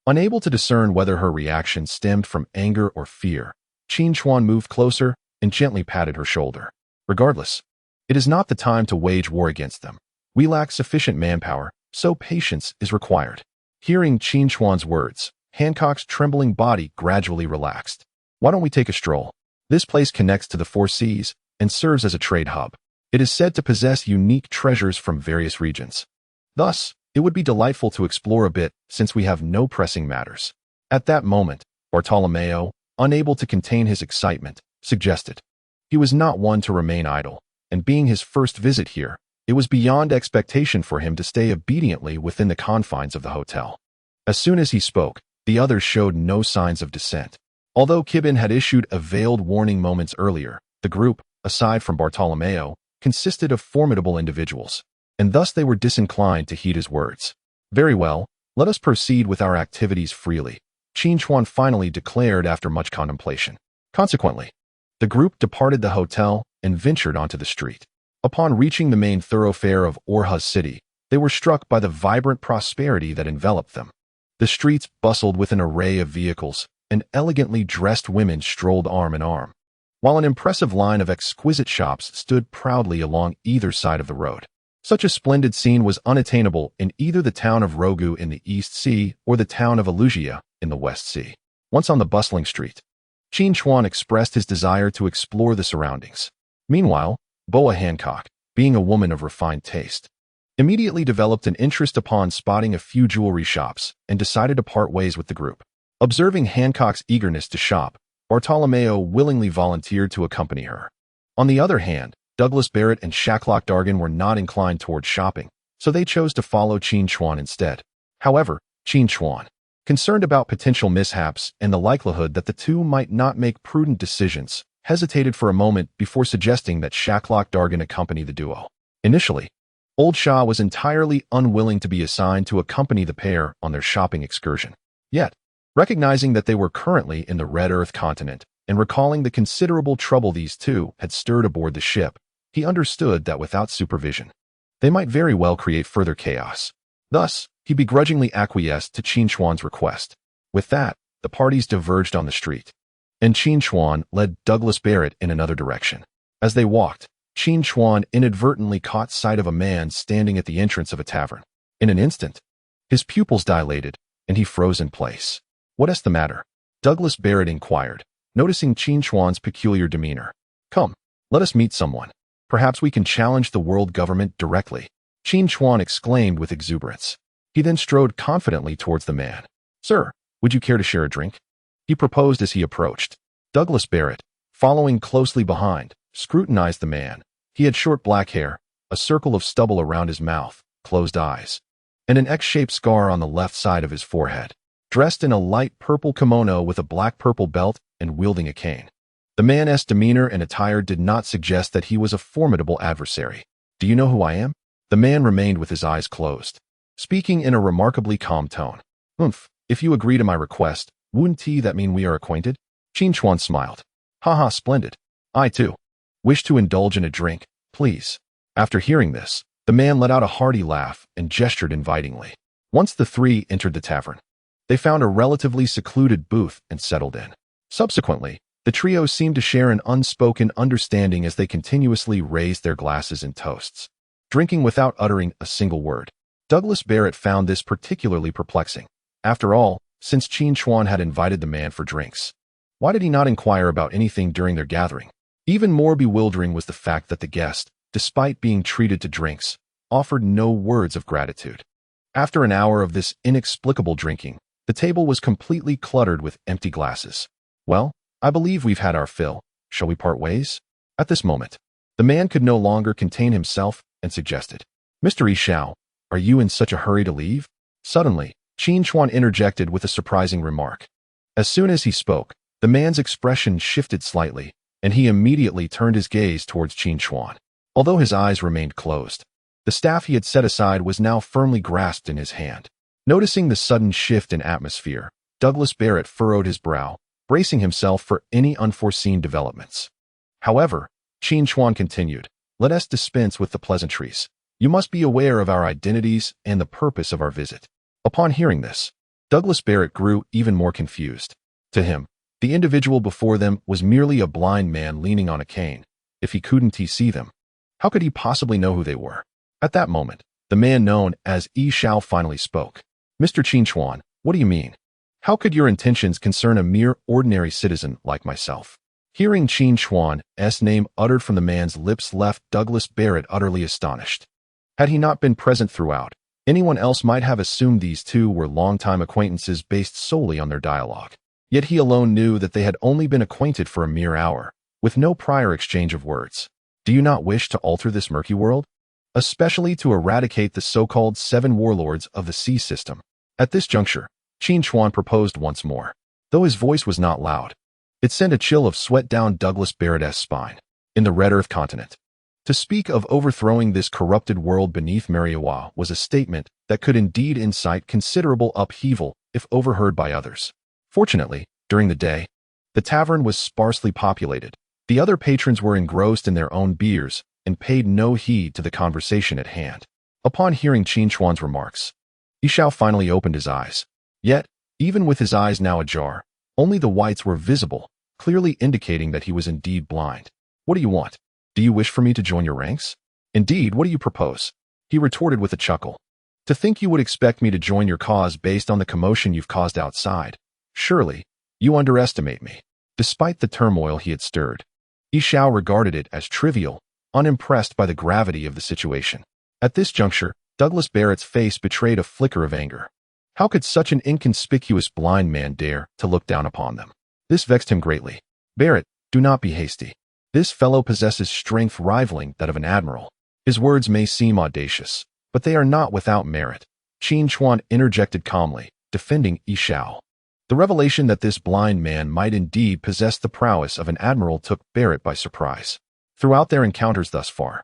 Unable to discern whether her reaction stemmed from anger or fear, Qin Chuan moved closer and gently patted her shoulder. Regardless, it is not the time to wage war against them. We lack sufficient manpower, so patience is required. Hearing Qin Chuan's words, Hancock's trembling body gradually relaxed. Why don't we take a stroll? This place connects to the 4 seas and serves as a trade hub. It is said to possess unique treasures from various regions. Thus, it would be delightful to explore a bit since we have no pressing matters. At that moment, Bartolomeo, unable to contain his excitement, suggested. He was not one to remain idle, and being his first visit here, it was beyond expectation for him to stay obediently within the confines of the hotel. As soon as he spoke, the others showed no signs of dissent. Although Gibbon had issued a veiled warning moments earlier, the group, aside from Bartolomeo, consisted of formidable individuals, and thus they were disinclined to heed his words. Very well, let us proceed with our activities freely, Qin Chuan finally declared after much contemplation. Consequently, the group departed the hotel and ventured onto the street. Upon reaching the main thoroughfare of Orhuz City, they were struck by the vibrant prosperity that enveloped them. The streets bustled with an array of vehicles, and elegantly dressed women strolled arm in arm, while an impressive line of exquisite shops stood proudly along either side of the road. Such a splendid scene was unattainable in either the town of Rogu in the East Sea or the town of Alugia in the West Sea. Once on the bustling street, Qin Chuan expressed his desire to explore the surroundings. Meanwhile, Boa Hancock, being a woman of refined taste, immediately developed an interest upon spotting a few jewelry shops and decided to part ways with the group. Observing Hancock's eagerness to shop, Bartolomeo willingly volunteered to accompany her. On the other hand, Douglas Barrett and Shacklock Dargan were not inclined towards shopping, so they chose to follow Qin Chuan instead. However, Qin Chuan, concerned about potential mishaps and the likelihood that the two might not make prudent decisions, hesitated for a moment before suggesting that Shacklock Dargan accompany the duo. Initially, Old Shah was entirely unwilling to be assigned to accompany the pair on their shopping excursion. Yet, recognizing that they were currently in the Red Earth continent and recalling the considerable trouble these two had stirred aboard the ship, he understood that without supervision, they might very well create further chaos. Thus, he begrudgingly acquiesced to Qin Chuan's request. With that, the parties diverged on the street, and Qin Chuan led Douglas Barrett in another direction. As they walked, Qin Chuan inadvertently caught sight of a man standing at the entrance of a tavern. In an instant, his pupils dilated, and he froze in place. "What's the matter?" Douglas Barrett inquired, noticing Qin Chuan's peculiar demeanor. "Come, let us meet someone. Perhaps we can challenge the world government directly," Qin Chuan exclaimed with exuberance. He then strode confidently towards the man. "Sir, would you care to share a drink?" he proposed as he approached. Douglas Barrett, following closely behind, scrutinized the man. He had short black hair, a circle of stubble around his mouth, closed eyes, and an X-shaped scar on the left side of his forehead. Dressed in a light purple kimono with a black-purple belt and wielding a cane, the man's demeanor and attire did not suggest that he was a formidable adversary. "Do you know who I am?" The man remained with his eyes closed, speaking in a remarkably calm tone. If you agree to my request, wouldn't that mean we are acquainted?" Qin Chuan smiled. "Haha, splendid. I, too, wish to indulge in a drink, please." After hearing this, the man let out a hearty laugh and gestured invitingly. Once the three entered the tavern, they found a relatively secluded booth and settled in. Subsequently, the trio seemed to share an unspoken understanding as they continuously raised their glasses in toasts, drinking without uttering a single word. Douglas Barrett found this particularly perplexing. After all, since Qin Chuan had invited the man for drinks, why did he not inquire about anything during their gathering? Even more bewildering was the fact that the guest, despite being treated to drinks, offered no words of gratitude. After an hour of this inexplicable drinking, the table was completely cluttered with empty glasses. "Well, I believe we've had our fill. Shall we part ways?" At this moment, the man could no longer contain himself and suggested, "Mr. Ishao, are you in such a hurry to leave?" Suddenly, Qin Chuan interjected with a surprising remark. As soon as he spoke, the man's expression shifted slightly, and he immediately turned his gaze towards Qin Chuan. Although his eyes remained closed, the staff he had set aside was now firmly grasped in his hand. Noticing the sudden shift in atmosphere, Douglas Barrett furrowed his brow, bracing himself for any unforeseen developments. However, Qin Chuan continued, "Let us dispense with the pleasantries. You must be aware of our identities and the purpose of our visit." Upon hearing this, Douglas Barrett grew even more confused. To him, the individual before them was merely a blind man leaning on a cane. If he couldn't see them, how could he possibly know who they were? At that moment, the man known as Yi Shao finally spoke. "Mr. Qin Chuan, what do you mean? How could your intentions concern a mere ordinary citizen like myself?" Hearing Qin Chuan's name uttered from the man's lips left Douglas Barrett utterly astonished. Had he not been present throughout, anyone else might have assumed these two were longtime acquaintances based solely on their dialogue. Yet he alone knew that they had only been acquainted for a mere hour, with no prior exchange of words. "Do you not wish to alter this murky world? Especially to eradicate the so-called 7 warlords of the sea system?" At this juncture, Qin Chuan proposed once more. Though his voice was not loud, it sent a chill of sweat down Douglas Barrett's spine. In the Red Earth continent, to speak of overthrowing this corrupted world beneath Mariawa was a statement that could indeed incite considerable upheaval if overheard by others. Fortunately, during the day, the tavern was sparsely populated. The other patrons were engrossed in their own beers and paid no heed to the conversation at hand. Upon hearing Qin Chuan's remarks, Ishao finally opened his eyes. Yet, even with his eyes now ajar, only the whites were visible, clearly indicating that he was indeed blind. "What do you want? Do you wish for me to join your ranks?" "Indeed, what do you propose?" he retorted with a chuckle. "To think you would expect me to join your cause based on the commotion you've caused outside. Surely, you underestimate me." Despite the turmoil he had stirred, Ishao regarded it as trivial, unimpressed by the gravity of the situation. At this juncture, Douglas Barrett's face betrayed a flicker of anger. How could such an inconspicuous blind man dare to look down upon them? This vexed him greatly. Barrett, do not be hasty. This fellow possesses strength rivaling that of an admiral. His words may seem audacious, but they are not without merit. Qin Chuan interjected calmly, defending Yi Xiao. The revelation that this blind man might indeed possess the prowess of an admiral took Barrett by surprise. Throughout their encounters thus far,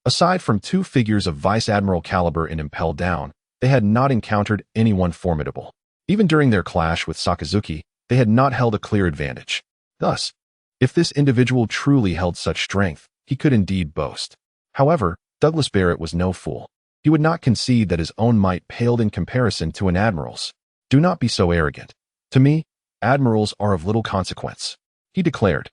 aside from two figures of vice admiral caliber in Impel Down, they had not encountered anyone formidable. Even during their clash with Sakazuki, they had not held a clear advantage. Thus, if this individual truly held such strength, he could indeed boast. However, Douglas Barrett was no fool. He would not concede that his own might paled in comparison to an admiral's. Do not be so arrogant. To me, admirals are of little consequence, he declared.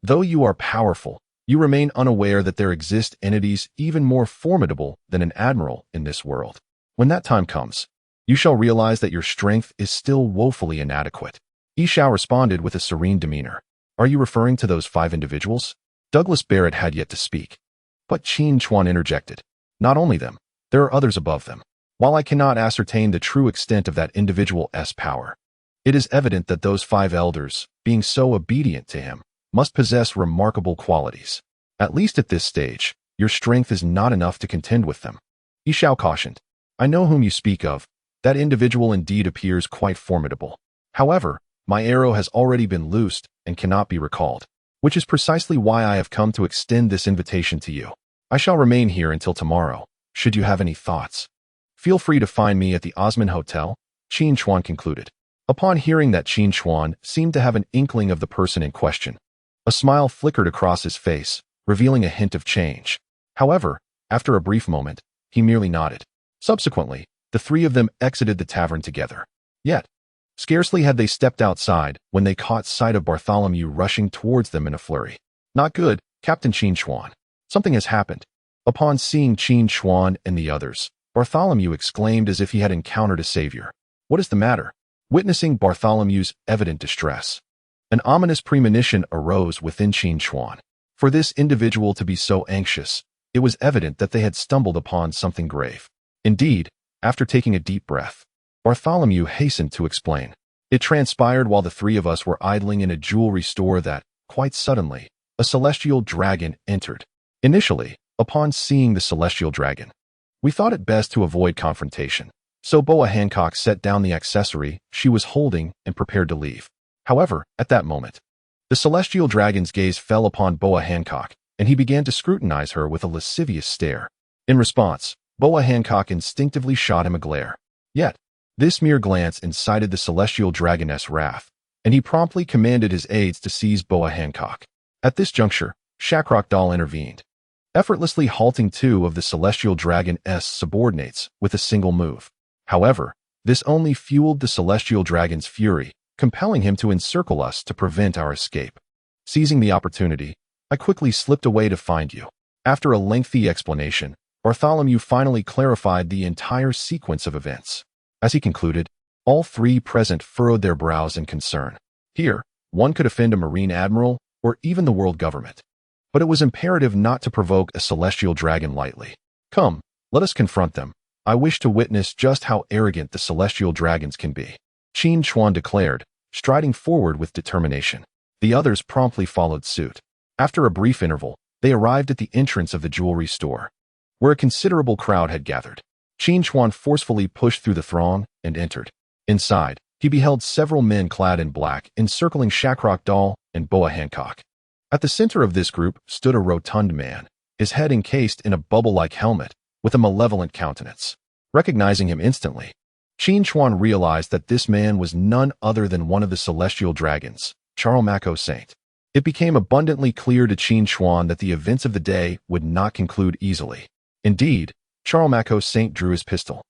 Though you are powerful, you remain unaware that there exist entities even more formidable than an admiral in this world. When that time comes, you shall realize that your strength is still woefully inadequate. Yi Xiao responded with a serene demeanor. Are you referring to those 5 individuals? Douglas Barrett had yet to speak. But Qin Chuan interjected. Not only them, there are others above them. While I cannot ascertain the true extent of that individual's power, it is evident that those 5 elders, being so obedient to him, must possess remarkable qualities. At least at this stage, your strength is not enough to contend with them. Yi Xiao cautioned. I know whom you speak of. That individual indeed appears quite formidable. However, my arrow has already been loosed and cannot be recalled, which is precisely why I have come to extend this invitation to you. I shall remain here until tomorrow, should you have any thoughts. Feel free to find me at the Osman Hotel, Qin Chuan concluded. Upon hearing that, Qin Chuan seemed to have an inkling of the person in question. A smile flickered across his face, revealing a hint of change. However, after a brief moment, he merely nodded. Subsequently, the 3 of them exited the tavern together. Yet, scarcely had they stepped outside when they caught sight of Bartholomew rushing towards them in a flurry. Not good, Captain Qin Chuan. Something has happened. Upon seeing Qin Chuan and the others, Bartholomew exclaimed as if he had encountered a savior. What is the matter? Witnessing Bartholomew's evident distress, an ominous premonition arose within Qin Chuan. For this individual to be so anxious, it was evident that they had stumbled upon something grave. Indeed, after taking a deep breath, Bartholomew hastened to explain. It transpired while the 3 of us were idling in a jewelry store that, quite suddenly, a celestial dragon entered. Initially, upon seeing the celestial dragon, we thought it best to avoid confrontation, so Boa Hancock set down the accessory she was holding and prepared to leave. However, at that moment, the celestial dragon's gaze fell upon Boa Hancock, and he began to scrutinize her with a lascivious stare. In response, Boa Hancock instinctively shot him a glare. Yet, this mere glance incited the celestial dragoness' wrath, and he promptly commanded his aides to seize Boa Hancock. At this juncture, Shakrok Dal intervened, effortlessly halting 2 of the celestial dragon's subordinates with a single move. However, this only fueled the celestial dragon's fury, compelling him to encircle us to prevent our escape. Seizing the opportunity, I quickly slipped away to find you. After a lengthy explanation, Bartholomew finally clarified the entire sequence of events. As he concluded, all 3 present furrowed their brows in concern. Here, one could offend a marine admiral or even the world government. But it was imperative not to provoke a celestial dragon lightly. Come, let us confront them. I wish to witness just how arrogant the celestial dragons can be. Qin Chuan declared, striding forward with determination. The others promptly followed suit. After a brief interval, they arrived at the entrance of the jewelry store, where a considerable crowd had gathered. Qin Chuan forcefully pushed through the throng and entered. Inside, he beheld several men clad in black encircling Shakrok Dal and Boa Hancock. At the center of this group stood a rotund man, his head encased in a bubble-like helmet with a malevolent countenance. Recognizing him instantly, Qin Chuan realized that this man was none other than one of the celestial dragons, Charles Saint. It became abundantly clear to Qin Chuan that the events of the day would not conclude easily. Indeed, Charles Saint drew his pistol,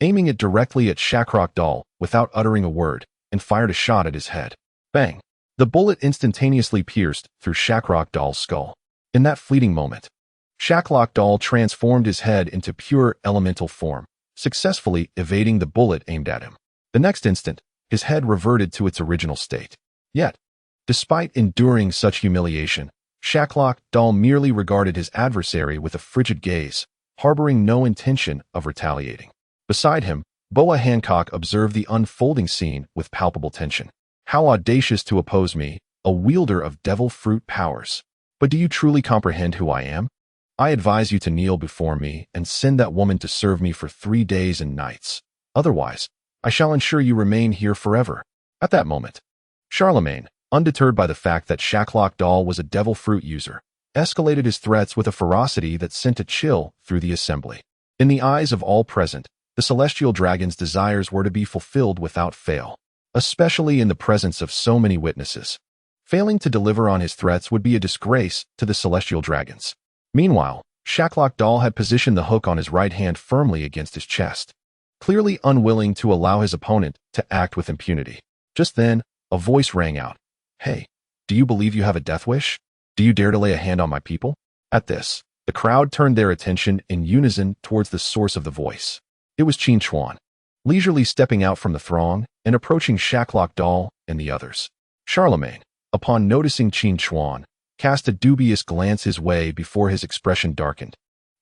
aiming it directly at Shakrok Dal without uttering a word, and fired a shot at his head. Bang! The bullet instantaneously pierced through Shakrok Dal's skull. In that fleeting moment, Shakrok Dal transformed his head into pure elemental form, successfully evading the bullet aimed at him. The next instant, his head reverted to its original state. Yet, despite enduring such humiliation, Shakrok Dal merely regarded his adversary with a frigid gaze, harboring no intention of retaliating. Beside him, Boa Hancock observed the unfolding scene with palpable tension. How audacious to oppose me, a wielder of devil fruit powers. But do you truly comprehend who I am? I advise you to kneel before me and send that woman to serve me for 3 days and nights. Otherwise, I shall ensure you remain here forever. At that moment, Charlemagne, undeterred by the fact that Shacklock Doll was a devil fruit user, escalated his threats with a ferocity that sent a chill through the assembly. In the eyes of all present, the celestial dragon's desires were to be fulfilled without fail, especially in the presence of so many witnesses. Failing to deliver on his threats would be a disgrace to the celestial dragons. Meanwhile, Shacklock Doll had positioned the hook on his right hand firmly against his chest, clearly unwilling to allow his opponent to act with impunity. Just then, a voice rang out. "Hey, do you believe you have a death wish? Do you dare to lay a hand on my people?" At this, the crowd turned their attention in unison towards the source of the voice. It was Qin Chuan, leisurely stepping out from the throng and approaching Shacklock Doll and the others. Charlemagne, upon noticing Qin Chuan, cast a dubious glance his way before his expression darkened,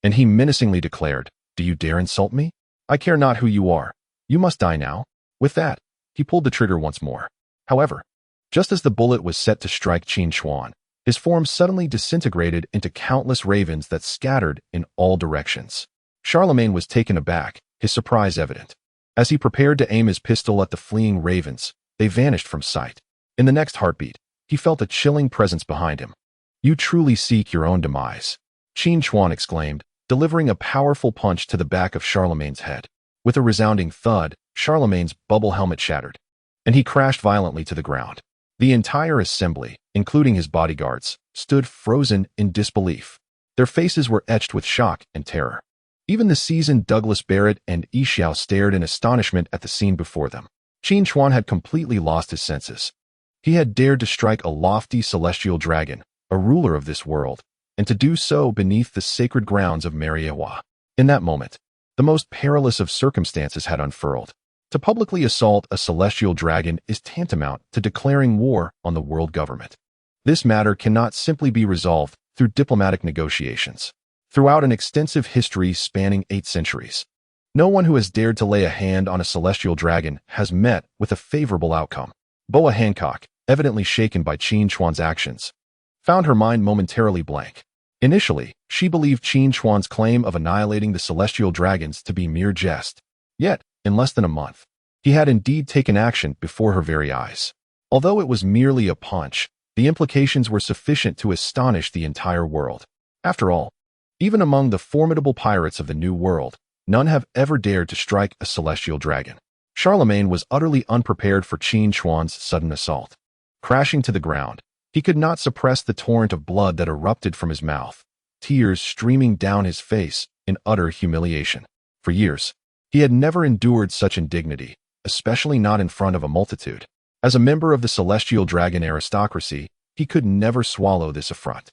and he menacingly declared, "Do you dare insult me? I care not who you are. You must die now." With that, he pulled the trigger once more. However, just as the bullet was set to strike Qin Chuan, his form suddenly disintegrated into countless ravens that scattered in all directions. Charlemagne was taken aback, his surprise evident. As he prepared to aim his pistol at the fleeing ravens, they vanished from sight. In the next heartbeat, he felt a chilling presence behind him. "You truly seek your own demise," Qin Chuan exclaimed, delivering a powerful punch to the back of Charlemagne's head. With a resounding thud, Charlemagne's bubble helmet shattered, and he crashed violently to the ground. The entire assembly, including his bodyguards, stood frozen in disbelief. Their faces were etched with shock and terror. Even the seasoned Douglas Barrett and Yi Xiao stared in astonishment at the scene before them. Qin Chuan had completely lost his senses. He had dared to strike a lofty celestial dragon, a ruler of this world, and to do so beneath the sacred grounds of Mariewa. In that moment, the most perilous of circumstances had unfurled. To publicly assault a celestial dragon is tantamount to declaring war on the world government. This matter cannot simply be resolved through diplomatic negotiations. Throughout an extensive history spanning 8 centuries, no one who has dared to lay a hand on a celestial dragon has met with a favorable outcome. Boa Hancock, evidently shaken by Qin Chuan's actions, found her mind momentarily blank. Initially, she believed Qin Chuan's claim of annihilating the celestial dragons to be mere jest. Yet, in less than a month, he had indeed taken action before her very eyes. Although it was merely a punch, the implications were sufficient to astonish the entire world. After all, even among the formidable pirates of the New World, none have ever dared to strike a celestial dragon. Charlemagne was utterly unprepared for Qin Chuan's sudden assault. Crashing to the ground, he could not suppress the torrent of blood that erupted from his mouth, tears streaming down his face in utter humiliation. For years, he had never endured such indignity, especially not in front of a multitude. As a member of the celestial dragon aristocracy, he could never swallow this affront.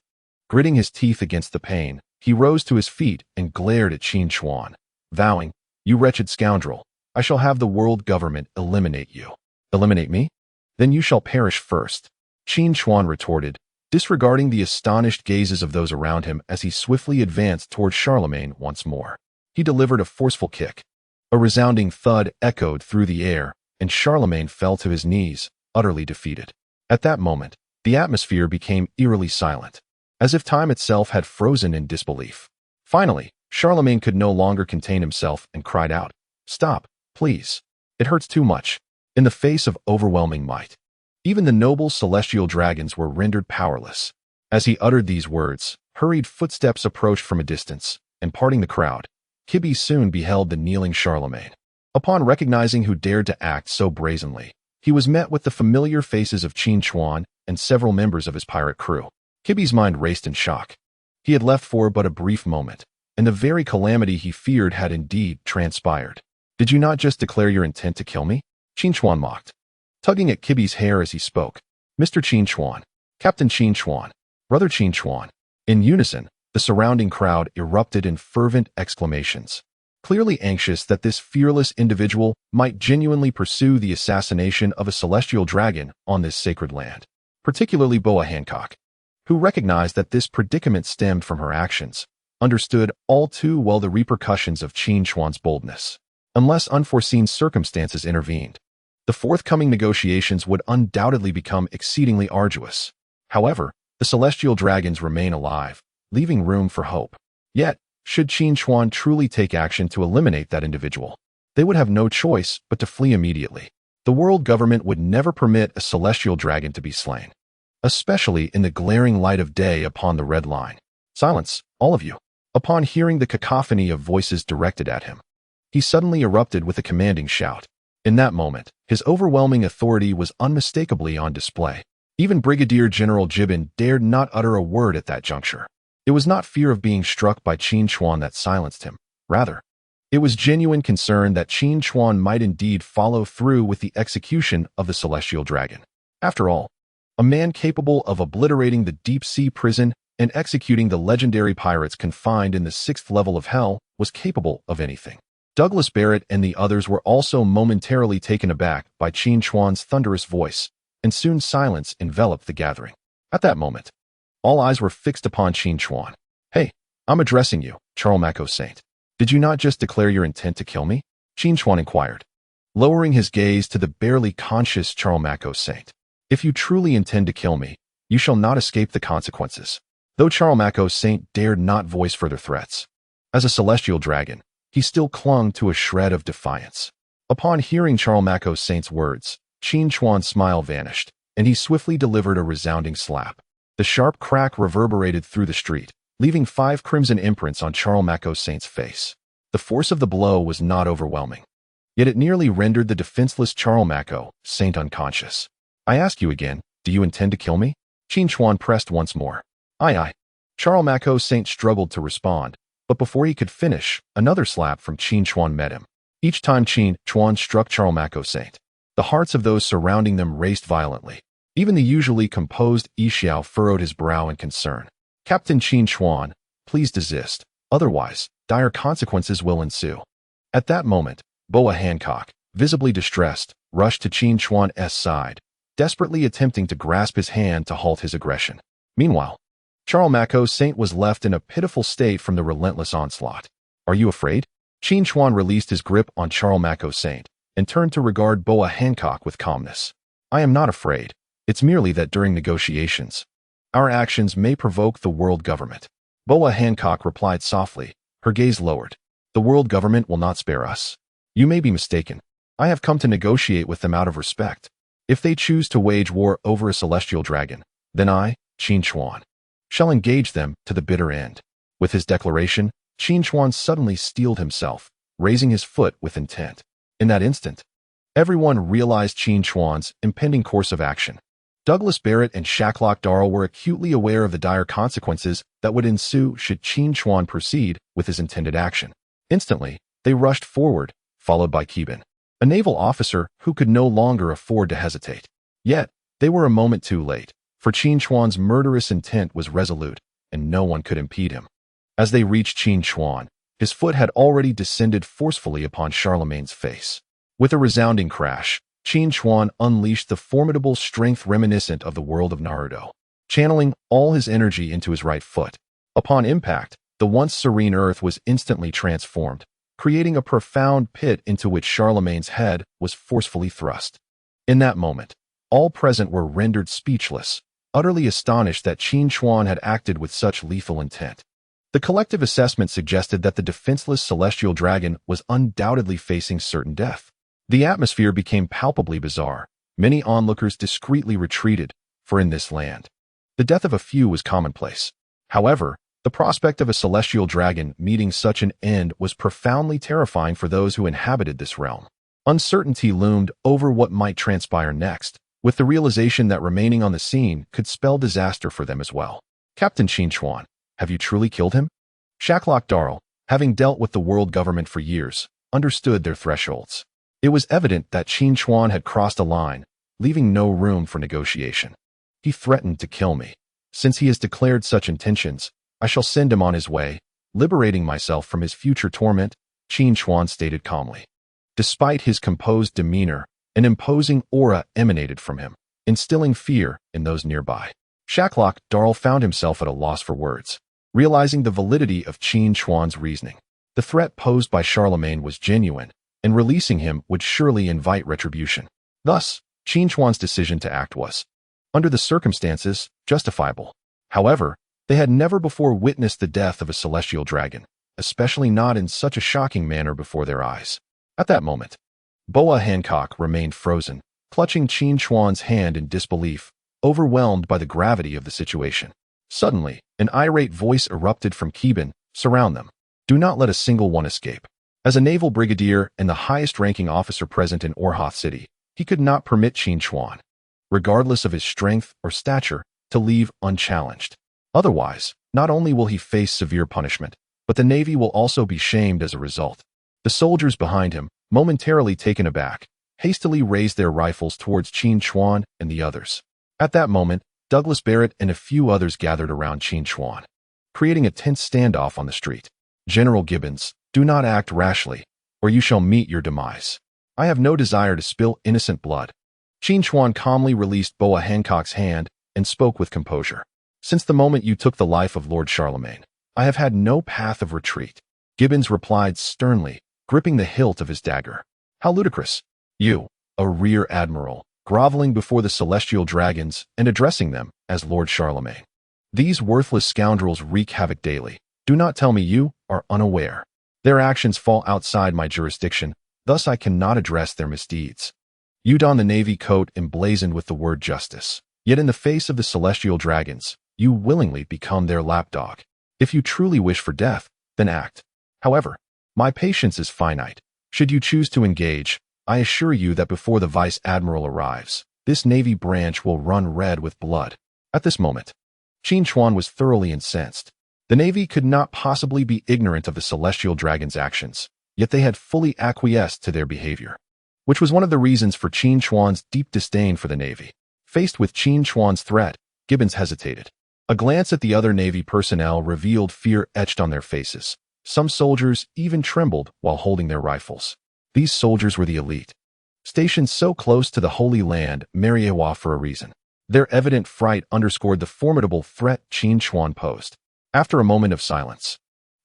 Gritting his teeth against the pain, he rose to his feet and glared at Qin Chuan, vowing, "You wretched scoundrel, I shall have the world government eliminate you." "Eliminate me? Then you shall perish first," Qin Chuan retorted, disregarding the astonished gazes of those around him as he swiftly advanced toward Charlemagne once more. He delivered a forceful kick. A resounding thud echoed through the air, and Charlemagne fell to his knees, utterly defeated. At that moment, the atmosphere became eerily silent, as if time itself had frozen in disbelief. Finally, Charlemagne could no longer contain himself and cried out, "Stop, please. It hurts too much." In the face of overwhelming might, even the noble celestial dragons were rendered powerless. As he uttered these words, hurried footsteps approached from a distance, and parting the crowd, Kibbe soon beheld the kneeling Charlemagne. Upon recognizing who dared to act so brazenly, he was met with the familiar faces of Qin Chuan and several members of his pirate crew. Kibbe's mind raced in shock. He had left for but a brief moment, and the very calamity he feared had indeed transpired. "Did you not just declare your intent to kill me?" Qin Chuan mocked, tugging at Kibbe's hair as he spoke. "Mr. Qin Chuan, Captain Qin Chuan, Brother Qin Chuan." In unison, the surrounding crowd erupted in fervent exclamations, clearly anxious that this fearless individual might genuinely pursue the assassination of a celestial dragon on this sacred land. Particularly Boa Hancock, who recognized that this predicament stemmed from her actions, understood all too well the repercussions of Qin Chuan's boldness. Unless unforeseen circumstances intervened, the forthcoming negotiations would undoubtedly become exceedingly arduous. However, the celestial dragons remain alive, leaving room for hope. Yet, should Qin Chuan truly take action to eliminate that individual, they would have no choice but to flee immediately. The world government would never permit a celestial dragon to be slain, especially in the glaring light of day upon the red line. Silence, all of you. Upon hearing the cacophony of voices directed at him, he suddenly erupted with a commanding shout. In that moment, his overwhelming authority was unmistakably on display. Even Brigadier General Jiben dared not utter a word at that juncture. It was not fear of being struck by Qin Chuan that silenced him. Rather, it was genuine concern that Qin Chuan might indeed follow through with the execution of the celestial dragon. After all, a man capable of obliterating the deep-sea prison and executing the legendary pirates confined in the 6th level of hell was capable of anything. Douglas Barrett and the others were also momentarily taken aback by Qin Chuan's thunderous voice, and soon silence enveloped the gathering. At that moment, all eyes were fixed upon Qin Chuan. "Hey, I'm addressing you, Charlemagne Saint. Did you not just declare your intent to kill me?" Qin Chuan inquired, lowering his gaze to the barely conscious Charlemagne Saint. "If you truly intend to kill me, you shall not escape the consequences." Though Charlemagne Saint dared not voice further threats, as a celestial dragon, he still clung to a shred of defiance. Upon hearing Charlemagne Saint's words, Qin Chuan's smile vanished, and he swiftly delivered a resounding slap. The sharp crack reverberated through the street, leaving 5 crimson imprints on Charlemagne Saint's face. The force of the blow was not overwhelming, yet it nearly rendered the defenseless Charlemagne Saint unconscious. "I ask you again, do you intend to kill me?" Qin Chuan pressed once more. "Aye, aye." Charlemagne Saint struggled to respond, but before he could finish, another slap from Qin Chuan met him. Each time Qin Chuan struck Charlemagne Saint, the hearts of those surrounding them raced violently. Even the usually composed Yixiao furrowed his brow in concern. "Captain Qin Chuan, please desist, otherwise, dire consequences will ensue." At that moment, Boa Hancock, visibly distressed, rushed to Qin Chuan's side, desperately attempting to grasp his hand to halt his aggression. Meanwhile, Charlemagne Saint was left in a pitiful state from the relentless onslaught. "Are you afraid?" Qin Chuan released his grip on Charlemagne Saint and turned to regard Boa Hancock with calmness. "I am not afraid. It's merely that during negotiations, our actions may provoke the world government." Boa Hancock replied softly, her gaze lowered. "The world government will not spare us. You may be mistaken. I have come to negotiate with them out of respect. If they choose to wage war over a celestial dragon, then I, Qin Chuan, shall engage them to the bitter end." With his declaration, Qin Chuan suddenly steeled himself, raising his foot with intent. In that instant, everyone realized Qin Chuan's impending course of action. Douglas Barrett and Shacklock Darrell were acutely aware of the dire consequences that would ensue should Qin Chuan proceed with his intended action. Instantly, they rushed forward, followed by Keban, a naval officer who could no longer afford to hesitate. Yet, they were a moment too late, for Qin Chuan's murderous intent was resolute, and no one could impede him. As they reached Qin Chuan, his foot had already descended forcefully upon Charlemagne's face. With a resounding crash, Qin Chuan unleashed the formidable strength reminiscent of the world of Naruto, channeling all his energy into his right foot. Upon impact, the once serene earth was instantly transformed, creating a profound pit into which Charlemagne's head was forcefully thrust. In that moment, all present were rendered speechless, utterly astonished that Qin Chuan had acted with such lethal intent. The collective assessment suggested that the defenseless celestial dragon was undoubtedly facing certain death. The atmosphere became palpably bizarre. Many onlookers discreetly retreated, for in this land, the death of a few was commonplace. However, the prospect of a celestial dragon meeting such an end was profoundly terrifying for those who inhabited this realm. Uncertainty loomed over what might transpire next, with the realization that remaining on the scene could spell disaster for them as well. "Captain Qin Chuan, have you truly killed him?" Shacklock Darrell, having dealt with the world government for years, understood their thresholds. It was evident that Qin Chuan had crossed a line, leaving no room for negotiation. "He threatened to kill me. Since he has declared such intentions, I shall send him on his way, liberating myself from his future torment," Qin Chuan stated calmly. Despite his composed demeanor, an imposing aura emanated from him, instilling fear in those nearby. Shacklock Darrell found himself at a loss for words. realizing the validity of Qin Chuan's reasoning. The threat posed by Charlemagne was genuine, and releasing him would surely invite retribution. Thus, Qin Chuan's decision to act was, under the circumstances, justifiable. However, they had never before witnessed the death of a celestial dragon, especially not in such a shocking manner before their eyes. At that moment, Boa Hancock remained frozen, clutching Qin Chuan's hand in disbelief, overwhelmed by the gravity of the situation. Suddenly, an irate voice erupted from Qin, "Surround them. Do not let a single one escape." As a naval brigadier and the highest-ranking officer present in Orhoth City, he could not permit Qin Chuan, regardless of his strength or stature, to leave unchallenged. Otherwise, not only will he face severe punishment, but the Navy will also be shamed as a result. The soldiers behind him, momentarily taken aback, hastily raised their rifles towards Qin Chuan and the others. At that moment, Douglas Barrett and a few others gathered around Qin Chuan, creating a tense standoff on the street. "General Gibbons, do not act rashly, or you shall meet your demise. I have no desire to spill innocent blood." Qin Chuan calmly released Boa Hancock's hand and spoke with composure. "Since the moment you took the life of Lord Charlemagne, I have had no path of retreat." Gibbons replied sternly, gripping the hilt of his dagger. "How ludicrous! You, a rear admiral, groveling before the celestial dragons and addressing them as Lord Charlemagne. These worthless scoundrels wreak havoc daily. Do not tell me you are unaware. Their actions fall outside my jurisdiction, thus I cannot address their misdeeds. You don the navy coat emblazoned with the word justice, yet in the face of the celestial dragons, you willingly become their lapdog. If you truly wish for death, then act. However, my patience is finite. Should you choose to engage, I assure you that before the Vice Admiral arrives, this Navy branch will run red with blood." At this moment, Qin Chuan was thoroughly incensed. The Navy could not possibly be ignorant of the celestial dragon's actions, yet they had fully acquiesced to their behavior, which was one of the reasons for Qin Chuan's deep disdain for the Navy. Faced with Qin Chuan's threat, Gibbons hesitated. A glance at the other Navy personnel revealed fear etched on their faces. Some soldiers even trembled while holding their rifles. These soldiers were the elite, stationed so close to the Holy Land, Meriewa, for a reason. Their evident fright underscored the formidable threat Qin Chuan posed. After a moment of silence,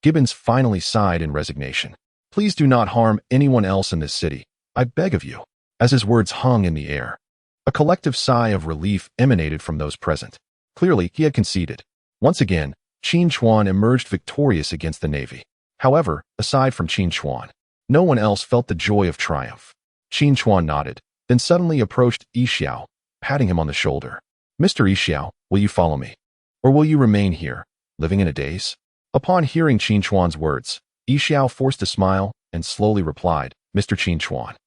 Gibbons finally sighed in resignation. "Please do not harm anyone else in this city, I beg of you." As his words hung in the air, a collective sigh of relief emanated from those present. Clearly, he had conceded. Once again, Qin Chuan emerged victorious against the Navy. However, aside from Qin Chuan, no one else felt the joy of triumph. Qin Chuan nodded, then suddenly approached Yixiao, patting him on the shoulder. "Mr. Yixiao, will you follow me? Or will you remain here, living in a daze?" Upon hearing Qin Chuan's words, Yixiao forced a smile and slowly replied, "Mr. Qin Chuan,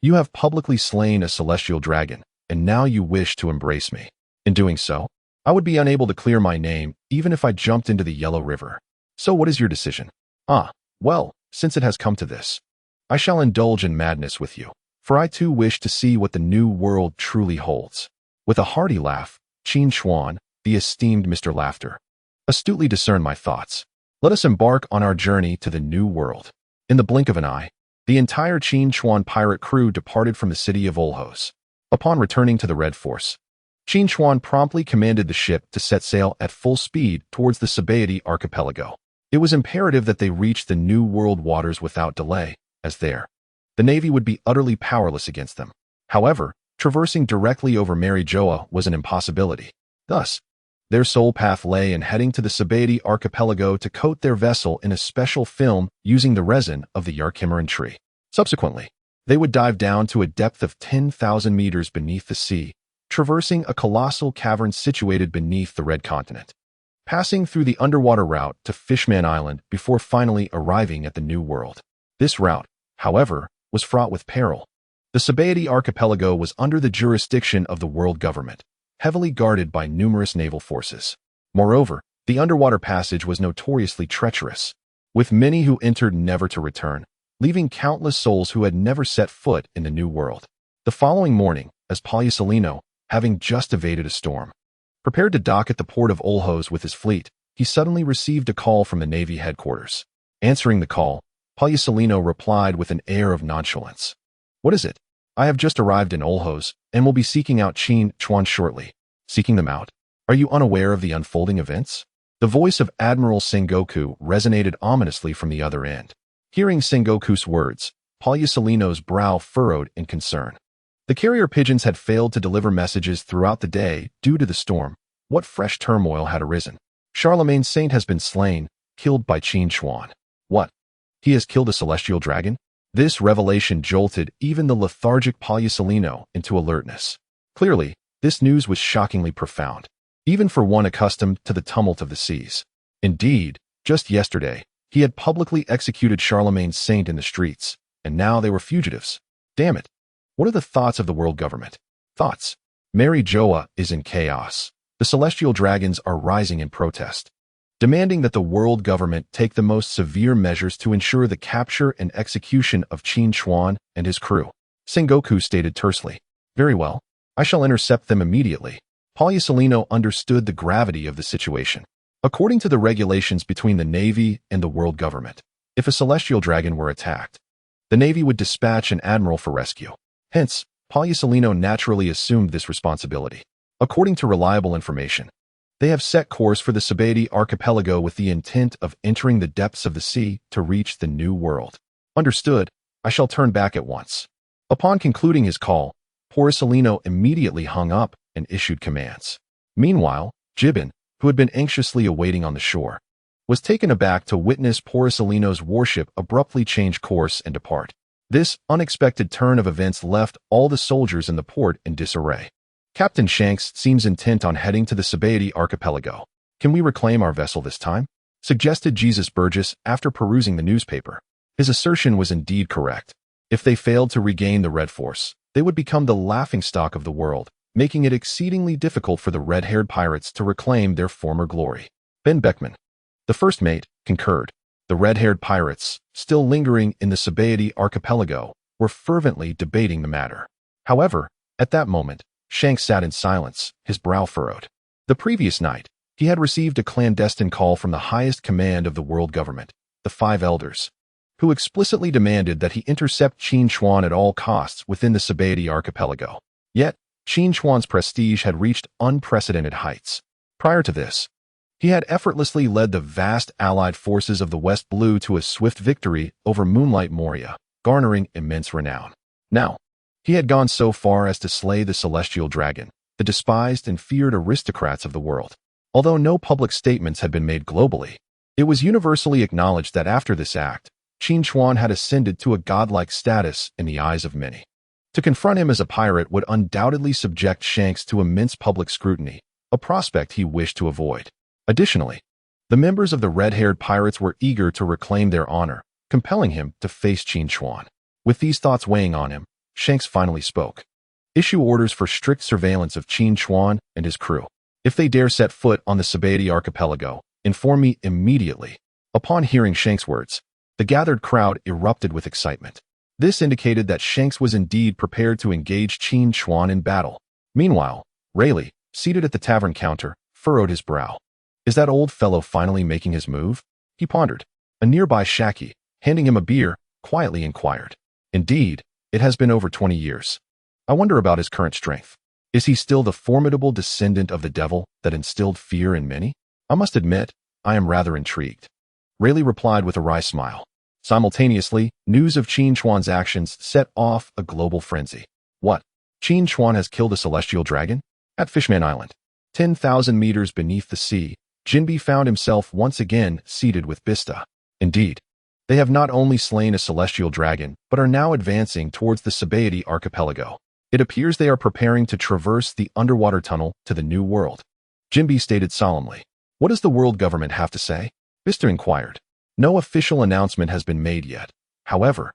you have publicly slain a celestial dragon, and now you wish to embrace me. In doing so, I would be unable to clear my name even if I jumped into the Yellow River. So what is your decision?" "Ah, well, since it has come to this, I shall indulge in madness with you, for I too wish to see what the new world truly holds." With a hearty laugh, Qin Chuan, the esteemed Mr. Laughter, astutely discerned my thoughts. "Let us embark on our journey to the new world." In the blink of an eye, the entire Qin Chuan pirate crew departed from the city of Olhos. Upon returning to the Red Force, Qin Chuan promptly commanded the ship to set sail at full speed towards the Sabaody archipelago. It was imperative that they reach the New World waters without delay, as there, the Navy would be utterly powerless against them. However, traversing directly over Marijoa was an impossibility. Thus, their sole path lay in heading to the Sabaody archipelago to coat their vessel in a special film using the resin of the Yarkimaran tree. Subsequently, they would dive down to a depth of 10,000 meters beneath the sea, traversing a colossal cavern situated beneath the Red Continent, passing through the underwater route to Fishman Island before finally arriving at the New World. This route, however, was fraught with peril. The Sabaody archipelago was under the jurisdiction of the world government, heavily guarded by numerous naval forces. Moreover, the underwater passage was notoriously treacherous, with many who entered never to return, leaving countless souls who had never set foot in the New World. The following morning, as Pallisolino, having just evaded a storm, prepared to dock at the port of Olhos with his fleet, he suddenly received a call from the Navy headquarters. Answering the call, Pallisolino replied with an air of nonchalance. "What is it? I have just arrived in Olhos and will be seeking out Qin Chuan shortly." "Seeking them out? Are you unaware of the unfolding events?" The voice of Admiral Sengoku resonated ominously from the other end. Hearing Sengoku's words, Pagliusolino's brow furrowed in concern. The carrier pigeons had failed to deliver messages throughout the day due to the storm. What fresh turmoil had arisen? Charlemagne Saint has been slain, killed by Qin Chuan. What? He has killed a celestial dragon? This revelation jolted even the lethargic Pagliusolino into alertness. Clearly, this news was shockingly profound, even for one accustomed to the tumult of the seas. Indeed, just yesterday, he had publicly executed Charlemagne Saint in the streets, and now they were fugitives. Damn it. What are the thoughts of the world government? Thoughts. Mary Joa is in chaos. The celestial dragons are rising in protest, demanding that the world government take the most severe measures to ensure the capture and execution of Qin Chuan and his crew. Sengoku stated tersely. Very well. I shall intercept them immediately. Pagliusolino understood the gravity of the situation. According to the regulations between the Navy and the world government, if a celestial dragon were attacked, the Navy would dispatch an admiral for rescue. Hence, Pagliusolino naturally assumed this responsibility. According to reliable information, they have set course for the Sabeti archipelago with the intent of entering the depths of the sea to reach the New World. Understood. I shall turn back at once. Upon concluding his call, Pagliusolino immediately hung up and issued commands. Meanwhile, Gibbon, who had been anxiously awaiting on the shore, was taken aback to witness Pagliusolino's warship abruptly change course and depart. This unexpected turn of events left all the soldiers in the port in disarray. Captain Shanks seems intent on heading to the Sabeti archipelago. Can we reclaim our vessel this time? Suggested Jesus Burgess after perusing the newspaper. His assertion was indeed correct. If they failed to regain the Red Force, they would become the laughingstock of the world, making it exceedingly difficult for the red-haired pirates to reclaim their former glory. Ben Beckman, the first mate, concurred. The red-haired pirates, still lingering in the Sabeti archipelago, were fervently debating the matter. However, at that moment, Shanks sat in silence, his brow furrowed. The previous night, he had received a clandestine call from the highest command of the world government, the Five Elders, who explicitly demanded that he intercept Qin Chuan at all costs within the Sabeti archipelago. Yet, Qin Chuan's prestige had reached unprecedented heights. Prior to this, he had effortlessly led the vast allied forces of the West Blue to a swift victory over Moonlight Moria, garnering immense renown. Now, he had gone so far as to slay the celestial dragon, the despised and feared aristocrats of the world. Although no public statements had been made globally, it was universally acknowledged that after this act, Qin Chuan had ascended to a godlike status in the eyes of many. To confront him as a pirate would undoubtedly subject Shanks to immense public scrutiny, a prospect he wished to avoid. Additionally, the members of the red-haired pirates were eager to reclaim their honor, compelling him to face Qin Chuan. With these thoughts weighing on him, Shanks finally spoke. Issue orders for strict surveillance of Qin Chuan and his crew. If they dare set foot on the Sabeti archipelago, inform me immediately. Upon hearing Shanks' words, the gathered crowd erupted with excitement. This indicated that Shanks was indeed prepared to engage Qin Chuan in battle. Meanwhile, Rayleigh, seated at the tavern counter, furrowed his brow. Is that old fellow finally making his move? He pondered. A nearby Shaki, handing him a beer, quietly inquired. Indeed, it has been over 20 years. I wonder about his current strength. Is he still the formidable descendant of the devil that instilled fear in many? I must admit, I am rather intrigued. Rayleigh replied with a wry smile. Simultaneously, news of Qin Chuan's actions set off a global frenzy. What? Qin Chuan has killed a celestial dragon? At Fishman Island, 10,000 meters beneath the sea, Jinbi found himself once again seated with Bista. Indeed, they have not only slain a celestial dragon, but are now advancing towards the Sabeti archipelago. It appears they are preparing to traverse the underwater tunnel to the New World. Jinbi stated solemnly. What does the world government have to say? Bista inquired. No official announcement has been made yet. However,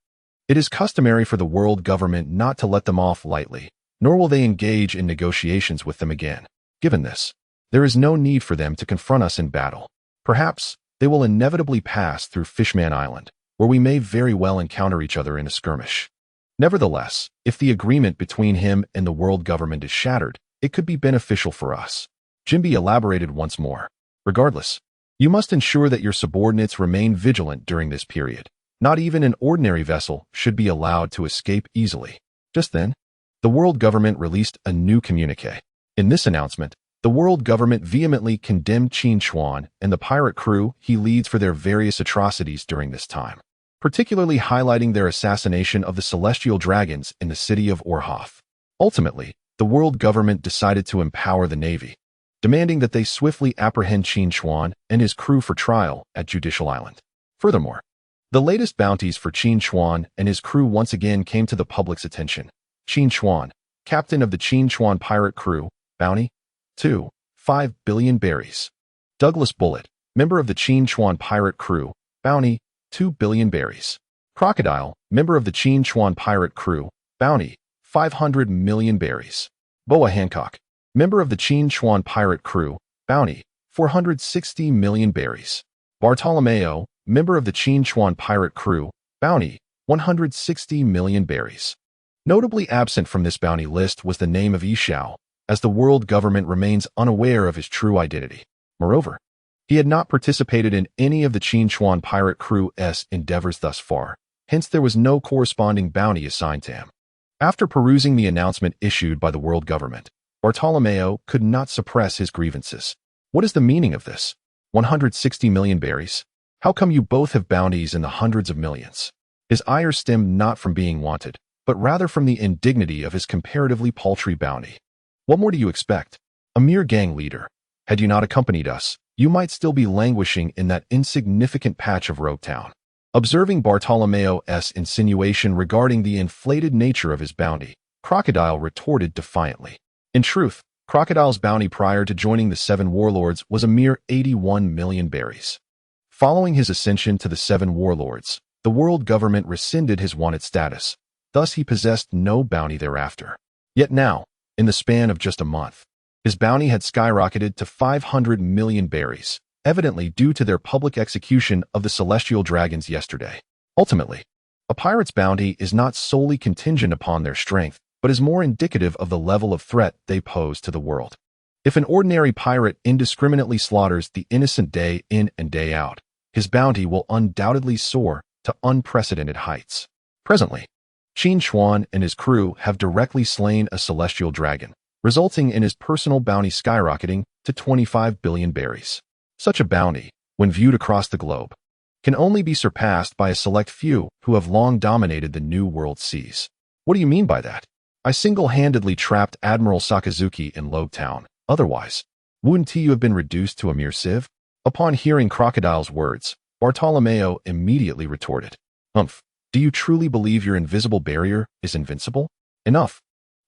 it is customary for the world government not to let them off lightly, nor will they engage in negotiations with them again. Given this, there is no need for them to confront us in battle. Perhaps they will inevitably pass through Fishman Island, where we may very well encounter each other in a skirmish. Nevertheless, if the agreement between him and the world government is shattered, it could be beneficial for us. Jinbi elaborated once more. Regardless, you must ensure that your subordinates remain vigilant during this period. Not even an ordinary vessel should be allowed to escape easily. Just then, the world government released a new communique. In this announcement, The world government vehemently condemned Qin Chuan and the pirate crew he leads for their various atrocities during this time, particularly highlighting their assassination of the celestial dragons in the city of Orhoth. Ultimately, the world government decided to empower the Navy, demanding that they swiftly apprehend Qin Chuan and his crew for trial at Judicial Island. Furthermore, the latest bounties for Qin Chuan and his crew once again came to the public's attention. Qin Chuan, captain of the Qin Chuan pirate crew, bounty, 5 billion berries. Douglas Bullet, member of the Qin Chuan pirate crew, bounty, 2 billion berries. Crocodile, member of the Qin Chuan pirate crew, bounty, 500 million berries. Boa Hancock, member of the Qin Chuan pirate crew, bounty, 460 million berries. Bartolomeo, member of the Qin Chuan pirate crew, bounty, 160 million berries. Notably absent from this bounty list was the name of Yishao, as the world government remains unaware of his true identity. Moreover, he had not participated in any of the Qin Chuan pirate crew's endeavors thus far, hence there was no corresponding bounty assigned to him. After perusing the announcement issued by the world government, Bartolomeo could not suppress his grievances. What is the meaning of this? 160 million berries? How come you both have bounties in the hundreds of millions? His ire stemmed not from being wanted, but rather from the indignity of his comparatively paltry bounty. What more do you expect? A mere gang leader. Had you not accompanied us, you might still be languishing in that insignificant patch of road town. Observing Bartolomeo's insinuation regarding the inflated nature of his bounty, Crocodile retorted defiantly. In truth, Crocodile's bounty prior to joining the Seven Warlords was a mere 81 million berries. Following his ascension to the Seven Warlords, the world government rescinded his wanted status. Thus he possessed no bounty thereafter. Yet now, in the span of just a month, his bounty had skyrocketed to 500 million berries, evidently due to their public execution of the celestial dragons yesterday. Ultimately, a pirate's bounty is not solely contingent upon their strength, but is more indicative of the level of threat they pose to the world. If an ordinary pirate indiscriminately slaughters the innocent day in and day out, his bounty will undoubtedly soar to unprecedented heights. Presently, Qin Chuan and his crew have directly slain a celestial dragon, resulting in his personal bounty skyrocketing to 25 billion berries. Such a bounty, when viewed across the globe, can only be surpassed by a select few who have long dominated the New World seas. What do you mean by that? I single-handedly trapped Admiral Sakazuki in Logue Town. Otherwise, wouldn't you have been reduced to a mere sieve? Upon hearing Crocodile's words, Bartolomeo immediately retorted, "Humph, do you truly believe your invisible barrier is invincible? Enough.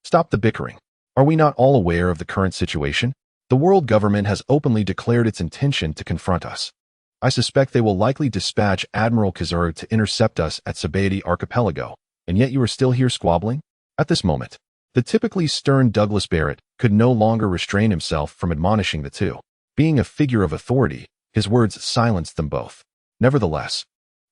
Stop the bickering. Are we not all aware of the current situation? The world government has openly declared its intention to confront us. I suspect they will likely dispatch Admiral Kazuru to intercept us at Sabaody Archipelago, and yet you are still here squabbling?" At this moment, the typically stern Douglas Barrett could no longer restrain himself from admonishing the two. Being a figure of authority, his words silenced them both. Nevertheless,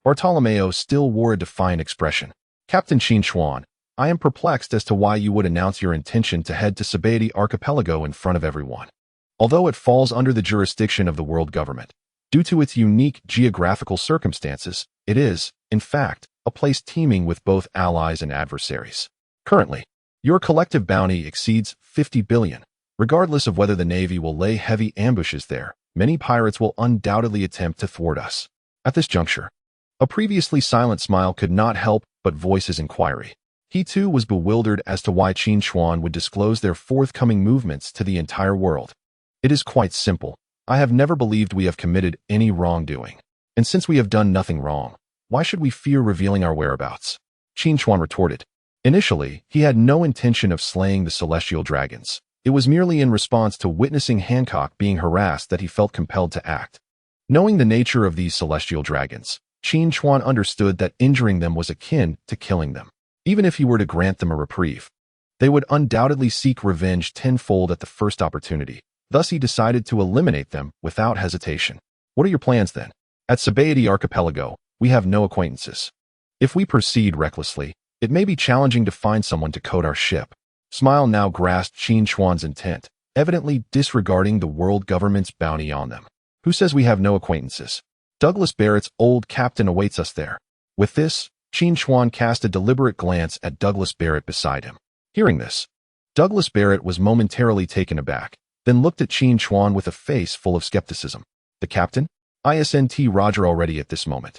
Bartolomeo still wore a defiant expression. "Captain Qin Chuan, I am perplexed as to why you would announce your intention to head to Sabaody Archipelago in front of everyone. Although it falls under the jurisdiction of the world government, due to its unique geographical circumstances, it is, in fact, a place teeming with both allies and adversaries. Currently, your collective bounty exceeds 50 billion. Regardless of whether the Navy will lay heavy ambushes there, many pirates will undoubtedly attempt to thwart us." At this juncture, a previously silent smile could not help but voice his inquiry. He too was bewildered as to why Qin Chuan would disclose their forthcoming movements to the entire world. "It is quite simple. I have never believed we have committed any wrongdoing. And since we have done nothing wrong, why should we fear revealing our whereabouts?" Qin Chuan retorted. Initially, he had no intention of slaying the celestial dragons. It was merely in response to witnessing Hancock being harassed that he felt compelled to act. Knowing the nature of these celestial dragons, Qin Chuan understood that injuring them was akin to killing them. Even if he were to grant them a reprieve, they would undoubtedly seek revenge tenfold at the first opportunity. Thus he decided to eliminate them without hesitation. "What are your plans then? At Sabaody Archipelago, we have no acquaintances. If we proceed recklessly, it may be challenging to find someone to coat our ship." Smile now grasped Qin Chuan's intent, evidently disregarding the world government's bounty on them. "Who says we have no acquaintances? Douglas Barrett's old captain awaits us there." With this, Qin Chuan cast a deliberate glance at Douglas Barrett beside him. Hearing this, Douglas Barrett was momentarily taken aback. then looked at Qin Chuan with a face full of skepticism. The captain? Isn't Roger already at this moment?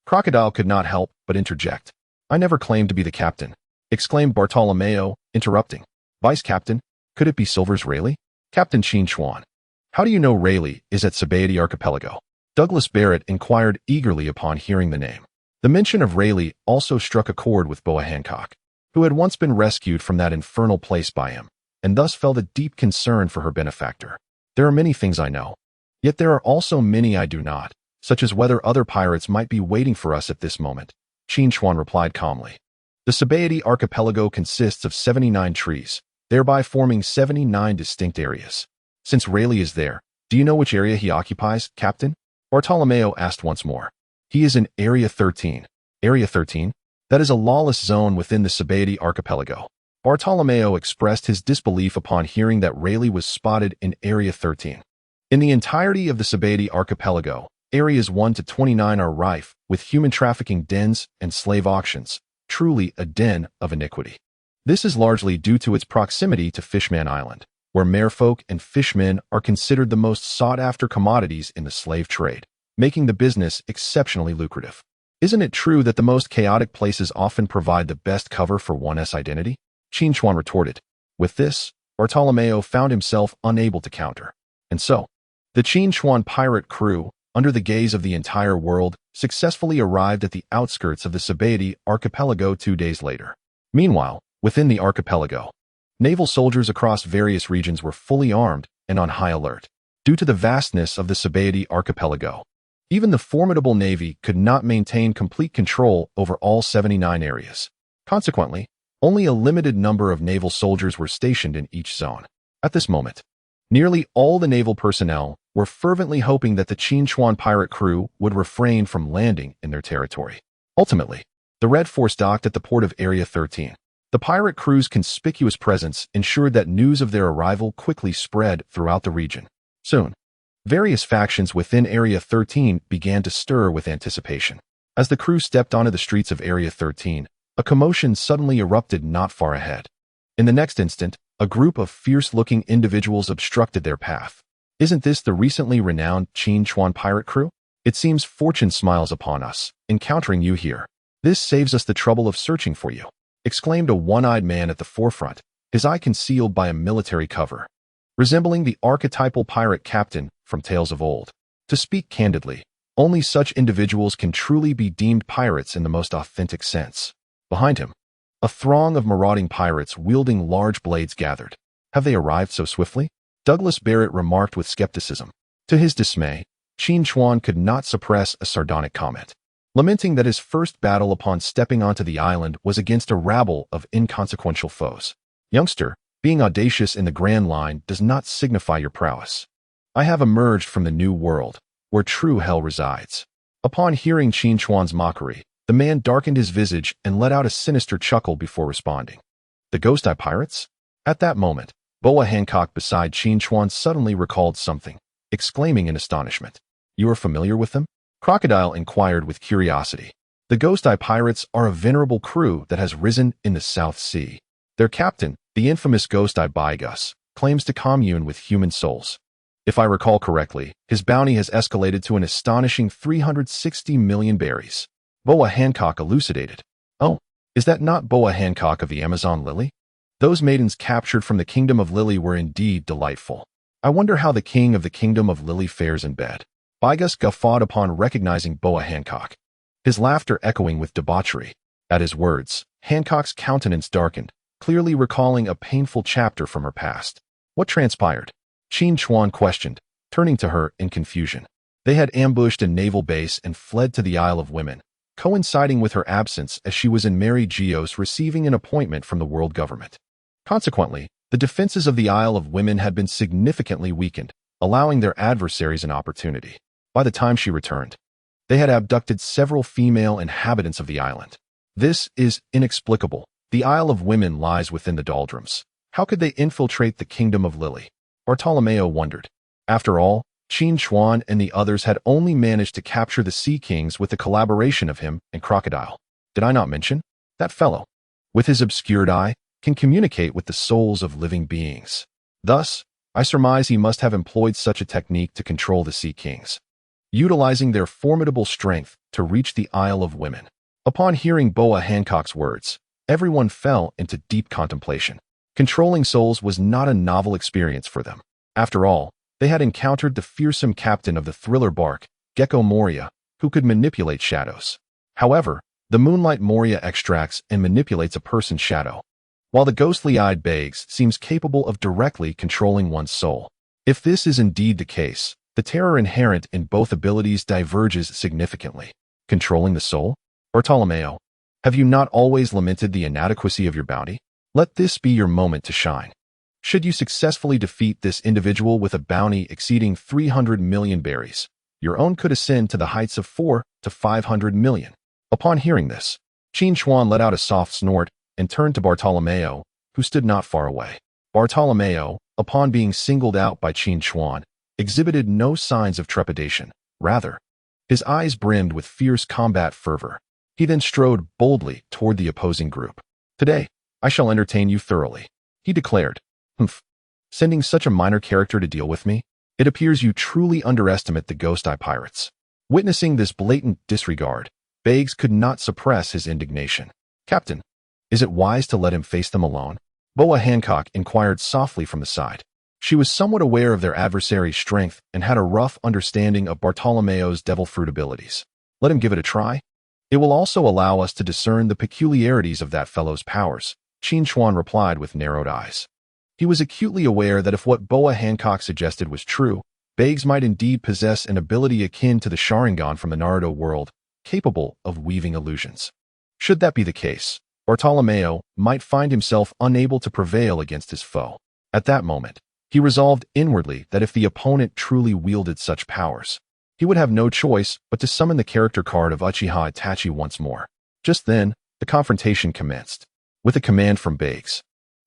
Crocodile could not help but interject. I never claimed to be the captain, exclaimed Bartolomeo, interrupting. Vice captain? Could it be Silver's Rayleigh? Captain Qin Chuan. How do you know Rayleigh is at Sabaody Archipelago? Douglas Barrett inquired eagerly upon hearing the name. The mention of Rayleigh also struck a chord with Boa Hancock, who had once been rescued from that infernal place by him, and thus felt a deep concern for her benefactor. There are many things I know, yet there are also many I do not, such as whether other pirates might be waiting for us at this moment, Qin Chuan replied calmly. The Sabaody Archipelago consists of 79 trees, thereby forming 79 distinct areas. Since Rayleigh is there, do you know which area he occupies, Captain? Bartolomeo asked once more. He is in Area 13. Area 13? That is a lawless zone within the Sabaody Archipelago. Bartolomeo expressed his disbelief upon hearing that Rayleigh was spotted in Area 13. In the entirety of the Sabaody Archipelago, Areas 1 to 29 are rife with human trafficking dens and slave auctions, truly a den of iniquity. This is largely due to its proximity to Fishman Island, where merfolk and fishmen are considered the most sought-after commodities in the slave trade, making the business exceptionally lucrative. Isn't it true that the most chaotic places often provide the best cover for one's identity? Qin Chuan retorted. With this, Bartolomeo found himself unable to counter. And so, the Qin Chuan pirate crew, under the gaze of the entire world, successfully arrived at the outskirts of the Sabaody Archipelago 2 days later. Meanwhile, within the archipelago, naval soldiers across various regions were fully armed and on high alert. Due to the vastness of the Sabaody Archipelago, even the formidable navy could not maintain complete control over all 79 areas. Consequently, only a limited number of naval soldiers were stationed in each zone. At this moment, nearly all the naval personnel were fervently hoping that the Qin Chuan pirate crew would refrain from landing in their territory. Ultimately, the Red Force docked at the port of Area 13. The pirate crew's conspicuous presence ensured that news of their arrival quickly spread throughout the region. Soon, various factions within Area 13 began to stir with anticipation. As the crew stepped onto the streets of Area 13, a commotion suddenly erupted not far ahead. In the next instant, a group of fierce-looking individuals obstructed their path. Isn't this the recently renowned Qin Chuan pirate crew? It seems fortune smiles upon us, encountering you here. This saves us the trouble of searching for you, exclaimed a one-eyed man at the forefront, his eye concealed by a military cover, resembling the archetypal pirate captain from tales of old. To speak candidly, only such individuals can truly be deemed pirates in the most authentic sense. Behind him, a throng of marauding pirates wielding large blades gathered. Have they arrived so swiftly? Douglas Barrett remarked with skepticism. To his dismay, Qin Chuan could not suppress a sardonic comment, lamenting that his first battle upon stepping onto the island was against a rabble of inconsequential foes. Youngster, being audacious in the grand line does not signify your prowess. I have emerged from the new world, where true hell resides. Upon hearing Qin Chuan's mockery, the man darkened his visage and let out a sinister chuckle before responding. The Ghost Eye Pirates? At that moment, Boa Hancock beside Qin Chuan suddenly recalled something, exclaiming in astonishment. You are familiar with them? Crocodile inquired with curiosity. The Ghost Eye Pirates are a venerable crew that has risen in the South Sea. Their captain, the infamous Ghost Eye Baigus, claims to commune with human souls. If I recall correctly, his bounty has escalated to an astonishing 360 million berries. Boa Hancock elucidated. Oh, is that not Boa Hancock of the Amazon Lily? Those maidens captured from the Kingdom of Lily were indeed delightful. I wonder how the king of the Kingdom of Lily fares in bed. Baigus guffawed upon recognizing Boa Hancock, his laughter echoing with debauchery. At his words, Hancock's countenance darkened, clearly recalling a painful chapter from her past. What transpired? Qin Chuan questioned, turning to her in confusion. They had ambushed a naval base and fled to the Isle of Women, coinciding with her absence as she was in Mary Geos receiving an appointment from the world government. Consequently, the defenses of the Isle of Women had been significantly weakened, allowing their adversaries an opportunity. By the time she returned, they had abducted several female inhabitants of the island. This is inexplicable. The Isle of Women lies within the doldrums. How could they infiltrate the Kingdom of Lily? Bartolomeo wondered. After all, Qin Chuan and the others had only managed to capture the Sea Kings with the collaboration of him and Crocodile. Did I not mention? That fellow, with his obscured eye, can communicate with the souls of living beings. Thus, I surmise he must have employed such a technique to control the Sea Kings, utilizing their formidable strength to reach the Isle of Women. Upon hearing Boa Hancock's words, everyone fell into deep contemplation. Controlling souls was not a novel experience for them. After all, they had encountered the fearsome captain of the thriller bark, Gecko Moria, who could manipulate shadows. However, the Moonlight Moria extracts and manipulates a person's shadow, while the ghostly-eyed Biggs seems capable of directly controlling one's soul. If this is indeed the case, the terror inherent in both abilities diverges significantly. Controlling the soul? Bartolomeo, have you not always lamented the inadequacy of your bounty? Let this be your moment to shine. Should you successfully defeat this individual with a bounty exceeding 300 million berries, your own could ascend to the heights of 4 to 500 million. Upon hearing this, Qin Chuan let out a soft snort and turned to Bartolomeo, who stood not far away. Bartolomeo, upon being singled out by Qin Chuan, exhibited no signs of trepidation. Rather, his eyes brimmed with fierce combat fervor. He then strode boldly toward the opposing group. Today, I shall entertain you thoroughly, he declared. Humph. Sending such a minor character to deal with me? It appears you truly underestimate the Ghost Eye Pirates. Witnessing this blatant disregard, Biggs could not suppress his indignation. Captain, is it wise to let him face them alone? Boa Hancock inquired softly from the side. She was somewhat aware of their adversary's strength and had a rough understanding of Bartolomeo's devil fruit abilities. Let him give it a try. It will also allow us to discern the peculiarities of that fellow's powers, Qin Chuan replied with narrowed eyes. He was acutely aware that if what Boa Hancock suggested was true, Biggs might indeed possess an ability akin to the Sharingan from the Naruto world, capable of weaving illusions. Should that be the case, Bartolomeo might find himself unable to prevail against his foe. At that moment, he resolved inwardly that if the opponent truly wielded such powers, he would have no choice but to summon the character card of Uchiha Itachi once more. Just then, the confrontation commenced. With a command from Biggs,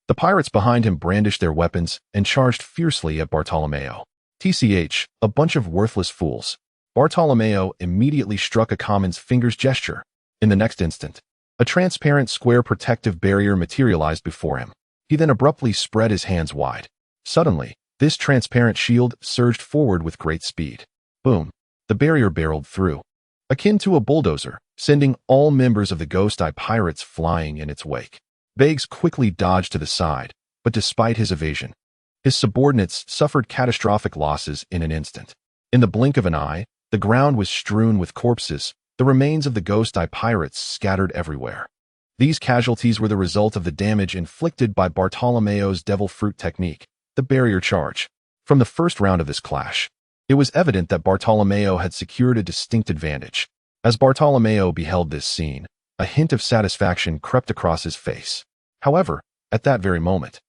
the pirates behind him brandished their weapons and charged fiercely at Bartolomeo. TCH, a bunch of worthless fools. Bartolomeo immediately struck a common's fingers gesture. In the next instant, a transparent square protective barrier materialized before him. He then abruptly spread his hands wide. Suddenly, this transparent shield surged forward with great speed. Boom! The barrier barreled through, akin to a bulldozer, sending all members of the Ghost Eye Pirates flying in its wake. Biggs quickly dodged to the side, but despite his evasion, his subordinates suffered catastrophic losses in an instant. In the blink of an eye, the ground was strewn with corpses, the remains of the Ghost Eye Pirates scattered everywhere. These casualties were the result of the damage inflicted by Bartolomeo's devil fruit technique, the barrier charge. From the first round of this clash, it was evident that Bartolomeo had secured a distinct advantage. As Bartolomeo beheld this scene, a hint of satisfaction crept across his face. However, at that very moment,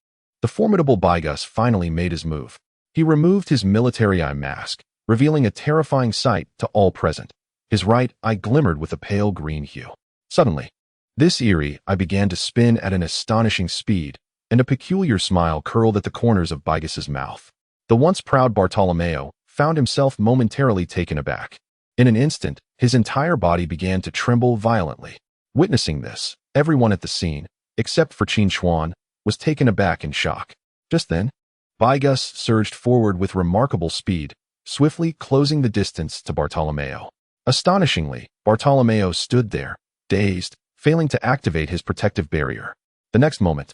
the formidable Biggus finally made his move. He removed his military eye mask, revealing a terrifying sight to all present. His right eye glimmered with a pale green hue. Suddenly, this eerie eye began to spin at an astonishing speed, and a peculiar smile curled at the corners of Bigus's mouth. The once proud Bartolomeo found himself momentarily taken aback. In an instant, his entire body began to tremble violently. Witnessing this, everyone at the scene, except for Qin Chuan, was taken aback in shock. Just then, Biggus surged forward with remarkable speed, swiftly closing the distance to Bartolomeo. Astonishingly, Bartolomeo stood there, dazed, failing to activate his protective barrier. The next moment,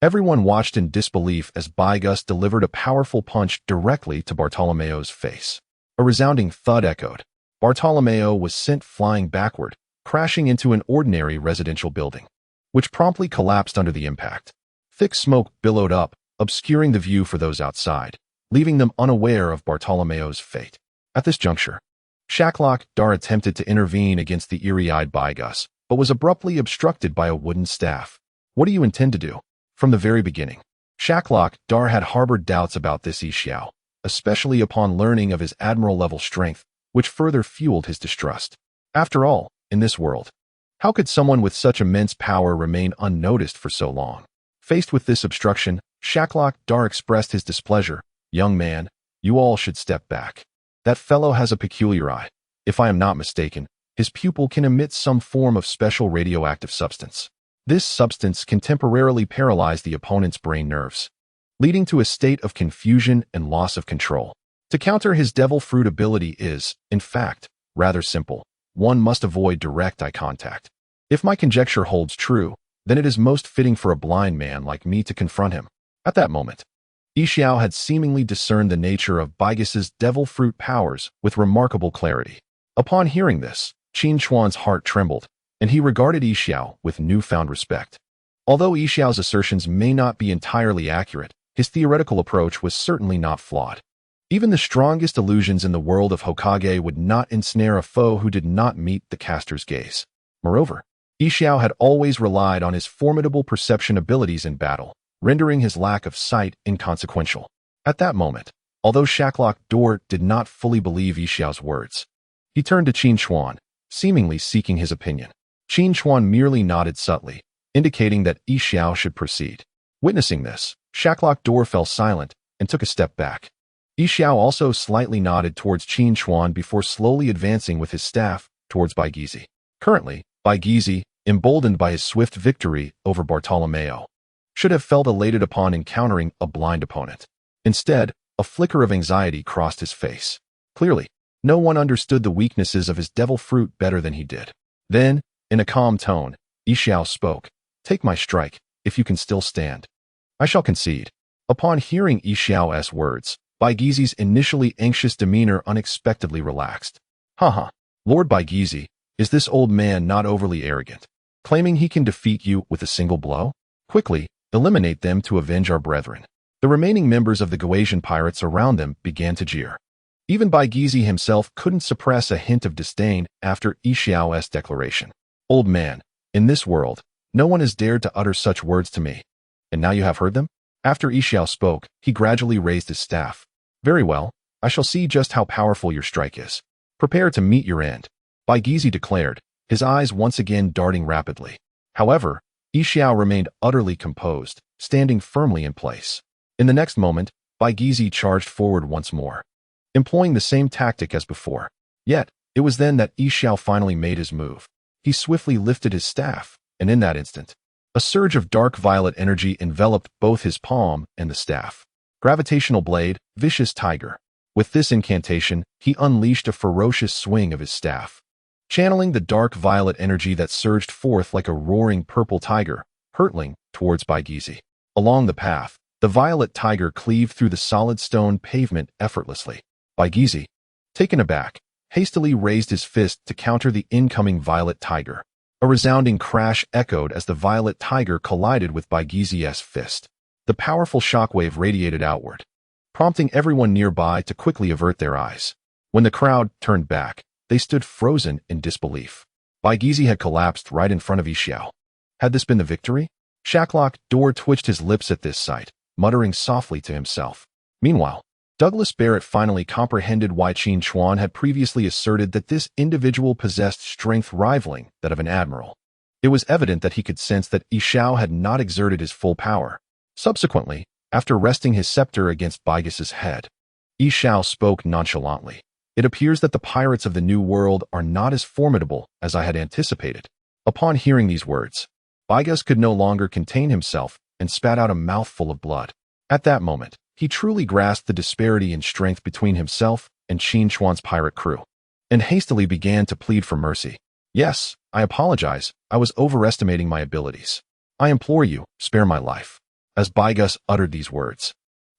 everyone watched in disbelief as Biggus delivered a powerful punch directly to Bartolomeo's face. A resounding thud echoed. Bartolomeo was sent flying backward, crashing into an ordinary residential building, which promptly collapsed under the impact. Thick smoke billowed up, obscuring the view for those outside, leaving them unaware of Bartolomeo's fate. At this juncture, Shacklock Dar attempted to intervene against the eerie-eyed Biggus, but was abruptly obstructed by a wooden staff. What do you intend to do? From the very beginning, Shacklock Dar had harbored doubts about this Xiao, especially upon learning of his admiral-level strength, which further fueled his distrust. After all, in this world, how could someone with such immense power remain unnoticed for so long? Faced with this obstruction, Shacklock Dar expressed his displeasure. Young man, you all should step back. That fellow has a peculiar eye. If I am not mistaken, his pupil can emit some form of special radioactive substance. This substance can temporarily paralyze the opponent's brain nerves. leading to a state of confusion and loss of control. To counter his devil fruit ability is, in fact, rather simple. One must avoid direct eye contact. If my conjecture holds true, then it is most fitting for a blind man like me to confront him. At that moment, Yi Xiao had seemingly discerned the nature of Baigas's devil fruit powers with remarkable clarity. Upon hearing this, Qin Chuan's heart trembled, and he regarded Yi Xiao with newfound respect. Although Yi Xiao's assertions may not be entirely accurate, his theoretical approach was certainly not flawed. Even the strongest illusions in the world of Hokage would not ensnare a foe who did not meet the caster's gaze. Moreover, Yi Xiao had always relied on his formidable perception abilities in battle, rendering his lack of sight inconsequential. At that moment, although Shacklock Door did not fully believe Yi Xiao's words, he turned to Qin Chuan, seemingly seeking his opinion. Qin Chuan merely nodded subtly, indicating that Yi Xiao should proceed. Witnessing this, Shacklock Door fell silent and took a step back. Yi Xiao also slightly nodded towards Qin Chuan before slowly advancing with his staff towards Baigizi. Currently, Baigizi, emboldened by his swift victory over Bartolomeo, should have felt elated upon encountering a blind opponent. Instead, a flicker of anxiety crossed his face. Clearly, no one understood the weaknesses of his devil fruit better than he did. Then, in a calm tone, Yi Xiao spoke, "Take my strike, if you can still stand." "I shall concede." Upon hearing Yi Xiao's words, Baigizi's initially anxious demeanor unexpectedly relaxed. Haha, Lord Baigizi, is this old man not overly arrogant, claiming he can defeat you with a single blow? Quickly, eliminate them to avenge our brethren. The remaining members of the Goasian pirates around them began to jeer. Even Baigizi himself couldn't suppress a hint of disdain after Yi Xiao's declaration. "Old man, in this world, no one has dared to utter such words to me. And now you have heard them?" After Yi Xiao spoke, he gradually raised his staff. "Very well, I shall see just how powerful your strike is. Prepare to meet your end," Baigizi declared, his eyes once again darting rapidly. However, Yi Xiao remained utterly composed, standing firmly in place. In the next moment, Baigizi charged forward once more, employing the same tactic as before. Yet, it was then that Yi Xiao finally made his move. He swiftly lifted his staff, and in that instant, a surge of dark violet energy enveloped both his palm and the staff. Gravitational Blade, Vicious Tiger. With this incantation, he unleashed a ferocious swing of his staff, channeling the dark violet energy that surged forth like a roaring purple tiger, hurtling towards Baigizi. Along the path, the violet tiger cleaved through the solid stone pavement effortlessly. Baigizi, taken aback, hastily raised his fist to counter the incoming violet tiger. A resounding crash echoed as the violet tiger collided with Baigizi's fist. The powerful shockwave radiated outward, prompting everyone nearby to quickly avert their eyes. When the crowd turned back, they stood frozen in disbelief. Baigizi had collapsed right in front of Yi Xiao. Had this been the victory? Shacklock Door twitched his lips at this sight, muttering softly to himself. Meanwhile, Douglas Barrett finally comprehended why Qin Chuan had previously asserted that this individual possessed strength rivaling that of an admiral. It was evident that he could sense that Yi Xiao had not exerted his full power. Subsequently, after resting his scepter against Baigas's head, Yi Xiao spoke nonchalantly. "It appears that the pirates of the New World are not as formidable as I had anticipated." Upon hearing these words, Baigas could no longer contain himself and spat out a mouthful of blood. At that moment, he truly grasped the disparity in strength between himself and Qin Chuan's pirate crew, and hastily began to plead for mercy. "Yes, I apologize. I was overestimating my abilities. I implore you, spare my life." As Baigas uttered these words,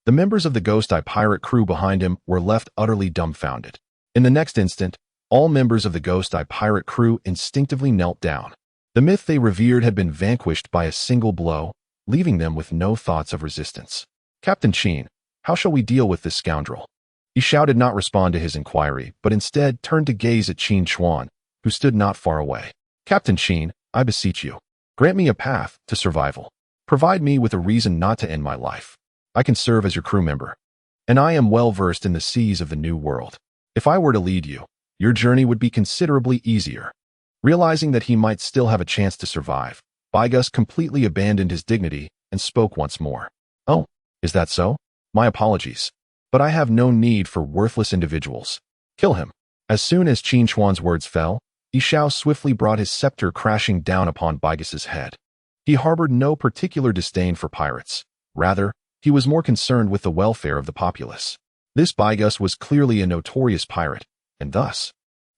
the members of the Ghost Eye pirate crew behind him were left utterly dumbfounded. In the next instant, all members of the Ghost Eye pirate crew instinctively knelt down. The myth they revered had been vanquished by a single blow, leaving them with no thoughts of resistance. "Captain Qin, how shall we deal with this scoundrel?" Yi Xiao did not respond to his inquiry, but instead turned to gaze at Qin Chuan, who stood not far away. "Captain Qin, I beseech you, grant me a path to survival. Provide me with a reason not to end my life. I can serve as your crew member, and I am well versed in the seas of the New World. If I were to lead you, your journey would be considerably easier." Realizing that he might still have a chance to survive, Baigas completely abandoned his dignity and spoke once more. "Oh, is that so? My apologies. But I have no need for worthless individuals. Kill him." As soon as Qin Chuan's words fell, Yi Xiao swiftly brought his scepter crashing down upon Baigas's head. He harbored no particular disdain for pirates. Rather, He was more concerned with the welfare of the populace. This Baigus was clearly a notorious pirate, and thus,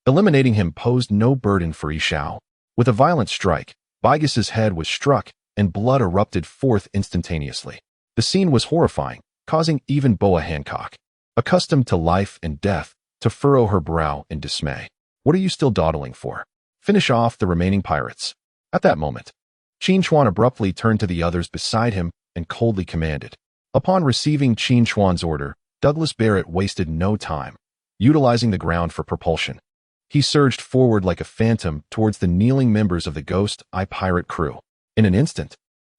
eliminating him posed no burden for Yishao. With a violent strike, Baigus's head was struck, and blood erupted forth instantaneously. The scene was horrifying, causing even Boa Hancock, accustomed to life and death, to furrow her brow in dismay. What are you still dawdling for? Finish off the remaining pirates. At that moment, Qin Chuan abruptly turned to the others beside him and coldly commanded. Upon receiving Qin Chuan's order, Douglas Barrett wasted no time, utilizing the ground for propulsion. He surged forward like a phantom towards the kneeling members of the Ghost Eye pirate crew. In an instant,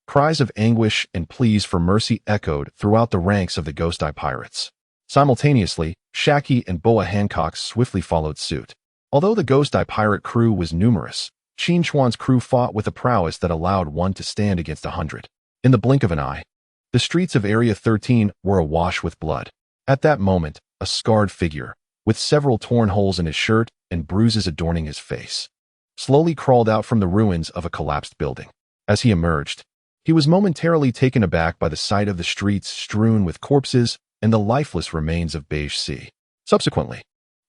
cries of anguish and pleas for mercy echoed throughout the ranks of the Ghost Eye pirates. Simultaneously, Shaki and Boa Hancock swiftly followed suit. Although the Ghost Eye pirate crew was numerous, Qin Chuan's crew fought with a prowess that allowed one to stand against 100. In the blink of an eye, the streets of Area 13 were awash with blood. At that moment, a scarred figure, with several torn holes in his shirt and bruises adorning his face, slowly crawled out from the ruins of a collapsed building. As he emerged, he was momentarily taken aback by the sight of the streets strewn with corpses and the lifeless remains of Beige Sea. Subsequently,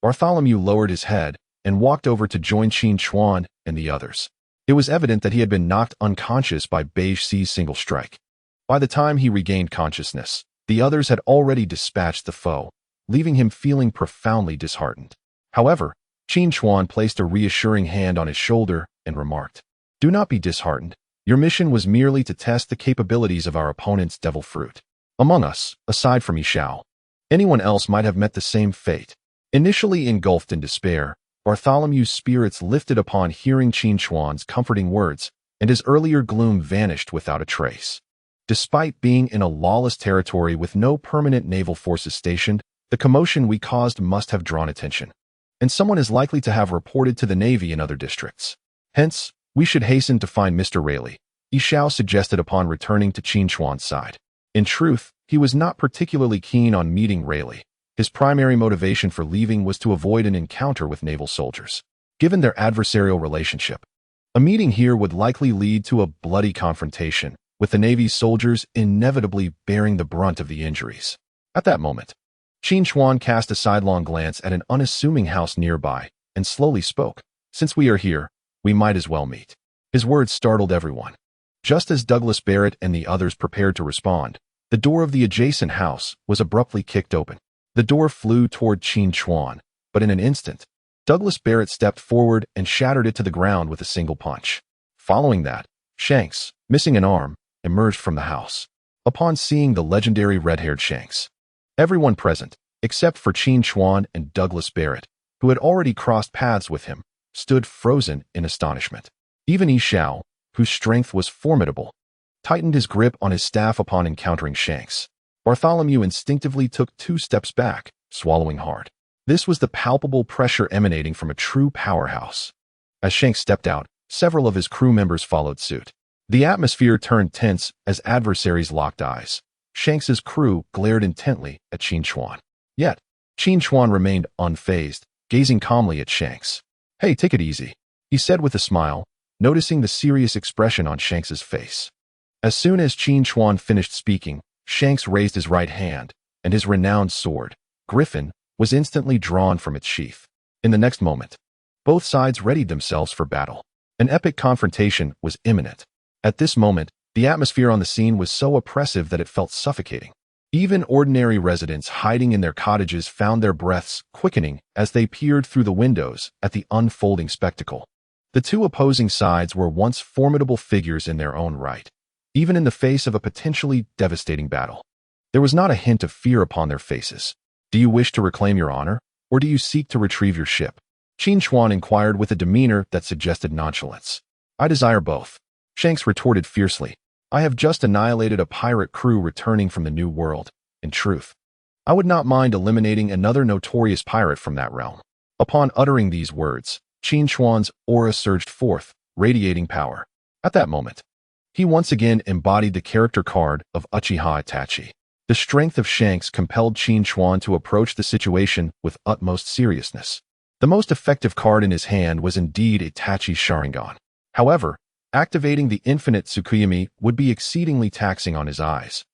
Bartholomew lowered his head and walked over to join Qin Chuan and the others. It was evident that he had been knocked unconscious by Beige Sea's single strike. By the time he regained consciousness, the others had already dispatched the foe, leaving him feeling profoundly disheartened. However, Qin Chuan placed a reassuring hand on his shoulder and remarked, "Do not be disheartened. Your mission was merely to test the capabilities of our opponent's devil fruit. Among us, aside from Yishao, anyone else might have met the same fate." Initially engulfed in despair, Bartholomew's spirits lifted upon hearing Qin Chuan's comforting words, and his earlier gloom vanished without a trace. Despite being in a lawless territory with no permanent naval forces stationed, the commotion we caused must have drawn attention, and someone is likely to have reported to the Navy in other districts. Hence, we should hasten to find Mr. Rayleigh, Yishao suggested upon returning to Qin Chuan's side. In truth, he was not particularly keen on meeting Rayleigh. His primary motivation for leaving was to avoid an encounter with naval soldiers. Given their adversarial relationship, a meeting here would likely lead to a bloody confrontation, with the Navy's soldiers inevitably bearing the brunt of the injuries. At that moment, Qin Chuan cast a sidelong glance at an unassuming house nearby and slowly spoke. "Since we are here, we might as well meet." His words startled everyone. Just as Douglas Barrett and the others prepared to respond, the door of the adjacent house was abruptly kicked open. The door flew toward Qin Chuan, but in an instant, Douglas Barrett stepped forward and shattered it to the ground with a single punch. Following that, Shanks, missing an arm, emerged from the house. Upon seeing the legendary red-haired Shanks, everyone present, except for Qin Chuan and Douglas Barrett, who had already crossed paths with him, stood frozen in astonishment. Even Yishao, whose strength was formidable, tightened his grip on his staff upon encountering Shanks. Bartholomew instinctively took 2 steps back, swallowing hard. This was the palpable pressure emanating from a true powerhouse. As Shanks stepped out, several of his crew members followed suit. The atmosphere turned tense as adversaries locked eyes. Shanks's crew glared intently at Qin Chuan. Yet, Qin Chuan remained unfazed, gazing calmly at Shanks. "Hey, take it easy," he said with a smile, noticing the serious expression on Shanks's face. As soon as Qin Chuan finished speaking, Shanks raised his right hand, and his renowned sword, Griffin, was instantly drawn from its sheath. In the next moment, both sides readied themselves for battle. An epic confrontation was imminent. At this moment, the atmosphere on the scene was so oppressive that it felt suffocating. Even ordinary residents hiding in their cottages found their breaths quickening as they peered through the windows at the unfolding spectacle. The two opposing sides were once formidable figures in their own right, even in the face of a potentially devastating battle. There was not a hint of fear upon their faces. "Do you wish to reclaim your honor, or do you seek to retrieve your ship?" Qin Chuan inquired with a demeanor that suggested nonchalance. "I desire both," Shanks retorted fiercely. "I have just annihilated a pirate crew returning from the New World. In truth, I would not mind eliminating another notorious pirate from that realm." Upon uttering these words, Qin Chuan's aura surged forth, radiating power. At that moment, he once again embodied the character card of Uchiha Itachi. The strength of Shanks compelled Qin Chuan to approach the situation with utmost seriousness. The most effective card in his hand was indeed Itachi's Sharingan. However, activating the infinite Tsukuyomi would be exceedingly taxing on his eyes.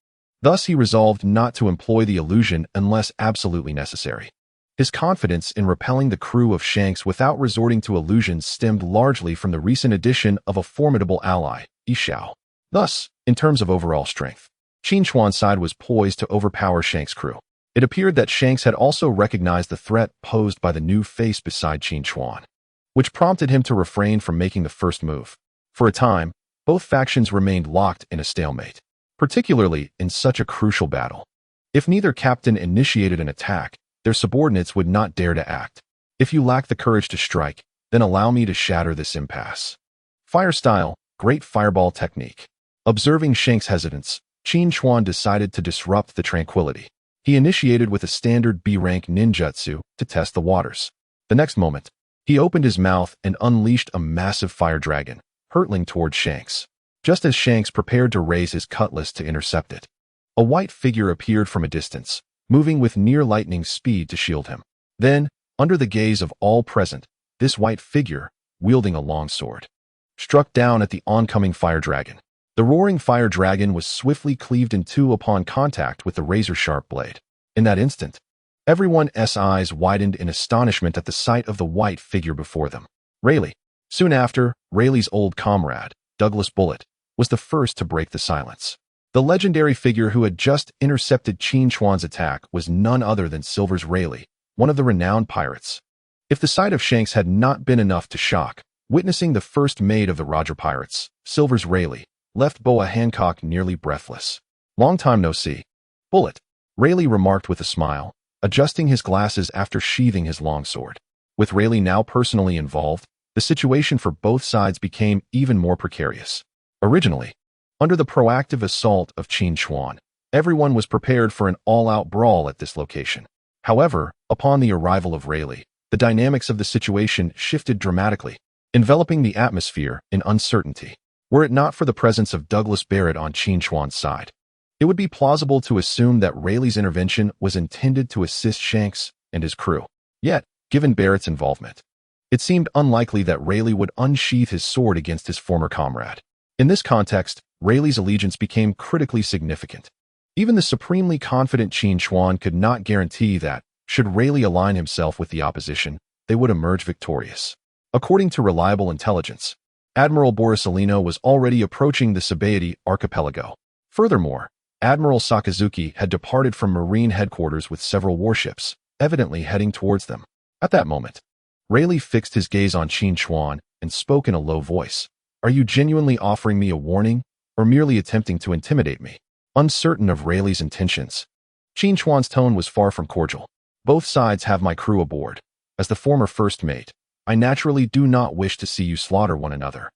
Thus, he resolved not to employ the illusion unless absolutely necessary. His confidence in repelling the crew of Shanks without resorting to illusions stemmed largely from the recent addition of a formidable ally, Yixiao. Thus, in terms of overall strength, Qin Chuan's side was poised to overpower Shanks' crew. It appeared that Shanks had also recognized the threat posed by the new face beside Qin Chuan, which prompted him to refrain from making the first move. For a time, both factions remained locked in a stalemate, particularly in such a crucial battle. If neither captain initiated an attack, their subordinates would not dare to act. If you lack the courage to strike, then allow me to shatter this impasse. Fire style, great fireball technique. Observing Shanks' hesitance, Qin Chuan decided to disrupt the tranquility. He initiated with a standard B-rank ninjutsu to test the waters. The next moment, he opened his mouth and unleashed a massive fire dragon, hurtling toward Shanks. Just as Shanks prepared to raise his cutlass to intercept it, a white figure appeared from a distance, moving with near lightning speed to shield him. Then, under the gaze of all present, this white figure, wielding a long sword, struck down at the oncoming fire dragon. The roaring fire dragon was swiftly cleaved in two upon contact with the razor-sharp blade. In that instant, everyone's eyes widened in astonishment at the sight of the white figure before them. Rayleigh. Soon after, Rayleigh's old comrade, Douglas Bullet, was the first to break the silence. The legendary figure who had just intercepted Qin Chuan's attack was none other than Silver's Rayleigh, one of the renowned pirates. If the sight of Shanks had not been enough to shock, witnessing the first mate of the Roger pirates, Silver's Rayleigh, left Boa Hancock nearly breathless. "Long time no see, Bullet," Rayleigh remarked with a smile, adjusting his glasses after sheathing his longsword. With Rayleigh now personally involved, the situation for both sides became even more precarious. Originally, under the proactive assault of Qin Chuan, everyone was prepared for an all-out brawl at this location. However, upon the arrival of Rayleigh, the dynamics of the situation shifted dramatically, enveloping the atmosphere in uncertainty. Were it not for the presence of Douglas Barrett on Qin Chuan's side, it would be plausible to assume that Rayleigh's intervention was intended to assist Shanks and his crew. Yet, given Barrett's involvement, it seemed unlikely that Rayleigh would unsheath his sword against his former comrade. In this context, Rayleigh's allegiance became critically significant. Even the supremely confident Qin Chuan could not guarantee that, should Rayleigh align himself with the opposition, they would emerge victorious. According to reliable intelligence, Admiral Borisolino was already approaching the Sabaody archipelago. Furthermore, Admiral Sakazuki had departed from Marine headquarters with several warships, evidently heading towards them. At that moment, Rayleigh fixed his gaze on Qin Chuan and spoke in a low voice. "Are you genuinely offering me a warning, or merely attempting to intimidate me?" Uncertain of Rayleigh's intentions, Qin Chuan's tone was far from cordial. "Both sides have my crew aboard. As the former first mate, I naturally do not wish to see you slaughter one another,"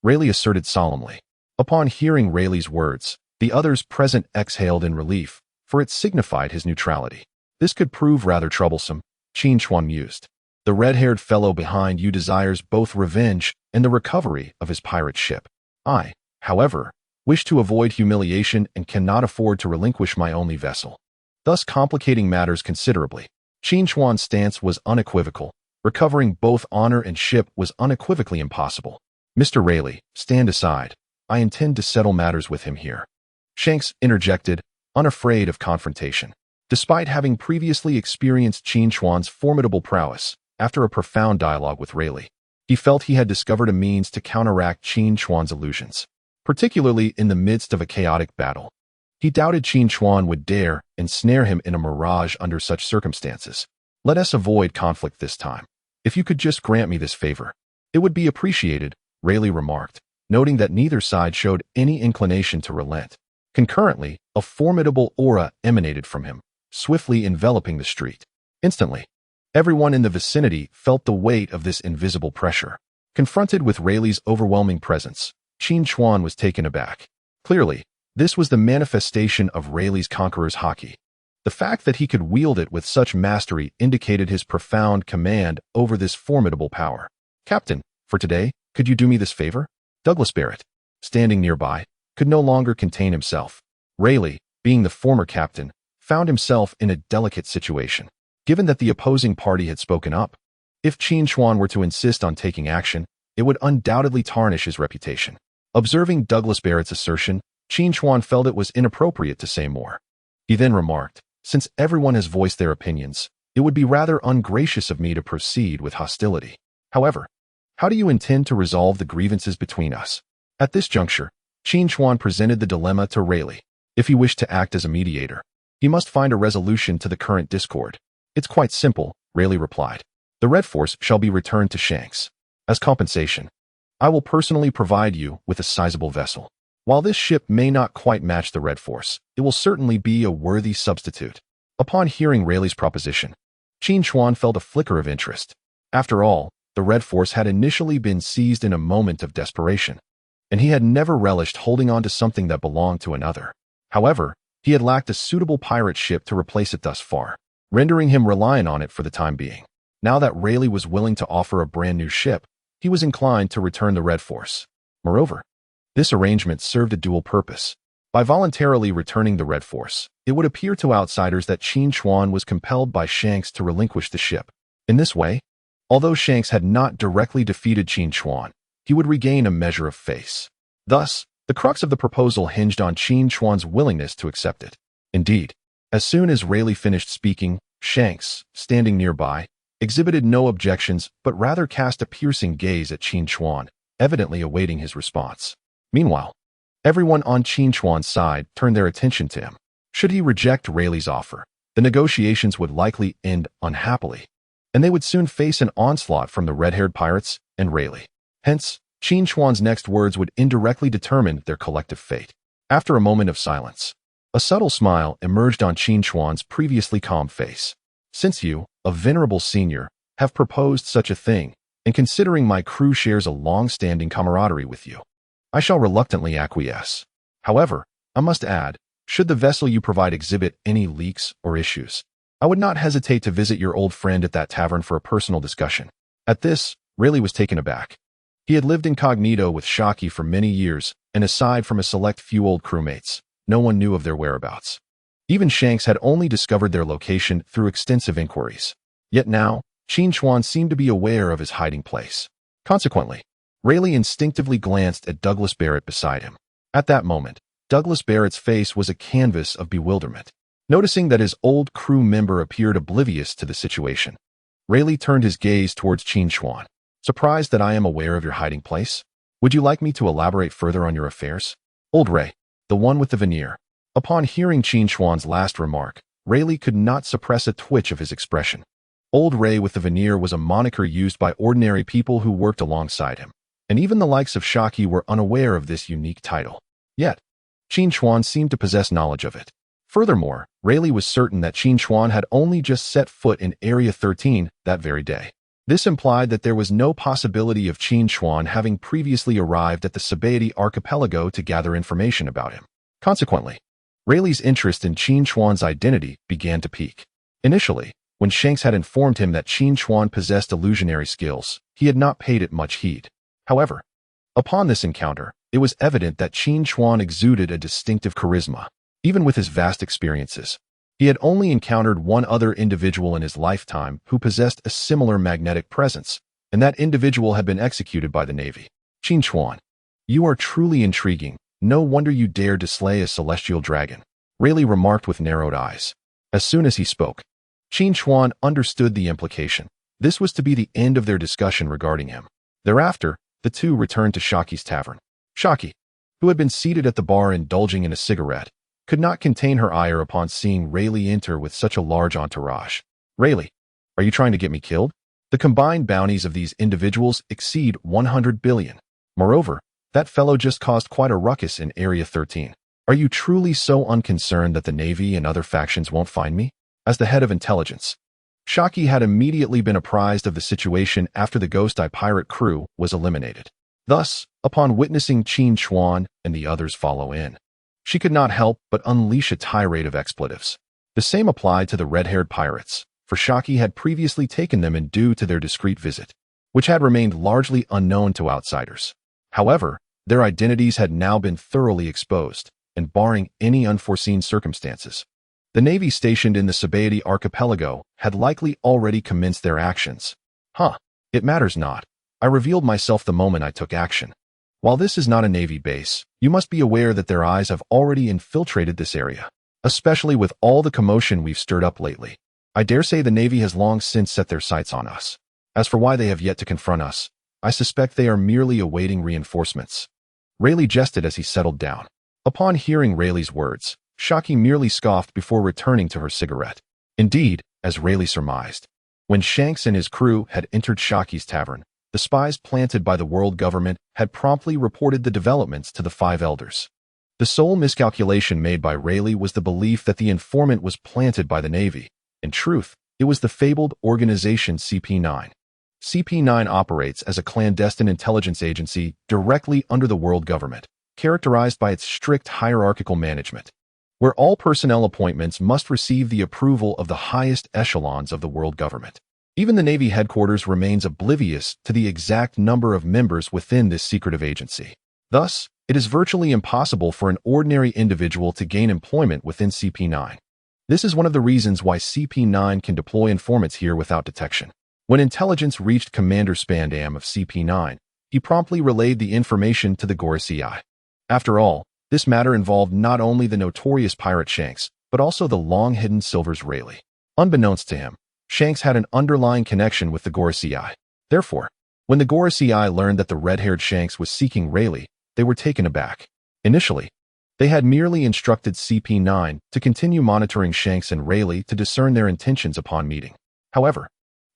Rayleigh asserted solemnly. Upon hearing Rayleigh's words, the others present exhaled in relief, for it signified his neutrality. "This could prove rather troublesome," Qin Chuan mused. "The red-haired fellow behind you desires both revenge and the recovery of his pirate ship. I, however, wish to avoid humiliation and cannot afford to relinquish my only vessel," thus complicating matters considerably. Qin Chuan's stance was unequivocal. Recovering both honor and ship was unequivocally impossible. "Mr. Rayleigh, stand aside. I intend to settle matters with him here," Shanks interjected, unafraid of confrontation. Despite having previously experienced Qin Chuan's formidable prowess, after a profound dialogue with Rayleigh, he felt he had discovered a means to counteract Qin Chuan's illusions, particularly in the midst of a chaotic battle. He doubted Qin Chuan would dare ensnare him in a mirage under such circumstances. "Let us avoid conflict this time. If you could just grant me this favor, it would be appreciated," Rayleigh remarked, noting that neither side showed any inclination to relent. Concurrently, a formidable aura emanated from him, swiftly enveloping the street. Instantly, everyone in the vicinity felt the weight of this invisible pressure. Confronted with Rayleigh's overwhelming presence, Qin Chuan was taken aback. Clearly, this was the manifestation of Rayleigh's conqueror's haki. The fact that he could wield it with such mastery indicated his profound command over this formidable power. "Captain, for today, could you do me this favor?" Douglas Barrett, standing nearby, could no longer contain himself. Rayleigh, being the former captain, found himself in a delicate situation. Given that the opposing party had spoken up, if Qin Chuan were to insist on taking action, it would undoubtedly tarnish his reputation. Observing Douglas Barrett's assertion, Qin Chuan felt it was inappropriate to say more. He then remarked, "Since everyone has voiced their opinions, it would be rather ungracious of me to proceed with hostility. However, how do you intend to resolve the grievances between us?" At this juncture, Qin Chuan presented the dilemma to Rayleigh. If he wished to act as a mediator, he must find a resolution to the current discord. "It's quite simple," Rayleigh replied. "The Red Force shall be returned to Shanks. As compensation, I will personally provide you with a sizable vessel. While this ship may not quite match the Red Force, it will certainly be a worthy substitute." Upon hearing Rayleigh's proposition, Qin Chuan felt a flicker of interest. After all, the Red Force had initially been seized in a moment of desperation, and he had never relished holding on to something that belonged to another. However, he had lacked a suitable pirate ship to replace it thus far, rendering him reliant on it for the time being. Now that Rayleigh was willing to offer a brand new ship, he was inclined to return the Red Force. Moreover, this arrangement served a dual purpose. By voluntarily returning the Red Force, it would appear to outsiders that Qin Chuan was compelled by Shanks to relinquish the ship. In this way, although Shanks had not directly defeated Qin Chuan, he would regain a measure of face. Thus, the crux of the proposal hinged on Qin Chuan's willingness to accept it. Indeed, as soon as Rayleigh finished speaking, Shanks, standing nearby, exhibited no objections but rather cast a piercing gaze at Qin Chuan, evidently awaiting his response. Meanwhile, everyone on Qin Chuan's side turned their attention to him. Should he reject Rayleigh's offer, the negotiations would likely end unhappily, and they would soon face an onslaught from the red-haired pirates and Rayleigh. Hence, Qin Chuan's next words would indirectly determine their collective fate. After a moment of silence, a subtle smile emerged on Qin Chuan's previously calm face. "Since you, a venerable senior, have proposed such a thing, and considering my crew shares a long-standing camaraderie with you, I shall reluctantly acquiesce. However, I must add, should the vessel you provide exhibit any leaks or issues, I would not hesitate to visit your old friend at that tavern for a personal discussion." At this, Rayleigh was taken aback. He had lived incognito with Shaki for many years, and aside from a select few old crewmates, no one knew of their whereabouts. Even Shanks had only discovered their location through extensive inquiries. Yet now, Qin Chuan seemed to be aware of his hiding place. Consequently, Rayleigh instinctively glanced at Douglas Barrett beside him. At that moment, Douglas Barrett's face was a canvas of bewilderment. Noticing that his old crew member appeared oblivious to the situation, Rayleigh turned his gaze towards Qin Chuan. "Surprised that I am aware of your hiding place? Would you like me to elaborate further on your affairs?" Old Ray, the one with the veneer. Upon hearing Qin Chuan's last remark, Rayleigh could not suppress a twitch of his expression. Old Ray with the veneer was a moniker used by ordinary people who worked alongside him, and even the likes of Shaki were unaware of this unique title. Yet, Qin Chuan seemed to possess knowledge of it. Furthermore, Rayleigh was certain that Qin Chuan had only just set foot in Area 13 that very day. This implied that there was no possibility of Qin Chuan having previously arrived at the Sabaody archipelago to gather information about him. Consequently, Rayleigh's interest in Qin Chuan's identity began to peak. Initially, when Shanks had informed him that Qin Chuan possessed illusionary skills, he had not paid it much heed. However, upon this encounter, it was evident that Qin Chuan exuded a distinctive charisma. Even with his vast experiences, he had only encountered one other individual in his lifetime who possessed a similar magnetic presence, and that individual had been executed by the Navy. "Qin Chuan, you are truly intriguing. No wonder you dared to slay a celestial dragon," Rayleigh remarked with narrowed eyes. As soon as he spoke, Qin Chuan understood the implication. This was to be the end of their discussion regarding him. Thereafter, the two returned to Shaki's tavern. Shaki, who had been seated at the bar indulging in a cigarette, could not contain her ire upon seeing Rayleigh enter with such a large entourage. "Rayleigh, are you trying to get me killed? The combined bounties of these individuals exceed 100 billion. Moreover, that fellow just caused quite a ruckus in Area 13. Are you truly so unconcerned that the Navy and other factions won't find me?" As the head of intelligence, Shaki had immediately been apprised of the situation after the Ghost Eye pirate crew was eliminated. Thus, upon witnessing Qin Chuan and the others follow in, she could not help but unleash a tirade of expletives. The same applied to the red-haired pirates, for Shaki had previously taken them in due to their discreet visit, which had remained largely unknown to outsiders. However, their identities had now been thoroughly exposed, and barring any unforeseen circumstances, the Navy stationed in the Sabaody archipelago had likely already commenced their actions. It matters not. I revealed myself the moment I took action. While this is not a Navy base, You must be aware that their eyes have already infiltrated this area, especially with all the commotion we've stirred up lately. I dare say the Navy has long since set their sights on us. As for why they have yet to confront us, I suspect they are merely awaiting reinforcements." Rayleigh jested as he settled down. Upon hearing Rayleigh's words, Shaki merely scoffed before returning to her cigarette. Indeed, as Rayleigh surmised, when Shanks and his crew had entered Shaki's tavern, the spies planted by the world government had promptly reported the developments to the five elders. The sole miscalculation made by Rayleigh was the belief that the informant was planted by the Navy. In truth, it was the fabled organization CP9. CP9 operates as a clandestine intelligence agency directly under the world government, characterized by its strict hierarchical management, where all personnel appointments must receive the approval of the highest echelons of the world government. Even the Navy headquarters remains oblivious to the exact number of members within this secretive agency. Thus, it is virtually impossible for an ordinary individual to gain employment within CP9. This is one of the reasons why CP9 can deploy informants here without detection. When intelligence reached Commander Spandam of CP9, he promptly relayed the information to the Gorosei. After all, this matter involved not only the notorious pirate Shanks, but also the long-hidden Silver's Rayleigh. Unbeknownst to him, Shanks had an underlying connection with the Gorosei. Therefore, when the Gorosei learned that the red-haired Shanks was seeking Rayleigh, they were taken aback. Initially, they had merely instructed CP9 to continue monitoring Shanks and Rayleigh to discern their intentions upon meeting. However,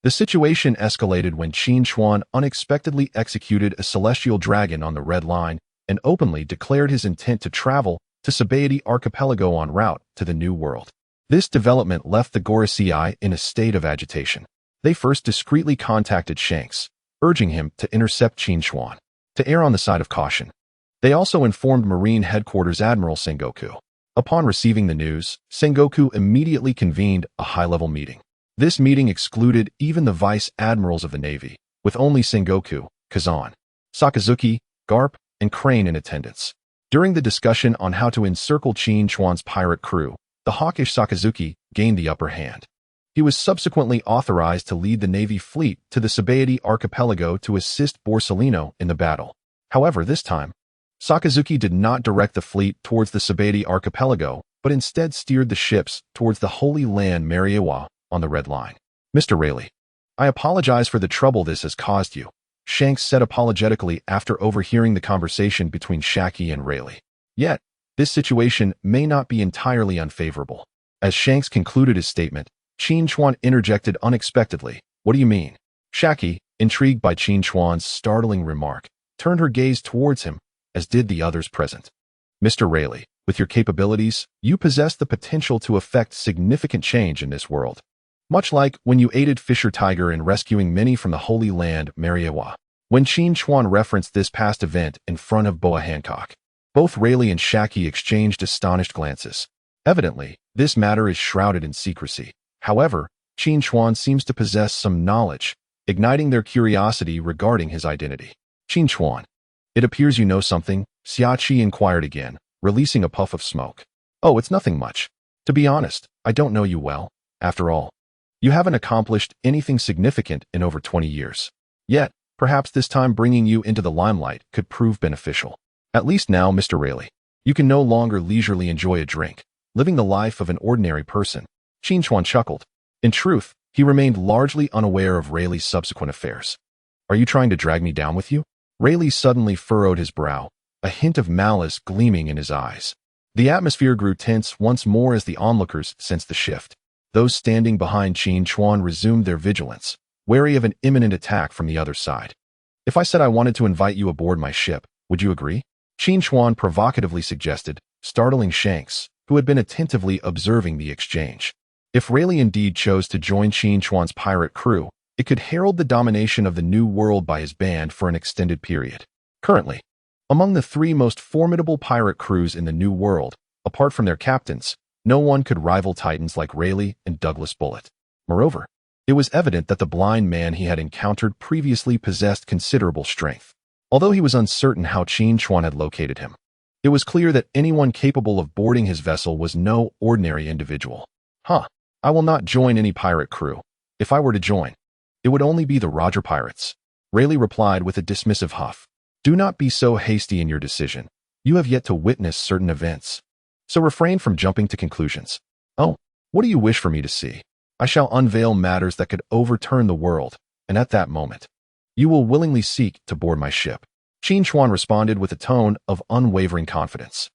the situation escalated when Qin Chuan unexpectedly executed a celestial dragon on the Red Line and openly declared his intent to travel to Sabaody Archipelago en route to the New World. This development left the Gorosei in a state of agitation. They first discreetly contacted Shanks, urging him to intercept Qin Chuan, to err on the side of caution. They also informed Marine Headquarters Admiral Sengoku. Upon receiving the news, Sengoku immediately convened a high-level meeting. This meeting excluded even the vice admirals of the Navy, with only Sengoku, Kazan, Sakazuki, Garp, and Crane in attendance. During the discussion on how to encircle Qin Chuan's pirate crew, the hawkish Sakazuki gained the upper hand. He was subsequently authorized to lead the Navy fleet to the Sabaody Archipelago to assist Borsellino in the battle. However, this time, Sakazuki did not direct the fleet towards the Sabaody Archipelago, but instead steered the ships towards the Holy Land Mariewa on the Red Line. "Mr. Rayleigh, I apologize for the trouble this has caused you," Shanks said apologetically after overhearing the conversation between Shaki and Rayleigh. Yet, this situation may not be entirely unfavorable. As Shanks concluded his statement, Qin Chuan interjected unexpectedly, "What do you mean?" Shaki, intrigued by Qin Chuan's startling remark, turned her gaze towards him, as did the others present. "Mr. Rayleigh, with your capabilities, you possess the potential to effect significant change in this world. Much like when you aided Fisher Tiger in rescuing many from the Holy Land, Mariewa." When Qin Chuan referenced this past event in front of Boa Hancock, both Rayleigh and Shaki exchanged astonished glances. Evidently, this matter is shrouded in secrecy. However, Qin Chuan seems to possess some knowledge, igniting their curiosity regarding his identity. "Qin Chuan, it appears you know something," Xiachi inquired again, releasing a puff of smoke. "Oh, it's nothing much. To be honest, I don't know you well. After all, you haven't accomplished anything significant in over 20 years. Yet, perhaps this time bringing you into the limelight could prove beneficial. At least now, Mr. Rayleigh, you can no longer leisurely enjoy a drink, living the life of an ordinary person." Qin Chuan chuckled. In truth, he remained largely unaware of Rayleigh's subsequent affairs. "Are you trying to drag me down with you?" Rayleigh suddenly furrowed his brow, a hint of malice gleaming in his eyes. The atmosphere grew tense once more as the onlookers sensed the shift. Those standing behind Qin Chuan resumed their vigilance, wary of an imminent attack from the other side. "If I said I wanted to invite you aboard my ship, would you agree?" Qin Chuan provocatively suggested, startling Shanks, who had been attentively observing the exchange. If Rayleigh indeed chose to join Qin Chuan's pirate crew, it could herald the domination of the New World by his band for an extended period. Currently, among the three most formidable pirate crews in the New World, apart from their captains, no one could rival titans like Rayleigh and Douglas Bullet. Moreover, it was evident that the blind man he had encountered previously possessed considerable strength. Although he was uncertain how Qin Chuan had located him, it was clear that anyone capable of boarding his vessel was no ordinary individual. I will not join any pirate crew. If I were to join, it would only be the Roger Pirates," Rayleigh replied with a dismissive huff. "Do not be so hasty in your decision. You have yet to witness certain events, so refrain from jumping to conclusions. Oh, what do you wish for me to see? I shall unveil matters that could overturn the world, and at that moment, you will willingly seek to board my ship. Qin Chuan responded with a tone of unwavering confidence.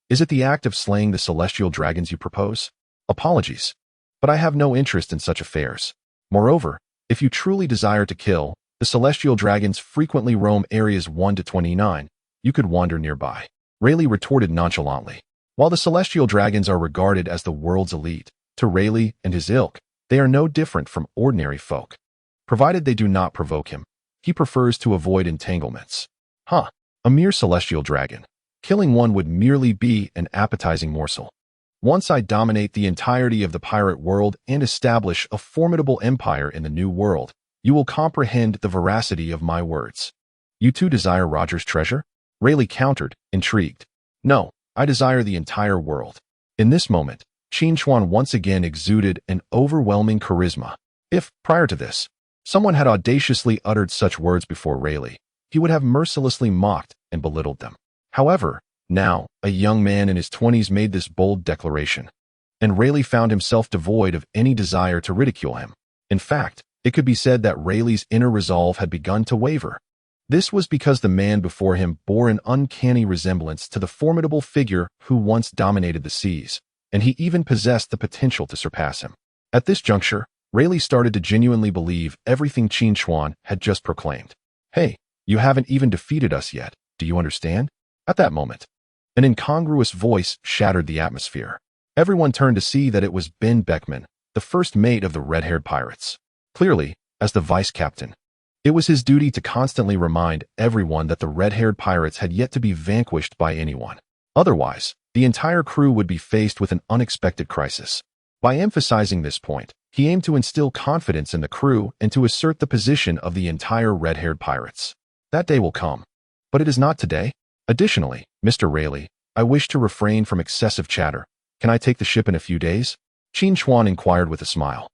Is it the act of slaying the celestial dragons you propose? Apologies, but I have no interest in such affairs. Moreover, if you truly desire to kill, the celestial dragons frequently roam areas 1 to 29. You could wander nearby. Rayleigh retorted nonchalantly. While the celestial dragons are regarded as the world's elite, to Rayleigh and his ilk, they are no different from ordinary folk. Provided they do not provoke him, he prefers to avoid entanglements. A mere celestial dragon. Killing one would merely be an appetizing morsel. Once I dominate the entirety of the pirate world and establish a formidable empire in the New World, you will comprehend the veracity of my words. You too desire Roger's treasure? Rayleigh countered, intrigued. No, I desire the entire world. In this moment, Qin Chuan once again exuded an overwhelming charisma. If, prior to this, someone had audaciously uttered such words before Rayleigh, he would have mercilessly mocked and belittled them. However, now, a young man in his 20s made this bold declaration, and Rayleigh found himself devoid of any desire to ridicule him. In fact, it could be said that Rayleigh's inner resolve had begun to waver. This was because the man before him bore an uncanny resemblance to the formidable figure who once dominated the seas, and he even possessed the potential to surpass him. At this juncture, Rayleigh started to genuinely believe everything Qin Chuan had just proclaimed. Hey, you haven't even defeated us yet, do you understand? At that moment, an incongruous voice shattered the atmosphere. Everyone turned to see that it was Ben Beckman, the first mate of the red-haired pirates. Clearly, as the vice-captain, it was his duty to constantly remind everyone that the red-haired pirates had yet to be vanquished by anyone. Otherwise, the entire crew would be faced with an unexpected crisis. By emphasizing this point, he aimed to instill confidence in the crew and to assert the position of the entire red-haired pirates. That day will come, but it is not today. Additionally, Mr. Rayleigh, I wish to refrain from excessive chatter. Can I take the ship in a few days? Qin Chuan inquired with a smile,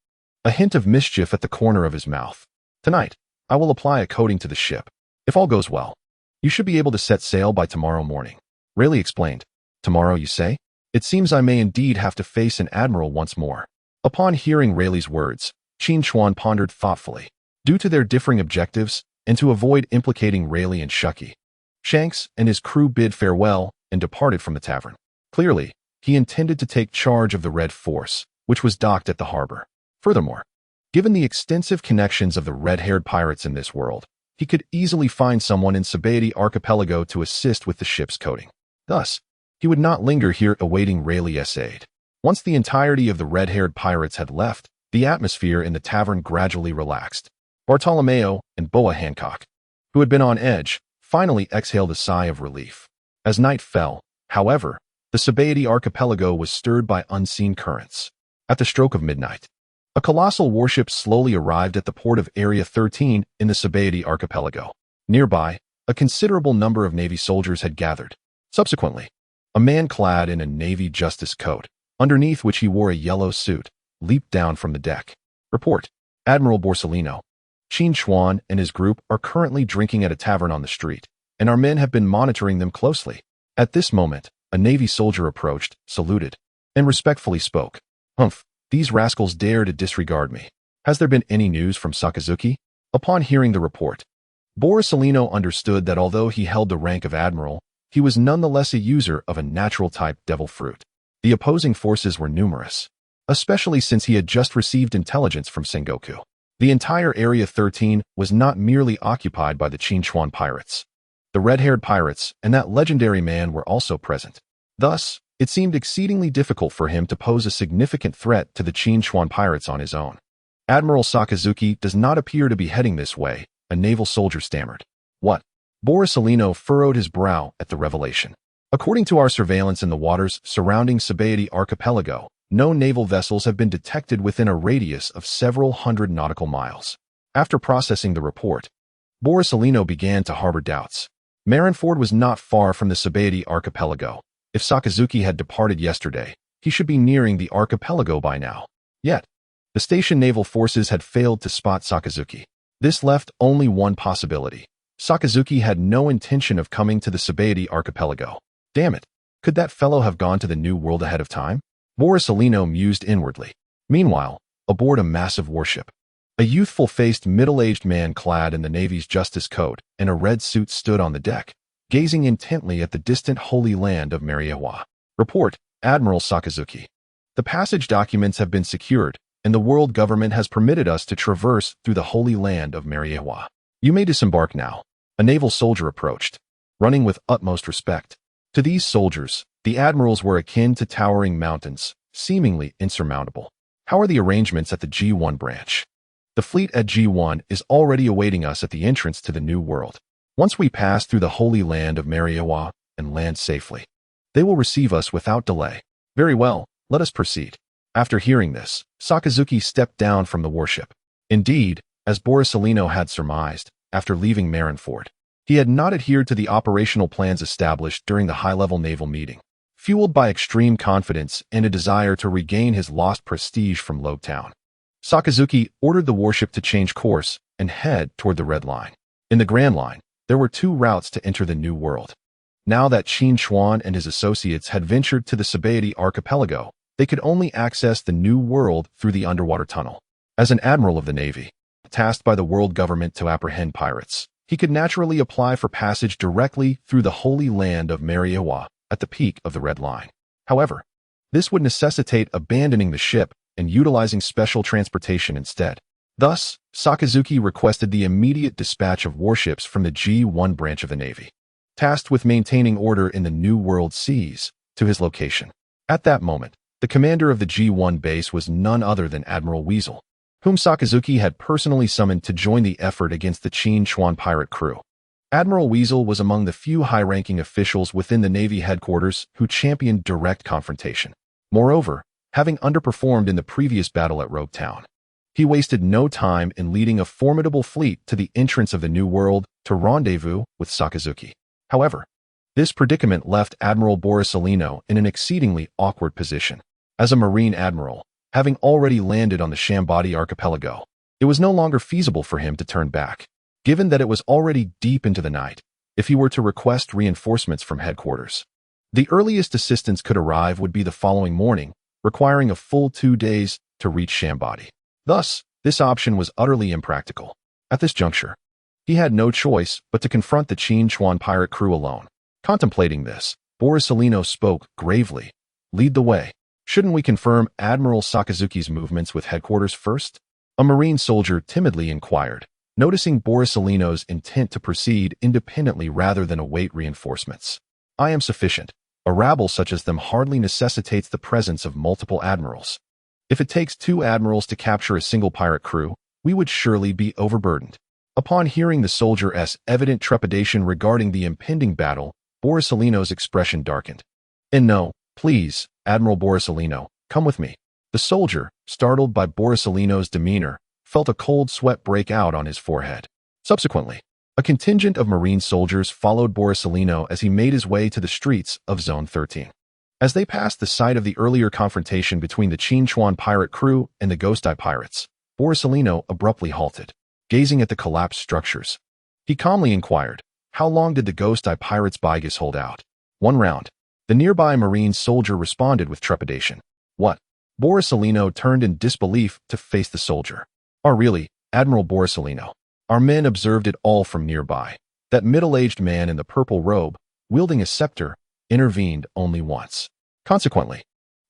a hint of mischief at the corner of his mouth. Tonight, I will apply a coating to the ship. If all goes well, you should be able to set sail by tomorrow morning. Rayleigh explained. Tomorrow, you say? It seems I may indeed have to face an admiral once more. Upon hearing Rayleigh's words, Qin Chuan pondered thoughtfully. Due to their differing objectives, and to avoid implicating Rayleigh and Shucky, Shanks and his crew bid farewell and departed from the tavern. Clearly, he intended to take charge of the Red Force, which was docked at the harbor. Furthermore, given the extensive connections of the red-haired pirates in this world, he could easily find someone in Sabaody Archipelago to assist with the ship's coating. Thus, he would not linger here awaiting Rayleigh's aid. Once the entirety of the red-haired pirates had left, the atmosphere in the tavern gradually relaxed. Bartolomeo and Boa Hancock, who had been on edge, finally exhaled a sigh of relief. As night fell, however, the Sabaody Archipelago was stirred by unseen currents. At the stroke of midnight, a colossal warship slowly arrived at the port of Area 13 in the Sabaody Archipelago. Nearby, a considerable number of Navy soldiers had gathered. Subsequently, a man clad in a Navy justice coat, underneath which he wore a yellow suit, leaped down from the deck. Report: Admiral Borsellino. Qin Chuan and his group are currently drinking at a tavern on the street, and our men have been monitoring them closely. At this moment, a Navy soldier approached, saluted, and respectfully spoke. Humph, these rascals dare to disregard me. Has there been any news from Sakazuki? Upon hearing the report, Borsellino understood that although he held the rank of admiral, he was nonetheless a user of a natural-type devil fruit. The opposing forces were numerous, especially since he had just received intelligence from Sengoku. The entire Area 13 was not merely occupied by the Qin Chuan pirates. The red-haired pirates and that legendary man were also present. Thus, it seemed exceedingly difficult for him to pose a significant threat to the Qin Chuan pirates on his own. Admiral Sakazuki does not appear to be heading this way, a naval soldier stammered. What? Borsellino furrowed his brow at the revelation. According to our surveillance in the waters surrounding Sabaody Archipelago, no naval vessels have been detected within a radius of several hundred nautical miles. After processing the report, Borsellino began to harbor doubts. Marineford was not far from the Sabaody Archipelago. If Sakazuki had departed yesterday, he should be nearing the archipelago by now. Yet, the station naval forces had failed to spot Sakazuki. This left only one possibility. Sakazuki had no intention of coming to the Sabaody archipelago. Damn it. Could that fellow have gone to the New World ahead of time? Borsalino mused inwardly. Meanwhile, aboard a massive warship, a youthful-faced middle-aged man clad in the Navy's Justice Code and a red suit stood on the deck, gazing intently at the distant holy land of Mariawa. Report, Admiral Sakazuki. The passage documents have been secured, and the world government has permitted us to traverse through the holy land of Mariawa. You may disembark now. A naval soldier approached, running with utmost respect. To these soldiers, the admirals were akin to towering mountains, seemingly insurmountable. How are the arrangements at the G1 branch? The fleet at G1 is already awaiting us at the entrance to the New World. Once we pass through the holy land of Mariawa and land safely, they will receive us without delay. Very well, let us proceed. After hearing this, Sakazuki stepped down from the warship. Indeed, as Borsalino had surmised, after leaving Marineford, he had not adhered to the operational plans established during the high-level naval meeting. Fueled by extreme confidence and a desire to regain his lost prestige from Lobetown, Sakazuki ordered the warship to change course and head toward the Red Line. In the Grand Line, there were two routes to enter the New World. Now that Qin Chuan and his associates had ventured to the Sabaody archipelago, they could only access the New World through the underwater tunnel. As an admiral of the Navy, tasked by the world government to apprehend pirates, he could naturally apply for passage directly through the holy land of Mariawa at the peak of the Red Line. However, this would necessitate abandoning the ship and utilizing special transportation instead. Thus, Sakazuki requested the immediate dispatch of warships from the G1 branch of the Navy, tasked with maintaining order in the New World seas, to his location. At that moment, the commander of the G1 base was none other than Admiral Weasel, whom Sakazuki had personally summoned to join the effort against the Qin Chuan pirate crew. Admiral Weasel was among the few high-ranking officials within the Navy headquarters who championed direct confrontation. Moreover, having underperformed in the previous battle at Lobetown, he wasted no time in leading a formidable fleet to the entrance of the New World to rendezvous with Sakazuki. However, this predicament left Admiral Borsalino in an exceedingly awkward position. As a Marine admiral, having already landed on the Sabaody archipelago, it was no longer feasible for him to turn back, given that it was already deep into the night, if he were to request reinforcements from headquarters. The earliest assistance could arrive would be the following morning, requiring a full 2 days to reach Sabaody. Thus, this option was utterly impractical. At this juncture, he had no choice but to confront the Qin Chuan pirate crew alone. Contemplating this, Borsalino spoke gravely. Lead the way. Shouldn't we confirm Admiral Sakazuki's movements with headquarters first? A Marine soldier timidly inquired, noticing Borsalino's intent to proceed independently rather than await reinforcements. I am sufficient. A rabble such as them hardly necessitates the presence of multiple admirals. If it takes 2 admirals to capture a single pirate crew, we would surely be overburdened. Upon hearing the soldier's evident trepidation regarding the impending battle, Borsalino's expression darkened. And no, please, Admiral Borsalino, come with me. The soldier, startled by Borsalino's demeanor, felt a cold sweat break out on his forehead. Subsequently, a contingent of Marine soldiers followed Borsalino as he made his way to the streets of Zone 13. As they passed the site of the earlier confrontation between the Qin Chuan pirate crew and the Ghost Eye pirates, Borsalino abruptly halted, gazing at the collapsed structures. He calmly inquired, how long did the Ghost Eye pirates' Bigas hold out? 1 round. The nearby Marine soldier responded with trepidation. What? Borsalino turned in disbelief to face the soldier. Oh really, Admiral Borsalino. Our men observed it all from nearby. That middle-aged man in the purple robe, wielding a scepter, intervened only once. Consequently,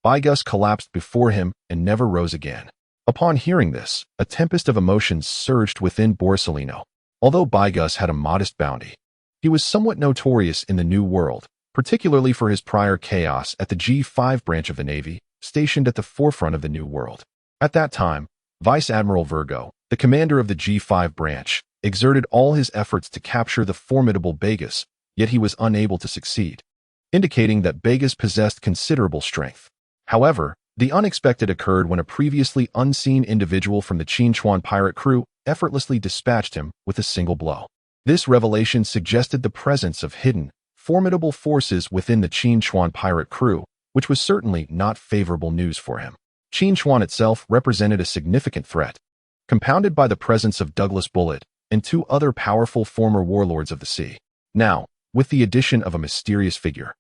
Bigas collapsed before him and never rose again. Upon hearing this, a tempest of emotions surged within Borsalino. Although Bigas had a modest bounty, he was somewhat notorious in the New World, particularly for his prior chaos at the G5 branch of the Navy, stationed at the forefront of the New World. At that time, Vice Admiral Virgo, the commander of the G5 branch, exerted all his efforts to capture the formidable Bigas, yet he was unable to succeed, indicating that Bigas possessed considerable strength. However, the unexpected occurred when a previously unseen individual from the Qin Chuan pirate crew effortlessly dispatched him with a single blow. This revelation suggested the presence of hidden, formidable forces within the Qin Chuan pirate crew, which was certainly not favorable news for him. Qin Chuan itself represented a significant threat, compounded by the presence of Douglas Bullet, and 2 other powerful former warlords of the sea. Now, with the addition of a mysterious figure,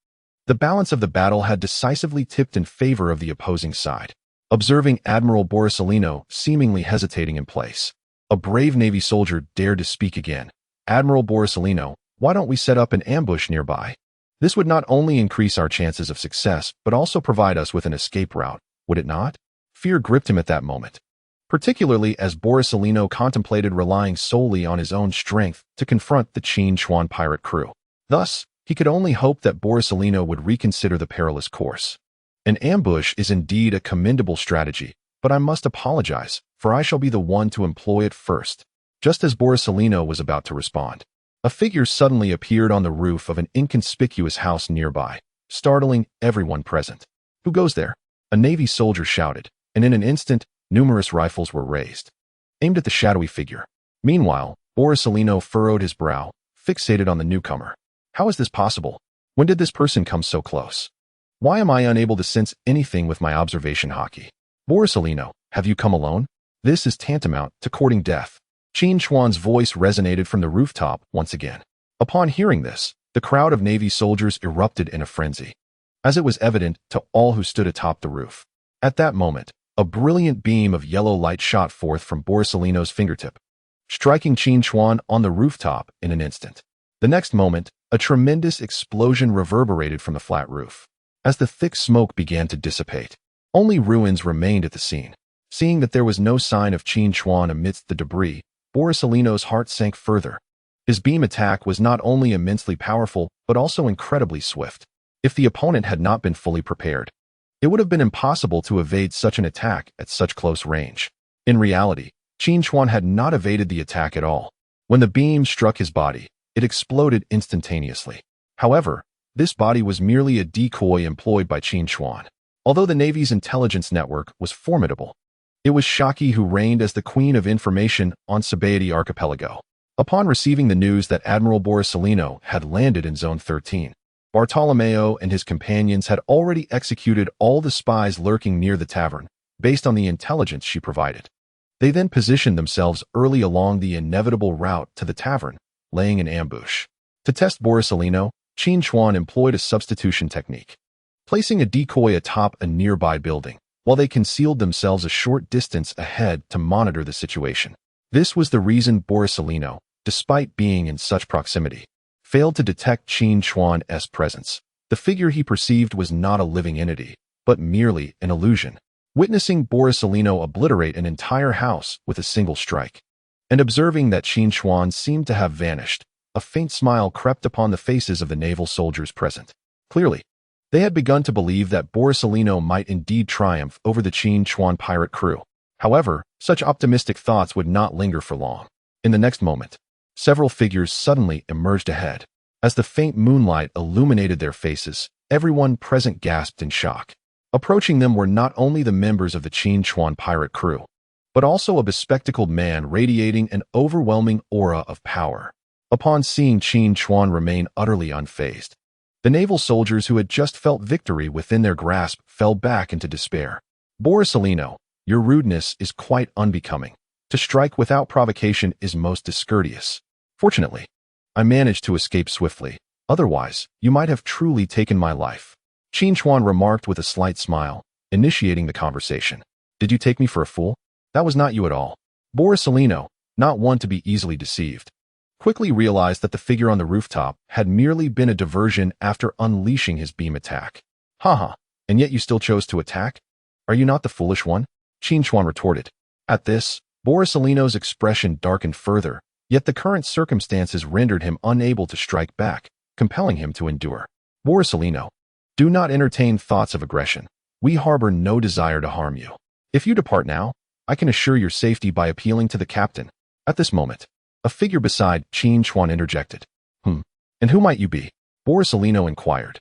the balance of the battle had decisively tipped in favor of the opposing side. Observing Admiral Borsellino seemingly hesitating in place, a brave Navy soldier dared to speak again. "Admiral Borsellino, why don't we set up an ambush nearby? This would not only increase our chances of success, but also provide us with an escape route, would it not?" Fear gripped him at that moment, particularly as Borsellino contemplated relying solely on his own strength to confront the Qin Chuan pirate crew. Thus, he could only hope that Borsellino would reconsider the perilous course. "An ambush is indeed a commendable strategy, but I must apologize, for I shall be the one to employ it first." Just as Borsellino was about to respond, a figure suddenly appeared on the roof of an inconspicuous house nearby, startling everyone present. "Who goes there?" a Navy soldier shouted, and in an instant, numerous rifles were raised, aimed at the shadowy figure. Meanwhile, Borsellino furrowed his brow, fixated on the newcomer. "How is this possible? When did this person come so close? Why am I unable to sense anything with my observation hockey? Borsellino, have you come alone? This is tantamount to courting death." Qin Chuan's voice resonated from the rooftop once again. Upon hearing this, the crowd of Navy soldiers erupted in a frenzy, as it was evident to all who stood atop the roof. At that moment, a brilliant beam of yellow light shot forth from Borsellino's fingertip, striking Qin Chuan on the rooftop in an instant. The next moment, a tremendous explosion reverberated from the flat roof. As the thick smoke began to dissipate, only ruins remained at the scene. Seeing that there was no sign of Qin Chuan amidst the debris, Borsellino's heart sank further. His beam attack was not only immensely powerful, but also incredibly swift. If the opponent had not been fully prepared, it would have been impossible to evade such an attack at such close range. In reality, Qin Chuan had not evaded the attack at all. When the beam struck his body, it exploded instantaneously. However, this body was merely a decoy employed by Qin Chuan. Although the Navy's intelligence network was formidable, it was Shaki who reigned as the queen of information on Sabaody Archipelago. Upon receiving the news that Admiral Borsellino had landed in Zone 13, Bartolomeo and his companions had already executed all the spies lurking near the tavern, based on the intelligence she provided. They then positioned themselves early along the inevitable route to the tavern, laying an ambush. To test Borsellino, Qin Chuan employed a substitution technique, placing a decoy atop a nearby building, while they concealed themselves a short distance ahead to monitor the situation. This was the reason Borsellino, despite being in such proximity, failed to detect Qin Chuan's presence. The figure he perceived was not a living entity, but merely an illusion. Witnessing Borsellino obliterate an entire house with a single strike, and observing that Qin Chuan seemed to have vanished, a faint smile crept upon the faces of the naval soldiers present. Clearly, they had begun to believe that Borsellino might indeed triumph over the Qin Chuan pirate crew. However, such optimistic thoughts would not linger for long. In the next moment, several figures suddenly emerged ahead. As the faint moonlight illuminated their faces, everyone present gasped in shock. Approaching them were not only the members of the Qin Chuan pirate crew, but also a bespectacled man radiating an overwhelming aura of power. Upon seeing Qin Chuan remain utterly unfazed, the naval soldiers who had just felt victory within their grasp fell back into despair. "Borsellino, your rudeness is quite unbecoming. To strike without provocation is most discourteous. Fortunately, I managed to escape swiftly. Otherwise, you might have truly taken my life." Qin Chuan remarked with a slight smile, initiating the conversation. "Did you take me for a fool? That was not you at all." Borsellino, not one to be easily deceived, quickly realized that the figure on the rooftop had merely been a diversion after unleashing his beam attack. "Haha, and yet you still chose to attack? Are you not the foolish one?" Qin Chuan retorted. At this, Borsellino's expression darkened further, yet the current circumstances rendered him unable to strike back, compelling him to endure. "Borsellino, do not entertain thoughts of aggression. We harbor no desire to harm you. If you depart now, I can assure your safety by appealing to the captain." At this moment, a figure beside Qin Chuan interjected. And who might you be?" Borsellino inquired,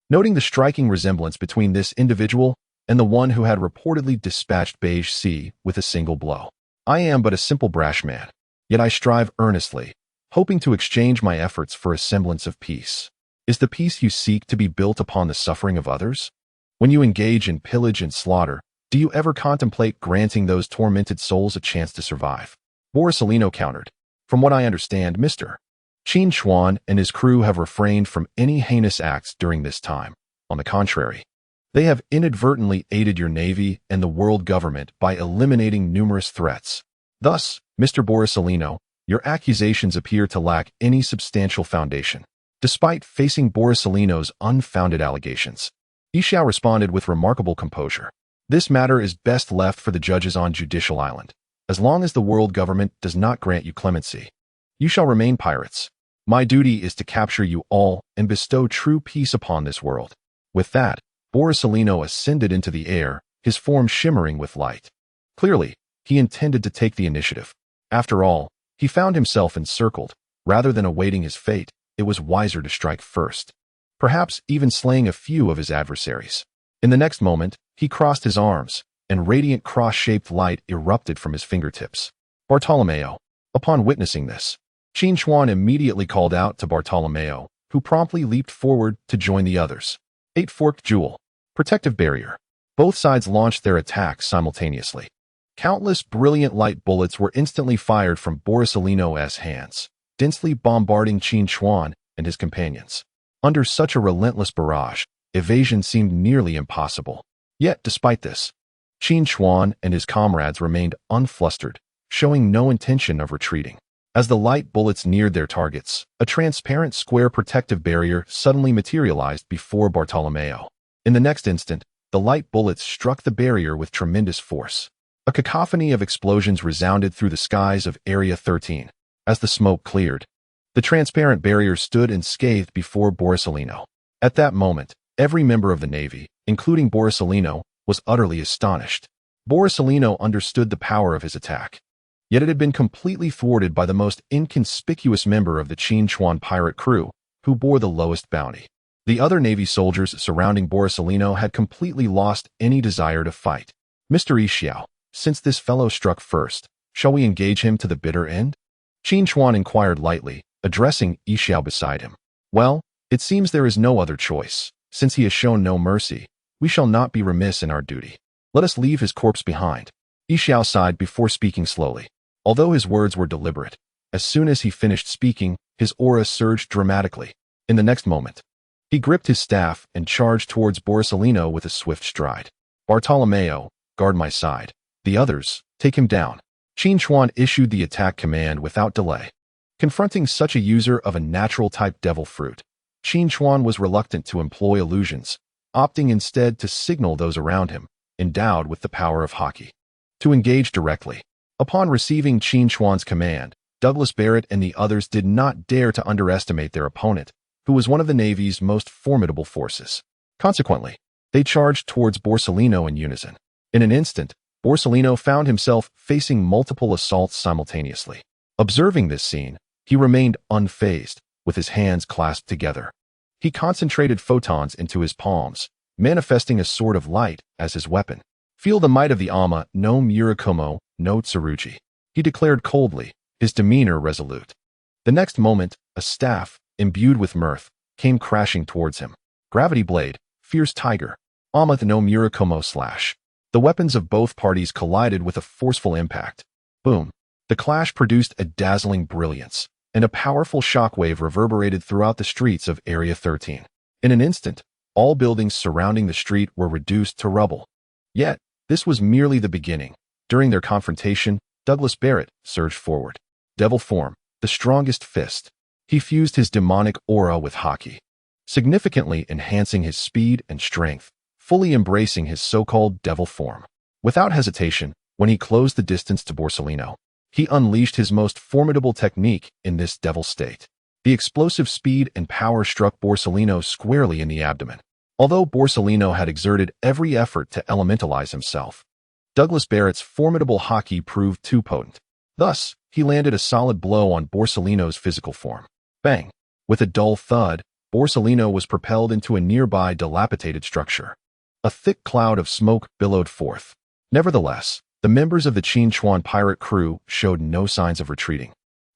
noting the striking resemblance between this individual and the one who had reportedly dispatched Beige Sea with a single blow. "I am but a simple brash man, yet I strive earnestly, hoping to exchange my efforts for a semblance of peace." "Is the peace you seek to be built upon the suffering of others? When you engage in pillage and slaughter, do you ever contemplate granting those tormented souls a chance to survive?" Borsellino countered. From what I understand, Mr. Qin Chuan and his crew have refrained from any heinous acts during this time. On the contrary, they have inadvertently aided your navy and the world government by eliminating numerous threats. Thus, Mr. Borsalino, your accusations appear to lack any substantial foundation. Despite facing Borsalino's unfounded allegations, Xiao responded with remarkable composure. This matter is best left for the judges on Judicial Island. As long as the world government does not grant you clemency, you shall remain pirates. My duty is to capture you all and bestow true peace upon this world. With that, Borsalino ascended into the air, his form shimmering with light. Clearly, he intended to take the initiative. After all, he found himself encircled. Rather than awaiting his fate, it was wiser to strike first, perhaps even slaying a few of his adversaries. In the next moment, he crossed his arms, and radiant cross-shaped light erupted from his fingertips. Bartolomeo. Upon witnessing this, Qin Chuan immediately called out to Bartolomeo, who promptly leaped forward to join the others. Eight-forked jewel. Protective barrier. Both sides launched their attacks simultaneously. Countless brilliant light bullets were instantly fired from Borsalino's hands, densely bombarding Qin Chuan and his companions. Under such a relentless barrage, evasion seemed nearly impossible. Yet, despite this, Qin Chuan and his comrades remained unflustered, showing no intention of retreating. As the light bullets neared their targets, a transparent square protective barrier suddenly materialized before Bartolomeo. In the next instant, the light bullets struck the barrier with tremendous force. A cacophony of explosions resounded through the skies of Area 13. As the smoke cleared, the transparent barrier stood unscathed before Borsalino. At that moment, every member of the Navy, including Borsalino, was utterly astonished. Borsalino understood the power of his attack. Yet it had been completely thwarted by the most inconspicuous member of the Qin Chuan pirate crew, who bore the lowest bounty. The other Navy soldiers surrounding Borsalino had completely lost any desire to fight. Mr. Xiao, since this fellow struck first, shall we engage him to the bitter end? Qin Chuan inquired lightly, addressing Xiao beside him. Well, it seems there is no other choice. Since he has shown no mercy, we shall not be remiss in our duty. Let us leave his corpse behind. Xiao sighed before speaking slowly. Although his words were deliberate, as soon as he finished speaking, his aura surged dramatically. In the next moment, he gripped his staff and charged towards Borsalino with a swift stride. Bartolomeo, guard my side. The others, take him down. Qin Chuan issued the attack command without delay. Confronting such a user of a natural-type devil fruit, Qin Chuan was reluctant to employ illusions, opting instead to signal those around him, endowed with the power of Haki, to engage directly. Upon receiving Qin Chuan's command, Douglas Barrett and the others did not dare to underestimate their opponent, who was one of the Navy's most formidable forces. Consequently, they charged towards Borsalino in unison. In an instant, Borsalino found himself facing multiple assaults simultaneously. Observing this scene, he remained unfazed, with his hands clasped together. He concentrated photons into his palms, manifesting a sword of light as his weapon. Feel the might of the Ama no Murakumo no Tsurugi, he declared coldly, his demeanor resolute. The next moment, a staff, imbued with mirth, came crashing towards him. Gravity blade, fierce tiger, Ama no Murakumo slash. The weapons of both parties collided with a forceful impact. Boom. The clash produced a dazzling brilliance, and a powerful shockwave reverberated throughout the streets of Area 13. In an instant, all buildings surrounding the street were reduced to rubble. Yet, this was merely the beginning. During their confrontation, Douglas Barrett surged forward. Devil form, the strongest fist. He fused his demonic aura with Haki, significantly enhancing his speed and strength, fully embracing his so-called devil form. Without hesitation, when he closed the distance to Borsalino, he unleashed his most formidable technique in this devil state. The explosive speed and power struck Borsalino squarely in the abdomen. Although Borsalino had exerted every effort to elementalize himself, Douglas Barrett's formidable Haki proved too potent. Thus, he landed a solid blow on Borsalino's physical form. Bang! With a dull thud, Borsalino was propelled into a nearby dilapidated structure. A thick cloud of smoke billowed forth. Nevertheless, the members of the Qin Chuan pirate crew showed no signs of retreating,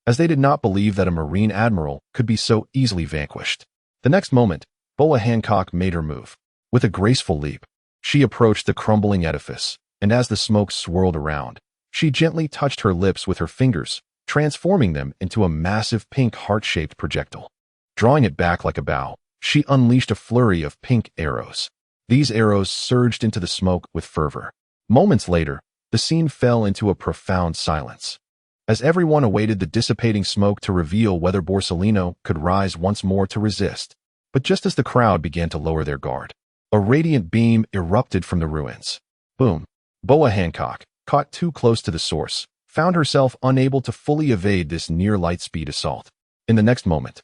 as they did not believe that a marine admiral could be so easily vanquished. The next moment, Boa Hancock made her move. With a graceful leap, she approached the crumbling edifice, and as the smoke swirled around, she gently touched her lips with her fingers, transforming them into a massive pink heart-shaped projectile. Drawing it back like a bow, she unleashed a flurry of pink arrows. These arrows surged into the smoke with fervor. Moments later, the scene fell into a profound silence, as everyone awaited the dissipating smoke to reveal whether Borsellino could rise once more to resist. But just as the crowd began to lower their guard, a radiant beam erupted from the ruins. Boom! Boa Hancock, caught too close to the source, found herself unable to fully evade this near-light-speed assault. In the next moment,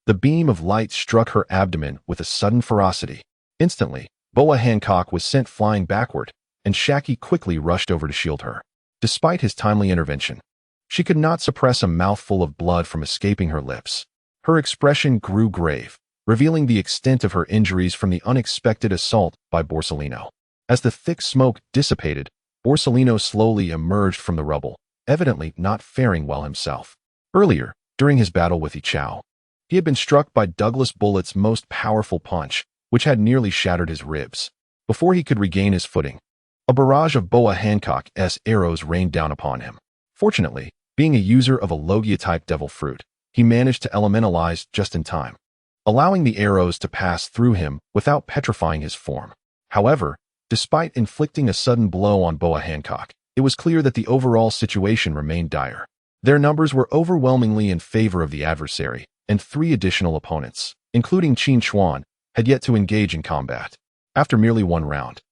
the beam of light struck her abdomen with a sudden ferocity. Instantly, Boa Hancock was sent flying backward, and Shaki quickly rushed over to shield her. Despite his timely intervention, she could not suppress a mouthful of blood from escaping her lips. Her expression grew grave, revealing the extent of her injuries from the unexpected assault by Borsellino. As the thick smoke dissipated, Borsellino slowly emerged from the rubble, evidently not faring well himself. Earlier, during his battle with Ichao, he had been struck by Douglas Bullett's most powerful punch, which had nearly shattered his ribs. Before he could regain his footing, a barrage of Boa Hancock's arrows rained down upon him. Fortunately, being a user of a Logia-type devil fruit, he managed to elementalize just in time, allowing the arrows to pass through him without petrifying his form. However, despite inflicting a sudden blow on Boa Hancock, it was clear that the overall situation remained dire. Their numbers were overwhelmingly in favor of the adversary, and 3 additional opponents, including Qin Chuan, had yet to engage in combat. After merely 1 round,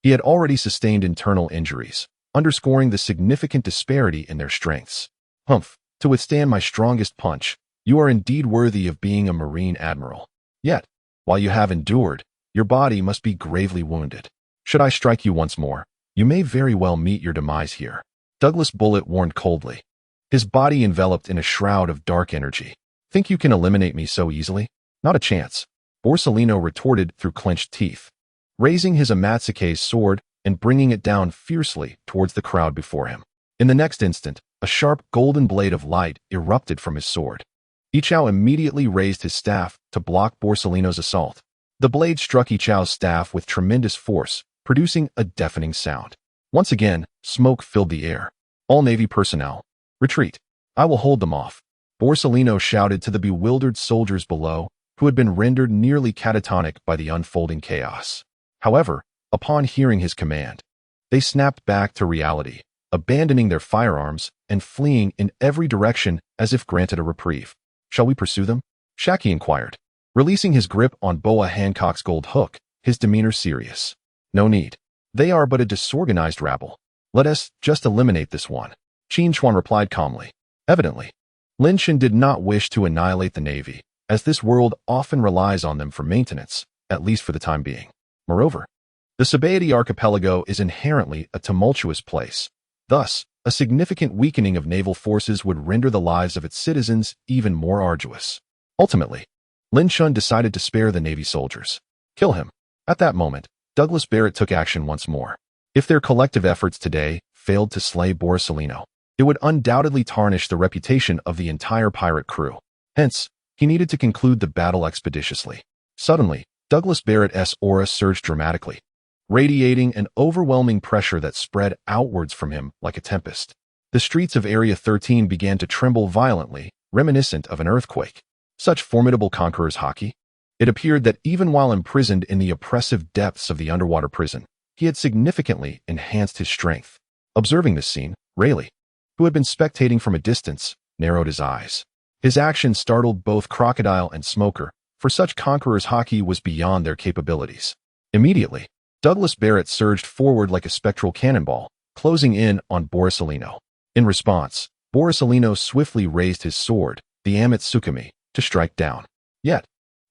he had already sustained internal injuries, underscoring the significant disparity in their strengths. Humph! To withstand my strongest punch, you are indeed worthy of being a Marine Admiral. Yet, while you have endured, your body must be gravely wounded. Should I strike you once more, you may very well meet your demise here. Douglas Bullet warned coldly, his body enveloped in a shroud of dark energy. Think you can eliminate me so easily? Not a chance, Borsellino retorted through clenched teeth, raising his Amatsuke's sword and bringing it down fiercely towards the crowd before him. In the next instant, a sharp golden blade of light erupted from his sword. Ichao immediately raised his staff to block Borsellino's assault. The blade struck Ichao's staff with tremendous force, producing a deafening sound. Once again, smoke filled the air. All Navy personnel, retreat. I will hold them off, Borsellino shouted to the bewildered soldiers below, who had been rendered nearly catatonic by the unfolding chaos. However, upon hearing his command, they snapped back to reality, abandoning their firearms and fleeing in every direction as if granted a reprieve. Shall we pursue them? Shaki inquired, releasing his grip on Boa Hancock's gold hook, his demeanor serious. No need. They are but a disorganized rabble. Let us just eliminate this one, Qin Chuan replied calmly. Evidently, Lin Shan did not wish to annihilate the Navy, as this world often relies on them for maintenance, at least for the time being. Moreover, the Sabaody archipelago is inherently a tumultuous place. Thus, a significant weakening of naval forces would render the lives of its citizens even more arduous. Ultimately, Lin Shan decided to spare the Navy soldiers. Kill him. At that moment, Douglas Barrett took action once more. If their collective efforts today failed to slay Borsellino, it would undoubtedly tarnish the reputation of the entire pirate crew. Hence, he needed to conclude the battle expeditiously. Suddenly, Douglas Barrett's aura surged dramatically, radiating an overwhelming pressure that spread outwards from him like a tempest. The streets of Area 13 began to tremble violently, reminiscent of an earthquake. Such formidable conqueror's haki! It appeared that even while imprisoned in the oppressive depths of the underwater prison, he had significantly enhanced his strength. Observing this scene, Rayleigh, who had been spectating from a distance, narrowed his eyes. His action startled both Crocodile and Smoker, for such conqueror's haki was beyond their capabilities. Immediately, Douglas Barrett surged forward like a spectral cannonball, closing in on Borsellino. In response, Borsellino swiftly raised his sword, the Amatsukami, to strike down. Yet,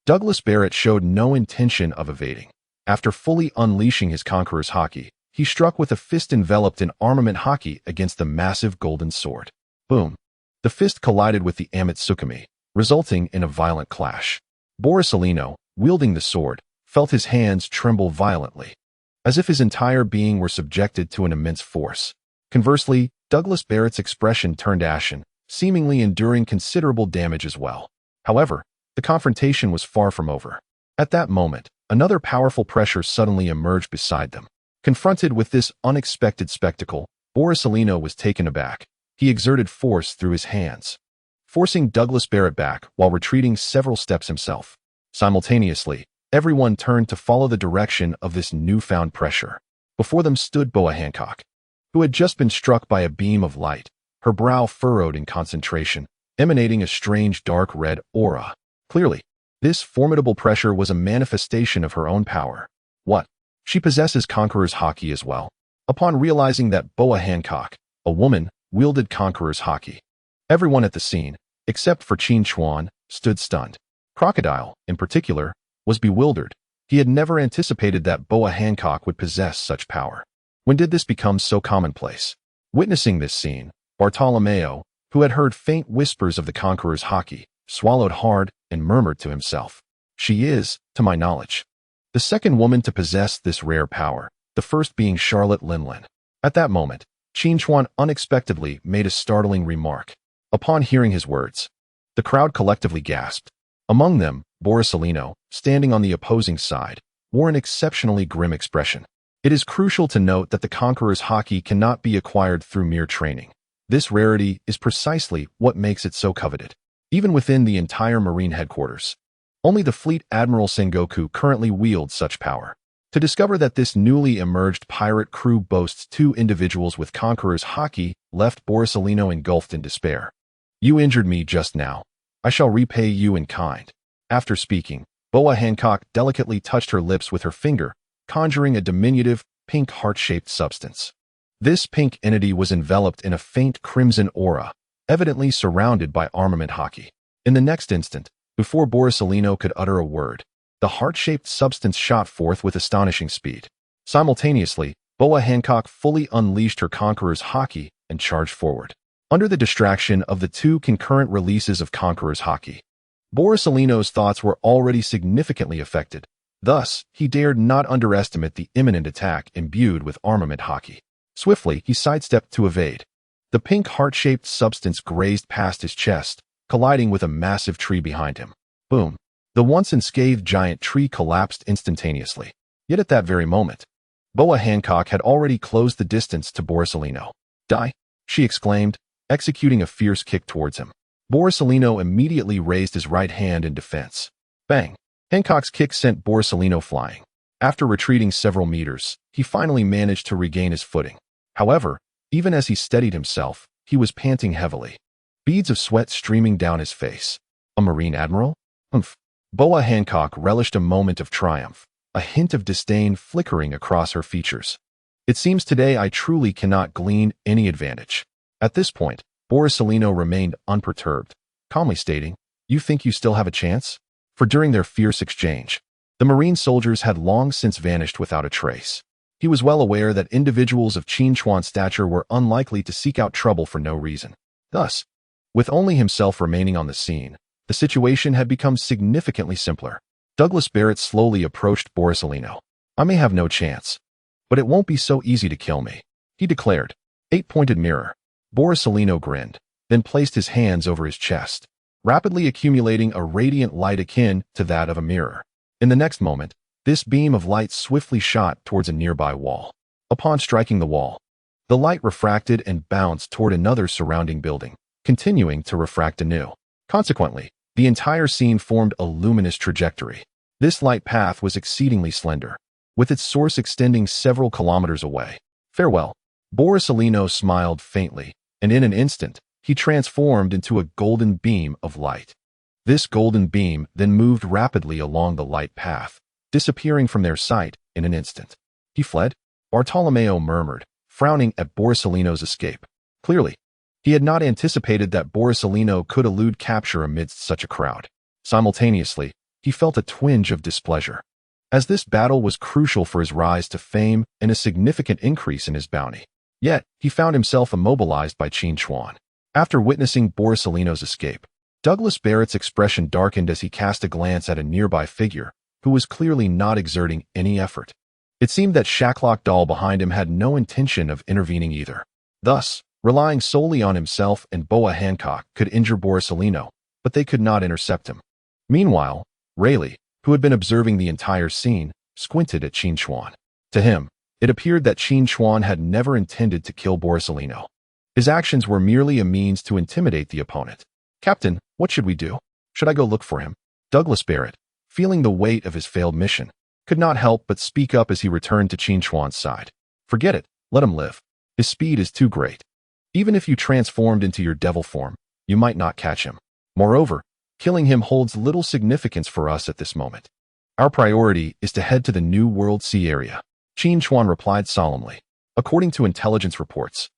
Douglas Barrett showed no intention of evading. After fully unleashing his conqueror's haki, he struck with a fist enveloped in armament haki against the massive golden sword. Boom! The fist collided with the Amatsukami, resulting in a violent clash. Borsellino, wielding the sword, felt his hands tremble violently, as if his entire being were subjected to an immense force. Conversely, Douglas Barrett's expression turned ashen, seemingly enduring considerable damage as well. However, the confrontation was far from over. At that moment, another powerful pressure suddenly emerged beside them. Confronted with this unexpected spectacle, Borsellino was taken aback. he exerted force through his hands, forcing Douglas Barrett back while retreating several steps himself. Simultaneously, everyone turned to follow the direction of this newfound pressure. Before them stood Boa Hancock, who had just been struck by a beam of light, her brow furrowed in concentration, emanating a strange dark red aura. Clearly, this formidable pressure was a manifestation of her own power. What? She possesses Conqueror's Haki as well. Upon realizing that Boa Hancock, a woman, wielded Conqueror's Haki, everyone at the scene, except for Qin Chuan, stood stunned. Crocodile, in particular, was bewildered. He had never anticipated that Boa Hancock would possess such power. When did this become so commonplace? Witnessing this scene, Bartolomeo, who had heard faint whispers of the Conqueror's Haki, swallowed hard and murmured to himself, "She is, to my knowledge, the second woman to possess this rare power, the first being Charlotte Linlin." At that moment, Qin Chuan unexpectedly made a startling remark. Upon hearing his words, the crowd collectively gasped. Among them, Borsalino, standing on the opposing side, wore an exceptionally grim expression. It is crucial to note that the Conqueror's Haki cannot be acquired through mere training. This rarity is precisely what makes it so coveted. Even within the entire Marine headquarters, only the Fleet Admiral Sengoku currently wields such power. To discover that this newly emerged pirate crew boasts two individuals with Conqueror's Haki left Borsalino engulfed in despair. "You injured me just now. I shall repay you in kind." After speaking, Boa Hancock delicately touched her lips with her finger, conjuring a diminutive, pink heart-shaped substance. This pink entity was enveloped in a faint crimson aura, evidently surrounded by armament Haki. In the next instant, before Borsalino could utter a word, the heart-shaped substance shot forth with astonishing speed. Simultaneously, Boa Hancock fully unleashed her Conqueror's Haki and charged forward. Under the distraction of the two concurrent releases of Conqueror's Haki, Borsalino's thoughts were already significantly affected. Thus, he dared not underestimate the imminent attack imbued with armament Haki. Swiftly, he sidestepped to evade. The pink heart-shaped substance grazed past his chest, colliding with a massive tree behind him. Boom! The once unscathed giant tree collapsed instantaneously. Yet at that very moment, Boa Hancock had already closed the distance to Borsalino. "Die!" she exclaimed, executing a fierce kick towards him. Borsalino immediately raised his right hand in defense. Bang! Hancock's kick sent Borsalino flying. After retreating several meters, he finally managed to regain his footing. However, even as he steadied himself, he was panting heavily, beads of sweat streaming down his face. A Marine Admiral? Humph. Boa Hancock relished a moment of triumph, a hint of disdain flickering across her features. "It seems today I truly cannot glean any advantage." At this point, Borsalino remained unperturbed, calmly stating, "You think you still have a chance?" For during their fierce exchange, the Marine soldiers had long since vanished without a trace. He was well aware that individuals of Qin Chuan's stature were unlikely to seek out trouble for no reason. Thus, with only himself remaining on the scene, the situation had become significantly simpler. Douglas Barrett slowly approached Borsalino. "I may have no chance, but it won't be so easy to kill me," he declared. Eight-pointed mirror. Borsalino grinned, then placed his hands over his chest, rapidly accumulating a radiant light akin to that of a mirror. In the next moment, this beam of light swiftly shot towards a nearby wall. Upon striking the wall, the light refracted and bounced toward another surrounding building, continuing to refract anew. Consequently, the entire scene formed a luminous trajectory. This light path was exceedingly slender, with its source extending several kilometers away. "Farewell." Borsalino smiled faintly, and in an instant, he transformed into a golden beam of light. This golden beam then moved rapidly along the light path, disappearing from their sight in an instant. "He fled?" Bartolomeo murmured, frowning at Borsalino's escape. Clearly, he had not anticipated that Borsalino could elude capture amidst such a crowd. Simultaneously, he felt a twinge of displeasure, as this battle was crucial for his rise to fame and a significant increase in his bounty. Yet, he found himself immobilized by Qin Chuan. After witnessing Borsalino's escape, Douglas Barrett's expression darkened as he cast a glance at a nearby figure, who was clearly not exerting any effort. It seemed that Shacklock Doll behind him had no intention of intervening either. Thus, relying solely on himself and Boa Hancock could injure Borsalino, but they could not intercept him. Meanwhile, Rayleigh, who had been observing the entire scene, squinted at Qin Chuan. To him, it appeared that Qin Chuan had never intended to kill Borsalino. His actions were merely a means to intimidate the opponent. Captain, what should we do? Should I go look for him? Douglas Barrett, feeling the weight of his failed mission, could not help but speak up as he returned to Qin Chuan's side. Forget it, let him live. His speed is too great. Even if you transformed into your devil form, you might not catch him. Moreover, killing him holds little significance for us at this moment. Our priority is to head to the New World Sea area. Qin Chuan replied solemnly. According to intelligence reports,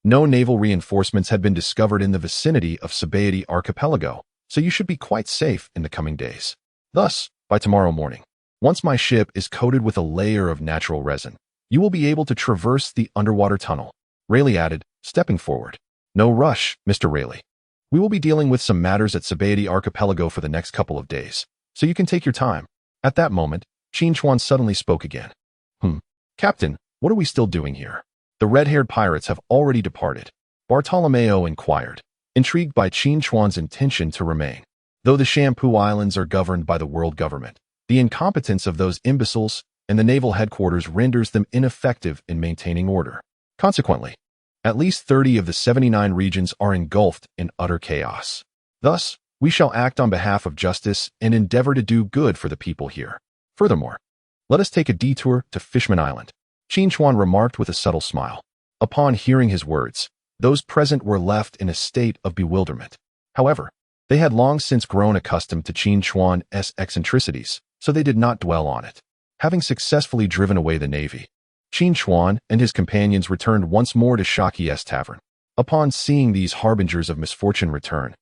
no naval reinforcements had been discovered in the vicinity of Sabaody Archipelago, so you should be quite safe in the coming days. Thus, by tomorrow morning, once my ship is coated with a layer of natural resin, you will be able to traverse the underwater tunnel. Rayleigh added, stepping forward. No rush, Mr. Rayleigh. We will be dealing with some matters at Sabaody Archipelago for the next couple of days, so you can take your time. At that moment, Qin Chuan suddenly spoke again. Captain, what are we still doing here? The red-haired pirates have already departed. Bartolomeo inquired, intrigued by Qin Chuan's intention to remain. Though the Shampoo Islands are governed by the world government, the incompetence of those imbeciles and the naval headquarters renders them ineffective in maintaining order. Consequently, at least 30 of the 79 regions are engulfed in utter chaos. Thus, we shall act on behalf of justice and endeavor to do good for the people here. Furthermore, let us take a detour to Fishman Island, Qin Chuan remarked with a subtle smile. Upon hearing his words, those present were left in a state of bewilderment. However, they had long since grown accustomed to Qin Chuan's eccentricities, so they did not dwell on it. Having successfully driven away the navy, Qin Chuan and his companions returned once more to Shaki's tavern. Upon seeing these harbingers of misfortune return,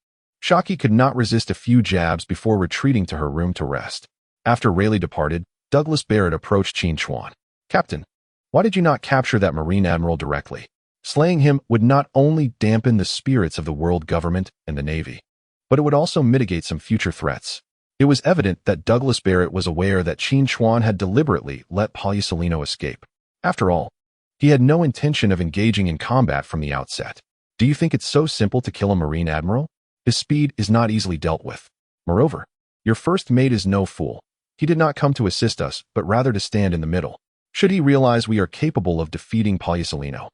Shaki could not resist a few jabs before retreating to her room to rest. After Rayleigh departed, Douglas Barrett approached Qin Chuan. Captain, why did you not capture that Marine Admiral directly? Slaying him would not only dampen the spirits of the world government and the Navy, but it would also mitigate some future threats. It was evident that Douglas Barrett was aware that Qin Chuan had deliberately let Poliusolino escape. After all, he had no intention of engaging in combat from the outset. Do you think it's so simple to kill a Marine Admiral? His speed is not easily dealt with. Moreover, your first mate is no fool. He did not come to assist us, but rather to stand in the middle. Should he realize we are capable of defeating Poliusolino,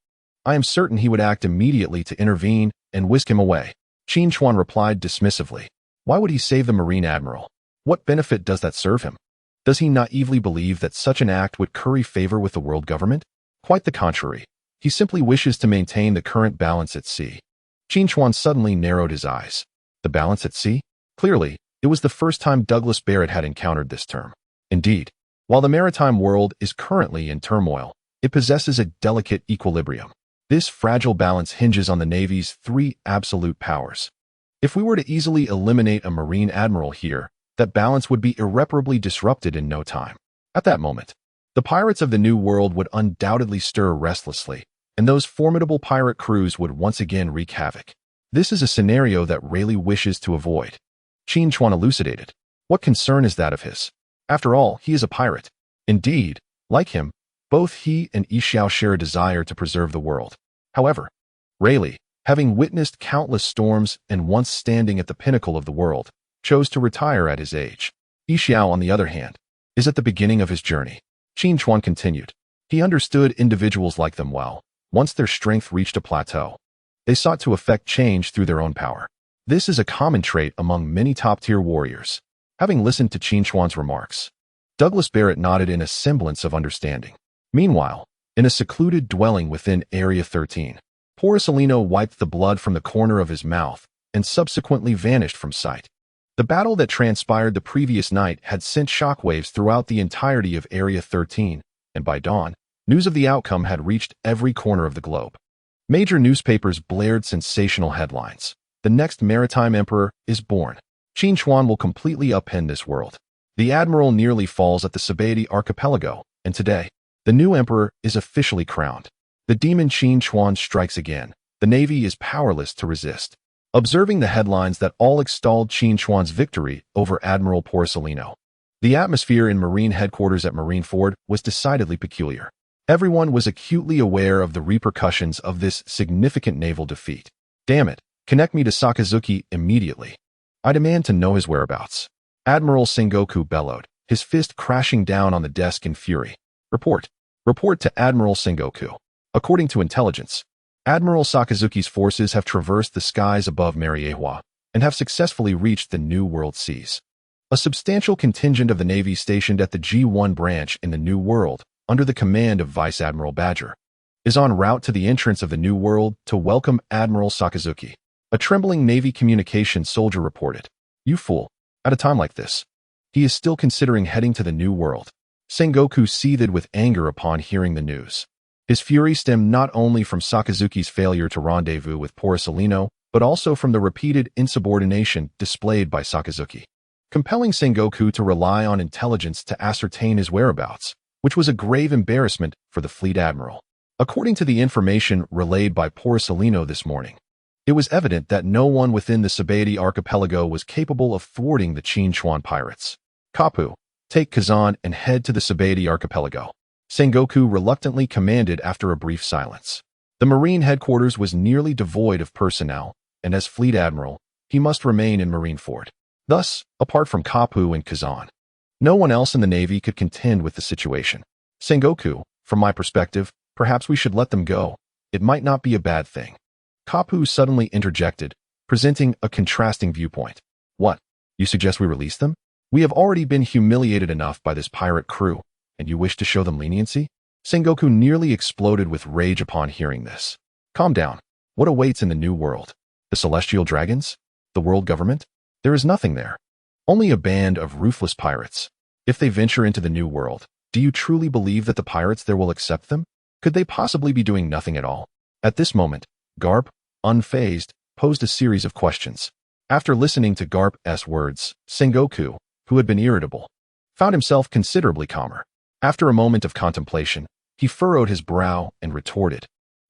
I am certain he would act immediately to intervene and whisk him away. Qin Chuan replied dismissively. Why would he save the Marine Admiral? What benefit does that serve him? Does he naively believe that such an act would curry favor with the world government? Quite the contrary. He simply wishes to maintain the current balance at sea. Qin Chuan suddenly narrowed his eyes. The balance at sea? Clearly, it was the first time Douglas Barrett had encountered this term. Indeed, while the maritime world is currently in turmoil, it possesses a delicate equilibrium. This fragile balance hinges on the Navy's three absolute powers. If we were to easily eliminate a Marine Admiral here, that balance would be irreparably disrupted in no time. At that moment, the pirates of the New World would undoubtedly stir restlessly, and those formidable pirate crews would once again wreak havoc. This is a scenario that Rayleigh wishes to avoid. Qin Chuan elucidated. What concern is that of his? After all, he is a pirate. Indeed, like him, both he and Xiao share a desire to preserve the world. However, Rayleigh, having witnessed countless storms and once standing at the pinnacle of the world, chose to retire at his age. Xiao, on the other hand, is at the beginning of his journey. Qin Chuan continued. He understood individuals like them well. Once their strength reached a plateau, they sought to effect change through their own power. This is a common trait among many top-tier warriors. Having listened to Qin Chuan's remarks, Douglas Barrett nodded in a semblance of understanding. Meanwhile, in a secluded dwelling within Area 13, Poliusolino wiped the blood from the corner of his mouth and subsequently vanished from sight. The battle that transpired the previous night had sent shockwaves throughout the entirety of Area 13, and by dawn, news of the outcome had reached every corner of the globe. Major newspapers blared sensational headlines. The next maritime emperor is born. Qin Chuan will completely upend this world. The admiral nearly falls at the Sabaody Archipelago, and today, the new emperor is officially crowned. The demon Qin Chuan strikes again. The Navy is powerless to resist. Observing the headlines that all extolled Qin Chuan's victory over Admiral Poliusolino, the atmosphere in Marine headquarters at Marineford was decidedly peculiar. Everyone was acutely aware of the repercussions of this significant naval defeat. Damn it, connect me to Sakazuki immediately. I demand to know his whereabouts. Admiral Sengoku bellowed, his fist crashing down on the desk in fury. Report to Admiral Sengoku. According to intelligence, Admiral Sakazuki's forces have traversed the skies above Mariewa and have successfully reached the New World seas. A substantial contingent of the Navy stationed at the G1 branch in the New World, under the command of Vice Admiral Badger, is en route to the entrance of the New World to welcome Admiral Sakazuki. A trembling Navy communications soldier reported, "You fool, at a time like this." He is still considering heading to the New World. Sengoku seethed with anger upon hearing the news. His fury stemmed not only from Sakazuki's failure to rendezvous with Porcellino, but also from the repeated insubordination displayed by Sakazuki, compelling Sengoku to rely on intelligence to ascertain his whereabouts, which was a grave embarrassment for the fleet admiral. According to the information relayed by Porcellino this morning, it was evident that no one within the Sabaody archipelago was capable of thwarting the Qin Chuan pirates. Kapu, take Kazan and head to the Sabaody archipelago, Sengoku reluctantly commanded after a brief silence. The Marine headquarters was nearly devoid of personnel, and as fleet admiral, he must remain in Marineford. Thus, apart from Kapu and Kazan, no one else in the Navy could contend with the situation. Sengoku, from my perspective, perhaps we should let them go. It might not be a bad thing. Kapu suddenly interjected, presenting a contrasting viewpoint. What? You suggest we release them? We have already been humiliated enough by this pirate crew, and you wish to show them leniency? Sengoku nearly exploded with rage upon hearing this. Calm down. What awaits in the New World? The Celestial Dragons? The world government? There is nothing there. Only a band of ruthless pirates. If they venture into the New World, do you truly believe that the pirates there will accept them? Could they possibly be doing nothing at all? At this moment, Garp, unfazed, posed a series of questions. After listening to Garp's words, Sengoku, who had been irritable, found himself considerably calmer. After a moment of contemplation, he furrowed his brow and retorted,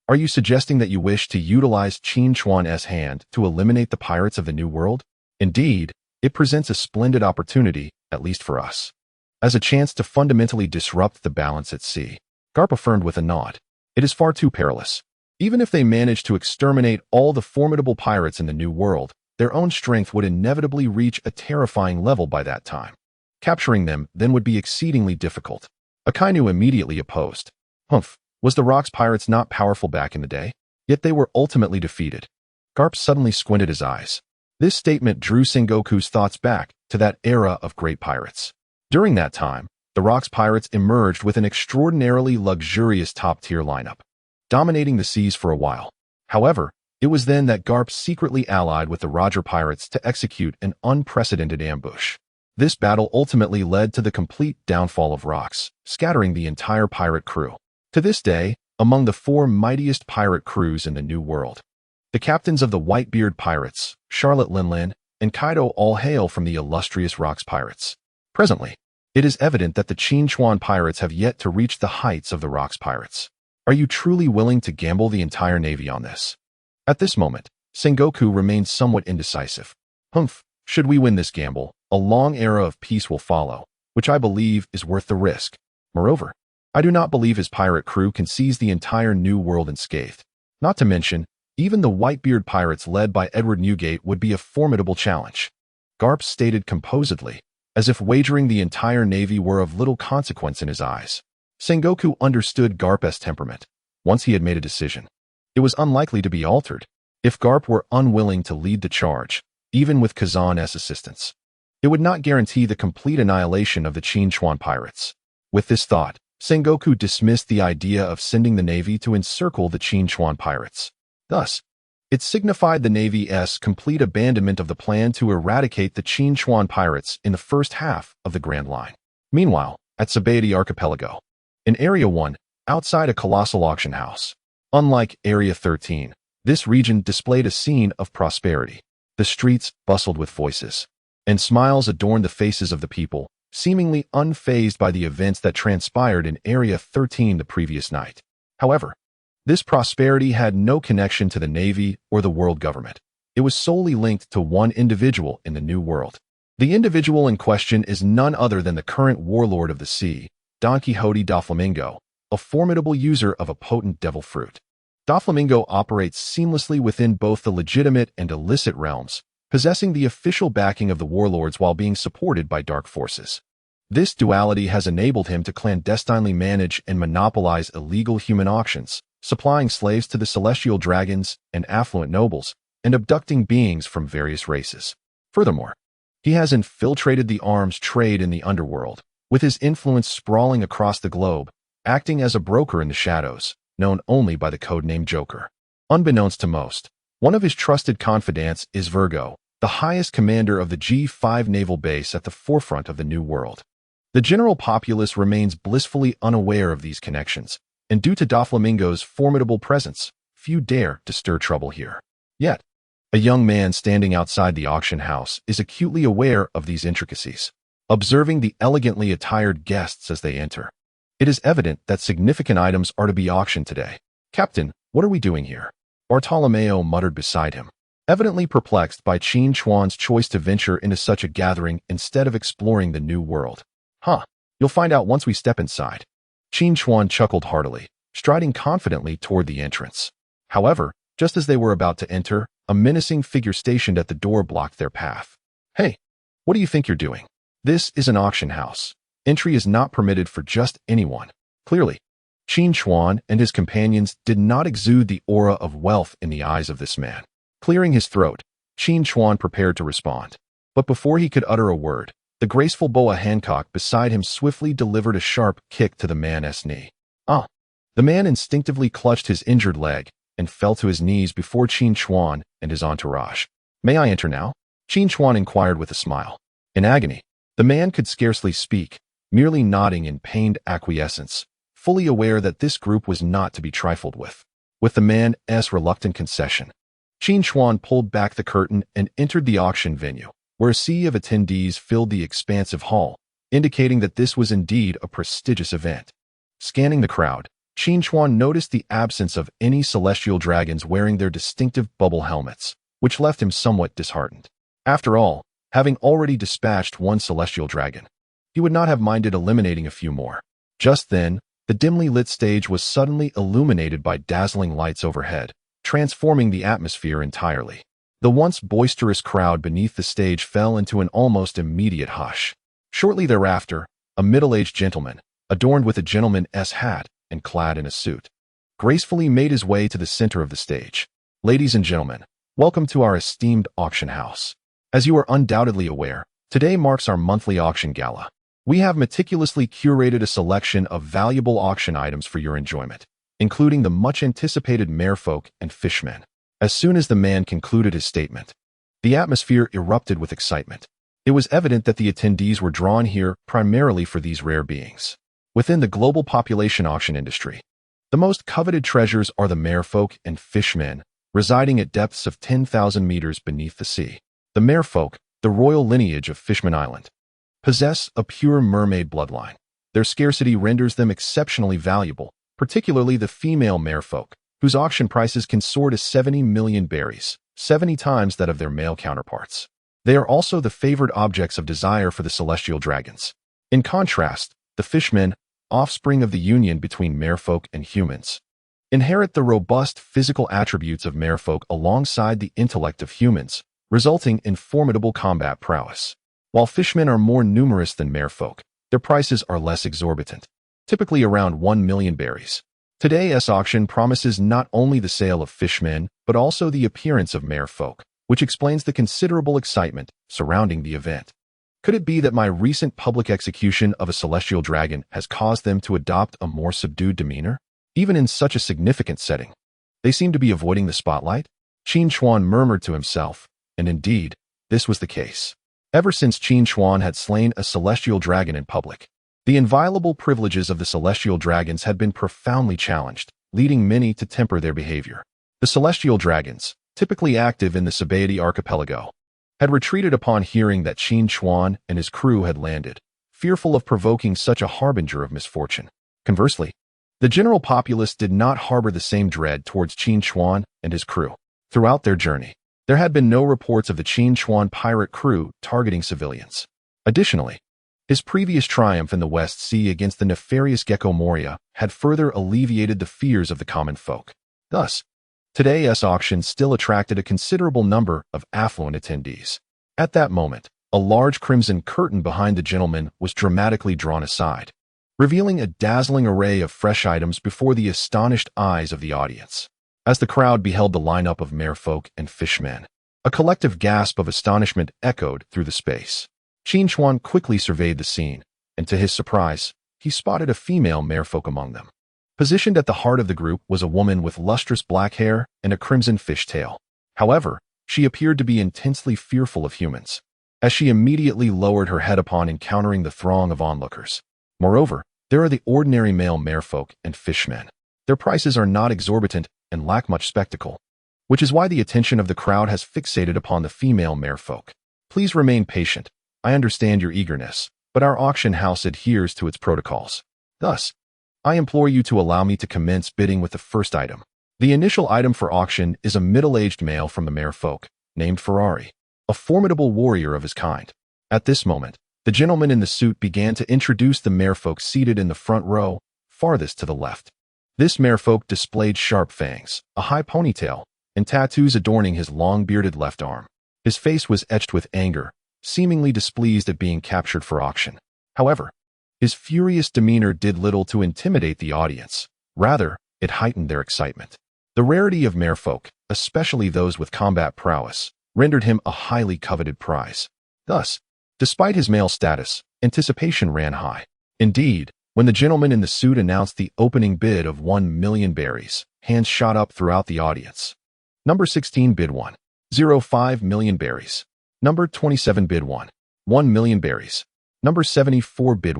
"Are you suggesting that you wish to utilize Qin Chuan's hand to eliminate the pirates of the New World? Indeed, it presents a splendid opportunity, at least for us, as a chance to fundamentally disrupt the balance at sea." Garp affirmed with a nod. "It is far too perilous. Even if they manage to exterminate all the formidable pirates in the New World, their own strength would inevitably reach a terrifying level by that time. Capturing them then would be exceedingly difficult." Akainu immediately opposed. "Humph, was the Rocks pirates not powerful back in the day? Yet they were ultimately defeated." Garp suddenly squinted his eyes. This statement drew Sengoku's thoughts back to that era of great pirates. During that time, the Rocks pirates emerged with an extraordinarily luxurious top-tier lineup, dominating the seas for a while. However, it was then that Garp secretly allied with the Roger pirates to execute an unprecedented ambush. This battle ultimately led to the complete downfall of Rocks, scattering the entire pirate crew. To this day, among the four mightiest pirate crews in the New World, the captains of the Whitebeard pirates, Charlotte Linlin, and Kaido all hail from the illustrious Rocks pirates. Presently, it is evident that the Qin Chuan pirates have yet to reach the heights of the Rocks pirates. Are you truly willing to gamble the entire Navy on this? At this moment, Sengoku remained somewhat indecisive. Humph, should we win this gamble, a long era of peace will follow, which I believe is worth the risk. Moreover, I do not believe his pirate crew can seize the entire New World unscathed. Not to mention, even the Whitebeard pirates led by Edward Newgate would be a formidable challenge. Garp stated composedly, as if wagering the entire Navy were of little consequence in his eyes. Sengoku understood Garp's temperament. Once he had made a decision, it was unlikely to be altered. If Garp were unwilling to lead the charge, even with Kazan's assistance, it would not guarantee the complete annihilation of the Qin Chuan pirates. With this thought, Sengoku dismissed the idea of sending the Navy to encircle the Qin Chuan pirates. Thus, it signified the Navy's complete abandonment of the plan to eradicate the Qin Chuan pirates in the first half of the Grand Line. Meanwhile, at Sabaody Archipelago, in Area 1, outside a colossal auction house, unlike Area 13, this region displayed a scene of prosperity. The streets bustled with voices, and smiles adorned the faces of the people, seemingly unfazed by the events that transpired in Area 13 the previous night. However, this prosperity had no connection to the Navy or the world government. It was solely linked to one individual in the New World. The individual in question is none other than the current warlord of the sea, Don Quixote Doflamingo, a formidable user of a potent devil fruit. Doflamingo operates seamlessly within both the legitimate and illicit realms, possessing the official backing of the warlords while being supported by dark forces. This duality has enabled him to clandestinely manage and monopolize illegal human auctions, supplying slaves to the celestial dragons and affluent nobles, and abducting beings from various races. Furthermore, he has infiltrated the arms trade in the underworld, with his influence sprawling across the globe, acting as a broker in the shadows, known only by the codename Joker. Unbeknownst to most, one of his trusted confidants is Virgo, the highest commander of the G5 naval base at the forefront of the New World. The general populace remains blissfully unaware of these connections, and due to Doflamingo's formidable presence, few dare to stir trouble here. Yet, a young man standing outside the auction house is acutely aware of these intricacies, observing the elegantly attired guests as they enter. It is evident that significant items are to be auctioned today. "Captain, what are we doing here?" Bartolomeo muttered beside him, evidently perplexed by Qin Chuan's choice to venture into such a gathering instead of exploring the New World. "Huh, you'll find out once we step inside." Qin Chuan chuckled heartily, striding confidently toward the entrance. However, just as they were about to enter, a menacing figure stationed at the door blocked their path. "Hey, what do you think you're doing? This is an auction house. Entry is not permitted for just anyone." Clearly, Qin Chuan and his companions did not exude the aura of wealth in the eyes of this man. Clearing his throat, Qin Chuan prepared to respond. But before he could utter a word, the graceful Boa Hancock beside him swiftly delivered a sharp kick to the man's knee. "Ah!" The man instinctively clutched his injured leg and fell to his knees before Qin Chuan and his entourage. "May I enter now?" Qin Chuan inquired with a smile. In agony, the man could scarcely speak, merely nodding in pained acquiescence, fully aware that this group was not to be trifled with. With the man's reluctant concession, Qin Chuan pulled back the curtain and entered the auction venue, where a sea of attendees filled the expansive hall, indicating that this was indeed a prestigious event. Scanning the crowd, Qin Chuan noticed the absence of any celestial dragons wearing their distinctive bubble helmets, which left him somewhat disheartened. After all, having already dispatched one celestial dragon, he would not have minded eliminating a few more. Just then, the dimly lit stage was suddenly illuminated by dazzling lights overhead, transforming the atmosphere entirely. The once boisterous crowd beneath the stage fell into an almost immediate hush. Shortly thereafter, a middle-aged gentleman, adorned with a gentleman's hat and clad in a suit, gracefully made his way to the center of the stage. "Ladies and gentlemen, welcome to our esteemed auction house. As you are undoubtedly aware, today marks our monthly auction gala. We have meticulously curated a selection of valuable auction items for your enjoyment, including the much-anticipated merfolk and fishmen." As soon as the man concluded his statement, the atmosphere erupted with excitement. It was evident that the attendees were drawn here primarily for these rare beings. Within the global population auction industry, the most coveted treasures are the merfolk and fishmen, residing at depths of 10,000 meters beneath the sea. The merfolk, the royal lineage of Fishman Island, possess a pure mermaid bloodline. Their scarcity renders them exceptionally valuable, particularly the female merfolk, whose auction prices can soar to 70 million berries, 70 times that of their male counterparts. They are also the favored objects of desire for the celestial dragons. In contrast, the fishmen, offspring of the union between merfolk and humans, inherit the robust physical attributes of merfolk alongside the intellect of humans, resulting in formidable combat prowess. While fishmen are more numerous than merfolk, their prices are less exorbitant, typically around 1 million berries. Today's auction promises not only the sale of fishmen, but also the appearance of merfolk, which explains the considerable excitement surrounding the event. Could it be that my recent public execution of a celestial dragon has caused them to adopt a more subdued demeanor? Even in such a significant setting, they seem to be avoiding the spotlight? Qin Chuan murmured to himself, and indeed, this was the case. Ever since Qin Chuan had slain a celestial dragon in public, the inviolable privileges of the celestial dragons had been profoundly challenged, leading many to temper their behavior. The celestial dragons, typically active in the Sabaody archipelago, had retreated upon hearing that Qin Chuan and his crew had landed, fearful of provoking such a harbinger of misfortune. Conversely, the general populace did not harbor the same dread towards Qin Chuan and his crew. Throughout their journey, there had been no reports of the Qin Chuan pirate crew targeting civilians. Additionally, his previous triumph in the West Sea against the nefarious Gecko Moria had further alleviated the fears of the common folk. Thus, today's auction still attracted a considerable number of affluent attendees. At that moment, a large crimson curtain behind the gentleman was dramatically drawn aside, revealing a dazzling array of fresh items before the astonished eyes of the audience. As the crowd beheld the lineup of merfolk and fishmen, a collective gasp of astonishment echoed through the space. Qin Chuan quickly surveyed the scene, and to his surprise, he spotted a female merfolk among them. Positioned at the heart of the group was a woman with lustrous black hair and a crimson fishtail. However, she appeared to be intensely fearful of humans, as she immediately lowered her head upon encountering the throng of onlookers. Moreover, there are the ordinary male merfolk and fishmen. Their prices are not exorbitant and lack much spectacle, which is why the attention of the crowd has fixated upon the female merfolk. Please remain patient. I understand your eagerness, but our auction house adheres to its protocols. Thus, I implore you to allow me to commence bidding with the first item. The initial item for auction is a middle-aged male from the merfolk, named Ferrari, a formidable warrior of his kind. At this moment, the gentleman in the suit began to introduce the merfolk seated in the front row, farthest to the left. This merfolk displayed sharp fangs, a high ponytail, and tattoos adorning his long-bearded left arm. His face was etched with anger, seemingly displeased at being captured for auction. However, his furious demeanor did little to intimidate the audience. Rather, it heightened their excitement. The rarity of merfolk, especially those with combat prowess, rendered him a highly coveted prize. Thus, despite his male status, anticipation ran high. Indeed, when the gentleman in the suit announced the opening bid of 1 million berries, hands shot up throughout the audience. Number 16 bid 1.05 million berries. Number 27 bid 1 million berries. Number 74 bid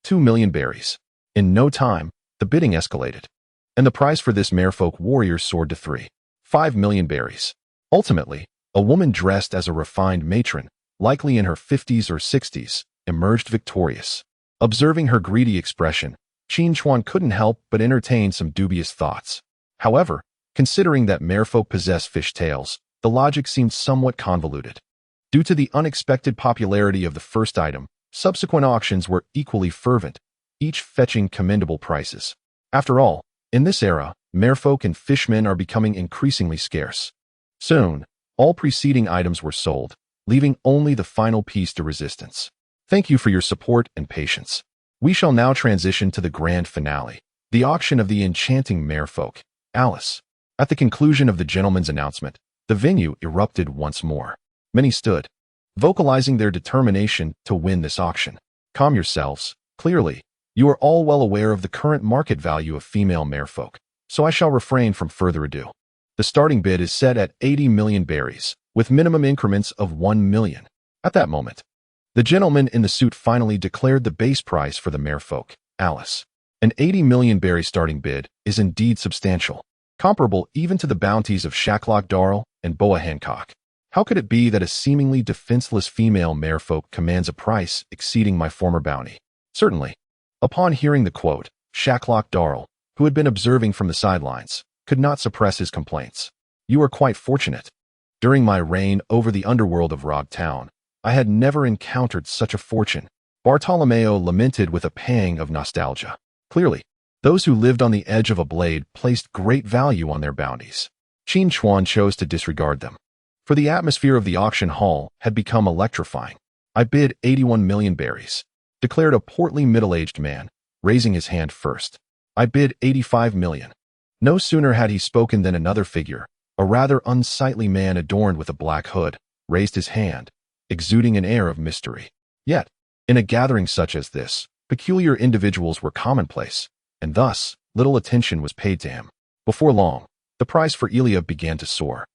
2 million berries. In no time, the bidding escalated, and the price for this merfolk warrior soared to 3.5 million berries. Ultimately, a woman dressed as a refined matron, likely in her 50s or 60s, emerged victorious. Observing her greedy expression, Qin Chuan couldn't help but entertain some dubious thoughts. However, considering that merfolk possess fish tails, the logic seemed somewhat convoluted. Due to the unexpected popularity of the first item, subsequent auctions were equally fervent, each fetching commendable prices. After all, in this era, merfolk and fishmen are becoming increasingly scarce. Soon, all preceding items were sold, leaving only the final piece de resistance. Thank you for your support and patience. We shall now transition to the grand finale, the auction of the enchanting merfolk, Alice. At the conclusion of the gentleman's announcement, the venue erupted once more. Many stood, vocalizing their determination to win this auction. Calm yourselves. Clearly, you are all well aware of the current market value of female merfolk, so I shall refrain from further ado. The starting bid is set at 80 million berries, with minimum increments of 1 million. At that moment, the gentleman in the suit finally declared the base price for the merfolk, Alice. An 80 million berry starting bid is indeed substantial, comparable even to the bounties of Shacklock Darl and Boa Hancock. How could it be that a seemingly defenseless female merfolk commands a price exceeding my former bounty? Certainly. Upon hearing the quote, Shacklock Darl, who had been observing from the sidelines, could not suppress his complaints. You are quite fortunate. During my reign over the underworld of Rog Town, I had never encountered such a fortune. Bartolomeo lamented with a pang of nostalgia. Clearly, those who lived on the edge of a blade placed great value on their bounties. Qin Chuan chose to disregard them, for the atmosphere of the auction hall had become electrifying. I bid 81 million berries, declared a portly middle-aged man, raising his hand first. I bid 85 million. No sooner had he spoken than another figure, a rather unsightly man adorned with a black hood, raised his hand, exuding an air of mystery. Yet, in a gathering such as this, peculiar individuals were commonplace, and thus little attention was paid to him. Before long, the price for Elia began to soar,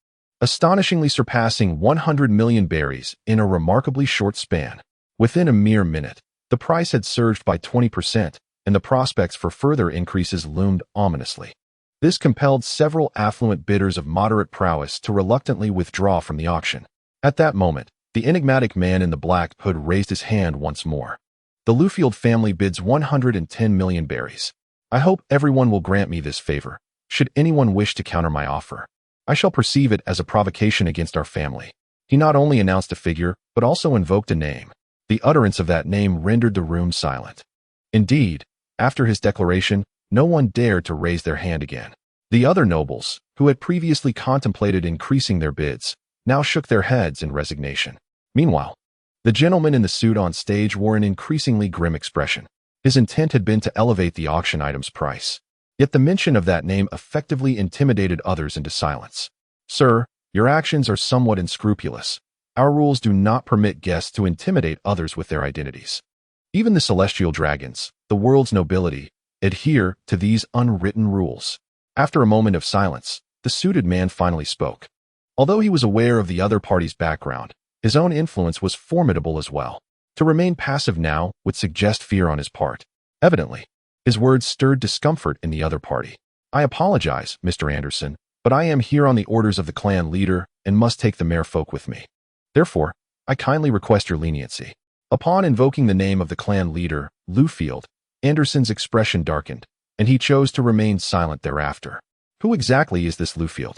astonishingly surpassing 100 million berries in a remarkably short span. Within a mere minute, the price had surged by 20%, and the prospects for further increases loomed ominously. This compelled several affluent bidders of moderate prowess to reluctantly withdraw from the auction. At that moment, the enigmatic man in the black hood raised his hand once more. The Lufield family bids 110 million berries. I hope everyone will grant me this favor. Should anyone wish to counter my offer, I shall perceive it as a provocation against our family. He not only announced a figure, but also invoked a name. The utterance of that name rendered the room silent. Indeed, after his declaration, no one dared to raise their hand again. The other nobles, who had previously contemplated increasing their bids, now shook their heads in resignation. Meanwhile, the gentleman in the suit on stage wore an increasingly grim expression. His intent had been to elevate the auction item's price. Yet the mention of that name effectively intimidated others into silence. Sir, your actions are somewhat unscrupulous. Our rules do not permit guests to intimidate others with their identities. Even the celestial dragons, the world's nobility, adhere to these unwritten rules. After a moment of silence, the suited man finally spoke. Although he was aware of the other party's background, his own influence was formidable as well. To remain passive now would suggest fear on his part. Evidently, his words stirred discomfort in the other party. I apologize, Mr. Anderson, but I am here on the orders of the clan leader and must take the merfolk with me. Therefore, I kindly request your leniency. Upon invoking the name of the clan leader, Lufield, Anderson's expression darkened, and he chose to remain silent thereafter. Who exactly is this Lufield?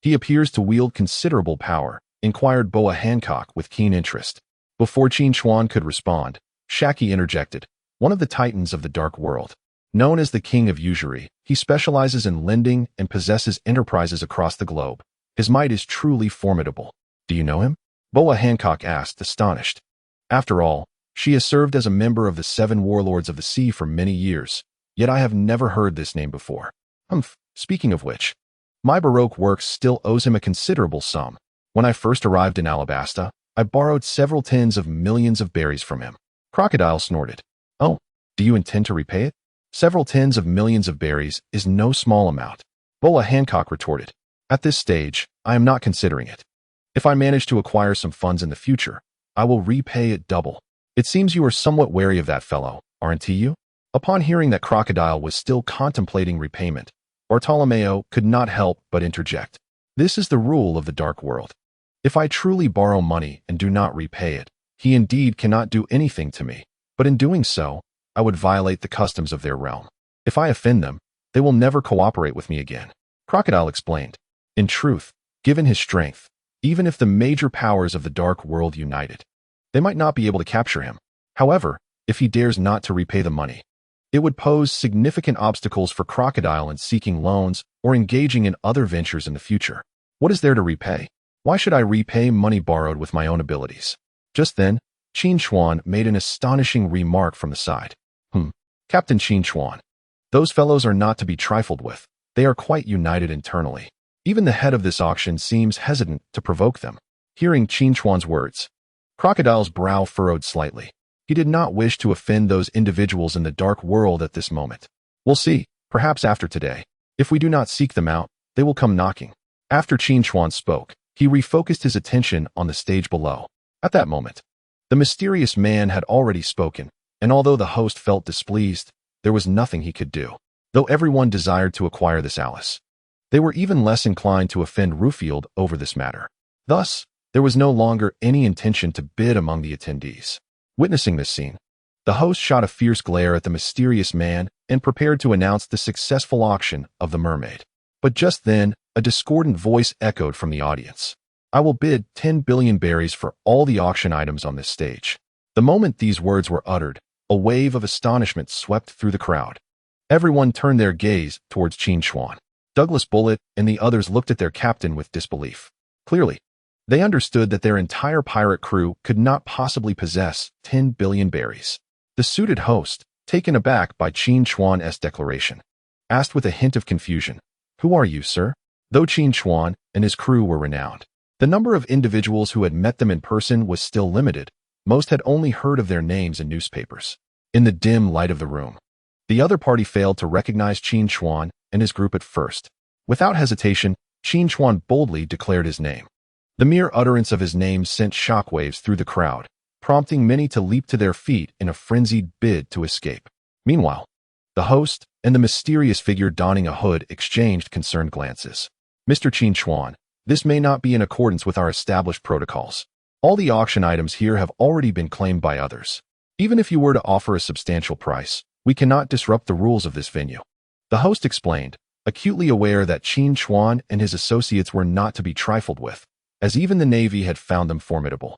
He appears to wield considerable power, inquired Boa Hancock with keen interest. Before Qin Chuan could respond, Shaki interjected, one of the titans of the dark world. Known as the King of Usury, he specializes in lending and possesses enterprises across the globe. His might is truly formidable. Do you know him? Boa Hancock asked, astonished. After all, she has served as a member of the 7 warlords of the sea for many years, yet I have never heard this name before. Speaking of which, my Baroque works still owes him a considerable sum. When I first arrived in Alabasta, I borrowed several tens of millions of berries from him. Crocodile snorted. Oh, do you intend to repay it? Several tens of millions of berries is no small amount. Boa Hancock retorted. At this stage, I am not considering it. If I manage to acquire some funds in the future, I will repay it double. It seems you are somewhat wary of that fellow, aren't you? Upon hearing that Crocodile was still contemplating repayment, Bartolomeo could not help but interject. This is the rule of the dark world. If I truly borrow money and do not repay it, he indeed cannot do anything to me, but in doing so, I would violate the customs of their realm. If I offend them, they will never cooperate with me again. Crocodile explained. In truth, given his strength, even if the major powers of the dark world united, they might not be able to capture him. However, if he dares not to repay the money, it would pose significant obstacles for Crocodile in seeking loans or engaging in other ventures in the future. What is there to repay? Why should I repay money borrowed with my own abilities? Just then, Qin Chuan made an astonishing remark from the side. Captain Qin Chuan. Those fellows are not to be trifled with. They are quite united internally. Even the head of this auction seems hesitant to provoke them. Hearing Qin Chuan's words, Crocodile's brow furrowed slightly. He did not wish to offend those individuals in the dark world at this moment. We'll see, perhaps after today. If we do not seek them out, they will come knocking. After Qin Chuan spoke, he refocused his attention on the stage below. At that moment, the mysterious man had already spoken, and although the host felt displeased, there was nothing he could do. Though everyone desired to acquire this Alice, they were even less inclined to offend Rufield over this matter. Thus, there was no longer any intention to bid among the attendees. Witnessing this scene, the host shot a fierce glare at the mysterious man and prepared to announce the successful auction of the mermaid. But just then, a discordant voice echoed from the audience. I will bid 10 billion berries for all the auction items on this stage. The moment these words were uttered, a wave of astonishment swept through the crowd. Everyone turned their gaze towards Qin Chuan. Douglas Bullet and the others looked at their captain with disbelief. Clearly, they understood that their entire pirate crew could not possibly possess 10 billion berries. The suited host, taken aback by Qin Chuan's declaration, asked with a hint of confusion, "Who are you, sir?" Though Qin Chuan and his crew were renowned, the number of individuals who had met them in person was still limited. Most had only heard of their names in newspapers. In the dim light of the room, the other party failed to recognize Qin Chuan and his group at first. Without hesitation, Qin Chuan boldly declared his name. The mere utterance of his name sent shockwaves through the crowd, prompting many to leap to their feet in a frenzied bid to escape. Meanwhile, the host and the mysterious figure donning a hood exchanged concerned glances. Mr. Qin Chuan, this may not be in accordance with our established protocols. All the auction items here have already been claimed by others. Even if you were to offer a substantial price, we cannot disrupt the rules of this venue. The host explained, acutely aware that Qin Chuan and his associates were not to be trifled with, as even the Navy had found them formidable.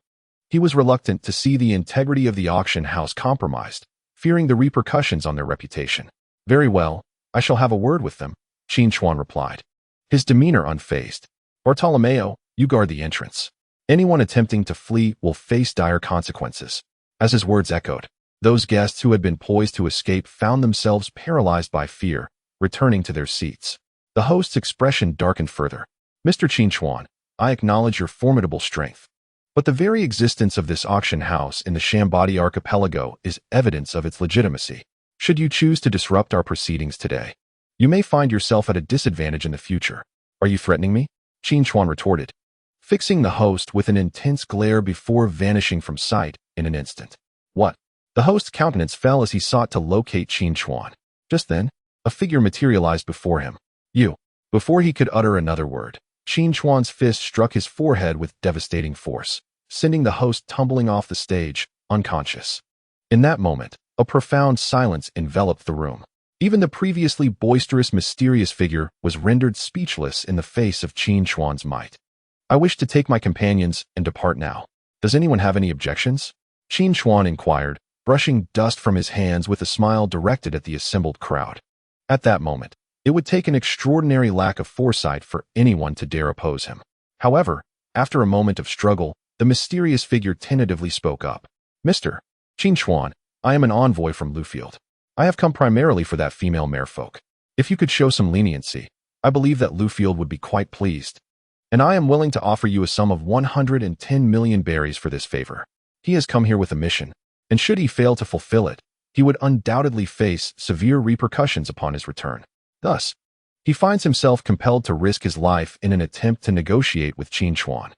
He was reluctant to see the integrity of the auction house compromised, fearing the repercussions on their reputation. Very well, I shall have a word with them, Qin Chuan replied, his demeanor unfazed. Bartolomeo, you guard the entrance. Anyone attempting to flee will face dire consequences. As his words echoed, Those guests who had been poised to escape found themselves paralyzed by fear, returning to their seats. The host's expression darkened further. Mr. Qin Chuan, I acknowledge your formidable strength. But the very existence of this auction house in the Shambadi archipelago is evidence of its legitimacy. Should you choose to disrupt our proceedings today, you may find yourself at a disadvantage in the future. Are you threatening me? Qin Chuan retorted, fixing the host with an intense glare before vanishing from sight in an instant. What? The host's countenance fell as he sought to locate Qin Chuan. Just then, a figure materialized before him. You. Before he could utter another word, Qin Chuan's fist struck his forehead with devastating force, sending the host tumbling off the stage, unconscious. In that moment, a profound silence enveloped the room. Even the previously boisterous, mysterious figure was rendered speechless in the face of Qin Chuan's might. I wish to take my companions and depart now. Does anyone have any objections? Qin Chuan inquired, brushing dust from his hands with a smile directed at the assembled crowd. At that moment, it would take an extraordinary lack of foresight for anyone to dare oppose him. However, after a moment of struggle, the mysterious figure tentatively spoke up. Mr. Qin Chuan, I am an envoy from Lufield. I have come primarily for that female merfolk. If you could show some leniency, I believe that Lufield would be quite pleased. And I am willing to offer you a sum of 110 million berries for this favor. He has come here with a mission, and should he fail to fulfill it, he would undoubtedly face severe repercussions upon his return. Thus, he finds himself compelled to risk his life in an attempt to negotiate with Qin Chuan.